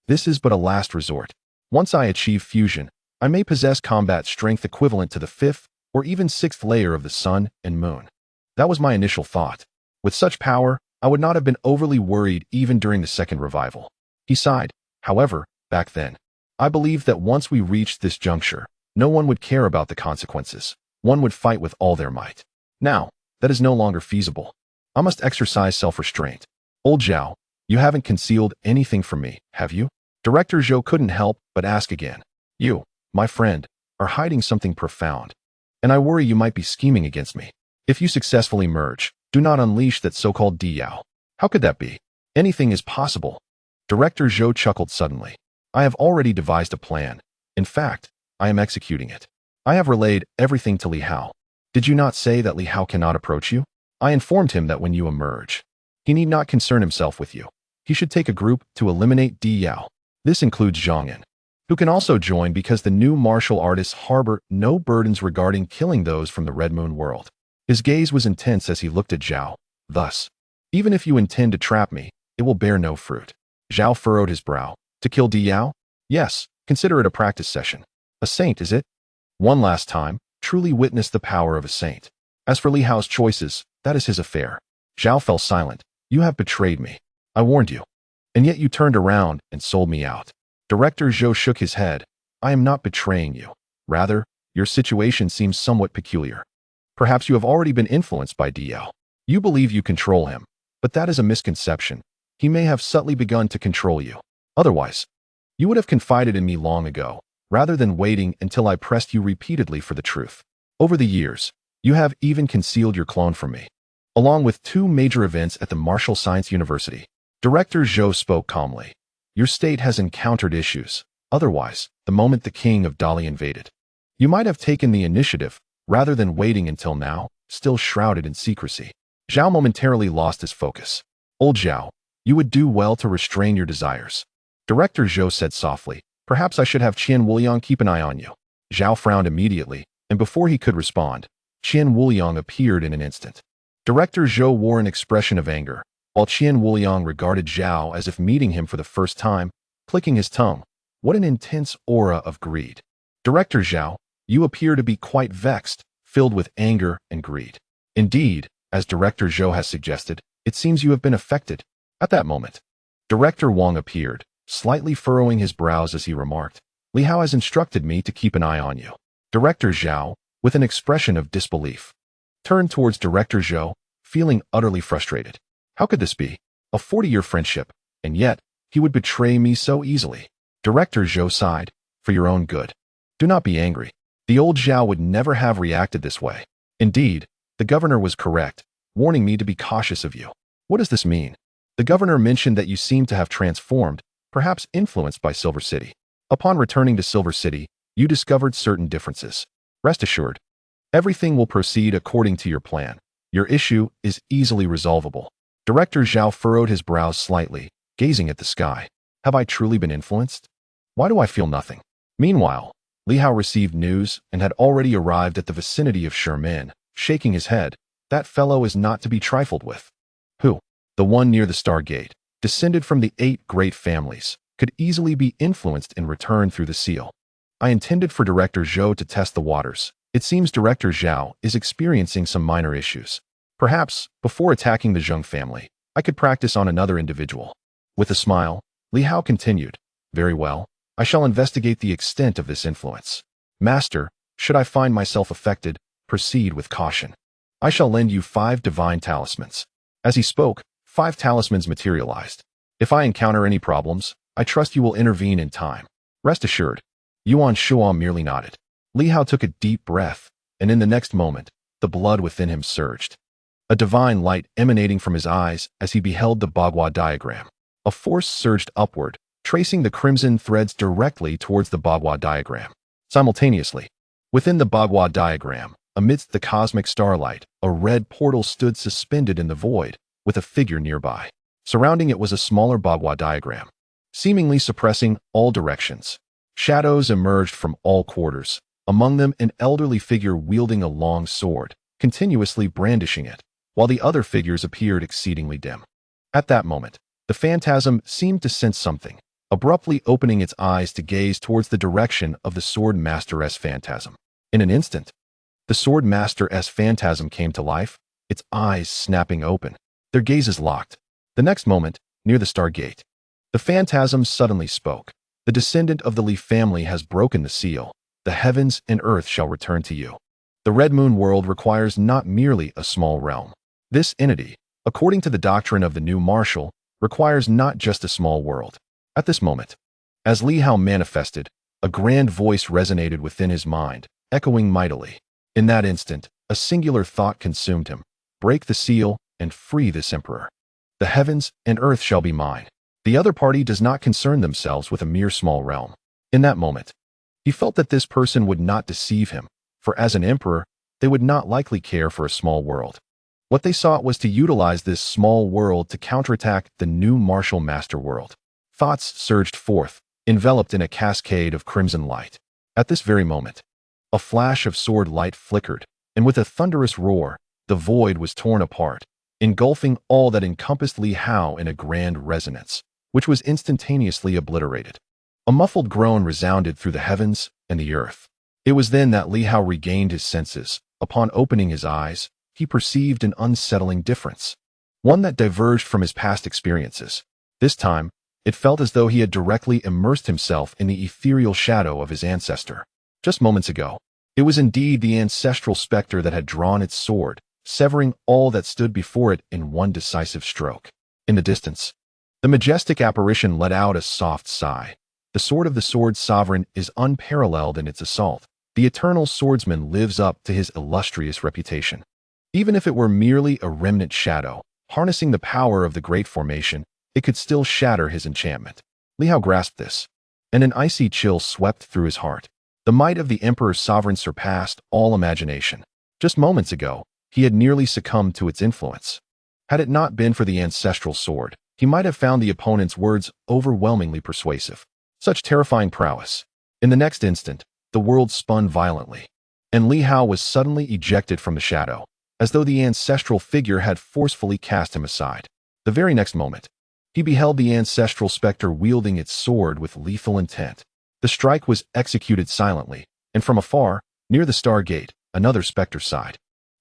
this is but a last resort. Once I achieve fusion, I may possess combat strength equivalent to the 5th or even 6th layer of the Sun and Moon. That was my initial thought. With such power, I would not have been overly worried even during the 2nd revival. He sighed. However, back then, I believed that once we reached this juncture, no one would care about the consequences. One would fight with all their might. Now, that is no longer feasible. I must exercise self-restraint. Old Zhao, you haven't concealed anything from me, have you? Director Zhou couldn't help but ask again. You, my friend, are hiding something profound, and I worry you might be scheming against me. If you successfully merge, do not unleash that so-called Di Yao. How could that be? Anything is possible. Director Zhou chuckled suddenly. I have already devised a plan. In fact, I am executing it. I have relayed everything to Li Hao. Did you not say that Li Hao cannot approach you? I informed him that when you emerge, he need not concern himself with you. He should take a group to eliminate Di Yao. This includes Zhang Yan, who can also join because the new martial artists harbor no burdens regarding killing those from the Red Moon world. His gaze was intense as he looked at Zhao. Thus, even if you intend to trap me, it will bear no fruit. Zhao furrowed his brow. To kill Di Yao? Yes, consider it a practice session. A saint, is it? One last time, truly witness the power of a saint. As for Li Hao's choices, that is his affair. Zhao fell silent. You have betrayed me. I warned you. And yet you turned around and sold me out. Director Zhou shook his head. I am not betraying you. Rather, your situation seems somewhat peculiar. Perhaps you have already been influenced by Di Yao. You believe you control him, but that is a misconception. He may have subtly begun to control you. Otherwise, you would have confided in me long ago, rather than waiting until I pressed you repeatedly for the truth. Over the years, you have even concealed your clone from me, along with 2 major events at the Martial Science University. Director Zhou spoke calmly. Your state has encountered issues. Otherwise, the moment the King of Dali invaded, you might have taken the initiative, rather than waiting until now, still shrouded in secrecy. Zhao momentarily lost his focus. Old Zhao, you would do well to restrain your desires. Director Zhou said softly, perhaps I should have Qian Wuliang keep an eye on you. Zhao frowned immediately, and before he could respond, Qian Wuliang appeared in an instant. Director Zhou wore an expression of anger, while Qian Wuliang regarded Zhao as if meeting him for the first time, clicking his tongue. What an intense aura of greed. Director Zhao, you appear to be quite vexed, filled with anger and greed. Indeed, as Director Zhou has suggested, it seems you have been affected. At that moment, Director Wang appeared, slightly furrowing his brows as he remarked, Li Hao has instructed me to keep an eye on you. Director Zhao, with an expression of disbelief, turned towards Director Zhou, feeling utterly frustrated. How could this be? A 40-year friendship, and yet, he would betray me so easily. Director Zhou sighed, for your own good. Do not be angry. The old Zhao would never have reacted this way. Indeed, the governor was correct, warning me to be cautious of you. What does this mean? The governor mentioned that you seem to have transformed, perhaps influenced by Silver City. Upon returning to Silver City, you discovered certain differences. Rest assured, everything will proceed according to your plan. Your issue is easily resolvable. Director Zhao furrowed his brows slightly, gazing at the sky. Have I truly been influenced? Why do I feel nothing? Meanwhile, Li Hao received news and had already arrived at the vicinity of Sherman, shaking his head. That fellow is not to be trifled with. Who? The one near the Star Gate, descended from the 8 great families, could easily be influenced in return through the seal. I intended for Director Zhou to test the waters. It seems Director Zhao is experiencing some minor issues. Perhaps, before attacking the Zheng family, I could practice on another individual. With a smile, Li Hao continued, very well, I shall investigate the extent of this influence. Master, should I find myself affected, proceed with caution. I shall lend you 5 divine talismans. As he spoke, 5 talismans materialized. If I encounter any problems, I trust you will intervene in time. Rest assured. Yuan Shuo merely nodded. Li Hao took a deep breath, and in the next moment, the blood within him surged. A divine light emanating from his eyes as he beheld the Bagua diagram. A force surged upward, tracing the crimson threads directly towards the Bagua diagram. Simultaneously, within the Bagua diagram, amidst the cosmic starlight, a red portal stood suspended in the void, with a figure nearby. Surrounding it was a smaller Bagua diagram, seemingly suppressing all directions. Shadows emerged from all quarters, among them an elderly figure wielding a long sword, continuously brandishing it, while the other figures appeared exceedingly dim. At that moment, the phantasm seemed to sense something, abruptly opening its eyes to gaze towards the direction of the Sword Master's phantasm. In an instant, the Sword Master's phantasm came to life, its eyes snapping open, their gazes locked. The next moment, near the Star Gate, the phantasm suddenly spoke. The descendant of the Li family has broken the seal. The heavens and earth shall return to you. The Red Moon world requires not merely a small realm. This entity, according to the doctrine of the new martial, requires not just a small world. At this moment, as Li Hao manifested, a grand voice resonated within his mind, echoing mightily. In that instant, a singular thought consumed him. Break the seal and free this emperor. The heavens and earth shall be mine. The other party does not concern themselves with a mere small realm. In that moment, he felt that this person would not deceive him, for as an emperor, they would not likely care for a small world. What they sought was to utilize this small world to counterattack the new martial master world. Thoughts surged forth, enveloped in a cascade of crimson light. At this very moment, a flash of sword light flickered, and with a thunderous roar, the void was torn apart, engulfing all that encompassed Li Hao in a grand resonance, which was instantaneously obliterated. A muffled groan resounded through the heavens and the earth. It was then that Li Hao regained his senses. Upon opening his eyes, he perceived an unsettling difference, one that diverged from his past experiences. This time, it felt as though he had directly immersed himself in the ethereal shadow of his ancestor. Just moments ago, it was indeed the ancestral specter that had drawn its sword, severing all that stood before it in one decisive stroke. In the distance, the majestic apparition let out a soft sigh. The sword of the sword sovereign is unparalleled in its assault. The eternal swordsman lives up to his illustrious reputation. Even if it were merely a remnant shadow, harnessing the power of the great formation, it could still shatter his enchantment. Li Hao grasped this, and an icy chill swept through his heart. The might of the Emperor's sovereign surpassed all imagination. Just moments ago, he had nearly succumbed to its influence. Had it not been for the ancestral sword, he might have found the opponent's words overwhelmingly persuasive. Such terrifying prowess. In the next instant, the world spun violently, and Li Hao was suddenly ejected from the shadow, as though the ancestral figure had forcefully cast him aside. The very next moment, he beheld the ancestral specter wielding its sword with lethal intent. The strike was executed silently, and from afar, near the Star Gate, another specter sighed.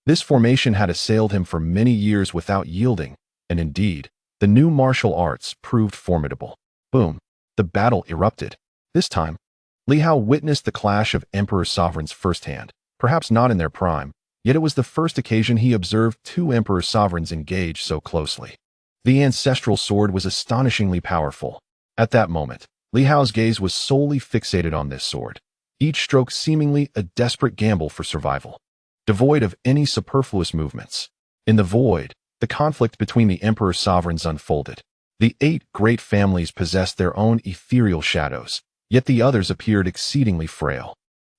This formation had assailed him for many years without yielding, and indeed, the new martial arts proved formidable. Boom! The battle erupted. This time, Li Hao witnessed the clash of Emperor sovereigns firsthand, perhaps not in their prime, yet it was the first occasion he observed two Emperor sovereigns engage so closely. The ancestral sword was astonishingly powerful. At that moment, Li Hao's gaze was solely fixated on this sword, each stroke seemingly a desperate gamble for survival, devoid of any superfluous movements. In the void, the conflict between the Emperor sovereigns unfolded. The 8 great families possessed their own ethereal shadows, yet the others appeared exceedingly frail.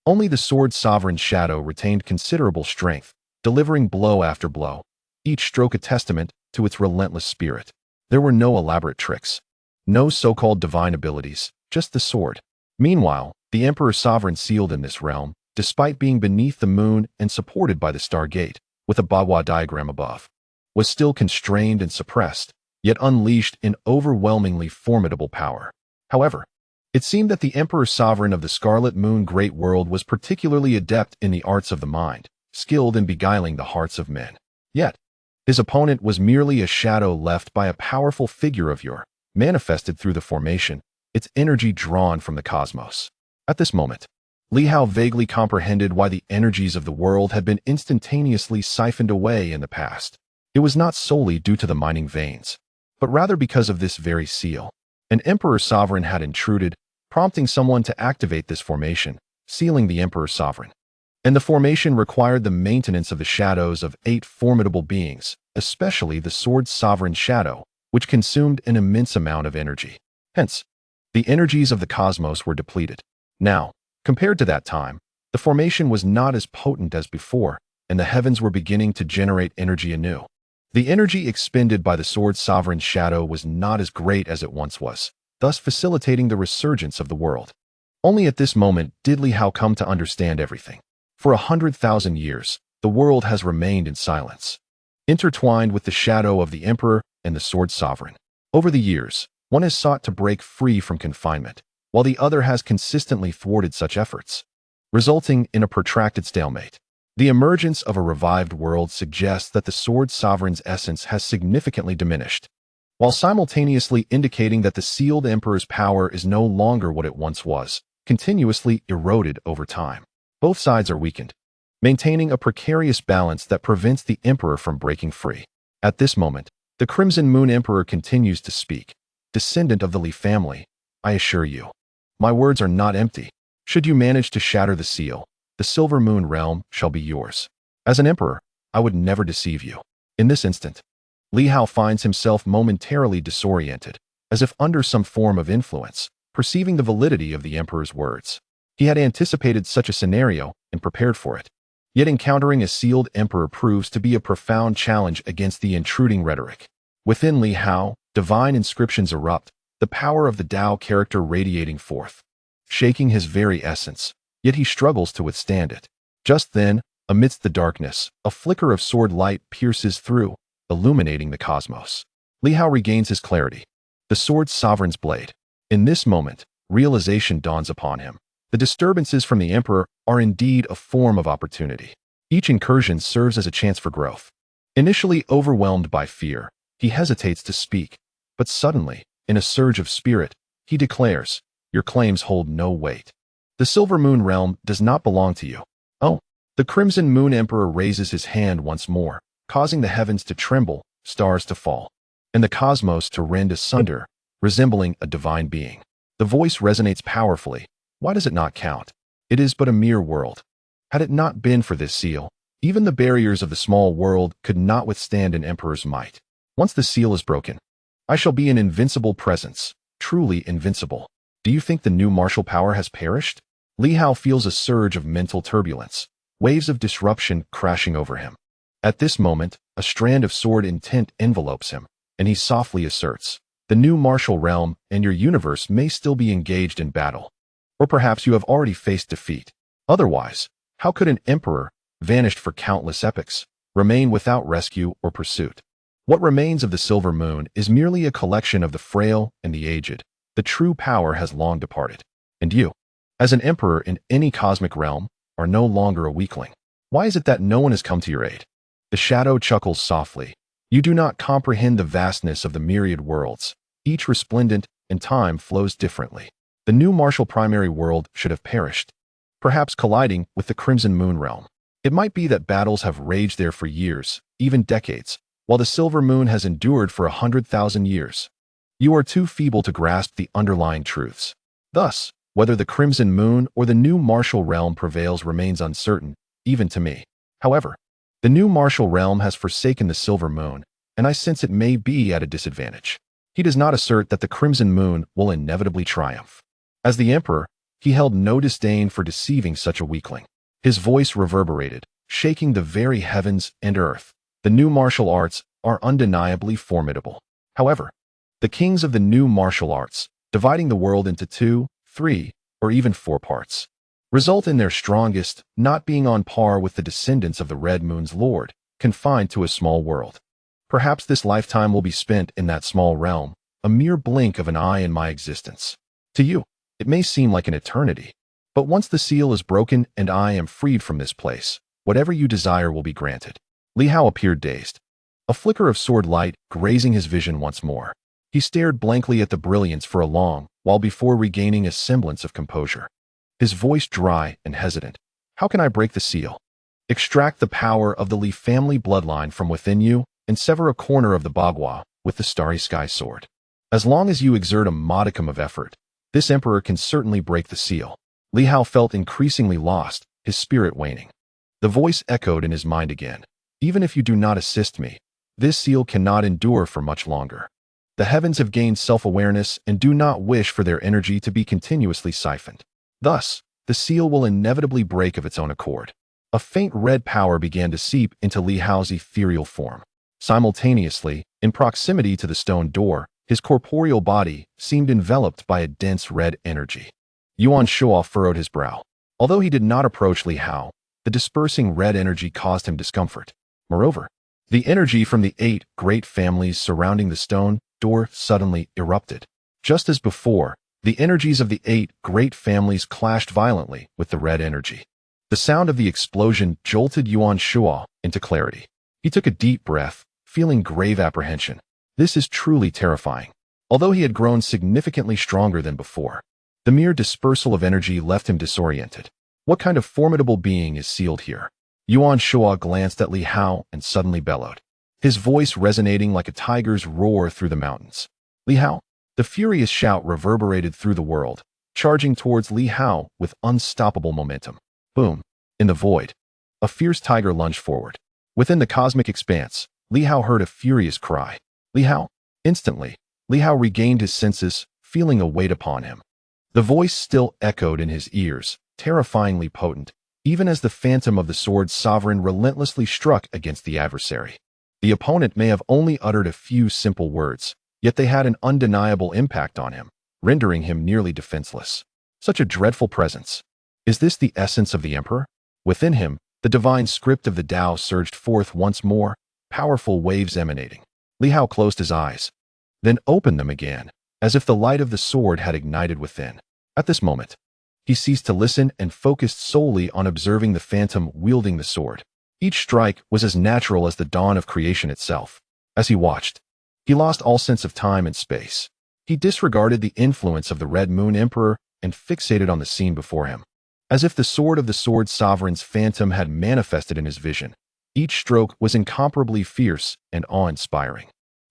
Only the sword sovereign's shadow retained considerable strength, delivering blow after blow, each stroke a testament to its relentless spirit. There were no elaborate tricks, no so-called divine abilities, just the sword. Meanwhile, the Emperor sovereign sealed in this realm, despite being beneath the moon and supported by the Star Gate, with a Bawa diagram above, was still constrained and suppressed, yet unleashed in overwhelmingly formidable power. However, it seemed that the Emperor sovereign of the Scarlet Moon Great World was particularly adept in the arts of the mind, skilled in beguiling the hearts of men. Yet, his opponent was merely a shadow left by a powerful figure of yore, manifested through the formation, its energy drawn from the cosmos. At this moment, Li Hao vaguely comprehended why the energies of the world had been instantaneously siphoned away in the past. It was not solely due to the mining veins, but rather because of this very seal. An Emperor sovereign had intruded, prompting someone to activate this formation, sealing the Emperor sovereign. And the formation required the maintenance of the shadows of 8 formidable beings, especially the sword sovereign shadow, which consumed an immense amount of energy. Hence, the energies of the cosmos were depleted. Now, compared to that time, the formation was not as potent as before, and the heavens were beginning to generate energy anew. The energy expended by the sword sovereign's shadow was not as great as it once was, thus facilitating the resurgence of the world. Only at this moment did Li Hao come to understand everything. For 100,000 years, the world has remained in silence, intertwined with the shadow of the Emperor and the sword sovereign. Over the years, one has sought to break free from confinement, while the other has consistently thwarted such efforts, resulting in a protracted stalemate. The emergence of a revived world suggests that the sword sovereign's essence has significantly diminished, while simultaneously indicating that the sealed emperor's power is no longer what it once was, continuously eroded over time. Both sides are weakened, maintaining a precarious balance that prevents the emperor from breaking free. At this moment, the Crimson Moon Emperor continues to speak. Descendant of the Li family, I assure you, my words are not empty. Should you manage to shatter the seal, the Silver Moon realm shall be yours. As an emperor, I would never deceive you. In this instant, Li Hao finds himself momentarily disoriented, as if under some form of influence, perceiving the validity of the emperor's words. He had anticipated such a scenario and prepared for it. Yet encountering a sealed emperor proves to be a profound challenge against the intruding rhetoric. Within Li Hao, divine inscriptions erupt, the power of the Tao character radiating forth, shaking his very essence, yet he struggles to withstand it. Just then, amidst the darkness, a flicker of sword light pierces through, illuminating the cosmos. Li Hao regains his clarity. The sword's sovereign's blade. In this moment, realization dawns upon him. The disturbances from the emperor are indeed a form of opportunity. Each incursion serves as a chance for growth. Initially overwhelmed by fear, he hesitates to speak, but suddenly, in a surge of spirit, he declares, "Your claims hold no weight. The Silver Moon realm does not belong to you." Oh, the Crimson Moon Emperor raises his hand once more, causing the heavens to tremble, stars to fall, and the cosmos to rend asunder, resembling a divine being. The voice resonates powerfully. Why does it not count? It is but a mere world. Had it not been for this seal, even the barriers of the small world could not withstand an emperor's might. Once the seal is broken, I shall be an invincible presence, truly invincible. Do you think the new martial power has perished? Li Hao feels a surge of mental turbulence, waves of disruption crashing over him. At this moment, a strand of sword intent envelopes him, and he softly asserts, "The new martial realm and your universe may still be engaged in battle. Or perhaps you have already faced defeat. Otherwise, how could an emperor, vanished for countless epochs, remain without rescue or pursuit? What remains of the Silver Moon is merely a collection of the frail and the aged. The true power has long departed. And you, as an emperor in any cosmic realm, are no longer a weakling. Why is it that no one has come to your aid?" The shadow chuckles softly. "You do not comprehend the vastness of the myriad worlds, each resplendent, and time flows differently. The new martial primary world should have perished, perhaps colliding with the Crimson Moon realm. It might be that battles have raged there for years, even decades, while the Silver Moon has endured for 100,000 years. You are too feeble to grasp the underlying truths. Thus, whether the Crimson Moon or the new martial realm prevails remains uncertain, even to me. However, the new martial realm has forsaken the Silver Moon, and I sense it may be at a disadvantage." He does not assert that the Crimson Moon will inevitably triumph. As the emperor, he held no disdain for deceiving such a weakling. His voice reverberated, shaking the very heavens and earth. "The new martial arts are undeniably formidable. However, the kings of the new martial arts, dividing the world into 2, 3, or even 4 parts, result in their strongest not being on par with the descendants of the Red Moon's lord, confined to a small world. Perhaps this lifetime will be spent in that small realm, a mere blink of an eye in my existence. To you, it may seem like an eternity, but once the seal is broken and I am freed from this place, whatever you desire will be granted." Li Hao appeared dazed, a flicker of sword light grazing his vision once more. He stared blankly at the brilliance for a long while before regaining a semblance of composure. His voice dry and hesitant. "How can I break the seal? Extract the power of the Li family bloodline from within you and sever a corner of the Bagua with the Starry Sky Sword. As long as you exert a modicum of effort, this emperor can certainly break the seal." Li Hao felt increasingly lost, his spirit waning. The voice echoed in his mind again. "Even if you do not assist me, this seal cannot endure for much longer. The heavens have gained self-awareness and do not wish for their energy to be continuously siphoned. Thus, the seal will inevitably break of its own accord." A faint red power began to seep into Li Hao's ethereal form. Simultaneously, in proximity to the stone door, his corporeal body seemed enveloped by a dense red energy. Yuan Shuo furrowed his brow. Although he did not approach Li Hao, the dispersing red energy caused him discomfort. Moreover, the energy from the 8 great families surrounding the stone door suddenly erupted. Just as before, the energies of the 8 great families clashed violently with the red energy. The sound of the explosion jolted Yuan Shuo into clarity. He took a deep breath, feeling grave apprehension. This is truly terrifying. Although he had grown significantly stronger than before, the mere dispersal of energy left him disoriented. What kind of formidable being is sealed here? Yuan Shuo glanced at Li Hao and suddenly bellowed, his voice resonating like a tiger's roar through the mountains. "Li Hao!" The furious shout reverberated through the world, charging towards Li Hao with unstoppable momentum. Boom! In the void, a fierce tiger lunged forward. Within the cosmic expanse, Li Hao heard a furious cry. "Li Hao!" Instantly, Li Hao regained his senses, feeling a weight upon him. The voice still echoed in his ears, terrifyingly potent, even as the phantom of the sword's sovereign relentlessly struck against the adversary. The opponent may have only uttered a few simple words, yet they had an undeniable impact on him, rendering him nearly defenseless. Such a dreadful presence. Is this the essence of the Emperor? Within him, the divine script of the Tao surged forth once more, powerful waves emanating. Li Hao closed his eyes, then opened them again, as if the light of the sword had ignited within. At this moment, he ceased to listen and focused solely on observing the phantom wielding the sword. Each strike was as natural as the dawn of creation itself. As he watched, he lost all sense of time and space. He disregarded the influence of the Red Moon Emperor and fixated on the scene before him. As if the sword of the sword sovereign's phantom had manifested in his vision, each stroke was incomparably fierce and awe-inspiring.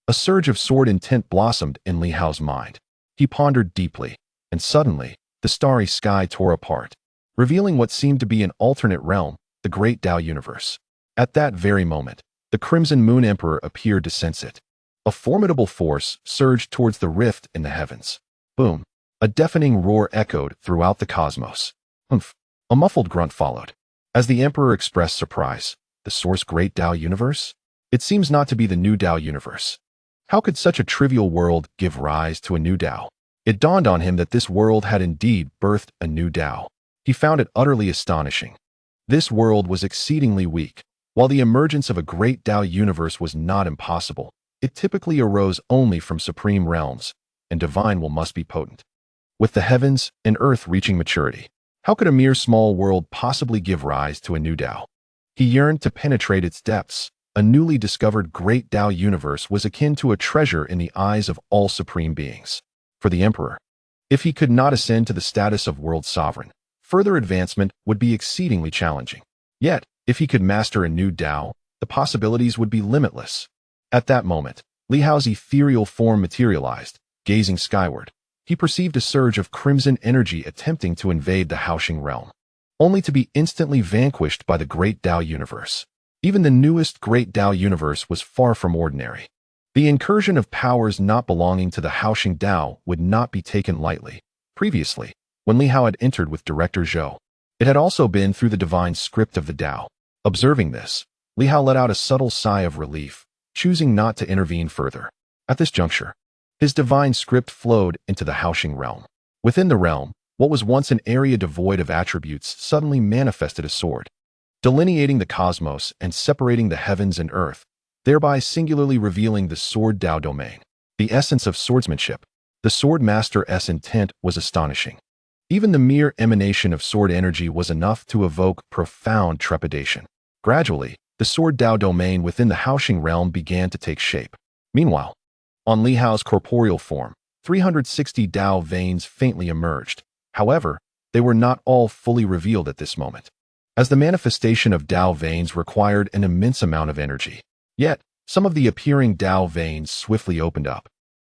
A surge of sword intent blossomed in Li Hao's mind. He pondered deeply, and suddenly, the starry sky tore apart, revealing what seemed to be an alternate realm, the great Tao universe. At that very moment, the Crimson Moon Emperor appeared to sense it. A formidable force surged towards the rift in the heavens. Boom! A deafening roar echoed throughout the cosmos. Humph! A muffled grunt followed. As the Emperor expressed surprise, the source great Tao universe? It seems not to be the new Tao universe. How could such a trivial world give rise to a new Tao? It dawned on him that this world had indeed birthed a new Tao. He found it utterly astonishing. This world was exceedingly weak. While the emergence of a great Tao universe was not impossible, it typically arose only from supreme realms, and divine will must be potent. With the heavens and earth reaching maturity, how could a mere small world possibly give rise to a new Tao? He yearned to penetrate its depths. A newly discovered great Tao universe was akin to a treasure in the eyes of all supreme beings. For the Emperor, if he could not ascend to the status of world sovereign, further advancement would be exceedingly challenging. Yet, if he could master a new Tao, the possibilities would be limitless. At that moment, Li Hao's ethereal form materialized. Gazing skyward, he perceived a surge of crimson energy attempting to invade the Haoxing realm, only to be instantly vanquished by the great Tao universe. Even the newest great Tao universe was far from ordinary. The incursion of powers not belonging to the Haoxing Tao would not be taken lightly. Previously, when Li Hao had entered with Director Zhou, it had also been through the divine script of the Tao. Observing this, Li Hao let out a subtle sigh of relief, choosing not to intervene further. At this juncture, his divine script flowed into the Haoxing realm. Within the realm, what was once an area devoid of attributes suddenly manifested a sword, delineating the cosmos and separating the heavens and earth, thereby singularly revealing the sword Tao domain. The essence of swordsmanship, the sword master's intent was astonishing. Even the mere emanation of sword energy was enough to evoke profound trepidation. Gradually, the sword Tao domain within the Haoxing realm began to take shape. Meanwhile, on Li Hao's corporeal form, 360 Tao veins faintly emerged. However, they were not all fully revealed at this moment, as the manifestation of Tao veins required an immense amount of energy. Yet, some of the appearing Tao veins swiftly opened up.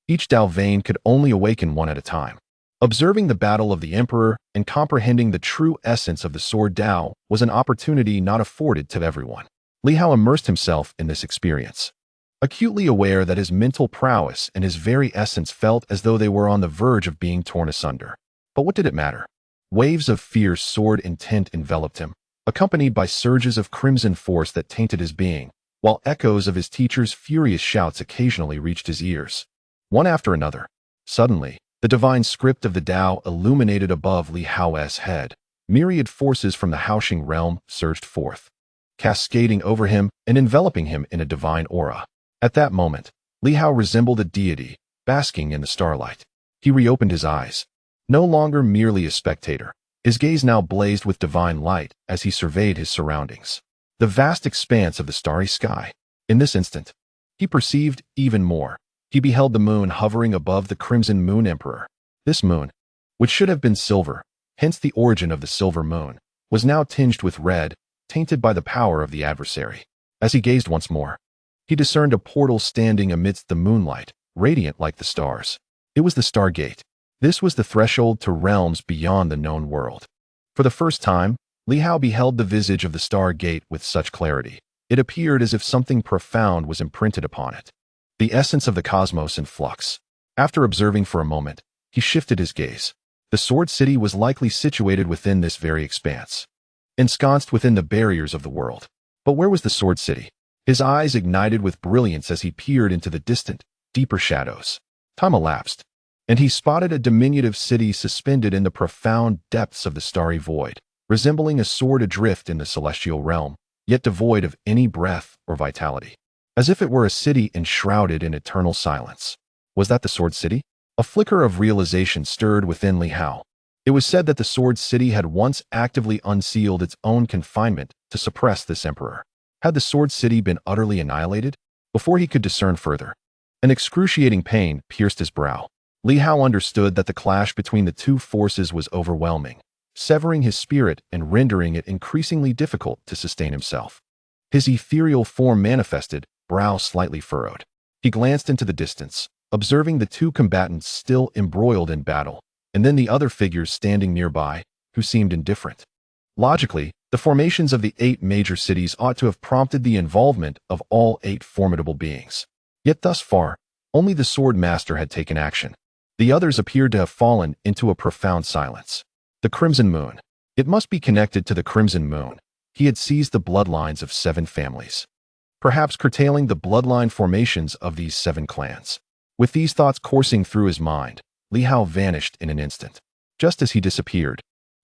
Each Tao vein could only awaken one at a time. Observing the battle of the Emperor and comprehending the true essence of the sword Tao was an opportunity not afforded to everyone. Li Hao immersed himself in this experience, acutely aware that his mental prowess and his very essence felt as though they were on the verge of being torn asunder. But what did it matter? Waves of fierce sword intent enveloped him, accompanied by surges of crimson force that tainted his being, while echoes of his teacher's furious shouts occasionally reached his ears. One after another, suddenly, the divine script of the Tao illuminated above Li Hao's head. Myriad forces from the Haoxing realm surged forth, cascading over him and enveloping him in a divine aura. At that moment, Li Hao resembled a deity, basking in the starlight. He reopened his eyes, no longer merely a spectator. His gaze now blazed with divine light as he surveyed his surroundings. The vast expanse of the starry sky. In this instant, he perceived even more. He beheld the moon hovering above the Crimson Moon Emperor. This moon, which should have been silver, hence the origin of the silver moon, was now tinged with red, tainted by the power of the adversary. As he gazed once more, he discerned a portal standing amidst the moonlight, radiant like the stars. It was the Star Gate. This was the threshold to realms beyond the known world. For the first time, Li Hao beheld the visage of the Star Gate with such clarity. It appeared as if something profound was imprinted upon it. The essence of the cosmos in flux. After observing for a moment, he shifted his gaze. The Sword City was likely situated within this very expanse, ensconced within the barriers of the world. But where was the Sword City? His eyes ignited with brilliance as he peered into the distant, deeper shadows. Time elapsed, and he spotted a diminutive city suspended in the profound depths of the starry void, resembling a sword adrift in the celestial realm, yet devoid of any breath or vitality. As if it were a city enshrouded in eternal silence. Was that the Sword City? A flicker of realization stirred within Li Hao. It was said that the Sword City had once actively unsealed its own confinement to suppress this emperor. Had the Sword City been utterly annihilated? Before he could discern further, an excruciating pain pierced his brow. Li Hao understood that the clash between the two forces was overwhelming, severing his spirit and rendering it increasingly difficult to sustain himself. His ethereal form manifested, brow slightly furrowed. He glanced into the distance, observing the two combatants still embroiled in battle, and then the other figures standing nearby, who seemed indifferent. Logically, the formations of the 8 major cities ought to have prompted the involvement of all 8 formidable beings. Yet thus far, only the Sword Master had taken action. The others appeared to have fallen into a profound silence. The Crimson Moon. It must be connected to the Crimson Moon. He had seized the bloodlines of 7 families, perhaps curtailing the bloodline formations of these 7 clans. With these thoughts coursing through his mind, Li Hao vanished in an instant. Just as he disappeared,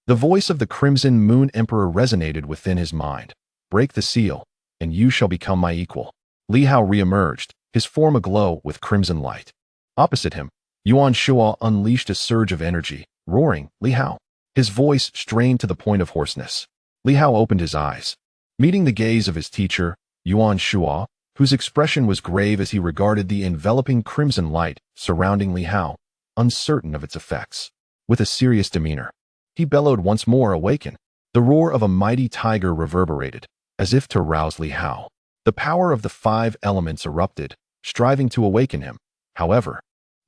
the voice of the Crimson Moon Emperor resonated within his mind. Break the seal, and you shall become my equal. Li Hao re-emerged, his form aglow with crimson light. Opposite him, Yuan Shuo unleashed a surge of energy, roaring, Li Hao. His voice strained to the point of hoarseness. Li Hao opened his eyes, meeting the gaze of his teacher, Yuan Shuo, whose expression was grave as he regarded the enveloping crimson light surrounding Li Hao, uncertain of its effects. With a serious demeanor, he bellowed once more, awaken. The roar of a mighty tiger reverberated, as if to rouse Li Hao. The power of the 5 elements erupted, striving to awaken him. However,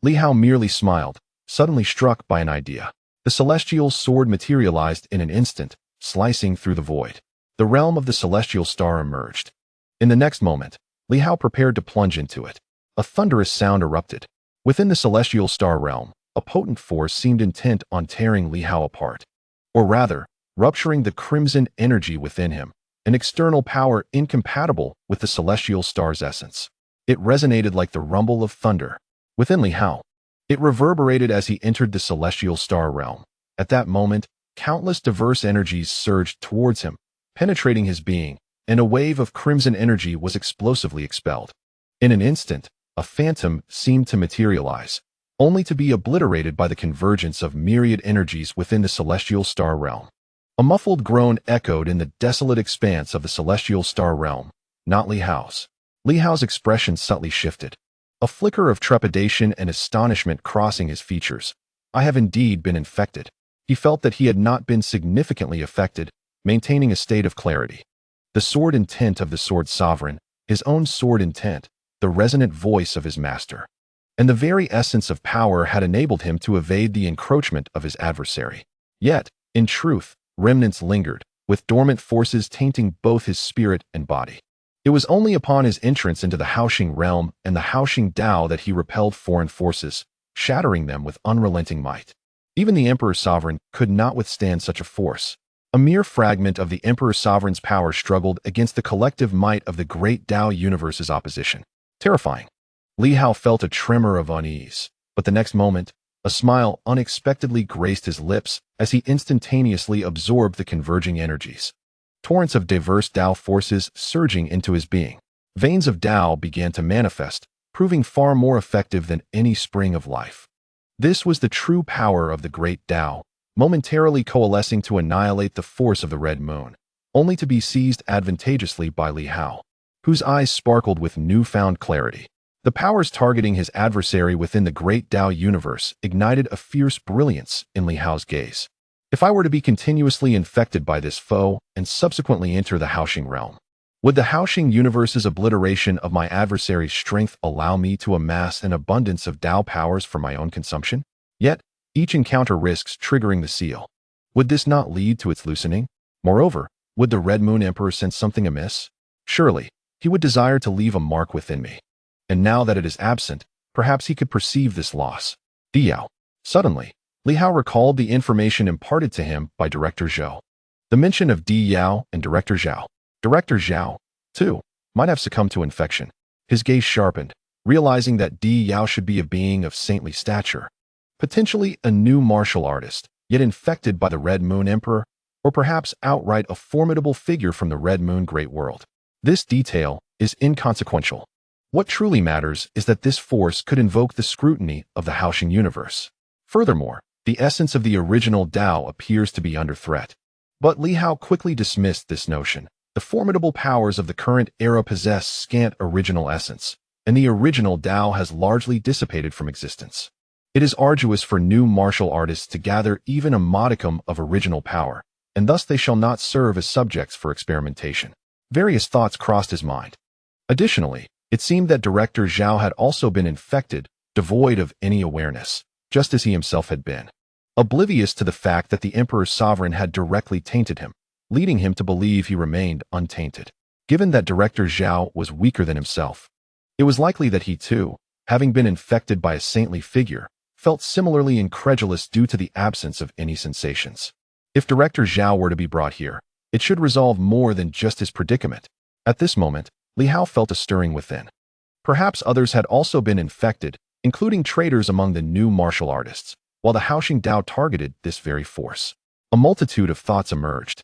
Li Hao merely smiled, suddenly struck by an idea. The celestial sword materialized in an instant, slicing through the void. The realm of the celestial star emerged. In the next moment, Li Hao prepared to plunge into it. A thunderous sound erupted. Within the celestial star realm, a potent force seemed intent on tearing Li Hao apart. Or rather, rupturing the crimson energy within him, an external power incompatible with the celestial star's essence. It resonated like the rumble of thunder. Within Li Hao, it reverberated as he entered the celestial star realm. At that moment, countless diverse energies surged towards him, penetrating his being, and a wave of crimson energy was explosively expelled. In an instant, a phantom seemed to materialize, only to be obliterated by the convergence of myriad energies within the celestial star realm. A muffled groan echoed in the desolate expanse of the celestial star realm, not Li Hao's. Li Hao's expression subtly shifted, a flicker of trepidation and astonishment crossing his features. I have indeed been infected. He felt that he had not been significantly affected, maintaining a state of clarity. The sword intent of the sword sovereign, his own sword intent, the resonant voice of his master, and the very essence of power had enabled him to evade the encroachment of his adversary. Yet, in truth, remnants lingered, with dormant forces tainting both his spirit and body. It was only upon his entrance into the Haoxing realm and the Haoxing Dao that he repelled foreign forces, shattering them with unrelenting might. Even the Emperor Sovereign could not withstand such a force. A mere fragment of the Emperor Sovereign's power struggled against the collective might of the great Dao universe's opposition. Terrifying. Li Hao felt a tremor of unease, but the next moment, a smile unexpectedly graced his lips as he instantaneously absorbed the converging energies. Torrents of diverse Dao forces surging into his being. Veins of Dao began to manifest, proving far more effective than any spring of life. This was the true power of the great Dao, momentarily coalescing to annihilate the force of the Red Moon, only to be seized advantageously by Li Hao, whose eyes sparkled with newfound clarity. The powers targeting his adversary within the great Dao universe ignited a fierce brilliance in Li Hao's gaze. If I were to be continuously infected by this foe and subsequently enter the Haoxing realm, would the Haoxing universe's obliteration of my adversary's strength allow me to amass an abundance of Dao powers for my own consumption? Yet, each encounter risks triggering the seal. Would this not lead to its loosening? Moreover, would the Red Moon Emperor sense something amiss? Surely, he would desire to leave a mark within me. And now that it is absent, Perhaps he could perceive this loss. Di Yao. Suddenly, Li Hao recalled the information imparted to him by Director Zhou. The mention of Di Yao and Director Zhou. Director Zhou, too, might have succumbed to infection. His gaze sharpened, realizing that Di Yao should be a being of saintly stature. Potentially a new martial artist, yet infected by the Red Moon Emperor, or perhaps outright a formidable figure from the Red Moon Great World. This detail is inconsequential. What truly matters is that this force could invoke the scrutiny of the Haoxing universe. Furthermore, the essence of the original Tao appears to be under threat. But Li Hao quickly dismissed this notion. The formidable powers of the current era possess scant original essence, and the original Tao has largely dissipated from existence. It is arduous for new martial artists to gather even a modicum of original power, and thus they shall not serve as subjects for experimentation. Various thoughts crossed his mind. Additionally, it seemed that Director Zhou had also been infected, devoid of any awareness, just as he himself had been. Oblivious to the fact that the Emperor's sovereign had directly tainted him, leading him to believe he remained untainted. Given that Director Zhou was weaker than himself, it was likely that he too, having been infected by a saintly figure, felt similarly incredulous due to the absence of any sensations. If Director Zhou were to be brought here, it should resolve more than just his predicament. At this moment, Li Hao felt a stirring within. Perhaps others had also been infected, including traitors among the new martial artists, while the Haoxing Dao targeted this very force. A multitude of thoughts emerged.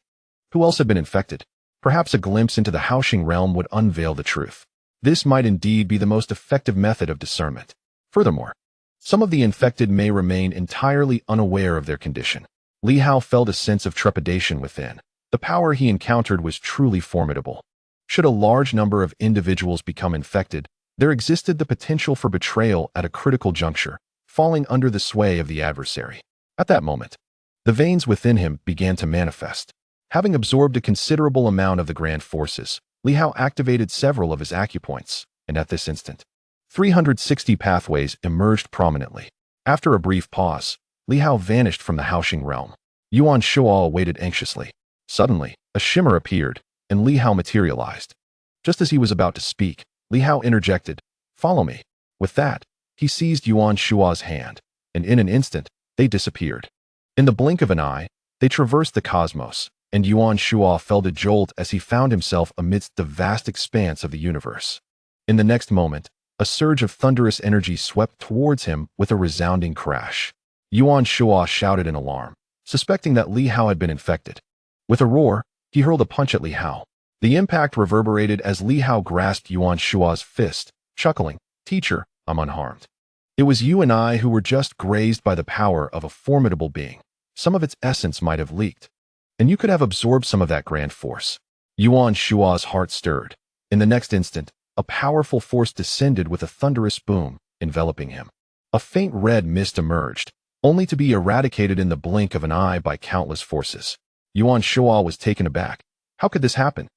Who else had been infected? Perhaps a glimpse into the Haoxing realm would unveil the truth. This might indeed be the most effective method of discernment. Furthermore, some of the infected may remain entirely unaware of their condition. Li Hao felt a sense of trepidation within. The power he encountered was truly formidable. Should a large number of individuals become infected, there existed the potential for betrayal at a critical juncture, falling under the sway of the adversary. At that moment, the veins within him began to manifest. Having absorbed a considerable amount of the grand forces, Li Hao activated several of his acupoints, and at this instant, 360 pathways emerged prominently. After a brief pause, Li Hao vanished from the Haoxing realm. Yuan Shuo waited anxiously. Suddenly, a shimmer appeared, and Li Hao materialized. Just as he was about to speak, Li Hao interjected, "Follow me." With that, he seized Yuan Shuo's hand, and in an instant, they disappeared. In the blink of an eye, they traversed the cosmos, and Yuan Shuo felt a jolt as he found himself amidst the vast expanse of the universe. In the next moment, a surge of thunderous energy swept towards him with a resounding crash. Yuan Shuo shouted in alarm, suspecting that Li Hao had been infected. With a roar, he hurled a punch at Li Hao. The impact reverberated as Li Hao grasped Yuan Shuo's fist, chuckling, "Teacher, I'm unharmed. It was you and I who were just grazed by the power of a formidable being. Some of its essence might have leaked, and you could have absorbed some of that grand force." Yuan Shuo's heart stirred. In the next instant, a powerful force descended with a thunderous boom, enveloping him. A faint red mist emerged, only to be eradicated in the blink of an eye by countless forces. Yuan Shuo was taken aback. How could this happen?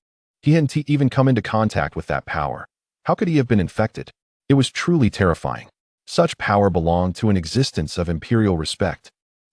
He hadn't even come into contact with that power. How could he have been infected? It was truly terrifying. Such power belonged to an existence of imperial respect.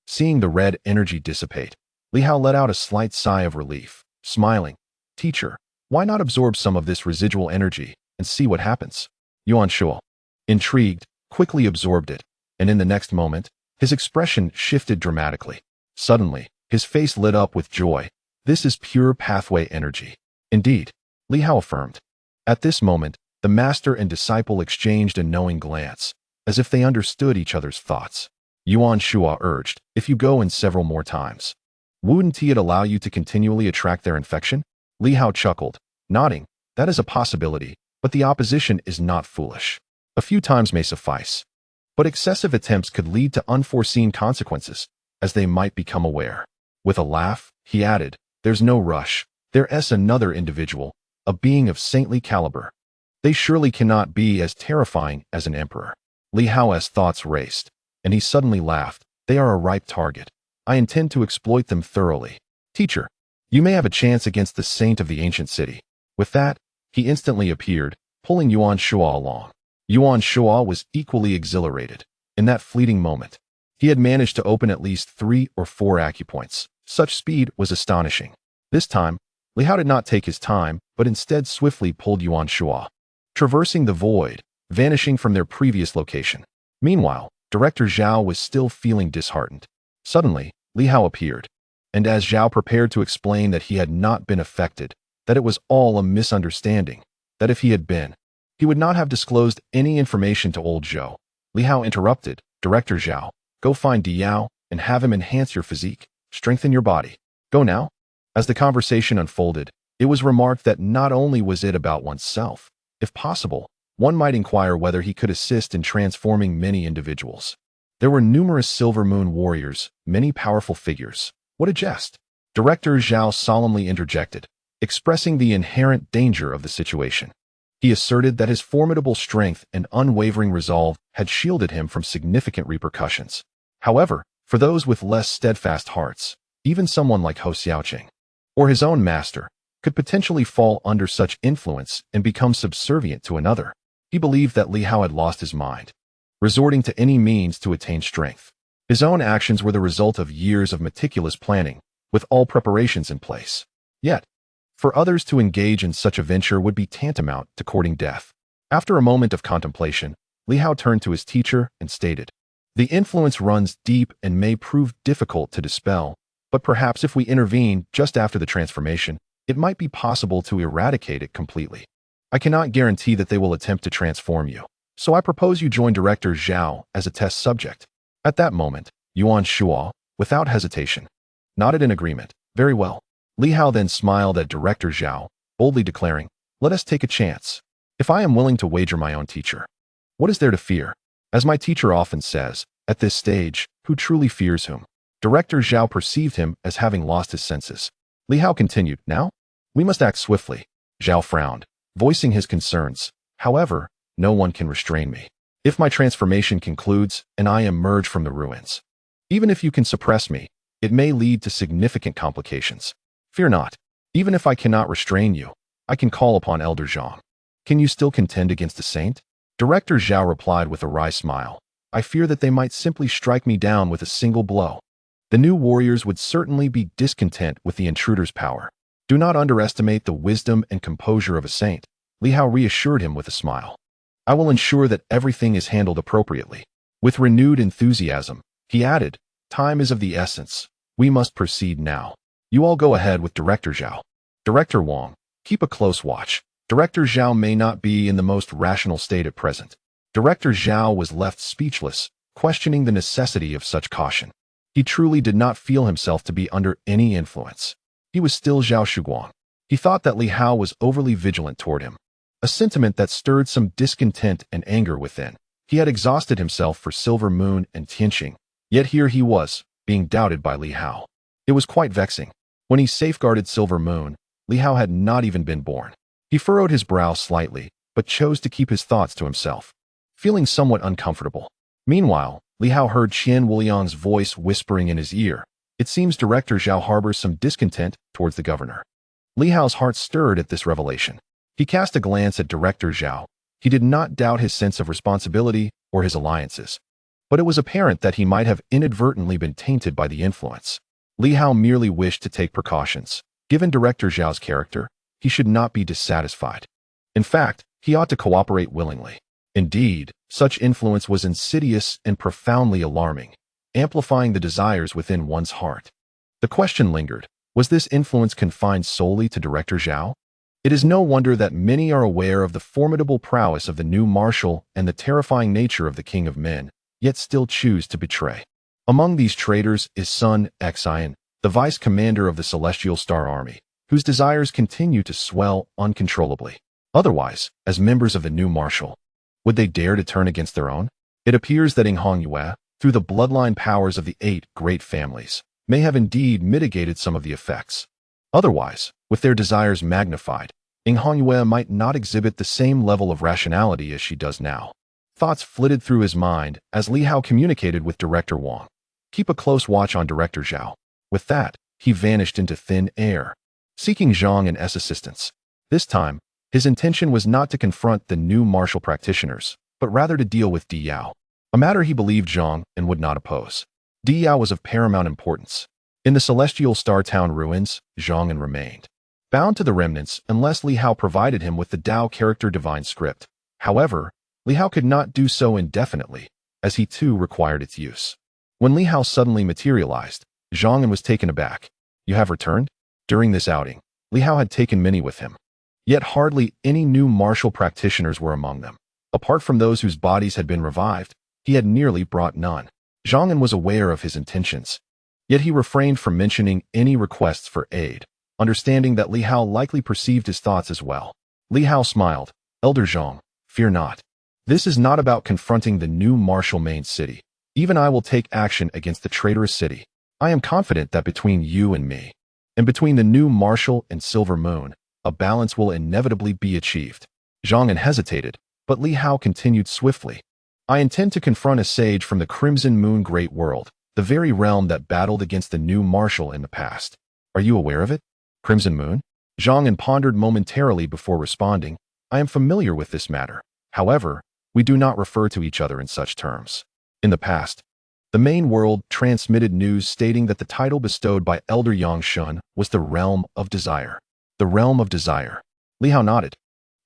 Seeing the red energy dissipate, Li Hao let out a slight sigh of relief, smiling. "Teacher, why not absorb some of this residual energy and see what happens?" Yuan Shuo, intrigued, quickly absorbed it, and in the next moment, his expression shifted dramatically. Suddenly, his face lit up with joy. "This is pure pathway energy." "Indeed," Li Hao affirmed. At this moment, the master and disciple exchanged a knowing glance, as if they understood each other's thoughts. Yuan Shuo urged, "If you go in several more times, wouldn't it allow you to continually attract their infection?" Li Hao chuckled, nodding. "That is a possibility, but the opposition is not foolish. A few times may suffice. But excessive attempts could lead to unforeseen consequences, as they might become aware." With a laugh, he added, "There's no rush. There's another individual, a being of saintly caliber. They surely cannot be as terrifying as an emperor." Li Hao's thoughts raced, and he suddenly laughed. "They are a ripe target. I intend to exploit them thoroughly. Teacher, you may have a chance against the saint of the ancient city." With that, he instantly appeared, pulling Yuan Shuo along. Yuan Shuo was equally exhilarated. In that fleeting moment, he had managed to open at least 3 or 4 acupoints. Such speed was astonishing. This time, Li Hao did not take his time, but instead swiftly pulled Yuan Shuo. Traversing the void, vanishing from their previous location. Meanwhile, Director Zhao was still feeling disheartened. Suddenly, Li Hao appeared, and as Zhao prepared to explain that he had not been affected, that it was all a misunderstanding, that if he had been, he would not have disclosed any information to old Zhou, Li Hao interrupted, Director Zhao, go find Di Yao and have him enhance your physique, strengthen your body. Go now. As the conversation unfolded, it was remarked that not only was it about oneself, if possible, one might inquire whether he could assist in transforming many individuals. There were numerous Silver Moon warriors, many powerful figures. What a jest! Director Zhao solemnly interjected, expressing the inherent danger of the situation. He asserted that his formidable strength and unwavering resolve had shielded him from significant repercussions. However, for those with less steadfast hearts, even someone like Hou Xiaoqing, or his own master, could potentially fall under such influence and become subservient to another. He believed that Li Hao had lost his mind, resorting to any means to attain strength. His own actions were the result of years of meticulous planning, with all preparations in place. Yet, for others to engage in such a venture would be tantamount to courting death. After a moment of contemplation, Li Hao turned to his teacher and stated, "The influence runs deep and may prove difficult to dispel, but perhaps if we intervene just after the transformation, it might be possible to eradicate it completely. I cannot guarantee that they will attempt to transform you, so I propose you join Director Zhao as a test subject." At that moment, Yuan Shuo, without hesitation, nodded in agreement. Very well. Li Hao then smiled at Director Zhao, boldly declaring, "Let us take a chance. If I am willing to wager my own teacher, what is there to fear? As my teacher often says, at this stage, who truly fears whom?" Director Zhao perceived him as having lost his senses. Li Hao continued, "Now? We must act swiftly." Zhao frowned, voicing his concerns. "However, no one can restrain me. If my transformation concludes and I emerge from the ruins, even if you can suppress me, it may lead to significant complications. Fear not. Even if I cannot restrain you, I can call upon Elder Zhang. Can you still contend against a saint?" Director Zhao replied with a wry smile, "I fear that they might simply strike me down with a single blow. The new warriors would certainly be discontent with the intruder's power. Do not underestimate the wisdom and composure of a saint," Li Hao reassured him with a smile. "I will ensure that everything is handled appropriately." With renewed enthusiasm, he added, "Time is of the essence. We must proceed now. You all go ahead with Director Zhao. Director Wang, keep a close watch. Director Zhao may not be in the most rational state at present." Director Zhao was left speechless, questioning the necessity of such caution. He truly did not feel himself to be under any influence. He was still Zhao Shuguang. He thought that Li Hao was overly vigilant toward him, a sentiment that stirred some discontent and anger within. He had exhausted himself for Silver Moon and Tianxing, yet here he was, being doubted by Li Hao. It was quite vexing. When he safeguarded Silver Moon, Li Hao had not even been born. He furrowed his brow slightly, but chose to keep his thoughts to himself, feeling somewhat uncomfortable. Meanwhile, Li Hao heard Qian Wuliang's voice whispering in his ear, "It seems Director Zhao harbors some discontent towards the governor." Li Hao's heart stirred at this revelation. He cast a glance at Director Zhao. He did not doubt his sense of responsibility or his alliances, but it was apparent that he might have inadvertently been tainted by the influence. Li Hao merely wished to take precautions. Given Director Zhao's character, he should not be dissatisfied. In fact, he ought to cooperate willingly. Indeed, such influence was insidious and profoundly alarming, amplifying the desires within one's heart. The question lingered, was this influence confined solely to Director Zhao? It is no wonder that many are aware of the formidable prowess of the new marshal and the terrifying nature of the King of Men, yet still choose to betray. Among these traitors is Sun Xian, the vice commander of the Celestial Star Army, whose desires continue to swell uncontrollably. Otherwise, as members of the new marshal, would they dare to turn against their own? It appears that Yue, through the bloodline powers of the 8 great families, may have indeed mitigated some of the effects. Otherwise, with their desires magnified, Yue might not exhibit the same level of rationality as she does now. Thoughts flitted through his mind as Li Hao communicated with Director Wang. "Keep a close watch on Director Zhao." With that, he vanished into thin air, seeking Zhang and S assistance. This time, his intention was not to confront the new martial practitioners, but rather to deal with Di Yao, a matter he believed Zhang and would not oppose. Di Yao was of paramount importance. In the Celestial Star Town ruins, Zhang remained bound to the remnants unless Li Hao provided him with the Dao character divine script. However, Li Hao could not do so indefinitely, as he too required its use. When Li Hao suddenly materialized, Zhang An was taken aback. You have returned? During this outing, Li Hao had taken many with him. Yet hardly any new martial practitioners were among them. Apart from those whose bodies had been revived, he had nearly brought none. Zhang An was aware of his intentions. Yet he refrained from mentioning any requests for aid, understanding that Li Hao likely perceived his thoughts as well. Li Hao smiled. Elder Zhang, fear not. This is not about confronting the new martial main city. Even I will take action against the traitorous city. I am confident that between you and me, and between the new martial and Silver Moon, a balance will inevitably be achieved. Zhang An hesitated, but Li Hao continued swiftly. I intend to confront a sage from the Crimson Moon Great World, the very realm that battled against the new martial in the past. Are you aware of it? Crimson Moon? Zhang An pondered momentarily before responding. I am familiar with this matter. However, we do not refer to each other in such terms. In the past, the main world transmitted news stating that the title bestowed by Elder Yang Shun was the Realm of Desire. The Realm of Desire. Li Hao nodded,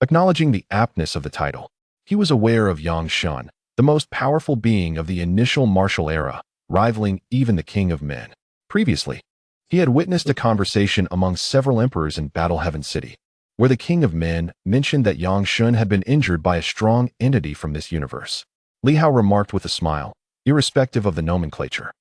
acknowledging the aptness of the title. He was aware of Yang Shun, the most powerful being of the initial martial era, rivaling even the King of Men. Previously, he had witnessed a conversation among several emperors in Battle Heaven City, where the King of Men mentioned that Yang Shun had been injured by a strong entity from this universe. Li Hao remarked with a smile, irrespective of the nomenclature.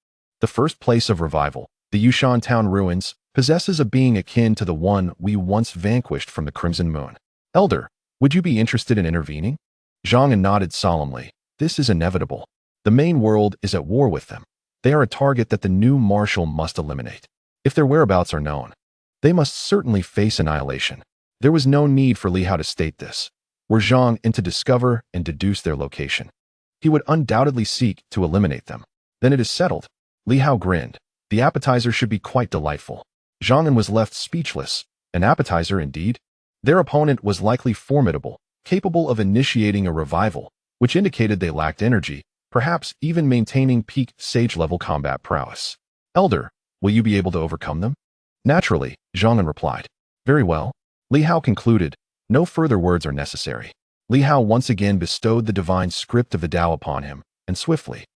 The first place of revival, the Yushan town ruins, possesses a being akin to the one we once vanquished from the Crimson Moon. Elder, would you be interested in intervening? Zhang An nodded solemnly. This is inevitable. The main world is at war with them. They are a target that the new marshal must eliminate. If their whereabouts are known, they must certainly face annihilation. There was no need for Li Hao to state this. Were Zhang An to discover and deduce their location, he would undoubtedly seek to eliminate them. Then it is settled. Li Hao grinned. The appetizer should be quite delightful. Zhang An was left speechless. An appetizer indeed? Their opponent was likely formidable, capable of initiating a revival, which indicated they lacked energy, perhaps even maintaining peak sage-level combat prowess. Elder, will you be able to overcome them? Naturally, Zhang An replied. Very well. Li Hao concluded. No further words are necessary. Li Hao once again bestowed the divine script of the Tao upon him, and swiftly,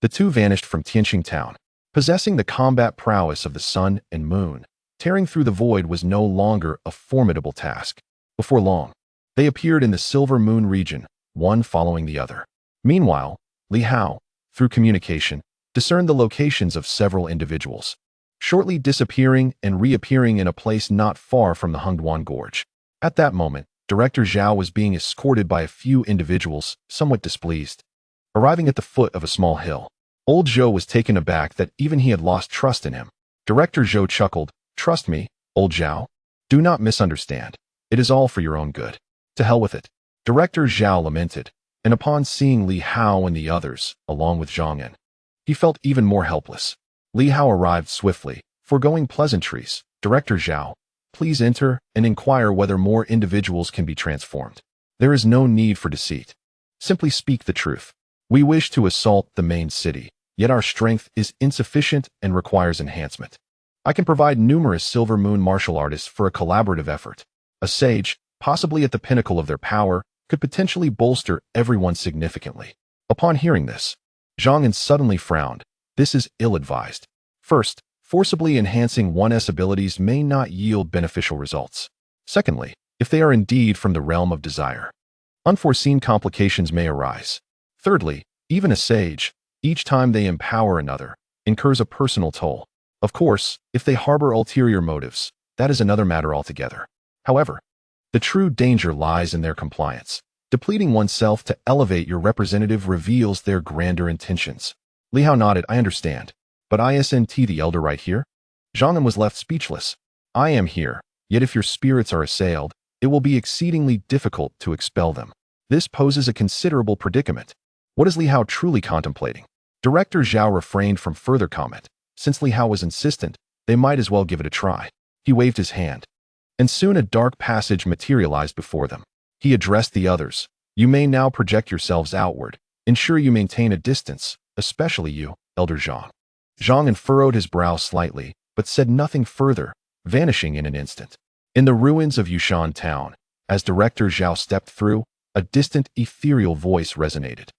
the two vanished from Tianxing town. Possessing the combat prowess of the sun and moon, tearing through the void was no longer a formidable task. Before long, they appeared in the Silver Moon region, one following the other. Meanwhile, Li Hao, through communication, discerned the locations of several individuals, shortly disappearing and reappearing in a place not far from the Hungduan Gorge. At that moment, Director Zhao was being escorted by a few individuals, somewhat displeased. Arriving at the foot of a small hill, old Zhou was taken aback that even he had lost trust in him. Director Zhou chuckled. Trust me, old Zhao. Do not misunderstand. It is all for your own good. To hell with it. Director Zhao lamented, and upon seeing Li Hao and the others, along with Zhang An, he felt even more helpless. Li Hao arrived swiftly, foregoing pleasantries. Director Zhao, please enter and inquire whether more individuals can be transformed. There is no need for deceit. Simply speak the truth. We wish to assault the main city, yet our strength is insufficient and requires enhancement. I can provide numerous Silver Moon martial artists for a collaborative effort. A sage, possibly at the pinnacle of their power, could potentially bolster everyone significantly. Upon hearing this, Zhang An suddenly frowned. This is ill-advised. First, forcibly enhancing one's abilities may not yield beneficial results. Secondly, if they are indeed from the realm of desire, unforeseen complications may arise. Thirdly, even a sage, each time they empower another, incurs a personal toll. Of course, if they harbor ulterior motives, that is another matter altogether. However, the true danger lies in their compliance. Depleting oneself to elevate your representative reveals their grander intentions. Li Hao nodded. I understand. But isn't the elder right here? Zhang An was left speechless. I am here, yet if your spirits are assailed, it will be exceedingly difficult to expel them. This poses a considerable predicament. What is Li Hao truly contemplating? Director Zhao refrained from further comment. Since Li Hao was insistent, they might as well give it a try. He waved his hand, and soon a dark passage materialized before them. He addressed the others. You may now project yourselves outward. Ensure you maintain a distance, especially you, Elder Zhang. Zhang An furrowed his brow slightly, but said nothing further, vanishing in an instant. In the ruins of Yushan town, as Director Zhao stepped through, A distant, ethereal voice resonated.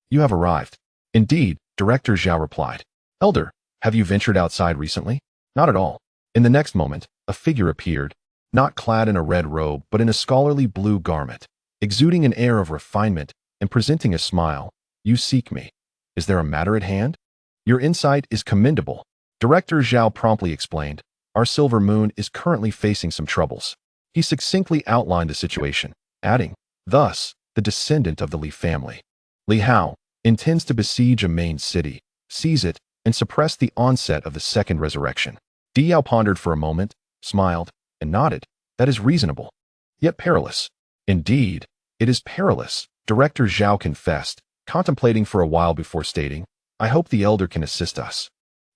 You have arrived. Indeed, Director Zhao replied. Elder, have you ventured outside recently? Not at all. In the next moment, a figure appeared, not clad in a red robe but in a scholarly blue garment, exuding an air of refinement and presenting a smile. You seek me. Is there a matter at hand? Your insight is commendable. Director Zhao promptly explained. Our silver moon is currently facing some troubles. He succinctly outlined the situation, adding, thus, the descendant of the Li family, Li Hao, intends to besiege a main city, seize it, and suppress the onset of the second resurrection. Di Yao pondered for a moment, smiled, and nodded. That is reasonable, yet perilous. Indeed, it is perilous, Director Zhao confessed, contemplating for a while before stating, I hope the elder can assist us.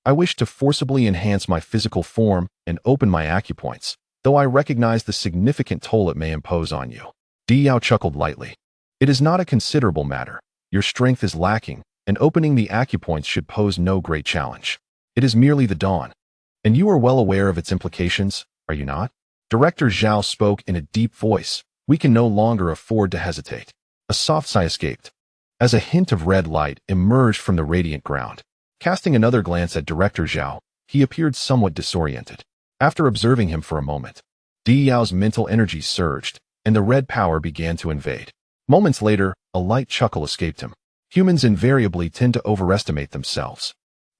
I wish to forcibly enhance my physical form and open my acupoints, though I recognize the significant toll it may impose on you. Di Yao chuckled lightly. It is not a considerable matter. Your strength is lacking, and opening the acupoints should pose no great challenge. It is merely the dawn. And you are well aware of its implications, are you not? Director Zhao spoke in a deep voice. We can no longer afford to hesitate. A soft sigh escaped, as a hint of red light emerged from the radiant ground. Casting another glance at Director Zhao, he appeared somewhat disoriented. After observing him for a moment, Di Yao's mental energy surged, and the red power began to invade. Moments later, a light chuckle escaped him. Humans invariably tend to overestimate themselves.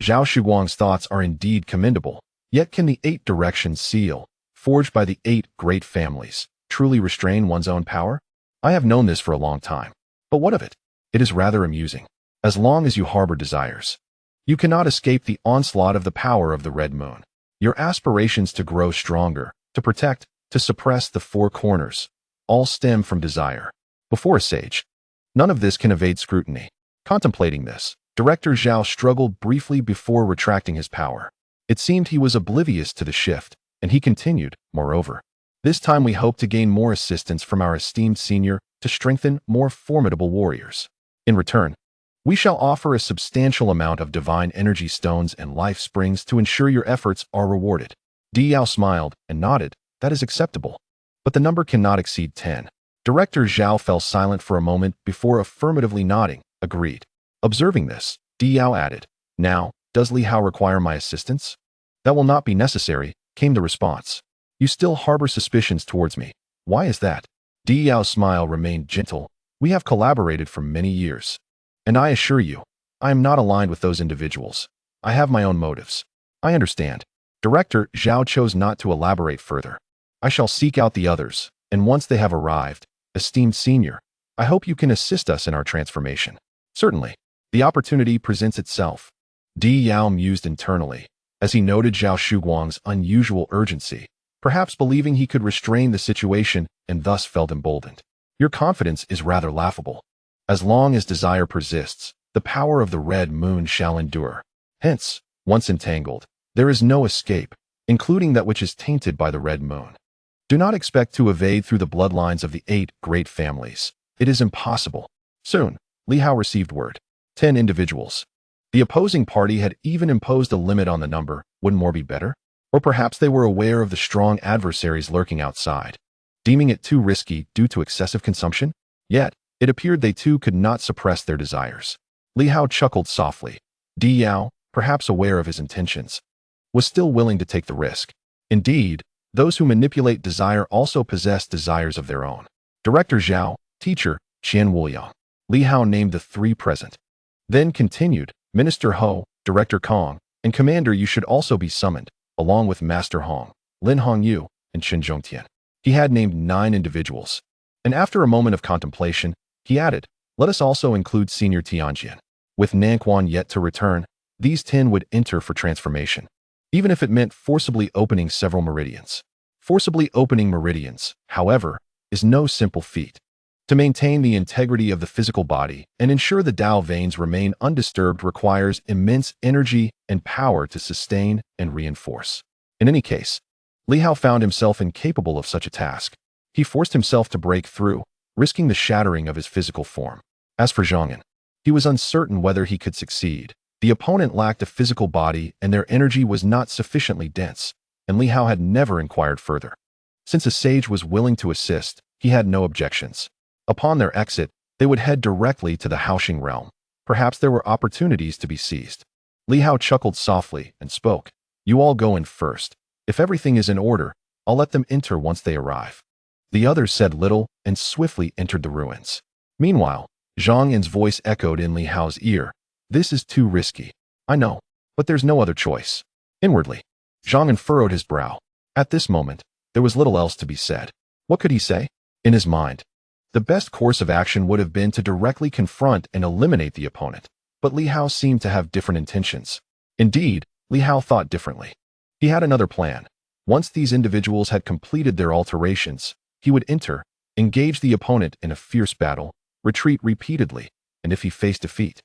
Zhao Shuguang's thoughts are indeed commendable, yet can the 8 directions seal, forged by the 8 great families, truly restrain one's own power? I have known this for a long time. But what of it? It is rather amusing. As long as you harbor desires, you cannot escape the onslaught of the power of the red moon. Your aspirations to grow stronger, to protect, to suppress the 4 corners, all stem from desire. Before a sage, none of this can evade scrutiny. Contemplating this, Director Zhao struggled briefly before retracting his power. It seemed he was oblivious to the shift, and he continued, moreover. This time we hope to gain more assistance from our esteemed senior to strengthen more formidable warriors. In return, we shall offer a substantial amount of divine energy stones and life springs to ensure your efforts are rewarded. Di Yao smiled and nodded. That is acceptable. But the number cannot exceed 10. Director Zhao fell silent for a moment before affirmatively nodding, agreed. Observing this, Di Yao added, Now, does Li Hao require my assistance? That will not be necessary, came the response. You still harbor suspicions towards me. Why is that? Di Yao's smile remained gentle. We have collaborated for many years. And I assure you, I am not aligned with those individuals. I have my own motives. I understand. Director Zhao chose not to elaborate further. I shall seek out the others, and once they have arrived, esteemed senior, I hope you can assist us in our transformation. Certainly, the opportunity presents itself. Di Yao mused internally, as he noted Zhao Shuguang's unusual urgency, perhaps believing he could restrain the situation and thus felt emboldened. Your confidence is rather laughable. As long as desire persists, the power of the red moon shall endure. Hence, once entangled, there is no escape, including that which is tainted by the red moon. Do not expect to evade through the bloodlines of the 8 great families. It is impossible. Soon, Li Hao received word. 10 individuals. The opposing party had even imposed a limit on the number. Wouldn't more be better? Or perhaps they were aware of the strong adversaries lurking outside, deeming it too risky due to excessive consumption? Yet, it appeared they too could not suppress their desires. Li Hao chuckled softly. Di Yao, perhaps aware of his intentions, was still willing to take the risk. Indeed, those who manipulate desire also possess desires of their own. Director Zhao, teacher, Qian Wuliang. Li Hao named the 3 present. Then continued, Minister Ho, Director Kong, and Commander you should also be summoned, along with Master Hong, Lin Hongyu, and Chen Zhongtian. He had named 9 individuals. And after a moment of contemplation, he added, let us also include Senior Tianxing. With Nanquan yet to return, these 10 would enter for transformation, even if it meant forcibly opening several meridians. Forcibly opening meridians, however, is no simple feat. To maintain the integrity of the physical body and ensure the Tao veins remain undisturbed requires immense energy and power to sustain and reinforce. In any case, Li Hao found himself incapable of such a task. He forced himself to break through, risking the shattering of his physical form. As for Zhongyan, he was uncertain whether he could succeed. The opponent lacked a physical body and their energy was not sufficiently dense, and Li Hao had never inquired further. Since a sage was willing to assist, he had no objections. Upon their exit, they would head directly to the Haoxing realm. Perhaps there were opportunities to be seized. Li Hao chuckled softly and spoke. You all go in first. If everything is in order, I'll let them enter once they arrive. The others said little and swiftly entered the ruins. Meanwhile, Zhang Yin's voice echoed in Li Hao's ear. This is too risky. I know, but there's no other choice. Inwardly, Zhang Yin furrowed his brow. At this moment, there was little else to be said. What could he say? In his mind, the best course of action would have been to directly confront and eliminate the opponent, but Li Hao seemed to have different intentions. Indeed, Li Hao thought differently. He had another plan. Once these individuals had completed their alterations, he would enter, engage the opponent in a fierce battle, retreat repeatedly, and if he faced defeat,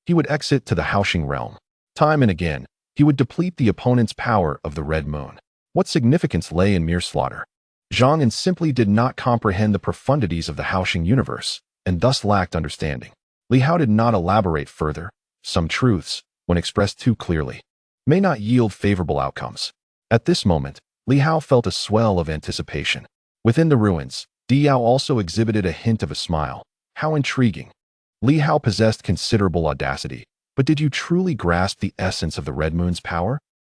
he would exit to the Haoxing realm. Time and again, he would deplete the opponent's power of the Red Moon. What significance lay in mere slaughter? Zhang Yin simply did not comprehend the profundities of the Haoxing universe, and thus lacked understanding. Li Hao did not elaborate further. Some truths, when expressed too clearly, may not yield favorable outcomes. At this moment, Li Hao felt a swell of anticipation. Within the ruins, Di Yao also exhibited a hint of a smile. How intriguing. Li Hao possessed considerable audacity, but did you truly grasp the essence of the Red Moon's power?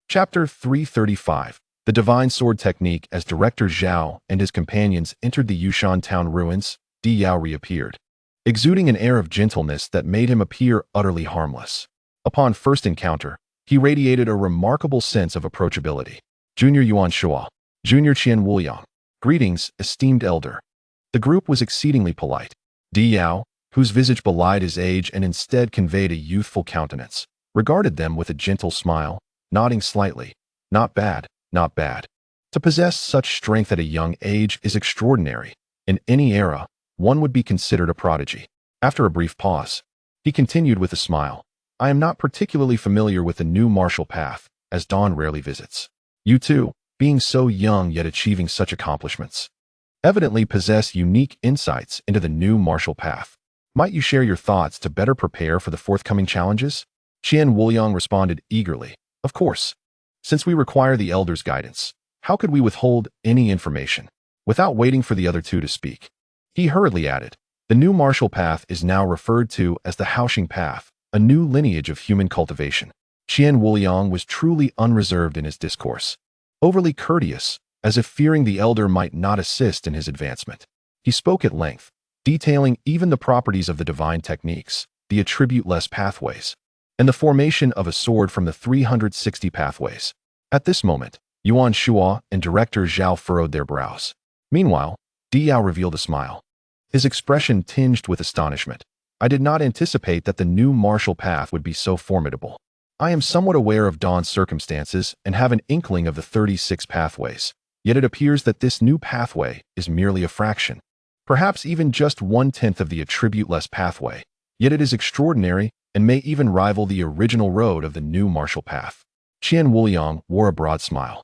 Chapter 335. The Divine Sword Technique. As Director Zhao and his companions entered the Yushan town ruins, Di Yao reappeared, exuding an air of gentleness that made him appear utterly harmless. Upon first encounter, he radiated a remarkable sense of approachability. Junior Yuan Shua, Junior Qian Wuliang. Greetings, esteemed elder. The group was exceedingly polite. Di Yao, whose visage belied his age and instead conveyed a youthful countenance, regarded them with a gentle smile, nodding slightly. Not bad, not bad. To possess such strength at a young age is extraordinary. In any era, one would be considered a prodigy. After a brief pause, he continued with a smile. I am not particularly familiar with the new martial path, as Dawn rarely visits. You too, being so young yet achieving such accomplishments, evidently possess unique insights into the new martial path. Might you share your thoughts to better prepare for the forthcoming challenges? Qian Wuliang responded eagerly. Of course. Since we require the elder's guidance, how could we withhold any information? Without waiting for the other two to speak, he hurriedly added, the new martial path is now referred to as the Haoxing path, a new lineage of human cultivation. Qian Wuliang was truly unreserved in his discourse, overly courteous, as if fearing the elder might not assist in his advancement. He spoke at length, detailing even the properties of the divine techniques, the attribute-less pathways, and the formation of a sword from the 360 pathways. At this moment, Yuan Shua and Director Zhao furrowed their brows. Meanwhile, Di Yao revealed a smile, his expression tinged with astonishment. I did not anticipate that the new martial path would be so formidable. I am somewhat aware of Dawn's circumstances and have an inkling of the 36 pathways, yet it appears that this new pathway is merely a fraction, perhaps even just 1/10 of the attribute-less pathway, yet it is extraordinary and may even rival the original road of the new martial path. Qian Wuliang wore a broad smile,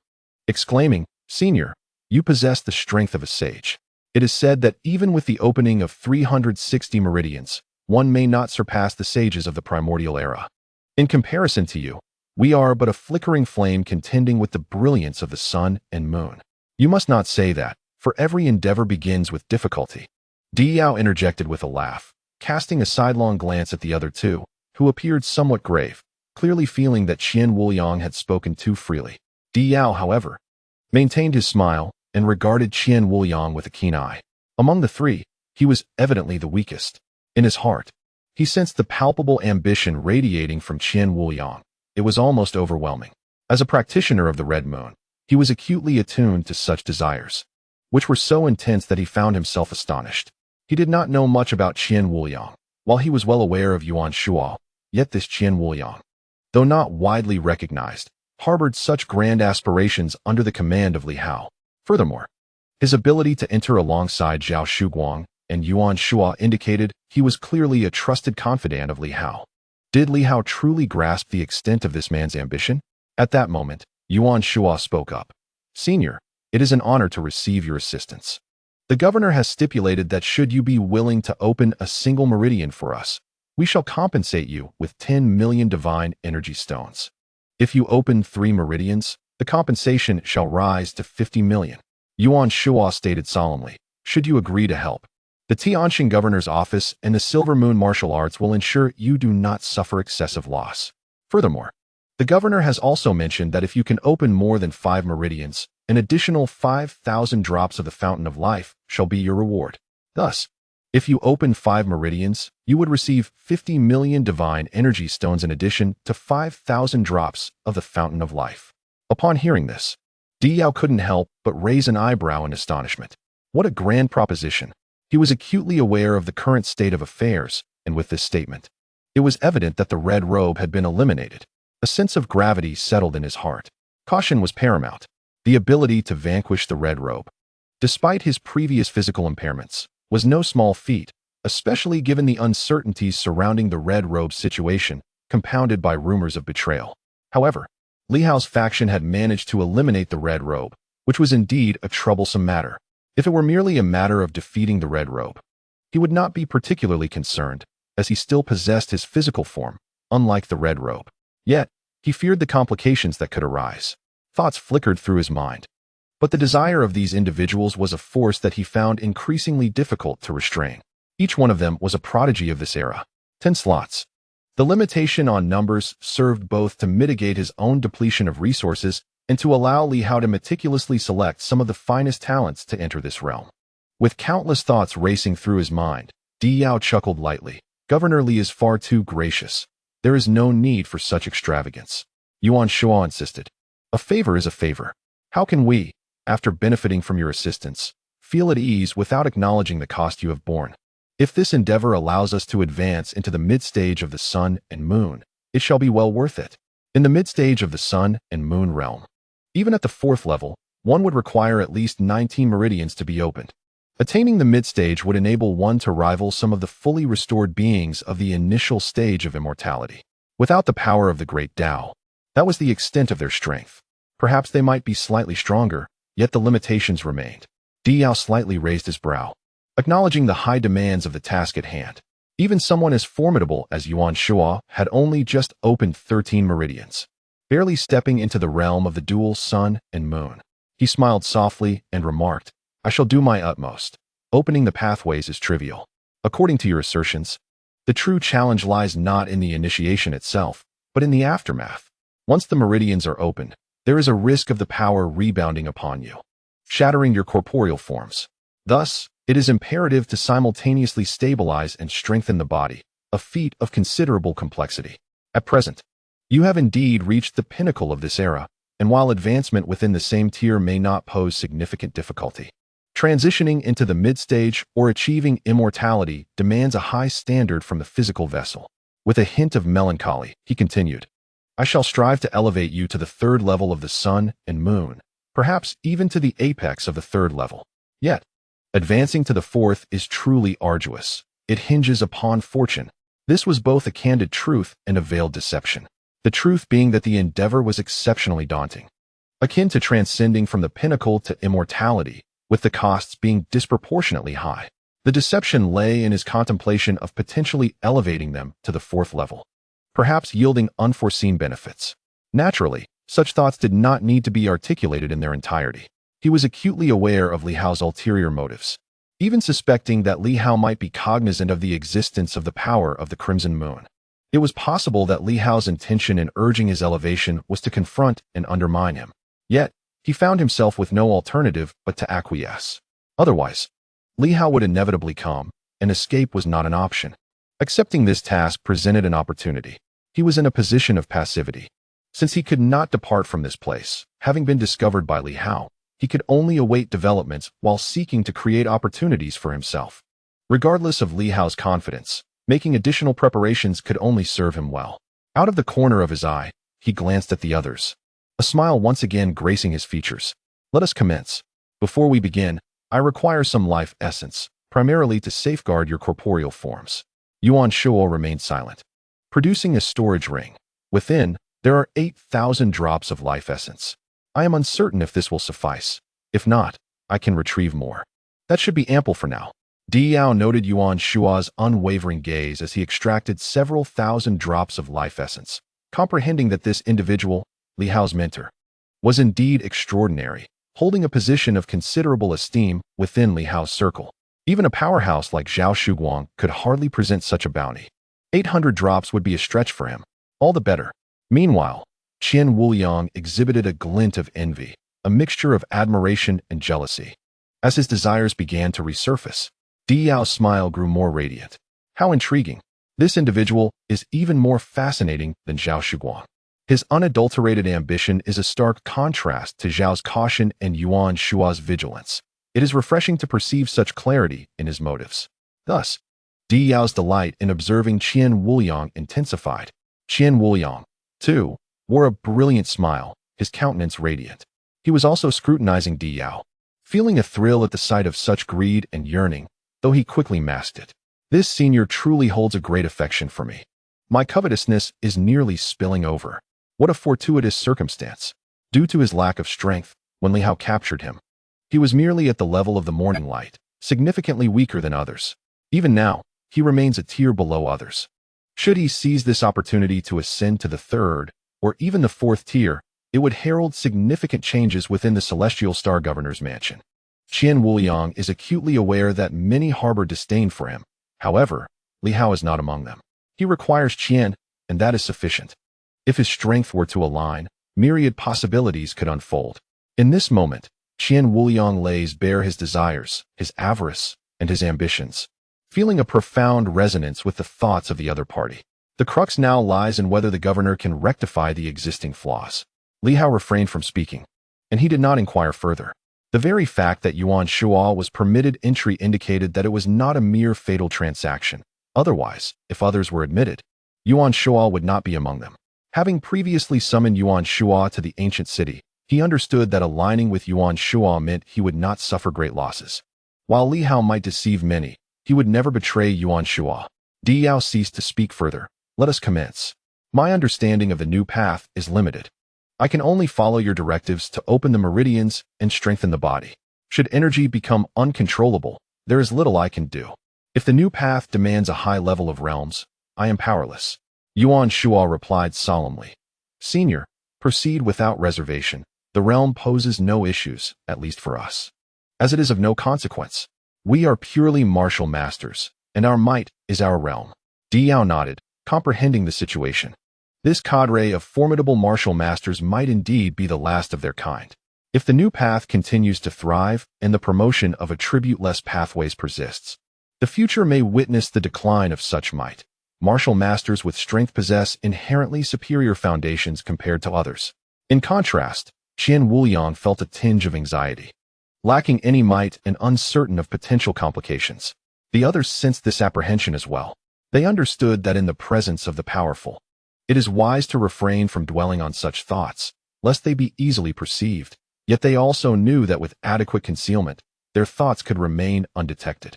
exclaiming, Senior, you possess the strength of a sage. It is said that even with the opening of 360 meridians, one may not surpass the sages of the primordial era. In comparison to you, we are but a flickering flame contending with the brilliance of the sun and moon. You must not say that, for every endeavor begins with difficulty. Di Yao interjected with a laugh, casting a sidelong glance at the other two, who appeared somewhat grave, clearly feeling that Qian Wuliang had spoken too freely. Di Yao, however, maintained his smile and regarded Qian Wuliang with a keen eye. Among the three, he was evidently the weakest. In his heart, he sensed the palpable ambition radiating from Qian Wuliang. It was almost overwhelming. As a practitioner of the Red Moon, he was acutely attuned to such desires, which were so intense that he found himself astonished. He did not know much about Qian Wuliang, while he was well aware of Yuan Shua, yet this Qian Wuliang, though not widely recognized, harbored such grand aspirations under the command of Li Hao. Furthermore, his ability to enter alongside Zhao Shuguang and Yuan Shua indicated he was clearly a trusted confidant of Li Hao. Did Li Hao truly grasp the extent of this man's ambition? At that moment, Yuan Shua spoke up. Senior, it is an honor to receive your assistance. The governor has stipulated that should you be willing to open a single meridian for us, we shall compensate you with 10 million divine energy stones. If you open 3 meridians, the compensation shall rise to 50 million. Yuan Shua stated solemnly, should you agree to help, The Tianxing governor's office and the Silver Moon martial arts will ensure you do not suffer excessive loss. Furthermore, the governor has also mentioned that if you can open more than 5 meridians, an additional 5,000 drops of the Fountain of Life shall be your reward. Thus, if you open 5 meridians, you would receive 50 million divine energy stones in addition to 5,000 drops of the Fountain of Life. Upon hearing this, Li Hao couldn't help but raise an eyebrow in astonishment. What a grand proposition. He was acutely aware of the current state of affairs, and with this statement, it was evident that the red robe had been eliminated. A sense of gravity settled in his heart. Caution was paramount. The ability to vanquish the red robe, despite his previous physical impairments, was no small feat, especially given the uncertainties surrounding the red robe's situation, compounded by rumors of betrayal. However, Li Hao's faction had managed to eliminate the red robe, which was indeed a troublesome matter. If it were merely a matter of defeating the red robe, he would not be particularly concerned, as he still possessed his physical form, unlike the red robe. Yet, he feared the complications that could arise. Thoughts flickered through his mind. But the desire of these individuals was a force that he found increasingly difficult to restrain. Each one of them was a prodigy of this era. 10 slots. The limitation on numbers served both to mitigate his own depletion of resources and to allow Li Hao to meticulously select some of the finest talents to enter this realm. With countless thoughts racing through his mind, Li Hao chuckled lightly. Governor Li is far too gracious. There is no need for such extravagance. Yuan Shuo insisted. A favor is a favor. How can we, after benefiting from your assistance, feel at ease without acknowledging the cost you have borne? If this endeavor allows us to advance into the mid-stage of the sun and moon, it shall be well worth it. In the mid-stage of the sun and moon realm, even at the 4th level, one would require at least 19 meridians to be opened. Attaining the mid-stage would enable one to rival some of the fully restored beings of the initial stage of immortality. Without the power of the great Tao, that was the extent of their strength. Perhaps they might be slightly stronger, yet the limitations remained. Li Hao slightly raised his brow, acknowledging the high demands of the task at hand. Even someone as formidable as Yuan Shuo had only just opened 13 meridians, barely stepping into the realm of the dual sun and moon. He smiled softly and remarked, I shall do my utmost. Opening the pathways is trivial. According to your assertions, the true challenge lies not in the initiation itself, but in the aftermath. Once the meridians are opened, there is a risk of the power rebounding upon you, shattering your corporeal forms. Thus, it is imperative to simultaneously stabilize and strengthen the body, a feat of considerable complexity. At present, you have indeed reached the pinnacle of this era, and while advancement within the same tier may not pose significant difficulty, transitioning into the mid-stage or achieving immortality demands a high standard from the physical vessel. With a hint of melancholy, he continued, I shall strive to elevate you to the 3rd level of the sun and moon, perhaps even to the apex of the 3rd level. Yet, advancing to the 4th is truly arduous. It hinges upon fortune. This was both a candid truth and a veiled deception. The truth being that the endeavor was exceptionally daunting, akin to transcending from the pinnacle to immortality, with the costs being disproportionately high. The deception lay in his contemplation of potentially elevating them to the 4th level, perhaps yielding unforeseen benefits. Naturally, such thoughts did not need to be articulated in their entirety. He was acutely aware of Li Hao's ulterior motives, even suspecting that Li Hao might be cognizant of the existence of the power of the Crimson Moon. It was possible that Li Hao's intention in urging his elevation was to confront and undermine him. Yet, he found himself with no alternative but to acquiesce. Otherwise, Li Hao would inevitably come, and escape was not an option. Accepting this task presented an opportunity. He was in a position of passivity. Since he could not depart from this place, having been discovered by Li Hao, he could only await developments while seeking to create opportunities for himself. Regardless of Li Hao's confidence, making additional preparations could only serve him well. Out of the corner of his eye, he glanced at the others, a smile once again gracing his features. Let us commence. Before we begin, I require some life essence, primarily to safeguard your corporeal forms. Yuan Shuo remained silent, producing a storage ring. Within, there are 8,000 drops of life essence. I am uncertain if this will suffice. If not, I can retrieve more. That should be ample for now. Li Hao noted Yuan Shuo's unwavering gaze as he extracted several thousand drops of life essence, comprehending that this individual, Li Hao's mentor, was indeed extraordinary, holding a position of considerable esteem within Li Hao's circle. Even a powerhouse like Zhao Shuguang could hardly present such a bounty. 800 drops would be a stretch for him. All the better. Meanwhile, Qian Wuliang exhibited a glint of envy, a mixture of admiration and jealousy. As his desires began to resurface, Di Yao's smile grew more radiant. How intriguing. This individual is even more fascinating than Zhao Shuguang. His unadulterated ambition is a stark contrast to Zhao's caution and Yuan Shua's vigilance. It is refreshing to perceive such clarity in his motives. Thus, Di Yao's delight in observing Qian Wuliang intensified. Qian Wuliang, too, wore a brilliant smile, his countenance radiant. He was also scrutinizing Di Yao, feeling a thrill at the sight of such greed and yearning, though he quickly masked it. This senior truly holds a great affection for me. My covetousness is nearly spilling over. What a fortuitous circumstance. Due to his lack of strength, when Li Hao captured him, he was merely at the level of the morning light, significantly weaker than others. Even now, he remains a tier below others. Should he seize this opportunity to ascend to the third, or even the fourth tier, it would herald significant changes within the Celestial Star Governor's mansion. Qian Wuliang is acutely aware that many harbor disdain for him. However, Li Hao is not among them. He requires Qian, and that is sufficient. If his strength were to align, myriad possibilities could unfold. In this moment, Qian Wuliang lays bare his desires, his avarice, and his ambitions, feeling a profound resonance with the thoughts of the other party. The crux now lies in whether the governor can rectify the existing flaws. Li Hao refrained from speaking, and he did not inquire further. The very fact that Yuan Shua was permitted entry indicated that it was not a mere fatal transaction. Otherwise, if others were admitted, Yuan Shua would not be among them. Having previously summoned Yuan Shua to the ancient city, he understood that aligning with Yuan Shua meant he would not suffer great losses. While Li Hao might deceive many, he would never betray Yuan Shua. Di Yao ceased to speak further. Let us commence. My understanding of the new path is limited. I can only follow your directives to open the meridians and strengthen the body. Should energy become uncontrollable, there is little I can do. If the new path demands a high level of realms, I am powerless. Yuan Shua replied solemnly. Senior, proceed without reservation. The realm poses no issues, at least for us. As it is of no consequence, we are purely martial masters, and our might is our realm. Di Yao nodded, comprehending the situation. This cadre of formidable martial masters might indeed be the last of their kind. If the new path continues to thrive and the promotion of attribute-less pathways persists, the future may witness the decline of such might. Martial masters with strength possess inherently superior foundations compared to others. In contrast, Qian Wuliang felt a tinge of anxiety. Lacking any might and uncertain of potential complications, the others sensed this apprehension as well. They understood that in the presence of the powerful, it is wise to refrain from dwelling on such thoughts, lest they be easily perceived. Yet they also knew that with adequate concealment, their thoughts could remain undetected.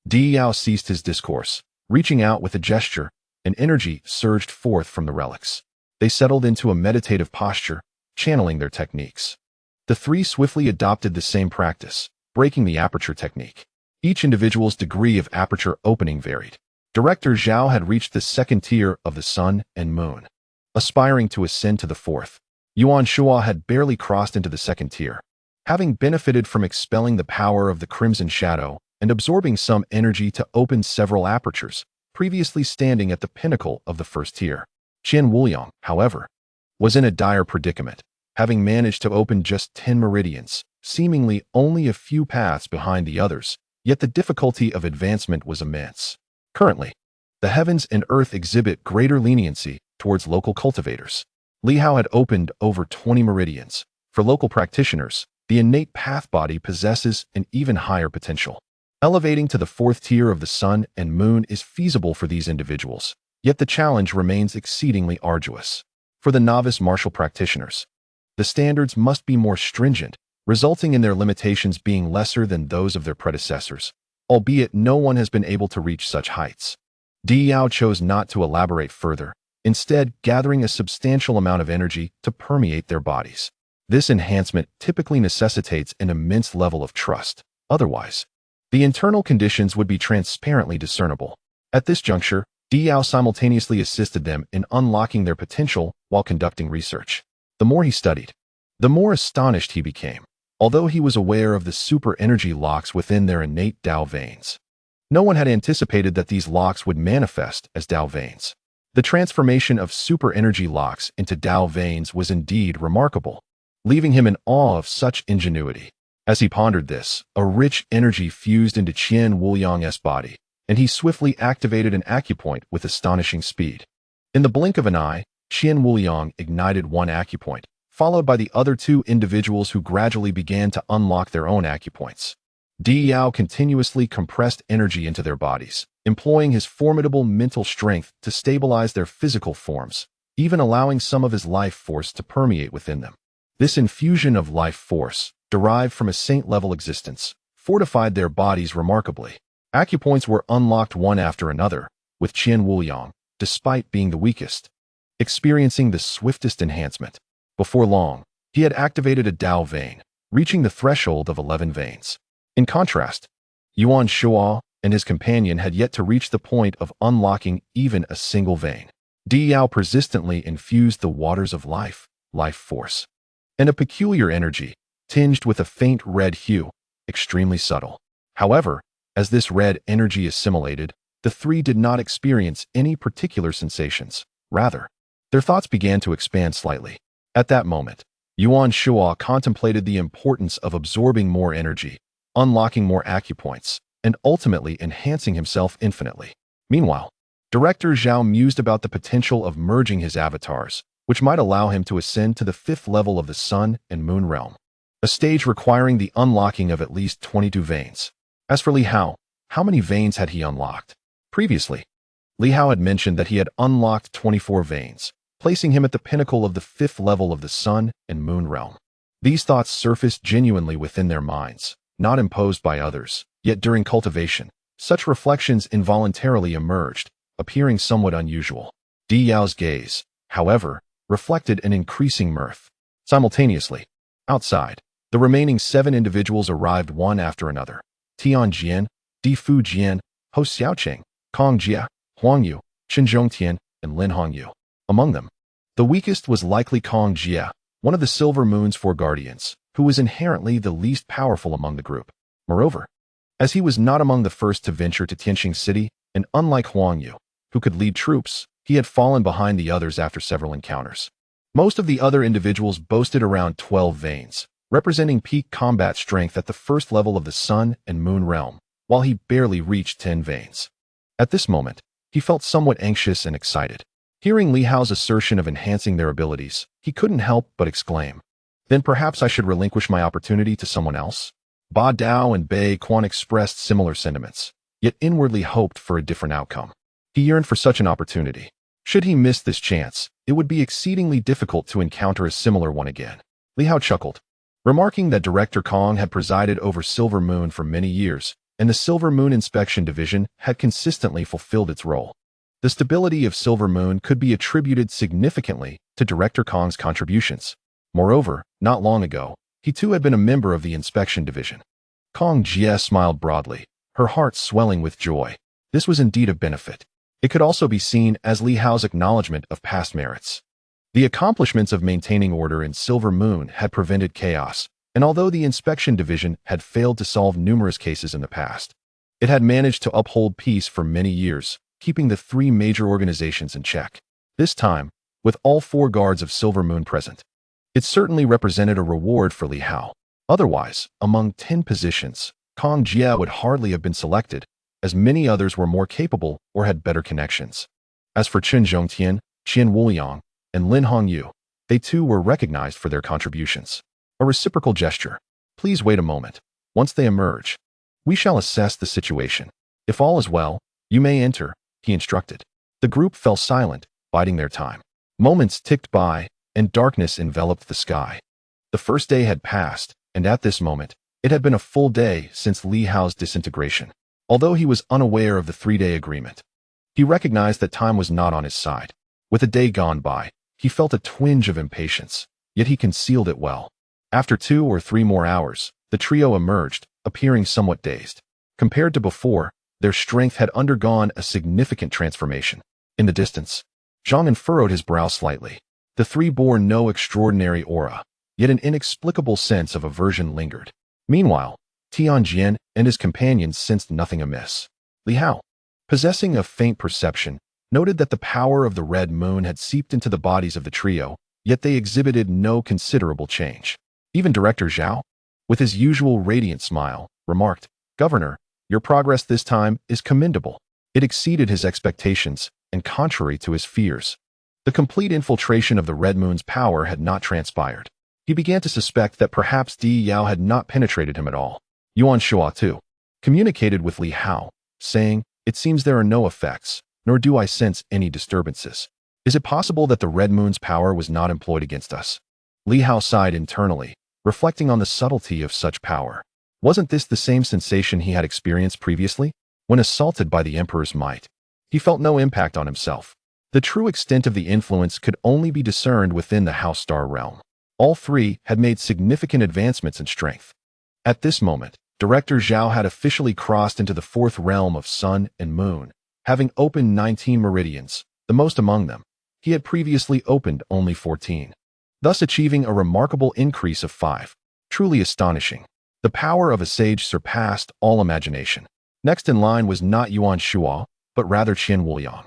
Di Yao ceased his discourse. Reaching out with a gesture, an energy surged forth from the relics. They settled into a meditative posture, channeling their techniques. The three swiftly adopted the same practice, breaking the aperture technique. Each individual's degree of aperture opening varied. Director Zhao had reached the second tier of the sun and moon, aspiring to ascend to the fourth. Yuan Shua had barely crossed into the second tier, having benefited from expelling the power of the crimson shadow and absorbing some energy to open several apertures, previously standing at the pinnacle of the first tier. Qian Wuliang, however, was in a dire predicament, having managed to open just 10 meridians, seemingly only a few paths behind the others, yet the difficulty of advancement was immense. Currently, the heavens and earth exhibit greater leniency towards local cultivators. Li Hao had opened over 20 meridians. For local practitioners, the innate path body possesses an even higher potential. Elevating to the fourth tier of the sun and moon is feasible for these individuals, yet the challenge remains exceedingly arduous. For the novice martial practitioners, the standards must be more stringent, resulting in their limitations being lesser than those of their predecessors, albeit no one has been able to reach such heights. Di Yao chose not to elaborate further, instead gathering a substantial amount of energy to permeate their bodies. This enhancement typically necessitates an immense level of trust. Otherwise, the internal conditions would be transparently discernible. At this juncture, Di Yao simultaneously assisted them in unlocking their potential while conducting research. The more he studied, the more astonished he became. although he was aware of the super energy locks within their innate Dao veins. No one had anticipated that these locks would manifest as Dao veins. The transformation of super energy locks into Dao veins was indeed remarkable, leaving him in awe of such ingenuity. As he pondered this, a rich energy fused into Qian Wuliang's body, and he swiftly activated an acupoint with astonishing speed. In the blink of an eye, Qian Wuliang ignited one acupoint, followed by the other two individuals who gradually began to unlock their own acupoints. Di Yao continuously compressed energy into their bodies, employing his formidable mental strength to stabilize their physical forms, even allowing some of his life force to permeate within them. This infusion of life force, derived from a saint-level existence, fortified their bodies remarkably. Acupoints were unlocked one after another, with Qian Wuliang, despite being the weakest, experiencing the swiftest enhancement. Before long, he had activated a Dao vein, reaching the threshold of 11 veins. In contrast, Yuan Shuo and his companion had yet to reach the point of unlocking even a single vein. Di Yao persistently infused the waters of life force, and a peculiar energy, tinged with a faint red hue, extremely subtle. However, as this red energy assimilated, the three did not experience any particular sensations. Rather, their thoughts began to expand slightly. At that moment, Yuan Shuo contemplated the importance of absorbing more energy, unlocking more acupoints, and ultimately enhancing himself infinitely. Meanwhile, Director Zhao mused about the potential of merging his avatars, which might allow him to ascend to the 5th level of the Sun and Moon realm, a stage requiring the unlocking of at least 22 veins. As for Li Hao, how many veins had he unlocked? Previously, Li Hao had mentioned that he had unlocked 24 veins, placing him at the pinnacle of the 5th level of the Sun and Moon realm. These thoughts surfaced genuinely within their minds, not imposed by others, yet during cultivation, such reflections involuntarily emerged, appearing somewhat unusual. Di Yao's gaze, however, reflected an increasing mirth. Simultaneously, outside, the remaining 7 individuals arrived one after another. Tianxing, Di Fujian, Hou Xiaoqing, Kong Jia, Huang Yu, Chen Zhongtian, and Lin Hongyu. Among them, the weakest was likely Kong Jia, one of the Silver Moon's 4 guardians, who was inherently the least powerful among the group. Moreover, as he was not among the first to venture to Tianxing City, and unlike Huang Yu, who could lead troops, he had fallen behind the others after several encounters. Most of the other individuals boasted around 12 veins, representing peak combat strength at the 1st level of the Sun and Moon realm, while he barely reached 10 veins. At this moment, he felt somewhat anxious and excited. Hearing Li Hao's assertion of enhancing their abilities, he couldn't help but exclaim, "Then perhaps I should relinquish my opportunity to someone else?" Ba Dao and Bei Quan expressed similar sentiments, yet inwardly hoped for a different outcome. He yearned for such an opportunity. Should he miss this chance, it would be exceedingly difficult to encounter a similar one again. Li Hao chuckled, remarking that Director Kong had presided over Silver Moon for many years, and the Silver Moon Inspection Division had consistently fulfilled its role. The stability of Silver Moon could be attributed significantly to Director Kong's contributions. Moreover, not long ago, he too had been a member of the Inspection Division. Kong Jia smiled broadly, her heart swelling with joy. This was indeed a benefit. It could also be seen as Li Hao's acknowledgement of past merits. The accomplishments of maintaining order in Silver Moon had prevented chaos, and although the Inspection Division had failed to solve numerous cases in the past, it had managed to uphold peace for many years, keeping the 3 major organizations in check. This time, with all 4 guards of Silver Moon present, it certainly represented a reward for Li Hao. Otherwise, among 10 positions, Kong Jia would hardly have been selected, as many others were more capable or had better connections. As for Chen Zhongtian, Qian Wuliang, and Lin Hongyu, they too were recognized for their contributions. A reciprocal gesture. Please wait a moment. Once they emerge, we shall assess the situation. If all is well, you may enter, he instructed. The group fell silent, biding their time. Moments ticked by, and darkness enveloped the sky. The first day had passed, and at this moment, it had been a full day since Li Hao's disintegration. Although he was unaware of the 3-day agreement, he recognized that time was not on his side. With a day gone by, he felt a twinge of impatience, yet he concealed it well. After 2 or 3 more hours, the trio emerged, appearing somewhat dazed. Compared to before, their strength had undergone a significant transformation. In the distance, Zhang furrowed his brow slightly. The 3 bore no extraordinary aura, yet an inexplicable sense of aversion lingered. Meanwhile, Tianxing and his companions sensed nothing amiss. Li Hao, possessing a faint perception, noted that the power of the red moon had seeped into the bodies of the trio, yet they exhibited no considerable change. Even Director Zhao, with his usual radiant smile, remarked, "Governor, your progress this time is commendable." It exceeded his expectations, and contrary to his fears, the complete infiltration of the red moon's power had not transpired. He began to suspect that perhaps Di Yao had not penetrated him at all. Yuan Shua, too, communicated with Li Hao, saying, "It seems there are no effects, nor do I sense any disturbances. Is it possible that the red moon's power was not employed against us?" Li Hao sighed internally, reflecting on the subtlety of such power. Wasn't this the same sensation he had experienced previously? When assaulted by the Emperor's might, he felt no impact on himself. The true extent of the influence could only be discerned within the House Star realm. All three had made significant advancements in strength. At this moment, Director Zhao had officially crossed into the fourth realm of Sun and Moon, having opened 19 meridians, the most among them. He had previously opened only 14, thus achieving a remarkable increase of 5. Truly astonishing. The power of a sage surpassed all imagination. Next in line was not Yuan Shua, but rather Qian Wuliang,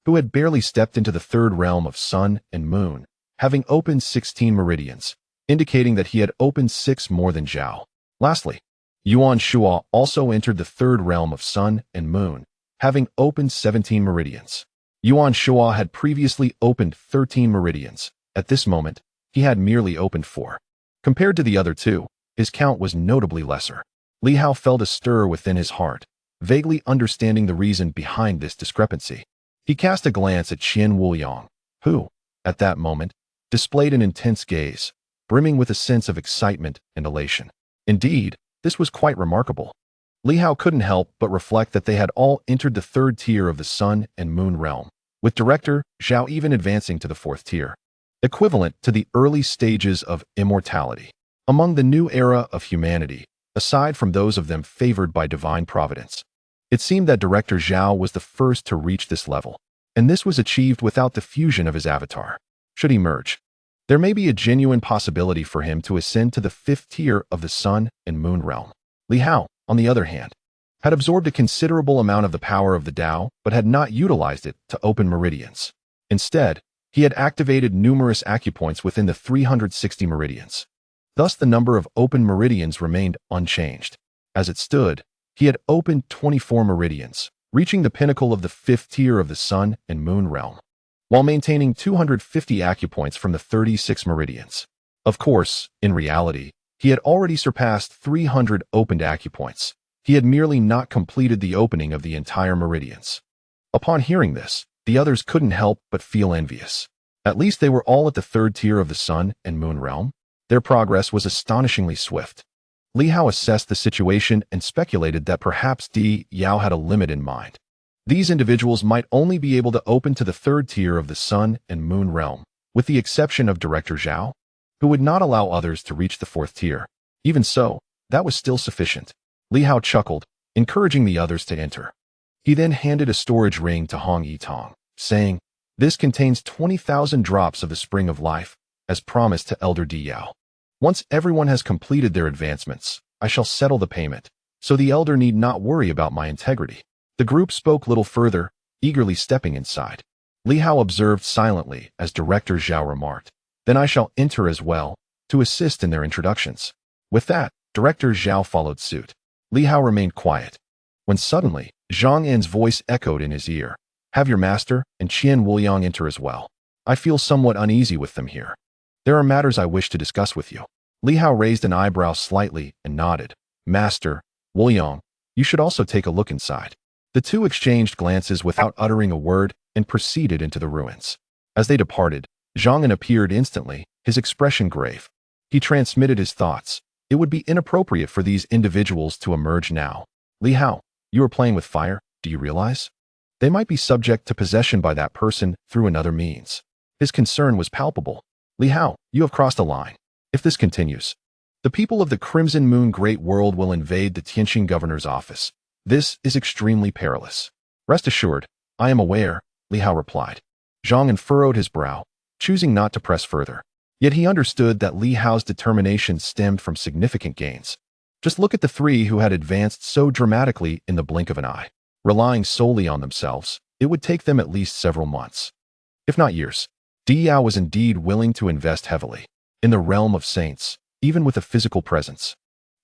who had barely stepped into the third realm of Sun and Moon, having opened 16 meridians, indicating that he had opened 6 more than Zhao. Lastly, Yuan Shua also entered the third realm of Sun and Moon, having opened 17 meridians. Yuan Shua had previously opened 13 meridians. At this moment, he had merely opened 4. Compared to the other two, his count was notably lesser. Li Hao felt a stir within his heart, vaguely understanding the reason behind this discrepancy. He cast a glance at Qian Wuliang, who, at that moment, displayed an intense gaze, brimming with a sense of excitement and elation. Indeed, this was quite remarkable. Li Hao couldn't help but reflect that they had all entered the third tier of the Sun and Moon realm, with Director Zhao even advancing to the fourth tier, equivalent to the early stages of immortality. Among the new era of humanity, aside from those of them favored by divine providence, it seemed that Director Zhao was the first to reach this level, and this was achieved without the fusion of his avatar. Should he merge, there may be a genuine possibility for him to ascend to the fifth tier of the Sun and Moon realm. Li Hao, on the other hand, had absorbed a considerable amount of the power of the Tao, but had not utilized it to open meridians. Instead, he had activated numerous acupoints within the 360 meridians. Thus, the number of open meridians remained unchanged. As it stood, he had opened 24 meridians, reaching the pinnacle of the fifth tier of the Sun and Moon realm, while maintaining 250 acupoints from the 36 meridians. Of course, in reality, he had already surpassed 300 opened acupoints. He had merely not completed the opening of the entire meridians. Upon hearing this, the others couldn't help but feel envious. At least they were all at the third tier of the Sun and Moon realm. Their progress was astonishingly swift. Li Hao assessed the situation and speculated that perhaps Di Yao had a limit in mind. These individuals might only be able to open to the third tier of the Sun and Moon realm, with the exception of Director Zhao, who would not allow others to reach the fourth tier. Even so, that was still sufficient. Li Hao chuckled, encouraging the others to enter. He then handed a storage ring to Hong Yitong, saying, "This contains 20,000 drops of the Spring of Life, as promised to Elder Di Yao. Once everyone has completed their advancements, I shall settle the payment, so the Elder need not worry about my integrity." The group spoke little further, eagerly stepping inside. Li Hao observed silently as Director Zhao remarked, "Then I shall enter as well, to assist in their introductions." With that, Director Zhao followed suit. Li Hao remained quiet, when suddenly, Zhang En's voice echoed in his ear, "Have your master and Qian Wuliang enter as well. I feel somewhat uneasy with them here. There are matters I wish to discuss with you." Li Hao raised an eyebrow slightly and nodded. "Master, Wuliang, you should also take a look inside." The two exchanged glances without uttering a word and proceeded into the ruins. As they departed, Zhang En appeared instantly, his expression grave. He transmitted his thoughts. It would be inappropriate for these individuals to emerge now. "Li Hao, you are playing with fire, do you realize? They might be subject to possession by that person through another means." His concern was palpable. "Li Hao, you have crossed a line. If this continues, the people of the Crimson Moon Great World will invade the Tianxing governor's office. This is extremely perilous." "Rest assured, I am aware," Li Hao replied. Zhang En furrowed his brow, choosing not to press further. Yet he understood that Li Hao's determination stemmed from significant gains. Just look at the three who had advanced so dramatically in the blink of an eye. Relying solely on themselves, it would take them at least several months, if not years. Diao was indeed willing to invest heavily in the realm of saints, even with a physical presence.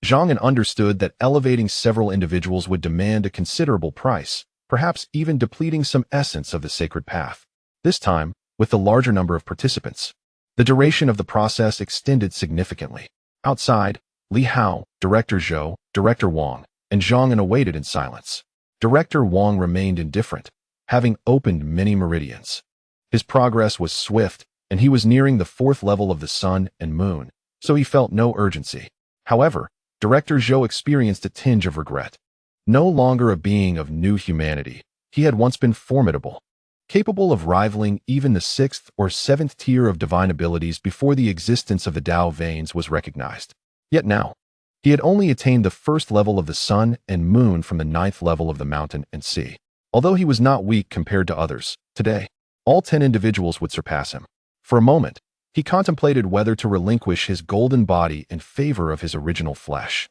Zhang understood that elevating several individuals would demand a considerable price, perhaps even depleting some essence of the sacred path. This time, with the larger number of participants, the duration of the process extended significantly. Outside, Li Hao, Director Zhou, Director Wang, and Zhang awaited in silence. Director Wang remained indifferent, having opened many meridians. His progress was swift, and he was nearing the 4th level of the sun and moon, so he felt no urgency. However, Director Zhou experienced a tinge of regret. No longer a being of new humanity, he had once been formidable, capable of rivaling even the 6th or 7th tier of divine abilities before the existence of the Dao veins was recognized. Yet now, he had only attained the 1st level of the sun and moon from the 9th level of the mountain and sea. Although he was not weak compared to others, today, all 10 individuals would surpass him. For a moment, he contemplated whether to relinquish his golden body in favor of his original flesh.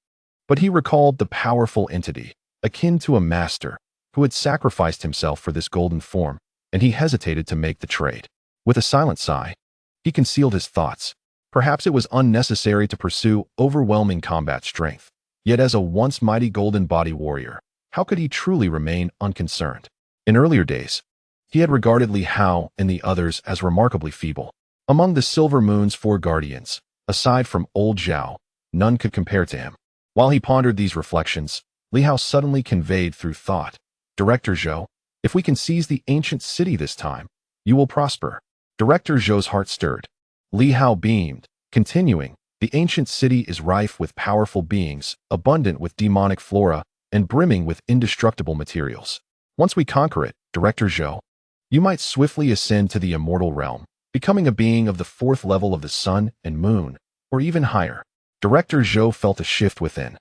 But he recalled the powerful entity, akin to a master, who had sacrificed himself for this golden form, and he hesitated to make the trade. With a silent sigh, he concealed his thoughts. Perhaps it was unnecessary to pursue overwhelming combat strength. Yet as a once mighty golden body warrior, how could he truly remain unconcerned? In earlier days, he had regarded Li Hao and the others as remarkably feeble. Among the Silver Moon's 4 guardians, aside from old Zhao, none could compare to him. While he pondered these reflections, Li Hao suddenly conveyed through thought, Director Zhou, if we can seize the ancient city this time, you will prosper. Director Zhou's heart stirred. Li Hao beamed, continuing, the ancient city is rife with powerful beings, abundant with demonic flora, and brimming with indestructible materials. Once we conquer it, Director Zhou, you might swiftly ascend to the immortal realm, becoming a being of the 4th level of the sun and moon, or even higher. Director Zhou felt a shift within.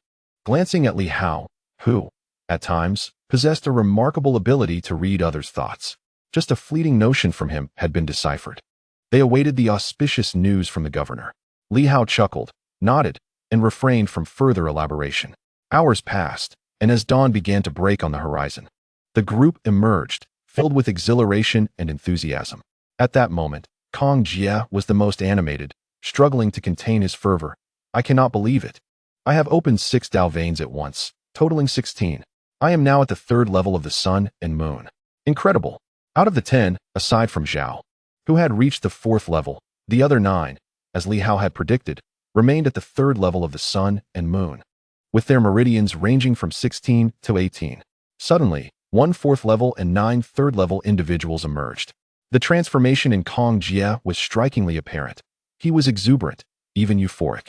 Glancing at Li Hao, who, at times, possessed a remarkable ability to read others' thoughts. Just a fleeting notion from him had been deciphered. They awaited the auspicious news from the governor. Li Hao chuckled, nodded, and refrained from further elaboration. Hours passed, and as dawn began to break on the horizon, the group emerged, filled with exhilaration and enthusiasm. At that moment, Kong Jie was the most animated, struggling to contain his fervor. I cannot believe it. I have opened 6 Dao veins at once, totaling 16. I am now at the 3rd level of the sun and moon. Incredible. Out of the 10, aside from Zhao, who had reached the 4th level, the other 9, as Li Hao had predicted, remained at the 3rd level of the sun and moon, with their meridians ranging from 16 to 18. Suddenly, 1 4th level and 9 3rd level individuals emerged. The transformation in Kong Jie was strikingly apparent. He was exuberant, even euphoric.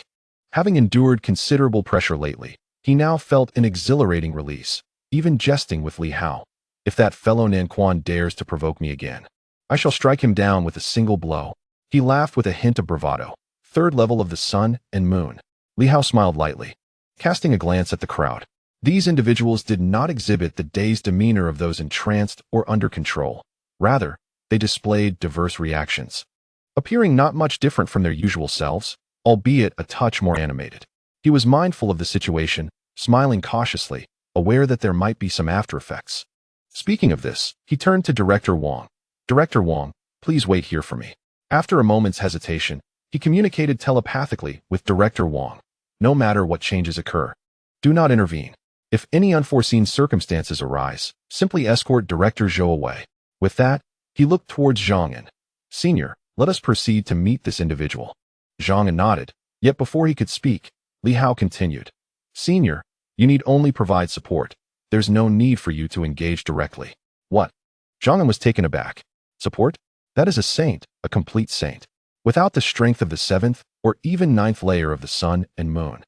Having endured considerable pressure lately, he now felt an exhilarating release, even jesting with Li Hao. If that fellow Nanquan dares to provoke me again, I shall strike him down with a single blow. He laughed with a hint of bravado. 3rd level of the sun and moon. Li Hao smiled lightly, casting a glance at the crowd. These individuals did not exhibit the dazed demeanor of those entranced or under control. Rather, they displayed diverse reactions, appearing not much different from their usual selves, albeit a touch more animated. He was mindful of the situation, smiling cautiously, aware that there might be some after effects. Speaking of this, he turned to Director Wang. Director Wang, please wait here for me. After a moment's hesitation, he communicated telepathically with Director Wang. No matter what changes occur, do not intervene. If any unforeseen circumstances arise, simply escort Director Zhou away. With that, he looked towards Zhang. Senior, let us proceed to meet this individual. Zhang nodded, yet before he could speak, Li Hao continued. Senior, you need only provide support. There's no need for you to engage directly. What? Zhang was taken aback. Support? That is a saint, a complete saint. Without the strength of the 7th or even 9th layer of the sun and moon,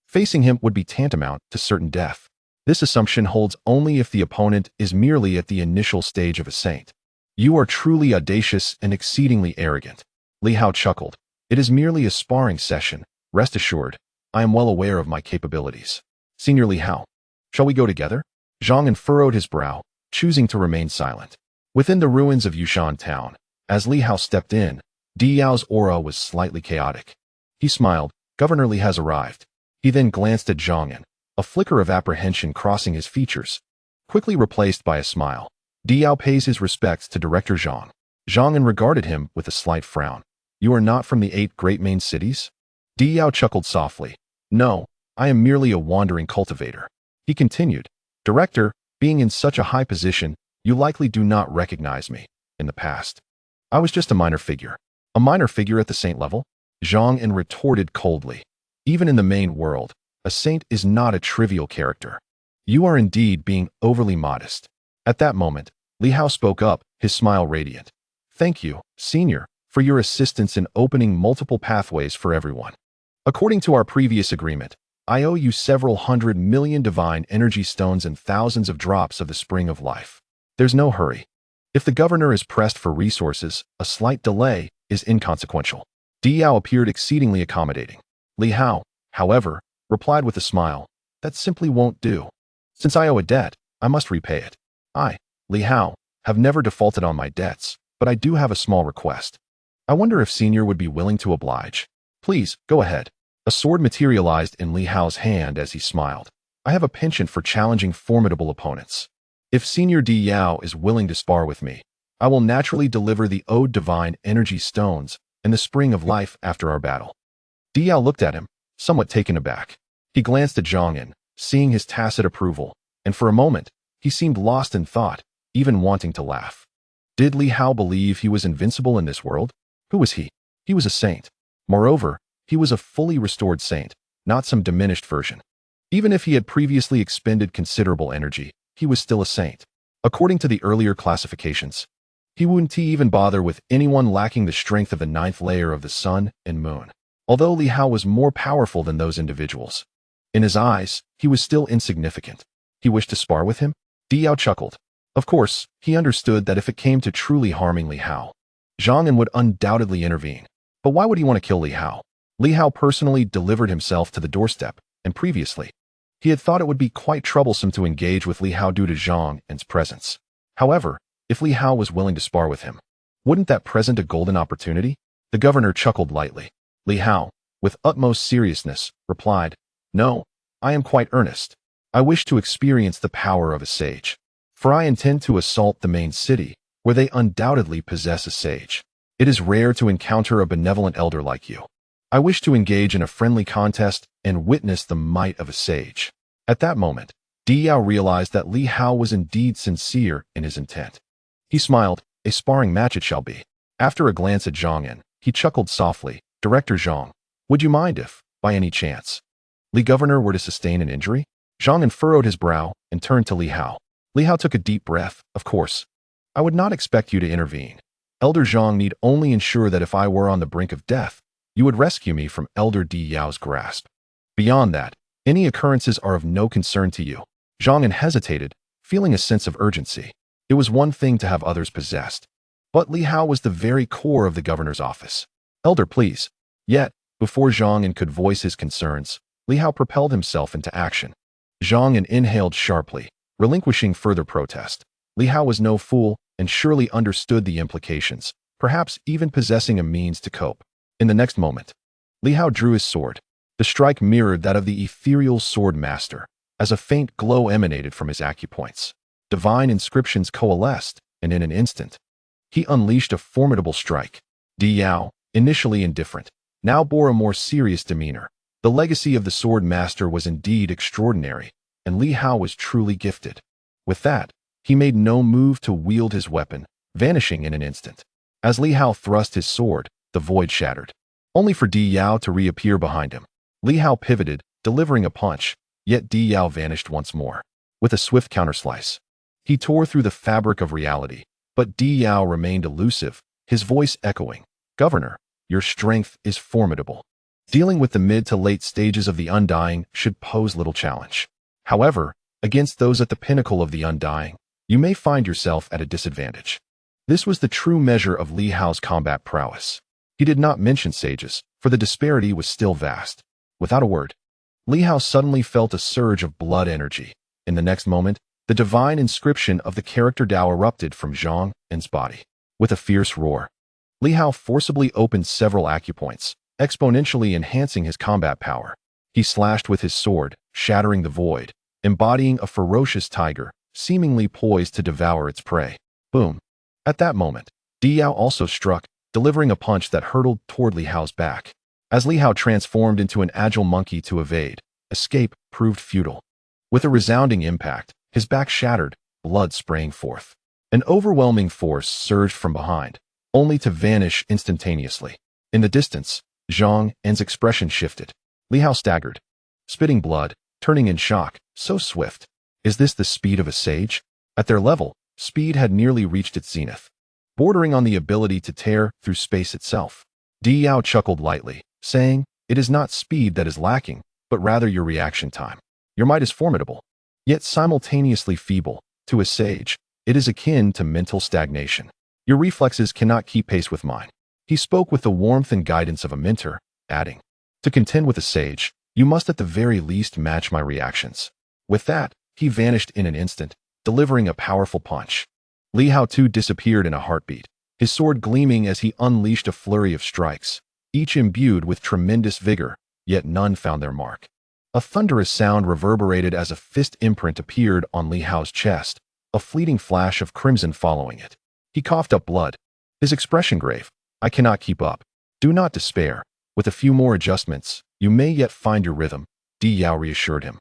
facing him would be tantamount to certain death. This assumption holds only if the opponent is merely at the initial stage of a saint. You are truly audacious and exceedingly arrogant. Li Hao chuckled. It is merely a sparring session. Rest assured, I am well aware of my capabilities. Senior Li Hao, shall we go together? Zhang furrowed his brow, choosing to remain silent. Within the ruins of Yushan town, as Li Hao stepped in, Di Yao's aura was slightly chaotic. He smiled. Governor Li has arrived. He then glanced at Zhang, a flicker of apprehension crossing his features, quickly replaced by a smile. Di Yao pays his respects to Director Zhang. Zhang regarded him with a slight frown. You are not from the 8 great main cities? Di Yao chuckled softly. No, I am merely a wandering cultivator. He continued. Director, being in such a high position, you likely do not recognize me. In the past, I was just a minor figure. A minor figure at the saint level? Zhang retorted coldly. Even in the main world, a saint is not a trivial character. You are indeed being overly modest. At that moment, Li Hao spoke up, his smile radiant. Thank you, Senior, for your assistance in opening multiple pathways for everyone. According to our previous agreement, I owe you several 100 million divine energy stones and thousands of drops of the spring of life. There's no hurry. If the governor is pressed for resources, a slight delay is inconsequential. Di Yao appeared exceedingly accommodating. Li Hao, however, replied with a smile, that simply won't do. Since I owe a debt, I must repay it. I, Li Hao, have never defaulted on my debts, but I do have a small request. I wonder if Senior would be willing to oblige. Please, go ahead. A sword materialized in Li Hao's hand as he smiled. I have a penchant for challenging formidable opponents. If Senior Di Yao is willing to spar with me, I will naturally deliver the owed divine energy stones and the spring of life after our battle. Di Yao looked at him, somewhat taken aback. He glanced at Zhang, seeing his tacit approval, and for a moment, he seemed lost in thought, even wanting to laugh. Did Li Hao believe he was invincible in this world? Who was he? He was a saint. Moreover, he was a fully restored saint, not some diminished version. Even if he had previously expended considerable energy, he was still a saint. According to the earlier classifications, he wouldn't even bother with anyone lacking the strength of the 9th layer of the sun and moon. Although Li Hao was more powerful than those individuals, in his eyes, he was still insignificant. He wished to spar with him? Di Yao chuckled. Of course, he understood that if it came to truly harming Li Hao, Zhang would undoubtedly intervene. But why would he want to kill Li Hao? Li Hao personally delivered himself to the doorstep, and previously, he had thought it would be quite troublesome to engage with Li Hao due to Zhang's presence. However, if Li Hao was willing to spar with him, wouldn't that present a golden opportunity? The governor chuckled lightly. Li Hao, with utmost seriousness, replied, No, I am quite earnest. I wish to experience the power of a sage, for I intend to assault the main city, where they undoubtedly possess a sage. It is rare to encounter a benevolent elder like you. I wish to engage in a friendly contest and witness the might of a sage. At that moment, Di Yao realized that Li Hao was indeed sincere in his intent. He smiled. A sparring match it shall be. After a glance at Zhang, he chuckled softly. Director Zhang, would you mind if, by any chance, Li Governor were to sustain an injury? Zhang furrowed his brow and turned to Li Hao. Li Hao took a deep breath. Of course, I would not expect you to intervene. Elder Zhang need only ensure that if I were on the brink of death, you would rescue me from Elder Di Yao's grasp. Beyond that, any occurrences are of no concern to you. Zhang hesitated, feeling a sense of urgency. It was one thing to have others possessed, but Li Hao was the very core of the governor's office. Elder, please. Yet, before Zhang could voice his concerns, Li Hao propelled himself into action. Zhang inhaled sharply, relinquishing further protest. Li Hao was no fool and surely understood the implications, perhaps even possessing a means to cope. In the next moment, Li Hao drew his sword. The strike mirrored that of the ethereal sword master, as a faint glow emanated from his acupoints. Divine inscriptions coalesced, and in an instant, he unleashed a formidable strike. Di Yao, initially indifferent, now bore a more serious demeanor. The legacy of the sword master was indeed extraordinary, and Li Hao was truly gifted. With that, he made no move to wield his weapon, vanishing in an instant. As Li Hao thrust his sword, the void shattered, only for Di Yao to reappear behind him. Li Hao pivoted, delivering a punch, yet Di Yao vanished once more. With a swift counterslice, he tore through the fabric of reality, but Di Yao remained elusive, his voice echoing, Governor, your strength is formidable. Dealing with the mid to late stages of the Undying should pose little challenge. However, against those at the pinnacle of the Undying, you may find yourself at a disadvantage. This was the true measure of Li Hao's combat prowess. He did not mention sages, for the disparity was still vast. Without a word, Li Hao suddenly felt a surge of blood energy. In the next moment, the divine inscription of the character Tao erupted from Zhang's body. With a fierce roar, Li Hao forcibly opened several acupoints, exponentially enhancing his combat power. He slashed with his sword, shattering the void, embodying a ferocious tiger, seemingly poised to devour its prey. Boom. At that moment, Li Hao also struck, delivering a punch that hurtled toward Li Hao's back. As Li Hao transformed into an agile monkey to evade, escape proved futile. With a resounding impact, his back shattered, blood spraying forth. An overwhelming force surged from behind, only to vanish instantaneously. In the distance, Zhang En's expression shifted. Li Hao staggered, spitting blood, turning in shock. So swift. Is this the speed of a sage? At their level, speed had nearly reached its zenith, bordering on the ability to tear through space itself. Li Hao chuckled lightly, saying, "It is not speed that is lacking, but rather your reaction time. Your might is formidable, yet simultaneously feeble. To a sage, it is akin to mental stagnation. Your reflexes cannot keep pace with mine." He spoke with the warmth and guidance of a mentor, adding, "To contend with a sage, you must at the very least match my reactions." With that, he vanished in an instant, delivering a powerful punch. Li Hao too disappeared in a heartbeat, his sword gleaming as he unleashed a flurry of strikes, each imbued with tremendous vigor, yet none found their mark. A thunderous sound reverberated as a fist imprint appeared on Li Hao's chest, a fleeting flash of crimson following it. He coughed up blood, his expression grave. "I cannot keep up. Do not despair. With a few more adjustments, you may yet find your rhythm," Li Hao reassured him.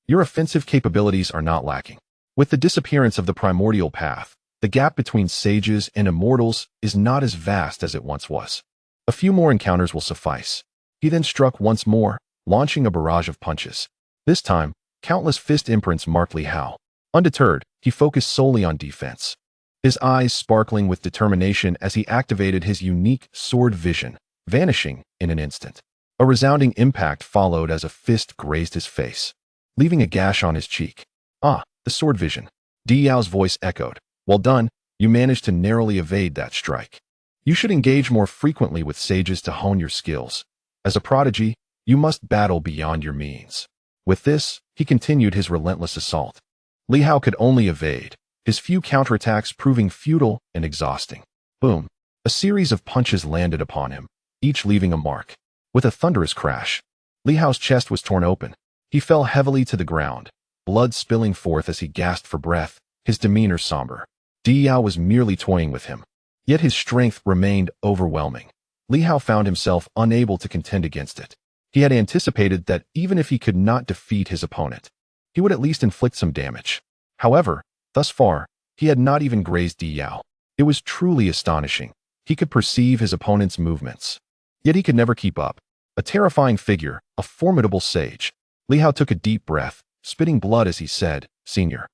"Your offensive capabilities are not lacking. With the disappearance of the primordial path, the gap between sages and immortals is not as vast as it once was. A few more encounters will suffice." He then struck once more, launching a barrage of punches. This time, countless fist imprints marked Li Hao. Undeterred, he focused solely on defense, his eyes sparkling with determination as he activated his unique sword vision, vanishing in an instant. A resounding impact followed as a fist grazed his face, leaving a gash on his cheek. "Ah, the sword vision." Li Hao's voice echoed. "Well done, you managed to narrowly evade that strike. You should engage more frequently with sages to hone your skills. As a prodigy, you must battle beyond your means." With this, he continued his relentless assault. Li Hao could only evade, his few counterattacks proving futile and exhausting. Boom. A series of punches landed upon him, each leaving a mark. With a thunderous crash, Li Hao's chest was torn open. He fell heavily to the ground, blood spilling forth as he gasped for breath, his demeanor somber. Li Hao was merely toying with him, yet his strength remained overwhelming. Li Hao found himself unable to contend against it. He had anticipated that even if he could not defeat his opponent, he would at least inflict some damage. However, thus far, he had not even grazed Li Hao. It was truly astonishing. He could perceive his opponent's movements, yet he could never keep up. A terrifying figure, a formidable sage. Li Hao took a deep breath, spitting blood as he said, "Senior,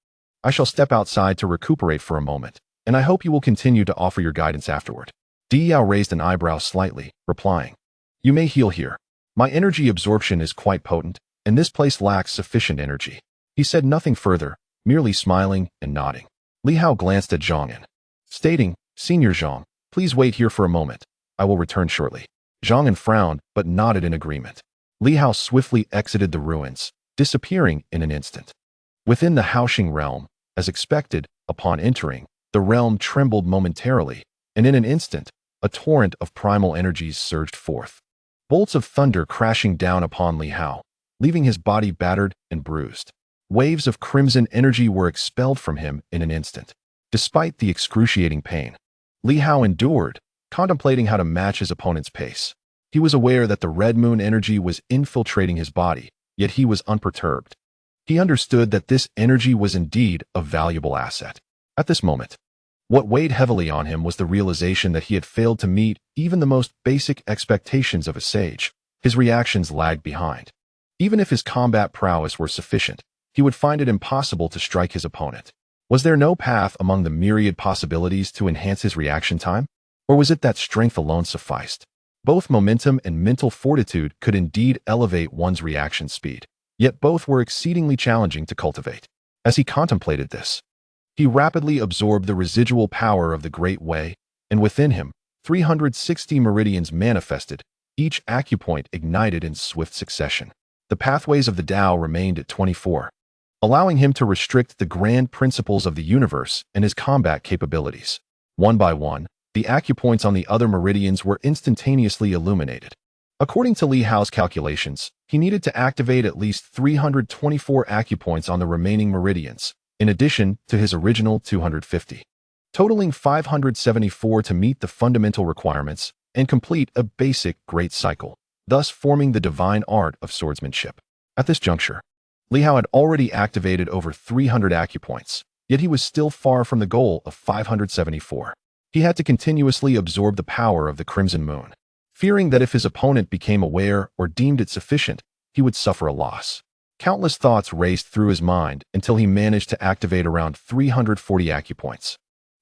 I shall step outside to recuperate for a moment, and I hope you will continue to offer your guidance afterward." Li Hao raised an eyebrow slightly, replying, "You may heal here. My energy absorption is quite potent, and this place lacks sufficient energy." He said nothing further, merely smiling and nodding. Li Hao glanced at Zhang En, stating, "Senior Zhang, please wait here for a moment. I will return shortly." Zhang En frowned, but nodded in agreement. Li Hao swiftly exited the ruins, disappearing in an instant. Within the Haoxing realm, as expected, upon entering, the realm trembled momentarily, and in an instant, a torrent of primal energies surged forth. Bolts of thunder crashing down upon Li Hao, leaving his body battered and bruised. Waves of crimson energy were expelled from him in an instant. Despite the excruciating pain, Li Hao endured, contemplating how to match his opponent's pace. He was aware that the red moon energy was infiltrating his body, yet he was unperturbed. He understood that this energy was indeed a valuable asset. At this moment, what weighed heavily on him was the realization that he had failed to meet even the most basic expectations of a sage. His reactions lagged behind. Even if his combat prowess were sufficient, he would find it impossible to strike his opponent. Was there no path among the myriad possibilities to enhance his reaction time? Or was it that strength alone sufficed? Both momentum and mental fortitude could indeed elevate one's reaction speed, yet both were exceedingly challenging to cultivate. As he contemplated this, he rapidly absorbed the residual power of the Great Way, and within him, 360 meridians manifested, each acupoint ignited in swift succession. The pathways of the Tao remained at 24, allowing him to restrict the grand principles of the universe and his combat capabilities. One by one, the acupoints on the other meridians were instantaneously illuminated. According to Li Hao's calculations, he needed to activate at least 324 acupoints on the remaining meridians, in addition to his original 250, totaling 574 to meet the fundamental requirements and complete a basic great cycle, thus forming the divine art of swordsmanship. At this juncture, Li Hao had already activated over 300 acupoints, yet he was still far from the goal of 574. He had to continuously absorb the power of the Crimson Moon, fearing that if his opponent became aware or deemed it sufficient, he would suffer a loss. Countless thoughts raced through his mind until he managed to activate around 340 acupoints,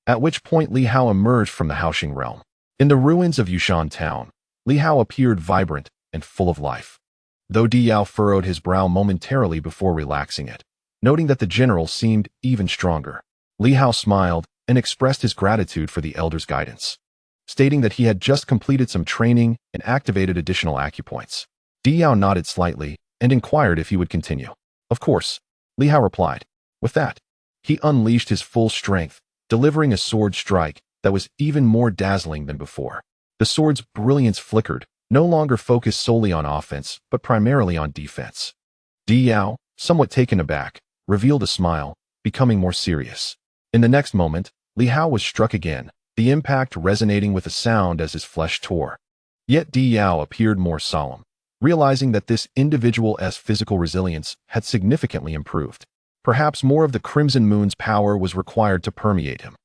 at which point Li Hao emerged from the Haoxing realm. In the ruins of Yushan town, Li Hao appeared vibrant and full of life, though Di Yao furrowed his brow momentarily before relaxing it, noting that the general seemed even stronger. Li Hao smiled and expressed his gratitude for the elder's guidance, stating that he had just completed some training and activated additional acupoints. Di Yao nodded slightly and inquired if he would continue. Of course, Li Hao replied. With that, he unleashed his full strength, delivering a sword strike that was even more dazzling than before. The sword's brilliance flickered, no longer focused solely on offense, but primarily on defense. Di Yao, somewhat taken aback, revealed a smile, becoming more serious. In the next moment, Li Hao was struck again, the impact resonating with a sound as his flesh tore. Yet Di Yao appeared more solemn, realizing that this individual's physical resilience had significantly improved. Perhaps more of the Crimson Moon's power was required to permeate him.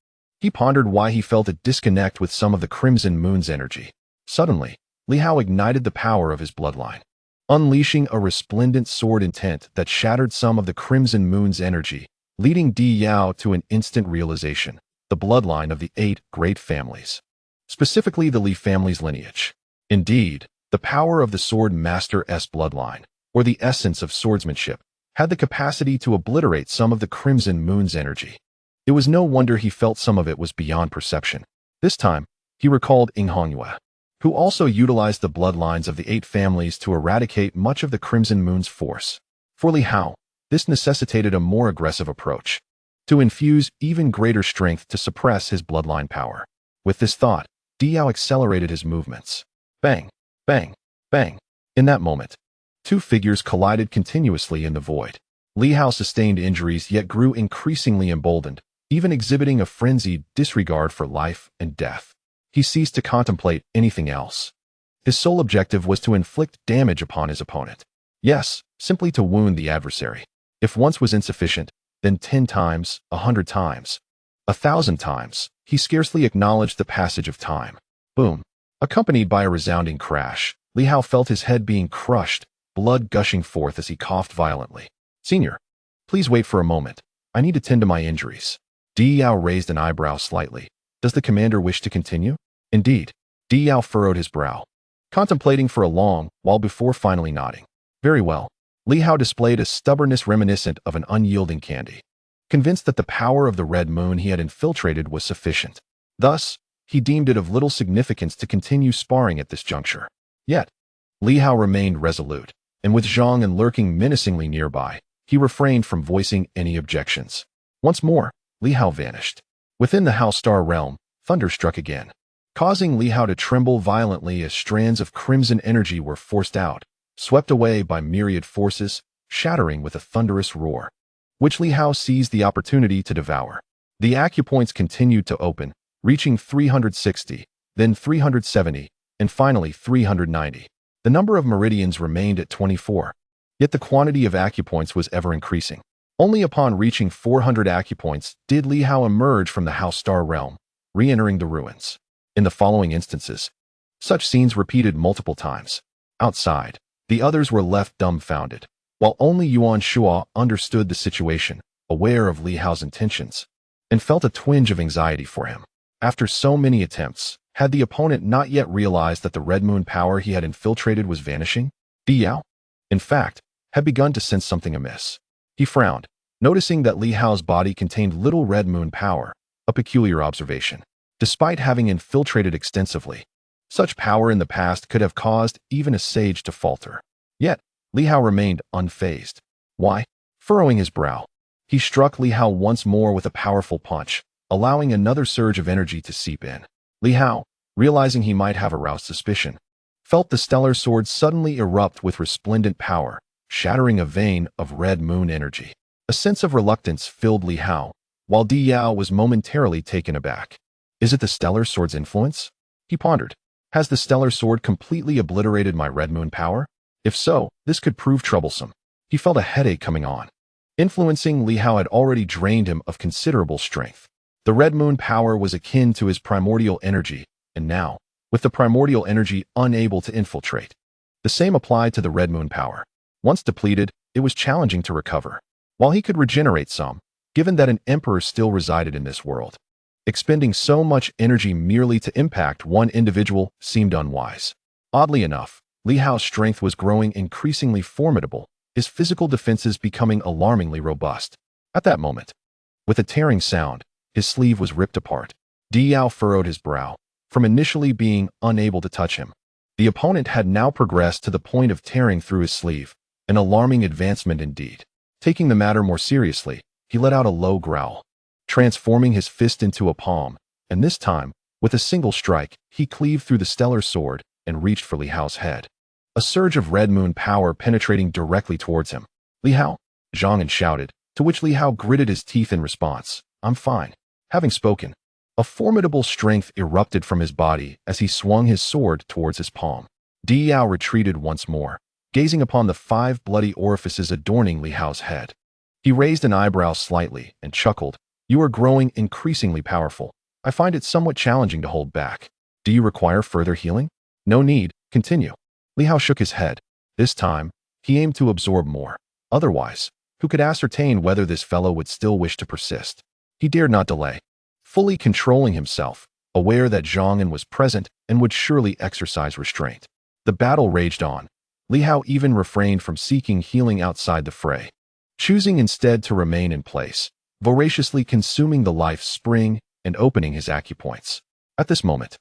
He pondered why he felt a disconnect with some of the Crimson Moon's energy. Suddenly, Li Hao ignited the power of his bloodline, unleashing a resplendent sword intent that shattered some of the Crimson Moon's energy, leading Di Yao to an instant realization: the bloodline of the 8 great families, specifically the Li family's lineage. Indeed, the power of the Sword Master's bloodline, or the essence of swordsmanship, had the capacity to obliterate some of the Crimson Moon's energy. It was no wonder he felt some of it was beyond perception. This time, he recalled Ying Hongyue, who also utilized the bloodlines of the 8 families to eradicate much of the Crimson Moon's force. For Li Hao, this necessitated a more aggressive approach, to infuse even greater strength to suppress his bloodline power. With this thought, Di Yao accelerated his movements. Bang, bang, bang. In that moment, 2 figures collided continuously in the void. Li Hao sustained injuries yet grew increasingly emboldened, even exhibiting a frenzied disregard for life and death. He ceased to contemplate anything else. His sole objective was to inflict damage upon his opponent. Yes, simply to wound the adversary. If once was insufficient, then 10 times, 100 times, 1,000 times. He scarcely acknowledged the passage of time. Boom. Accompanied by a resounding crash, Li Hao felt his head being crushed, blood gushing forth as he coughed violently. Senior, please wait for a moment. I need to tend to my injuries. Di Yao raised an eyebrow slightly. Does the commander wish to continue? Indeed. Di Yao furrowed his brow, contemplating for a long while before finally nodding. Very well. Li Hao displayed a stubbornness reminiscent of an unyielding candy, convinced that the power of the Red Moon he had infiltrated was sufficient. Thus, he deemed it of little significance to continue sparring at this juncture. Yet, Li Hao remained resolute, and with Zhang and lurking menacingly nearby, he refrained from voicing any objections. Once more, Li Hao vanished. Within the Hao Star realm, thunder struck again, causing Li Hao to tremble violently as strands of crimson energy were forced out, swept away by myriad forces, shattering with a thunderous roar, which Li Hao seized the opportunity to devour. The acupoints continued to open, reaching 360, then 370, and finally 390. The number of meridians remained at 24, yet the quantity of acupoints was ever increasing. Only upon reaching 400 acupoints did Li Hao emerge from the Hao Star realm, re-entering the ruins. In the following instances, such scenes repeated multiple times. Outside, the others were left dumbfounded, while only Yuan Shua understood the situation, aware of Li Hao's intentions, and felt a twinge of anxiety for him. After so many attempts, had the opponent not yet realized that the Red Moon power he had infiltrated was vanishing? Di Yao, in fact, had begun to sense something amiss. He frowned, noticing that Li Hao's body contained little Red Moon power, a peculiar observation. Despite having infiltrated extensively, such power in the past could have caused even a sage to falter. Yet, Li Hao remained unfazed. Why? Furrowing his brow, he struck Li Hao once more with a powerful punch, allowing another surge of energy to seep in. Li Hao, realizing he might have aroused suspicion, felt the stellar sword suddenly erupt with resplendent power, shattering a vein of red moon energy. A sense of reluctance filled Li Hao, while Di Yao was momentarily taken aback. Is it the stellar sword's influence? He pondered. Has the stellar sword completely obliterated my red moon power? If so, this could prove troublesome. He felt a headache coming on. Influencing Li Hao had already drained him of considerable strength. The red moon power was akin to his primordial energy, and now, with the primordial energy unable to infiltrate, the same applied to the red moon power. Once depleted, it was challenging to recover. While he could regenerate some, given that an emperor still resided in this world, expending so much energy merely to impact one individual seemed unwise. Oddly enough, Li Hao's strength was growing increasingly formidable, his physical defenses becoming alarmingly robust. At that moment, with a tearing sound, his sleeve was ripped apart. Di Yao furrowed his brow. From initially being unable to touch him, the opponent had now progressed to the point of tearing through his sleeve, an alarming advancement indeed. Taking the matter more seriously, he let out a low growl, transforming his fist into a palm, and this time, with a single strike, he cleaved through the stellar sword and reached for Li Hao's head. A surge of red moon power penetrating directly towards him. Li Hao, Zhang shouted, to which Li Hao gritted his teeth in response. I'm fine. Having spoken, a formidable strength erupted from his body as he swung his sword towards his palm. Di Yao retreated once more, gazing upon the 5 bloody orifices adorning Li Hao's head. He raised an eyebrow slightly and chuckled. You are growing increasingly powerful. I find it somewhat challenging to hold back. Do you require further healing? No need. Continue. Li Hao shook his head. This time, he aimed to absorb more. Otherwise, who could ascertain whether this fellow would still wish to persist? He dared not delay. Fully controlling himself, aware that Zhang was present and would surely exercise restraint. The battle raged on. Li Hao even refrained from seeking healing outside the fray, choosing instead to remain in place, voraciously consuming the life spring and opening his acupoints. At this moment,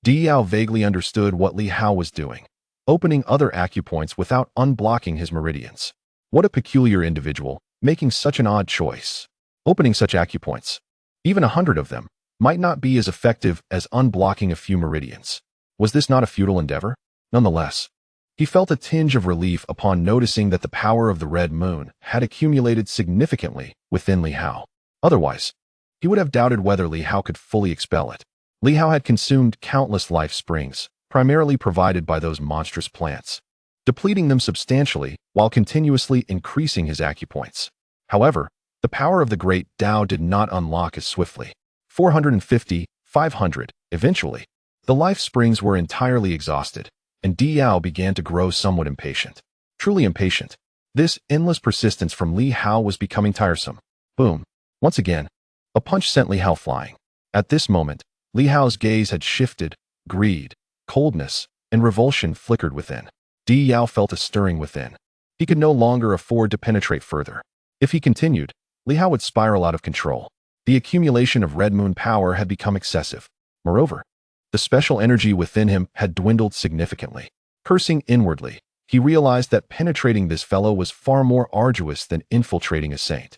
Di Yao vaguely understood what Li Hao was doing, opening other acupoints without unblocking his meridians. What a peculiar individual, making such an odd choice. Opening such acupoints, even 100 of them, might not be as effective as unblocking a few meridians. Was this not a futile endeavor? Nonetheless, he felt a tinge of relief upon noticing that the power of the red moon had accumulated significantly within Li Hao. Otherwise, he would have doubted whether Li Hao could fully expel it. Li Hao had consumed countless life springs, primarily provided by those monstrous plants, depleting them substantially while continuously increasing his acupoints. However, the power of the great Tao did not unlock as swiftly. 450, 500, eventually, the life springs were entirely exhausted, and Di Yao began to grow somewhat impatient. Truly impatient. This endless persistence from Li Hao was becoming tiresome. Boom. Once again, a punch sent Li Hao flying. At this moment, Li Hao's gaze had shifted. Greed, coldness, and revulsion flickered within. Di Yao felt a stirring within. He could no longer afford to penetrate further. If he continued, Li Hao would spiral out of control. The accumulation of red moon power had become excessive. Moreover, the special energy within him had dwindled significantly. Cursing inwardly, he realized that penetrating this fellow was far more arduous than infiltrating a saint.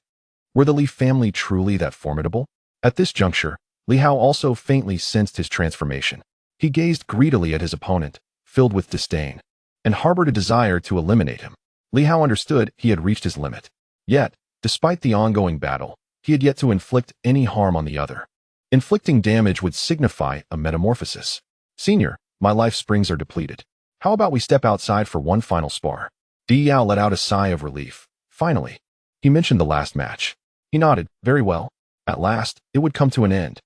Were the Li family truly that formidable? At this juncture, Li Hao also faintly sensed his transformation. He gazed greedily at his opponent, filled with disdain, and harbored a desire to eliminate him. Li Hao understood he had reached his limit. Yet, despite the ongoing battle, he had yet to inflict any harm on the other. Inflicting damage would signify a metamorphosis. Senior, my life springs are depleted. How about we step outside for one final spar? Di Yao let out a sigh of relief. Finally, he mentioned the last match. He nodded. Very well. At last, it would come to an end.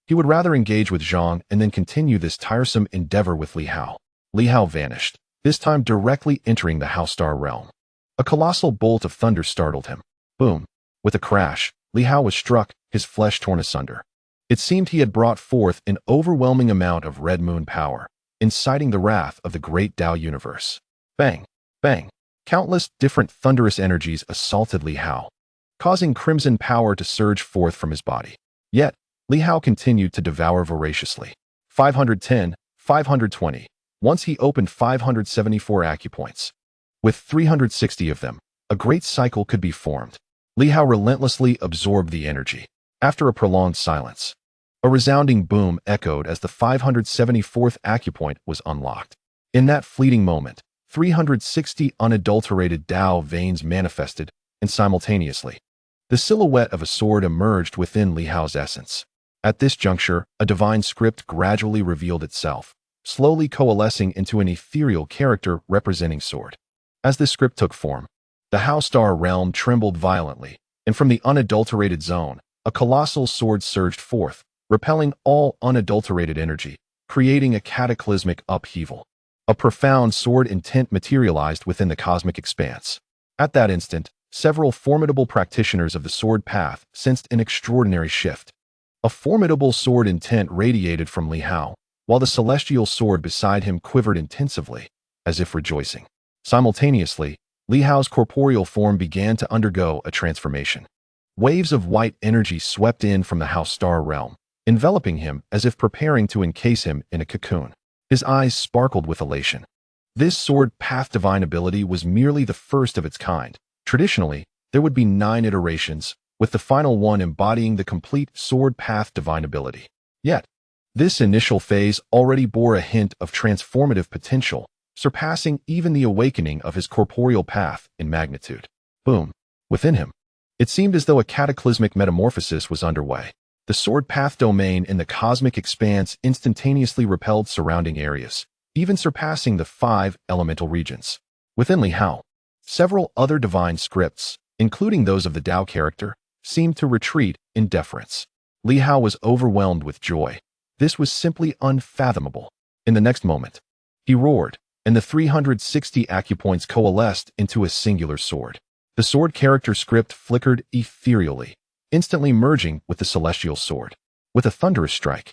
He would rather engage with Zhang and then continue this tiresome endeavor with Li Hao. Li Hao vanished, this time directly entering the Haostar realm. A colossal bolt of thunder startled him. Boom. With a crash, Li Hao was struck, his flesh torn asunder. It seemed he had brought forth an overwhelming amount of red moon power, inciting the wrath of the great Tao universe. Bang, bang. Countless different thunderous energies assaulted Li Hao, causing crimson power to surge forth from his body. Yet, Li Hao continued to devour voraciously. 510, 520. Once he opened 574 acupoints. With 360 of them, a great cycle could be formed. Li Hao relentlessly absorbed the energy. After a prolonged silence, A resounding boom echoed as the 574th acupoint was unlocked. In that fleeting moment, 360 unadulterated Dao veins manifested, and simultaneously, the silhouette of a sword emerged within Li Hao's essence. At this juncture, a divine script gradually revealed itself, slowly coalescing into an ethereal character representing sword. As this script took form, the Hao Star realm trembled violently, and from the unadulterated zone, a colossal sword surged forth, repelling all unadulterated energy, creating a cataclysmic upheaval. A profound sword intent materialized within the cosmic expanse. At that instant, several formidable practitioners of the sword path sensed an extraordinary shift. A formidable sword intent radiated from Li Hao, while the celestial sword beside him quivered intensively, as if rejoicing. Simultaneously, Li Hao's corporeal form began to undergo a transformation. Waves of white energy swept in from the Hao Star realm, enveloping him as if preparing to encase him in a cocoon. His eyes sparkled with elation. This sword path divine ability was merely the first of its kind. Traditionally, there would be 9 iterations, with the final one embodying the complete sword path divine ability. Yet, this initial phase already bore a hint of transformative potential, surpassing even the awakening of his corporeal path in magnitude. Boom! Within him, it seemed as though a cataclysmic metamorphosis was underway. The sword path domain in the cosmic expanse instantaneously repelled surrounding areas, even surpassing the 5 elemental regions. Within Li Hao, several other divine scripts, including those of the Dao character, seemed to retreat in deference. Li Hao was overwhelmed with joy. This was simply unfathomable. In the next moment, he roared, and the 360 acupoints coalesced into a singular sword. The sword character script flickered ethereally, instantly merging with the celestial sword. With a thunderous strike,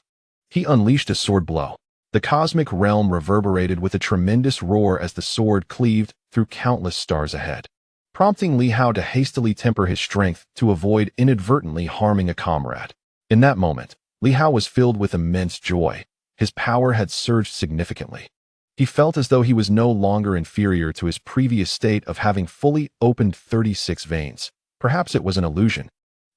he unleashed a sword blow. The cosmic realm reverberated with a tremendous roar as the sword cleaved through countless stars ahead, prompting Li Hao to hastily temper his strength to avoid inadvertently harming a comrade. In that moment, Li Hao was filled with immense joy. His power had surged significantly. He felt as though he was no longer inferior to his previous state of having fully opened 36 veins. Perhaps it was an illusion.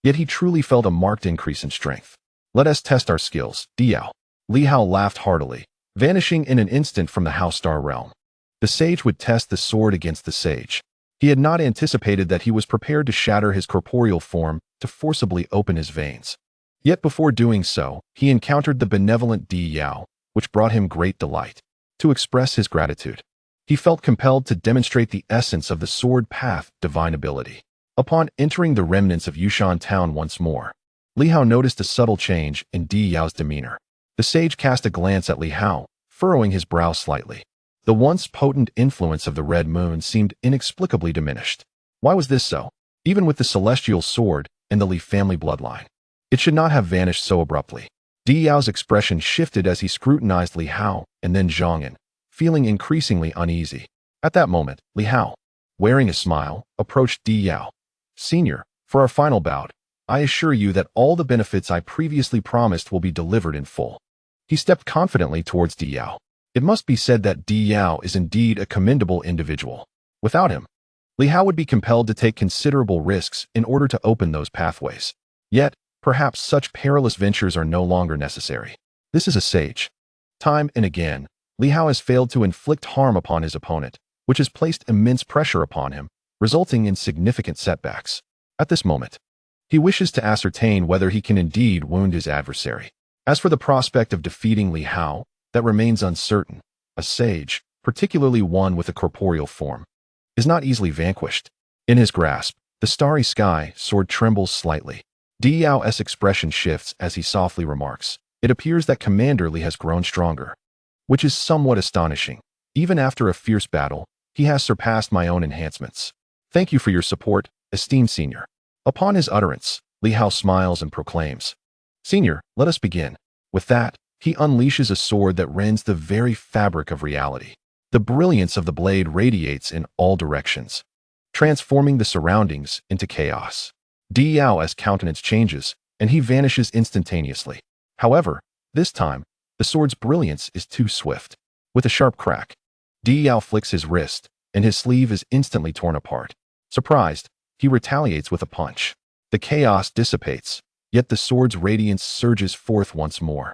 Yet he truly felt a marked increase in strength. Let us test our skills, Diao. Li Hao laughed heartily, vanishing in an instant from the Hao Star realm. The sage would test the sword against the sage. He had not anticipated that he was prepared to shatter his corporeal form to forcibly open his veins. Yet before doing so, he encountered the benevolent Di Yao, which brought him great delight. To express his gratitude, he felt compelled to demonstrate the essence of the sword path divine ability. Upon entering the remnants of Yushan town once more, Li Hao noticed a subtle change in Di Yao's demeanor. The sage cast a glance at Li Hao, furrowing his brow slightly. The once potent influence of the red moon seemed inexplicably diminished. Why was this so? Even with the celestial sword and the Li family bloodline, it should not have vanished so abruptly. Di Yao's expression shifted as he scrutinized Li Hao and then Zhong'an, feeling increasingly uneasy. At that moment, Li Hao, wearing a smile, approached Di Yao. Senior, for our final bout, I assure you that all the benefits I previously promised will be delivered in full. He stepped confidently towards Di Yao. It must be said that Di Yao is indeed a commendable individual. Without him, Li Hao would be compelled to take considerable risks in order to open those pathways. Yet, perhaps such perilous ventures are no longer necessary. This is a sage. Time and again, Li Hao has failed to inflict harm upon his opponent, which has placed immense pressure upon him, resulting in significant setbacks. At this moment, he wishes to ascertain whether he can indeed wound his adversary. As for the prospect of defeating Li Hao, that remains uncertain. A sage, particularly one with a corporeal form, is not easily vanquished. In his grasp, the Starry Sky Sword trembles slightly. Di Yao's expression shifts as he softly remarks, "It appears that Commander Li has grown stronger," which is somewhat astonishing. Even after a fierce battle, he has surpassed my own enhancements. Thank you for your support, esteemed senior. Upon his utterance, Li Hao smiles and proclaims, "Senior, let us begin." With that, he unleashes a sword that rends the very fabric of reality. The brilliance of the blade radiates in all directions, transforming the surroundings into chaos. Di Yao's countenance changes, and he vanishes instantaneously. However, this time, the sword's brilliance is too swift. With a sharp crack, Di Yao flicks his wrist, and his sleeve is instantly torn apart. Surprised, he retaliates with a punch. The chaos dissipates, yet the sword's radiance surges forth once more,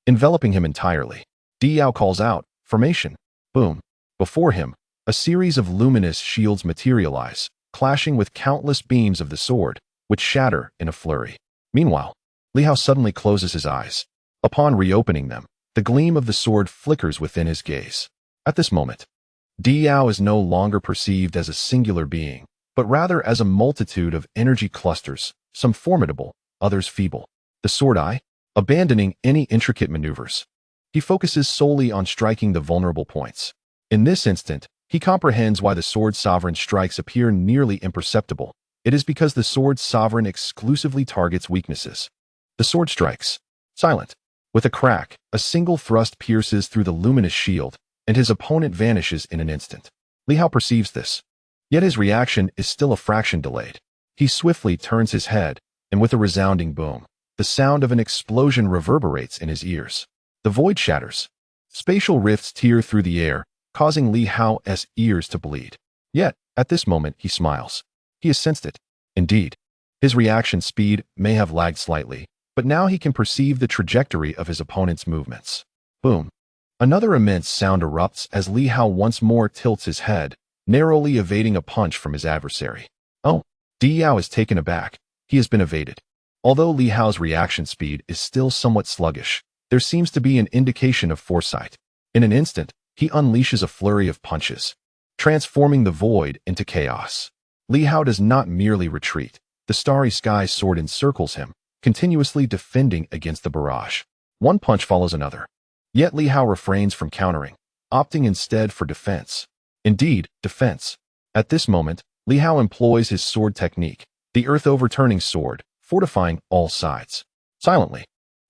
enveloping him entirely. Li Hao calls out, "Formation!" Boom. Before him, a series of luminous shields materialize, clashing with countless beams of the sword, which shatter in a flurry. Meanwhile, Li Hao suddenly closes his eyes. Upon reopening them, the gleam of the sword flickers within his gaze. At this moment, Li Hao is no longer perceived as a singular being, but rather as a multitude of energy clusters, some formidable, others feeble. The sword eye, abandoning any intricate maneuvers, he focuses solely on striking the vulnerable points. In this instant, he comprehends why the sword's sovereign strikes appear nearly imperceptible. It is because the sword's sovereign exclusively targets weaknesses. The sword strikes. Silent. With a crack, a single thrust pierces through the luminous shield, and his opponent vanishes in an instant. Li Hao perceives this. Yet his reaction is still a fraction delayed. He swiftly turns his head, and with a resounding boom, the sound of an explosion reverberates in his ears. The void shatters. Spatial rifts tear through the air, causing Li Hao's ears to bleed. Yet, at this moment, he smiles. He has sensed it. Indeed, his reaction speed may have lagged slightly, but now he can perceive the trajectory of his opponent's movements. Boom. Another immense sound erupts as Li Hao once more tilts his head, narrowly evading a punch from his adversary. Oh, Li Hao is taken aback. He has been evaded. Although Li Hao's reaction speed is still somewhat sluggish, there seems to be an indication of foresight. In an instant, he unleashes a flurry of punches, transforming the void into chaos. Li Hao does not merely retreat. The Starry Sky Sword encircles him, continuously defending against the barrage. One punch follows another. Yet Li Hao refrains from countering, opting instead for defense. Indeed, defense. At this moment, Li Hao employs his sword technique, the earth-overturning sword, fortifying all sides. Silently,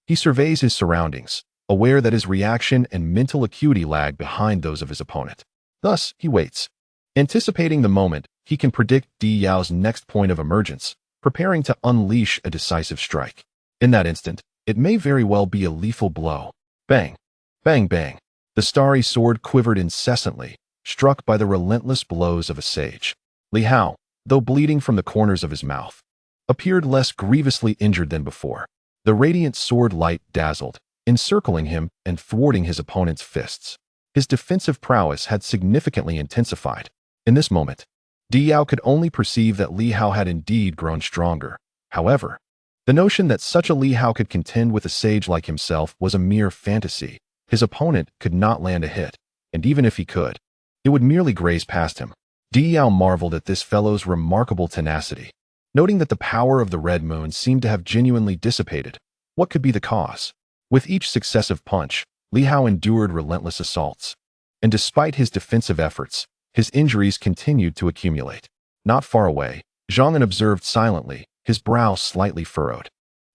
he surveys his surroundings, aware that his reaction and mental acuity lag behind those of his opponent. Thus, he waits. Anticipating the moment, he can predict Li Hao's next point of emergence, preparing to unleash a decisive strike. In that instant, it may very well be a lethal blow. Bang! Bang bang! The starry sword quivered incessantly, struck by the relentless blows of a sage. Li Hao, though bleeding from the corners of his mouth, appeared less grievously injured than before. The radiant sword light dazzled, encircling him and thwarting his opponent's fists. His defensive prowess had significantly intensified. In this moment, Li Hao could only perceive that Li Hao had indeed grown stronger. However, the notion that such a Li Hao could contend with a sage like himself was a mere fantasy. His opponent could not land a hit, and even if he could, it would merely graze past him. Li Hao marveled at this fellow's remarkable tenacity, noting that the power of the red moon seemed to have genuinely dissipated. What could be the cause? With each successive punch, Li Hao endured relentless assaults, and despite his defensive efforts, his injuries continued to accumulate. Not far away, Zhang observed silently, his brow slightly furrowed.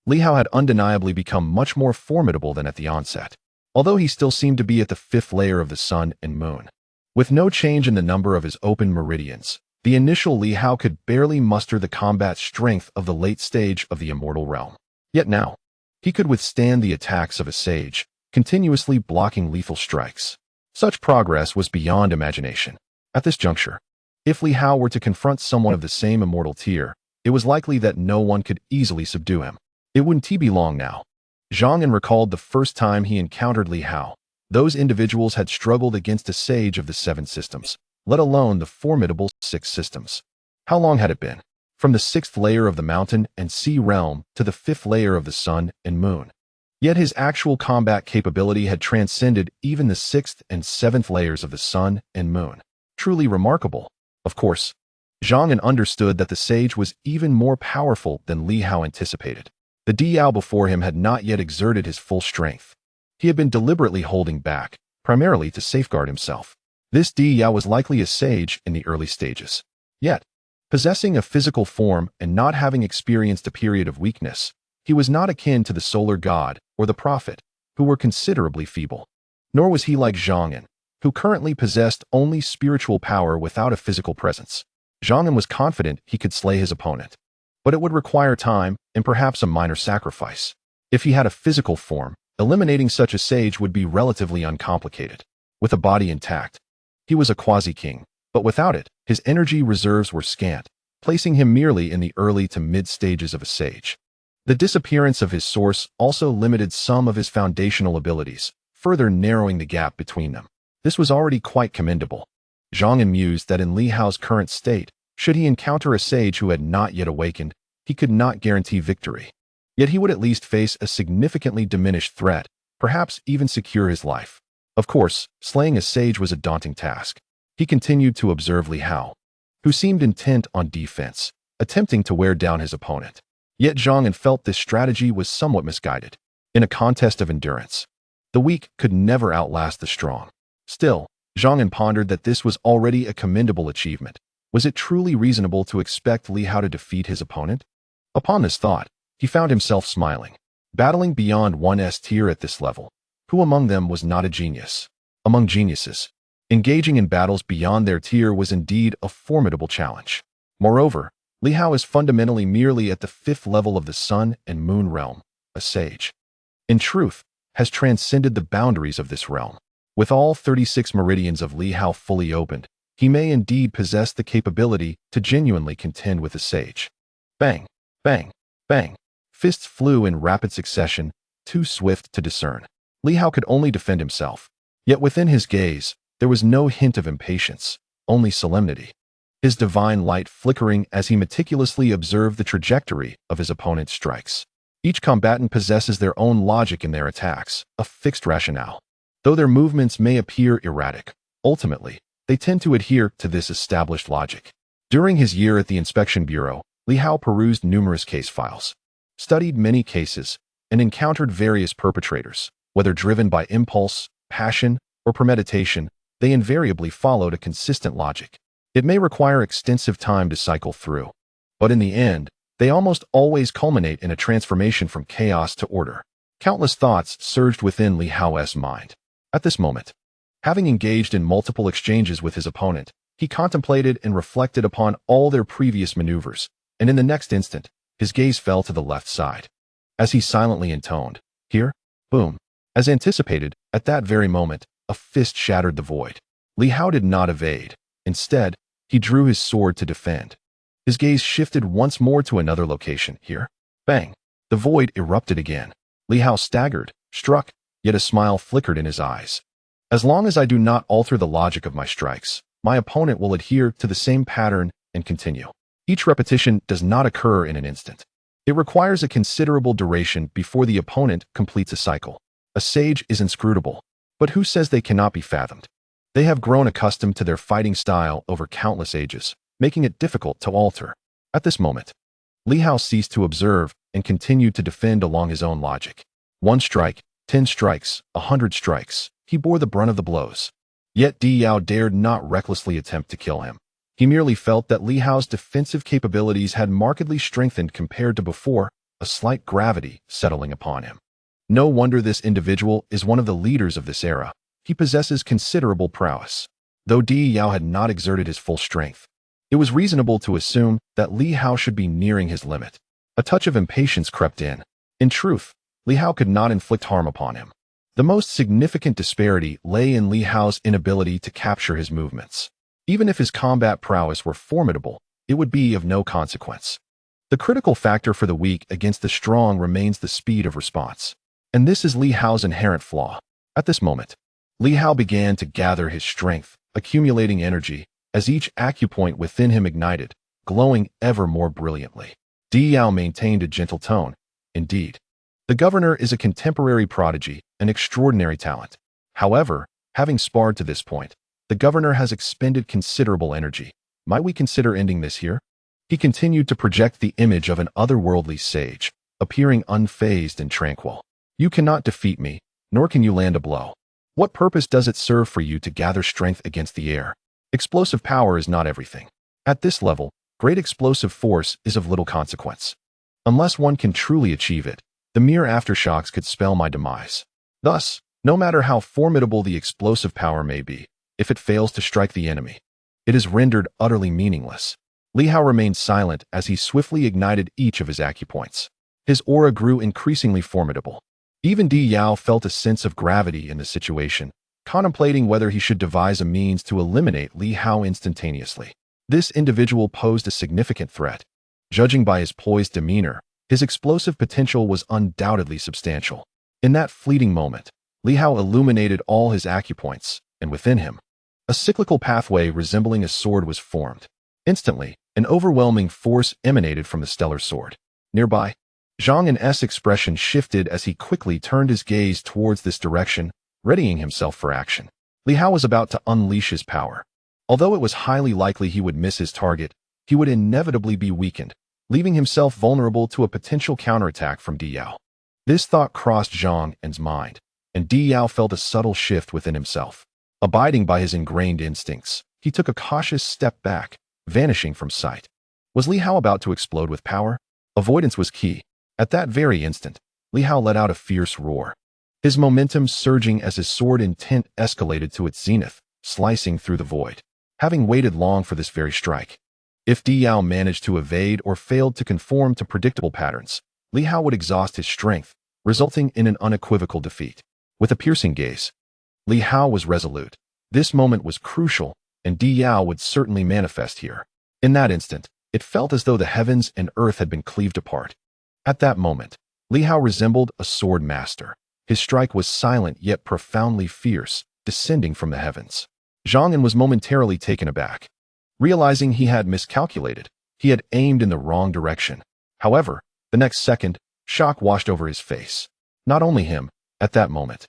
Li Hao had undeniably become much more formidable than at the onset, although he still seemed to be at the fifth layer of the sun and moon. With no change in the number of his open meridians, the initial Li Hao could barely muster the combat strength of the late stage of the immortal realm. Yet now, he could withstand the attacks of a sage, continuously blocking lethal strikes. Such progress was beyond imagination. At this juncture, if Li Hao were to confront someone of the same immortal tier, it was likely that no one could easily subdue him. It wouldn't be long now. Zhang recalled the first time he encountered Li Hao. Those individuals had struggled against a sage of the 7 systems, let alone the formidable 6 systems. How long had it been? From the 6th layer of the mountain and sea realm to the 5th layer of the sun and moon. Yet his actual combat capability had transcended even the 6th and 7th layers of the sun and moon. Truly remarkable. Of course, Zhang understood that the sage was even more powerful than Li Hao anticipated. The Li Hao before him had not yet exerted his full strength. He had been deliberately holding back, primarily to safeguard himself. This Li Hao was likely a sage in the early stages. Yet, possessing a physical form and not having experienced a period of weakness, he was not akin to the solar god or the prophet, who were considerably feeble. Nor was he like Zhang, who currently possessed only spiritual power without a physical presence. Zhang was confident he could slay his opponent, but it would require time and perhaps a minor sacrifice. If he had a physical form, eliminating such a sage would be relatively uncomplicated. With a body intact, he was a quasi-king, but without it, his energy reserves were scant, placing him merely in the early to mid stages of a sage. The disappearance of his source also limited some of his foundational abilities, further narrowing the gap between them. This was already quite commendable. Zhang mused that in Li Hao's current state, should he encounter a sage who had not yet awakened, he could not guarantee victory. Yet he would at least face a significantly diminished threat, perhaps even secure his life. Of course, slaying a sage was a daunting task. He continued to observe Li Hao, who seemed intent on defense, attempting to wear down his opponent. Yet Zhang felt this strategy was somewhat misguided. In a contest of endurance, the weak could never outlast the strong. Still, Zhang pondered that this was already a commendable achievement. Was it truly reasonable to expect Li Hao to defeat his opponent? Upon this thought, he found himself smiling. Battling beyond one's tier at this level, who among them was not a genius? Among geniuses, engaging in battles beyond their tier was indeed a formidable challenge. Moreover, Li Hao is fundamentally merely at the 5th level of the Sun and Moon realm, a sage. In truth, has transcended the boundaries of this realm. With all 36 meridians of Li Hao fully opened, he may indeed possess the capability to genuinely contend with a sage. Bang, bang, bang. Fists flew in rapid succession, too swift to discern. Li Hao could only defend himself. Yet within his gaze, there was no hint of impatience, only solemnity. His divine light flickering as he meticulously observed the trajectory of his opponent's strikes. Each combatant possesses their own logic in their attacks, a fixed rationale. Though their movements may appear erratic, ultimately, they tend to adhere to this established logic. During his year at the Inspection Bureau, Li Hao perused numerous case files, studied many cases, and encountered various perpetrators. Whether driven by impulse, passion, or premeditation, they invariably followed a consistent logic. It may require extensive time to cycle through, but in the end, they almost always culminate in a transformation from chaos to order. Countless thoughts surged within Li Hao's mind. At this moment, having engaged in multiple exchanges with his opponent, he contemplated and reflected upon all their previous maneuvers, and in the next instant, his gaze fell to the left side. As he silently intoned, "Here, boom." As anticipated, at that very moment, a fist shattered the void. Li Hao did not evade. Instead, he drew his sword to defend. His gaze shifted once more to another location. Here, bang. The void erupted again. Li Hao staggered, struck, yet a smile flickered in his eyes. As long as I do not alter the logic of my strikes, my opponent will adhere to the same pattern and continue. Each repetition does not occur in an instant. It requires a considerable duration before the opponent completes a cycle. A sage is inscrutable, but who says they cannot be fathomed? They have grown accustomed to their fighting style over countless ages, making it difficult to alter. At this moment, Li Hao ceased to observe and continued to defend along his own logic. 1 strike, 10 strikes, 100 strikes. He bore the brunt of the blows. Yet Di Yao dared not recklessly attempt to kill him. He merely felt that Li Hao's defensive capabilities had markedly strengthened compared to before, a slight gravity settling upon him. No wonder this individual is one of the leaders of this era. He possesses considerable prowess. Though Di Yao had not exerted his full strength, it was reasonable to assume that Li Hao should be nearing his limit. A touch of impatience crept in. In truth, Li Hao could not inflict harm upon him. The most significant disparity lay in Li Hao's inability to capture his movements. Even if his combat prowess were formidable, it would be of no consequence. The critical factor for the weak against the strong remains the speed of response. And this is Li Hao's inherent flaw. At this moment, Li Hao began to gather his strength, accumulating energy, as each acupoint within him ignited, glowing ever more brilliantly. Di Yao maintained a gentle tone. Indeed, the governor is a contemporary prodigy, an extraordinary talent. However, having sparred to this point, the governor has expended considerable energy. Might we consider ending this here? He continued to project the image of an otherworldly sage, appearing unfazed and tranquil. You cannot defeat me, nor can you land a blow. What purpose does it serve for you to gather strength against the air? Explosive power is not everything. At this level, great explosive force is of little consequence. Unless one can truly achieve it, the mere aftershocks could spell my demise. Thus, no matter how formidable the explosive power may be, if it fails to strike the enemy, it is rendered utterly meaningless. Li Hao remained silent as he swiftly ignited each of his acupoints. His aura grew increasingly formidable. Even Di Yao felt a sense of gravity in the situation, contemplating whether he should devise a means to eliminate Li Hao instantaneously. This individual posed a significant threat. Judging by his poised demeanor, His explosive potential was undoubtedly substantial. In that fleeting moment, Li Hao illuminated all his acupoints, and within him, a cyclical pathway resembling a sword was formed. Instantly, an overwhelming force emanated from the stellar sword. Nearby, Zhang An's expression shifted as he quickly turned his gaze towards this direction, readying himself for action. Li Hao was about to unleash his power. Although it was highly likely he would miss his target, he would inevitably be weakened, leaving himself vulnerable to a potential counterattack from Di Yao. This thought crossed Zhang An's mind, and Di Yao felt a subtle shift within himself. Abiding by his ingrained instincts, he took a cautious step back, vanishing from sight. Was Li Hao about to explode with power? Avoidance was key. At that very instant, Li Hao let out a fierce roar, his momentum surging as his sword intent escalated to its zenith, slicing through the void. Having waited long for this very strike, if Di Yao managed to evade or failed to conform to predictable patterns, Li Hao would exhaust his strength, resulting in an unequivocal defeat. With a piercing gaze, Li Hao was resolute. This moment was crucial, and Di Yao would certainly manifest here. In that instant, it felt as though the heavens and earth had been cleaved apart. At that moment, Li Hao resembled a sword master. His strike was silent yet profoundly fierce, descending from the heavens. Zhang An was momentarily taken aback. Realizing he had miscalculated, he had aimed in the wrong direction. However, the next second, shock washed over his face. Not only him, at that moment.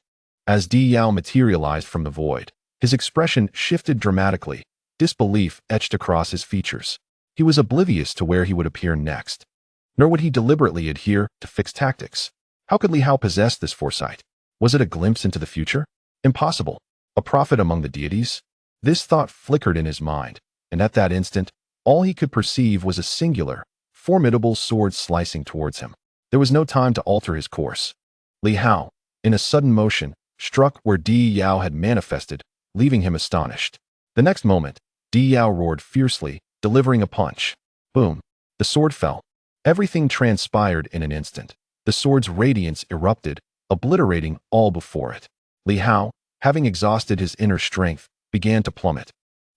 As Di Yao materialized from the void, his expression shifted dramatically, disbelief etched across his features. He was oblivious to where he would appear next. Nor would he deliberately adhere to fixed tactics. How could Li Hao possess this foresight? Was it a glimpse into the future? Impossible. A prophet among the deities? This thought flickered in his mind, and at that instant, all he could perceive was a singular, formidable sword slicing towards him. There was no time to alter his course. Li Hao, in a sudden motion, struck where Di Yao had manifested, leaving him astonished. The next moment, Di Yao roared fiercely, delivering a punch. Boom. The sword fell. Everything transpired in an instant. The sword's radiance erupted, obliterating all before it. Li Hao, having exhausted his inner strength, began to plummet,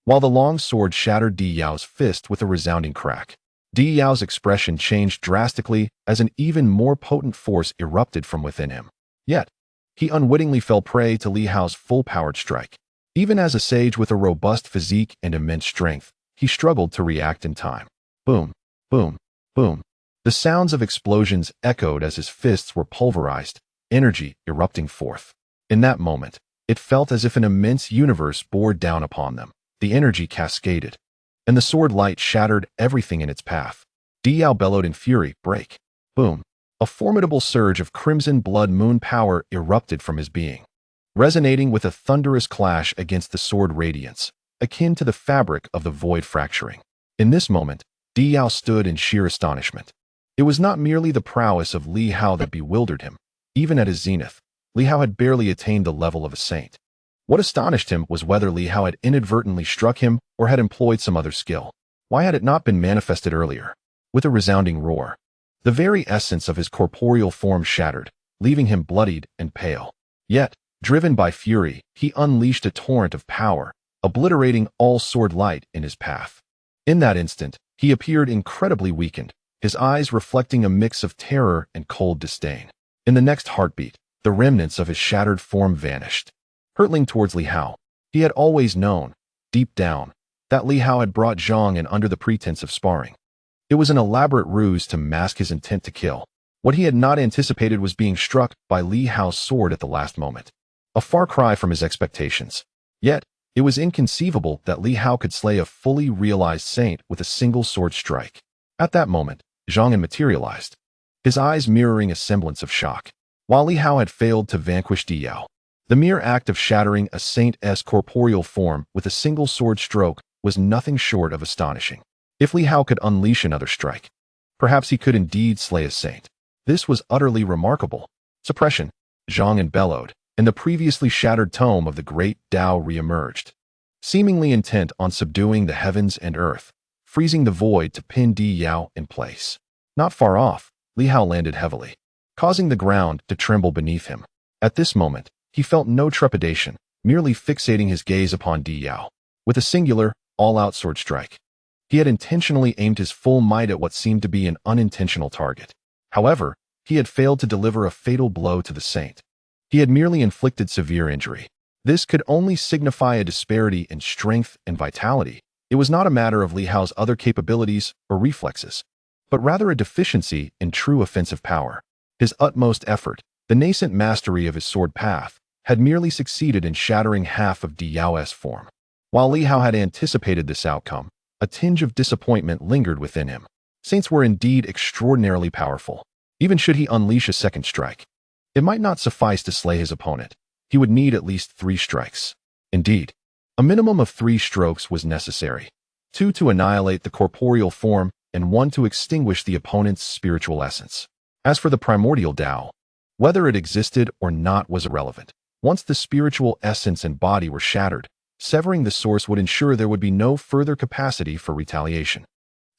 while the long sword shattered Di Yao's fist with a resounding crack. Di Yao's expression changed drastically as an even more potent force erupted from within him. Yet, he unwittingly fell prey to Li Hao's full-powered strike. Even as a sage with a robust physique and immense strength, he struggled to react in time. Boom, boom, boom. The sounds of explosions echoed as his fists were pulverized, energy erupting forth. In that moment, it felt as if an immense universe bore down upon them. The energy cascaded, and the sword light shattered everything in its path. Di Yao bellowed in fury, break. Boom. A formidable surge of crimson blood moon power erupted from his being, resonating with a thunderous clash against the sword radiance, akin to the fabric of the void fracturing. In this moment, Di Yao stood in sheer astonishment. It was not merely the prowess of Li Hao that bewildered him. Even at his zenith, Li Hao had barely attained the level of a saint. What astonished him was whether Li Hao had inadvertently struck him or had employed some other skill. Why had it not been manifested earlier? With a resounding roar, the very essence of his corporeal form shattered, leaving him bloodied and pale. Yet, driven by fury, he unleashed a torrent of power, obliterating all sword light in his path. In that instant, he appeared incredibly weakened, his eyes reflecting a mix of terror and cold disdain. In the next heartbeat, the remnants of his shattered form vanished. Hurtling towards Li Hao, he had always known, deep down, that Li Hao had brought Zhang An under the pretense of sparring. It was an elaborate ruse to mask his intent to kill. What he had not anticipated was being struck by Li Hao's sword at the last moment. A far cry from his expectations. Yet, it was inconceivable that Li Hao could slay a fully realized saint with a single sword strike. At that moment, Zhang An materialized, his eyes mirroring a semblance of shock. While Li Hao had failed to vanquish Di Yao, the mere act of shattering a saint's corporeal form with a single sword stroke was nothing short of astonishing. If Li Hao could unleash another strike, perhaps he could indeed slay a saint. This was utterly remarkable. Suppression, Zhang An bellowed, and the previously shattered tome of the great Tao re-emerged, seemingly intent on subduing the heavens and earth, freezing the void to pin Di Yao in place. Not far off, Li Hao landed heavily, causing the ground to tremble beneath him. At this moment, he felt no trepidation, merely fixating his gaze upon Di Yao. With a singular, all-out sword strike, he had intentionally aimed his full might at what seemed to be an unintentional target. However, he had failed to deliver a fatal blow to the saint. He had merely inflicted severe injury. This could only signify a disparity in strength and vitality. It was not a matter of Li Hao's other capabilities or reflexes, but rather a deficiency in true offensive power. His utmost effort, the nascent mastery of his sword path, had merely succeeded in shattering half of Di Yao's form. While Li Hao had anticipated this outcome, a tinge of disappointment lingered within him. Saints were indeed extraordinarily powerful. Even should he unleash a second strike, it might not suffice to slay his opponent. He would need at least 3 strikes. Indeed, a minimum of 3 strokes was necessary, 2 to annihilate the corporeal form and 1 to extinguish the opponent's spiritual essence. As for the primordial Tao, whether it existed or not was irrelevant. Once the spiritual essence and body were shattered, severing the source would ensure there would be no further capacity for retaliation.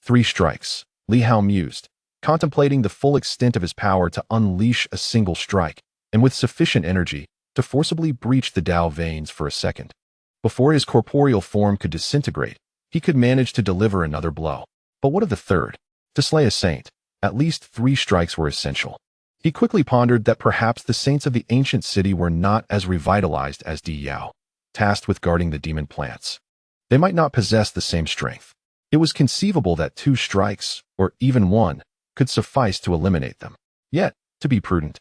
3 strikes, Li Hao mused, contemplating the full extent of his power to unleash a single strike, and with sufficient energy to forcibly breach the Tao veins for a second. Before his corporeal form could disintegrate, he could manage to deliver another blow. But what of the third? To slay a saint, at least 3 strikes were essential. He quickly pondered that perhaps the saints of the ancient city were not as revitalized as Di Yao, tasked with guarding the demon plants. They might not possess the same strength. It was conceivable that 2 strikes, or even 1, could suffice to eliminate them. Yet, to be prudent,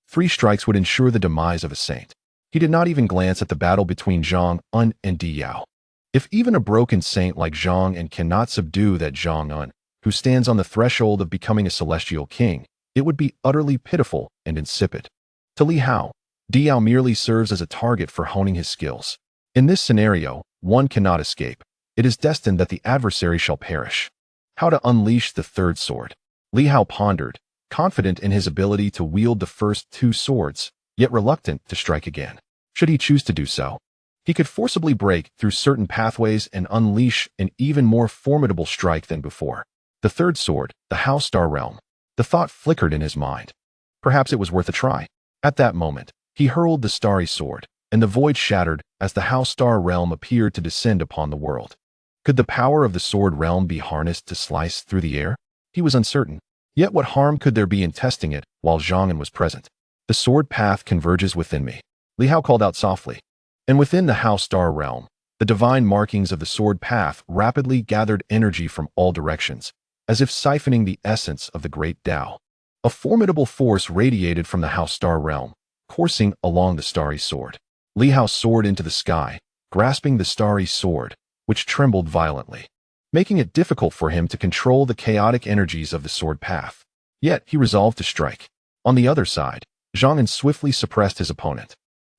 3 strikes would ensure the demise of a saint. He did not even glance at the battle between Zhang Un and Di Yao. If even a broken saint like Zhang Un cannot subdue that Zhang Un, who stands on the threshold of becoming a celestial king, it would be utterly pitiful and insipid. To Li Hao, Di Yao merely serves as a target for honing his skills. In this scenario, one cannot escape. It is destined that the adversary shall perish. How to unleash the third sword? Li Hao pondered, confident in his ability to wield the first 2 swords, yet reluctant to strike again. Should he choose to do so, he could forcibly break through certain pathways and unleash an even more formidable strike than before. The third sword, the Hao Star Realm. The thought flickered in his mind. Perhaps it was worth a try. At that moment, he hurled the starry sword, and the void shattered as the Hao Star Realm appeared to descend upon the world. Could the power of the sword realm be harnessed to slice through the air? He was uncertain. Yet what harm could there be in testing it while Zhang Un was present? The sword path converges within me, Li Hao called out softly. And within the Hao Star Realm, the divine markings of the sword path rapidly gathered energy from all directions, as if siphoning the essence of the great Tao. A formidable force radiated from the Hao Star Realm, coursing along the starry sword. Li Hao soared into the sky, grasping the starry sword, which trembled violently, making it difficult for him to control the chaotic energies of the sword path. Yet he resolved to strike. On the other side, Zhang Un swiftly suppressed his opponent.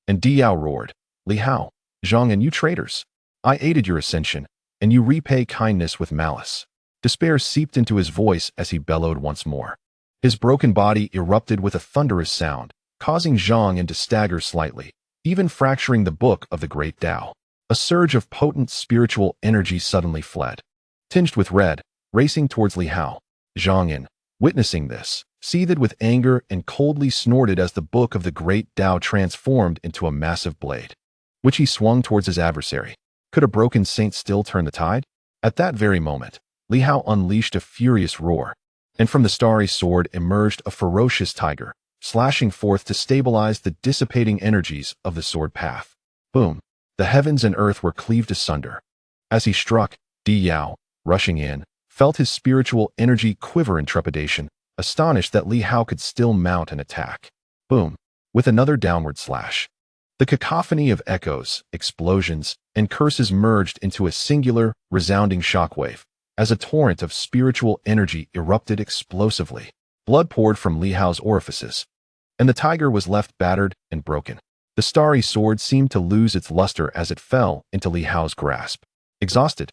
And Di Yao roared, "Li Hao, Zhang Un, you traitors! I aided your ascension, and you repay kindness with malice." Despair seeped into his voice as he bellowed once more. His broken body erupted with a thunderous sound, causing Zhang Un to stagger slightly, even fracturing the book of the great Tao. A surge of potent spiritual energy suddenly fled, tinged with red, racing towards Li Hao. Zhang Un, witnessing this, seethed with anger and coldly snorted as the book of the great Tao transformed into a massive blade, which he swung towards his adversary. Could a broken saint still turn the tide? At that very moment, Li Hao unleashed a furious roar, and from the starry sword emerged a ferocious tiger, slashing forth to stabilize the dissipating energies of the sword path. Boom! The heavens and earth were cleaved asunder. As he struck, Di Yao, rushing in, felt his spiritual energy quiver in trepidation, astonished that Li Hao could still mount an attack. Boom! With another downward slash. The cacophony of echoes, explosions, and curses merged into a singular, resounding shockwave, as a torrent of spiritual energy erupted explosively. Blood poured from Li Hao's orifices, and the tiger was left battered and broken. The starry sword seemed to lose its luster as it fell into Li Hao's grasp. Exhausted,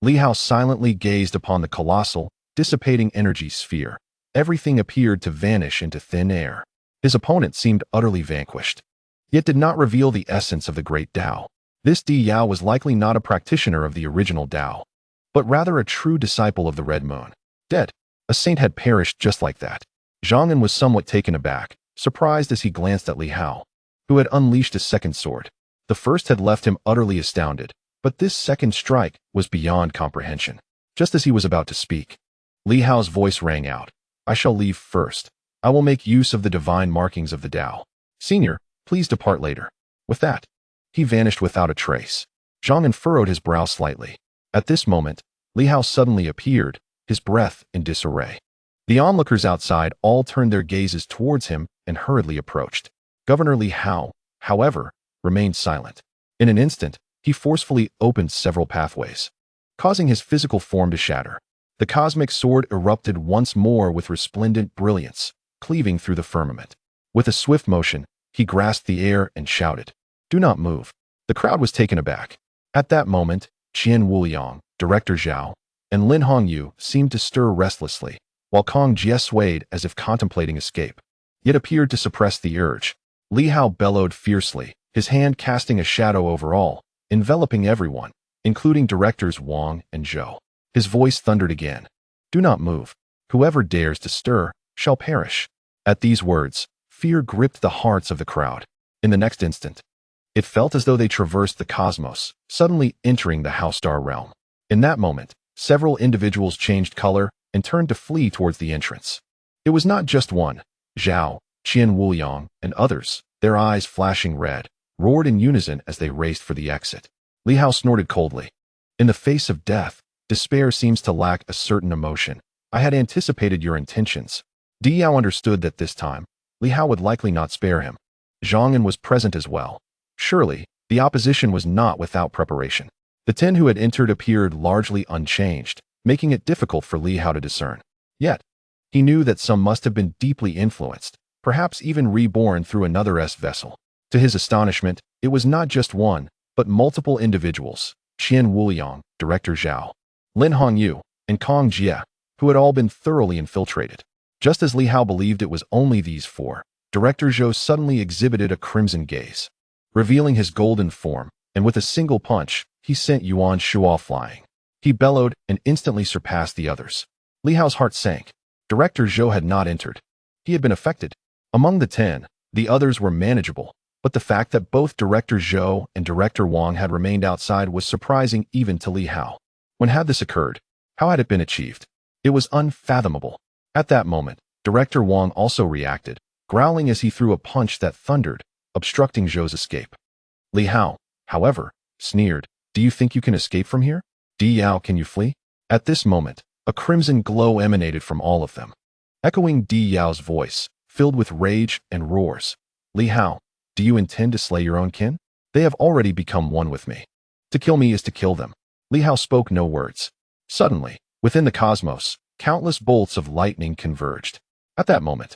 Li Hao silently gazed upon the colossal, dissipating energy sphere. Everything appeared to vanish into thin air. His opponent seemed utterly vanquished, yet did not reveal the essence of the great Tao. This Di Yao was likely not a practitioner of the original Tao, but rather a true disciple of the Red Moon. Dead. A saint had perished just like that. Zhang Un was somewhat taken aback, surprised as he glanced at Li Hao, who had unleashed a second sword. The first had left him utterly astounded, but this second strike was beyond comprehension. Just as he was about to speak, Li Hao's voice rang out, "I shall leave first. I will make use of the divine markings of the Tao. Senior, please depart later. With that, he vanished without a trace. Zhang furrowed his brow slightly. At this moment, Li Hao suddenly appeared, his breath in disarray. The onlookers outside all turned their gazes towards him and hurriedly approached. Governor Li Hao, however, remained silent. In an instant, he forcefully opened several pathways, causing his physical form to shatter. The cosmic sword erupted once more with resplendent brilliance, cleaving through the firmament. With a swift motion, he grasped the air and shouted, "Do not move." The crowd was taken aback. At that moment, Qian Wuliang, Director Zhao, and Lin Hongyu seemed to stir restlessly, while Kong Jie swayed as if contemplating escape, yet appeared to suppress the urge. Li Hao bellowed fiercely, his hand casting a shadow over all, enveloping everyone, including Directors Wang and Zhou. His voice thundered again, "Do not move. Whoever dares to stir shall perish." At these words, fear gripped the hearts of the crowd. In the next instant, it felt as though they traversed the cosmos, suddenly entering the Haostar realm. In that moment, several individuals changed color and turned to flee towards the entrance. It was not just one. Zhao, Qian Wuliang, and others, their eyes flashing red, roared in unison as they raced for the exit. Li Hao snorted coldly. In the face of death, despair seems to lack a certain emotion. I had anticipated your intentions. Di Yao understood that this time, Li Hao would likely not spare him. Zhang was present as well. Surely, the opposition was not without preparation. The 10 who had entered appeared largely unchanged, making it difficult for Li Hao to discern. Yet, he knew that some must have been deeply influenced, perhaps even reborn through another vessel. To his astonishment, it was not just one, but multiple individuals, Qian Wuliang, Director Zhao, Lin Hongyu, and Kong Jie, who had all been thoroughly infiltrated. Just as Li Hao believed it was only these 4, Director Zhou suddenly exhibited a crimson gaze, revealing his golden form, and with a single punch, he sent Yuan Shuo flying. He bellowed and instantly surpassed the others. Li Hao's heart sank. Director Zhou had not entered. He had been affected. Among the 10, the others were manageable, but the fact that both Director Zhou and Director Wang had remained outside was surprising even to Li Hao. When had this occurred? How had it been achieved? It was unfathomable. At that moment, Director Wang also reacted, growling as he threw a punch that thundered, obstructing Zhou's escape. Li Hao, however, sneered, "Do you think you can escape from here? Di Yao, can you flee?" At this moment, a crimson glow emanated from all of them, echoing Di Yao's voice, filled with rage and roars. "Li Hao, do you intend to slay your own kin? They have already become one with me. To kill me is to kill them." Li Hao spoke no words. Suddenly, within the cosmos, countless bolts of lightning converged. At that moment,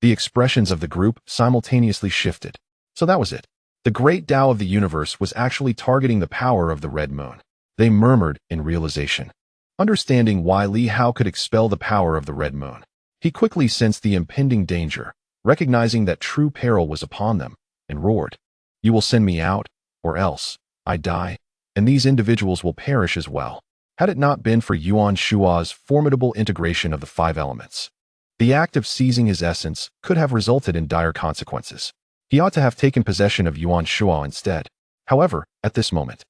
the expressions of the group simultaneously shifted. So that was it. The great Tao of the universe was actually targeting the power of the red moon. They murmured in realization. Understanding why Li Hao could expel the power of the red moon, he quickly sensed the impending danger, recognizing that true peril was upon them, and roared, "You will send me out, or else I die, and these individuals will perish as well." Had it not been for Yuan Shuo's formidable integration of the 5 elements, the act of seizing his essence could have resulted in dire consequences. He ought to have taken possession of Yuan Shuo instead. However, at this moment,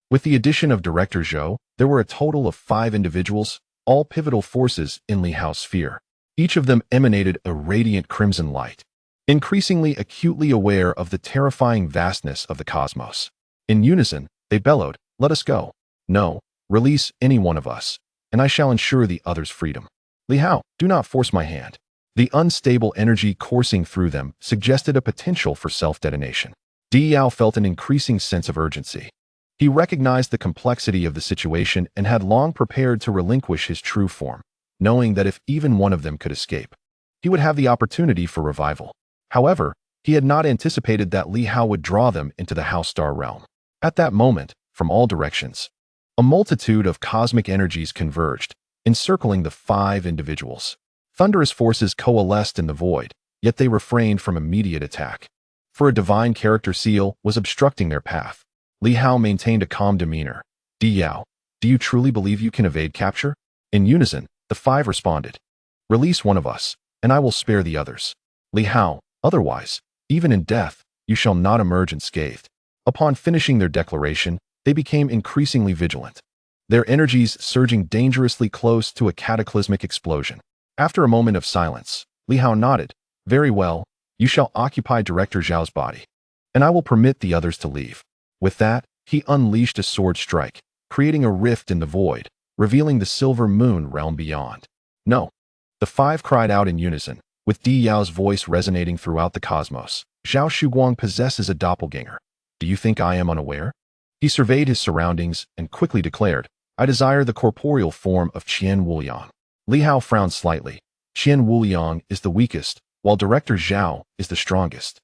with the addition of Director Zhou, there were a total of 5 individuals, all pivotal forces in Li Hao's sphere. Each of them emanated a radiant crimson light, increasingly acutely aware of the terrifying vastness of the cosmos. In unison, they bellowed, "Let us go. No, release any one of us, and I shall ensure the others' freedom. Li Hao, do not force my hand." The unstable energy coursing through them suggested a potential for self-detonation. Di Yao felt an increasing sense of urgency. He recognized the complexity of the situation and had long prepared to relinquish his true form, knowing that if even one of them could escape, he would have the opportunity for revival. However, he had not anticipated that Li Hao would draw them into the Haostar realm. At that moment, from all directions, a multitude of cosmic energies converged, encircling the 5 individuals. Thunderous forces coalesced in the void, yet they refrained from immediate attack. For a divine character seal was obstructing their path. Li Hao maintained a calm demeanor. "Di Yao, do you truly believe you can evade capture?" In unison, the 5 responded, "Release one of us, and I will spare the others. Li Hao, otherwise, even in death, you shall not emerge unscathed." Upon finishing their declaration, they became increasingly vigilant, their energies surging dangerously close to a cataclysmic explosion. After a moment of silence, Li Hao nodded, Very well, you shall occupy Director Zhao's body, and I will permit the others to leave. With that, he unleashed a sword strike, creating a rift in the void, revealing the silver moon realm beyond. No. The five cried out in unison, with Di Yao's voice resonating throughout the cosmos. Zhao Shuguang possesses a doppelganger. Do you think I am unaware? He surveyed his surroundings and quickly declared, I desire the corporeal form of Qian Wuliang. Li Hao frowned slightly. Qian Wuliang is the weakest, while Director Zhao is the strongest.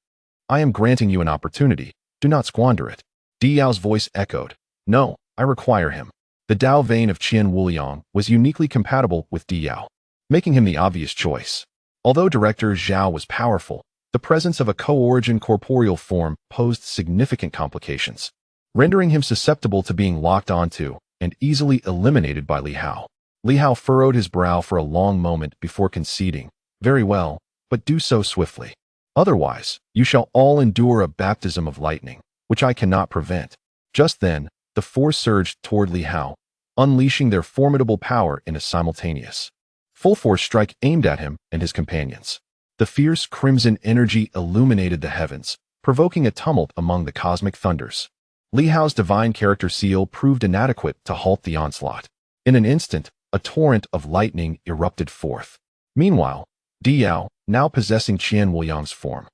I am granting you an opportunity. Do not squander it. Di Yao's voice echoed. No, I require him. The Dao vein of Qian Wuliang was uniquely compatible with Di Yao, making him the obvious choice. Although Director Zhao was powerful, the presence of a co-origin corporeal form posed significant complications, rendering him susceptible to being locked onto and easily eliminated by Li Hao. Li Hao furrowed his brow for a long moment before conceding. Very well, but do so swiftly. Otherwise, you shall all endure a baptism of lightning, which I cannot prevent. Just then, the four surged toward Li Hao, unleashing their formidable power in a simultaneous, full-force strike aimed at him and his companions. The fierce crimson energy illuminated the heavens, provoking a tumult among the cosmic thunders. Li Hao's divine character seal proved inadequate to halt the onslaught. In an instant, a torrent of lightning erupted forth. Meanwhile, Di Yao, now possessing Qian Wuliang's form,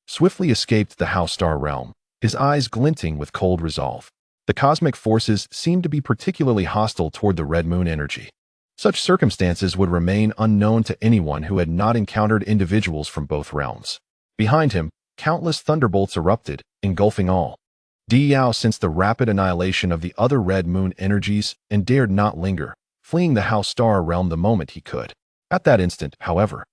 swiftly escaped the Hao Star realm, his eyes glinting with cold resolve. The cosmic forces seemed to be particularly hostile toward the red moon energy. Such circumstances would remain unknown to anyone who had not encountered individuals from both realms. Behind him, countless thunderbolts erupted, engulfing all. Di Yao sensed the rapid annihilation of the other red moon energies and dared not linger, fleeing the Hao Star realm the moment he could. At that instant, however,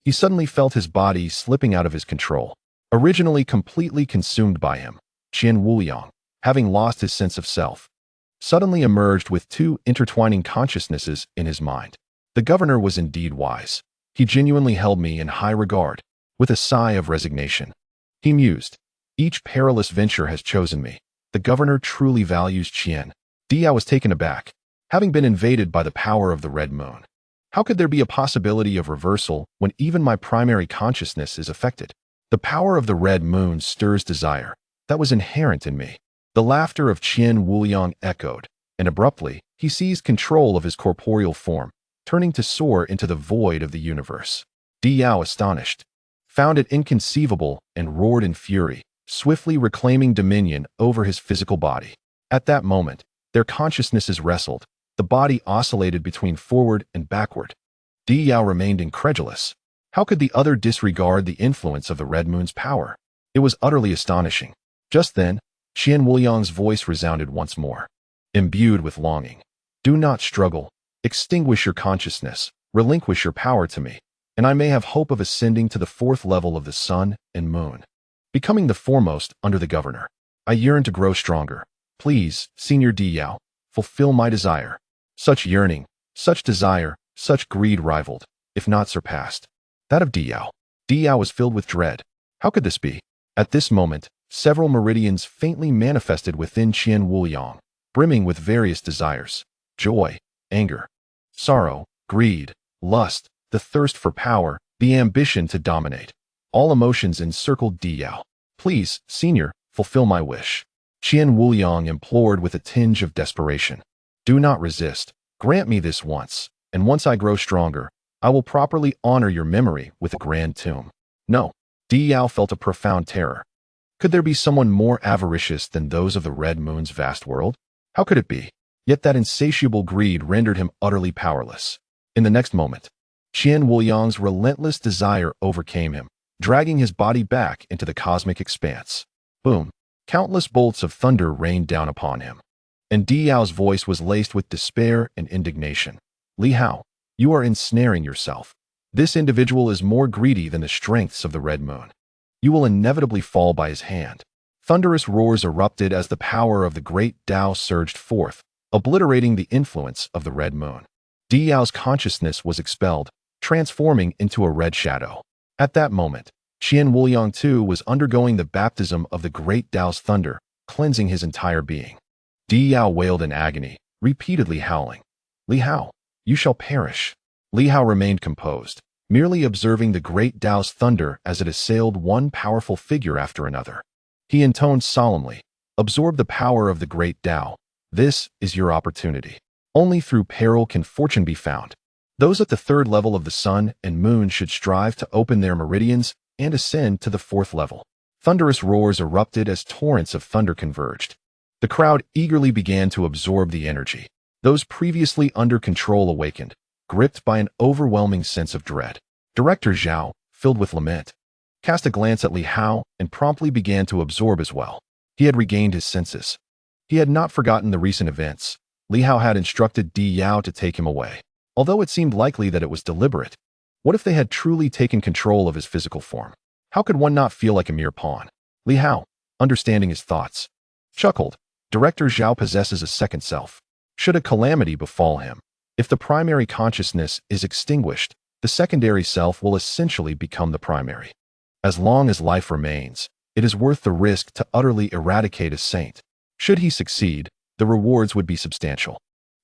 he suddenly felt his body slipping out of his control. Originally completely consumed by him, Qian Wuliang, having lost his sense of self, suddenly emerged with two intertwining consciousnesses in his mind. The governor was indeed wise. He genuinely held me in high regard. With a sigh of resignation, he mused, each perilous venture has chosen me. The governor truly values Qian. Di Yao was taken aback, having been invaded by the power of the red moon. How could there be a possibility of reversal when even my primary consciousness is affected? The power of the red moon stirs desire. That was inherent in me. The laughter of Qian Wuliang echoed, and abruptly, he seized control of his corporeal form, turning to soar into the void of the universe. Di Yao, astonished, found it inconceivable and roared in fury, swiftly reclaiming dominion over his physical body. At that moment, their consciousnesses wrestled. The body oscillated between forward and backward. Di Yao remained incredulous. How could the other disregard the influence of the red moon's power? It was utterly astonishing. Just then, Qian Wuliang's voice resounded once more, imbued with longing. Do not struggle. Extinguish your consciousness. Relinquish your power to me, and I may have hope of ascending to the fourth level of the sun and moon, becoming the foremost under the governor. I yearn to grow stronger. Please, Senior Di Yao, fulfill my desire. Such yearning, such desire, such greed rivaled, if not surpassed, that of Di Yao. Di Yao was filled with dread. How could this be? At this moment, several meridians faintly manifested within Qian Wuliang, brimming with various desires: joy, anger, sorrow, greed, lust, the thirst for power, the ambition to dominate. All emotions encircled Di Yao. Please, Senior, fulfill my wish. Qian Wuliang implored with a tinge of desperation. Do not resist. Grant me this once, and once I grow stronger, I will properly honor your memory with a grand tomb. No. Di Yao felt a profound terror. Could there be someone more avaricious than those of the red moon's vast world? How could it be? Yet that insatiable greed rendered him utterly powerless. In the next moment, Qian Wuliang's relentless desire overcame him, dragging his body back into the cosmic expanse. Boom! Countless bolts of thunder rained down upon him, and Di Yao's voice was laced with despair and indignation. Li Hao, you are ensnaring yourself. This individual is more greedy than the strengths of the red moon. You will inevitably fall by his hand. Thunderous roars erupted as the power of the great Tao surged forth, obliterating the influence of the red moon. Di Yao's consciousness was expelled, transforming into a red shadow. At that moment, Qian Wuliang too was undergoing the baptism of the great Tao's thunder, cleansing his entire being. Di Yao wailed in agony, repeatedly howling, Li Hao, you shall perish. Li Hao remained composed, merely observing the great Tao's thunder as it assailed one powerful figure after another. He intoned solemnly, "Absorb the power of the great Tao. This is your opportunity. Only through peril can fortune be found. Those at the third level of the sun and moon should strive to open their meridians and ascend to the fourth level." Thunderous roars erupted as torrents of thunder converged. The crowd eagerly began to absorb the energy. Those previously under control awakened, gripped by an overwhelming sense of dread. Director Zhao, filled with lament, cast a glance at Li Hao and promptly began to absorb as well. He had regained his senses. He had not forgotten the recent events. Li Hao had instructed Di Yao to take him away, although it seemed likely that it was deliberate. What if they had truly taken control of his physical form? How could one not feel like a mere pawn? Li Hao, understanding his thoughts, chuckled. Director Zhao possesses a second self. Should a calamity befall him, if the primary consciousness is extinguished, the secondary self will essentially become the primary. As long as life remains, it is worth the risk to utterly eradicate a saint. Should he succeed, the rewards would be substantial.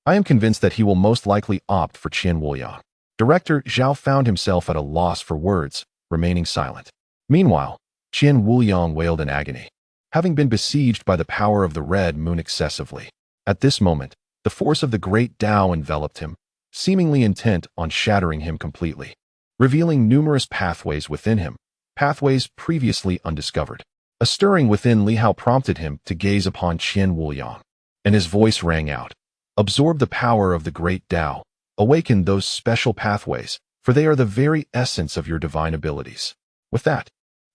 I am convinced that he will most likely opt for Qian Wuliang. Director Zhao found himself at a loss for words, remaining silent. Meanwhile, Qian Wuliang wailed in agony, having been besieged by the power of the red moon excessively. At this moment, the force of the great Tao enveloped him, seemingly intent on shattering him completely, revealing numerous pathways within him, pathways previously undiscovered. A stirring within Li Hao prompted him to gaze upon Qian Wuliang, and his voice rang out, "Absorb the power of the great Tao. Awaken those special pathways, for they are the very essence of your divine abilities." With that,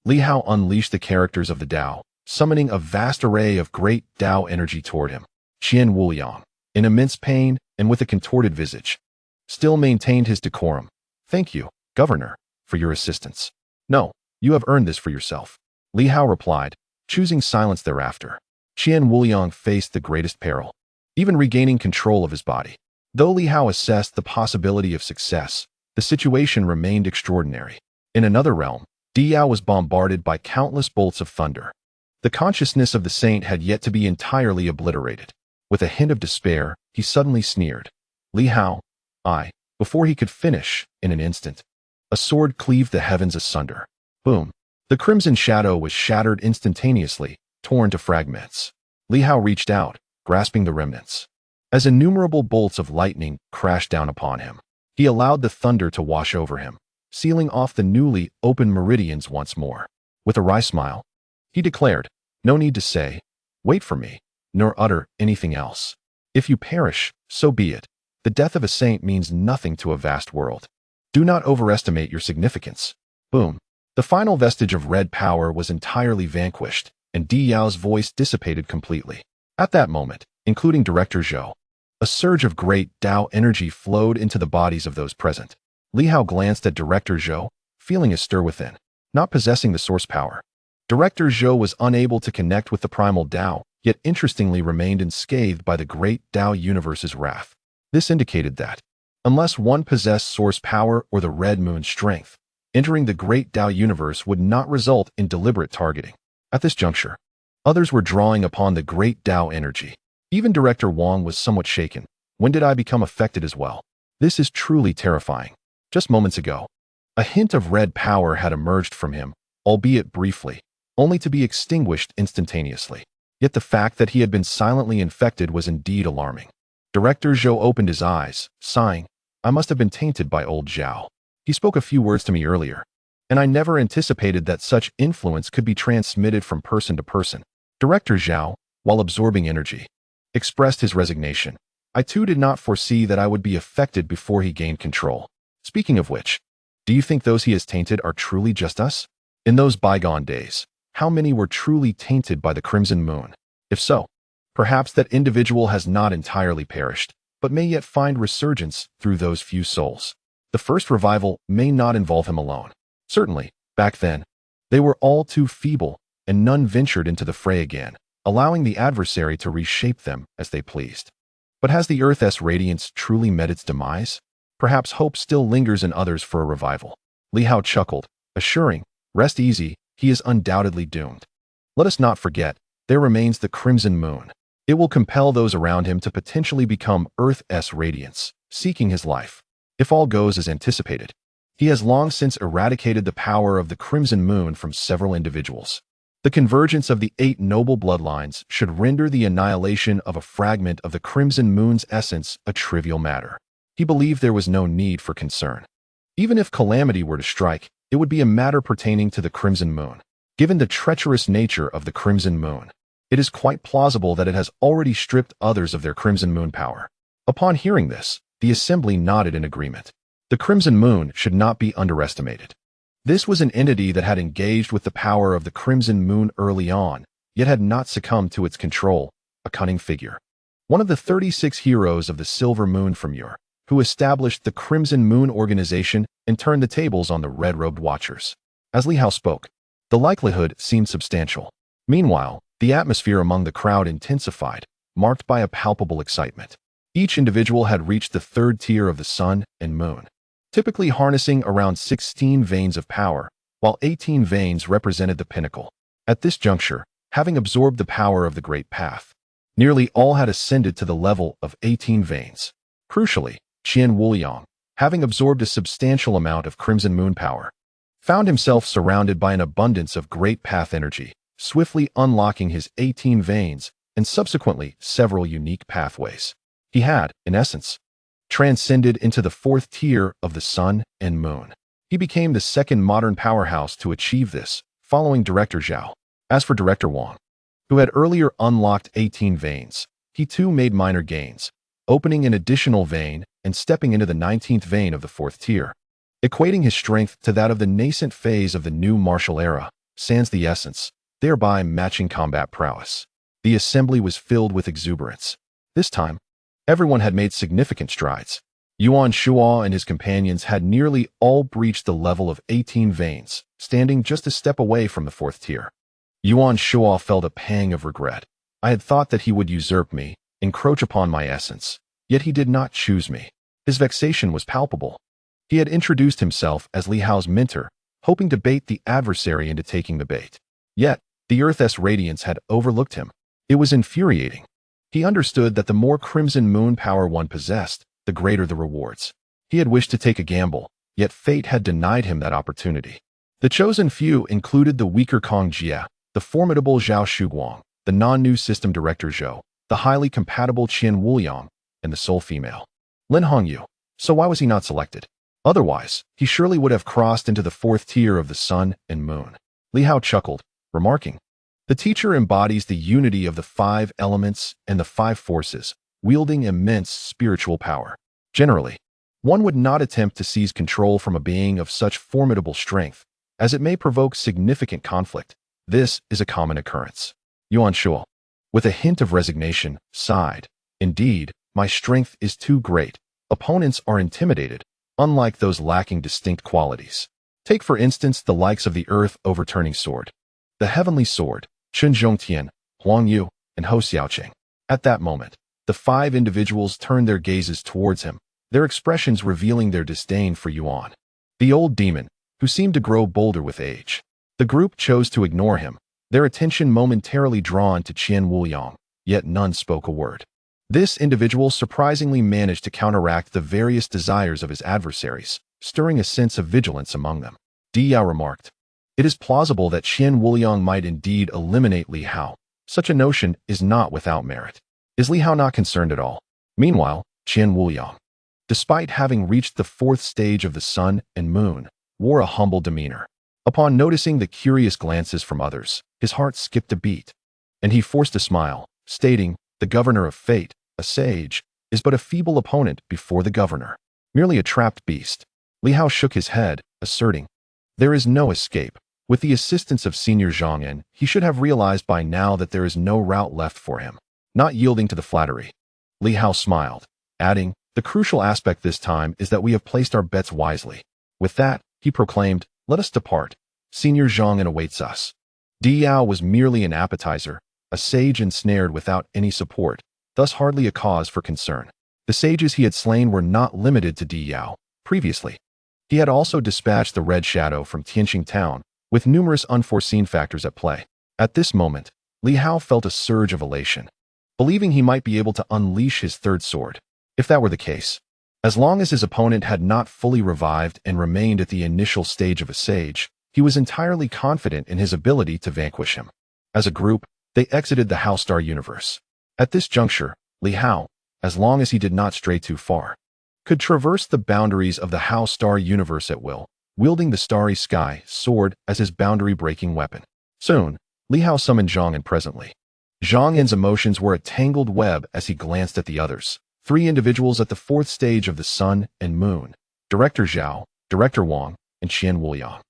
Li Hao unleashed the characters of the Tao, summoning a vast array of great Tao energy toward him. Qian Wuliang, in immense pain and with a contorted visage, still maintained his decorum. "Thank you, Governor, for your assistance. No, you have earned this for yourself," Li Hao replied, choosing silence thereafter. Qian Wuliang faced the greatest peril, even regaining control of his body. Though Li Hao assessed the possibility of success, the situation remained extraordinary. In another realm, Di Yao was bombarded by countless bolts of thunder. The consciousness of the saint had yet to be entirely obliterated. With a hint of despair, he suddenly sneered. "Li Hao, before he could finish, in an instant, a sword cleaved the heavens asunder. Boom. The crimson shadow was shattered instantaneously, torn to fragments. Li Hao reached out, grasping the remnants. As innumerable bolts of lightning crashed down upon him, he allowed the thunder to wash over him, sealing off the newly opened meridians once more. With a wry smile, he declared, "No need to say, 'Wait for me,' nor utter anything else. If you perish, so be it. The death of a saint means nothing to a vast world. Do not overestimate your significance." Boom. The final vestige of red power was entirely vanquished, and Di Yao's voice dissipated completely. At that moment, including Director Zhou, a surge of great Tao energy flowed into the bodies of those present. Li Hao glanced at Director Zhou, feeling a stir within, not possessing the source power. Director Zhou was unable to connect with the primal Tao, yet interestingly remained unscathed by the great Tao universe's wrath. This indicated that, unless one possessed source power or the red moon's strength, entering the great Tao universe would not result in deliberate targeting. At this juncture, others were drawing upon the great Tao energy. Even Director Wang was somewhat shaken. When did I become affected as well? This is truly terrifying. Just moments ago, a hint of red power had emerged from him, albeit briefly, only to be extinguished instantaneously. Yet the fact that he had been silently infected was indeed alarming. Director Zhou opened his eyes, sighing, "I must have been tainted by old Zhao. He spoke a few words to me earlier, and I never anticipated that such influence could be transmitted from person to person." Director Zhao, while absorbing energy, expressed his resignation. "I too did not foresee that I would be affected before he gained control. Speaking of which, do you think those he has tainted are truly just us? In those bygone days, how many were truly tainted by the crimson moon? If so, perhaps that individual has not entirely perished, but may yet find resurgence through those few souls. The first revival may not involve him alone. Certainly, back then, they were all too feeble, and none ventured into the fray again, allowing the adversary to reshape them as they pleased. But has the Earth's radiance truly met its demise? Perhaps hope still lingers in others for a revival." Li Hao chuckled, assuring, "Rest easy, he is undoubtedly doomed. Let us not forget, there remains the crimson moon. It will compel those around him to potentially become Earth's radiance, seeking his life. If all goes as anticipated, He has long since eradicated the power of the Crimson Moon from several individuals. The convergence of the 8 noble bloodlines should render the annihilation of a fragment of the Crimson Moon's essence a trivial matter. He believed there was no need for concern. Even if calamity were to strike, it would be a matter pertaining to the Crimson Moon. Given the treacherous nature of the Crimson Moon, it is quite plausible that it has already stripped others of their Crimson Moon power. Upon hearing this, the assembly nodded in agreement. The Crimson Moon should not be underestimated. This was an entity that had engaged with the power of the Crimson Moon early on, yet had not succumbed to its control, a cunning figure. One of the 36 heroes of the Silver Moon from Ur, who established the Crimson Moon organization and turned the tables on the red-robed watchers. As Li Hao spoke, the likelihood seemed substantial. Meanwhile, the atmosphere among the crowd intensified, marked by a palpable excitement. Each individual had reached the 3rd tier of the sun and moon, typically harnessing around 16 veins of power, while 18 veins represented the pinnacle. At this juncture, having absorbed the power of the Great Path, nearly all had ascended to the level of 18 veins. Crucially, Qian Wuliang, having absorbed a substantial amount of Crimson Moon power, found himself surrounded by an abundance of Great Path energy, swiftly unlocking his 18 veins and subsequently several unique pathways. He had, in essence, transcended into the 4th tier of the sun and moon. He became the 2nd modern powerhouse to achieve this, following Director Zhao. As for Director Wang, who had earlier unlocked 18 veins, he too made minor gains, opening an additional vein and stepping into the 19th vein of the 4th tier, equating his strength to that of the nascent phase of the new martial era, sans the essence, thereby matching combat prowess. The assembly was filled with exuberance. This time, everyone had made significant strides. Yuan Shuo and his companions had nearly all breached the level of 18 veins, standing just a step away from the 4th tier. Yuan Shuo felt a pang of regret. I had thought that he would usurp me, encroach upon my essence, yet he did not choose me. His vexation was palpable. He had introduced himself as Li Hao's mentor, hoping to bait the adversary into taking the bait. Yet, the Earth's radiance had overlooked him. It was infuriating. He understood that the more Crimson Moon power one possessed, the greater the rewards. He had wished to take a gamble, yet fate had denied him that opportunity. The chosen few included the weaker Kong Jie, the formidable Zhao Shuguang, the non-new system director Zhou, the highly compatible Qian Wuliang, and the sole female, Lin Hongyu. So why was he not selected? Otherwise, he surely would have crossed into the 4th tier of the sun and moon. Li Hao chuckled, remarking, "The teacher embodies the unity of the 5 elements and the 5 forces, wielding immense spiritual power. Generally, one would not attempt to seize control from a being of such formidable strength, as it may provoke significant conflict. This is a common occurrence." Yuan Shuo, with a hint of resignation, sighed, "Indeed, my strength is too great. Opponents are intimidated, unlike those lacking distinct qualities. Take for instance the likes of the earth-overturning sword, the heavenly sword, Chen Zhongtian, Huang Yu, and Hou Xiaoqing." At that moment, the 5 individuals turned their gazes towards him, their expressions revealing their disdain for Yuan, the old demon, who seemed to grow bolder with age. The group chose to ignore him, their attention momentarily drawn to Qian Wuliang, yet none spoke a word. This individual surprisingly managed to counteract the various desires of his adversaries, stirring a sense of vigilance among them. Di Yao remarked, "It is plausible that Qian Wuliang might indeed eliminate Li Hao. Such a notion is not without merit. Is Li Hao not concerned at all?" Meanwhile, Qian Wuliang, despite having reached the 4th stage of the sun and moon, wore a humble demeanor. Upon noticing the curious glances from others, his heart skipped a beat, and he forced a smile, stating, "The governor of fate, a sage, is but a feeble opponent before the governor, merely a trapped beast." Li Hao shook his head, asserting, "There is no escape." With the assistance of Senior Zhong'an, he should have realized by now that there is no route left for him. Not yielding to the flattery, Li Hao smiled, adding, "The crucial aspect this time is that we have placed our bets wisely." With that, he proclaimed, "Let us depart. Senior Zhong'an awaits us." Di Yao was merely an appetizer, a sage ensnared without any support, thus hardly a cause for concern. The sages he had slain were not limited to Di Yao. Previously, he had also dispatched the Red Shadow from Tianxing town, with numerous unforeseen factors at play. At this moment, Li Hao felt a surge of elation, believing he might be able to unleash his 3rd sword. If that were the case, As long as his opponent had not fully revived and remained at the initial stage of a sage, he was entirely confident in his ability to vanquish him. As a group, they exited the Hao Star universe. At this juncture, Li Hao, as long as he did not stray too far, could traverse the boundaries of the Hao Star universe at will, wielding the Starry Sky Sword as his boundary-breaking weapon. Soon, Li Hao summoned Zhang and presently. Zhang Yin's emotions were a tangled web as he glanced at the others, 3 individuals at the 4th stage of the Sun and Moon, Director Zhao, Director Wang, and Qian Wuliang.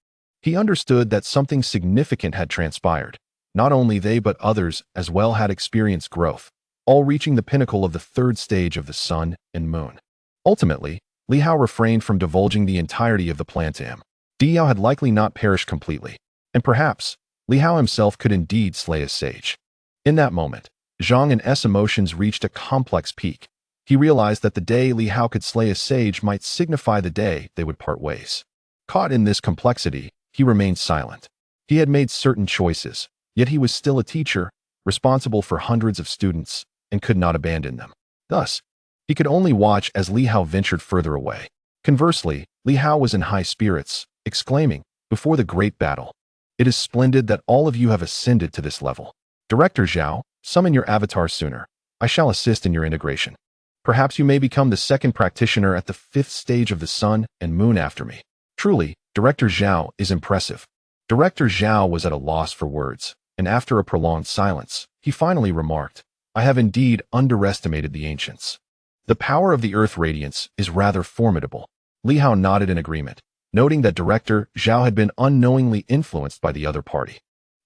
He understood that something significant had transpired. Not only they but others as well had experienced growth, all reaching the pinnacle of the 3rd stage of the Sun and Moon. Ultimately, Li Hao refrained from divulging the entirety of the plan to him. Diao had likely not perished completely, and perhaps Li Hao himself could indeed slay a sage. In that moment, Zhang Yin's emotions reached a complex peak. He realized that the day Li Hao could slay a sage might signify the day they would part ways. Caught in this complexity, he remained silent. He had made certain choices, yet he was still a teacher, responsible for hundreds of students, and could not abandon them. Thus, he could only watch as Li Hao ventured further away. Conversely, Li Hao was in high spirits, exclaiming, before the great battle, "It is splendid that all of you have ascended to this level. Director Zhao, summon your avatar sooner. I shall assist in your integration. Perhaps you may become the 2nd practitioner at the 5th stage of the Sun and Moon after me." Truly, Director Zhao is impressive. Director Zhao was at a loss for words, and after a prolonged silence, he finally remarked, "I have indeed underestimated the ancients. The power of the Earth Radiance is rather formidable." Li Hao nodded in agreement, noting that Director Zhao had been unknowingly influenced by the other party.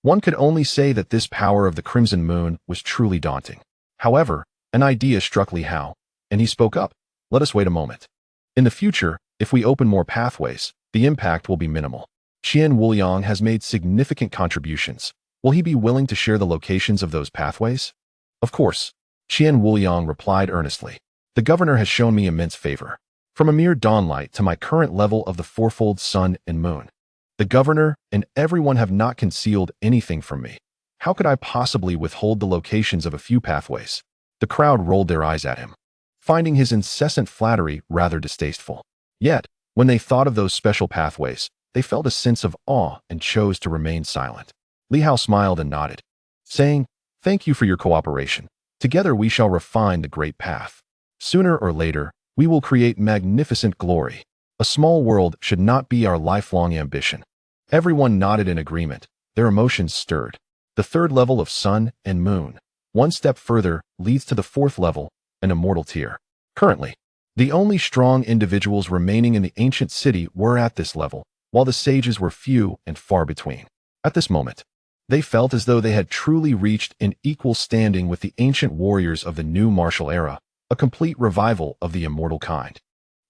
One could only say that this power of the Crimson Moon was truly daunting. However, an idea struck Li Hao, and he spoke up, "Let us wait a moment. In the future, if we open more pathways, the impact will be minimal. Qian Wuliang has made significant contributions. Will he be willing to share the locations of those pathways?" "Of course," Qian Wuliang replied earnestly. "The governor has shown me immense favor. From a mere dawnlight to my current level of the 4-fold Sun and Moon. The governor and everyone have not concealed anything from me. How could I possibly withhold the locations of a few pathways?" The crowd rolled their eyes at him, finding his incessant flattery rather distasteful. Yet, when they thought of those special pathways, they felt a sense of awe and chose to remain silent. Li Hao smiled and nodded, saying, "Thank you for your cooperation. Together we shall refine the great path. Sooner or later, we will create magnificent glory. A small world should not be our lifelong ambition." Everyone nodded in agreement, their emotions stirred. The 3rd level of Sun and Moon, one step further, leads to the 4th level, an immortal tier. Currently, the only strong individuals remaining in the ancient city were at this level, while the sages were few and far between. At this moment, they felt as though they had truly reached an equal standing with the ancient warriors of the new martial era, a complete revival of the immortal kind.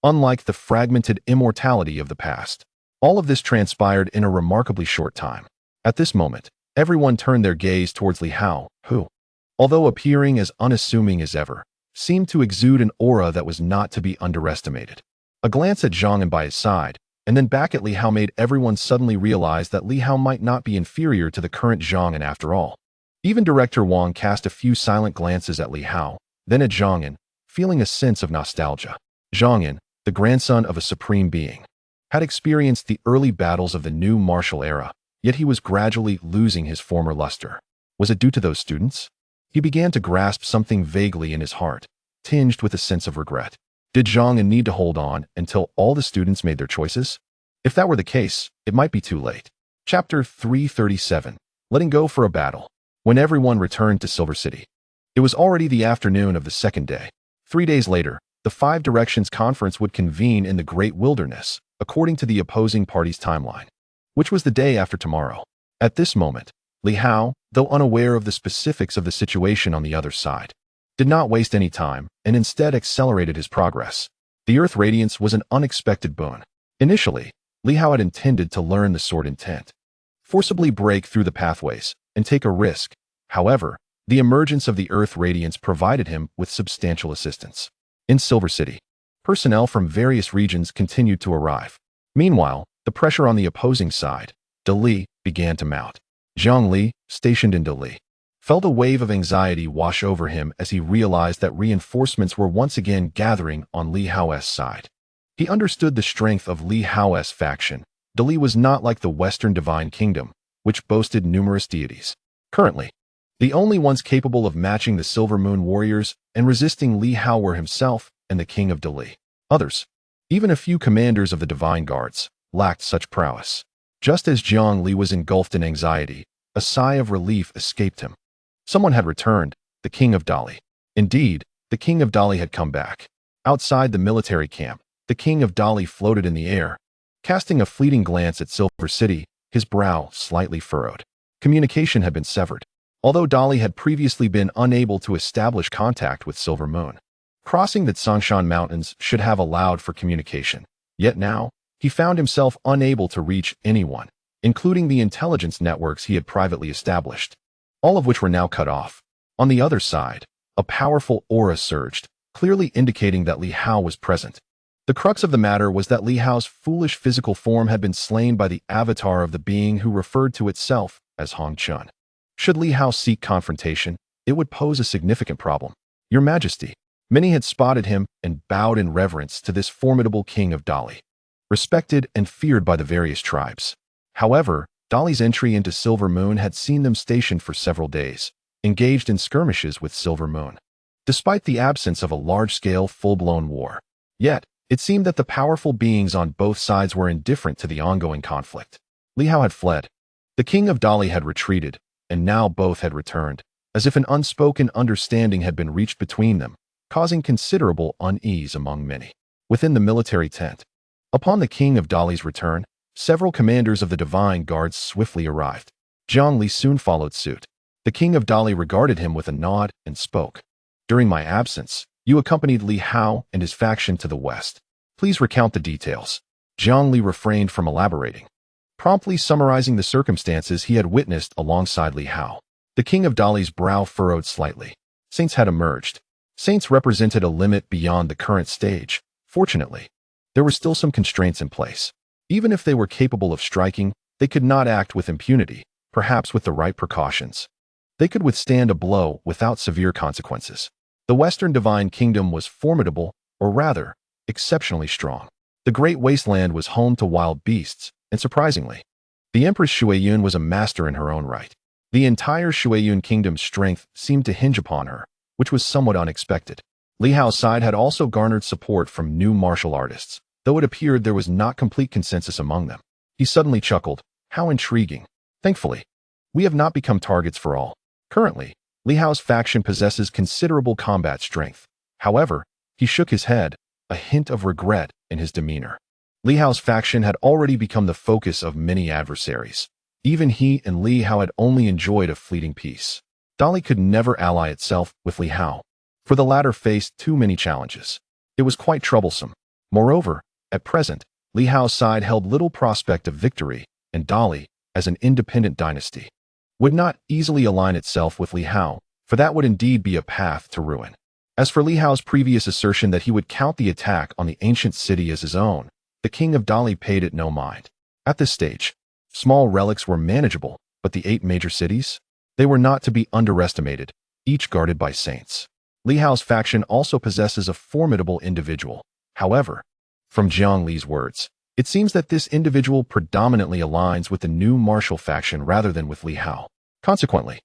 Unlike the fragmented immortality of the past, all of this transpired in a remarkably short time. At this moment, everyone turned their gaze towards Li Hao, who, although appearing as unassuming as ever, seemed to exude an aura that was not to be underestimated. A glance at Zhang Yin by his side, and then back at Li Hao made everyone suddenly realize that Li Hao might not be inferior to the current Zhang Yin after all. Even Director Wang cast a few silent glances at Li Hao, then at Zhang Yin, feeling a sense of nostalgia. Zhang Yin, the grandson of a supreme being, had experienced the early battles of the new martial era, yet he was gradually losing his former luster. Was it due to those students? He began to grasp something vaguely in his heart, tinged with a sense of regret. Did Zhang Yin need to hold on until all the students made their choices? If that were the case, it might be too late. Chapter 337, Letting Go for a Battle. When everyone returned to Silver City, it was already the afternoon of the 2nd day. 3 days later, the 5 Directions Conference would convene in the Great Wilderness, according to the opposing party's timeline, which was the day after tomorrow. At this moment, Li Hao, though unaware of the specifics of the situation on the other side, did not waste any time and instead accelerated his progress. The Earth Radiance was an unexpected boon. Initially, Li Hao had intended to learn the sword intent, forcibly break through the pathways, and take a risk. However, the emergence of the Earth Radiance provided him with substantial assistance. In Silver City, personnel from various regions continued to arrive. Meanwhile, the pressure on the opposing side, Dali, began to mount. Zhang Li, stationed in Dali, felt a wave of anxiety wash over him as he realized that reinforcements were once again gathering on Li Hao's side. He understood the strength of Li Hao's faction. Dali was not like the Western Divine Kingdom, which boasted numerous deities. Currently, the only ones capable of matching the Silver Moon warriors and resisting Li Hao were himself and the King of Dali. Others, even a few commanders of the Divine Guards, lacked such prowess. Just as Jiang Li was engulfed in anxiety, a sigh of relief escaped him. Someone had returned, the King of Dali. Indeed, the King of Dali had come back. Outside the military camp, the King of Dali floated in the air. Casting a fleeting glance at Silver City, his brow slightly furrowed. Communication had been severed. Although Dali had previously been unable to establish contact with Silver Moon, crossing the Tsangshan Mountains should have allowed for communication. Yet now, he found himself unable to reach anyone, including the intelligence networks he had privately established, all of which were now cut off. On the other side, a powerful aura surged, clearly indicating that Li Hao was present. The crux of the matter was that Li Hao's foolish physical form had been slain by the avatar of the being who referred to itself as Hong Chun. Should Li Hao seek confrontation, it would pose a significant problem. Your Majesty, many had spotted him and bowed in reverence to this formidable King of Dali, respected and feared by the various tribes. However, Dali's entry into Silver Moon had seen them stationed for several days, engaged in skirmishes with Silver Moon, despite the absence of a large-scale, full-blown war. Yet, it seemed that the powerful beings on both sides were indifferent to the ongoing conflict. Li Hao had fled. The King of Dali had retreated, and now both had returned, as if an unspoken understanding had been reached between them, causing considerable unease among many. Within the military tent, upon the King of Dali's return, several commanders of the Divine Guards swiftly arrived. Jiang Li soon followed suit. The King of Dali regarded him with a nod and spoke. During my absence, you accompanied Li Hao and his faction to the west. Please recount the details. Jiang Li refrained from elaborating, promptly summarizing the circumstances he had witnessed alongside Li Hao. The King of Dali's brow furrowed slightly. Saints had emerged. Saints represented a limit beyond the current stage. Fortunately, there were still some constraints in place. Even if they were capable of striking, they could not act with impunity, perhaps with the right precautions. They could withstand a blow without severe consequences. The Western Divine Kingdom was formidable, or rather, exceptionally strong. The Great Wasteland was home to wild beasts, and surprisingly, the Empress Shuiyun was a master in her own right. The entire Shuiyun Kingdom's strength seemed to hinge upon her, which was somewhat unexpected. Li Hao's side had also garnered support from new martial artists, though it appeared there was not complete consensus among them. He suddenly chuckled. How intriguing. Thankfully, we have not become targets for all. Currently, Li Hao's faction possesses considerable combat strength. However, he shook his head, a hint of regret in his demeanor. Li Hao's faction had already become the focus of many adversaries. Even he and Li Hao had only enjoyed a fleeting peace. Dali could never ally itself with Li Hao, for the latter faced too many challenges. It was quite troublesome. Moreover, at present, Li Hao's side held little prospect of victory, and Dali, as an independent dynasty, would not easily align itself with Li Hao, for that would indeed be a path to ruin. As for Li Hao's previous assertion that he would count the attack on the ancient city as his own, the King of Dali paid it no mind. At this stage, small relics were manageable, but the 8 major cities? They were not to be underestimated, each guarded by saints. Li Hao's faction also possesses a formidable individual. However, from Jiang Li's words, it seems that this individual predominantly aligns with the new martial faction rather than with Li Hao. Consequently,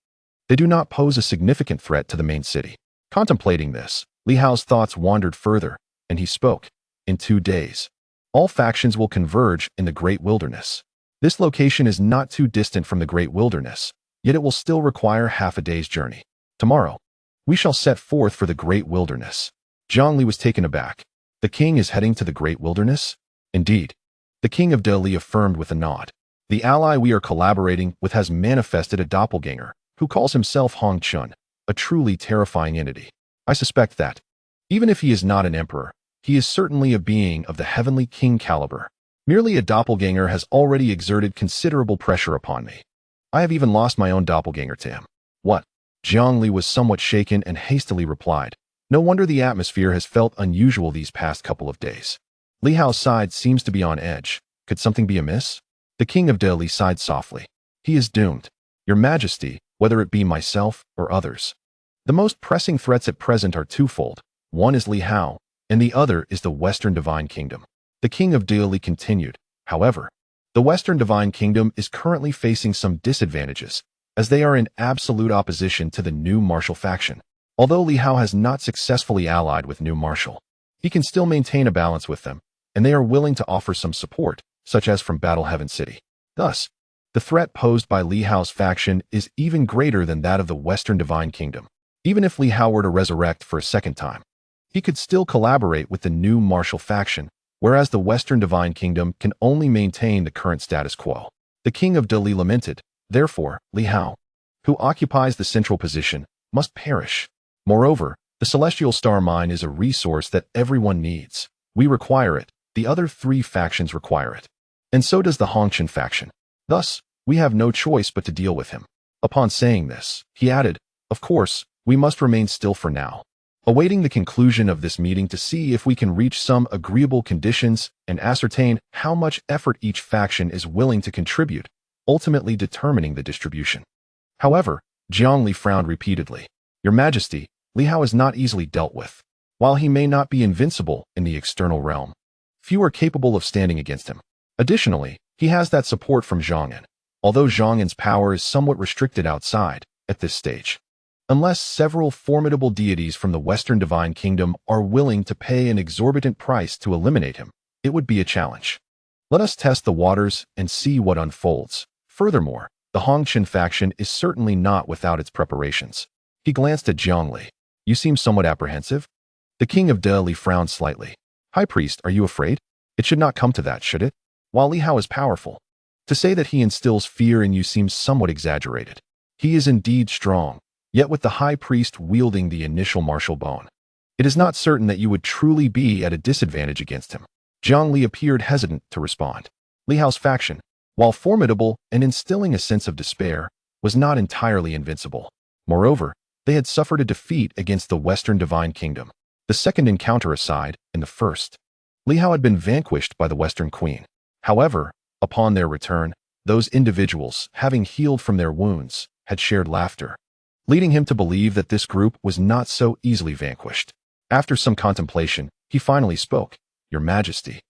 they do not pose a significant threat to the main city. Contemplating this, Li Hao's thoughts wandered further, and he spoke. In 2 days, all factions will converge in the Great Wilderness. This location is not too distant from the Great Wilderness, yet it will still require half a day's journey. Tomorrow, we shall set forth for the Great Wilderness. Jiang Li was taken aback. The king is heading to the Great Wilderness? Indeed. The King of Dali affirmed with a nod. The ally we are collaborating with has manifested a doppelganger, who calls himself Hong Chun, a truly terrifying entity. I suspect that, even if he is not an emperor, he is certainly a being of the heavenly king caliber. Merely a doppelganger has already exerted considerable pressure upon me. I have even lost my own doppelganger to him. What? Jiang Li was somewhat shaken and hastily replied. No wonder the atmosphere has felt unusual these past couple of days. Li Hao's side seems to be on edge. Could something be amiss? The King of Dali sighed softly. He is doomed. Your Majesty, whether it be myself or others. The most pressing threats at present are twofold. One is Li Hao, and the other is the Western Divine Kingdom. The King of Dali continued. However, the Western Divine Kingdom is currently facing some disadvantages, as they are in absolute opposition to the New Martial faction. Although Li Hao has not successfully allied with New Martial, he can still maintain a balance with them, and they are willing to offer some support, such as from Battle Heaven City. Thus, the threat posed by Li Hao's faction is even greater than that of the Western Divine Kingdom. Even if Li Hao were to resurrect for a second time, he could still collaborate with the New Martial faction, whereas the Western Divine Kingdom can only maintain the current status quo. The King of Dali lamented, therefore, Li Hao, who occupies the central position, must perish. Moreover, the Celestial Star Mine is a resource that everyone needs. We require it, the other three factions require it. And so does the Hongqian faction. Thus, we have no choice but to deal with him. Upon saying this, he added, of course, we must remain still for now, awaiting the conclusion of this meeting to see if we can reach some agreeable conditions and ascertain how much effort each faction is willing to contribute, ultimately determining the distribution. However, Jiang Li frowned repeatedly. Your Majesty, Li Hao is not easily dealt with. While he may not be invincible in the external realm, few are capable of standing against him. Additionally, he has that support from Zhong'an, although Zhong'an's power is somewhat restricted outside, at this stage. Unless several formidable deities from the Western Divine Kingdom are willing to pay an exorbitant price to eliminate him, it would be a challenge. Let us test the waters and see what unfolds. Furthermore, the Hongqian faction is certainly not without its preparations. He glanced at Jiang Li. You seem somewhat apprehensive. The King of Dali frowned slightly. High Priest, are you afraid? It should not come to that, should it? While Li Hao is powerful, to say that he instills fear in you seems somewhat exaggerated. He is indeed strong, yet with the High Priest wielding the initial martial bone, it is not certain that you would truly be at a disadvantage against him. Jiang Li appeared hesitant to respond. Li Hao's faction, while formidable and instilling a sense of despair, was not entirely invincible. Moreover, they had suffered a defeat against the Western Divine Kingdom. The second encounter aside, in the first, Li Hao had been vanquished by the Western Queen. However, upon their return, those individuals, having healed from their wounds, had shared laughter, leading him to believe that this group was not so easily vanquished. After some contemplation, he finally spoke. Your Majesty,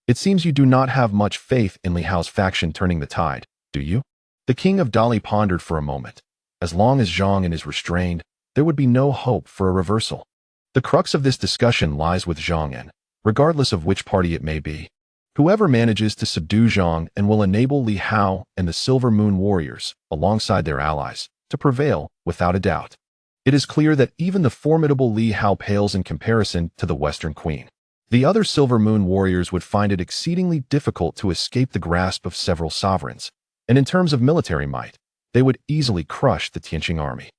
it seems you do not have much faith in Li Hao's faction turning the tide, do you? The King of Dali pondered for a moment. As long as Zhong'an is restrained, there would be no hope for a reversal. The crux of this discussion lies with Zhong'an, regardless of which party it may be. Whoever manages to subdue Zhong'an will enable Li Hao and the Silver Moon Warriors, alongside their allies, to prevail without a doubt. It is clear that even the formidable Li Hao pales in comparison to the Western Queen. The other Silver Moon Warriors would find it exceedingly difficult to escape the grasp of several sovereigns, and in terms of military might, they would easily crush the Tianxing army.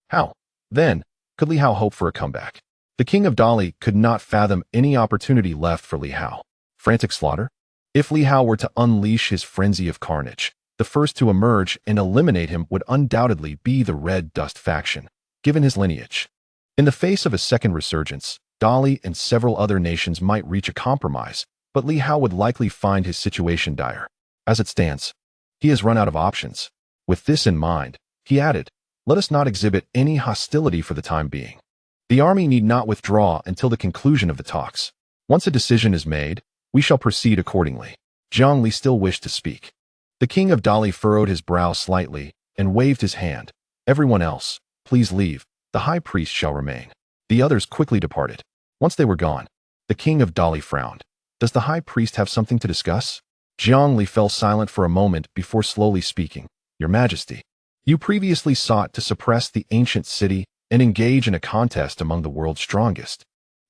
How, then, could Li Hao hope for a comeback? The King of Dali could not fathom any opportunity left for Li Hao. Frantic slaughter? If Li Hao were to unleash his frenzy of carnage, the first to emerge and eliminate him would undoubtedly be the Red Dust faction, given his lineage. In the face of a second resurgence, Dali and several other nations might reach a compromise, but Li Hao would likely find his situation dire. As it stands, he has run out of options. With this in mind, he added, let us not exhibit any hostility for the time being. The army need not withdraw until the conclusion of the talks. Once a decision is made, we shall proceed accordingly. Jiang Li still wished to speak. The King of Dali furrowed his brow slightly and waved his hand. Everyone else, please leave. The High Priest shall remain. The others quickly departed. Once they were gone, the King of Dali frowned. Does the High Priest have something to discuss? Jiang Li fell silent for a moment before slowly speaking. Your Majesty, you previously sought to suppress the ancient city and engage in a contest among the world's strongest.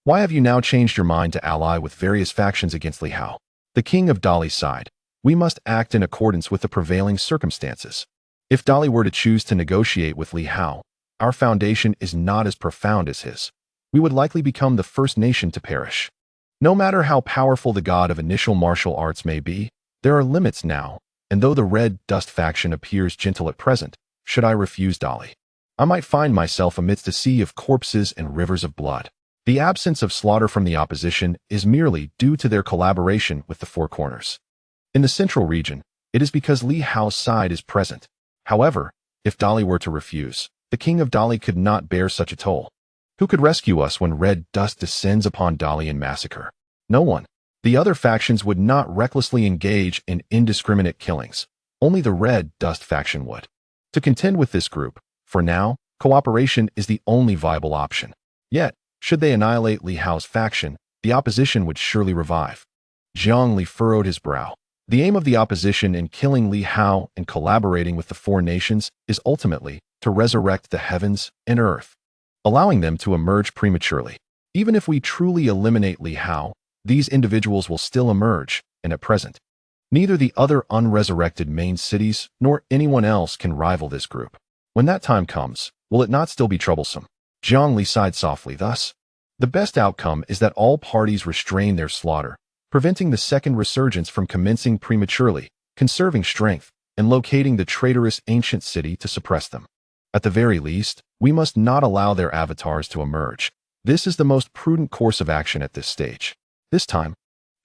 Why have you now changed your mind to ally with various factions against Li Hao? The King of Dali sighed. We must act in accordance with the prevailing circumstances. If Dali were to choose to negotiate with Li Hao, our foundation is not as profound as his. We would likely become the first nation to perish. No matter how powerful the god of initial martial arts may be, there are limits now, and though the Red Dust faction appears gentle at present, should I refuse Dali, I might find myself amidst a sea of corpses and rivers of blood. The absence of slaughter from the opposition is merely due to their collaboration with the Four Corners. In the central region, it is because Li Hao's side is present. However, If Dali were to refuse, the King of Dali could not bear such a toll. Who could rescue us when red dust descends upon Dali in massacre? No one. The other factions would not recklessly engage in indiscriminate killings. Only the red dust faction would. To contend with this group, for now, cooperation is the only viable option. Yet, should they annihilate Li Hao's faction, the opposition would surely revive. Zhang Li furrowed his brow. The aim of the opposition in killing Li Hao and collaborating with the four nations is ultimately to resurrect the heavens and earth, allowing them to emerge prematurely. Even if we truly eliminate Li Hao, these individuals will still emerge, and at present, neither the other unresurrected main cities nor anyone else can rival this group. When that time comes, will it not still be troublesome? Zhang Li sighed softly. Thus, the best outcome is that all parties restrain their slaughter, preventing the second resurgence from commencing prematurely, conserving strength, and locating the traitorous ancient city to suppress them. At the very least, we must not allow their avatars to emerge. This is the most prudent course of action at this stage. This time,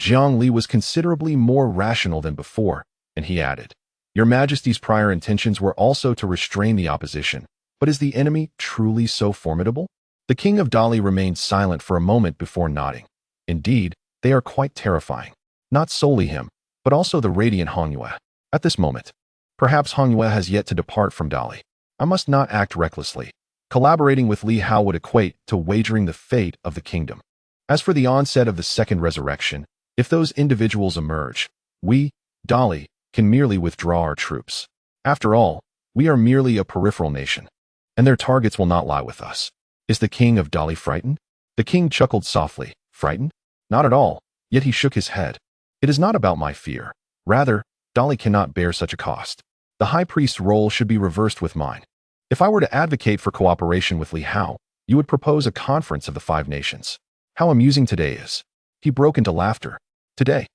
Zhang Li was considerably more rational than before, and he added, Your Majesty's prior intentions were also to restrain the opposition, but is the enemy truly so formidable? The King of Dali remained silent for a moment before nodding. Indeed, they are quite terrifying. Not solely him, but also the radiant Hongyue. At this moment, perhaps Hongyue has yet to depart from Dali. I must not act recklessly. Collaborating with Li Hao would equate to wagering the fate of the kingdom. As for the onset of the second resurrection, if those individuals emerge, we, Dali, can merely withdraw our troops. After all, we are merely a peripheral nation, and their targets will not lie with us. Is the King of Dali frightened? The king chuckled softly. Frightened? Not at all, yet he shook his head. It is not about my fear. Rather, Dali cannot bear such a cost. The high priest's role should be reversed with mine. If I were to advocate for cooperation with Li Hao, you would propose a conference of the five nations. How amusing today is. He broke into laughter. Today.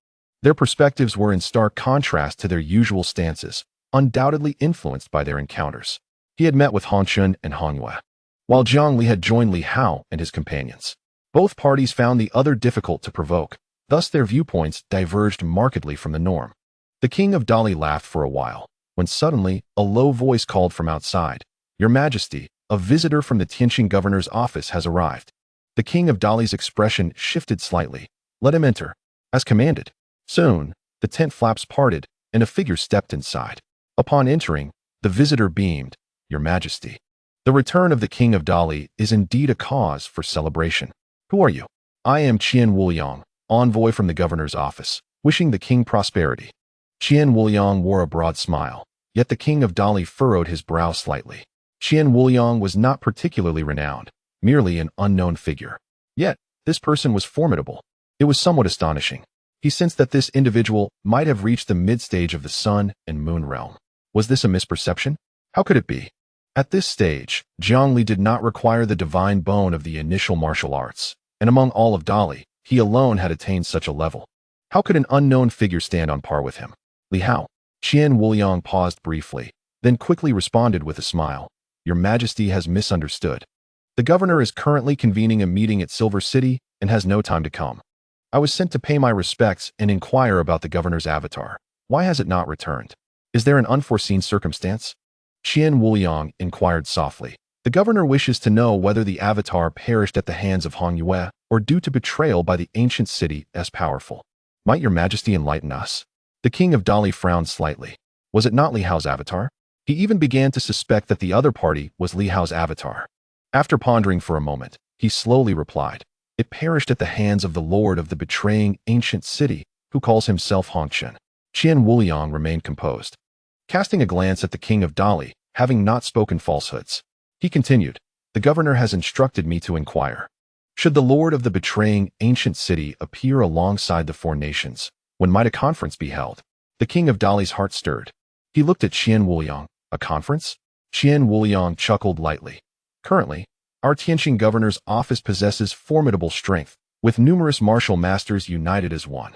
Their perspectives were in stark contrast to their usual stances, undoubtedly influenced by their encounters. He had met with Hongshun and Hongyue, while Zhang Li had joined Li Hao and his companions. Both parties found the other difficult to provoke, thus their viewpoints diverged markedly from the norm. The King of Dali laughed for a while, when suddenly a low voice called from outside, Your Majesty, a visitor from the Tianxing governor's office has arrived. The King of Dali's expression shifted slightly. Let him enter. As commanded. Soon, the tent flaps parted, and a figure stepped inside. Upon entering, the visitor beamed, Your Majesty. The return of the King of Dali is indeed a cause for celebration. Who are you? I am Qian Wuliang, envoy from the governor's office, wishing the king prosperity. Qian Wuliang wore a broad smile, yet the King of Dali furrowed his brow slightly. Qian Wuliang was not particularly renowned, merely an unknown figure. Yet, this person was formidable. It was somewhat astonishing. He sensed that this individual might have reached the mid-stage of the sun and moon realm. Was this a misperception? How could it be? At this stage, Zhang Li did not require the divine bone of the initial martial arts, and among all of Dali, he alone had attained such a level. How could an unknown figure stand on par with him? Li Hao. Qian Wuliang paused briefly, then quickly responded with a smile. Your Majesty has misunderstood. The governor is currently convening a meeting at Silver City and has no time to come. I was sent to pay my respects and inquire about the governor's avatar. Why has it not returned? Is there an unforeseen circumstance? Qian Wuliang inquired softly. The governor wishes to know whether the avatar perished at the hands of Hongyue or due to betrayal by the ancient city as powerful. Might your Majesty enlighten us? The King of Dali frowned slightly. Was it not Li Hao's avatar? He even began to suspect that the other party was Li Hao's avatar. After pondering for a moment, he slowly replied, It perished at the hands of the lord of the betraying ancient city, who calls himself Hongshun. Qian Wuliang remained composed. Casting a glance at the King of Dali, having not spoken falsehoods, he continued, The governor has instructed me to inquire. Should the lord of the betraying ancient city appear alongside the four nations, when might a conference be held? The King of Dali's heart stirred. He looked at Qian Wuliang. A conference? Qian Wuliang chuckled lightly. Currently, our Tianxing governor's office possesses formidable strength, with numerous martial masters united as one.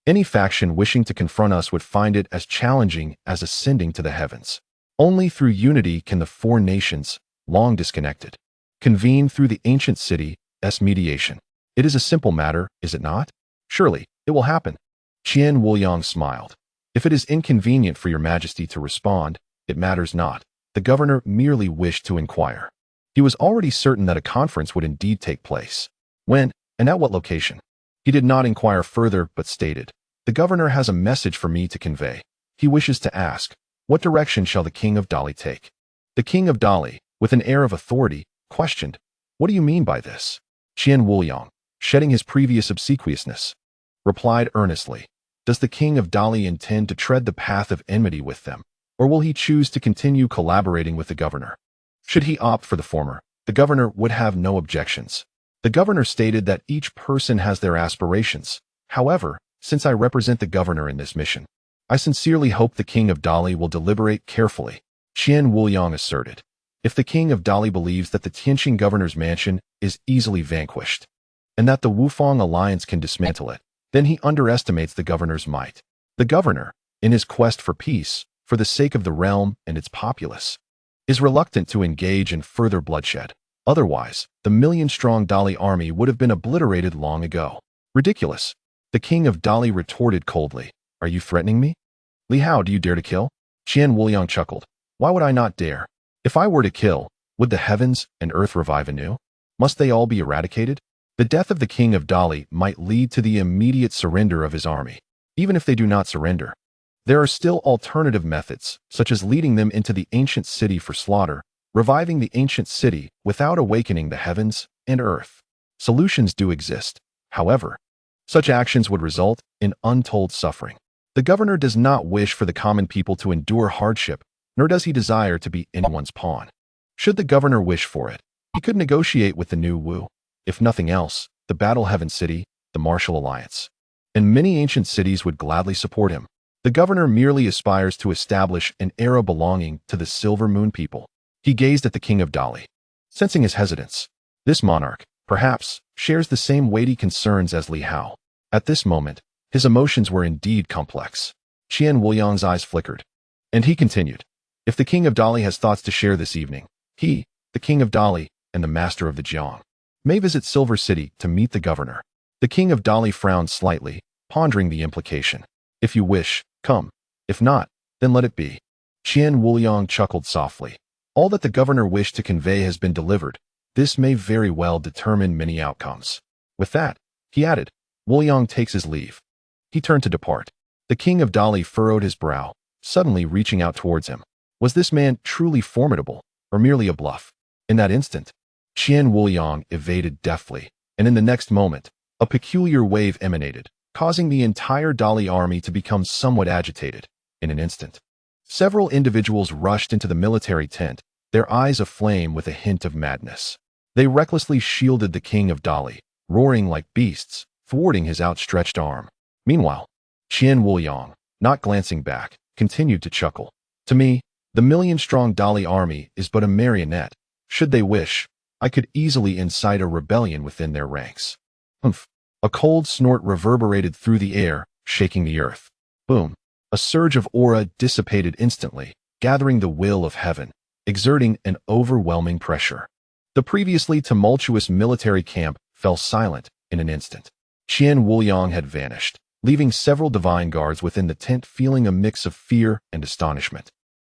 Any faction wishing to confront us would find it as challenging as ascending to the heavens. Only through unity can the four nations, long disconnected, convene through the ancient city's mediation. It is a simple matter, is it not? Surely, it will happen. Qian Wuliang smiled. If it is inconvenient for your Majesty to respond, it matters not. The governor merely wished to inquire. He was already certain that a conference would indeed take place. When, and at what location? He did not inquire further, but stated, "The governor has a message for me to convey. He wishes to ask, what direction shall the King of Dali take?" The King of Dali, with an air of authority, questioned, "What do you mean by this?" Qian Wuliang, shedding his previous obsequiousness, replied earnestly, "Does the King of Dali intend to tread the path of enmity with them, or will he choose to continue collaborating with the governor? Should he opt for the former, the governor would have no objections." The governor stated that each person has their aspirations. However, since I represent the governor in this mission, I sincerely hope the King of Dali will deliberate carefully, Qian Wuliang asserted. If the King of Dali believes that the Tianxing governor's mansion is easily vanquished, and that the Wufang alliance can dismantle it, then he underestimates the governor's might. The governor, in his quest for peace, for the sake of the realm and its populace, is reluctant to engage in further bloodshed. Otherwise, the million-strong Dali army would have been obliterated long ago. Ridiculous. The King of Dali retorted coldly, "Are you threatening me? Li Hao, do you dare to kill?" Qian Wuliang chuckled. "Why would I not dare? If I were to kill, would the heavens and earth revive anew? Must they all be eradicated? The death of the King of Dali might lead to the immediate surrender of his army. Even if they do not surrender, there are still alternative methods, such as leading them into the ancient city for slaughter, reviving the ancient city without awakening the heavens and earth. Solutions do exist. However, such actions would result in untold suffering. The governor does not wish for the common people to endure hardship, nor does he desire to be anyone's pawn. Should the governor wish for it, he could negotiate with the new Wu. If nothing else, the Battle Heaven City, the Martial Alliance, and many ancient cities would gladly support him. The governor merely aspires to establish an era belonging to the Silver Moon people. He gazed at the King of Dali, sensing his hesitance. This monarch, perhaps, shares the same weighty concerns as Li Hao. At this moment, his emotions were indeed complex. Qian Wuliang's eyes flickered, and he continued, "If the King of Dali has thoughts to share this evening, he, the King of Dali, and the Master of the Jiang, may visit Silver City to meet the governor." The King of Dali frowned slightly, pondering the implication. "If you wish, come. If not, then let it be." Qian Wuliang chuckled softly. "All that the governor wished to convey has been delivered. This may very well determine many outcomes." With that, he added, Wuliang takes his leave. He turned to depart. The King of Dali furrowed his brow, suddenly reaching out towards him. Was this man truly formidable, or merely a bluff? In that instant, Qian Wuliang evaded deftly, and in the next moment, a peculiar wave emanated, causing the entire Dali army to become somewhat agitated. In an instant, several individuals rushed into the military tent, their eyes aflame with a hint of madness. They recklessly shielded the King of Dali, roaring like beasts, thwarting his outstretched arm. Meanwhile, Qian Wuliang, not glancing back, continued to chuckle. "To me, the million-strong Dali army is but a marionette. Should they wish, I could easily incite a rebellion within their ranks." Humph! A cold snort reverberated through the air, shaking the earth. Boom! A surge of aura dissipated instantly, gathering the will of heaven, exerting an overwhelming pressure. The previously tumultuous military camp fell silent in an instant. Qian Wuliang had vanished, leaving several divine guards within the tent feeling a mix of fear and astonishment.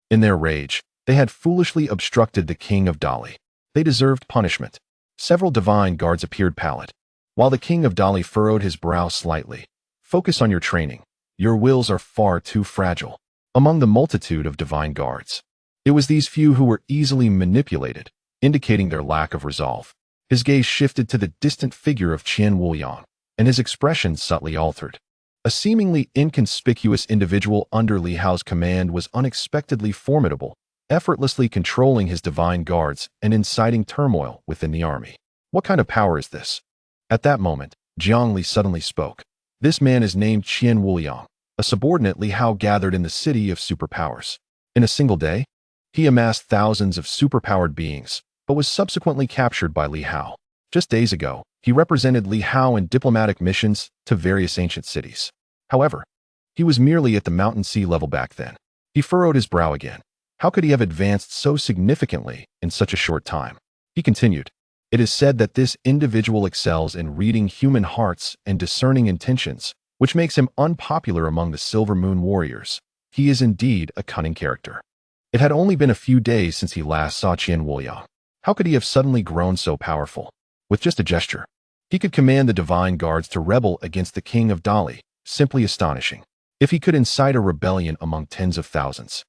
In their rage, they had foolishly obstructed the King of Dali. They deserved punishment. Several divine guards appeared pallid, while the King of Dali furrowed his brow slightly. "Focus on your training. Your wills are far too fragile." Among the multitude of divine guards, it was these few who were easily manipulated, indicating their lack of resolve. His gaze shifted to the distant figure of Qian Wuliang, and his expression subtly altered. A seemingly inconspicuous individual under Li Hao's command was unexpectedly formidable, effortlessly controlling his divine guards and inciting turmoil within the army. What kind of power is this? At that moment, Jiang Li suddenly spoke. "This man is named Qian Wuliang, a subordinate Li Hao gathered in the city of superpowers. In a single day, he amassed thousands of superpowered beings, but was subsequently captured by Li Hao. Just days ago, he represented Li Hao in diplomatic missions to various ancient cities. However, he was merely at the mountain sea level back then." He furrowed his brow again. How could he have advanced so significantly in such a short time? He continued, "It is said that this individual excels in reading human hearts and discerning intentions, which makes him unpopular among the Silver Moon warriors. He is indeed a cunning character." It had only been a few days since he last saw Qian Wuliang. How could he have suddenly grown so powerful? With just a gesture, he could command the divine guards to rebel against the King of Dali, simply astonishing. If he could incite a rebellion among tens of thousands,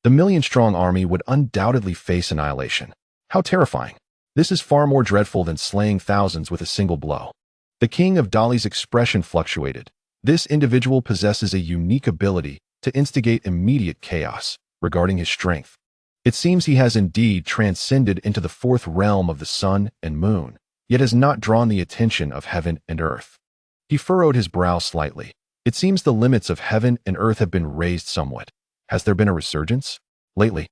the million-strong army would undoubtedly face annihilation. How terrifying! This is far more dreadful than slaying thousands with a single blow. The King of Dali's expression fluctuated. This individual possesses a unique ability to instigate immediate chaos regarding his strength. It seems he has indeed transcended into the fourth realm of the sun and moon, yet has not drawn the attention of heaven and earth. He furrowed his brow slightly. It seems the limits of heaven and earth have been raised somewhat. Has there been a resurgence? Lately,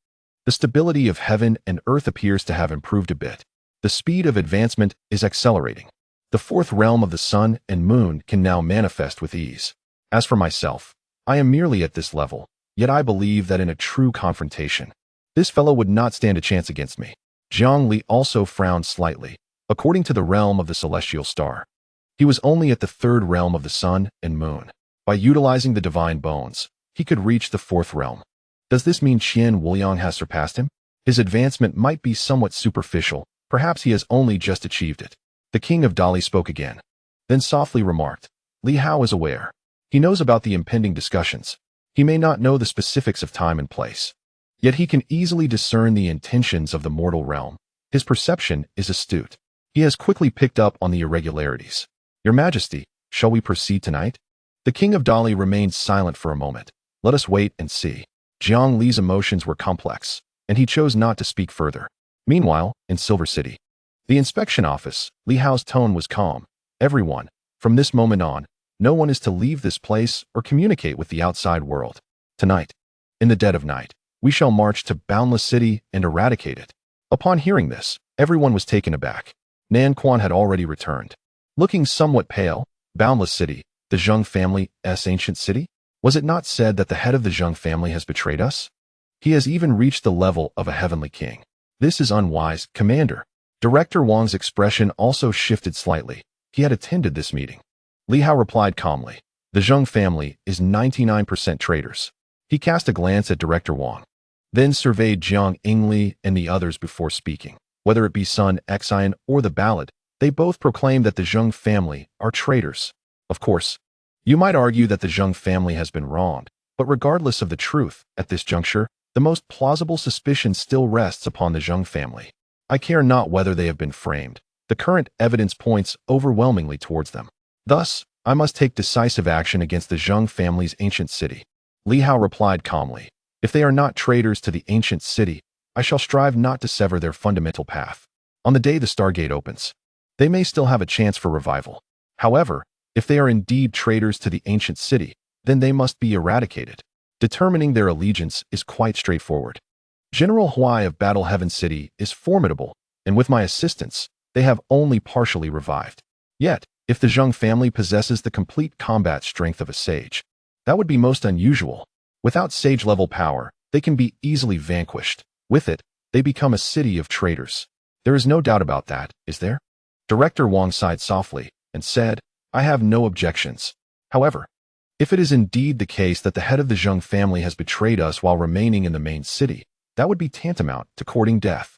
the stability of heaven and earth appears to have improved a bit. The speed of advancement is accelerating. The fourth realm of the sun and moon can now manifest with ease. As for myself, I am merely at this level, yet I believe that in a true confrontation, this fellow would not stand a chance against me. Zhang Li also frowned slightly. According to the realm of the celestial star, he was only at the third realm of the sun and moon. By utilizing the divine bones, he could reach the fourth realm. Does this mean Qian Wuliang has surpassed him? His advancement might be somewhat superficial. Perhaps he has only just achieved it. The King of Dali spoke again, then softly remarked, Li Hao is aware. He knows about the impending discussions. He may not know the specifics of time and place, yet he can easily discern the intentions of the mortal realm. His perception is astute. He has quickly picked up on the irregularities. Your Majesty, shall we proceed tonight? The King of Dali remained silent for a moment. Let us wait and see. Zhang Li's emotions were complex, and he chose not to speak further. Meanwhile, in Silver City, the inspection office, Li Hao's tone was calm. Everyone, from this moment on, no one is to leave this place or communicate with the outside world. Tonight, in the dead of night, we shall march to Boundless City and eradicate it. Upon hearing this, everyone was taken aback. Nan Quan had already returned. Looking somewhat pale, Boundless City, the Zheng family's ancient city? Was it not said that the head of the Zheng family has betrayed us? He has even reached the level of a heavenly king. This is unwise, Commander. Director Wang's expression also shifted slightly. He had attended this meeting. Li Hao replied calmly, the Zheng family is 99% traitors. He cast a glance at Director Wang, then surveyed Jiang Ingli and the others before speaking. Whether it be Sun Xian or the ballad, they both proclaimed that the Zheng family are traitors. Of course, you might argue that the Zheng family has been wronged, but regardless of the truth, at this juncture, the most plausible suspicion still rests upon the Zheng family. I care not whether they have been framed. The current evidence points overwhelmingly towards them. Thus, I must take decisive action against the Zheng family's ancient city. Li Hao replied calmly, if they are not traitors to the ancient city, I shall strive not to sever their fundamental path. On the day the Stargate opens, they may still have a chance for revival. However, if they are indeed traitors to the ancient city, then they must be eradicated. Determining their allegiance is quite straightforward. General Huai of Battle Heaven City is formidable, and with my assistance, they have only partially revived. Yet, if the Zheng family possesses the complete combat strength of a sage, that would be most unusual. Without sage-level power, they can be easily vanquished. With it, they become a city of traitors. There is no doubt about that, is there? Director Wang sighed softly and said, I have no objections. However, if it is indeed the case that the head of the Zheng family has betrayed us while remaining in the main city, that would be tantamount to courting death.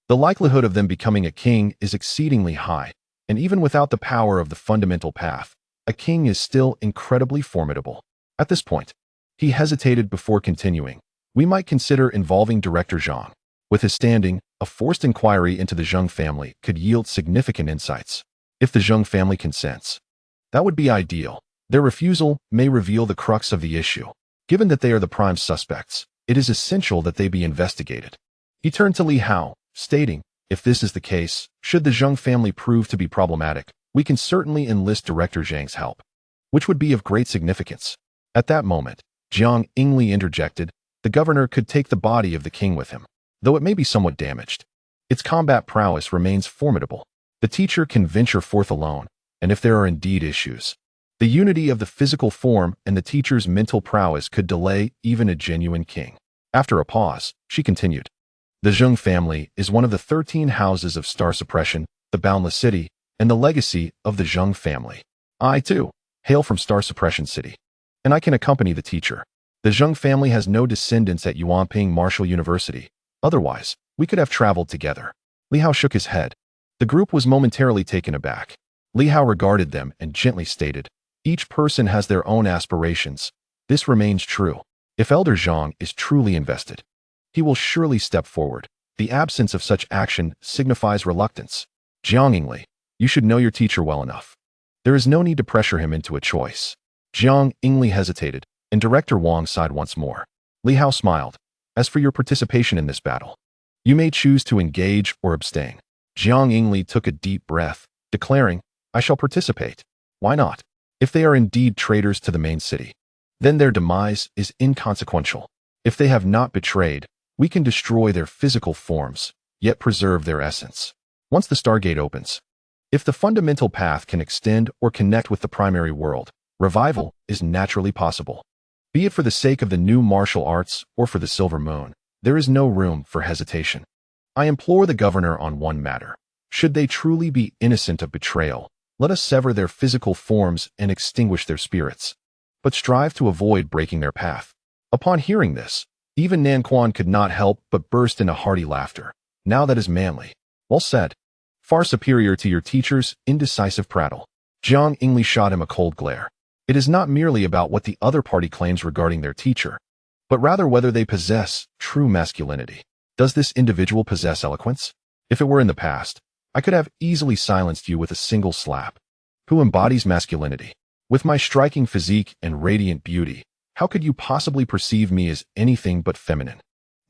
The likelihood of them becoming a king is exceedingly high, and even without the power of the fundamental path, a king is still incredibly formidable. At this point, he hesitated before continuing. We might consider involving Director Zhang. With his standing, a forced inquiry into the Zheng family could yield significant insights. If the Zheng family consents, that would be ideal. Their refusal may reveal the crux of the issue. Given that they are the prime suspects, it is essential that they be investigated. He turned to Li Hao, stating, if this is the case, should the Zheng family prove to be problematic, we can certainly enlist Director Zhang's help, which would be of great significance. At that moment, Jiang Ingli interjected, the governor could take the body of the king with him, though it may be somewhat damaged. Its combat prowess remains formidable. The teacher can venture forth alone, and if there are indeed issues, the unity of the physical form and the teacher's mental prowess could delay even a genuine king. After a pause, she continued, the Zheng family is one of the 13 houses of star suppression, the Boundless City, and the legacy of the Zheng family. I, too, hail from Star Suppression City, and I can accompany the teacher. The Zheng family has no descendants at Yuanping Martial University. Otherwise, we could have traveled together. Li Hao shook his head. The group was momentarily taken aback. Li Hao regarded them and gently stated, "Each person has their own aspirations. This remains true. If Elder Zhang is truly invested, he will surely step forward. The absence of such action signifies reluctance. Jiang Yingli, you should know your teacher well enough. There is no need to pressure him into a choice." Jiang Yingli hesitated, and Director Wang sighed once more. Li Hao smiled. "As for your participation in this battle, you may choose to engage or abstain." Jiang Yingli took a deep breath, declaring, "I shall participate. Why not? If they are indeed traitors to the main city, then their demise is inconsequential. If they have not betrayed, we can destroy their physical forms, yet preserve their essence. Once the Stargate opens, if the fundamental path can extend or connect with the primary world, revival is naturally possible. Be it for the sake of the new martial arts or for the Silver Moon, there is no room for hesitation. I implore the governor on one matter. Should they truly be innocent of betrayal, let us sever their physical forms and extinguish their spirits, but strive to avoid breaking their path." Upon hearing this, even Nan Quan could not help but burst into hearty laughter. "Now that is manly. Well said. Far superior to your teacher's indecisive prattle." Jiang Yingli shot him a cold glare. It is not merely about what the other party claims regarding their teacher, but rather whether they possess true masculinity. Does this individual possess eloquence? If it were in the past, I could have easily silenced you with a single slap. Who embodies masculinity? With my striking physique and radiant beauty, how could you possibly perceive me as anything but feminine?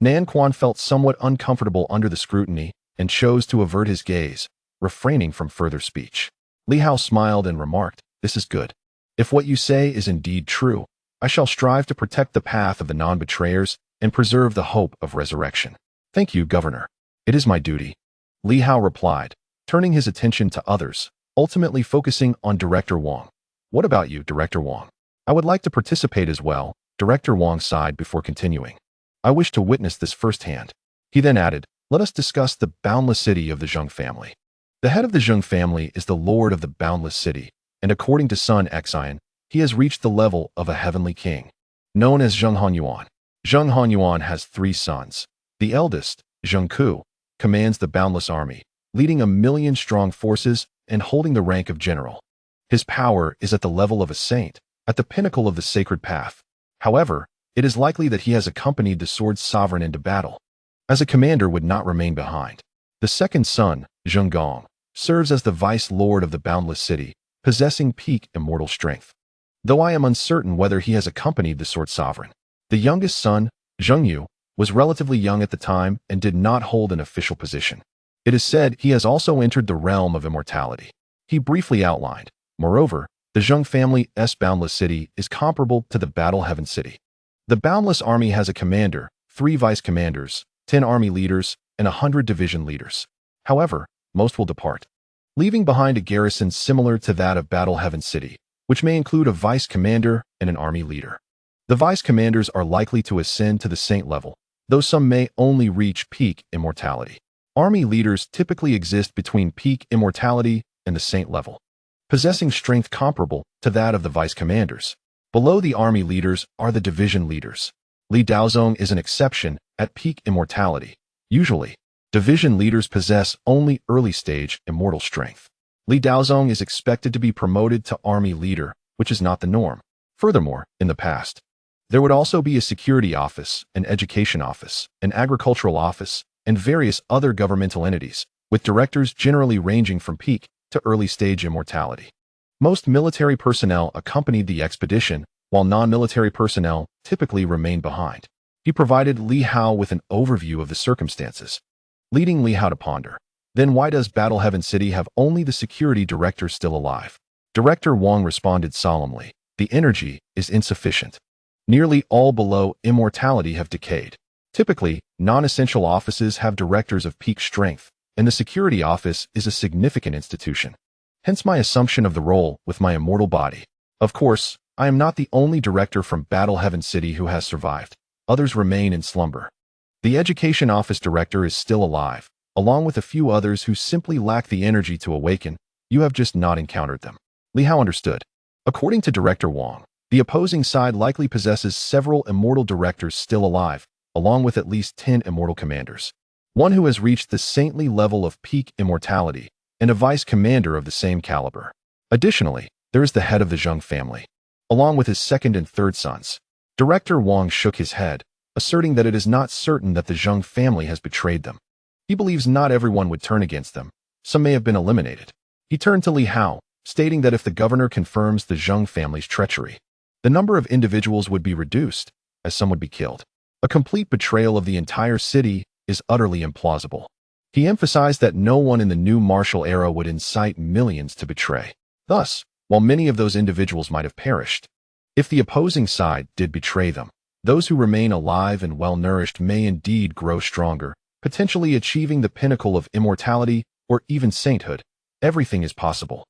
Nan Quan felt somewhat uncomfortable under the scrutiny and chose to avert his gaze, refraining from further speech. Li Hao smiled and remarked, "This is good. If what you say is indeed true, I shall strive to protect the path of the non-betrayers and preserve the hope of resurrection." "Thank you, Governor. It is my duty," Li Hao replied, turning his attention to others, ultimately focusing on Director Wang. "What about you, Director Wang?" "I would like to participate as well," Director Wang sighed before continuing. "I wish to witness this firsthand." He then added, "Let us discuss the boundless city of the Zheng family. The head of the Zheng family is the lord of the boundless city, and according to Sun Xian, he has reached the level of a heavenly king, known as Zheng Hanyuan. Zheng Hanyuan has 3 sons. The eldest, Zheng Ku, commands the boundless army, leading 1,000,000-strong forces and holding the rank of general. His power is at the level of a saint, at the pinnacle of the sacred path. However, it is likely that he has accompanied the sword's sovereign into battle, as a commander would not remain behind. The second son, Zheng Gong, serves as the vice lord of the boundless city, possessing peak immortal strength, though I am uncertain whether he has accompanied the sword sovereign. The youngest son, Zheng Yu, was relatively young at the time and did not hold an official position. It is said he has also entered the realm of immortality. He briefly outlined, moreover, the Zheng family's boundless city is comparable to the Battle Heaven City. The boundless army has a commander, 3 vice commanders, 10 army leaders, and 100 division leaders. However, most will depart, leaving behind a garrison similar to that of Battle Heaven City, which may include a vice commander and an army leader. The vice commanders are likely to ascend to the saint level, though some may only reach peak immortality. Army leaders typically exist between peak immortality and the saint level, possessing strength comparable to that of the vice commanders. Below the army leaders are the division leaders. Li Daozong is an exception at peak immortality. Usually, division leaders possess only early-stage immortal strength. Li Daozong is expected to be promoted to army leader, which is not the norm. Furthermore, in the past, there would also be a security office, an education office, an agricultural office, and various other governmental entities, with directors generally ranging from peak to early-stage immortality. Most military personnel accompanied the expedition, while non-military personnel typically remained behind. He provided Li Hao with an overview of the circumstances, leading Li Hao to ponder. Then why does Battle Heaven City have only the security director still alive? Director Wang responded solemnly, "The energy is insufficient. Nearly all below immortality have decayed. Typically, non-essential offices have directors of peak strength, and the security office is a significant institution. Hence my assumption of the role with my immortal body. Of course, I am not the only director from Battle Heaven City who has survived. Others remain in slumber. The education office director is still alive, along with a few others who simply lack the energy to awaken. You have just not encountered them." Li Hao understood. According to Director Wang, The opposing side likely possesses several immortal directors still alive, along with at least 10 immortal commanders. One who has reached the saintly level of peak immortality, and a vice commander of the same caliber. Additionally, there is the head of the Zheng family, along with his second and third sons. Director Wang shook his head, asserting that it is not certain that the Zheng family has betrayed them. He believes not everyone would turn against them. Some may have been eliminated. He turned to Li Hao, stating that if the governor confirms the Zheng family's treachery, the number of individuals would be reduced, as some would be killed. A complete betrayal of the entire city is utterly implausible. He emphasized that no one in the new martial era would incite millions to betray. Thus, while many of those individuals might have perished, if the opposing side did betray them, those who remain alive and well-nourished may indeed grow stronger, potentially achieving the pinnacle of immortality or even sainthood. Everything is possible,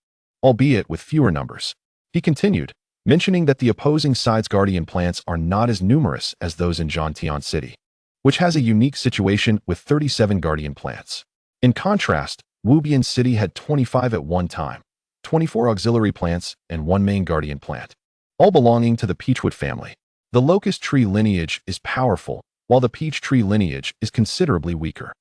albeit with fewer numbers. He continued, mentioning that the opposing side's guardian plants are not as numerous as those in Zhantian City, which has a unique situation with 37 guardian plants. In contrast, Wubian City had 25 at one time, 24 auxiliary plants, and one main guardian plant, all belonging to the Peachwood family. The locust tree lineage is powerful, while the peach tree lineage is considerably weaker.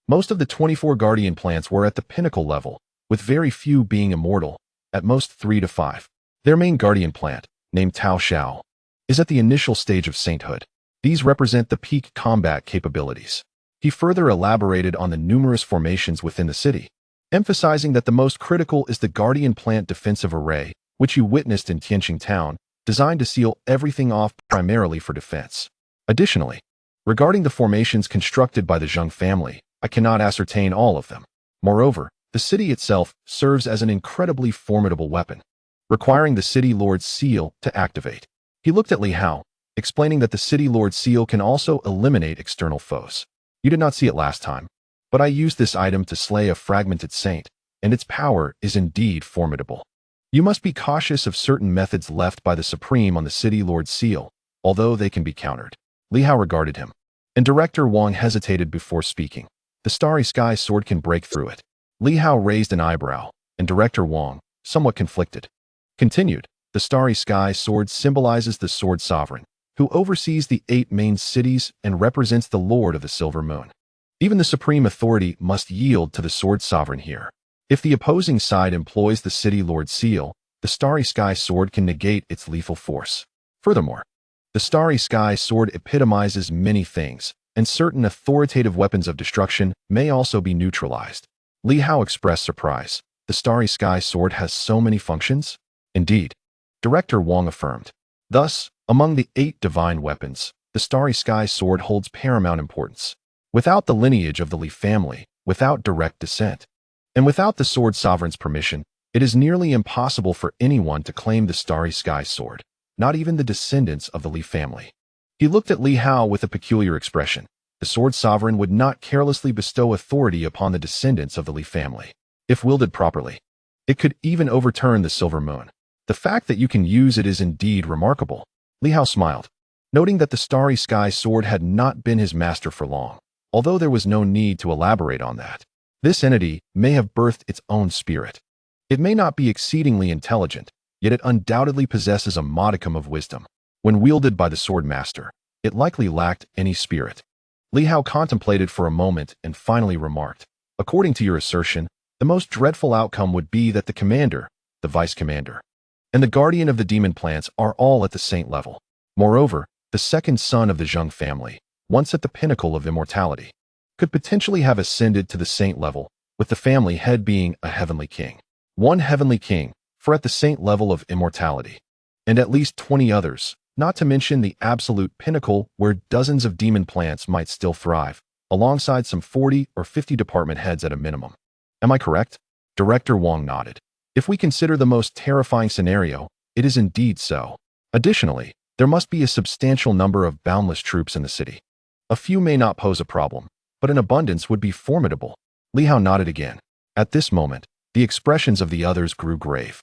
Most of the 24 guardian plants were at the pinnacle level, with very few being immortal, at most 3 to 5. Their main guardian plant, named Tao Xiao, is at the initial stage of sainthood. These represent the peak combat capabilities. He further elaborated on the numerous formations within the city, emphasizing that the most critical is the guardian plant defensive array, which you witnessed in Tianxing town, designed to seal everything off primarily for defense. Additionally, regarding the formations constructed by the Zheng family, I cannot ascertain all of them. Moreover, the city itself serves as an incredibly formidable weapon, requiring the City Lord's seal to activate. He looked at Li Hao, explaining that the City Lord's seal can also eliminate external foes. You did not see it last time, but I used this item to slay a fragmented saint, and its power is indeed formidable. You must be cautious of certain methods left by the Supreme on the City Lord's seal, although they can be countered. Li Hao regarded him, and Director Wang hesitated before speaking. The Starry Sky Sword can break through it. Li Hao raised an eyebrow, and Director Wang, somewhat conflicted, continued. The Starry Sky Sword symbolizes the Sword Sovereign, who oversees the 8 main cities and represents the Lord of the Silver Moon. Even the supreme authority must yield to the Sword Sovereign here. If the opposing side employs the City Lord's seal, the Starry Sky Sword can negate its lethal force. Furthermore, the Starry Sky Sword epitomizes many things, and certain authoritative weapons of destruction may also be neutralized. Li Hao expressed surprise. The Starry Sky Sword has so many functions? Indeed, Director Wang affirmed. Thus, among the 8 divine weapons, the Starry Sky Sword holds paramount importance. Without the lineage of the Li family, without direct descent, and without the Sword Sovereign's permission, it is nearly impossible for anyone to claim the Starry Sky Sword, not even the descendants of the Li family. He looked at Li Hao with a peculiar expression. The Sword Sovereign would not carelessly bestow authority upon the descendants of the Li family. If wielded properly, it could even overturn the Silver Moon. The fact that you can use it is indeed remarkable. Li Hao smiled, noting that the Starry Sky Sword had not been his master for long, although there was no need to elaborate on that. This entity may have birthed its own spirit. It may not be exceedingly intelligent, yet it undoubtedly possesses a modicum of wisdom. When wielded by the Sword Master, it likely lacked any spirit. Li Hao contemplated for a moment and finally remarked, according to your assertion, the most dreadful outcome would be that the commander, the vice commander, and the guardian of the demon plants are all at the saint level. Moreover, the second son of the Zheng family, once at the pinnacle of immortality, could potentially have ascended to the saint level, with the family head being a heavenly king. One heavenly king, for at the saint level of immortality, and at least 20 others, not to mention the absolute pinnacle where dozens of demon plants might still thrive, alongside some 40 or 50 department heads at a minimum. Am I correct? Director Wang nodded. If we consider the most terrifying scenario, it is indeed so. Additionally, there must be a substantial number of boundless troops in the city. A few may not pose a problem, but an abundance would be formidable. Li Hao nodded again. At this moment, the expressions of the others grew grave.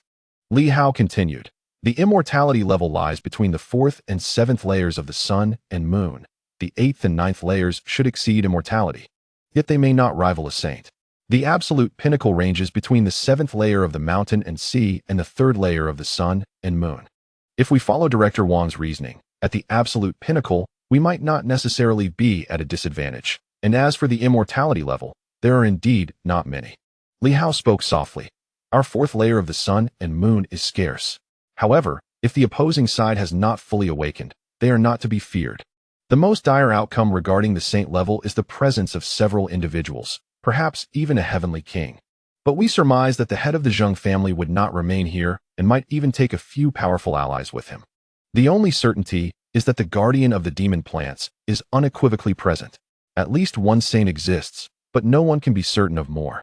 Li Hao continued. The immortality level lies between the 4th and 7th layers of the sun and moon. The 8th and 9th layers should exceed immortality, yet they may not rival a saint. The absolute pinnacle ranges between the 7th layer of the mountain and sea and the 3rd layer of the sun and moon. If we follow Director Wang's reasoning, at the absolute pinnacle, we might not necessarily be at a disadvantage. And as for the immortality level, there are indeed not many. Li Hao spoke softly. Our fourth layer of the sun and moon is scarce. However, if the opposing side has not fully awakened, they are not to be feared. The most dire outcome regarding the saint level is the presence of several individuals, perhaps even a heavenly king. But we surmise that the head of the Zheng family would not remain here and might even take a few powerful allies with him. The only certainty is that the guardian of the demon plants is unequivocally present. At least one saint exists, but no one can be certain of more.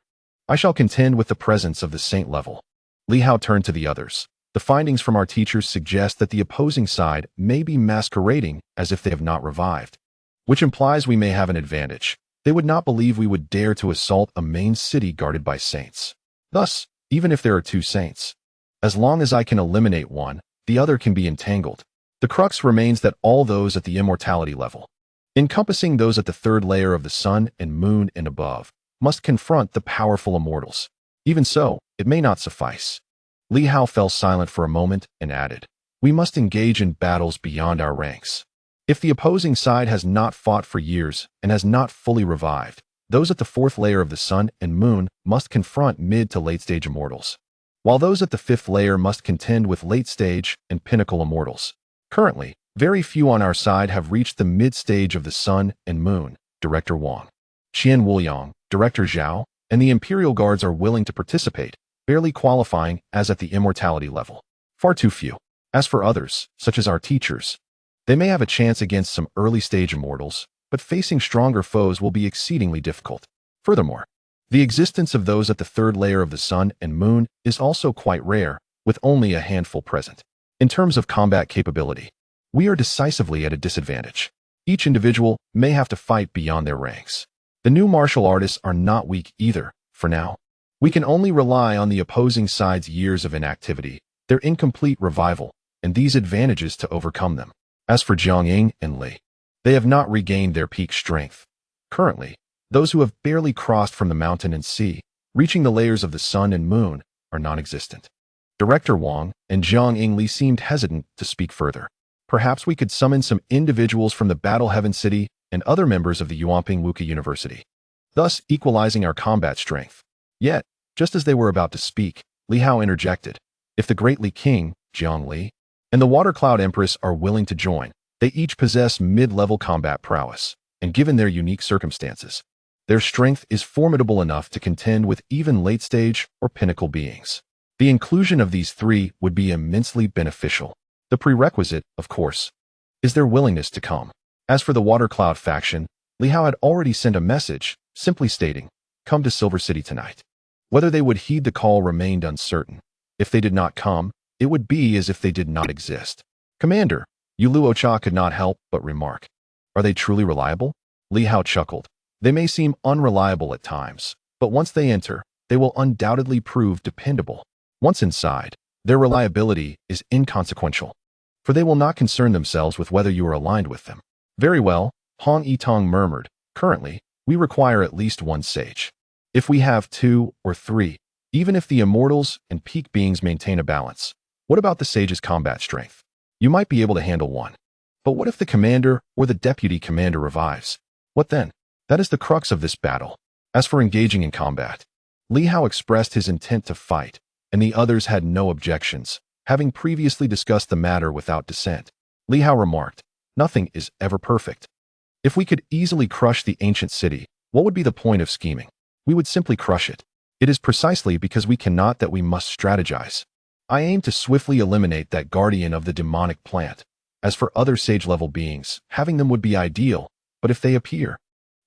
I shall contend with the presence of the saint level. Li Hao turned to the others. The findings from our teachers suggest that the opposing side may be masquerading as if they have not revived, which implies we may have an advantage. They would not believe we would dare to assault a main city guarded by saints. Thus, even if there are two saints, as long as I can eliminate one, the other can be entangled. The crux remains that all those at the immortality level, encompassing those at the third layer of the sun and moon and above, must confront the powerful immortals. Even so, it may not suffice. Li Hao fell silent for a moment and added, we must engage in battles beyond our ranks. If the opposing side has not fought for years and has not fully revived, those at the fourth layer of the sun and moon must confront mid to late stage immortals, while those at the fifth layer must contend with late stage and pinnacle immortals. Currently, very few on our side have reached the mid stage of the sun and moon. Director Wang, Qian Wuliang, Director Zhao, and the Imperial Guards are willing to participate, barely qualifying as at the immortality level. Far too few. As for others, such as our teachers, they may have a chance against some early-stage immortals, but facing stronger foes will be exceedingly difficult. Furthermore, the existence of those at the third layer of the sun and moon is also quite rare, with only a handful present. In terms of combat capability, we are decisively at a disadvantage. Each individual may have to fight beyond their ranks. The new martial artists are not weak either, for now. We can only rely on the opposing side's years of inactivity, their incomplete revival, and these advantages to overcome them. As for Jiangying and Li, they have not regained their peak strength. Currently, those who have barely crossed from the mountain and sea, reaching the layers of the sun and moon, are non-existent. Director Wang and Jiangying Li seemed hesitant to speak further. Perhaps we could summon some individuals from the Battle Heaven City and other members of the Yuanping Wuke University, thus equalizing our combat strength. Yet, just as they were about to speak, Li Hao interjected. If the Great Li King, Jiang Li, and the Water Cloud Empress are willing to join, they each possess mid-level combat prowess, and given their unique circumstances, their strength is formidable enough to contend with even late-stage or pinnacle beings. The inclusion of these three would be immensely beneficial. The prerequisite, of course, is their willingness to come. As for the Water Cloud faction, Li Hao had already sent a message, simply stating, come to Silver City tonight. Whether they would heed the call remained uncertain. If they did not come, it would be as if they did not exist. Commander, Yu Luocha could not help but remark. Are they truly reliable? Li Hao chuckled. They may seem unreliable at times, but once they enter, they will undoubtedly prove dependable. Once inside, their reliability is inconsequential, for they will not concern themselves with whether you are aligned with them. Very well, Hong Yitong murmured. Currently, we require at least one sage. If we have 2 or 3, even if the immortals and peak beings maintain a balance, what about the sage's combat strength? You might be able to handle one. But what if the commander or the deputy commander revives? What then? That is the crux of this battle. As for engaging in combat, Li Hao expressed his intent to fight, and the others had no objections, having previously discussed the matter without dissent. Li Hao remarked, nothing is ever perfect. If we could easily crush the ancient city, what would be the point of scheming? We would simply crush it. It is precisely because we cannot that we must strategize. I aim to swiftly eliminate that guardian of the demonic plant. As for other sage-level beings, having them would be ideal, but if they appear,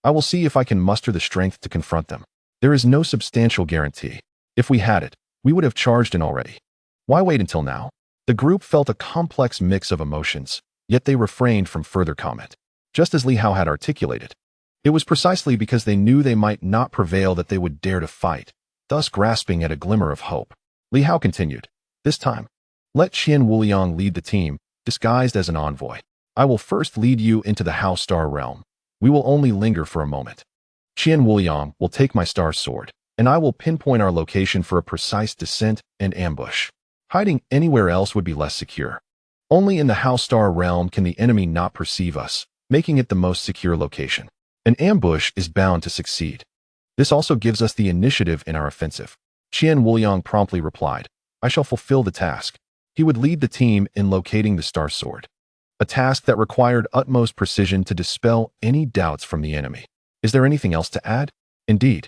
I will see if I can muster the strength to confront them. There is no substantial guarantee. If we had it, we would have charged in already. Why wait until now? The group felt a complex mix of emotions, yet they refrained from further comment. Just as Li Hao had articulated, it was precisely because they knew they might not prevail that they would dare to fight, thus grasping at a glimmer of hope. Li Hao continued, this time, let Qian Wuliang lead the team, disguised as an envoy. I will first lead you into the Hao Star realm. We will only linger for a moment. Qian Wuliang will take my star sword, and I will pinpoint our location for a precise descent and ambush. Hiding anywhere else would be less secure. Only in the Hao Star realm can the enemy not perceive us, making it the most secure location. An ambush is bound to succeed. This also gives us the initiative in our offensive. Qian Wuliang promptly replied, I shall fulfill the task. He would lead the team in locating the Star Sword, a task that required utmost precision to dispel any doubts from the enemy. Is there anything else to add? Indeed.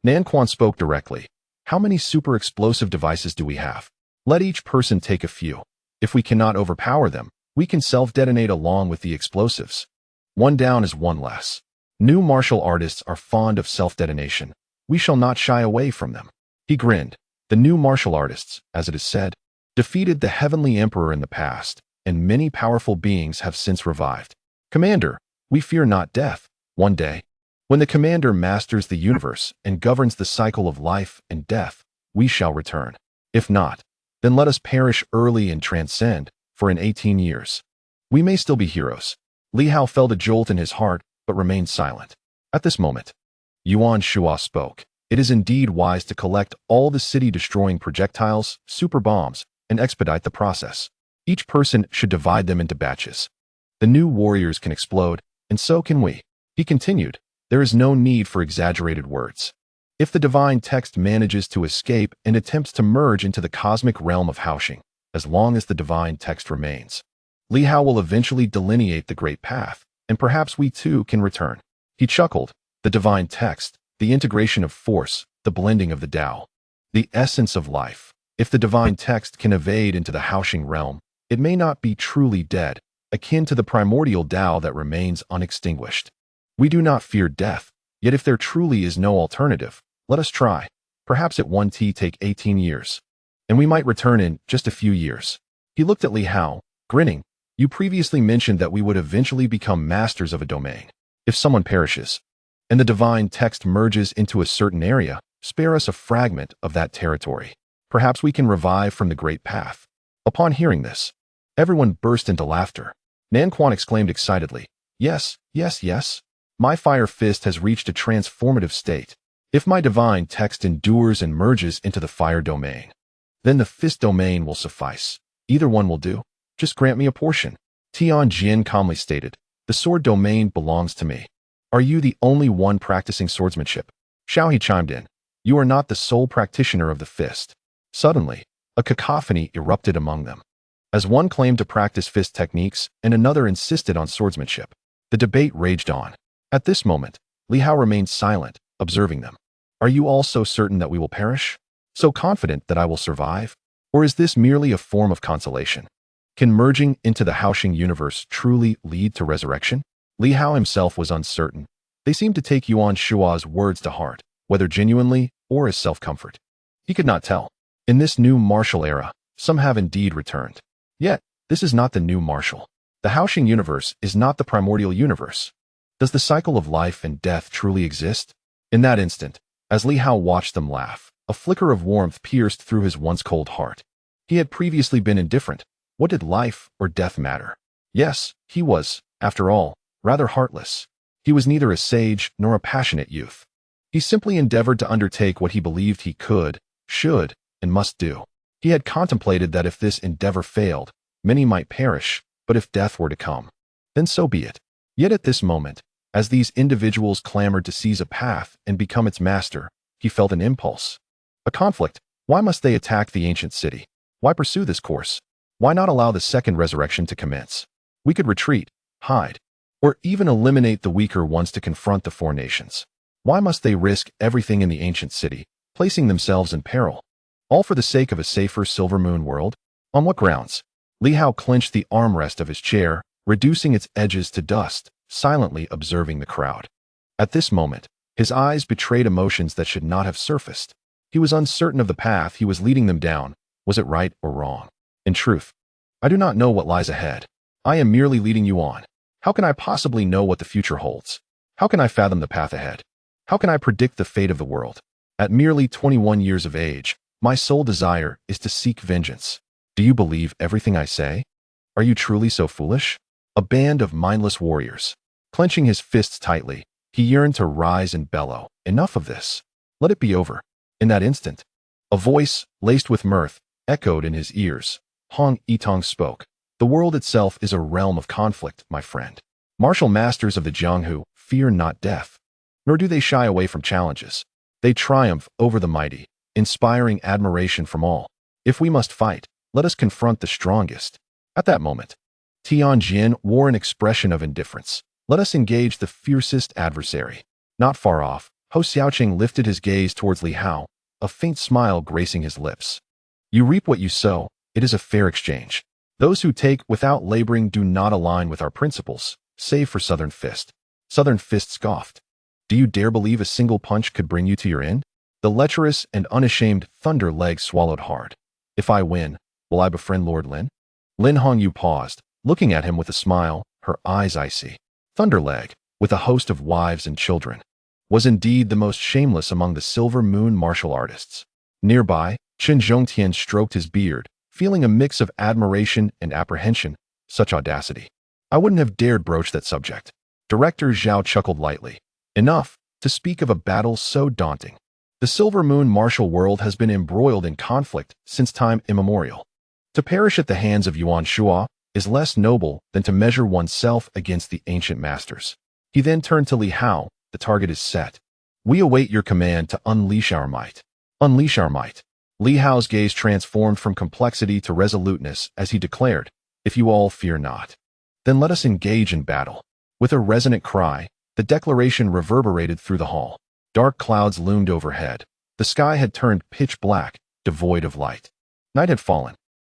Nan Quan spoke directly. How many super explosive devices do we have? Let each person take a few. If we cannot overpower them, we can self-detonate along with the explosives. One down is one less. New martial artists are fond of self-detonation. We shall not shy away from them. He grinned. The new martial artists, as it is said, defeated the Heavenly Emperor in the past, and many powerful beings have since revived. Commander, we fear not death. One day, when the commander masters the universe and governs the cycle of life and death, we shall return. If not, then let us perish early and transcend, for in 18 years, we may still be heroes. Li Hao felt a jolt in his heart, but remained silent. At this moment, Yuan Shua spoke. It is indeed wise to collect all the city-destroying projectiles, super bombs, and expedite the process. Each person should divide them into batches. The new warriors can explode, and so can we. He continued, there is no need for exaggerated words. If the divine text manages to escape and attempts to merge into the cosmic realm of Haoxing, as long as the divine text remains, Li Hao will eventually delineate the great path, and perhaps we too can return. He chuckled. The divine text, the integration of force, the blending of the Tao, the essence of life. If the divine text can evade into the Haoxing realm, it may not be truly dead, akin to the primordial Tao that remains unextinguished. We do not fear death, yet if there truly is no alternative, let us try. Perhaps it won't take 18 years, and we might return in just a few years. He looked at Li Hao, grinning. You previously mentioned that we would eventually become masters of a domain. If someone perishes, and the divine text merges into a certain area, spare us a fragment of that territory. Perhaps we can revive from the great path. Upon hearing this, everyone burst into laughter. Nan Quan exclaimed excitedly, yes, yes, yes. My fire fist has reached a transformative state. If my divine text endures and merges into the fire domain, then the fist domain will suffice. Either one will do. Just grant me a portion. Tianxing calmly stated, the sword domain belongs to me. Are you the only one practicing swordsmanship? Xiaohe chimed in, you are not the sole practitioner of the fist. Suddenly, a cacophony erupted among them, as one claimed to practice fist techniques and another insisted on swordsmanship. The debate raged on. At this moment, Li Hao remained silent, observing them. Are you all so certain that we will perish? So confident that I will survive? Or is this merely a form of consolation? Can merging into the Haoxing universe truly lead to resurrection? Li Hao himself was uncertain. They seemed to take Yuan Shua's words to heart, whether genuinely or as self-comfort. He could not tell. In this new martial era, some have indeed returned. Yet, this is not the new martial. The Haoxing universe is not the primordial universe. Does the cycle of life and death truly exist? In that instant, as Li Hao watched them laugh, a flicker of warmth pierced through his once cold heart. He had previously been indifferent. What did life or death matter? Yes, he was, after all, rather heartless. He was neither a sage nor a passionate youth. He simply endeavored to undertake what he believed he could, should, and must do. He had contemplated that if this endeavor failed, many might perish, but if death were to come, then so be it. Yet at this moment, as these individuals clamored to seize a path and become its master, he felt an impulse. A conflict. Why must they attack the ancient city? Why pursue this course? Why not allow the second resurrection to commence? We could retreat, hide, or even eliminate the weaker ones to confront the four nations. Why must they risk everything in the ancient city, placing themselves in peril? All for the sake of a safer Silver Moon world? On what grounds? Li Hao clenched the armrest of his chair, reducing its edges to dust, silently observing the crowd. At this moment, his eyes betrayed emotions that should not have surfaced. He was uncertain of the path he was leading them down. Was it right or wrong? In truth, I do not know what lies ahead. I am merely leading you on. How can I possibly know what the future holds? How can I fathom the path ahead? How can I predict the fate of the world? At merely 21 years of age, my sole desire is to seek vengeance. Do you believe everything I say? Are you truly so foolish? A band of mindless warriors. Clenching his fists tightly, he yearned to rise and bellow. Enough of this. Let it be over. In that instant, a voice, laced with mirth, echoed in his ears. Hong Yitong spoke. The world itself is a realm of conflict, my friend. Martial masters of the Jianghu fear not death, nor do they shy away from challenges. They triumph over the mighty, inspiring admiration from all. If we must fight, let us confront the strongest. At that moment, Tianxing wore an expression of indifference. Let us engage the fiercest adversary. Not far off, Ho Xiaoqing lifted his gaze towards Li Hao, a faint smile gracing his lips. You reap what you sow. It is a fair exchange. Those who take without laboring do not align with our principles, save for Southern Fist. Southern Fist scoffed. Do you dare believe a single punch could bring you to your end? The lecherous and unashamed Thunder Leg swallowed hard. If I win, will I befriend Lord Lin? Lin Hongyu paused, looking at him with a smile, her eyes icy. Thunder Leg, with a host of wives and children, was indeed the most shameless among the Silver Moon martial artists. Nearby, Chen Zhongtian stroked his beard, feeling a mix of admiration and apprehension. Such audacity. I wouldn't have dared broach that subject. Director Zhao chuckled lightly. Enough to speak of a battle so daunting. The Silver Moon martial world has been embroiled in conflict since time immemorial. To perish at the hands of Yuan Shua is less noble than to measure oneself against the ancient masters. He then turned to Li Hao. The target is set. We await your command to unleash our might. Unleash our might. Li Hao's gaze transformed from complexity to resoluteness as he declared, if you all fear not, then let us engage in battle. With a resonant cry, the declaration reverberated through the hall. Dark clouds loomed overhead. The sky had turned pitch black, devoid of light. Night had fallen,